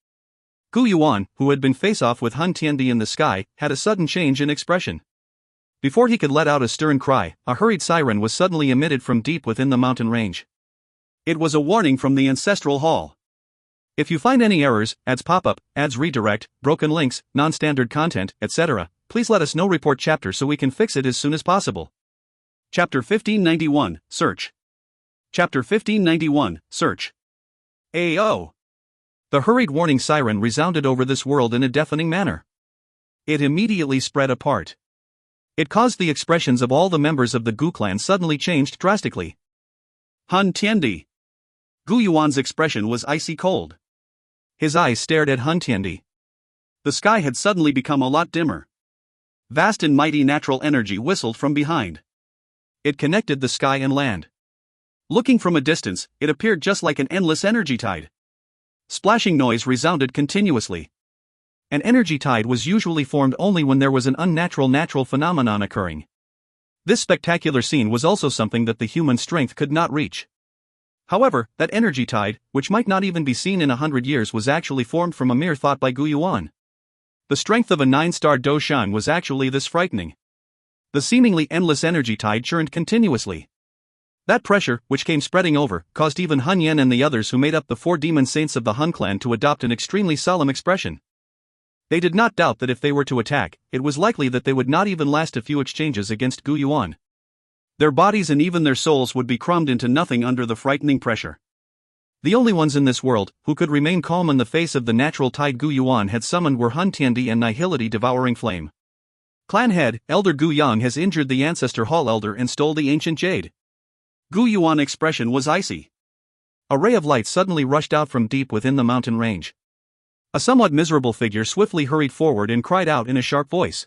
Gu Yuan, who had been face-off with Hun Tiandi in the sky, had a sudden change in expression. Before he could let out a stern cry, a hurried siren was suddenly emitted from deep within the mountain range. It was a warning from the ancestral hall. If you find any errors, ads pop-up, ads redirect, broken links, non-standard content, etc., please let us know. Report chapter so we can fix it as soon as possible. Chapter 1591, Search. Chapter 1591, Search. AO. The hurried warning siren resounded over this world in a deafening manner. It immediately spread apart. It caused the expressions of all the members of the Gu clan suddenly changed drastically. Hun Tiandi. Gu Yuan's expression was icy cold. His eyes stared at Hun Tiandi. The sky had suddenly become a lot dimmer. Vast and mighty natural energy whistled from behind. It connected the sky and land. Looking from a distance, it appeared just like an endless energy tide. Splashing noise resounded continuously. An energy tide was usually formed only when there was an unnatural natural phenomenon occurring. This spectacular scene was also something that the human strength could not reach. However, that energy tide, which might not even be seen in 100 years, was actually formed from a mere thought by Gu Yuan. The strength of a 9-star Dou Qi was actually this frightening. The seemingly endless energy tide churned continuously. That pressure, which came spreading over, caused even Hun Yan and the others who made up the 4 demon saints of the Hun clan to adopt an extremely solemn expression. They did not doubt that if they were to attack, it was likely that they would not even last a few exchanges against Gu Yuan. Their bodies and even their souls would be crumbed into nothing under the frightening pressure. The only ones in this world who could remain calm in the face of the natural tide Gu Yuan had summoned were Hun Tiandi and Nihility Devouring Flame. Clan head, Elder Gu Yang has injured the Ancestor Hall Elder and stole the ancient jade. Gu Yuan's expression was icy. A ray of light suddenly rushed out from deep within the mountain range. A somewhat miserable figure swiftly hurried forward and cried out in a sharp voice.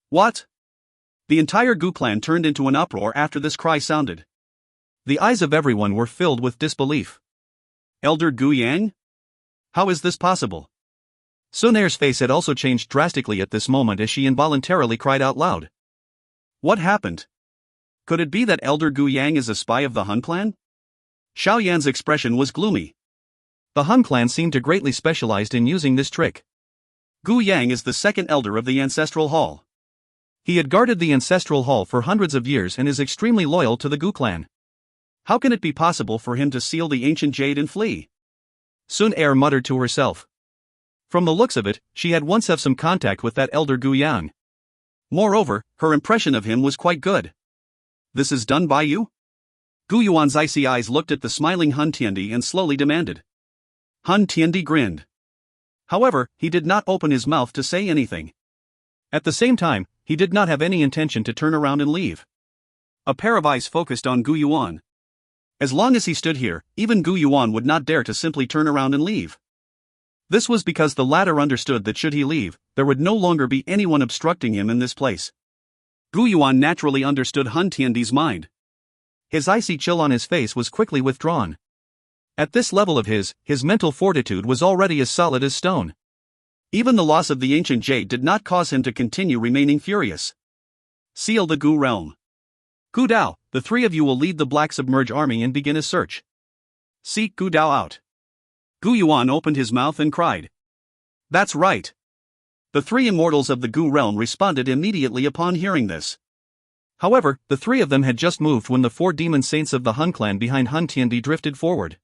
"What?" The entire Gu clan turned into an uproar after this cry sounded. The eyes of everyone were filled with disbelief. Elder Gu Yang? How is this possible? Xun Er's face had also changed drastically at this moment as she involuntarily cried out loud. What happened? Could it be that Elder Gu Yang is a spy of the Hun clan? Xiao Yan's expression was gloomy. The Hun clan seemed to greatly specialized in using this trick. Gu Yang is the second elder of the Ancestral Hall. He had guarded the Ancestral Hall for hundreds of years and is extremely loyal to the Gu clan. How can it be possible for him to steal the ancient jade and flee? Xun Er muttered to herself. From the looks of it, she had once had some contact with that Elder Gu Yang. Moreover, her impression of him was quite good. This is done by you? Gu Yuan's icy eyes looked at the smiling Hun Tiandi and slowly demanded. Hun Tiandi grinned. However, he did not open his mouth to say anything. At the same time, he did not have any intention to turn around and leave. A pair of eyes focused on Gu Yuan. As long as he stood here, even Gu Yuan would not dare to simply turn around and leave. This was because the latter understood that should he leave, there would no longer be anyone obstructing him in this place. Gu Yuan naturally understood Hun Tiandi's mind. His icy chill on his face was quickly withdrawn. At this level of his mental fortitude was already as solid as stone. Even the loss of the ancient jade did not cause him to continue remaining furious. Seal the Gu realm. Gu Dao, the 3 of you will lead the Black Submerge army and begin a search. Seek Gu Dao out. Gu Yuan opened his mouth and cried. That's right. The 3 immortals of the Gu realm responded immediately upon hearing this. However, the 3 of them had just moved when the 4 demon saints of the Hun clan behind Hun Tiandi drifted forward.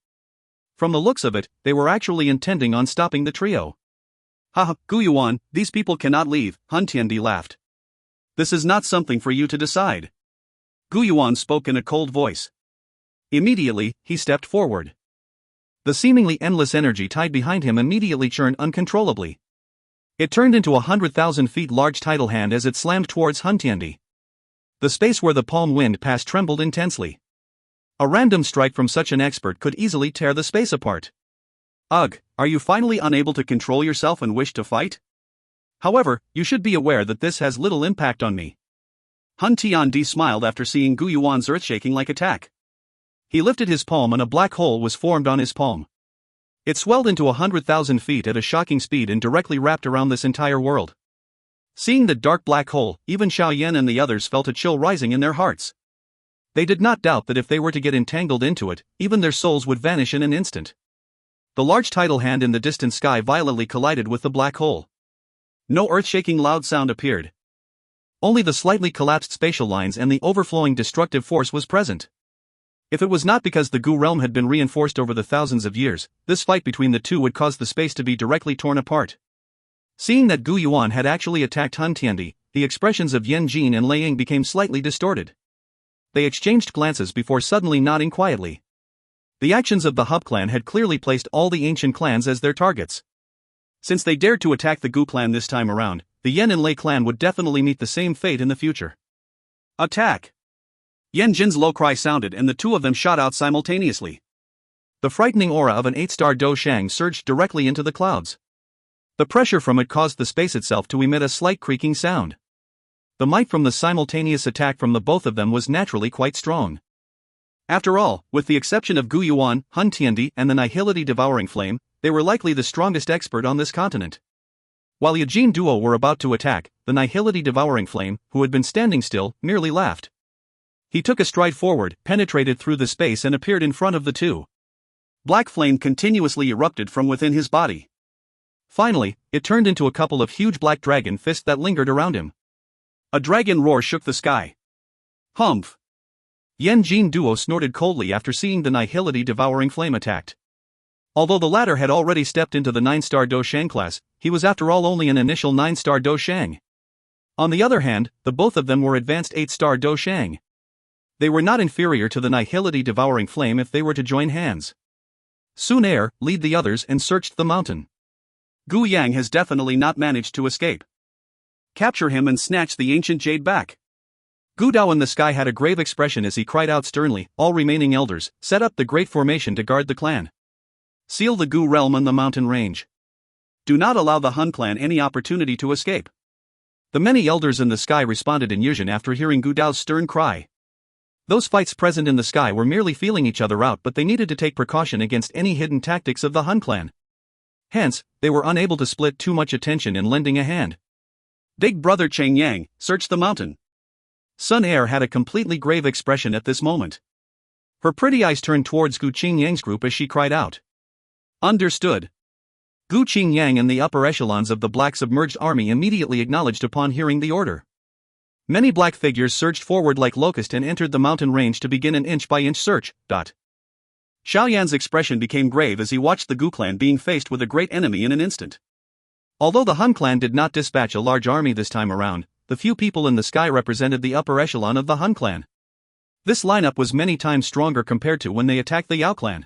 From the looks of it, they were actually intending on stopping the trio. Haha, Gu Yuan, these people cannot leave, Hun Tiandi laughed. This is not something for you to decide. Gu Yuan spoke in a cold voice. Immediately, he stepped forward. The seemingly endless energy tide behind him immediately churned uncontrollably. It turned into 100,000 feet large tidal hand as it slammed towards Hun Tiandi. The space where the palm wind passed trembled intensely. A random strike from such an expert could easily tear the space apart. Ugh, are you finally unable to control yourself and wish to fight? However, you should be aware that this has little impact on me. Hun Tiandi smiled after seeing Gu Yuan's earth-shaking-like attack. He lifted his palm and a black hole was formed on his palm. It swelled into 100,000 feet at a shocking speed and directly wrapped around this entire world. Seeing the dark black hole, even Xiao Yan and the others felt a chill rising in their hearts. They did not doubt that if they were to get entangled into it, even their souls would vanish in an instant. The large tidal hand in the distant sky violently collided with the black hole. No earth-shaking loud sound appeared. Only the slightly collapsed spatial lines and the overflowing destructive force was present. If it was not because the Gu realm had been reinforced over the thousands of years, this fight between the two would cause the space to be directly torn apart. Seeing that Gu Yuan had actually attacked Han Tiandi, the expressions of Yan Jin and Lei Ying became slightly distorted. They exchanged glances before suddenly nodding quietly. The actions of the Hub clan had clearly placed all the ancient clans as their targets. Since they dared to attack the Gu clan this time around, the Yan and Lei clan would definitely meet the same fate in the future. Attack! Yan Jin's low cry sounded and the two of them shot out simultaneously. The frightening aura of an 8-star Dou Shang surged directly into the clouds. The pressure from it caused the space itself to emit a slight creaking sound. The might from the simultaneous attack from the both of them was naturally quite strong. After all, with the exception of Gu Yuan, Han Tiandi, and the Nihility Devouring Flame, they were likely the strongest expert on this continent. While Yajin duo were about to attack, the Nihility Devouring Flame, who had been standing still, merely laughed. He took a stride forward, penetrated through the space and appeared in front of the two. Black flame continuously erupted from within his body. Finally, it turned into a couple of huge black dragon fists that lingered around him. A dragon roar shook the sky. Humph! Yan Jin duo snorted coldly after seeing the Nihility Devouring Flame attacked. Although the latter had already stepped into the 9-star Dou Shang class, he was after all only an initial 9-star Dou Shang. On the other hand, the both of them were advanced 8-star Dou Shang. They were not inferior to the Nihility Devouring Flame if they were to join hands. Xun Er, lead the others and searched the mountain. Gu Yang has definitely not managed to escape. Capture him and snatch the ancient jade back. Gu Dao in the sky had a grave expression as he cried out sternly, all remaining elders, set up the great formation to guard the clan. Seal the Gu realm on the mountain range. Do not allow the Han clan any opportunity to escape. The many elders in the sky responded in Yuzhen after hearing Gu Dao's stern cry. Those fights present in the sky were merely feeling each other out, but they needed to take precaution against any hidden tactics of the Han clan. Hence, they were unable to split too much attention in lending a hand. Big brother Cheng Yang, search the mountain. Xun Er had a completely grave expression at this moment. Her pretty eyes turned towards Gu Qingyang's group as she cried out. Understood. Gu Qingyang and the upper echelons of the Black Submerged Army immediately acknowledged upon hearing the order. Many black figures surged forward like locusts and entered the mountain range to begin an inch-by-inch search. Xiao Yan's expression became grave as he watched the Gu clan being faced with a great enemy in an instant. Although the Han clan did not dispatch a large army this time around, the few people in the sky represented the upper echelon of the Han clan. This lineup was many times stronger compared to when they attacked the Yao clan.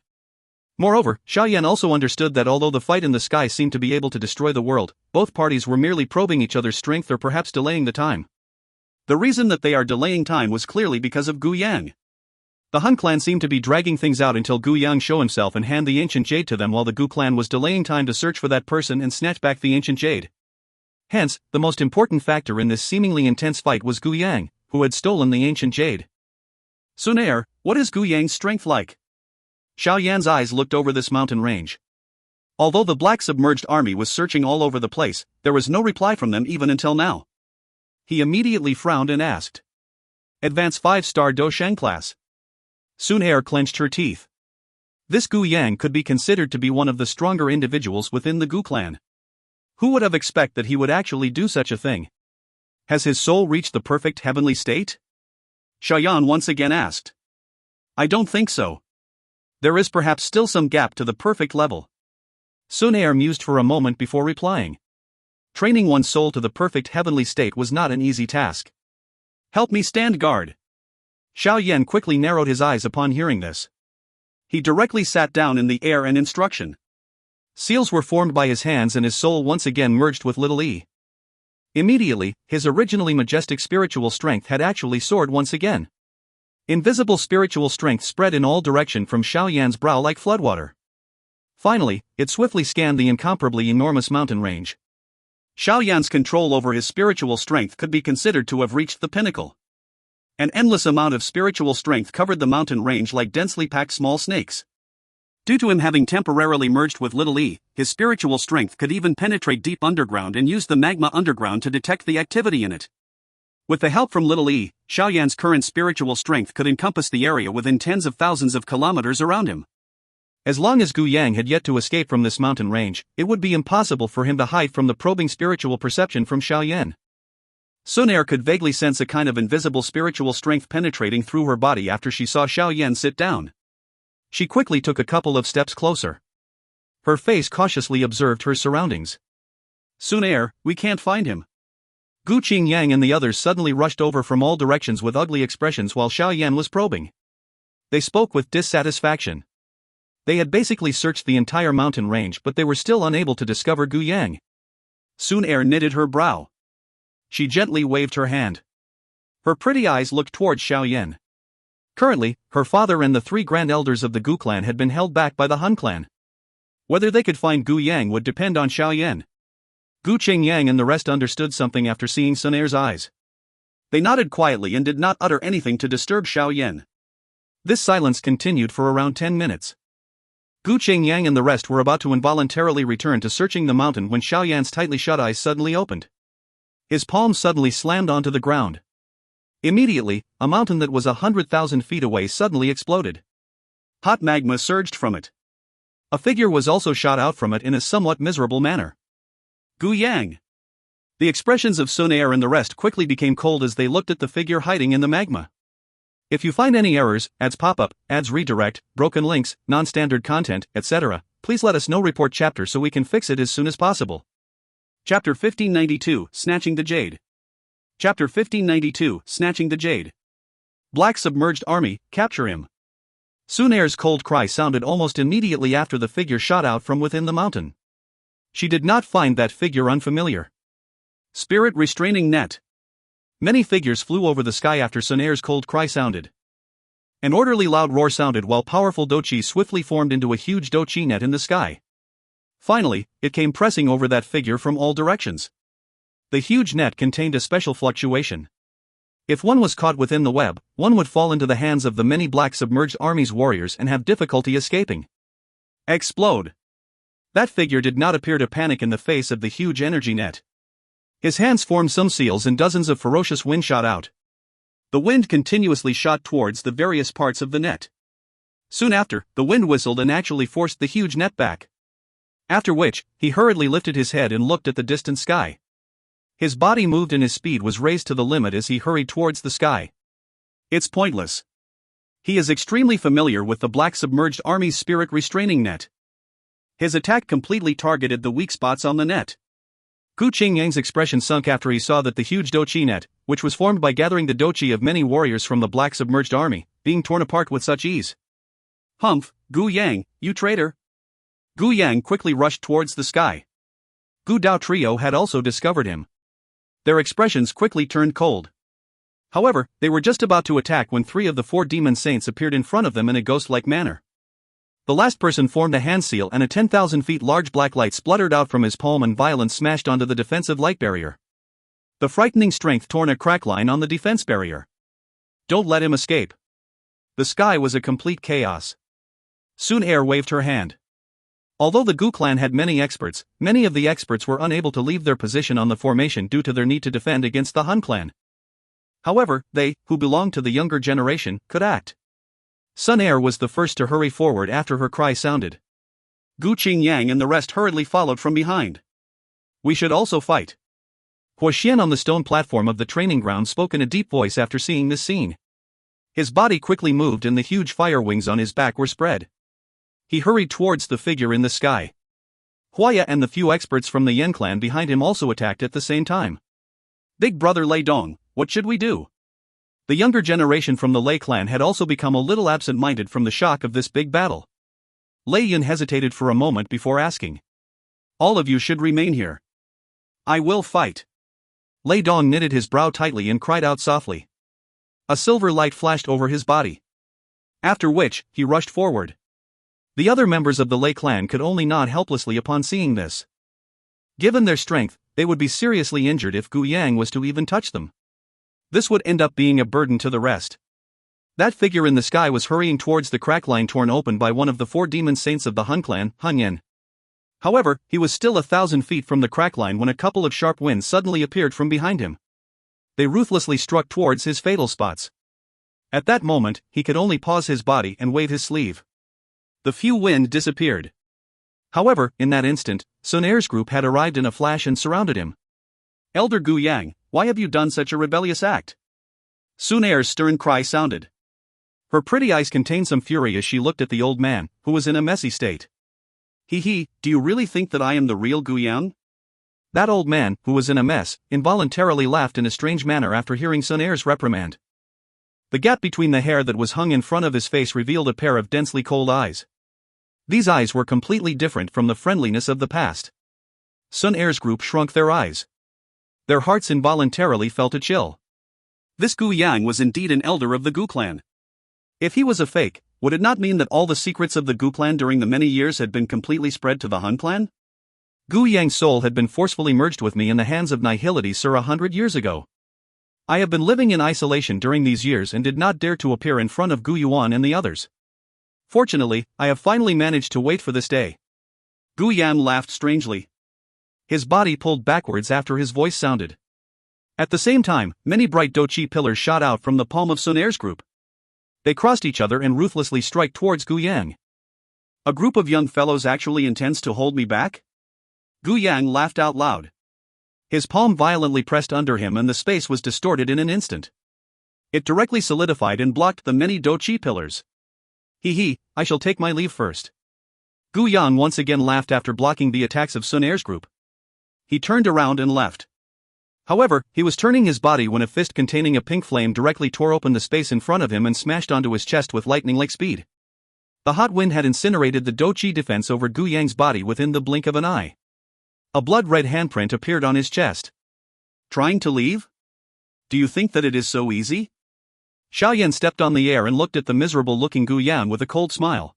Moreover, Xiao Yan also understood that although the fight in the sky seemed to be able to destroy the world, both parties were merely probing each other's strength or perhaps delaying the time. The reason that they are delaying time was clearly because of Gu Yang. The Han clan seemed to be dragging things out until Gu Yang show himself and hand the ancient jade to them, while the Gu clan was delaying time to search for that person and snatch back the ancient jade. Hence, the most important factor in this seemingly intense fight was Gu Yang, who had stolen the ancient jade. Xun Er, what is Gu Yang's strength like? Xiao Yan's eyes looked over this mountain range. Although the Black Submerged Army was searching all over the place, there was no reply from them even until now. He immediately frowned and asked. Advance 5-star Dou Shang class. Xun Er clenched her teeth. This Gu Yang could be considered to be one of the stronger individuals within the Gu clan. Who would have expected that he would actually do such a thing? Has his soul reached the perfect heavenly state? Xiao Yan once again asked. I don't think so. There is perhaps still some gap to the perfect level. Xun Er mused for a moment before replying. Training one's soul to the perfect heavenly state was not an easy task. Help me stand guard. Xiao Yan quickly narrowed his eyes upon hearing this. He directly sat down in the air and instruction. Seals were formed by his hands and his soul once again merged with little e. Immediately, his originally majestic spiritual strength had actually soared once again. Invisible spiritual strength spread in all directions from Xiao Yan's brow like floodwater. Finally, it swiftly scanned the incomparably enormous mountain range. Xiao Yan's control over his spiritual strength could be considered to have reached the pinnacle. An endless amount of spiritual strength covered the mountain range like densely packed small snakes. Due to him having temporarily merged with Little E, his spiritual strength could even penetrate deep underground and use the magma underground to detect the activity in it. With the help from Little E, Xiao Yan's current spiritual strength could encompass the area within tens of thousands of kilometers around him. As long as Gu Yang had yet to escape from this mountain range, it would be impossible for him to hide from the probing spiritual perception from Xiao Yan. Xun Er could vaguely sense a kind of invisible spiritual strength penetrating through her body after she saw Xiao Yan sit down. She quickly took a couple of steps closer. Her face cautiously observed her surroundings. Xun Er, we can't find him. Gu Qingyang and the others suddenly rushed over from all directions with ugly expressions while Xiao Yan was probing. They spoke with dissatisfaction. They had basically searched the entire mountain range, but they were still unable to discover Gu Yang. Xun Er knitted her brow. She gently waved her hand. Her pretty eyes looked towards Xiao Yan. Currently, her father and the 3 grand elders of the Gu clan had been held back by the Han clan. Whether they could find Gu Yang would depend on Xiao Yan. Gu Qingyang and the rest understood something after seeing Xun Er's eyes. They nodded quietly and did not utter anything to disturb Xiao Yan. This silence continued for around 10 minutes. Gu Qingyang and the rest were about to involuntarily return to searching the mountain when Xiao Yan's tightly shut eyes suddenly opened. His palm suddenly slammed onto the ground. Immediately, a mountain that was 100,000 feet away suddenly exploded. Hot magma surged from it. A figure was also shot out from it in a somewhat miserable manner. Gu Yang. The expressions of Xun Er and the rest quickly became cold as they looked at the figure hiding in the magma. If you find any errors, ads pop up, ads redirect, broken links, non-standard content, etc., please let us know. Report chapter so we can fix it as soon as possible. Chapter 1592, Snatching the Jade. Chapter 1592, Snatching the Jade. Black submerged army, capture him. Xun Er's cold cry sounded almost immediately after the figure shot out from within the mountain. She did not find that figure unfamiliar. Spirit restraining net. Many figures flew over the sky after Xun Er's cold cry sounded. An orderly loud roar sounded while powerful Dou Qi swiftly formed into a huge Dou Qi net in the sky. Finally, it came pressing over that figure from all directions. The huge net contained a special fluctuation. If one was caught within the web, one would fall into the hands of the many black submerged army's warriors and have difficulty escaping. Explode. That figure did not appear to panic in the face of the huge energy net. His hands formed some seals and dozens of ferocious wind shot out. The wind continuously shot towards the various parts of the net. Soon after, the wind whistled and actually forced the huge net back. After which, he hurriedly lifted his head and looked at the distant sky. His body moved and his speed was raised to the limit as he hurried towards the sky. It's pointless. He is extremely familiar with the black submerged army's spirit restraining net. His attack completely targeted the weak spots on the net. Gu Qingyang's expression sunk after he saw that the huge Dou Qi net, which was formed by gathering the Dou Qi of many warriors from the black submerged army, being torn apart with such ease. Humph, Gu Yang, you traitor! Gu Yang quickly rushed towards the sky. Gu Dao trio had also discovered him. Their expressions quickly turned cold. However, they were just about to attack when 3 of the 4 demon saints appeared in front of them in a ghost-like manner. The last person formed a hand seal and a 10,000 feet large black light spluttered out from his palm and violence smashed onto the defensive light barrier. The frightening strength torn a crack line on the defense barrier. Don't let him escape. The sky was a complete chaos. Xun Er waved her hand. Although the Gu clan had many experts, many of the experts were unable to leave their position on the formation due to their need to defend against the Han clan. However, they, who belonged to the younger generation, could act. Xun Er was the first to hurry forward after her cry sounded. Gu Qingyang and the rest hurriedly followed from behind. We should also fight. Huo Xian on the stone platform of the training ground spoke in a deep voice after seeing this scene. His body quickly moved and the huge fire wings on his back were spread. He hurried towards the figure in the sky. Huaya and the few experts from the Yan clan behind him also attacked at the same time. Big brother Lei Dong, what should we do? The younger generation from the Lei clan had also become a little absent-minded from the shock of this big battle. Lei Yun hesitated for a moment before asking. All of you should remain here. I will fight. Lei Dong knitted his brow tightly and cried out softly. A silver light flashed over his body. After which, he rushed forward. The other members of the Lei clan could only nod helplessly upon seeing this. Given their strength, they would be seriously injured if Gu Yang was to even touch them. This would end up being a burden to the rest. That figure in the sky was hurrying towards the crack line torn open by one of the 4 demon saints of the Hun clan, Hun Yan. However, he was still 1,000 feet from the crack line when a couple of sharp winds suddenly appeared from behind him. They ruthlessly struck towards his fatal spots. At that moment, he could only pause his body and wave his sleeve. The few wind disappeared. However, in that instant, Xun Er's group had arrived in a flash and surrounded him. "Elder Gu Yang, why have you done such a rebellious act?" Xun Er's stern cry sounded. Her pretty eyes contained some fury as she looked at the old man, who was in a messy state. "He, do you really think that I am the real Gu Yang?" That old man, who was in a mess, involuntarily laughed in a strange manner after hearing Xun Er's reprimand. The gap between the hair that was hung in front of his face revealed a pair of densely cold eyes. These eyes were completely different from the friendliness of the past. Xun Er's group shrunk their eyes. Their hearts involuntarily felt a chill. This Gu Yang was indeed an elder of the Gu clan. If he was a fake, would it not mean that all the secrets of the Gu clan during the many years had been completely spread to the Hun clan? Gu Yang's soul had been forcefully merged with me in the hands of nihility Sir 100 years ago. I have been living in isolation during these years and did not dare to appear in front of Gu Yuan and the others. Fortunately, I have finally managed to wait for this day. Gu Yan laughed strangely. His body pulled backwards after his voice sounded. At the same time, many bright Dou Qi pillars shot out from the palm of Xun Er's group. They crossed each other and ruthlessly strike towards Gu Yang. "A group of young fellows actually intends to hold me back?" Gu Yang laughed out loud. His palm violently pressed under him and the space was distorted in an instant. It directly solidified and blocked the many Dou Qi pillars. I shall take my leave first." Gu Yang once again laughed after blocking the attacks of Xun Er's group. He turned around and left. However, he was turning his body when a fist containing a pink flame directly tore open the space in front of him and smashed onto his chest with lightning-like speed. The hot wind had incinerated the Dou Qi defense over Gu Yang's body within the blink of an eye. A blood-red handprint appeared on his chest. "Trying to leave? Do you think that it is so easy?" Xiao Yan stepped on the air and looked at the miserable-looking Gu Yang with a cold smile.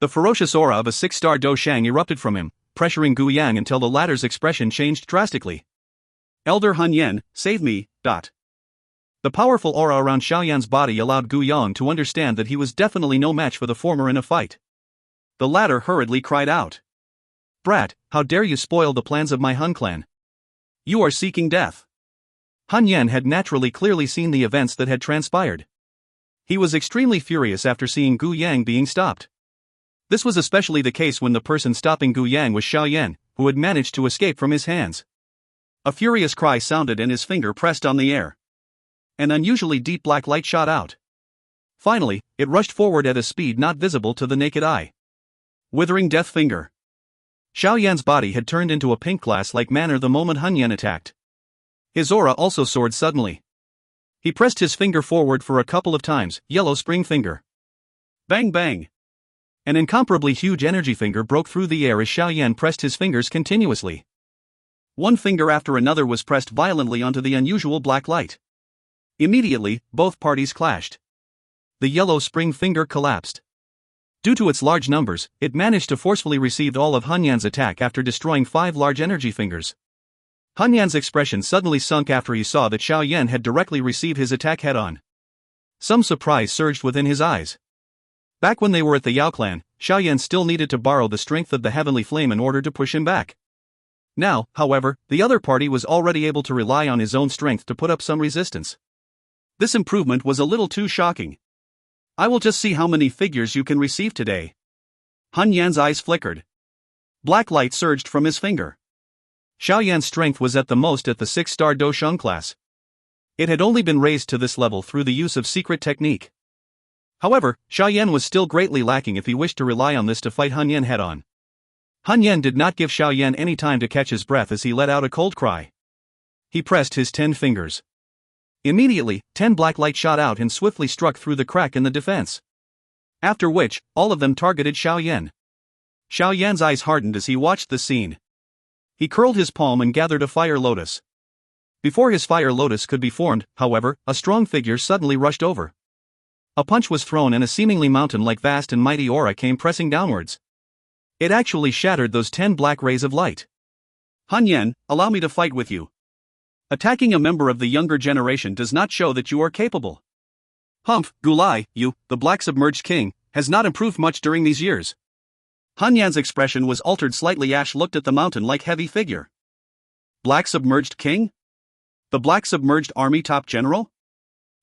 The ferocious aura of a 6-star Dou Shang erupted from him, pressuring Gu Yang until the latter's expression changed drastically. "Elder Hun Yan, save me, . The powerful aura around Xiao Yan's body allowed Gu Yang to understand that he was definitely no match for the former in a fight. The latter hurriedly cried out. "Brat, how dare you spoil the plans of my Hun clan? You are seeking death." Hun Yan had naturally clearly seen the events that had transpired. He was extremely furious after seeing Gu Yang being stopped. This was especially the case when the person stopping Gu Yang was Xiao Yan, who had managed to escape from his hands. A furious cry sounded and his finger pressed on the air. An unusually deep black light shot out. Finally, it rushed forward at a speed not visible to the naked eye. Withering Death Finger. Xiao Yan's body had turned into a pink glass-like manner the moment Hun Yan attacked. His aura also soared suddenly. He pressed his finger forward for a couple of times, Yellow Spring Finger. Bang bang! An incomparably huge energy finger broke through the air as Xiao Yan pressed his fingers continuously. One finger after another was pressed violently onto the unusual black light. Immediately, both parties clashed. The Yellow Spring Finger collapsed. Due to its large numbers, it managed to forcefully receive all of Hun Yan's attack after destroying 5 large energy fingers. Hun Yan's expression suddenly sunk after he saw that Xiao Yan had directly received his attack head-on. Some surprise surged within his eyes. Back when they were at the Yao clan, Xiao Yan still needed to borrow the strength of the heavenly flame in order to push him back. Now, however, the other party was already able to rely on his own strength to put up some resistance. This improvement was a little too shocking. "I will just see how many figures you can receive today." Hun Yan's eyes flickered. Black light surged from his finger. Xiao Yan's strength was at the most at the 6-star Dou Sheng class. It had only been raised to this level through the use of secret technique. However, Xiao Yan was still greatly lacking if he wished to rely on this to fight Hun Yan head-on. Hun Yan did not give Xiao Yan any time to catch his breath as he let out a cold cry. He pressed his 10 fingers. Immediately, 10 black light shot out and swiftly struck through the crack in the defense. After which, all of them targeted Xiao Yan. Xiao Yan's eyes hardened as he watched the scene. He curled his palm and gathered a fire lotus. Before his fire lotus could be formed, however, a strong figure suddenly rushed over. A punch was thrown and a seemingly mountain-like vast and mighty aura came pressing downwards. It actually shattered those 10 black rays of light. "Hun Yan, allow me to fight with you. Attacking a member of the younger generation does not show that you are capable." Humph, Gulai, you, the black submerged king, has not improved much during these years. Han Yan's expression was altered slightly. Ash looked at the mountain-like heavy figure. Black submerged king? The black submerged army top general?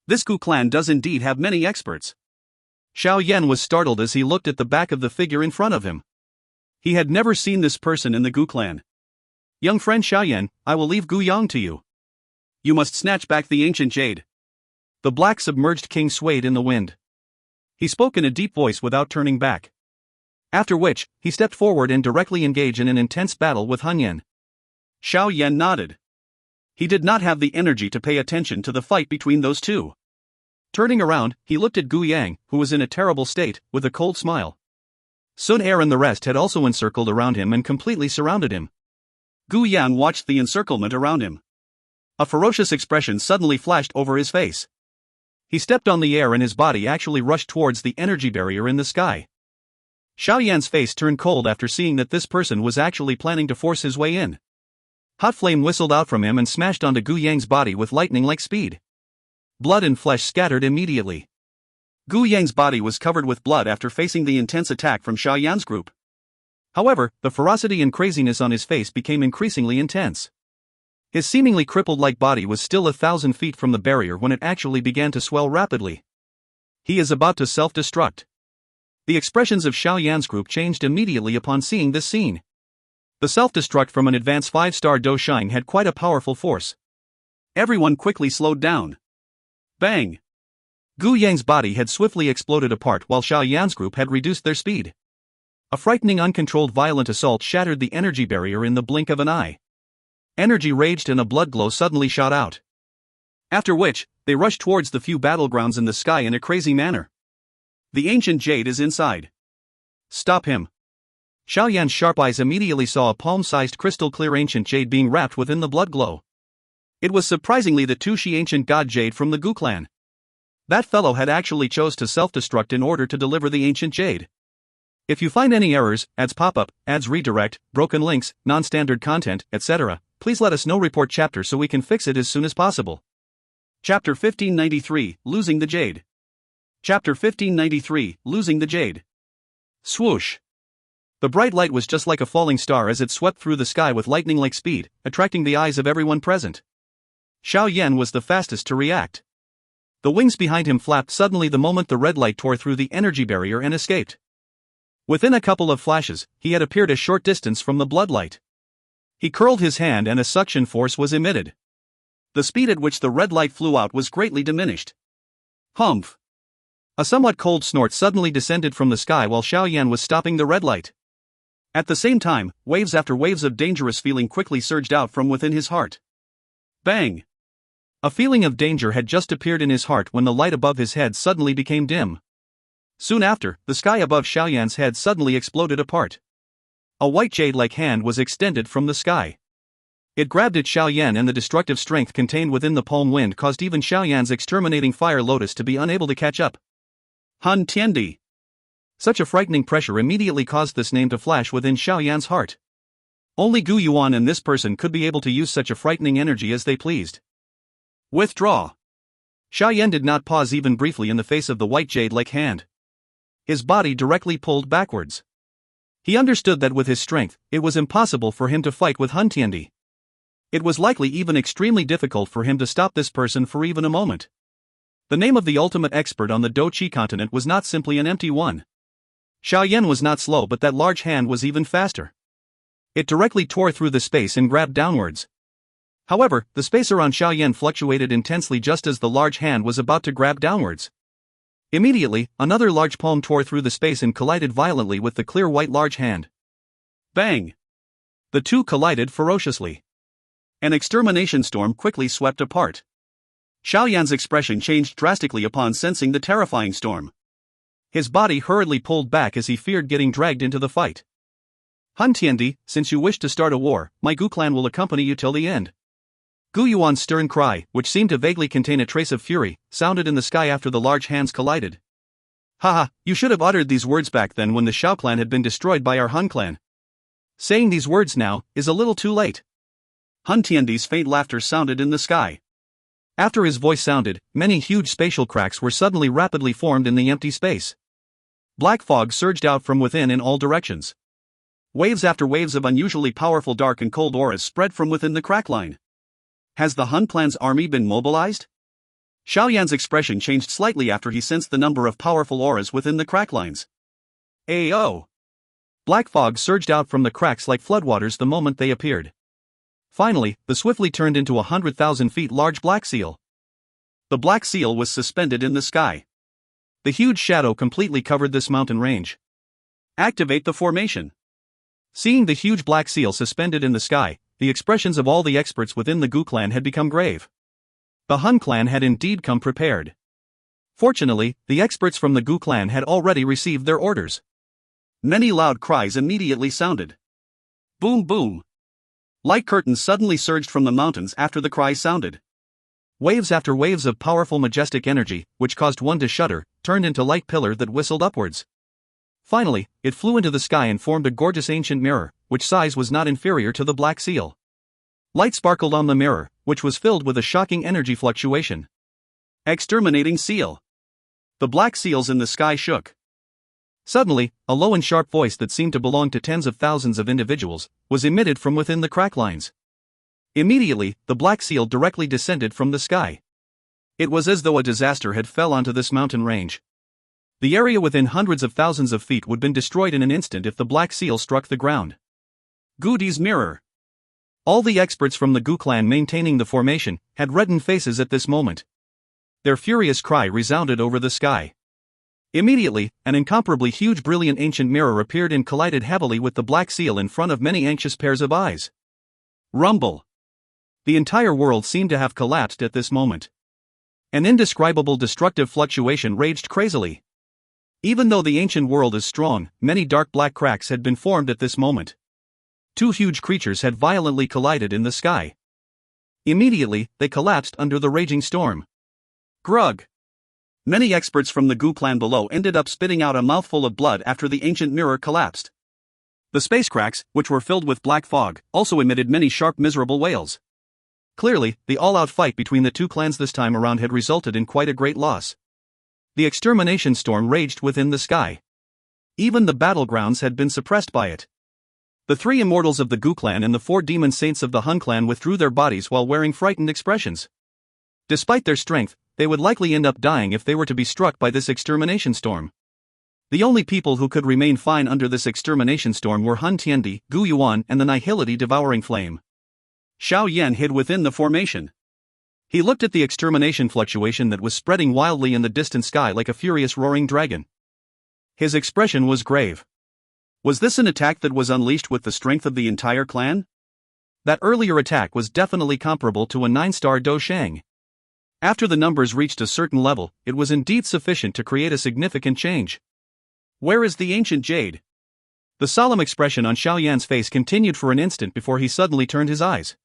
This Gu clan does indeed have many experts. Xiao Yan was startled as he looked at the back of the figure in front of him. He had never seen this person in the Gu clan. Young friend Xiao Yan, I will leave Gu Yang to you. You must snatch back the ancient jade. The black submerged king swayed in the wind. He spoke in a deep voice without turning back. After which, he stepped forward and directly engaged in an intense battle with Han Yan. Xiao Yan nodded. He did not have the energy to pay attention to the fight between those two. Turning around, he looked at Gu Yang, who was in a terrible state, with a cold smile. Xun Er and the rest had also encircled around him and completely surrounded him. Gu Yang watched the encirclement around him. A ferocious expression suddenly flashed over his face. He stepped on the air and his body actually rushed towards the energy barrier in the sky. Xiao Yan's face turned cold after seeing that this person was actually planning to force his way in. Hot flame whistled out from him and smashed onto Gu Yang's body with lightning-like speed. Blood and flesh scattered immediately. Gu Yang's body was covered with blood after facing the intense attack from Xiao Yan's group. However, the ferocity and craziness on his face became increasingly intense. His seemingly crippled-like body was still 1,000 feet from the barrier when it actually began to swell rapidly. He is about to self-destruct. The expressions of Xiao Yan's group changed immediately upon seeing this scene. The self-destruct from an advanced 5-star Dou Qi had quite a powerful force. Everyone quickly slowed down. Bang! Gu Yang's body had swiftly exploded apart while Xiao Yan's group had reduced their speed. A frightening uncontrolled violent assault shattered the energy barrier in the blink of an eye. Energy raged and a blood glow suddenly shot out. After which, they rushed towards the few battlegrounds in the sky in a crazy manner. The ancient jade is inside. Stop him. Xiao Yan's sharp eyes immediately saw a palm-sized crystal-clear ancient jade being wrapped within the blood glow. It was surprisingly the Dou Qi ancient god jade from the Gu clan. That fellow had actually chose to self-destruct in order to deliver the ancient jade. If you find any errors, ads pop-up, ads redirect, broken links, non-standard content, etc., please let us know. Report chapter so we can fix it as soon as possible. Chapter 1593, Losing the Jade. Chapter 1593, Losing the Jade. Swoosh. The bright light was just like a falling star as it swept through the sky with lightning-like speed, attracting the eyes of everyone present. Xiao Yan was the fastest to react. The wings behind him flapped suddenly the moment the red light tore through the energy barrier and escaped. Within a couple of flashes, he had appeared a short distance from the bloodlight. He curled his hand and a suction force was emitted. The speed at which the red light flew out was greatly diminished. Humph! A somewhat cold snort suddenly descended from the sky while Xiao Yan was stopping the red light. At the same time, waves after waves of dangerous feeling quickly surged out from within his heart. Bang! A feeling of danger had just appeared in his heart when the light above his head suddenly became dim. Soon after, the sky above Xiao Yan's head suddenly exploded apart. A white jade-like hand was extended from the sky. It grabbed at Xiao Yan and the destructive strength contained within the palm wind caused even Xiao Yan's exterminating fire lotus to be unable to catch up. Han Tiandi. Such a frightening pressure immediately caused this name to flash within Xiao Yan's heart. Only Gu Yuan and this person could be able to use such a frightening energy as they pleased. Withdraw. Xiao Yan did not pause even briefly in the face of the white jade-like hand. His body directly pulled backwards. He understood that with his strength, it was impossible for him to fight with Han Tiandi. It was likely even extremely difficult for him to stop this person for even a moment. The name of the ultimate expert on the Dou Qi continent was not simply an empty one. Xiao Yan was not slow, but that large hand was even faster. It directly tore through the space and grabbed downwards. However, the space around Xiao Yan fluctuated intensely just as the large hand was about to grab downwards. Immediately, another large palm tore through the space and collided violently with the clear white large hand. Bang! The two collided ferociously. An extermination storm quickly swept apart. Xiao Yan's expression changed drastically upon sensing the terrifying storm. His body hurriedly pulled back as he feared getting dragged into the fight. Han Tiandi, since you wish to start a war, my Gu clan will accompany you till the end. Gu Yuan's stern cry, which seemed to vaguely contain a trace of fury, sounded in the sky after the large hands collided. Haha, you should have uttered these words back then when the Xiao clan had been destroyed by our Han clan. Saying these words now is a little too late. Han Tiandi's faint laughter sounded in the sky. After his voice sounded, many huge spatial cracks were suddenly rapidly formed in the empty space. Black fog surged out from within in all directions. Waves after waves of unusually powerful dark and cold auras spread from within the crack line. Has the Hun clan's army been mobilized? Xiao Yan's expression changed slightly after he sensed the number of powerful auras within the crack lines. Ayo! Black fog surged out from the cracks like floodwaters the moment they appeared. Finally, the swiftly turned into 100,000 feet large black seal. The black seal was suspended in the sky. The huge shadow completely covered this mountain range. Activate the formation. Seeing the huge black seal suspended in the sky, the expressions of all the experts within the Gu clan had become grave. The Hun clan had indeed come prepared. Fortunately, the experts from the Gu clan had already received their orders. Many loud cries immediately sounded. Boom boom. Light curtains suddenly surged from the mountains after the cries sounded. Waves after waves of powerful majestic energy, which caused one to shudder, turned into light pillar that whistled upwards. Finally, it flew into the sky and formed a gorgeous ancient mirror, which size was not inferior to the black seal. Light sparkled on the mirror, which was filled with a shocking energy fluctuation. Exterminating seal. The black seals in the sky shook. Suddenly, a low and sharp voice that seemed to belong to tens of thousands of individuals was emitted from within the crack lines. Immediately, the black seal directly descended from the sky. It was as though a disaster had fell onto this mountain range. The area within hundreds of thousands of feet would have been destroyed in an instant if the black seal struck the ground. Gudi's mirror. All the experts from the Gu clan maintaining the formation had reddened faces at this moment. Their furious cry resounded over the sky. Immediately, an incomparably huge brilliant ancient mirror appeared and collided heavily with the black seal in front of many anxious pairs of eyes. Rumble. The entire world seemed to have collapsed at this moment. An indescribable destructive fluctuation raged crazily. Even though the ancient world is strong, many dark black cracks had been formed at this moment. Two huge creatures had violently collided in the sky. Immediately, they collapsed under the raging storm. Grug. Many experts from the Gu clan below ended up spitting out a mouthful of blood after the ancient mirror collapsed. The space cracks, which were filled with black fog, also emitted many sharp miserable wails. Clearly, the all-out fight between the two clans this time around had resulted in quite a great loss. The extermination storm raged within the sky. Even the battlegrounds had been suppressed by it. The three immortals of the Gu clan and the four demon saints of the Hun clan withdrew their bodies while wearing frightened expressions. Despite their strength, they would likely end up dying if they were to be struck by this extermination storm. The only people who could remain fine under this extermination storm were Hun Tiandi, Gu Yuan, and the Nihility devouring flame. Xiao Yan hid within the formation. He looked at the extermination fluctuation that was spreading wildly in the distant sky like a furious roaring dragon. His expression was grave. Was this an attack that was unleashed with the strength of the entire clan? That earlier attack was definitely comparable to a 9-star Dou Shang. After the numbers reached a certain level, it was indeed sufficient to create a significant change. Where is the ancient jade? The solemn expression on Xiao Yan's face continued for an instant before he suddenly turned his eyes.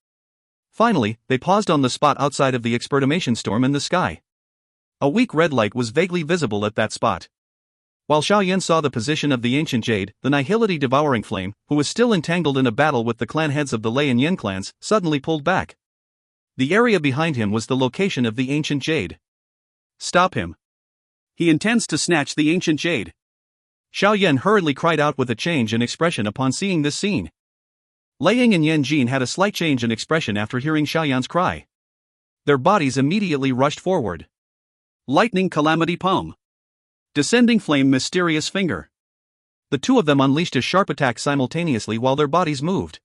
Finally, they paused on the spot outside of the extermination storm in the sky. A weak red light was vaguely visible at that spot. While Xiao Yan saw the position of the ancient jade, the Nihility devouring flame, who was still entangled in a battle with the clan heads of the Lei and Yin clans, suddenly pulled back. The area behind him was the location of the ancient jade. Stop him. He intends to snatch the ancient jade. Xiao Yan hurriedly cried out with a change in expression upon seeing this scene. Lei Ying and Yan Jin had a slight change in expression after hearing Xiao Yan's cry. Their bodies immediately rushed forward. Lightning calamity palm. Descending flame mysterious finger. The two of them unleashed a sharp attack simultaneously while their bodies moved.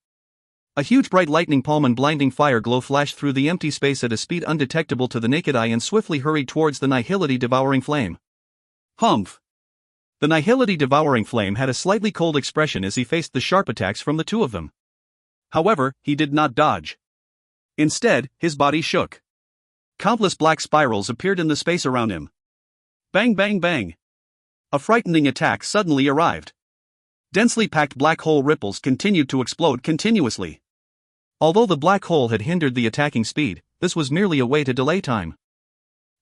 A huge bright lightning palm and blinding fire glow flashed through the empty space at a speed undetectable to the naked eye and swiftly hurried towards the Nihility devouring flame. Humph! The Nihility devouring flame had a slightly cold expression as he faced the sharp attacks from the two of them. However, he did not dodge. Instead, his body shook. Countless black spirals appeared in the space around him. Bang bang bang! A frightening attack suddenly arrived. Densely packed black hole ripples continued to explode continuously. Although the black hole had hindered the attacking speed, this was merely a way to delay time.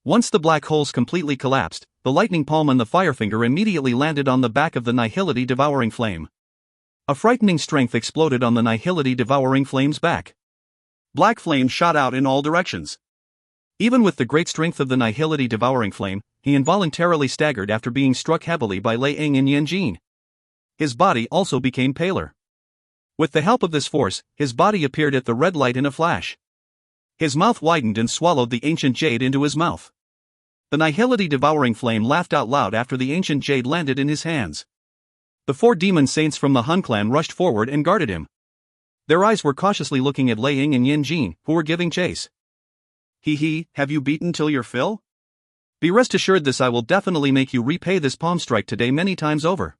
Once the black holes completely collapsed, the lightning palm and the firefinger immediately landed on the back of the Nihility devouring flame. A frightening strength exploded on the Nihility devouring flame's back. Black flame shot out in all directions. Even with the great strength of the nihility devouring flame, he involuntarily staggered after being struck heavily by Lei Ying and Yan Jin. His body also became paler. With the help of this force, his body appeared at the red light in a flash. His mouth widened and swallowed the ancient jade into his mouth. The nihility devouring flame laughed out loud after the ancient jade landed in his hands. The 4 demon saints from the Hun clan rushed forward and guarded him. Their eyes were cautiously looking at Lei Ying and Yan Jin, who were giving chase. Have you beaten till your fill? Be rest assured this I will definitely make you repay this palm strike today many times over.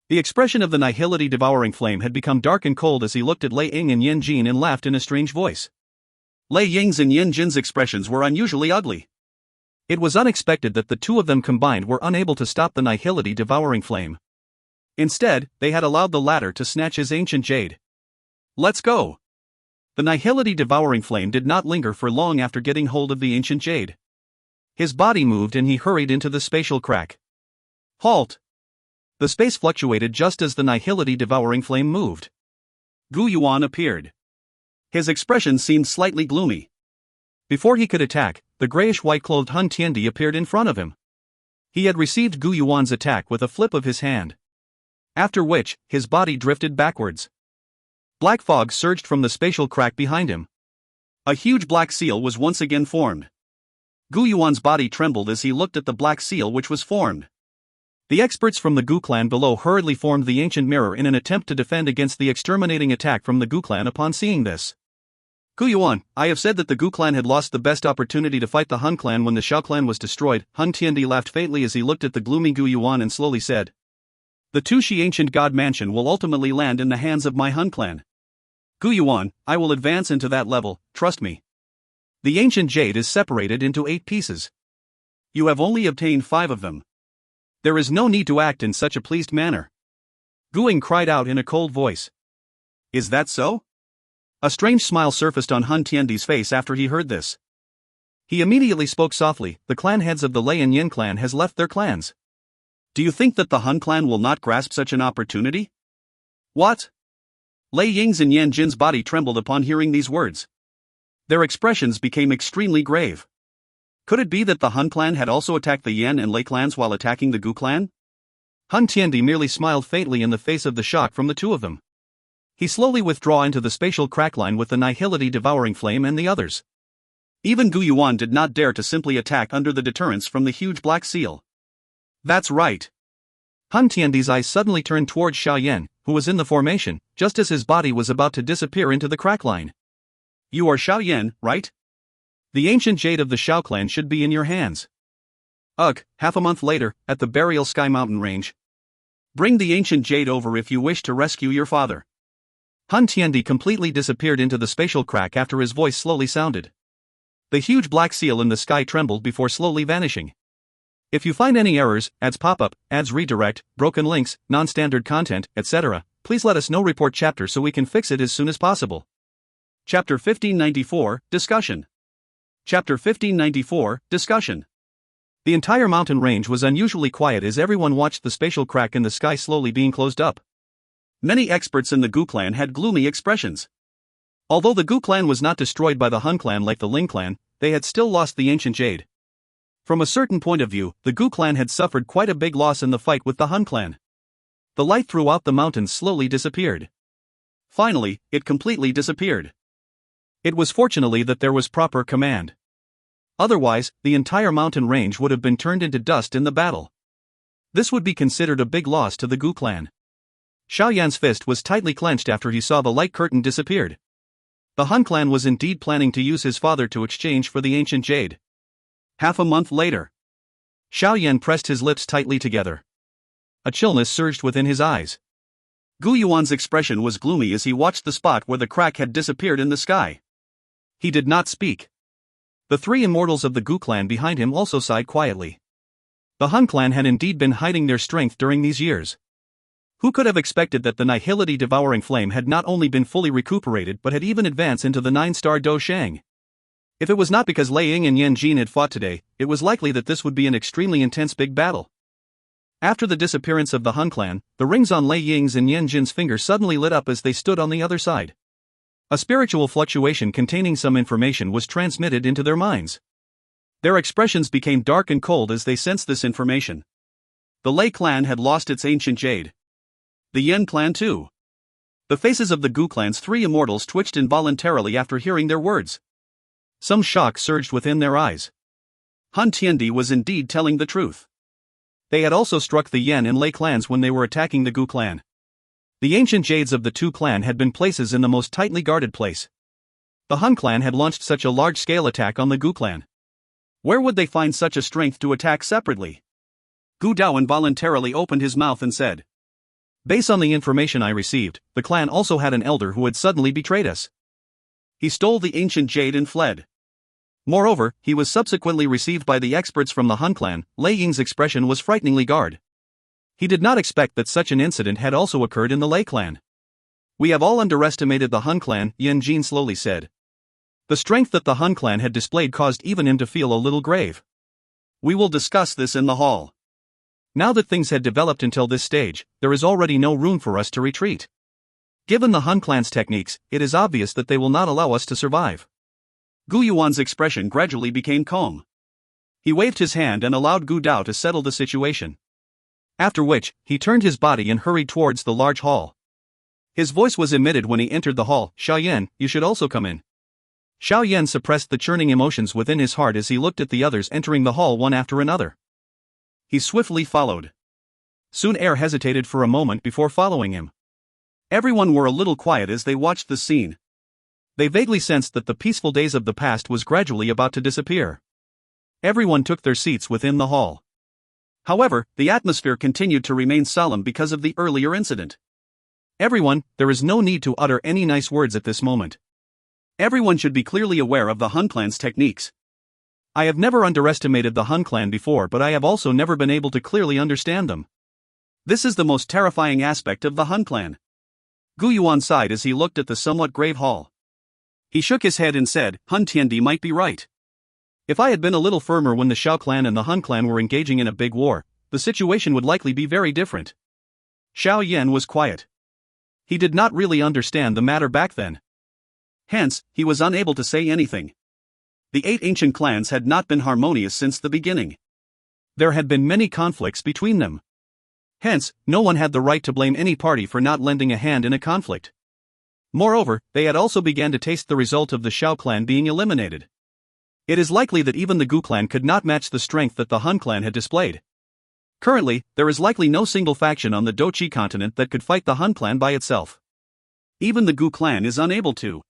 The expression of the nihility devouring flame had become dark and cold as he looked at Lei Ying and Yan Jin and laughed in a strange voice. Lei Ying's and Yan Jin's expressions were unusually ugly. It was unexpected that the two of them combined were unable to stop the nihility devouring flame. Instead, they had allowed the latter to snatch his ancient jade. Let's go! The nihility devouring flame did not linger for long after getting hold of the ancient jade. His body moved and he hurried into the spatial crack. Halt! The space fluctuated just as the nihility devouring flame moved. Gu Yuan appeared. His expression seemed slightly gloomy. Before he could attack, the grayish-white-clothed Hun Tiandi appeared in front of him. He had received Gu Yuan's attack with a flip of his hand. After which, his body drifted backwards. Black fog surged from the spatial crack behind him. A huge black seal was once again formed. Gu Yuan's body trembled as he looked at the black seal which was formed. The experts from the Gu clan below hurriedly formed the ancient mirror in an attempt to defend against the exterminating attack from the Gu clan upon seeing this. Gu Yuan, I have said that the Gu clan had lost the best opportunity to fight the Hun clan when the Xiao clan was destroyed. Hun Tiandi laughed faintly as he looked at the gloomy Gu Yuan and slowly said, The Dou Qi ancient god mansion will ultimately land in the hands of my Hun clan. Gu Yuan, I will advance into that level, trust me. The ancient jade is separated into 8 pieces. You have only obtained 5 of them. There is no need to act in such a pleased manner. Guing cried out in a cold voice. Is that so? A strange smile surfaced on Hun Tiandi's face after he heard this. He immediately spoke softly, the clan heads of the Lei and Yin clan has left their clans. Do you think that the Hun clan will not grasp such an opportunity? What? Lei Ying's and Yan Jin's body trembled upon hearing these words. Their expressions became extremely grave. Could it be that the Hun clan had also attacked the Yan and Lei clans while attacking the Gu clan? Hun Tiandi merely smiled faintly in the face of the shock from the two of them. He slowly withdrew into the spatial crack line with the nihility devouring flame and the others. Even Gu Yuan did not dare to simply attack under the deterrence from the huge black seal. That's right. Hun Tiandi's eyes suddenly turned towards Xiao Yan, who was in the formation, just as his body was about to disappear into the crack line. You are Xiao Yan, right? The ancient jade of the Xiao clan should be in your hands. Ugh, half a month later, at the burial Sky Mountain range. Bring the ancient jade over if you wish to rescue your father. Hun Tiandi completely disappeared into the spatial crack after his voice slowly sounded. The huge black seal in the sky trembled before slowly vanishing. If you find any errors, ads pop-up, ads redirect, broken links, non-standard content, etc., please let us know. Report chapter so we can fix it as soon as possible. Chapter 1594, Discussion. Chapter 1594, Discussion. The entire mountain range was unusually quiet as everyone watched the spatial crack in the sky slowly being closed up. Many experts in the Gu clan had gloomy expressions. Although the Gu clan was not destroyed by the Hun clan like the Ling clan, they had still lost the ancient jade. From a certain point of view, the Gu clan had suffered quite a big loss in the fight with the Hun clan. The light throughout the mountains slowly disappeared. Finally, it completely disappeared. It was fortunately that there was proper command. Otherwise, the entire mountain range would have been turned into dust in the battle. This would be considered a big loss to the Gu clan. Xiao Yan's fist was tightly clenched after he saw the light curtain disappeared. The Hun clan was indeed planning to use his father to exchange for the ancient jade. Half a month later. Xiao Yan pressed his lips tightly together. A chillness surged within his eyes. Gu Yuan's expression was gloomy as he watched the spot where the crack had disappeared in the sky. He did not speak. The 3 immortals of the Gu clan behind him also sighed quietly. The Hun clan had indeed been hiding their strength during these years. Who could have expected that the nihility devouring flame had not only been fully recuperated but had even advanced into the 9-star Dou Shang? If it was not because Lei Ying and Yan Jin had fought today, it was likely that this would be an extremely intense big battle. After the disappearance of the Hun clan, the rings on Lei Ying's and Yan Jin's fingers suddenly lit up as they stood on the other side. A spiritual fluctuation containing some information was transmitted into their minds. Their expressions became dark and cold as they sensed this information. The Lei clan had lost its ancient jade. The Yan clan too. The faces of the Gu clan's 3 immortals twitched involuntarily after hearing their words. Some shock surged within their eyes. Han Tiandi was indeed telling the truth. They had also struck the Yan and Lei clans when they were attacking the Gu clan. The ancient jades of the 2 clan had been places in the most tightly guarded place. The Han clan had launched such a large-scale attack on the Gu clan. Where would they find such a strength to attack separately? Gu Dao involuntarily opened his mouth and said, "Based on the information I received, the clan also had an elder who had suddenly betrayed us. He stole the ancient jade and fled. Moreover, he was subsequently received by the experts from the Han clan." Lei Ying's expression was frighteningly guarded. He did not expect that such an incident had also occurred in the Lei clan. "We have all underestimated the Han clan," Yan Jin slowly said. The strength that the Han clan had displayed caused even him to feel a little grave. "We will discuss this in the hall. Now that things had developed until this stage, there is already no room for us to retreat. Given the Han clan's techniques, it is obvious that they will not allow us to survive." Gu Yuan's expression gradually became calm. He waved his hand and allowed Gu Dao to settle the situation. After which, he turned his body and hurried towards the large hall. His voice was emitted when he entered the hall. "Xiao Yan, you should also come in." Xiao Yan suppressed the churning emotions within his heart as he looked at the others entering the hall one after another. He swiftly followed. Xun Er hesitated for a moment before following him. Everyone were a little quiet as they watched the scene. They vaguely sensed that the peaceful days of the past was gradually about to disappear. Everyone took their seats within the hall. However, the atmosphere continued to remain solemn because of the earlier incident. "Everyone, there is no need to utter any nice words at this moment. Everyone should be clearly aware of the Han clan's techniques. I have never underestimated the Han clan before, but I have also never been able to clearly understand them. This is the most terrifying aspect of the Han clan." Gu Yuan sighed as he looked at the somewhat grave hall. He shook his head and said, "Han Tiandi might be right. If I had been a little firmer when the Xiao clan and the Han clan were engaging in a big war, the situation would likely be very different." Xiao Yan was quiet. He did not really understand the matter back then. Hence, he was unable to say anything. The 8 ancient clans had not been harmonious since the beginning. There had been many conflicts between them. Hence, no one had the right to blame any party for not lending a hand in a conflict. Moreover, they had also begun to taste the result of the Xiao clan being eliminated. It is likely that even the Gu clan could not match the strength that the Han clan had displayed. Currently, there is likely no single faction on the Dou Qi continent that could fight the Han clan by itself. Even the Gu clan is unable to.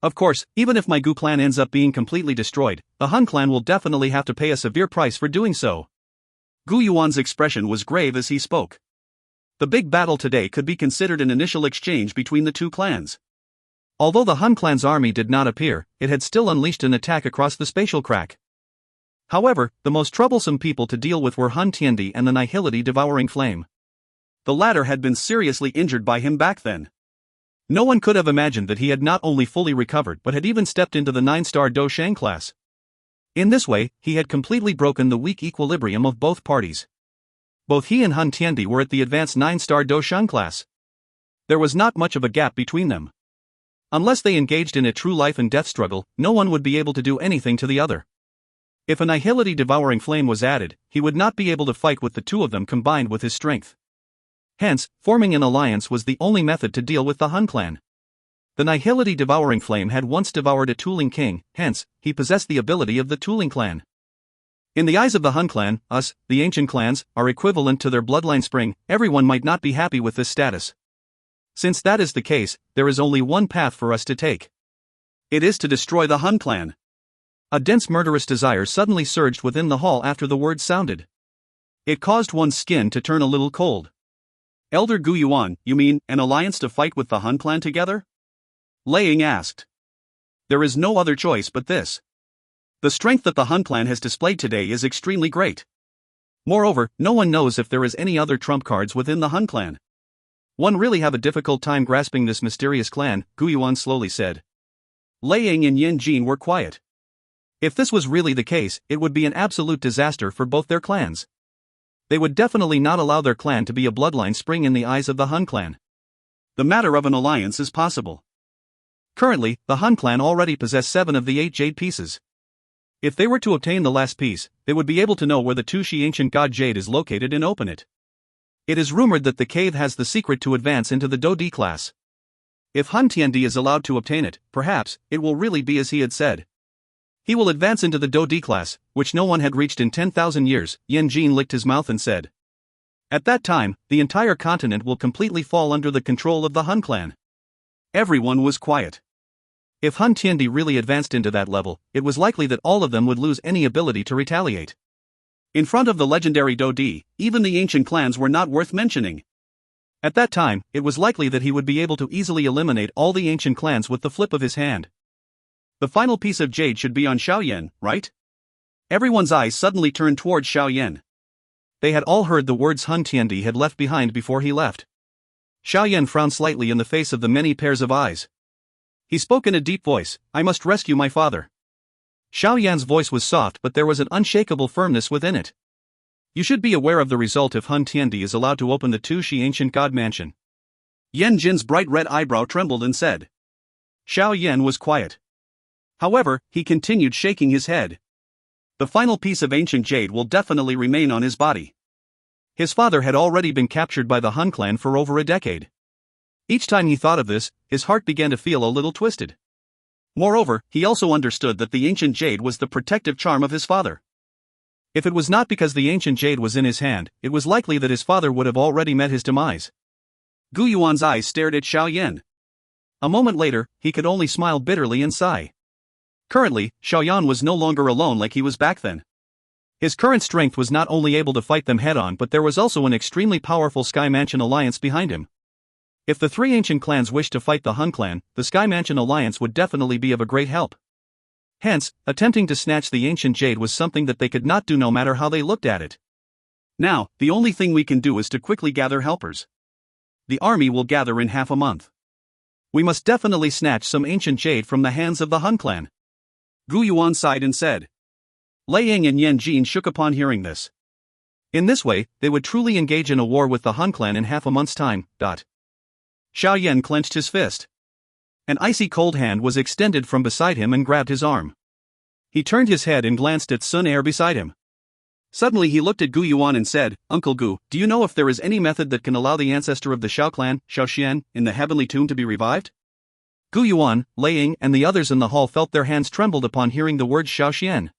Of course, even if my Gu clan ends up being completely destroyed, the Han clan will definitely have to pay a severe price for doing so. Gu Yuan's expression was grave as he spoke. The big battle today could be considered an initial exchange between the 2 clans. Although the Han clan's army did not appear, it had still unleashed an attack across the spatial crack. However, the most troublesome people to deal with were Han Tiandi and the Nihility Devouring Flame. The latter had been seriously injured by him back then. No one could have imagined that he had not only fully recovered but had even stepped into the 9-star Dou Shang class. In this way, he had completely broken the weak equilibrium of both parties. Both he and Han Tiandi were at the advanced 9-star Dou Shang class. There was not much of a gap between them. Unless they engaged in a true life and death struggle, no one would be able to do anything to the other. If a Nihility Devouring Flame was added, he would not be able to fight with the 2 of them combined with his strength. Hence, forming an alliance was the only method to deal with the Han clan. The Nihility Devouring Flame had once devoured a Tuling king, hence, he possessed the ability of the Tuling clan. In the eyes of the Han clan, us, the ancient clans, are equivalent to their bloodline spring. Everyone might not be happy with this status. Since that is the case, there is only one path for us to take. It is to destroy the Han clan. A dense murderous desire suddenly surged within the hall after the words sounded. It caused one's skin to turn a little cold. "Elder Gu Yuan, you mean, an alliance to fight with the Han clan together?" Lei Ying asked. "There is no other choice but this. The strength that the Han clan has displayed today is extremely great. Moreover, no one knows if there is any other trump cards within the Han clan. One really have a difficult time grasping this mysterious clan," Gu Yuan slowly said. Lei Ying and Yan Jin were quiet. If this was really the case, it would be an absolute disaster for both their clans. They would definitely not allow their clan to be a bloodline spring in the eyes of the Han clan. The matter of an alliance is possible. Currently, the Han clan already possess 7 of the 8 jade pieces. If they were to obtain the last piece, they would be able to know where the Dou Qi ancient god jade is located and open it. It is rumored that the cave has the secret to advance into the Dou Qi class. If Han Tiandi is allowed to obtain it, perhaps it will really be as he had said. He will advance into the Dou Qi class, which no one had reached in 10,000 years. Yan Jin licked his mouth and said. At that time, the entire continent will completely fall under the control of the Han clan. Everyone was quiet. If Han Tiandi really advanced into that level, it was likely that all of them would lose any ability to retaliate. In front of the legendary Dou Qi, even the ancient clans were not worth mentioning. At that time, it was likely that he would be able to easily eliminate all the ancient clans with the flip of his hand. The final piece of jade should be on Xiao Yan, right? Everyone's eyes suddenly turned towards Xiao Yan. They had all heard the words Han Tiandi had left behind before he left. Xiao Yan frowned slightly in the face of the many pairs of eyes. He spoke in a deep voice, I must rescue my father. Xiao Yan's voice was soft, but there was an unshakable firmness within it. You should be aware of the result if Han Tiandi is allowed to open the Dou Qi ancient god mansion. Yan Jin's bright red eyebrow trembled and said. Xiao Yan was quiet. However, he continued shaking his head. The final piece of ancient jade will definitely remain on his body. His father had already been captured by the Han clan for over a decade. Each time he thought of this, his heart began to feel a little twisted. Moreover, he also understood that the ancient jade was the protective charm of his father. If it was not because the ancient jade was in his hand, it was likely that his father would have already met his demise. Gu Yuan's eyes stared at Xiao Yan. A moment later, he could only smile bitterly and sigh. Currently, Xiao Yan was no longer alone like he was back then. His current strength was not only able to fight them head-on, but there was also an extremely powerful Sky Mansion alliance behind him. If the three ancient clans wished to fight the Han clan, the Sky Mansion alliance would definitely be of a great help. Hence, attempting to snatch the ancient jade was something that they could not do no matter how they looked at it. Now, the only thing we can do is to quickly gather helpers. The army will gather in half a month. We must definitely snatch some ancient jade from the hands of the Han clan. Gu Yuan sighed and said. Lei Ying and Yan Jin shook upon hearing this. In this way, they would truly engage in a war with the Han clan in half a month's time. Xiao Yan clenched his fist. An icy cold hand was extended from beside him and grabbed his arm. He turned his head and glanced at Xun Er beside him. Suddenly he looked at Gu Yuan and said, Uncle Gu, do you know if there is any method that can allow the ancestor of the Xiao clan, Xiao Xian, in the heavenly tomb to be revived? Gu Yuan, Lei Ying, and the others in the hall felt their hands trembled upon hearing the word Xiao Xian.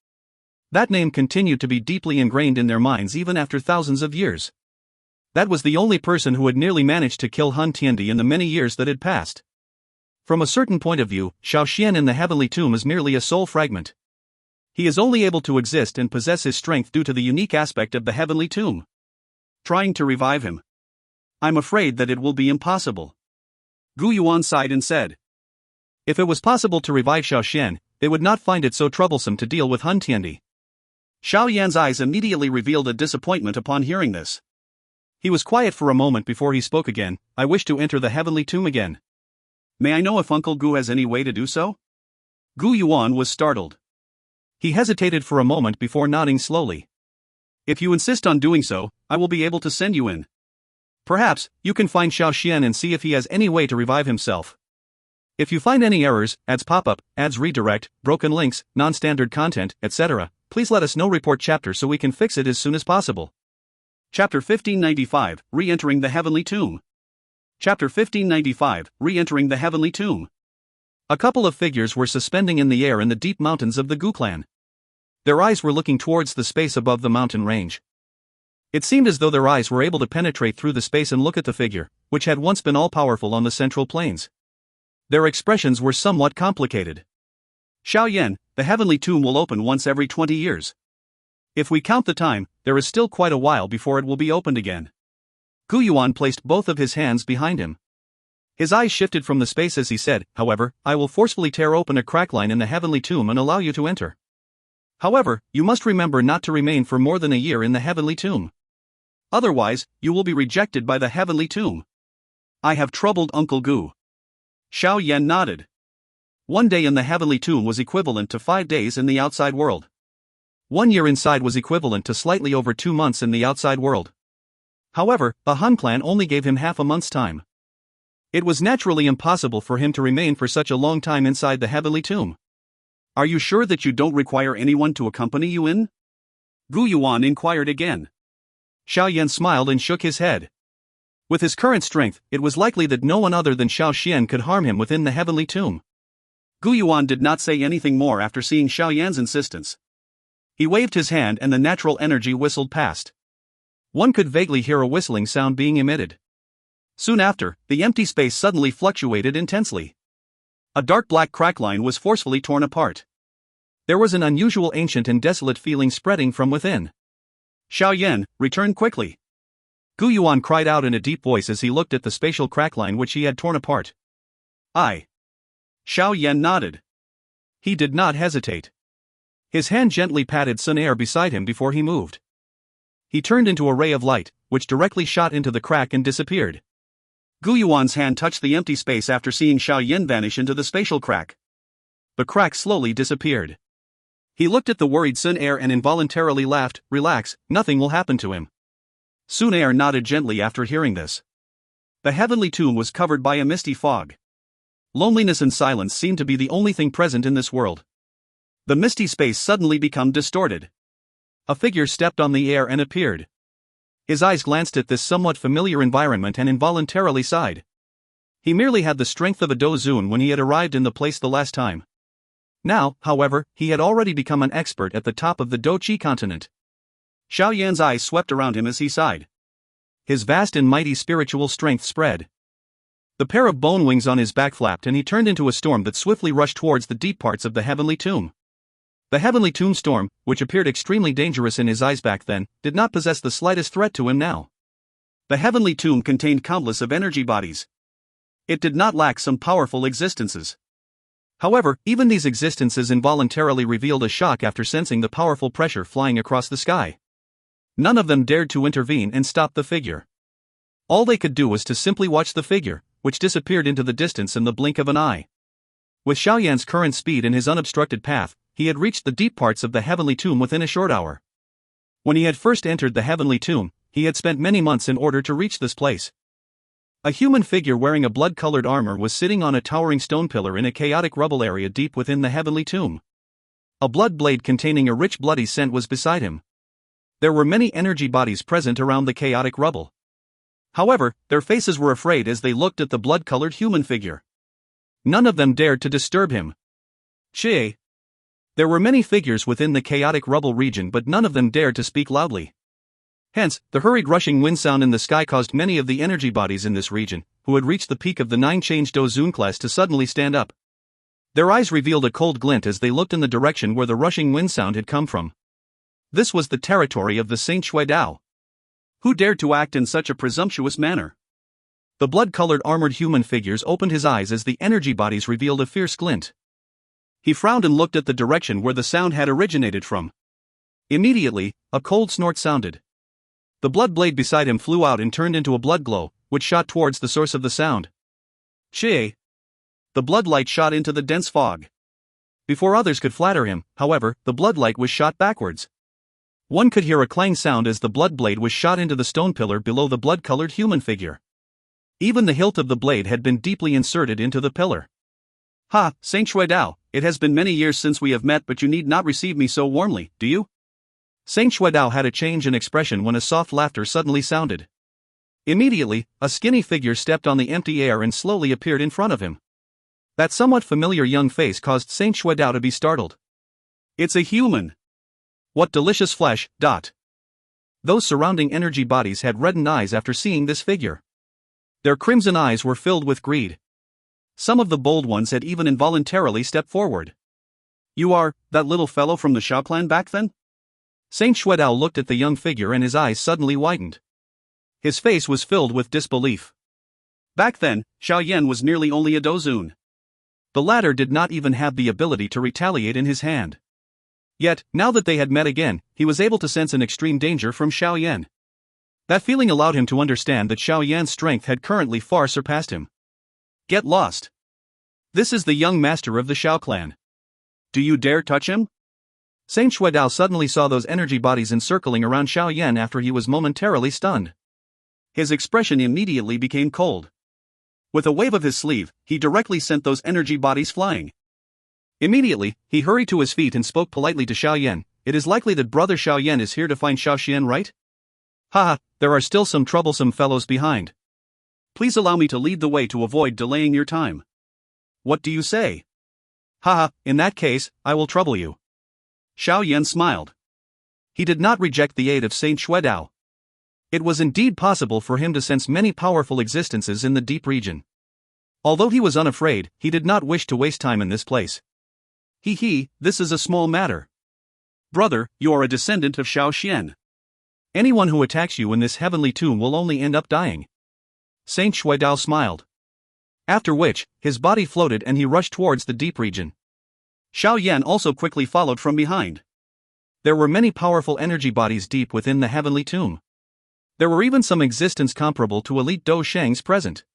That name continued to be deeply ingrained in their minds even after thousands of years. That was the only person who had nearly managed to kill Han Tiandi in the many years that had passed. From a certain point of view, Xiao Xian in the heavenly tomb is merely a soul fragment. He is only able to exist and possess his strength due to the unique aspect of the heavenly tomb. Trying to revive him. I'm afraid that it will be impossible. Gu Yuan sighed and said. If it was possible to revive Xiao Xian, they would not find it so troublesome to deal with Han Tiandi. Xiao Yan's eyes immediately revealed a disappointment upon hearing this. He was quiet for a moment before he spoke again. I wish to enter the heavenly tomb again. May I know if Uncle Gu has any way to do so? Gu Yuan was startled. He hesitated for a moment before nodding slowly. If you insist on doing so, I will be able to send you in. Perhaps, you can find Xiao Xian and see if he has any way to revive himself. If you find any errors, ads pop-up, ads redirect, broken links, non-standard content, etc., please let us know. Report chapter so we can fix it as soon as possible. Chapter 1595, Re-entering the Heavenly Tomb. Chapter 1595, Re-entering the Heavenly Tomb. A couple of figures were suspending in the air in the deep mountains of the Gu clan. Their eyes were looking towards the space above the mountain range. It seemed as though their eyes were able to penetrate through the space and look at the figure, which had once been all-powerful on the central plains. Their expressions were somewhat complicated. Xiao Yan, the heavenly tomb will open once every 20 years. If we count the time, there is still quite a while before it will be opened again. Gu Yuan placed both of his hands behind him. His eyes shifted from the space as he said, however, I will forcefully tear open a crack line in the heavenly tomb and allow you to enter. However, you must remember not to remain for more than a year in the heavenly tomb. Otherwise, you will be rejected by the heavenly tomb. I have troubled Uncle Gu. Xiao Yan nodded. 1 day in the heavenly tomb was equivalent to 5 days in the outside world. 1 year inside was equivalent to slightly over 2 months in the outside world. However, the Han clan only gave him half a month's time. It was naturally impossible for him to remain for such a long time inside the heavenly tomb. Are you sure that you don't require anyone to accompany you in? Gu Yuan inquired again. Xiao Yan smiled and shook his head. With his current strength, it was likely that no one other than Xiao Xian could harm him within the heavenly tomb. Gu Yuan did not say anything more after seeing Xiao Yan's insistence. He waved his hand and the natural energy whistled past. One could vaguely hear a whistling sound being emitted. Soon after, the empty space suddenly fluctuated intensely. A dark black crack line was forcefully torn apart. There was an unusual ancient and desolate feeling spreading from within. Xiao Yan, return quickly. Gu Yuan cried out in a deep voice as he looked at the spatial crack line which he had torn apart. I. Xiao Yan nodded. He did not hesitate. His hand gently patted Xun Er beside him before he moved. He turned into a ray of light, which directly shot into the crack and disappeared. Gu Yuan's hand touched the empty space after seeing Xiao Yan vanish into the spatial crack. The crack slowly disappeared. He looked at the worried Xun Er and involuntarily laughed. Relax, nothing will happen to him. Xun Er nodded gently after hearing this. The heavenly tomb was covered by a misty fog. Loneliness and silence seemed to be the only thing present in this world. The misty space suddenly became distorted. A figure stepped on the air and appeared. His eyes glanced at this somewhat familiar environment and involuntarily sighed. He merely had the strength of a Dou Zun when he had arrived in the place the last time. Now, however, he had already become an expert at the top of the Dou Qi continent. Xiao Yan's eyes swept around him as he sighed. His vast and mighty spiritual strength spread. The pair of bone wings on his back flapped and he turned into a storm that swiftly rushed towards the deep parts of the heavenly tomb. The heavenly tomb storm, which appeared extremely dangerous in his eyes back then, did not possess the slightest threat to him now. The heavenly tomb contained countless of energy bodies. It did not lack some powerful existences. However, even these existences involuntarily revealed a shock after sensing the powerful pressure flying across the sky. None of them dared to intervene and stop the figure. All they could do was to simply watch the figure, which disappeared into the distance in the blink of an eye. With Xiao Yan's current speed and his unobstructed path, he had reached the deep parts of the heavenly tomb within a short hour. When he had first entered the heavenly tomb, he had spent many months in order to reach this place. A human figure wearing a blood-colored armor was sitting on a towering stone pillar in a chaotic rubble area deep within the heavenly tomb. A blood blade containing a rich bloody scent was beside him. There were many energy bodies present around the chaotic rubble. However, their faces were afraid as they looked at the blood-colored human figure. None of them dared to disturb him. Che. There were many figures within the chaotic rubble region but none of them dared to speak loudly. Hence, the hurried rushing wind sound in the sky caused many of the energy bodies in this region, who had reached the peak of the 9-change Dou Zun class to suddenly stand up. Their eyes revealed a cold glint as they looked in the direction where the rushing wind sound had come from. This was the territory of the Saint Shui Dao. Who dared to act in such a presumptuous manner? The blood-colored armored human figures opened his eyes as the energy bodies revealed a fierce glint. He frowned and looked at the direction where the sound had originated from. Immediately, a cold snort sounded. The blood blade beside him flew out and turned into a blood glow, which shot towards the source of the sound. Che. The blood light shot into the dense fog. Before others could flatter him, however, the blood light was shot backwards. One could hear a clang sound as the blood blade was shot into the stone pillar below the blood-colored human figure. Even the hilt of the blade had been deeply inserted into the pillar. Ha, Saint Shui Dao, it has been many years since we have met but you need not receive me so warmly, do you? Saint Shui Dao had a change in expression when a soft laughter suddenly sounded. Immediately, a skinny figure stepped on the empty air and slowly appeared in front of him. That somewhat familiar young face caused Saint Shui Dao to be startled. It's a human! What delicious flesh, Those surrounding energy bodies had reddened eyes after seeing this figure. Their crimson eyes were filled with greed. Some of the bold ones had even involuntarily stepped forward. You are, that little fellow from the Xiao clan back then? Saint Shui Dao looked at the young figure and his eyes suddenly widened. His face was filled with disbelief. Back then, Xiao Yan was nearly only a Dou Zun. The latter did not even have the ability to retaliate in his hand. Yet, now that they had met again, he was able to sense an extreme danger from Xiao Yan. That feeling allowed him to understand that Xiao Yan's strength had currently far surpassed him. Get lost. This is the young master of the Xiao clan. Do you dare touch him? Saint Shui Dao suddenly saw those energy bodies encircling around Xiao Yan after he was momentarily stunned. His expression immediately became cold. With a wave of his sleeve, he directly sent those energy bodies flying. Immediately, he hurried to his feet and spoke politely to Xiao Yan. It is likely that brother Xiao Yan is here to find Xiao Xian, right? Haha, there are still some troublesome fellows behind. Please allow me to lead the way to avoid delaying your time. What do you say? Haha, in that case, I will trouble you. Xiao Yan smiled. He did not reject the aid of Saint Xuedao. It was indeed possible for him to sense many powerful existences in the deep region. Although he was unafraid, he did not wish to waste time in this place. This is a small matter. Brother, you are a descendant of Xiao Xian. Anyone who attacks you in this heavenly tomb will only end up dying. Saint Xuedao smiled. After which, his body floated and he rushed towards the deep region. Xiao Yan also quickly followed from behind. There were many powerful energy bodies deep within the heavenly tomb. There were even some existence comparable to elite Dou Shang's present.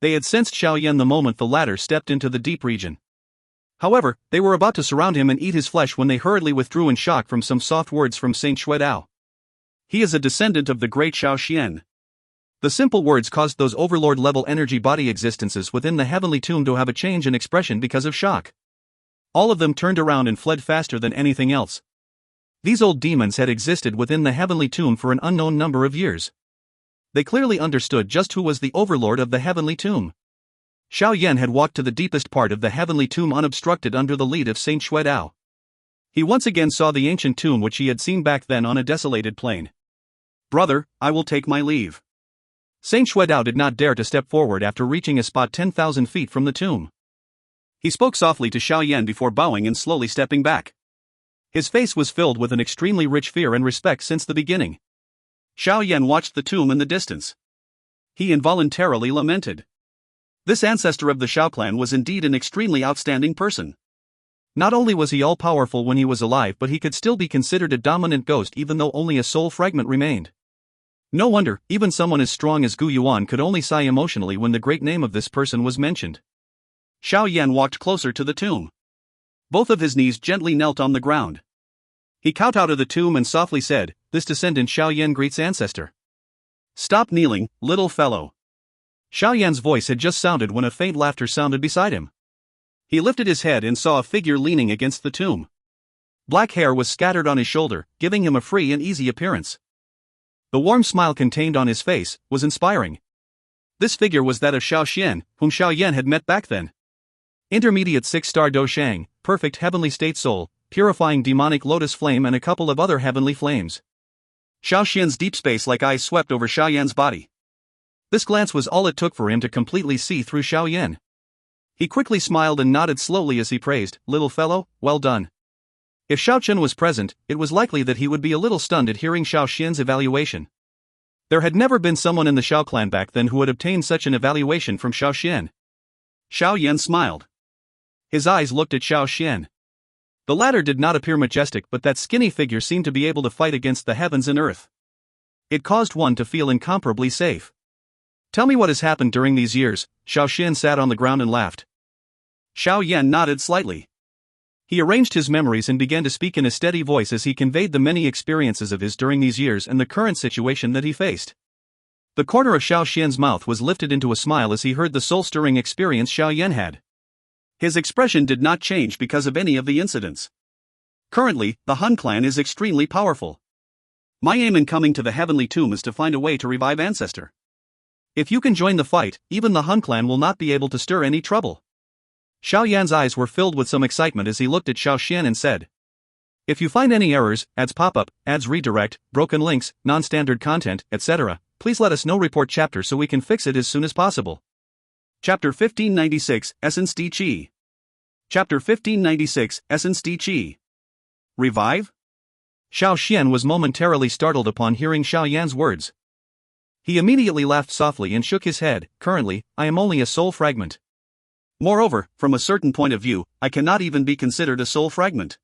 They had sensed Xiao Yan the moment the latter stepped into the deep region. However, they were about to surround him and eat his flesh when they hurriedly withdrew in shock from some soft words from Saint Xuedao. He is a descendant of the great Xiao Xian. The simple words caused those overlord-level energy body existences within the heavenly tomb to have a change in expression because of shock. All of them turned around and fled faster than anything else. These old demons had existed within the heavenly tomb for an unknown number of years. They clearly understood just who was the overlord of the heavenly tomb. Xiao Yan had walked to the deepest part of the heavenly tomb unobstructed under the lead of Saint Xuedao. He once again saw the ancient tomb which he had seen back then on a desolated plain. Brother, I will take my leave. Saint Xuedao did not dare to step forward after reaching a spot 10,000 feet from the tomb. He spoke softly to Xiao Yan before bowing and slowly stepping back. His face was filled with an extremely rich fear and respect since the beginning. Xiao Yan watched the tomb in the distance. He involuntarily lamented. This ancestor of the Xiao clan was indeed an extremely outstanding person. Not only was he all-powerful when he was alive, but he could still be considered a dominant ghost even though only a soul fragment remained. No wonder, even someone as strong as Gu Yuan could only sigh emotionally when the great name of this person was mentioned. Xiao Yan walked closer to the tomb. Both of his knees gently knelt on the ground. He kowtowed out of the tomb and softly said, "This descendant Xiao Yan greets ancestor." "Stop kneeling, little fellow." Xiao Yan's voice had just sounded when a faint laughter sounded beside him. He lifted his head and saw a figure leaning against the tomb. Black hair was scattered on his shoulder, giving him a free and easy appearance. The warm smile contained on his face was inspiring. This figure was that of Xiao Xian, whom Xiao Yan had met back then. Intermediate 6-star Dou Shang, perfect heavenly state soul, purifying demonic lotus flame and a couple of other heavenly flames. Xiao Xian's deep space-like eyes swept over Xiao Yan's body. This glance was all it took for him to completely see through Xiao Yan. He quickly smiled and nodded slowly as he praised, "Little fellow, well done." If Xiao Chen was present, it was likely that he would be a little stunned at hearing Xiao Xian's evaluation. There had never been someone in the Xiao clan back then who had obtained such an evaluation from Xiao Xian. Xiao Yan smiled. His eyes looked at Xiao Xian. The latter did not appear majestic, but that skinny figure seemed to be able to fight against the heavens and earth. It caused one to feel incomparably safe. "Tell me what has happened during these years." Xiao Xian sat on the ground and laughed. Xiao Yan nodded slightly. He arranged his memories and began to speak in a steady voice as he conveyed the many experiences of his during these years and the current situation that he faced. The corner of Xiao Xian's mouth was lifted into a smile as he heard the soul-stirring experience Xiao Yan had. His expression did not change because of any of the incidents. Currently, the Han clan is extremely powerful. My aim in coming to the heavenly tomb is to find a way to revive ancestor. If you can join the fight, even the Han clan will not be able to stir any trouble. Xiao Yan's eyes were filled with some excitement as he looked at Xiao Xian and said, "If you find any errors, ads pop-up, ads redirect, broken links, non-standard content, etc., please let us know. Report chapter so we can fix it as soon as possible." Chapter 1596, Essence Dou Qi. Chapter 1596, Essence Dou Qi. Revive? Xiao Xian was momentarily startled upon hearing Xiao Yan's words. He immediately laughed softly and shook his head. "Currently, I am only a soul fragment. Moreover, from a certain point of view, I cannot even be considered a soul fragment.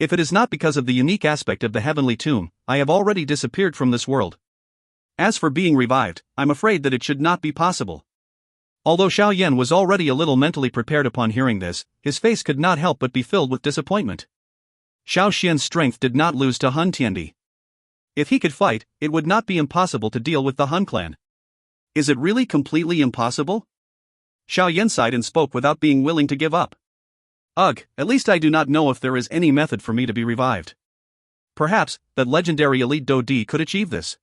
If it is not because of the unique aspect of the heavenly tomb, I have already disappeared from this world. As for being revived, I'm afraid that it should not be possible." Although Xiao Yan was already a little mentally prepared upon hearing this, his face could not help but be filled with disappointment. Xiao Xian's strength did not lose to Hun Tiandi. If he could fight, it would not be impossible to deal with the Han clan. Is it really completely impossible? Xiao Yan sighed and spoke without being willing to give up. Ugh, at least I do not know if there is any method for me to be revived. Perhaps, that legendary elite Dou Qi could achieve this.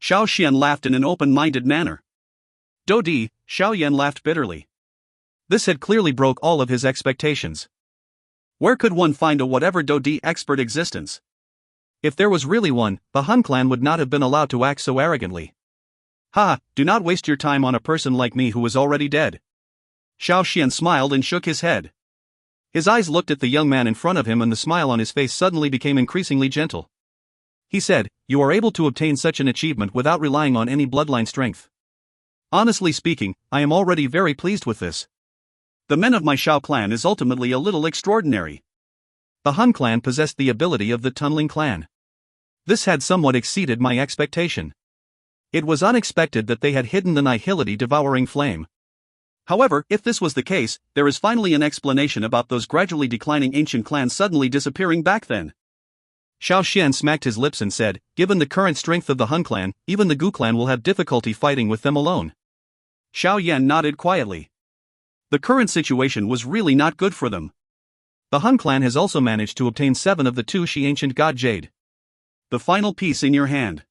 Xiao Xian laughed in an open-minded manner. Dou Qi, Xiao Yan laughed bitterly. This had clearly broke all of his expectations. Where could one find a whatever Dou Qi expert existence? If there was really one, the Han clan would not have been allowed to act so arrogantly. Ha, do not waste your time on a person like me who is already dead. Xiao Xian smiled and shook his head. His eyes looked at the young man in front of him and the smile on his face suddenly became increasingly gentle. He said, "You are able to obtain such an achievement without relying on any bloodline strength. Honestly speaking, I am already very pleased with this. The men of my Xiao clan is ultimately a little extraordinary." The Han clan possessed the ability of the tunneling clan. This had somewhat exceeded my expectation. It was unexpected that they had hidden the nihility devouring flame. However, if this was the case, there is finally an explanation about those gradually declining ancient clans suddenly disappearing back then. Xiao Xian smacked his lips and said, "Given the current strength of the Han clan, even the Gu clan will have difficulty fighting with them alone." Xiao Yan nodded quietly. The current situation was really not good for them. The Han clan has also managed to obtain 7 of the Dou Qi ancient god jade. The final piece in your hand.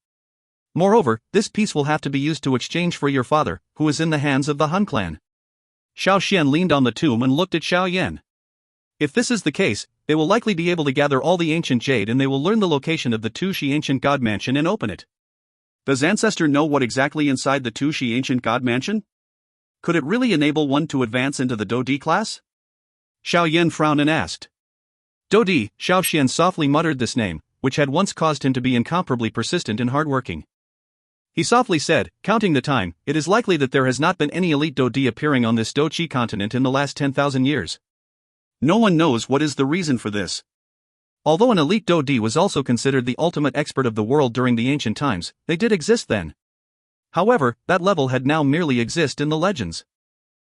Moreover, this piece will have to be used to exchange for your father, who is in the hands of the Han clan. Xiao Xian leaned on the tomb and looked at Xiao Yan. If this is the case, they will likely be able to gather all the ancient jade and they will learn the location of the Dou Qi ancient god mansion and open it. Does Ancestor know what exactly inside the Dou Qi ancient god mansion? Could it really enable one to advance into the Dou Qi class? Xiao Yan frowned and asked. Dou Qi, Xiao Xian softly muttered this name, which had once caused him to be incomparably persistent and hardworking. He softly said, counting the time, it is likely that there has not been any elite Dou Qi appearing on this Dou Qi continent in the last 10,000 years. No one knows what is the reason for this. Although an elite Dou Qi was also considered the ultimate expert of the world during the ancient times, they did exist then. However, that level had now merely exist in the legends.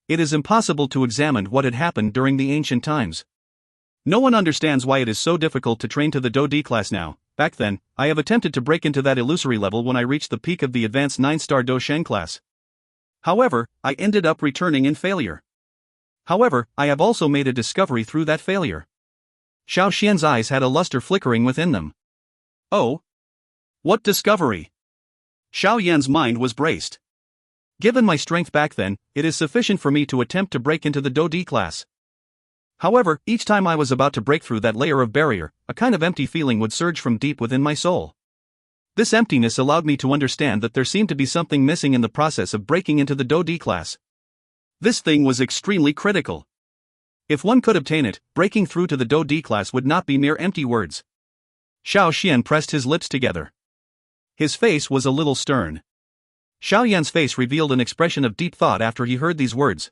It is impossible to examine what had happened during the ancient times. No one understands why it is so difficult to train to the Dou Qi class now. Back then, I have attempted to break into that illusory level when I reached the peak of the advanced 9-star Dou Shen class. However, I ended up returning in failure. However, I have also made a discovery through that failure. Xiao Xian's eyes had a luster flickering within them. Oh? What discovery? Xiao Yan's mind was braced. Given my strength back then, it is sufficient for me to attempt to break into the Dou Qi class. However, each time I was about to break through that layer of barrier, a kind of empty feeling would surge from deep within my soul. This emptiness allowed me to understand that there seemed to be something missing in the process of breaking into the Dou Qi class. This thing was extremely critical. If one could obtain it, breaking through to the Dou Qi class would not be mere empty words. Xiao Xian pressed his lips together. His face was a little stern. Xiao Yan's face revealed an expression of deep thought after he heard these words.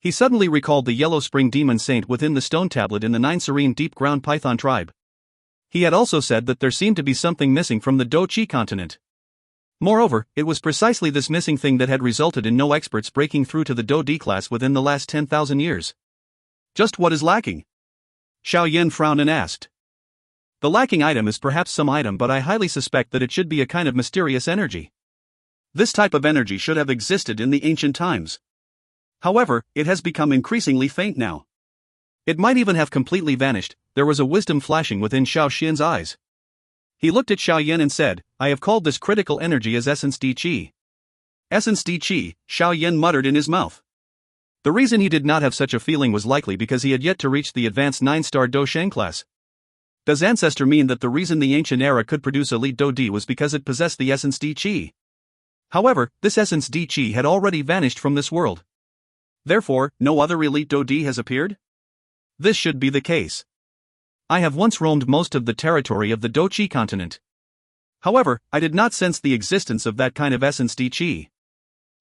He suddenly recalled the Yellow Spring Demon Saint within the stone tablet in the 9 Serene Deep Ground Python tribe. He had also said that there seemed to be something missing from the Dou Qi continent. Moreover, it was precisely this missing thing that had resulted in no experts breaking through to the Dou Qi class within the last 10,000 years. Just what is lacking? Xiao Yan frowned and asked. The lacking item is perhaps some item, but I highly suspect that it should be a kind of mysterious energy. This type of energy should have existed in the ancient times. However, it has become increasingly faint now. It might even have completely vanished. There was a wisdom flashing within Xiao Xian's eyes. He looked at Xiao Yan and said, I have called this critical energy as Essence Dou Qi. Essence Dou Qi, Xiao Yan muttered in his mouth. The reason he did not have such a feeling was likely because he had yet to reach the advanced 9-star Dou Shen class. Does Ancestor mean that the reason the ancient era could produce elite Dou Qi was because it possessed the Essence Dou Qi? However, this Essence Dou Qi had already vanished from this world. Therefore, no other elite Dou Qi has appeared? This should be the case. I have once roamed most of the territory of the Dou Qi continent. However, I did not sense the existence of that kind of Essence Dou Qi.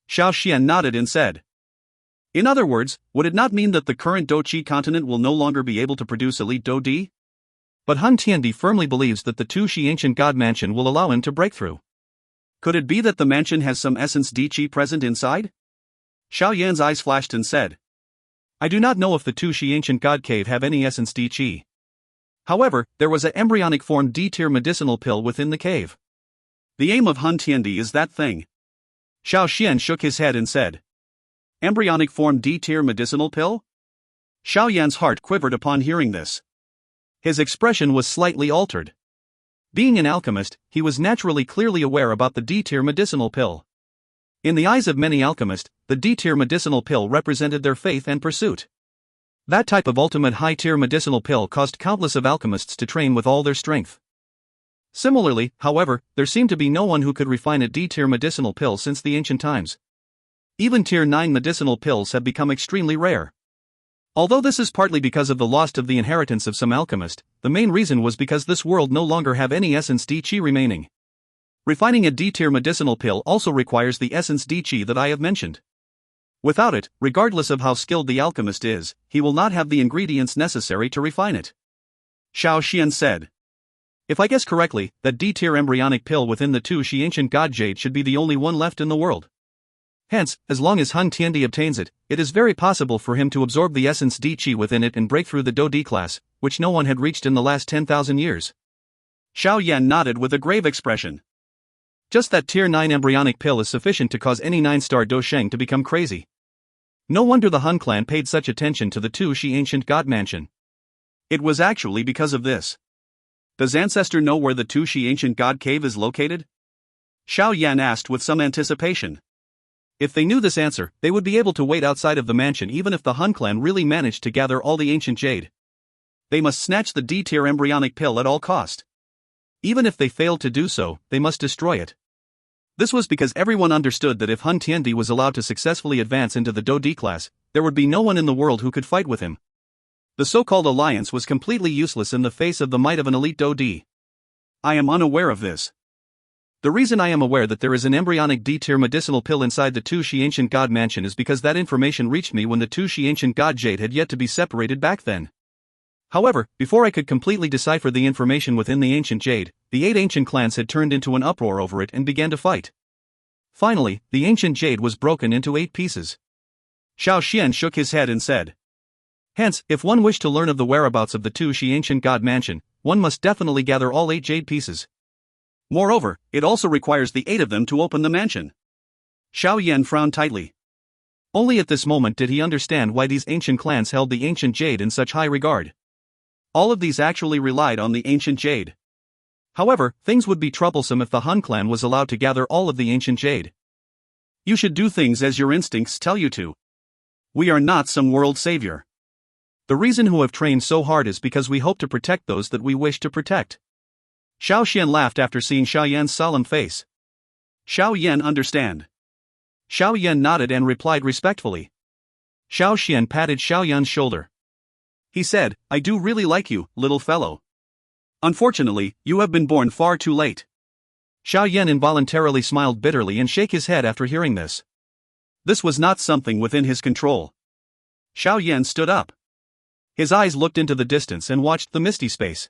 Xiao Xian nodded and said. In other words, would it not mean that the current Dou Qi continent will no longer be able to produce elite Dou Qi? But Han Tiandi firmly believes that the Dou Qi ancient god mansion will allow him to break through. Could it be that the mansion has some Essence Dou Qi present inside? Xiao Yan's eyes flashed and said. I do not know if the Dou Qi ancient god cave have any Essence Dou Qi. However, there was an embryonic form D-tier medicinal pill within the cave. The aim of Han Tiandi is that thing. Xiao Xian shook his head and said. Embryonic form D-tier medicinal pill? Xiao Yan's heart quivered upon hearing this. His expression was slightly altered. Being an alchemist, he was naturally clearly aware about the D-tier medicinal pill. In the eyes of many alchemists, the D-tier medicinal pill represented their faith and pursuit. That type of ultimate high-tier medicinal pill caused countless of alchemists to train with all their strength. Similarly, however, there seemed to be no one who could refine a D-tier medicinal pill since the ancient times. Even Tier 9 medicinal pills have become extremely rare. Although this is partly because of the loss of the inheritance of some alchemist, the main reason was because this world no longer have any essence Dou Qi remaining. Refining a D-tier medicinal pill also requires the essence Dou Qi that I have mentioned. Without it, regardless of how skilled the alchemist is, he will not have the ingredients necessary to refine it. Xiao Xian said. If I guess correctly, that D-tier embryonic pill within the Dou Qi ancient god jade should be the only one left in the world. Hence, as long as Han Tiandi obtains it, it is very possible for him to absorb the essence Dou Qi within it and break through the Dou Di class, which no one had reached in the last 10,000 years. Xiao Yan nodded with a grave expression. Just that Tier 9 embryonic pill is sufficient to cause any 9-star Dou Sheng to become crazy. No wonder the Han clan paid such attention to the Dou Qi ancient god mansion. It was actually because of this. Does Ancestor know where the Dou Qi ancient god cave is located? Xiao Yan asked with some anticipation. If they knew this answer, they would be able to wait outside of the mansion even if the Han clan really managed to gather all the ancient jade. They must snatch the D-tier embryonic pill at all cost. Even if they failed to do so, they must destroy it. This was because everyone understood that if Han Tiandi was allowed to successfully advance into the Dou Di class, there would be no one in the world who could fight with him. The so-called alliance was completely useless in the face of the might of an elite Dou Di. I am unaware of this. The reason I am aware that there is an embryonic D-tier medicinal pill inside the Dou Qi ancient god mansion is because that information reached me when the Dou Qi ancient god jade had yet to be separated back then. However, before I could completely decipher the information within the ancient jade, the 8 ancient clans had turned into an uproar over it and began to fight. Finally, the ancient jade was broken into 8 pieces. Xiao Xian shook his head and said. Hence, if one wished to learn of the whereabouts of the Dou Qi ancient god mansion, one must definitely gather all 8 jade pieces. Moreover, it also requires the 8 of them to open the mansion. Xiao Yan frowned tightly. Only at this moment did he understand why these ancient clans held the ancient jade in such high regard. All of these actually relied on the ancient jade. However, things would be troublesome if the Han clan was allowed to gather all of the ancient jade. You should do things as your instincts tell you to. We are not some world savior. The reason we have trained so hard is because we hope to protect those that we wish to protect. Xiao Xian laughed after seeing Xiao Yan's solemn face. Xiao Yan understand. Xiao Yan nodded and replied respectfully. Xiao Xian patted Xiao Yan's shoulder. He said, I do really like you, little fellow. Unfortunately, you have been born far too late. Xiao Yan involuntarily smiled bitterly and shook his head after hearing this. This was not something within his control. Xiao Yan stood up. His eyes looked into the distance and watched the misty space.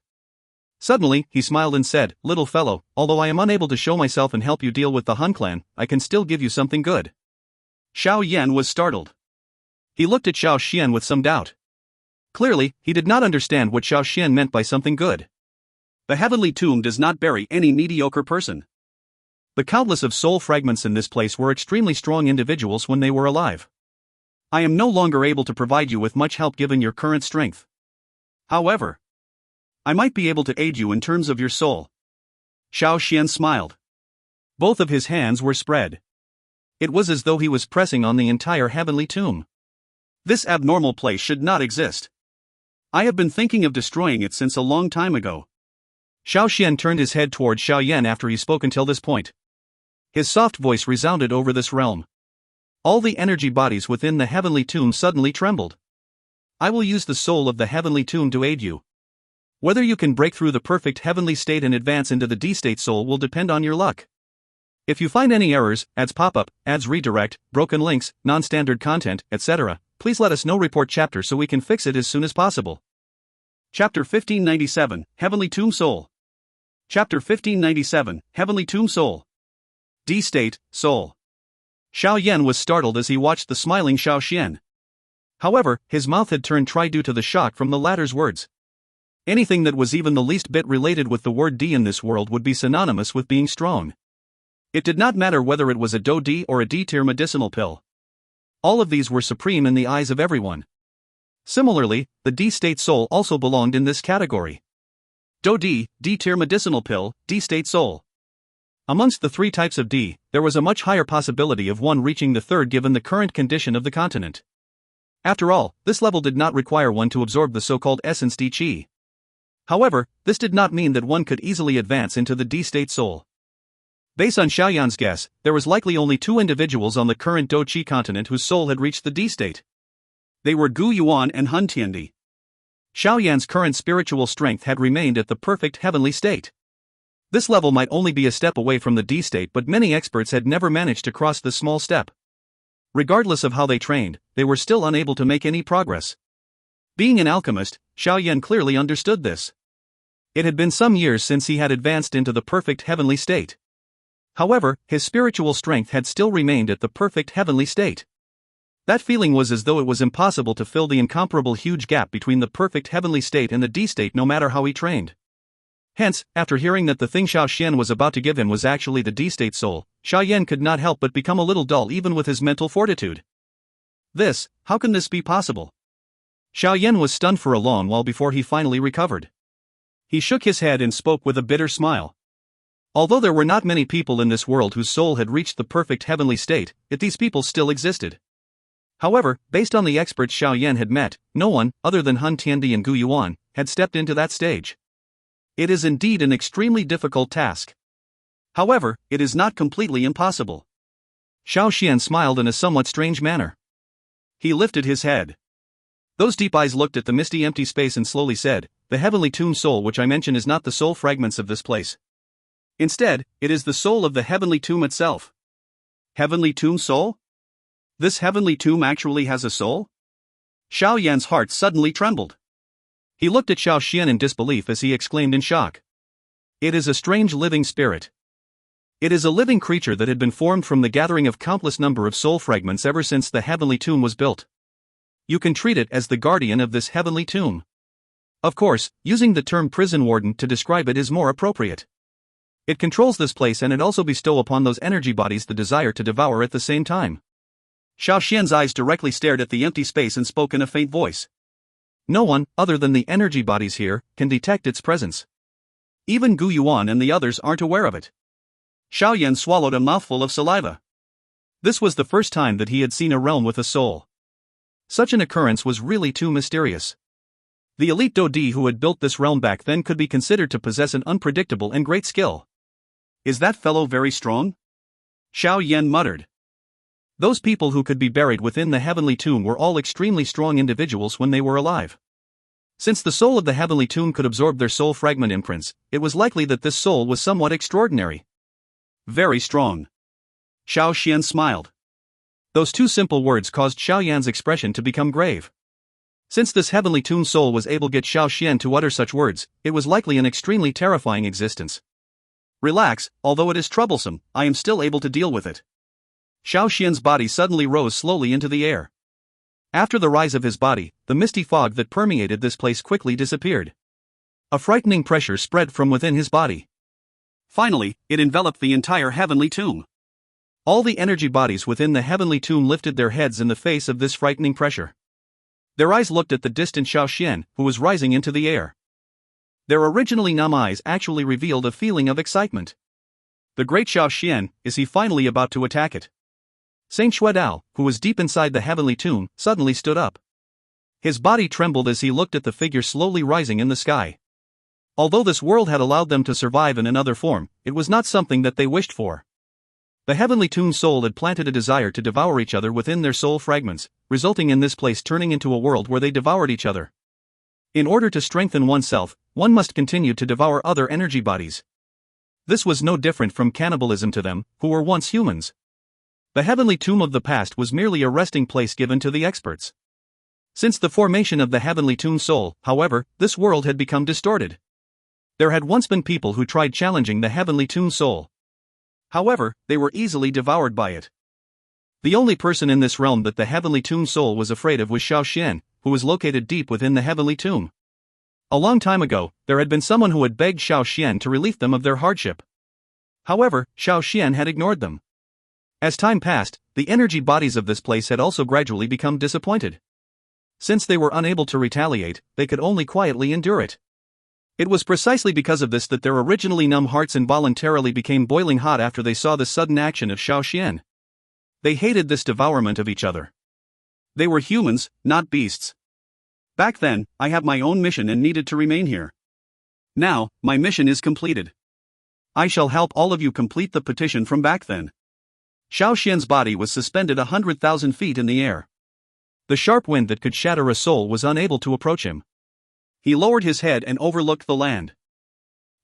Suddenly, he smiled and said, Little fellow, although I am unable to show myself and help you deal with the Han clan, I can still give you something good. Xiao Yan was startled. He looked at Xiao Xian with some doubt. Clearly, he did not understand what Xiao Xian meant by something good. The heavenly tomb does not bury any mediocre person. The countless of soul fragments in this place were extremely strong individuals when they were alive. I am no longer able to provide you with much help given your current strength. However, I might be able to aid you in terms of your soul. Xiao Xian smiled. Both of his hands were spread. It was as though he was pressing on the entire heavenly tomb. This abnormal place should not exist. I have been thinking of destroying it since a long time ago. Xiao Xian turned his head toward Xiao Yan after he spoke until this point. His soft voice resounded over this realm. All the energy bodies within the heavenly tomb suddenly trembled. I will use the soul of the heavenly tomb to aid you. Whether you can break through the perfect heavenly state and advance into the D-state soul will depend on your luck. If you find any errors, ads pop-up, ads redirect, broken links, non-standard content, etc., please let us know. Report chapter so we can fix it as soon as possible. Chapter 1597, Heavenly Tomb Soul. Chapter 1597, Heavenly Tomb Soul. D-state, soul. Xiao Yan was startled as he watched the smiling Xiao Xian. However, his mouth had turned dry due to the shock from the latter's words. Anything that was even the least bit related with the word D in this world would be synonymous with being strong. It did not matter whether it was a Dou Di or a D-tier medicinal pill. All of these were supreme in the eyes of everyone. Similarly, the D-state soul also belonged in this category. Dou D, D-tier medicinal pill, D-state soul. Amongst the three types of D, there was a much higher possibility of one reaching the third given the current condition of the continent. After all, this level did not require one to absorb the so-called essence Dou Qi. However, this did not mean that one could easily advance into the D-state soul. Based on Xiao Yan's guess, there was likely only two individuals on the current Dou Qi continent whose soul had reached the D-state. They were Gu Yuan and Hun Tiandi. Xiao Yan's current spiritual strength had remained at the perfect heavenly state. This level might only be a step away from the D-state, but many experts had never managed to cross this small step. Regardless of how they trained, they were still unable to make any progress. Being an alchemist, Xiao Yan clearly understood this. It had been some years since he had advanced into the perfect heavenly state. However, his spiritual strength had still remained at the perfect heavenly state. That feeling was as though it was impossible to fill the incomparable huge gap between the perfect heavenly state and the D-state no matter how he trained. Hence, after hearing that the thing Xiao Xian was about to give him was actually the D-state soul, Xiao Yan could not help but become a little dull even with his mental fortitude. How can this be possible? Xiao Yan was stunned for a long while before he finally recovered. He shook his head and spoke with a bitter smile. Although there were not many people in this world whose soul had reached the perfect heavenly state, yet these people still existed. However, based on the experts Xiao Yan had met, no one, other than Hun Tiandi and Gu Yuan, had stepped into that stage. It is indeed an extremely difficult task. However, it is not completely impossible. Xiao Xian smiled in a somewhat strange manner. He lifted his head. Those deep eyes looked at the misty empty space and slowly said, "The heavenly tomb soul which I mention is not the soul fragments of this place. Instead, it is the soul of the heavenly tomb itself." Heavenly tomb soul? This heavenly tomb actually has a soul? Xiao Yan's heart suddenly trembled. He looked at Xiao Xian in disbelief as he exclaimed in shock. It is a strange living spirit. It is a living creature that had been formed from the gathering of countless number of soul fragments ever since the heavenly tomb was built. You can treat it as the guardian of this heavenly tomb. Of course, using the term prison warden to describe it is more appropriate. It controls this place and it also bestows upon those energy bodies the desire to devour at the same time. Xiao Xian's eyes directly stared at the empty space and spoke in a faint voice. No one, other than the energy bodies here, can detect its presence. Even Gu Yuan and the others aren't aware of it. Xiao Yan swallowed a mouthful of saliva. This was the first time that he had seen a realm with a soul. Such an occurrence was really too mysterious. The elite Dou Di who had built this realm back then could be considered to possess an unpredictable and great skill. Is that fellow very strong? Xiao Yan muttered. Those people who could be buried within the heavenly tomb were all extremely strong individuals when they were alive. Since the soul of the heavenly tomb could absorb their soul fragment imprints, it was likely that this soul was somewhat extraordinary. Very strong. Xiao Xian smiled. Those two simple words caused Xiao Yan's expression to become grave. Since this heavenly tomb soul was able to get Xiao Xian to utter such words, it was likely an extremely terrifying existence. Relax, although it is troublesome, I am still able to deal with it. Xiao Xian's body suddenly rose slowly into the air. After the rise of his body, the misty fog that permeated this place quickly disappeared. A frightening pressure spread from within his body. Finally, it enveloped the entire heavenly tomb. All the energy bodies within the heavenly tomb lifted their heads in the face of this frightening pressure. Their eyes looked at the distant Xiao Xian, who was rising into the air. Their originally numb eyes actually revealed a feeling of excitement. The great Xiao Xian, is he finally about to attack it? Saint Xuedao, who was deep inside the heavenly tomb, suddenly stood up. His body trembled as he looked at the figure slowly rising in the sky. Although this world had allowed them to survive in another form, it was not something that they wished for. The heavenly tomb soul had planted a desire to devour each other within their soul fragments, resulting in this place turning into a world where they devoured each other. In order to strengthen oneself, one must continue to devour other energy bodies. This was no different from cannibalism to them, who were once humans. The heavenly tomb of the past was merely a resting place given to the experts. Since the formation of the heavenly tomb soul, however, this world had become distorted. There had once been people who tried challenging the heavenly tomb soul. However, they were easily devoured by it. The only person in this realm that the heavenly tomb soul was afraid of was Xiao Xian, who was located deep within the heavenly tomb. A long time ago, there had been someone who had begged Xiao Xian to relieve them of their hardship. However, Xiao Xian had ignored them. As time passed, the energy bodies of this place had also gradually become disappointed. Since they were unable to retaliate, they could only quietly endure it. It was precisely because of this that their originally numb hearts involuntarily became boiling hot after they saw the sudden action of Xiao Xian. They hated this devourment of each other. They were humans, not beasts. Back then, I had my own mission and needed to remain here. Now, my mission is completed. I shall help all of you complete the petition from back then. Xiao Xian's body was suspended 100,000 feet in the air. The sharp wind that could shatter a soul was unable to approach him. He lowered his head and overlooked the land.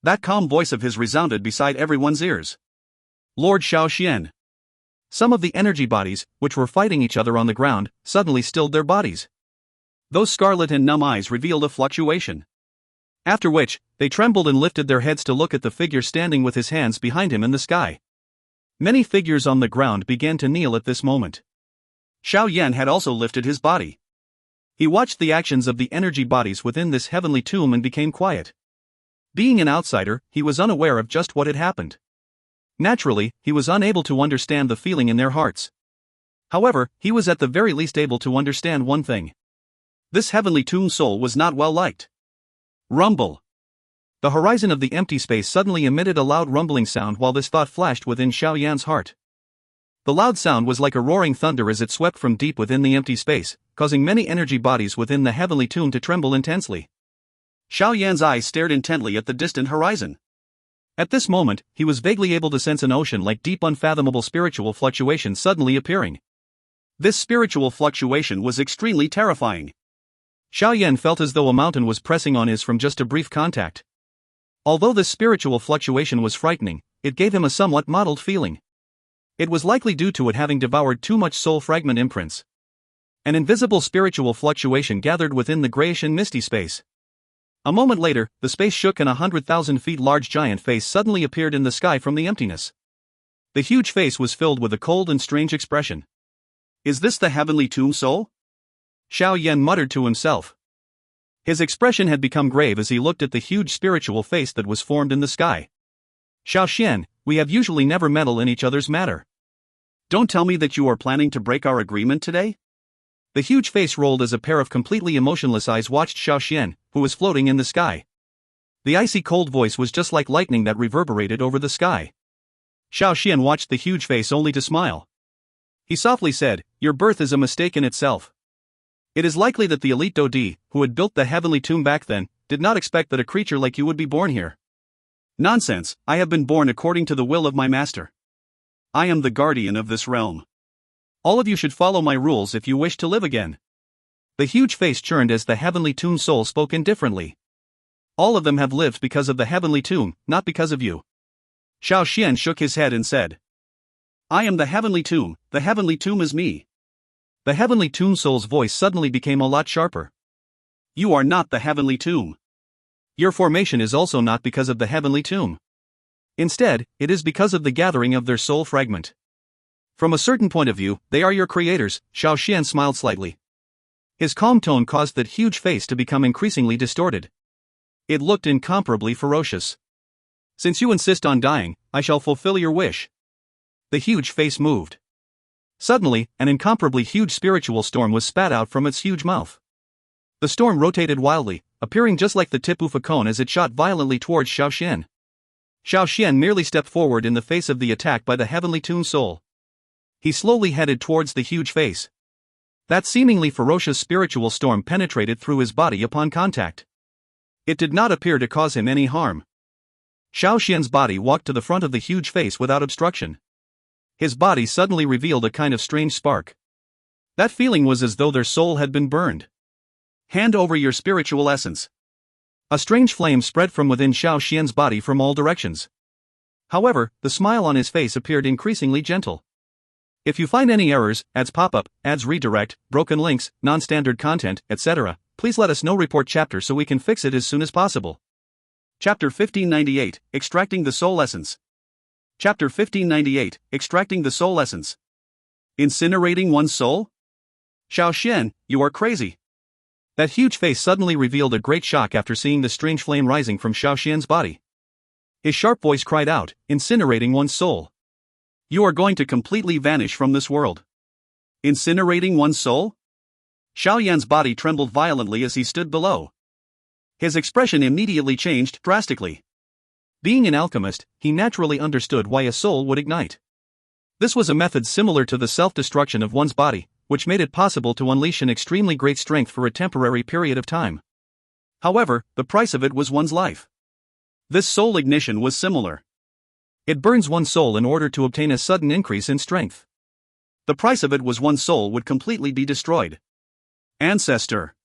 That calm voice of his resounded beside everyone's ears. Lord Xiao Xian. Some of the energy bodies, which were fighting each other on the ground, suddenly stilled their bodies. Those scarlet and numb eyes revealed a fluctuation. After which, they trembled and lifted their heads to look at the figure standing with his hands behind him in the sky. Many figures on the ground began to kneel at this moment. Xiao Yan had also lifted his body. He watched the actions of the energy bodies within this heavenly tomb and became quiet. Being an outsider, he was unaware of just what had happened. Naturally, he was unable to understand the feeling in their hearts. However, he was at the very least able to understand one thing. This heavenly tomb soul was not well liked. Rumble. The horizon of the empty space suddenly emitted a loud rumbling sound while this thought flashed within Xiao Yan's heart. The loud sound was like a roaring thunder as it swept from deep within the empty space, causing many energy bodies within the heavenly tomb to tremble intensely. Xiao Yan's eyes stared intently at the distant horizon. At this moment, he was vaguely able to sense an ocean-like deep unfathomable spiritual fluctuation suddenly appearing. This spiritual fluctuation was extremely terrifying. Xiao Yan felt as though a mountain was pressing on his from just a brief contact. Although this spiritual fluctuation was frightening, it gave him a somewhat mottled feeling. It was likely due to it having devoured too much soul fragment imprints. An invisible spiritual fluctuation gathered within the grayish and misty space. A moment later, the space shook and 100,000 feet large giant face suddenly appeared in the sky from the emptiness. The huge face was filled with a cold and strange expression. Is this the heavenly tomb soul? Xiao Yan muttered to himself. His expression had become grave as he looked at the huge spiritual face that was formed in the sky. Xiao Xian, we have usually never meddled in each other's matter. Don't tell me that you are planning to break our agreement today? The huge face rolled as a pair of completely emotionless eyes watched Xiao Xian, who was floating in the sky. The icy cold voice was just like lightning that reverberated over the sky. Xiao Xian watched the huge face only to smile. He softly said, "Your birth is a mistake in itself. It is likely that the elite Dou Qi, who had built the heavenly tomb back then, did not expect that a creature like you would be born here." Nonsense, I have been born according to the will of my master. I am the guardian of this realm. All of you should follow my rules if you wish to live again. The huge face churned as the heavenly tomb soul spoke indifferently. All of them have lived because of the heavenly tomb, not because of you. Xiao Xian shook his head and said, I am the heavenly tomb is me. The heavenly tomb soul's voice suddenly became a lot sharper. You are not the heavenly tomb. Your formation is also not because of the heavenly tomb. Instead, it is because of the gathering of their soul fragment. From a certain point of view, they are your creators. Xiao Xian smiled slightly. His calm tone caused that huge face to become increasingly distorted. It looked incomparably ferocious. Since you insist on dying, I shall fulfill your wish. The huge face moved. Suddenly, an incomparably huge spiritual storm was spat out from its huge mouth. The storm rotated wildly, appearing just like the tip of a cone as it shot violently towards Xiao Xian. Xiao Xian merely stepped forward in the face of the attack by the heavenly tomb soul. He slowly headed towards the huge face. That seemingly ferocious spiritual storm penetrated through his body upon contact. It did not appear to cause him any harm. Xiao Xian's body walked to the front of the huge face without obstruction. His body suddenly revealed a kind of strange spark. That feeling was as though their soul had been burned. Hand over your spiritual essence. A strange flame spread from within Xiao Xian's body from all directions. However, the smile on his face appeared increasingly gentle. If you find any errors, ads pop up, ads redirect, broken links, non-standard content, etc., please let us know. Report chapter so we can fix it as soon as possible. Chapter 1598, Extracting the Soul Essence. Chapter 1598, Extracting the Soul Essence. Incinerating one's soul? Xiao Xian, you are crazy. That huge face suddenly revealed a great shock after seeing the strange flame rising from Xiao Xian's body. His sharp voice cried out, incinerating one's soul. You are going to completely vanish from this world. Incinerating one's soul? Xiao Yan's body trembled violently as he stood below. His expression immediately changed drastically. Being an alchemist, he naturally understood why a soul would ignite. This was a method similar to the self-destruction of one's body, which made it possible to unleash an extremely great strength for a temporary period of time. However, the price of it was one's life. This soul ignition was similar. It burns one's soul in order to obtain a sudden increase in strength. The price of it was one's soul would completely be destroyed. Ancestor.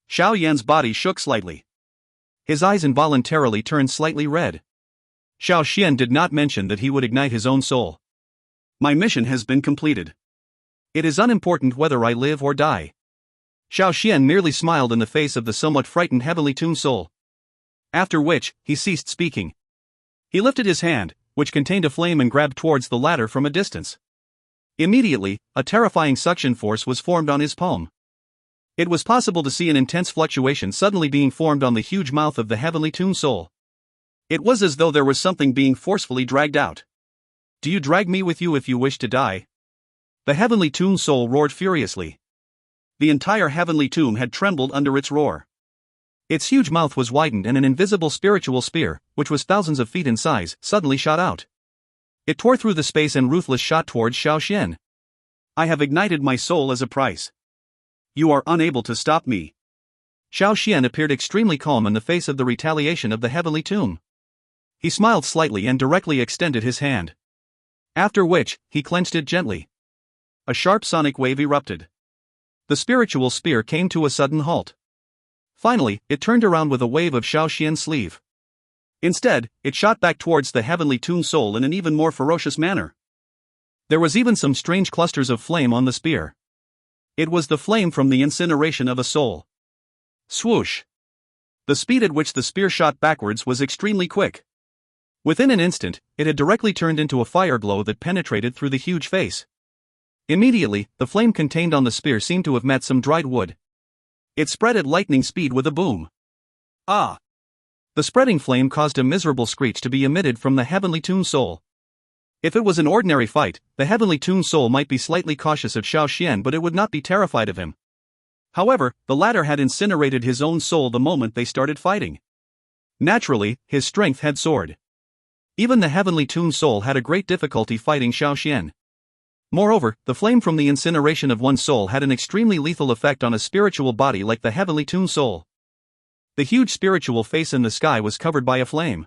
Xiao Yan's body shook slightly. His eyes involuntarily turned slightly red. Xiao Xian did not mention that he would ignite his own soul. My mission has been completed. It is unimportant whether I live or die. Xiao Xian merely smiled in the face of the somewhat frightened heavenly tuned soul. After which, he ceased speaking. He lifted his hand, which contained a flame, and grabbed towards the ladder from a distance. Immediately, a terrifying suction force was formed on his palm. It was possible to see an intense fluctuation suddenly being formed on the huge mouth of the heavenly tuned soul. It was as though there was something being forcefully dragged out. Do you drag me with you if you wish to die? The heavenly tuned soul roared furiously. The entire heavenly tomb had trembled under its roar. Its huge mouth was widened, and an invisible spiritual spear, which was thousands of feet in size, suddenly shot out. It tore through the space and ruthless shot towards Xiao Xian. I have ignited my soul as a price. You are unable to stop me. Xiao Xian appeared extremely calm in the face of the retaliation of the heavenly tomb. He smiled slightly and directly extended his hand. After which, he clenched it gently. A sharp sonic wave erupted. The spiritual spear came to a sudden halt. Finally, it turned around with a wave of Xiao Xian's sleeve. Instead, it shot back towards the heavenly tuned soul in an even more ferocious manner. There was even some strange clusters of flame on the spear. It was the flame from the incineration of a soul. Swoosh! The speed at which the spear shot backwards was extremely quick. Within an instant, it had directly turned into a fire glow that penetrated through the huge face. Immediately, the flame contained on the spear seemed to have met some dried wood. It spread at lightning speed with a boom. Ah! The spreading flame caused a miserable screech to be emitted from the heavenly tuned soul. If it was an ordinary fight, the heavenly tuned soul might be slightly cautious of Xiao Xian, but it would not be terrified of him. However, the latter had incinerated his own soul the moment they started fighting. Naturally, his strength had soared. Even the heavenly tuned soul had a great difficulty fighting Xiao Xian. Moreover, the flame from the incineration of one's soul had an extremely lethal effect on a spiritual body like the heavenly tuned soul. The huge spiritual face in the sky was covered by a flame.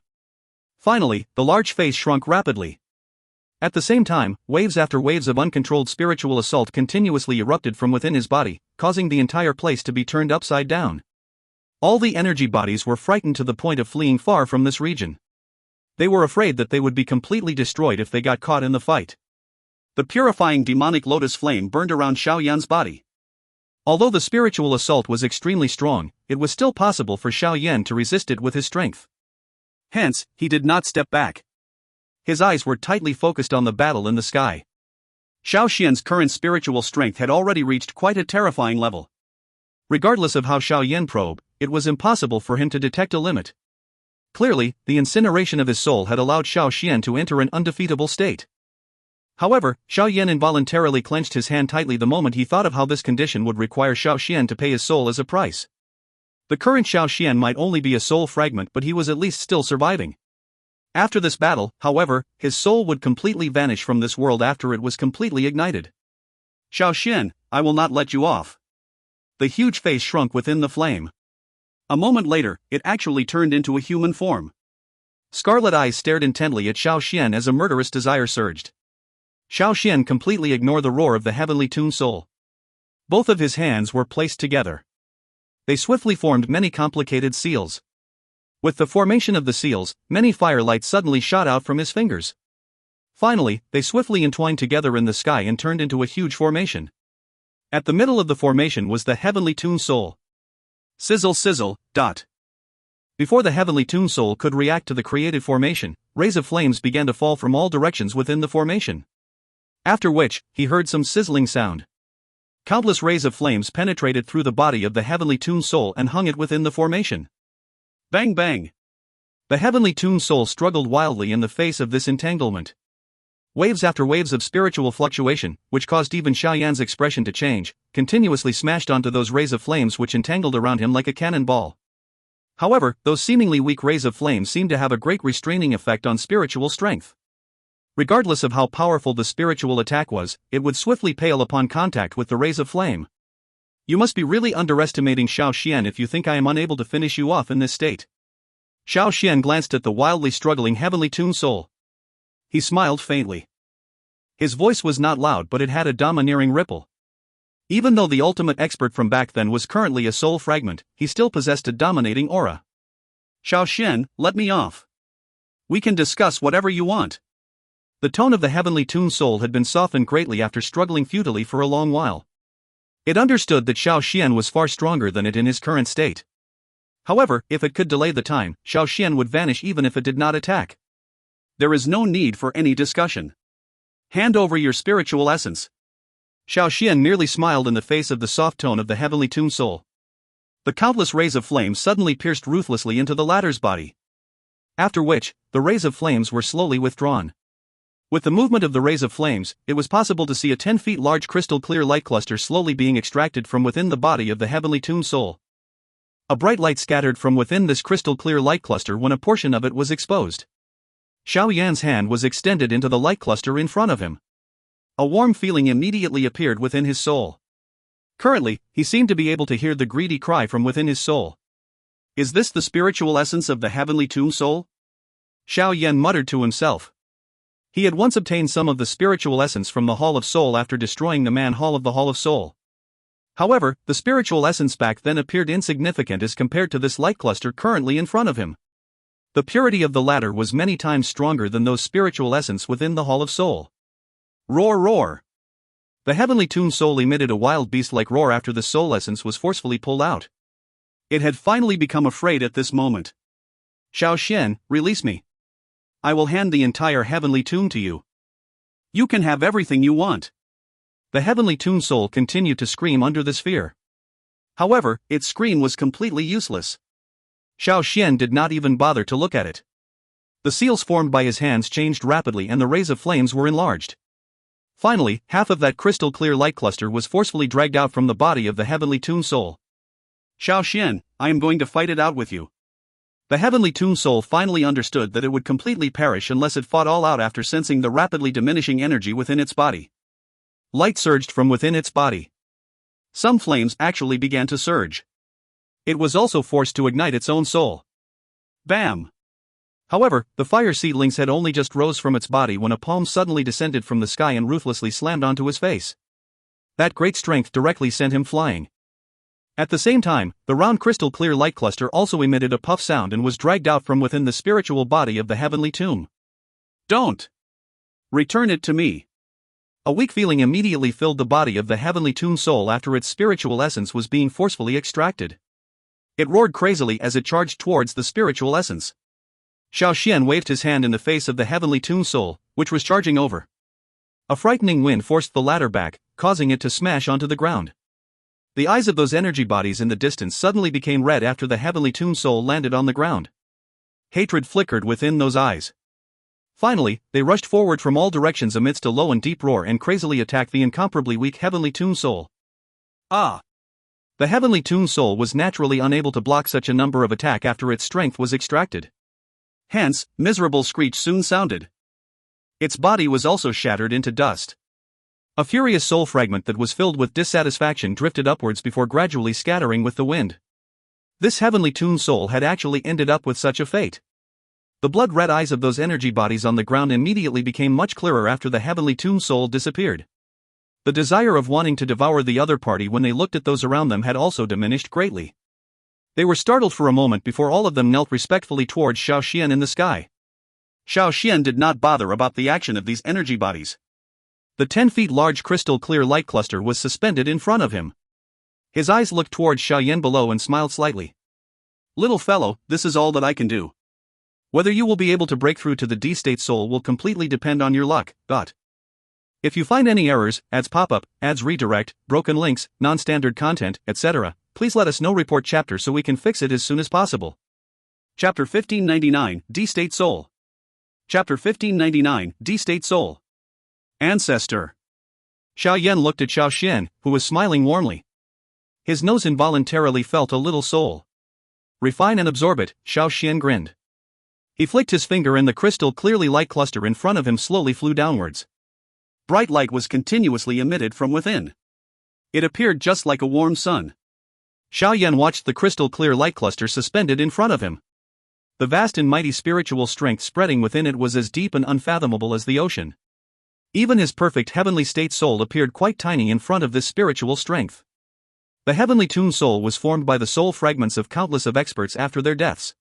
Finally, the large face shrunk rapidly. At the same time, waves after waves of uncontrolled spiritual assault continuously erupted from within his body, causing the entire place to be turned upside down. All the energy bodies were frightened to the point of fleeing far from this region. They were afraid that they would be completely destroyed if they got caught in the fight. The purifying demonic lotus flame burned around Xiao Yan's body. Although the spiritual assault was extremely strong, it was still possible for Xiao Yan to resist it with his strength. Hence, he did not step back. His eyes were tightly focused on the battle in the sky. Xiao Xian's current spiritual strength had already reached quite a terrifying level. Regardless of how Xiao Yan probed, it was impossible for him to detect a limit. Clearly, the incineration of his soul had allowed Xiao Xian to enter an undefeatable state. However, Xiao Yan involuntarily clenched his hand tightly the moment he thought of how this condition would require Xiao Xian to pay his soul as a price. The current Xiao Xian might only be a soul fragment, but he was at least still surviving. After this battle, however, his soul would completely vanish from this world after it was completely ignited. Xiao Xian, I will not let you off. The huge face shrunk within the flame. A moment later, it actually turned into a human form. Scarlet eyes stared intently at Xiao Xian as a murderous desire surged. Xiao Xian completely ignored the roar of the heavenly tuned soul. Both of his hands were placed together. They swiftly formed many complicated seals. With the formation of the seals, many firelights suddenly shot out from his fingers. Finally, they swiftly entwined together in the sky and turned into a huge formation. At the middle of the formation was the heavenly tuned soul. Sizzle sizzle, dot. Before the heavenly tuned soul could react to the created formation, rays of flames began to fall from all directions within the formation. After which, he heard some sizzling sound. Countless rays of flames penetrated through the body of the heavenly tuned soul and hung it within the formation. Bang bang! The heavenly tuned soul struggled wildly in the face of this entanglement. Waves after waves of spiritual fluctuation, which caused even Xiao Yan's expression to change, continuously smashed onto those rays of flames which entangled around him like a cannonball. However, those seemingly weak rays of flame seemed to have a great restraining effect on spiritual strength. Regardless of how powerful the spiritual attack was, it would swiftly pale upon contact with the rays of flame. You must be really underestimating Xiao Xian if you think I am unable to finish you off in this state. Xiao Xian glanced at the wildly struggling heavenly tuned soul. He smiled faintly. His voice was not loud, but it had a domineering ripple. Even though the ultimate expert from back then was currently a soul fragment, he still possessed a dominating aura. Xiao Xian, let me off. We can discuss whatever you want. The tone of the heavenly tuned soul had been softened greatly after struggling futilely for a long while. It understood that Xiao Xian was far stronger than it in his current state. However, if it could delay the time, Xiao Xian would vanish even if it did not attack. There is no need for any discussion. Hand over your spiritual essence. Xiao Xian merely smiled in the face of the soft tone of the heavenly tuned soul. The countless rays of flame suddenly pierced ruthlessly into the latter's body. After which, the rays of flames were slowly withdrawn. With the movement of the rays of flames, it was possible to see a 10 feet large crystal clear light cluster slowly being extracted from within the body of the heavenly tuned soul. A bright light scattered from within this crystal clear light cluster when a portion of it was exposed. Xiao Yan's hand was extended into the light cluster in front of him. A warm feeling immediately appeared within his soul. Currently, he seemed to be able to hear the greedy cry from within his soul. Is this the spiritual essence of the heavenly tuned soul? Xiao Yan muttered to himself. He had once obtained some of the spiritual essence from the Hall of Soul after destroying the man hall of the Hall of Soul. However, the spiritual essence back then appeared insignificant as compared to this light cluster currently in front of him. The purity of the latter was many times stronger than those spiritual essence within the Hall of Soul. Roar, roar! The heavenly tuned soul emitted a wild beast-like roar after the soul essence was forcefully pulled out. It had finally become afraid at this moment. Xiao Xian, release me. I will hand the entire heavenly tune to you. You can have everything you want. The heavenly tuned soul continued to scream under this fear. However, its scream was completely useless. Xiao Xian did not even bother to look at it. The seals formed by his hands changed rapidly and the rays of flames were enlarged. Finally, half of that crystal clear light cluster was forcefully dragged out from the body of the heavenly tuned soul. Xiao Xian, I am going to fight it out with you. The heavenly tuned soul finally understood that it would completely perish unless it fought all out after sensing the rapidly diminishing energy within its body. Light surged from within its body. Some flames actually began to surge. It was also forced to ignite its own soul. Bam! However, the fire seedlings had only just rose from its body when a palm suddenly descended from the sky and ruthlessly slammed onto his face. That great strength directly sent him flying. At the same time, the round crystal clear light cluster also emitted a puff sound and was dragged out from within the spiritual body of the heavenly tomb. Don't! Return it to me. A weak feeling immediately filled the body of the heavenly tuned soul after its spiritual essence was being forcefully extracted. It roared crazily as it charged towards the spiritual essence. Xiao Xian waved his hand in the face of the heavenly tuned soul, which was charging over. A frightening wind forced the latter back, causing it to smash onto the ground. The eyes of those energy bodies in the distance suddenly became red after the heavenly tuned soul landed on the ground. Hatred flickered within those eyes. Finally, they rushed forward from all directions amidst a low and deep roar and crazily attacked the incomparably weak heavenly tuned soul. Ah! The heavenly tuned soul was naturally unable to block such a number of attack after its strength was extracted. Hence, miserable screech soon sounded. Its body was also shattered into dust. A furious soul fragment that was filled with dissatisfaction drifted upwards before gradually scattering with the wind. This heavenly tuned soul had actually ended up with such a fate. The blood-red eyes of those energy bodies on the ground immediately became much clearer after the heavenly tuned soul disappeared. The desire of wanting to devour the other party when they looked at those around them had also diminished greatly. They were startled for a moment before all of them knelt respectfully towards Xiao Xian in the sky. Xiao Xian did not bother about the action of these energy bodies. The 10 feet large crystal clear light cluster was suspended in front of him. His eyes looked towards Xiao Yan below and smiled slightly. Little fellow, this is all that I can do. Whether you will be able to break through to the D-state soul will completely depend on your luck, but if you find any errors, ads pop up, ads redirect, broken links, non-standard content, etc., please let us know. Report chapter so we can fix it as soon as possible. Chapter 1599, D-State Soul. Chapter 1599, D-State Soul. Ancestor. Xiao Yan looked at Xiao Xian, who was smiling warmly. His nose involuntarily felt a little soul. Refine and absorb it, Xiao Xian grinned. He flicked his finger and the crystal clearly light cluster in front of him slowly flew downwards. Bright light was continuously emitted from within. It appeared just like a warm sun. Xiao Yan watched the crystal clear light cluster suspended in front of him. The vast and mighty spiritual strength spreading within it was as deep and unfathomable as the ocean. Even his perfect heavenly state soul appeared quite tiny in front of this spiritual strength. The heavenly tomb soul was formed by the soul fragments of countless of experts after their deaths.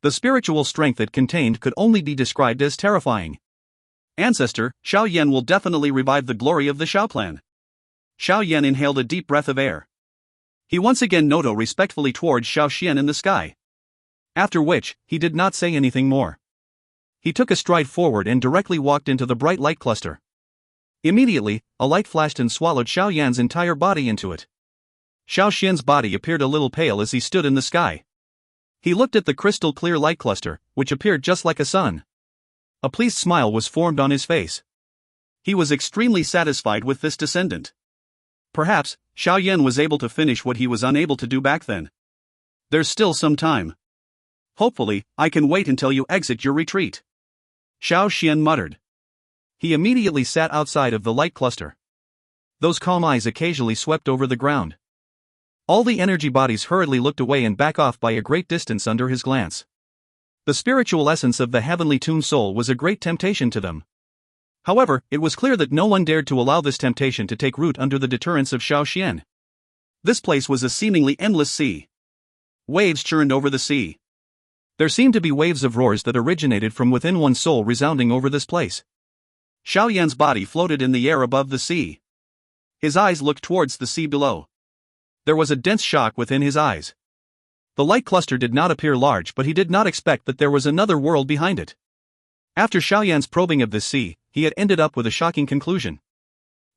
The spiritual strength it contained could only be described as terrifying. Ancestor, Xiao Yan will definitely revive the glory of the Xiao clan. Xiao Yan inhaled a deep breath of air. He once again nodded respectfully towards Xiao Xian in the sky. After which, he did not say anything more. He took a stride forward and directly walked into the bright light cluster. Immediately, a light flashed and swallowed Xiao Yan's entire body into it. Xiao Xian's body appeared a little pale as he stood in the sky. He looked at the crystal clear light cluster, which appeared just like a sun. A pleased smile was formed on his face. He was extremely satisfied with this descendant. Perhaps, Xiao Yan was able to finish what he was unable to do back then. There's still some time. Hopefully, I can wait until you exit your retreat. Xiao Xian muttered. He immediately sat outside of the light cluster. Those calm eyes occasionally swept over the ground. All the energy bodies hurriedly looked away and back off by a great distance under his glance. The spiritual essence of the heavenly tomb soul was a great temptation to them. However, it was clear that no one dared to allow this temptation to take root under the deterrence of Xiao Xian. This place was a seemingly endless sea. Waves churned over the sea. There seemed to be waves of roars that originated from within one's soul resounding over this place. Xiao Yan's body floated in the air above the sea. His eyes looked towards the sea below. There was a dense shock within his eyes. The light cluster did not appear large, but he did not expect that there was another world behind it. After Xiao Yan's probing of this sea, he had ended up with a shocking conclusion.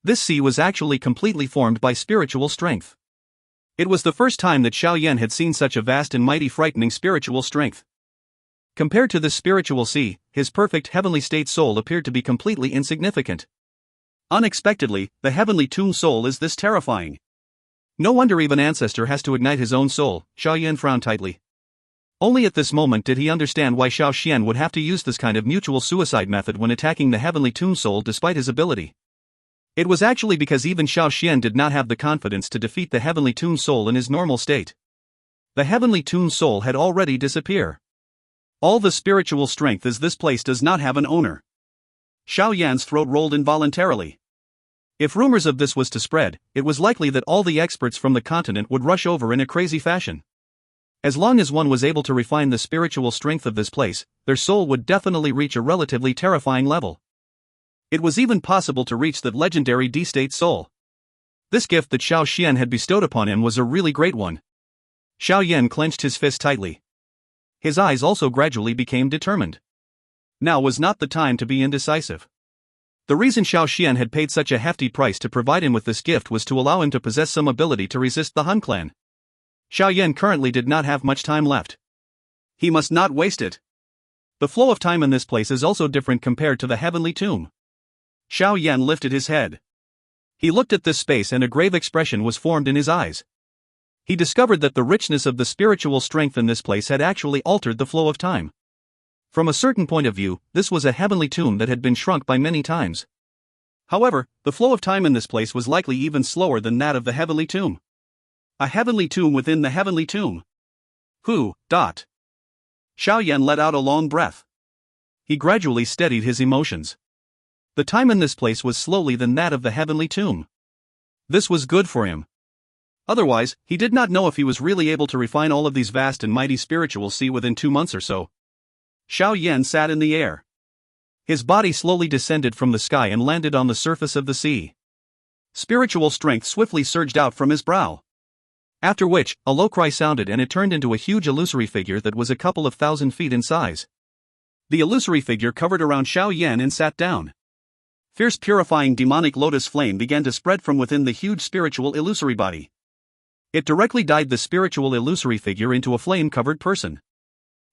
This sea was actually completely formed by spiritual strength. It was the first time that Xiao Yan had seen such a vast and mighty frightening spiritual strength. Compared to this spiritual sea, his perfect heavenly state soul appeared to be completely insignificant. Unexpectedly, the heavenly tomb soul is this terrifying. No wonder even Ancestor has to ignite his own soul, Xiao Yan frowned tightly. Only at this moment did he understand why Xiao Xian would have to use this kind of mutual suicide method when attacking the heavenly tomb soul despite his ability. It was actually because even Xiao Xian did not have the confidence to defeat the heavenly tomb soul in his normal state. The heavenly tomb soul had already disappeared. All the spiritual strength as this place does not have an owner. Xiao Yan's throat rolled involuntarily. If rumors of this was to spread, it was likely that all the experts from the continent would rush over in a crazy fashion. As long as one was able to refine the spiritual strength of this place, their soul would definitely reach a relatively terrifying level. It was even possible to reach that legendary D-state soul. This gift that Xiao Xian had bestowed upon him was a really great one. Xiao Yan clenched his fist tightly. His eyes also gradually became determined. Now was not the time to be indecisive. The reason Xiao Xian had paid such a hefty price to provide him with this gift was to allow him to possess some ability to resist the Han clan. Xiao Yan currently did not have much time left. He must not waste it. The flow of time in this place is also different compared to the heavenly tomb. Xiao Yan lifted his head. He looked at this space and a grave expression was formed in his eyes. He discovered that the richness of the spiritual strength in this place had actually altered the flow of time. From a certain point of view, this was a heavenly tomb that had been shrunk by many times. However, the flow of time in this place was likely even slower than that of the heavenly tomb. A heavenly tomb within the heavenly tomb. Xiao Yan let out a long breath. He gradually steadied his emotions. The time in this place was slower than that of the heavenly tomb. This was good for him. Otherwise, he did not know if he was really able to refine all of these vast and mighty spiritual sea within 2 months or so. Xiao Yan sat in the air. His body slowly descended from the sky and landed on the surface of the sea. Spiritual strength swiftly surged out from his brow. After which, a low cry sounded and it turned into a huge illusory figure that was a couple of 1,000 feet in size. The illusory figure covered around Xiao Yan and sat down. Fierce purifying demonic lotus flame began to spread from within the huge spiritual illusory body. It directly dyed the spiritual illusory figure into a flame-covered person.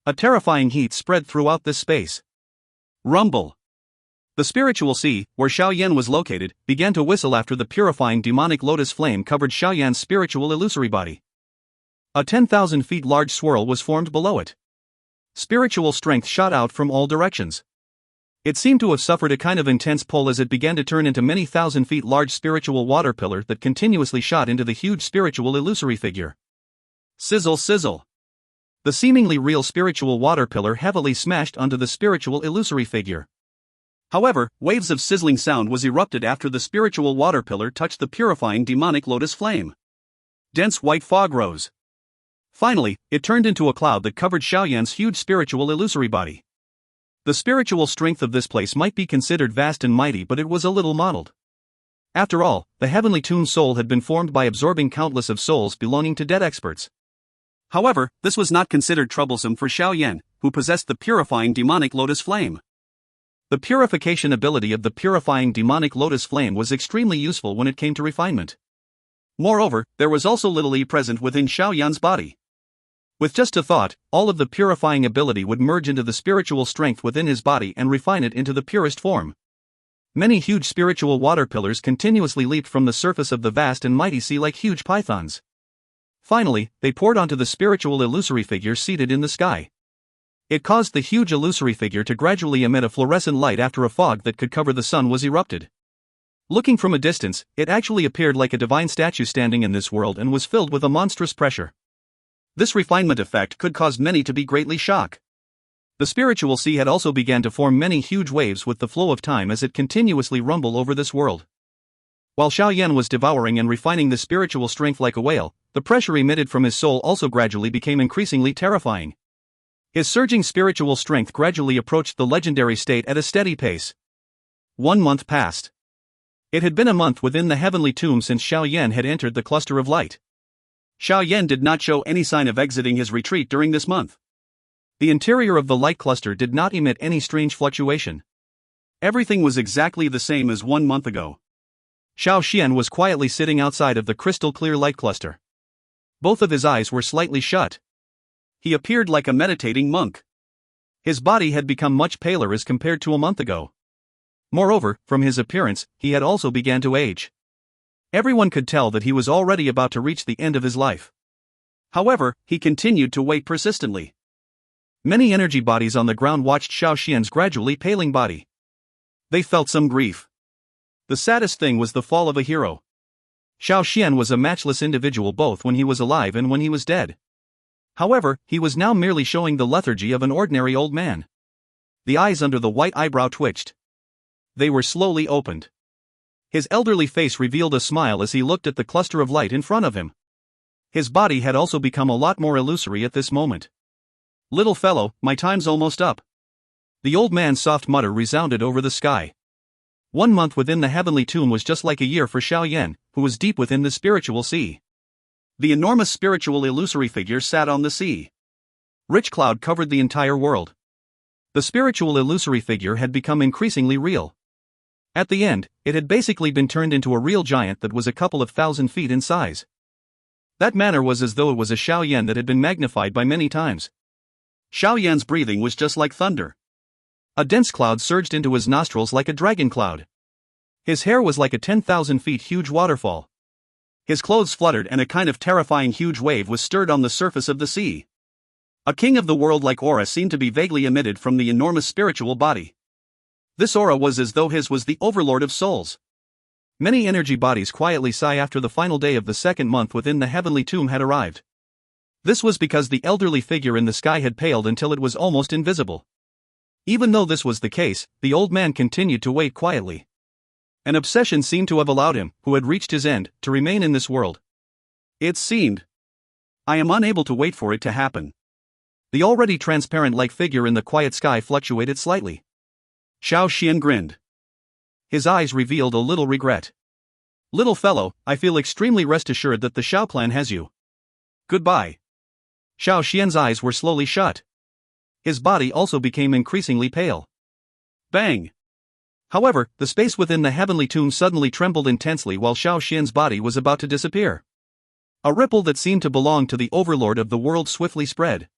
A terrifying heat spread throughout this space. Rumble. The spiritual sea, where Xiao Yan was located, began to whistle after the purifying demonic lotus flame covered Xiao Yan's spiritual illusory body. A 10,000 feet large swirl was formed below it. Spiritual strength shot out from all directions. It seemed to have suffered a kind of intense pull as it began to turn into many thousand feet large spiritual water pillar that continuously shot into the huge spiritual illusory figure. Sizzle sizzle. The seemingly real spiritual water pillar heavily smashed onto the spiritual illusory figure. However, waves of sizzling sound was erupted after the spiritual water pillar touched the purifying demonic lotus flame. Dense white fog rose. Finally, it turned into a cloud that covered Xiao Yan's huge spiritual illusory body. The spiritual strength of this place might be considered vast and mighty, but it was a little modeled. After all, the heavenly tomb soul had been formed by absorbing countless of souls belonging to dead experts. However, this was not considered troublesome for Xiao Yan, who possessed the purifying demonic lotus flame. The purification ability of the purifying demonic lotus flame was extremely useful when it came to refinement. Moreover, there was also little E present within Xiao Yan's body. With just a thought, all of the purifying ability would merge into the spiritual strength within his body and refine it into the purest form. Many huge spiritual water pillars continuously leaped from the surface of the vast and mighty sea like huge pythons. Finally, they poured onto the spiritual illusory figure seated in the sky. It caused the huge illusory figure to gradually emit a fluorescent light after a fog that could cover the sun was erupted. Looking from a distance, it actually appeared like a divine statue standing in this world and was filled with a monstrous pressure. This refinement effect could cause many to be greatly shocked. The spiritual sea had also begun to form many huge waves with the flow of time as it continuously rumbled over this world. While Xiao Yan was devouring and refining the spiritual strength like a whale, the pressure emitted from his soul also gradually became increasingly terrifying. His surging spiritual strength gradually approached the legendary state at a steady pace. 1 month passed. It had been a month within the heavenly tomb since Xiao Yan had entered the cluster of light. Xiao Yan did not show any sign of exiting his retreat during this month. The interior of the light cluster did not emit any strange fluctuation. Everything was exactly the same as 1 month ago. Xiao Xian was quietly sitting outside of the crystal clear light cluster. Both of his eyes were slightly shut. He appeared like a meditating monk. His body had become much paler as compared to a month ago. Moreover, from his appearance, he had also begun to age. Everyone could tell that he was already about to reach the end of his life. However, he continued to wait persistently. Many energy bodies on the ground watched Xiao Xian's gradually paling body. They felt some grief. The saddest thing was the fall of a hero. Xiao Xian was a matchless individual both when he was alive and when he was dead. However, he was now merely showing the lethargy of an ordinary old man. The eyes under the white eyebrow twitched. They were slowly opened. His elderly face revealed a smile as he looked at the cluster of light in front of him. His body had also become a lot more illusory at this moment. "Little fellow, my time's almost up." The old man's soft mutter resounded over the sky. 1 month within the heavenly tomb was just like a year for Xiao Yan, who was deep within the spiritual sea. The enormous spiritual illusory figure sat on the sea. Rich cloud covered the entire world. The spiritual illusory figure had become increasingly real. At the end, it had basically been turned into a real giant that was a couple of thousand feet in size. That manner was as though it was a Xiao Yan that had been magnified by many times. Xiao Yan's breathing was just like thunder. A dense cloud surged into his nostrils like a dragon cloud. His hair was like a 10,000 feet huge waterfall. His clothes fluttered and a kind of terrifying huge wave was stirred on the surface of the sea. A king of the world-like aura seemed to be vaguely emitted from the enormous spiritual body. This aura was as though his was the overlord of souls. Many energy bodies quietly sigh after the final day of the 2nd month within the heavenly tomb had arrived. This was because the elderly figure in the sky had paled until it was almost invisible. Even though this was the case, the old man continued to wait quietly. An obsession seemed to have allowed him, who had reached his end, to remain in this world. It seemed. I am unable to wait for it to happen. The already transparent-like figure in the quiet sky fluctuated slightly. Xiao Xian grinned. His eyes revealed a little regret. "Little fellow, I feel extremely rest assured that the Xiao clan has you. Goodbye." Xiao Xian's eyes were slowly shut. His body also became increasingly pale. Bang! However, the space within the heavenly tomb suddenly trembled intensely while Xiao Xian's body was about to disappear. A ripple that seemed to belong to the overlord of the world swiftly spread.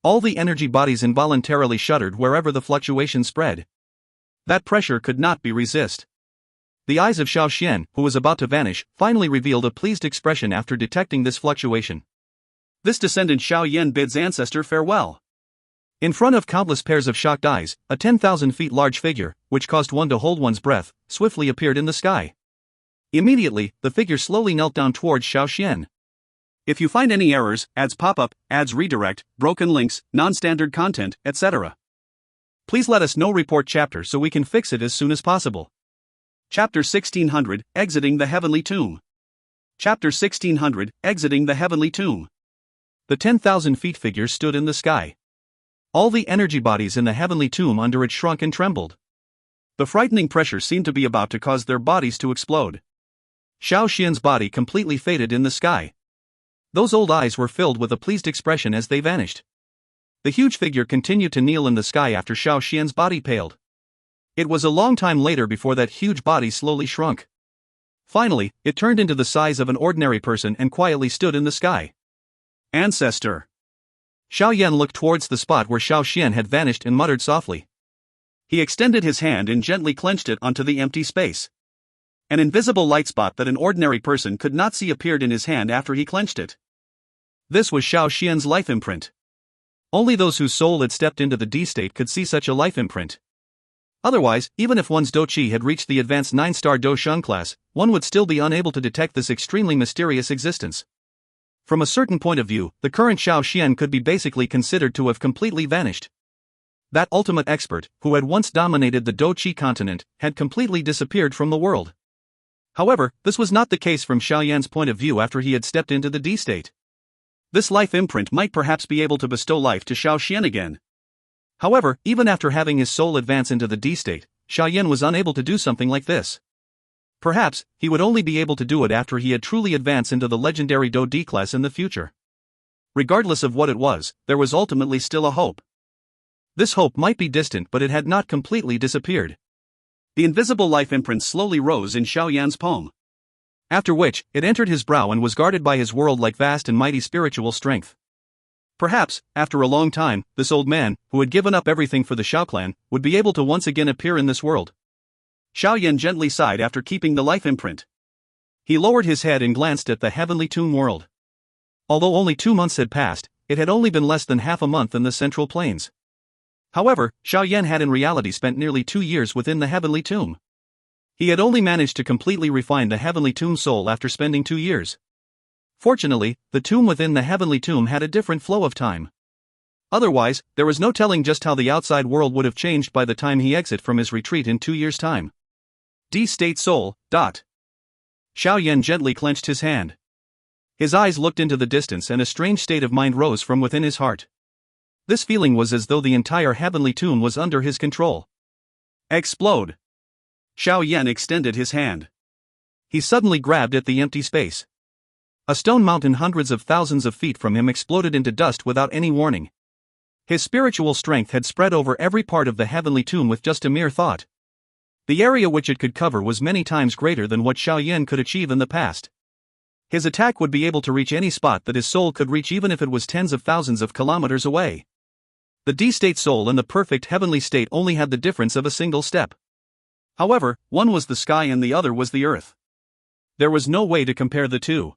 All the energy bodies involuntarily shuddered wherever the fluctuation spread. That pressure could not be resisted. The eyes of Xiao Xian, who was about to vanish, finally revealed a pleased expression after detecting this fluctuation. This descendant Xiao Yan bids ancestor farewell. In front of countless pairs of shocked eyes, a 10,000 feet large figure, which caused one to hold one's breath, swiftly appeared in the sky. Immediately, the figure slowly knelt down towards Xiao Xian. If you find any errors, ads pop up, ads redirect, broken links, non-standard content, etc., please let us know. Report chapter so we can fix it as soon as possible. Chapter 1600, Exiting the Heavenly Tomb. Chapter 1600, Exiting the Heavenly Tomb. The 10,000 feet figure stood in the sky. All the energy bodies in the heavenly tomb under it shrunk and trembled. The frightening pressure seemed to be about to cause their bodies to explode. Xiao Xian's body completely faded in the sky. Those old eyes were filled with a pleased expression as they vanished. The huge figure continued to kneel in the sky after Xiao Xian's body paled. It was a long time later before that huge body slowly shrunk. Finally, it turned into the size of an ordinary person and quietly stood in the sky. Ancestor. Xiao Yan looked towards the spot where Xiao Xian had vanished and muttered softly. He extended his hand and gently clenched it onto the empty space. An invisible light spot that an ordinary person could not see appeared in his hand after he clenched it. This was Xiao Xian's life imprint. Only those whose soul had stepped into the D state could see such a life imprint. Otherwise, even if one's Dou Qi had reached the advanced 9-star Dou Sheng class, one would still be unable to detect this extremely mysterious existence. From a certain point of view, the current Xiao Xian could be basically considered to have completely vanished. That ultimate expert, who had once dominated the Dou Qi continent, had completely disappeared from the world. However, this was not the case from Xiao Yan's point of view after he had stepped into the D state. This life imprint might perhaps be able to bestow life to Xiao Xian again. However, even after having his soul advance into the D state, Xiao Yan was unable to do something like this. Perhaps, he would only be able to do it after he had truly advanced into the legendary Dou D class in the future. Regardless of what it was, there was ultimately still a hope. This hope might be distant, but it had not completely disappeared. The invisible life imprint slowly rose in Xiao Yan's palm. After which, it entered his brow and was guarded by his world-like vast and mighty spiritual strength. Perhaps, after a long time, this old man, who had given up everything for the Xiao clan, would be able to once again appear in this world. Xiao Yan gently sighed after keeping the life imprint. He lowered his head and glanced at the heavenly tomb world. Although only 2 months had passed, it had only been less than half a month in the Central Plains. However, Xiao Yan had in reality spent nearly 2 years within the heavenly tomb. He had only managed to completely refine the heavenly tomb soul after spending 2 years. Fortunately, the tomb within the heavenly tomb had a different flow of time. Otherwise, there was no telling just how the outside world would have changed by the time he exit from his retreat in 2 years' time. D-state soul. Xiao Yan gently clenched his hand. His eyes looked into the distance and a strange state of mind rose from within his heart. This feeling was as though the entire heavenly tomb was under his control. Explode. Xiao Yan extended his hand. He suddenly grabbed at the empty space. A stone mountain hundreds of thousands of feet from him exploded into dust without any warning. His spiritual strength had spread over every part of the heavenly tomb with just a mere thought. The area which it could cover was many times greater than what Xiao Yan could achieve in the past. His attack would be able to reach any spot that his soul could reach even if it was tens of thousands of kilometers away. The D-state soul and the perfect heavenly state only had the difference of a single step. However, one was the sky and the other was the earth. There was no way to compare the two.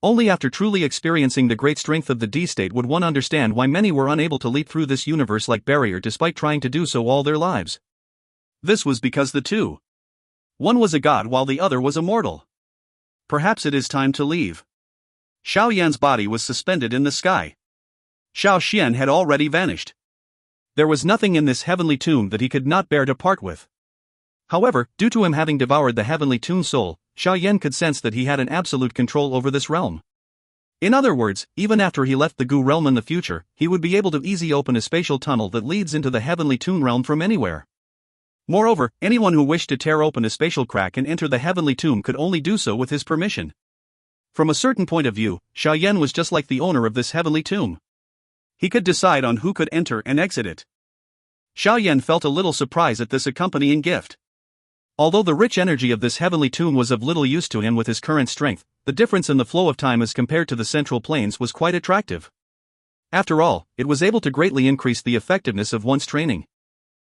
Only after truly experiencing the great strength of the D-state would one understand why many were unable to leap through this universe-like barrier despite trying to do so all their lives. This was because the two. One was a god while the other was a mortal. Perhaps it is time to leave. Xiao Yan's body was suspended in the sky. Xiao Xian had already vanished. There was nothing in this heavenly tomb that he could not bear to part with. However, due to him having devoured the heavenly tomb soul, Xiao Yan could sense that he had an absolute control over this realm. In other words, even after he left the Gu realm in the future, he would be able to easily open a spatial tunnel that leads into the heavenly tomb realm from anywhere. Moreover, anyone who wished to tear open a spatial crack and enter the heavenly tomb could only do so with his permission. From a certain point of view, Xiao Yan was just like the owner of this heavenly tomb. He could decide on who could enter and exit it. Xiao Yan felt a little surprise at this accompanying gift. Although the rich energy of this heavenly tomb was of little use to him with his current strength, the difference in the flow of time as compared to the Central Plains was quite attractive. After all, it was able to greatly increase the effectiveness of one's training.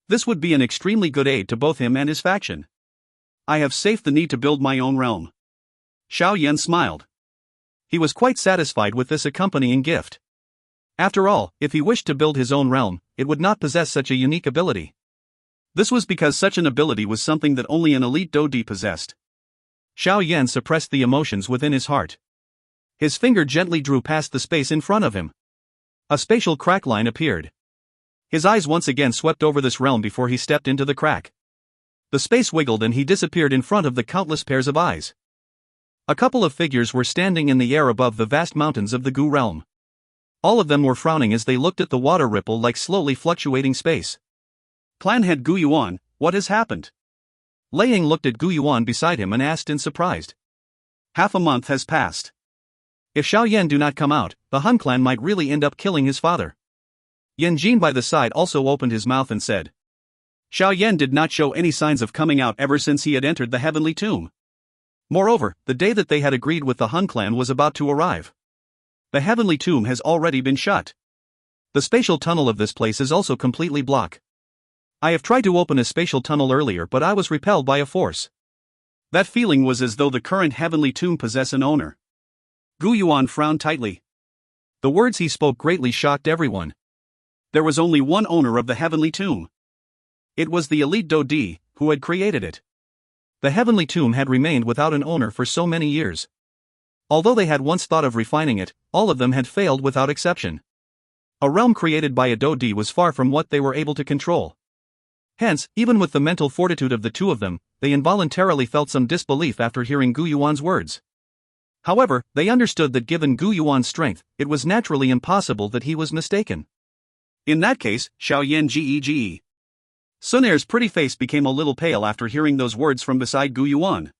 This would be an extremely good aid to both him and his faction. I have saved the need to build my own realm. Xiao Yan smiled. He was quite satisfied with this accompanying gift. After all, if he wished to build his own realm, it would not possess such a unique ability. This was because such an ability was something that only an elite Dou Qi possessed. Xiao Yan suppressed the emotions within his heart. His finger gently drew past the space in front of him. A spatial crack line appeared. His eyes once again swept over this realm before he stepped into the crack. The space wiggled and he disappeared in front of the countless pairs of eyes. A couple of figures were standing in the air above the vast mountains of the Gu realm. All of them were frowning as they looked at the water ripple like slowly fluctuating space. Clan head Gu Yuan, what has happened? Lei Ying looked at Gu Yuan beside him and asked in surprise. Half a month has passed. If Xiao Yan do not come out, the Han clan might really end up killing his father. Yan Jin by the side also opened his mouth and said. Xiao Yan did not show any signs of coming out ever since he had entered the heavenly tomb. Moreover, the day that they had agreed with the Han clan was about to arrive. The heavenly tomb has already been shut. The spatial tunnel of this place is also completely blocked. I have tried to open a spatial tunnel earlier but I was repelled by a force. That feeling was as though the current heavenly tomb possessed an owner. Gu Yuan frowned tightly. The words he spoke greatly shocked everyone. There was only one owner of the heavenly tomb. It was the elite Dou Qi, who had created it. The heavenly tomb had remained without an owner for so many years. Although they had once thought of refining it, all of them had failed without exception. A realm created by a Dou Qi was far from what they were able to control. Hence, even with the mental fortitude of the two of them, they involuntarily felt some disbelief after hearing Gu Yuan's words. However, they understood that given Gu Yuan's strength, it was naturally impossible that he was mistaken. In that case, Xiao Yan Ge. Xun Er's pretty face became a little pale after hearing those words from beside Gu Yuan.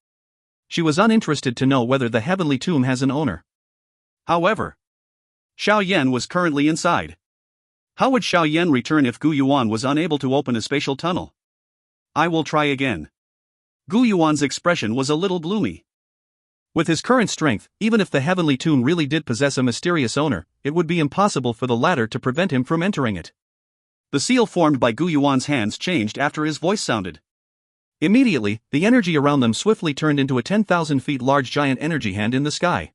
She was uninterested to know whether the heavenly tomb has an owner. However, Xiao Yan was currently inside. How would Xiao Yan return if Gu Yuan was unable to open a spatial tunnel? I will try again. Gu Yuan's expression was a little gloomy. With his current strength, even if the heavenly tomb really did possess a mysterious owner, it would be impossible for the latter to prevent him from entering it. The seal formed by Gu Yuan's hands changed after his voice sounded. Immediately, the energy around them swiftly turned into a 10,000 feet large giant energy hand in the sky.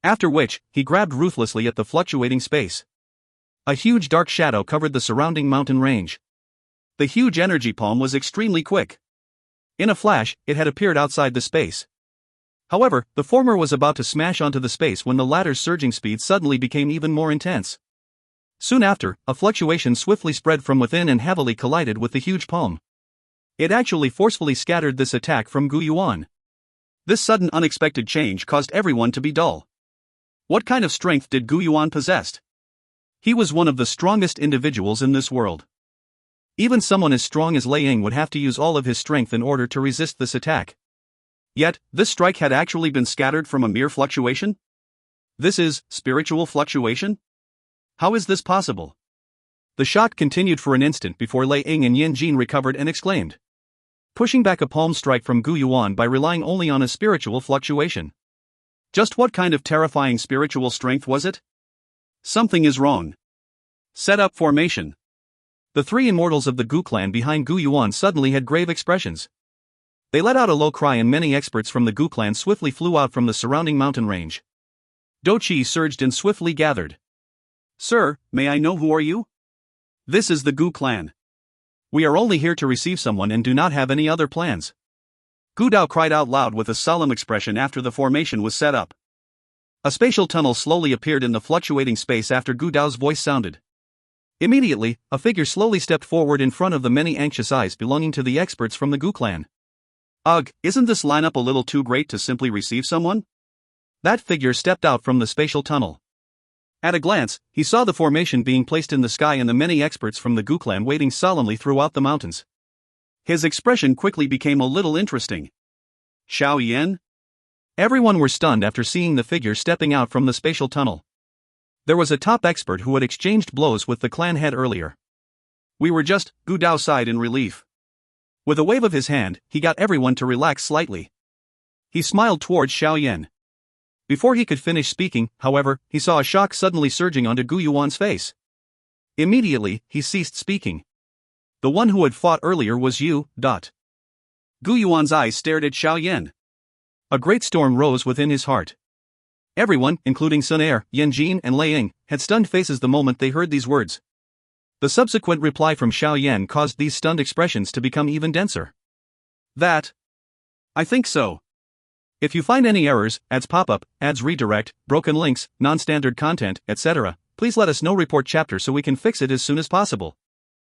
After which, he grabbed ruthlessly at the fluctuating space. A huge dark shadow covered the surrounding mountain range. The huge energy palm was extremely quick. In a flash, it had appeared outside the space. However, the former was about to smash onto the space when the latter's surging speed suddenly became even more intense. Soon after, a fluctuation swiftly spread from within and heavily collided with the huge palm. It actually forcefully scattered this attack from Gu Yuan. This sudden unexpected change caused everyone to be dull. What kind of strength did Gu Yuan possess? He was one of the strongest individuals in this world. Even someone as strong as Lei Ying would have to use all of his strength in order to resist this attack. Yet, this strike had actually been scattered from a mere fluctuation? This is spiritual fluctuation? How is this possible? The shock continued for an instant before Lei Ying and Yan Jin recovered and exclaimed. Pushing back a palm strike from Gu Yuan by relying only on a spiritual fluctuation. Just what kind of terrifying spiritual strength was it? Something is wrong. Set up formation. The three immortals of the Gu clan behind Gu Yuan suddenly had grave expressions. They let out a low cry and many experts from the Gu clan swiftly flew out from the surrounding mountain range. Dou Qi surged and swiftly gathered. Sir, may I know who are you? This is the Gu clan. We are only here to receive someone and do not have any other plans. Gu Dao cried out loud with a solemn expression after the formation was set up. A spatial tunnel slowly appeared in the fluctuating space after Gu Dao's voice sounded. Immediately, a figure slowly stepped forward in front of the many anxious eyes belonging to the experts from the Gu clan. Ugh, isn't this lineup a little too great to simply receive someone? That figure stepped out from the spatial tunnel. At a glance, he saw the formation being placed in the sky and the many experts from the Gu clan waiting solemnly throughout the mountains. His expression quickly became a little interesting. Xiao Yan? Everyone were stunned after seeing the figure stepping out from the spatial tunnel. There was a top expert who had exchanged blows with the clan head earlier. We were just, Gu Dao sighed in relief. With a wave of his hand, he got everyone to relax slightly. He smiled towards Xiao Yan. Before he could finish speaking, however, he saw a shock suddenly surging onto Gu Yuan's face. Immediately, he ceased speaking. The one who had fought earlier was you. Gu Yuan's eyes stared at Xiao Yan. A great storm rose within his heart. Everyone, including Xun Er, Yan Jin and Lei Ying, had stunned faces the moment they heard these words. The subsequent reply from Xiao Yan caused these stunned expressions to become even denser. I think so. If you find any errors, ads pop-up, ads redirect, broken links, non-standard content, etc., please let us know. Report chapter so we can fix it as soon as possible.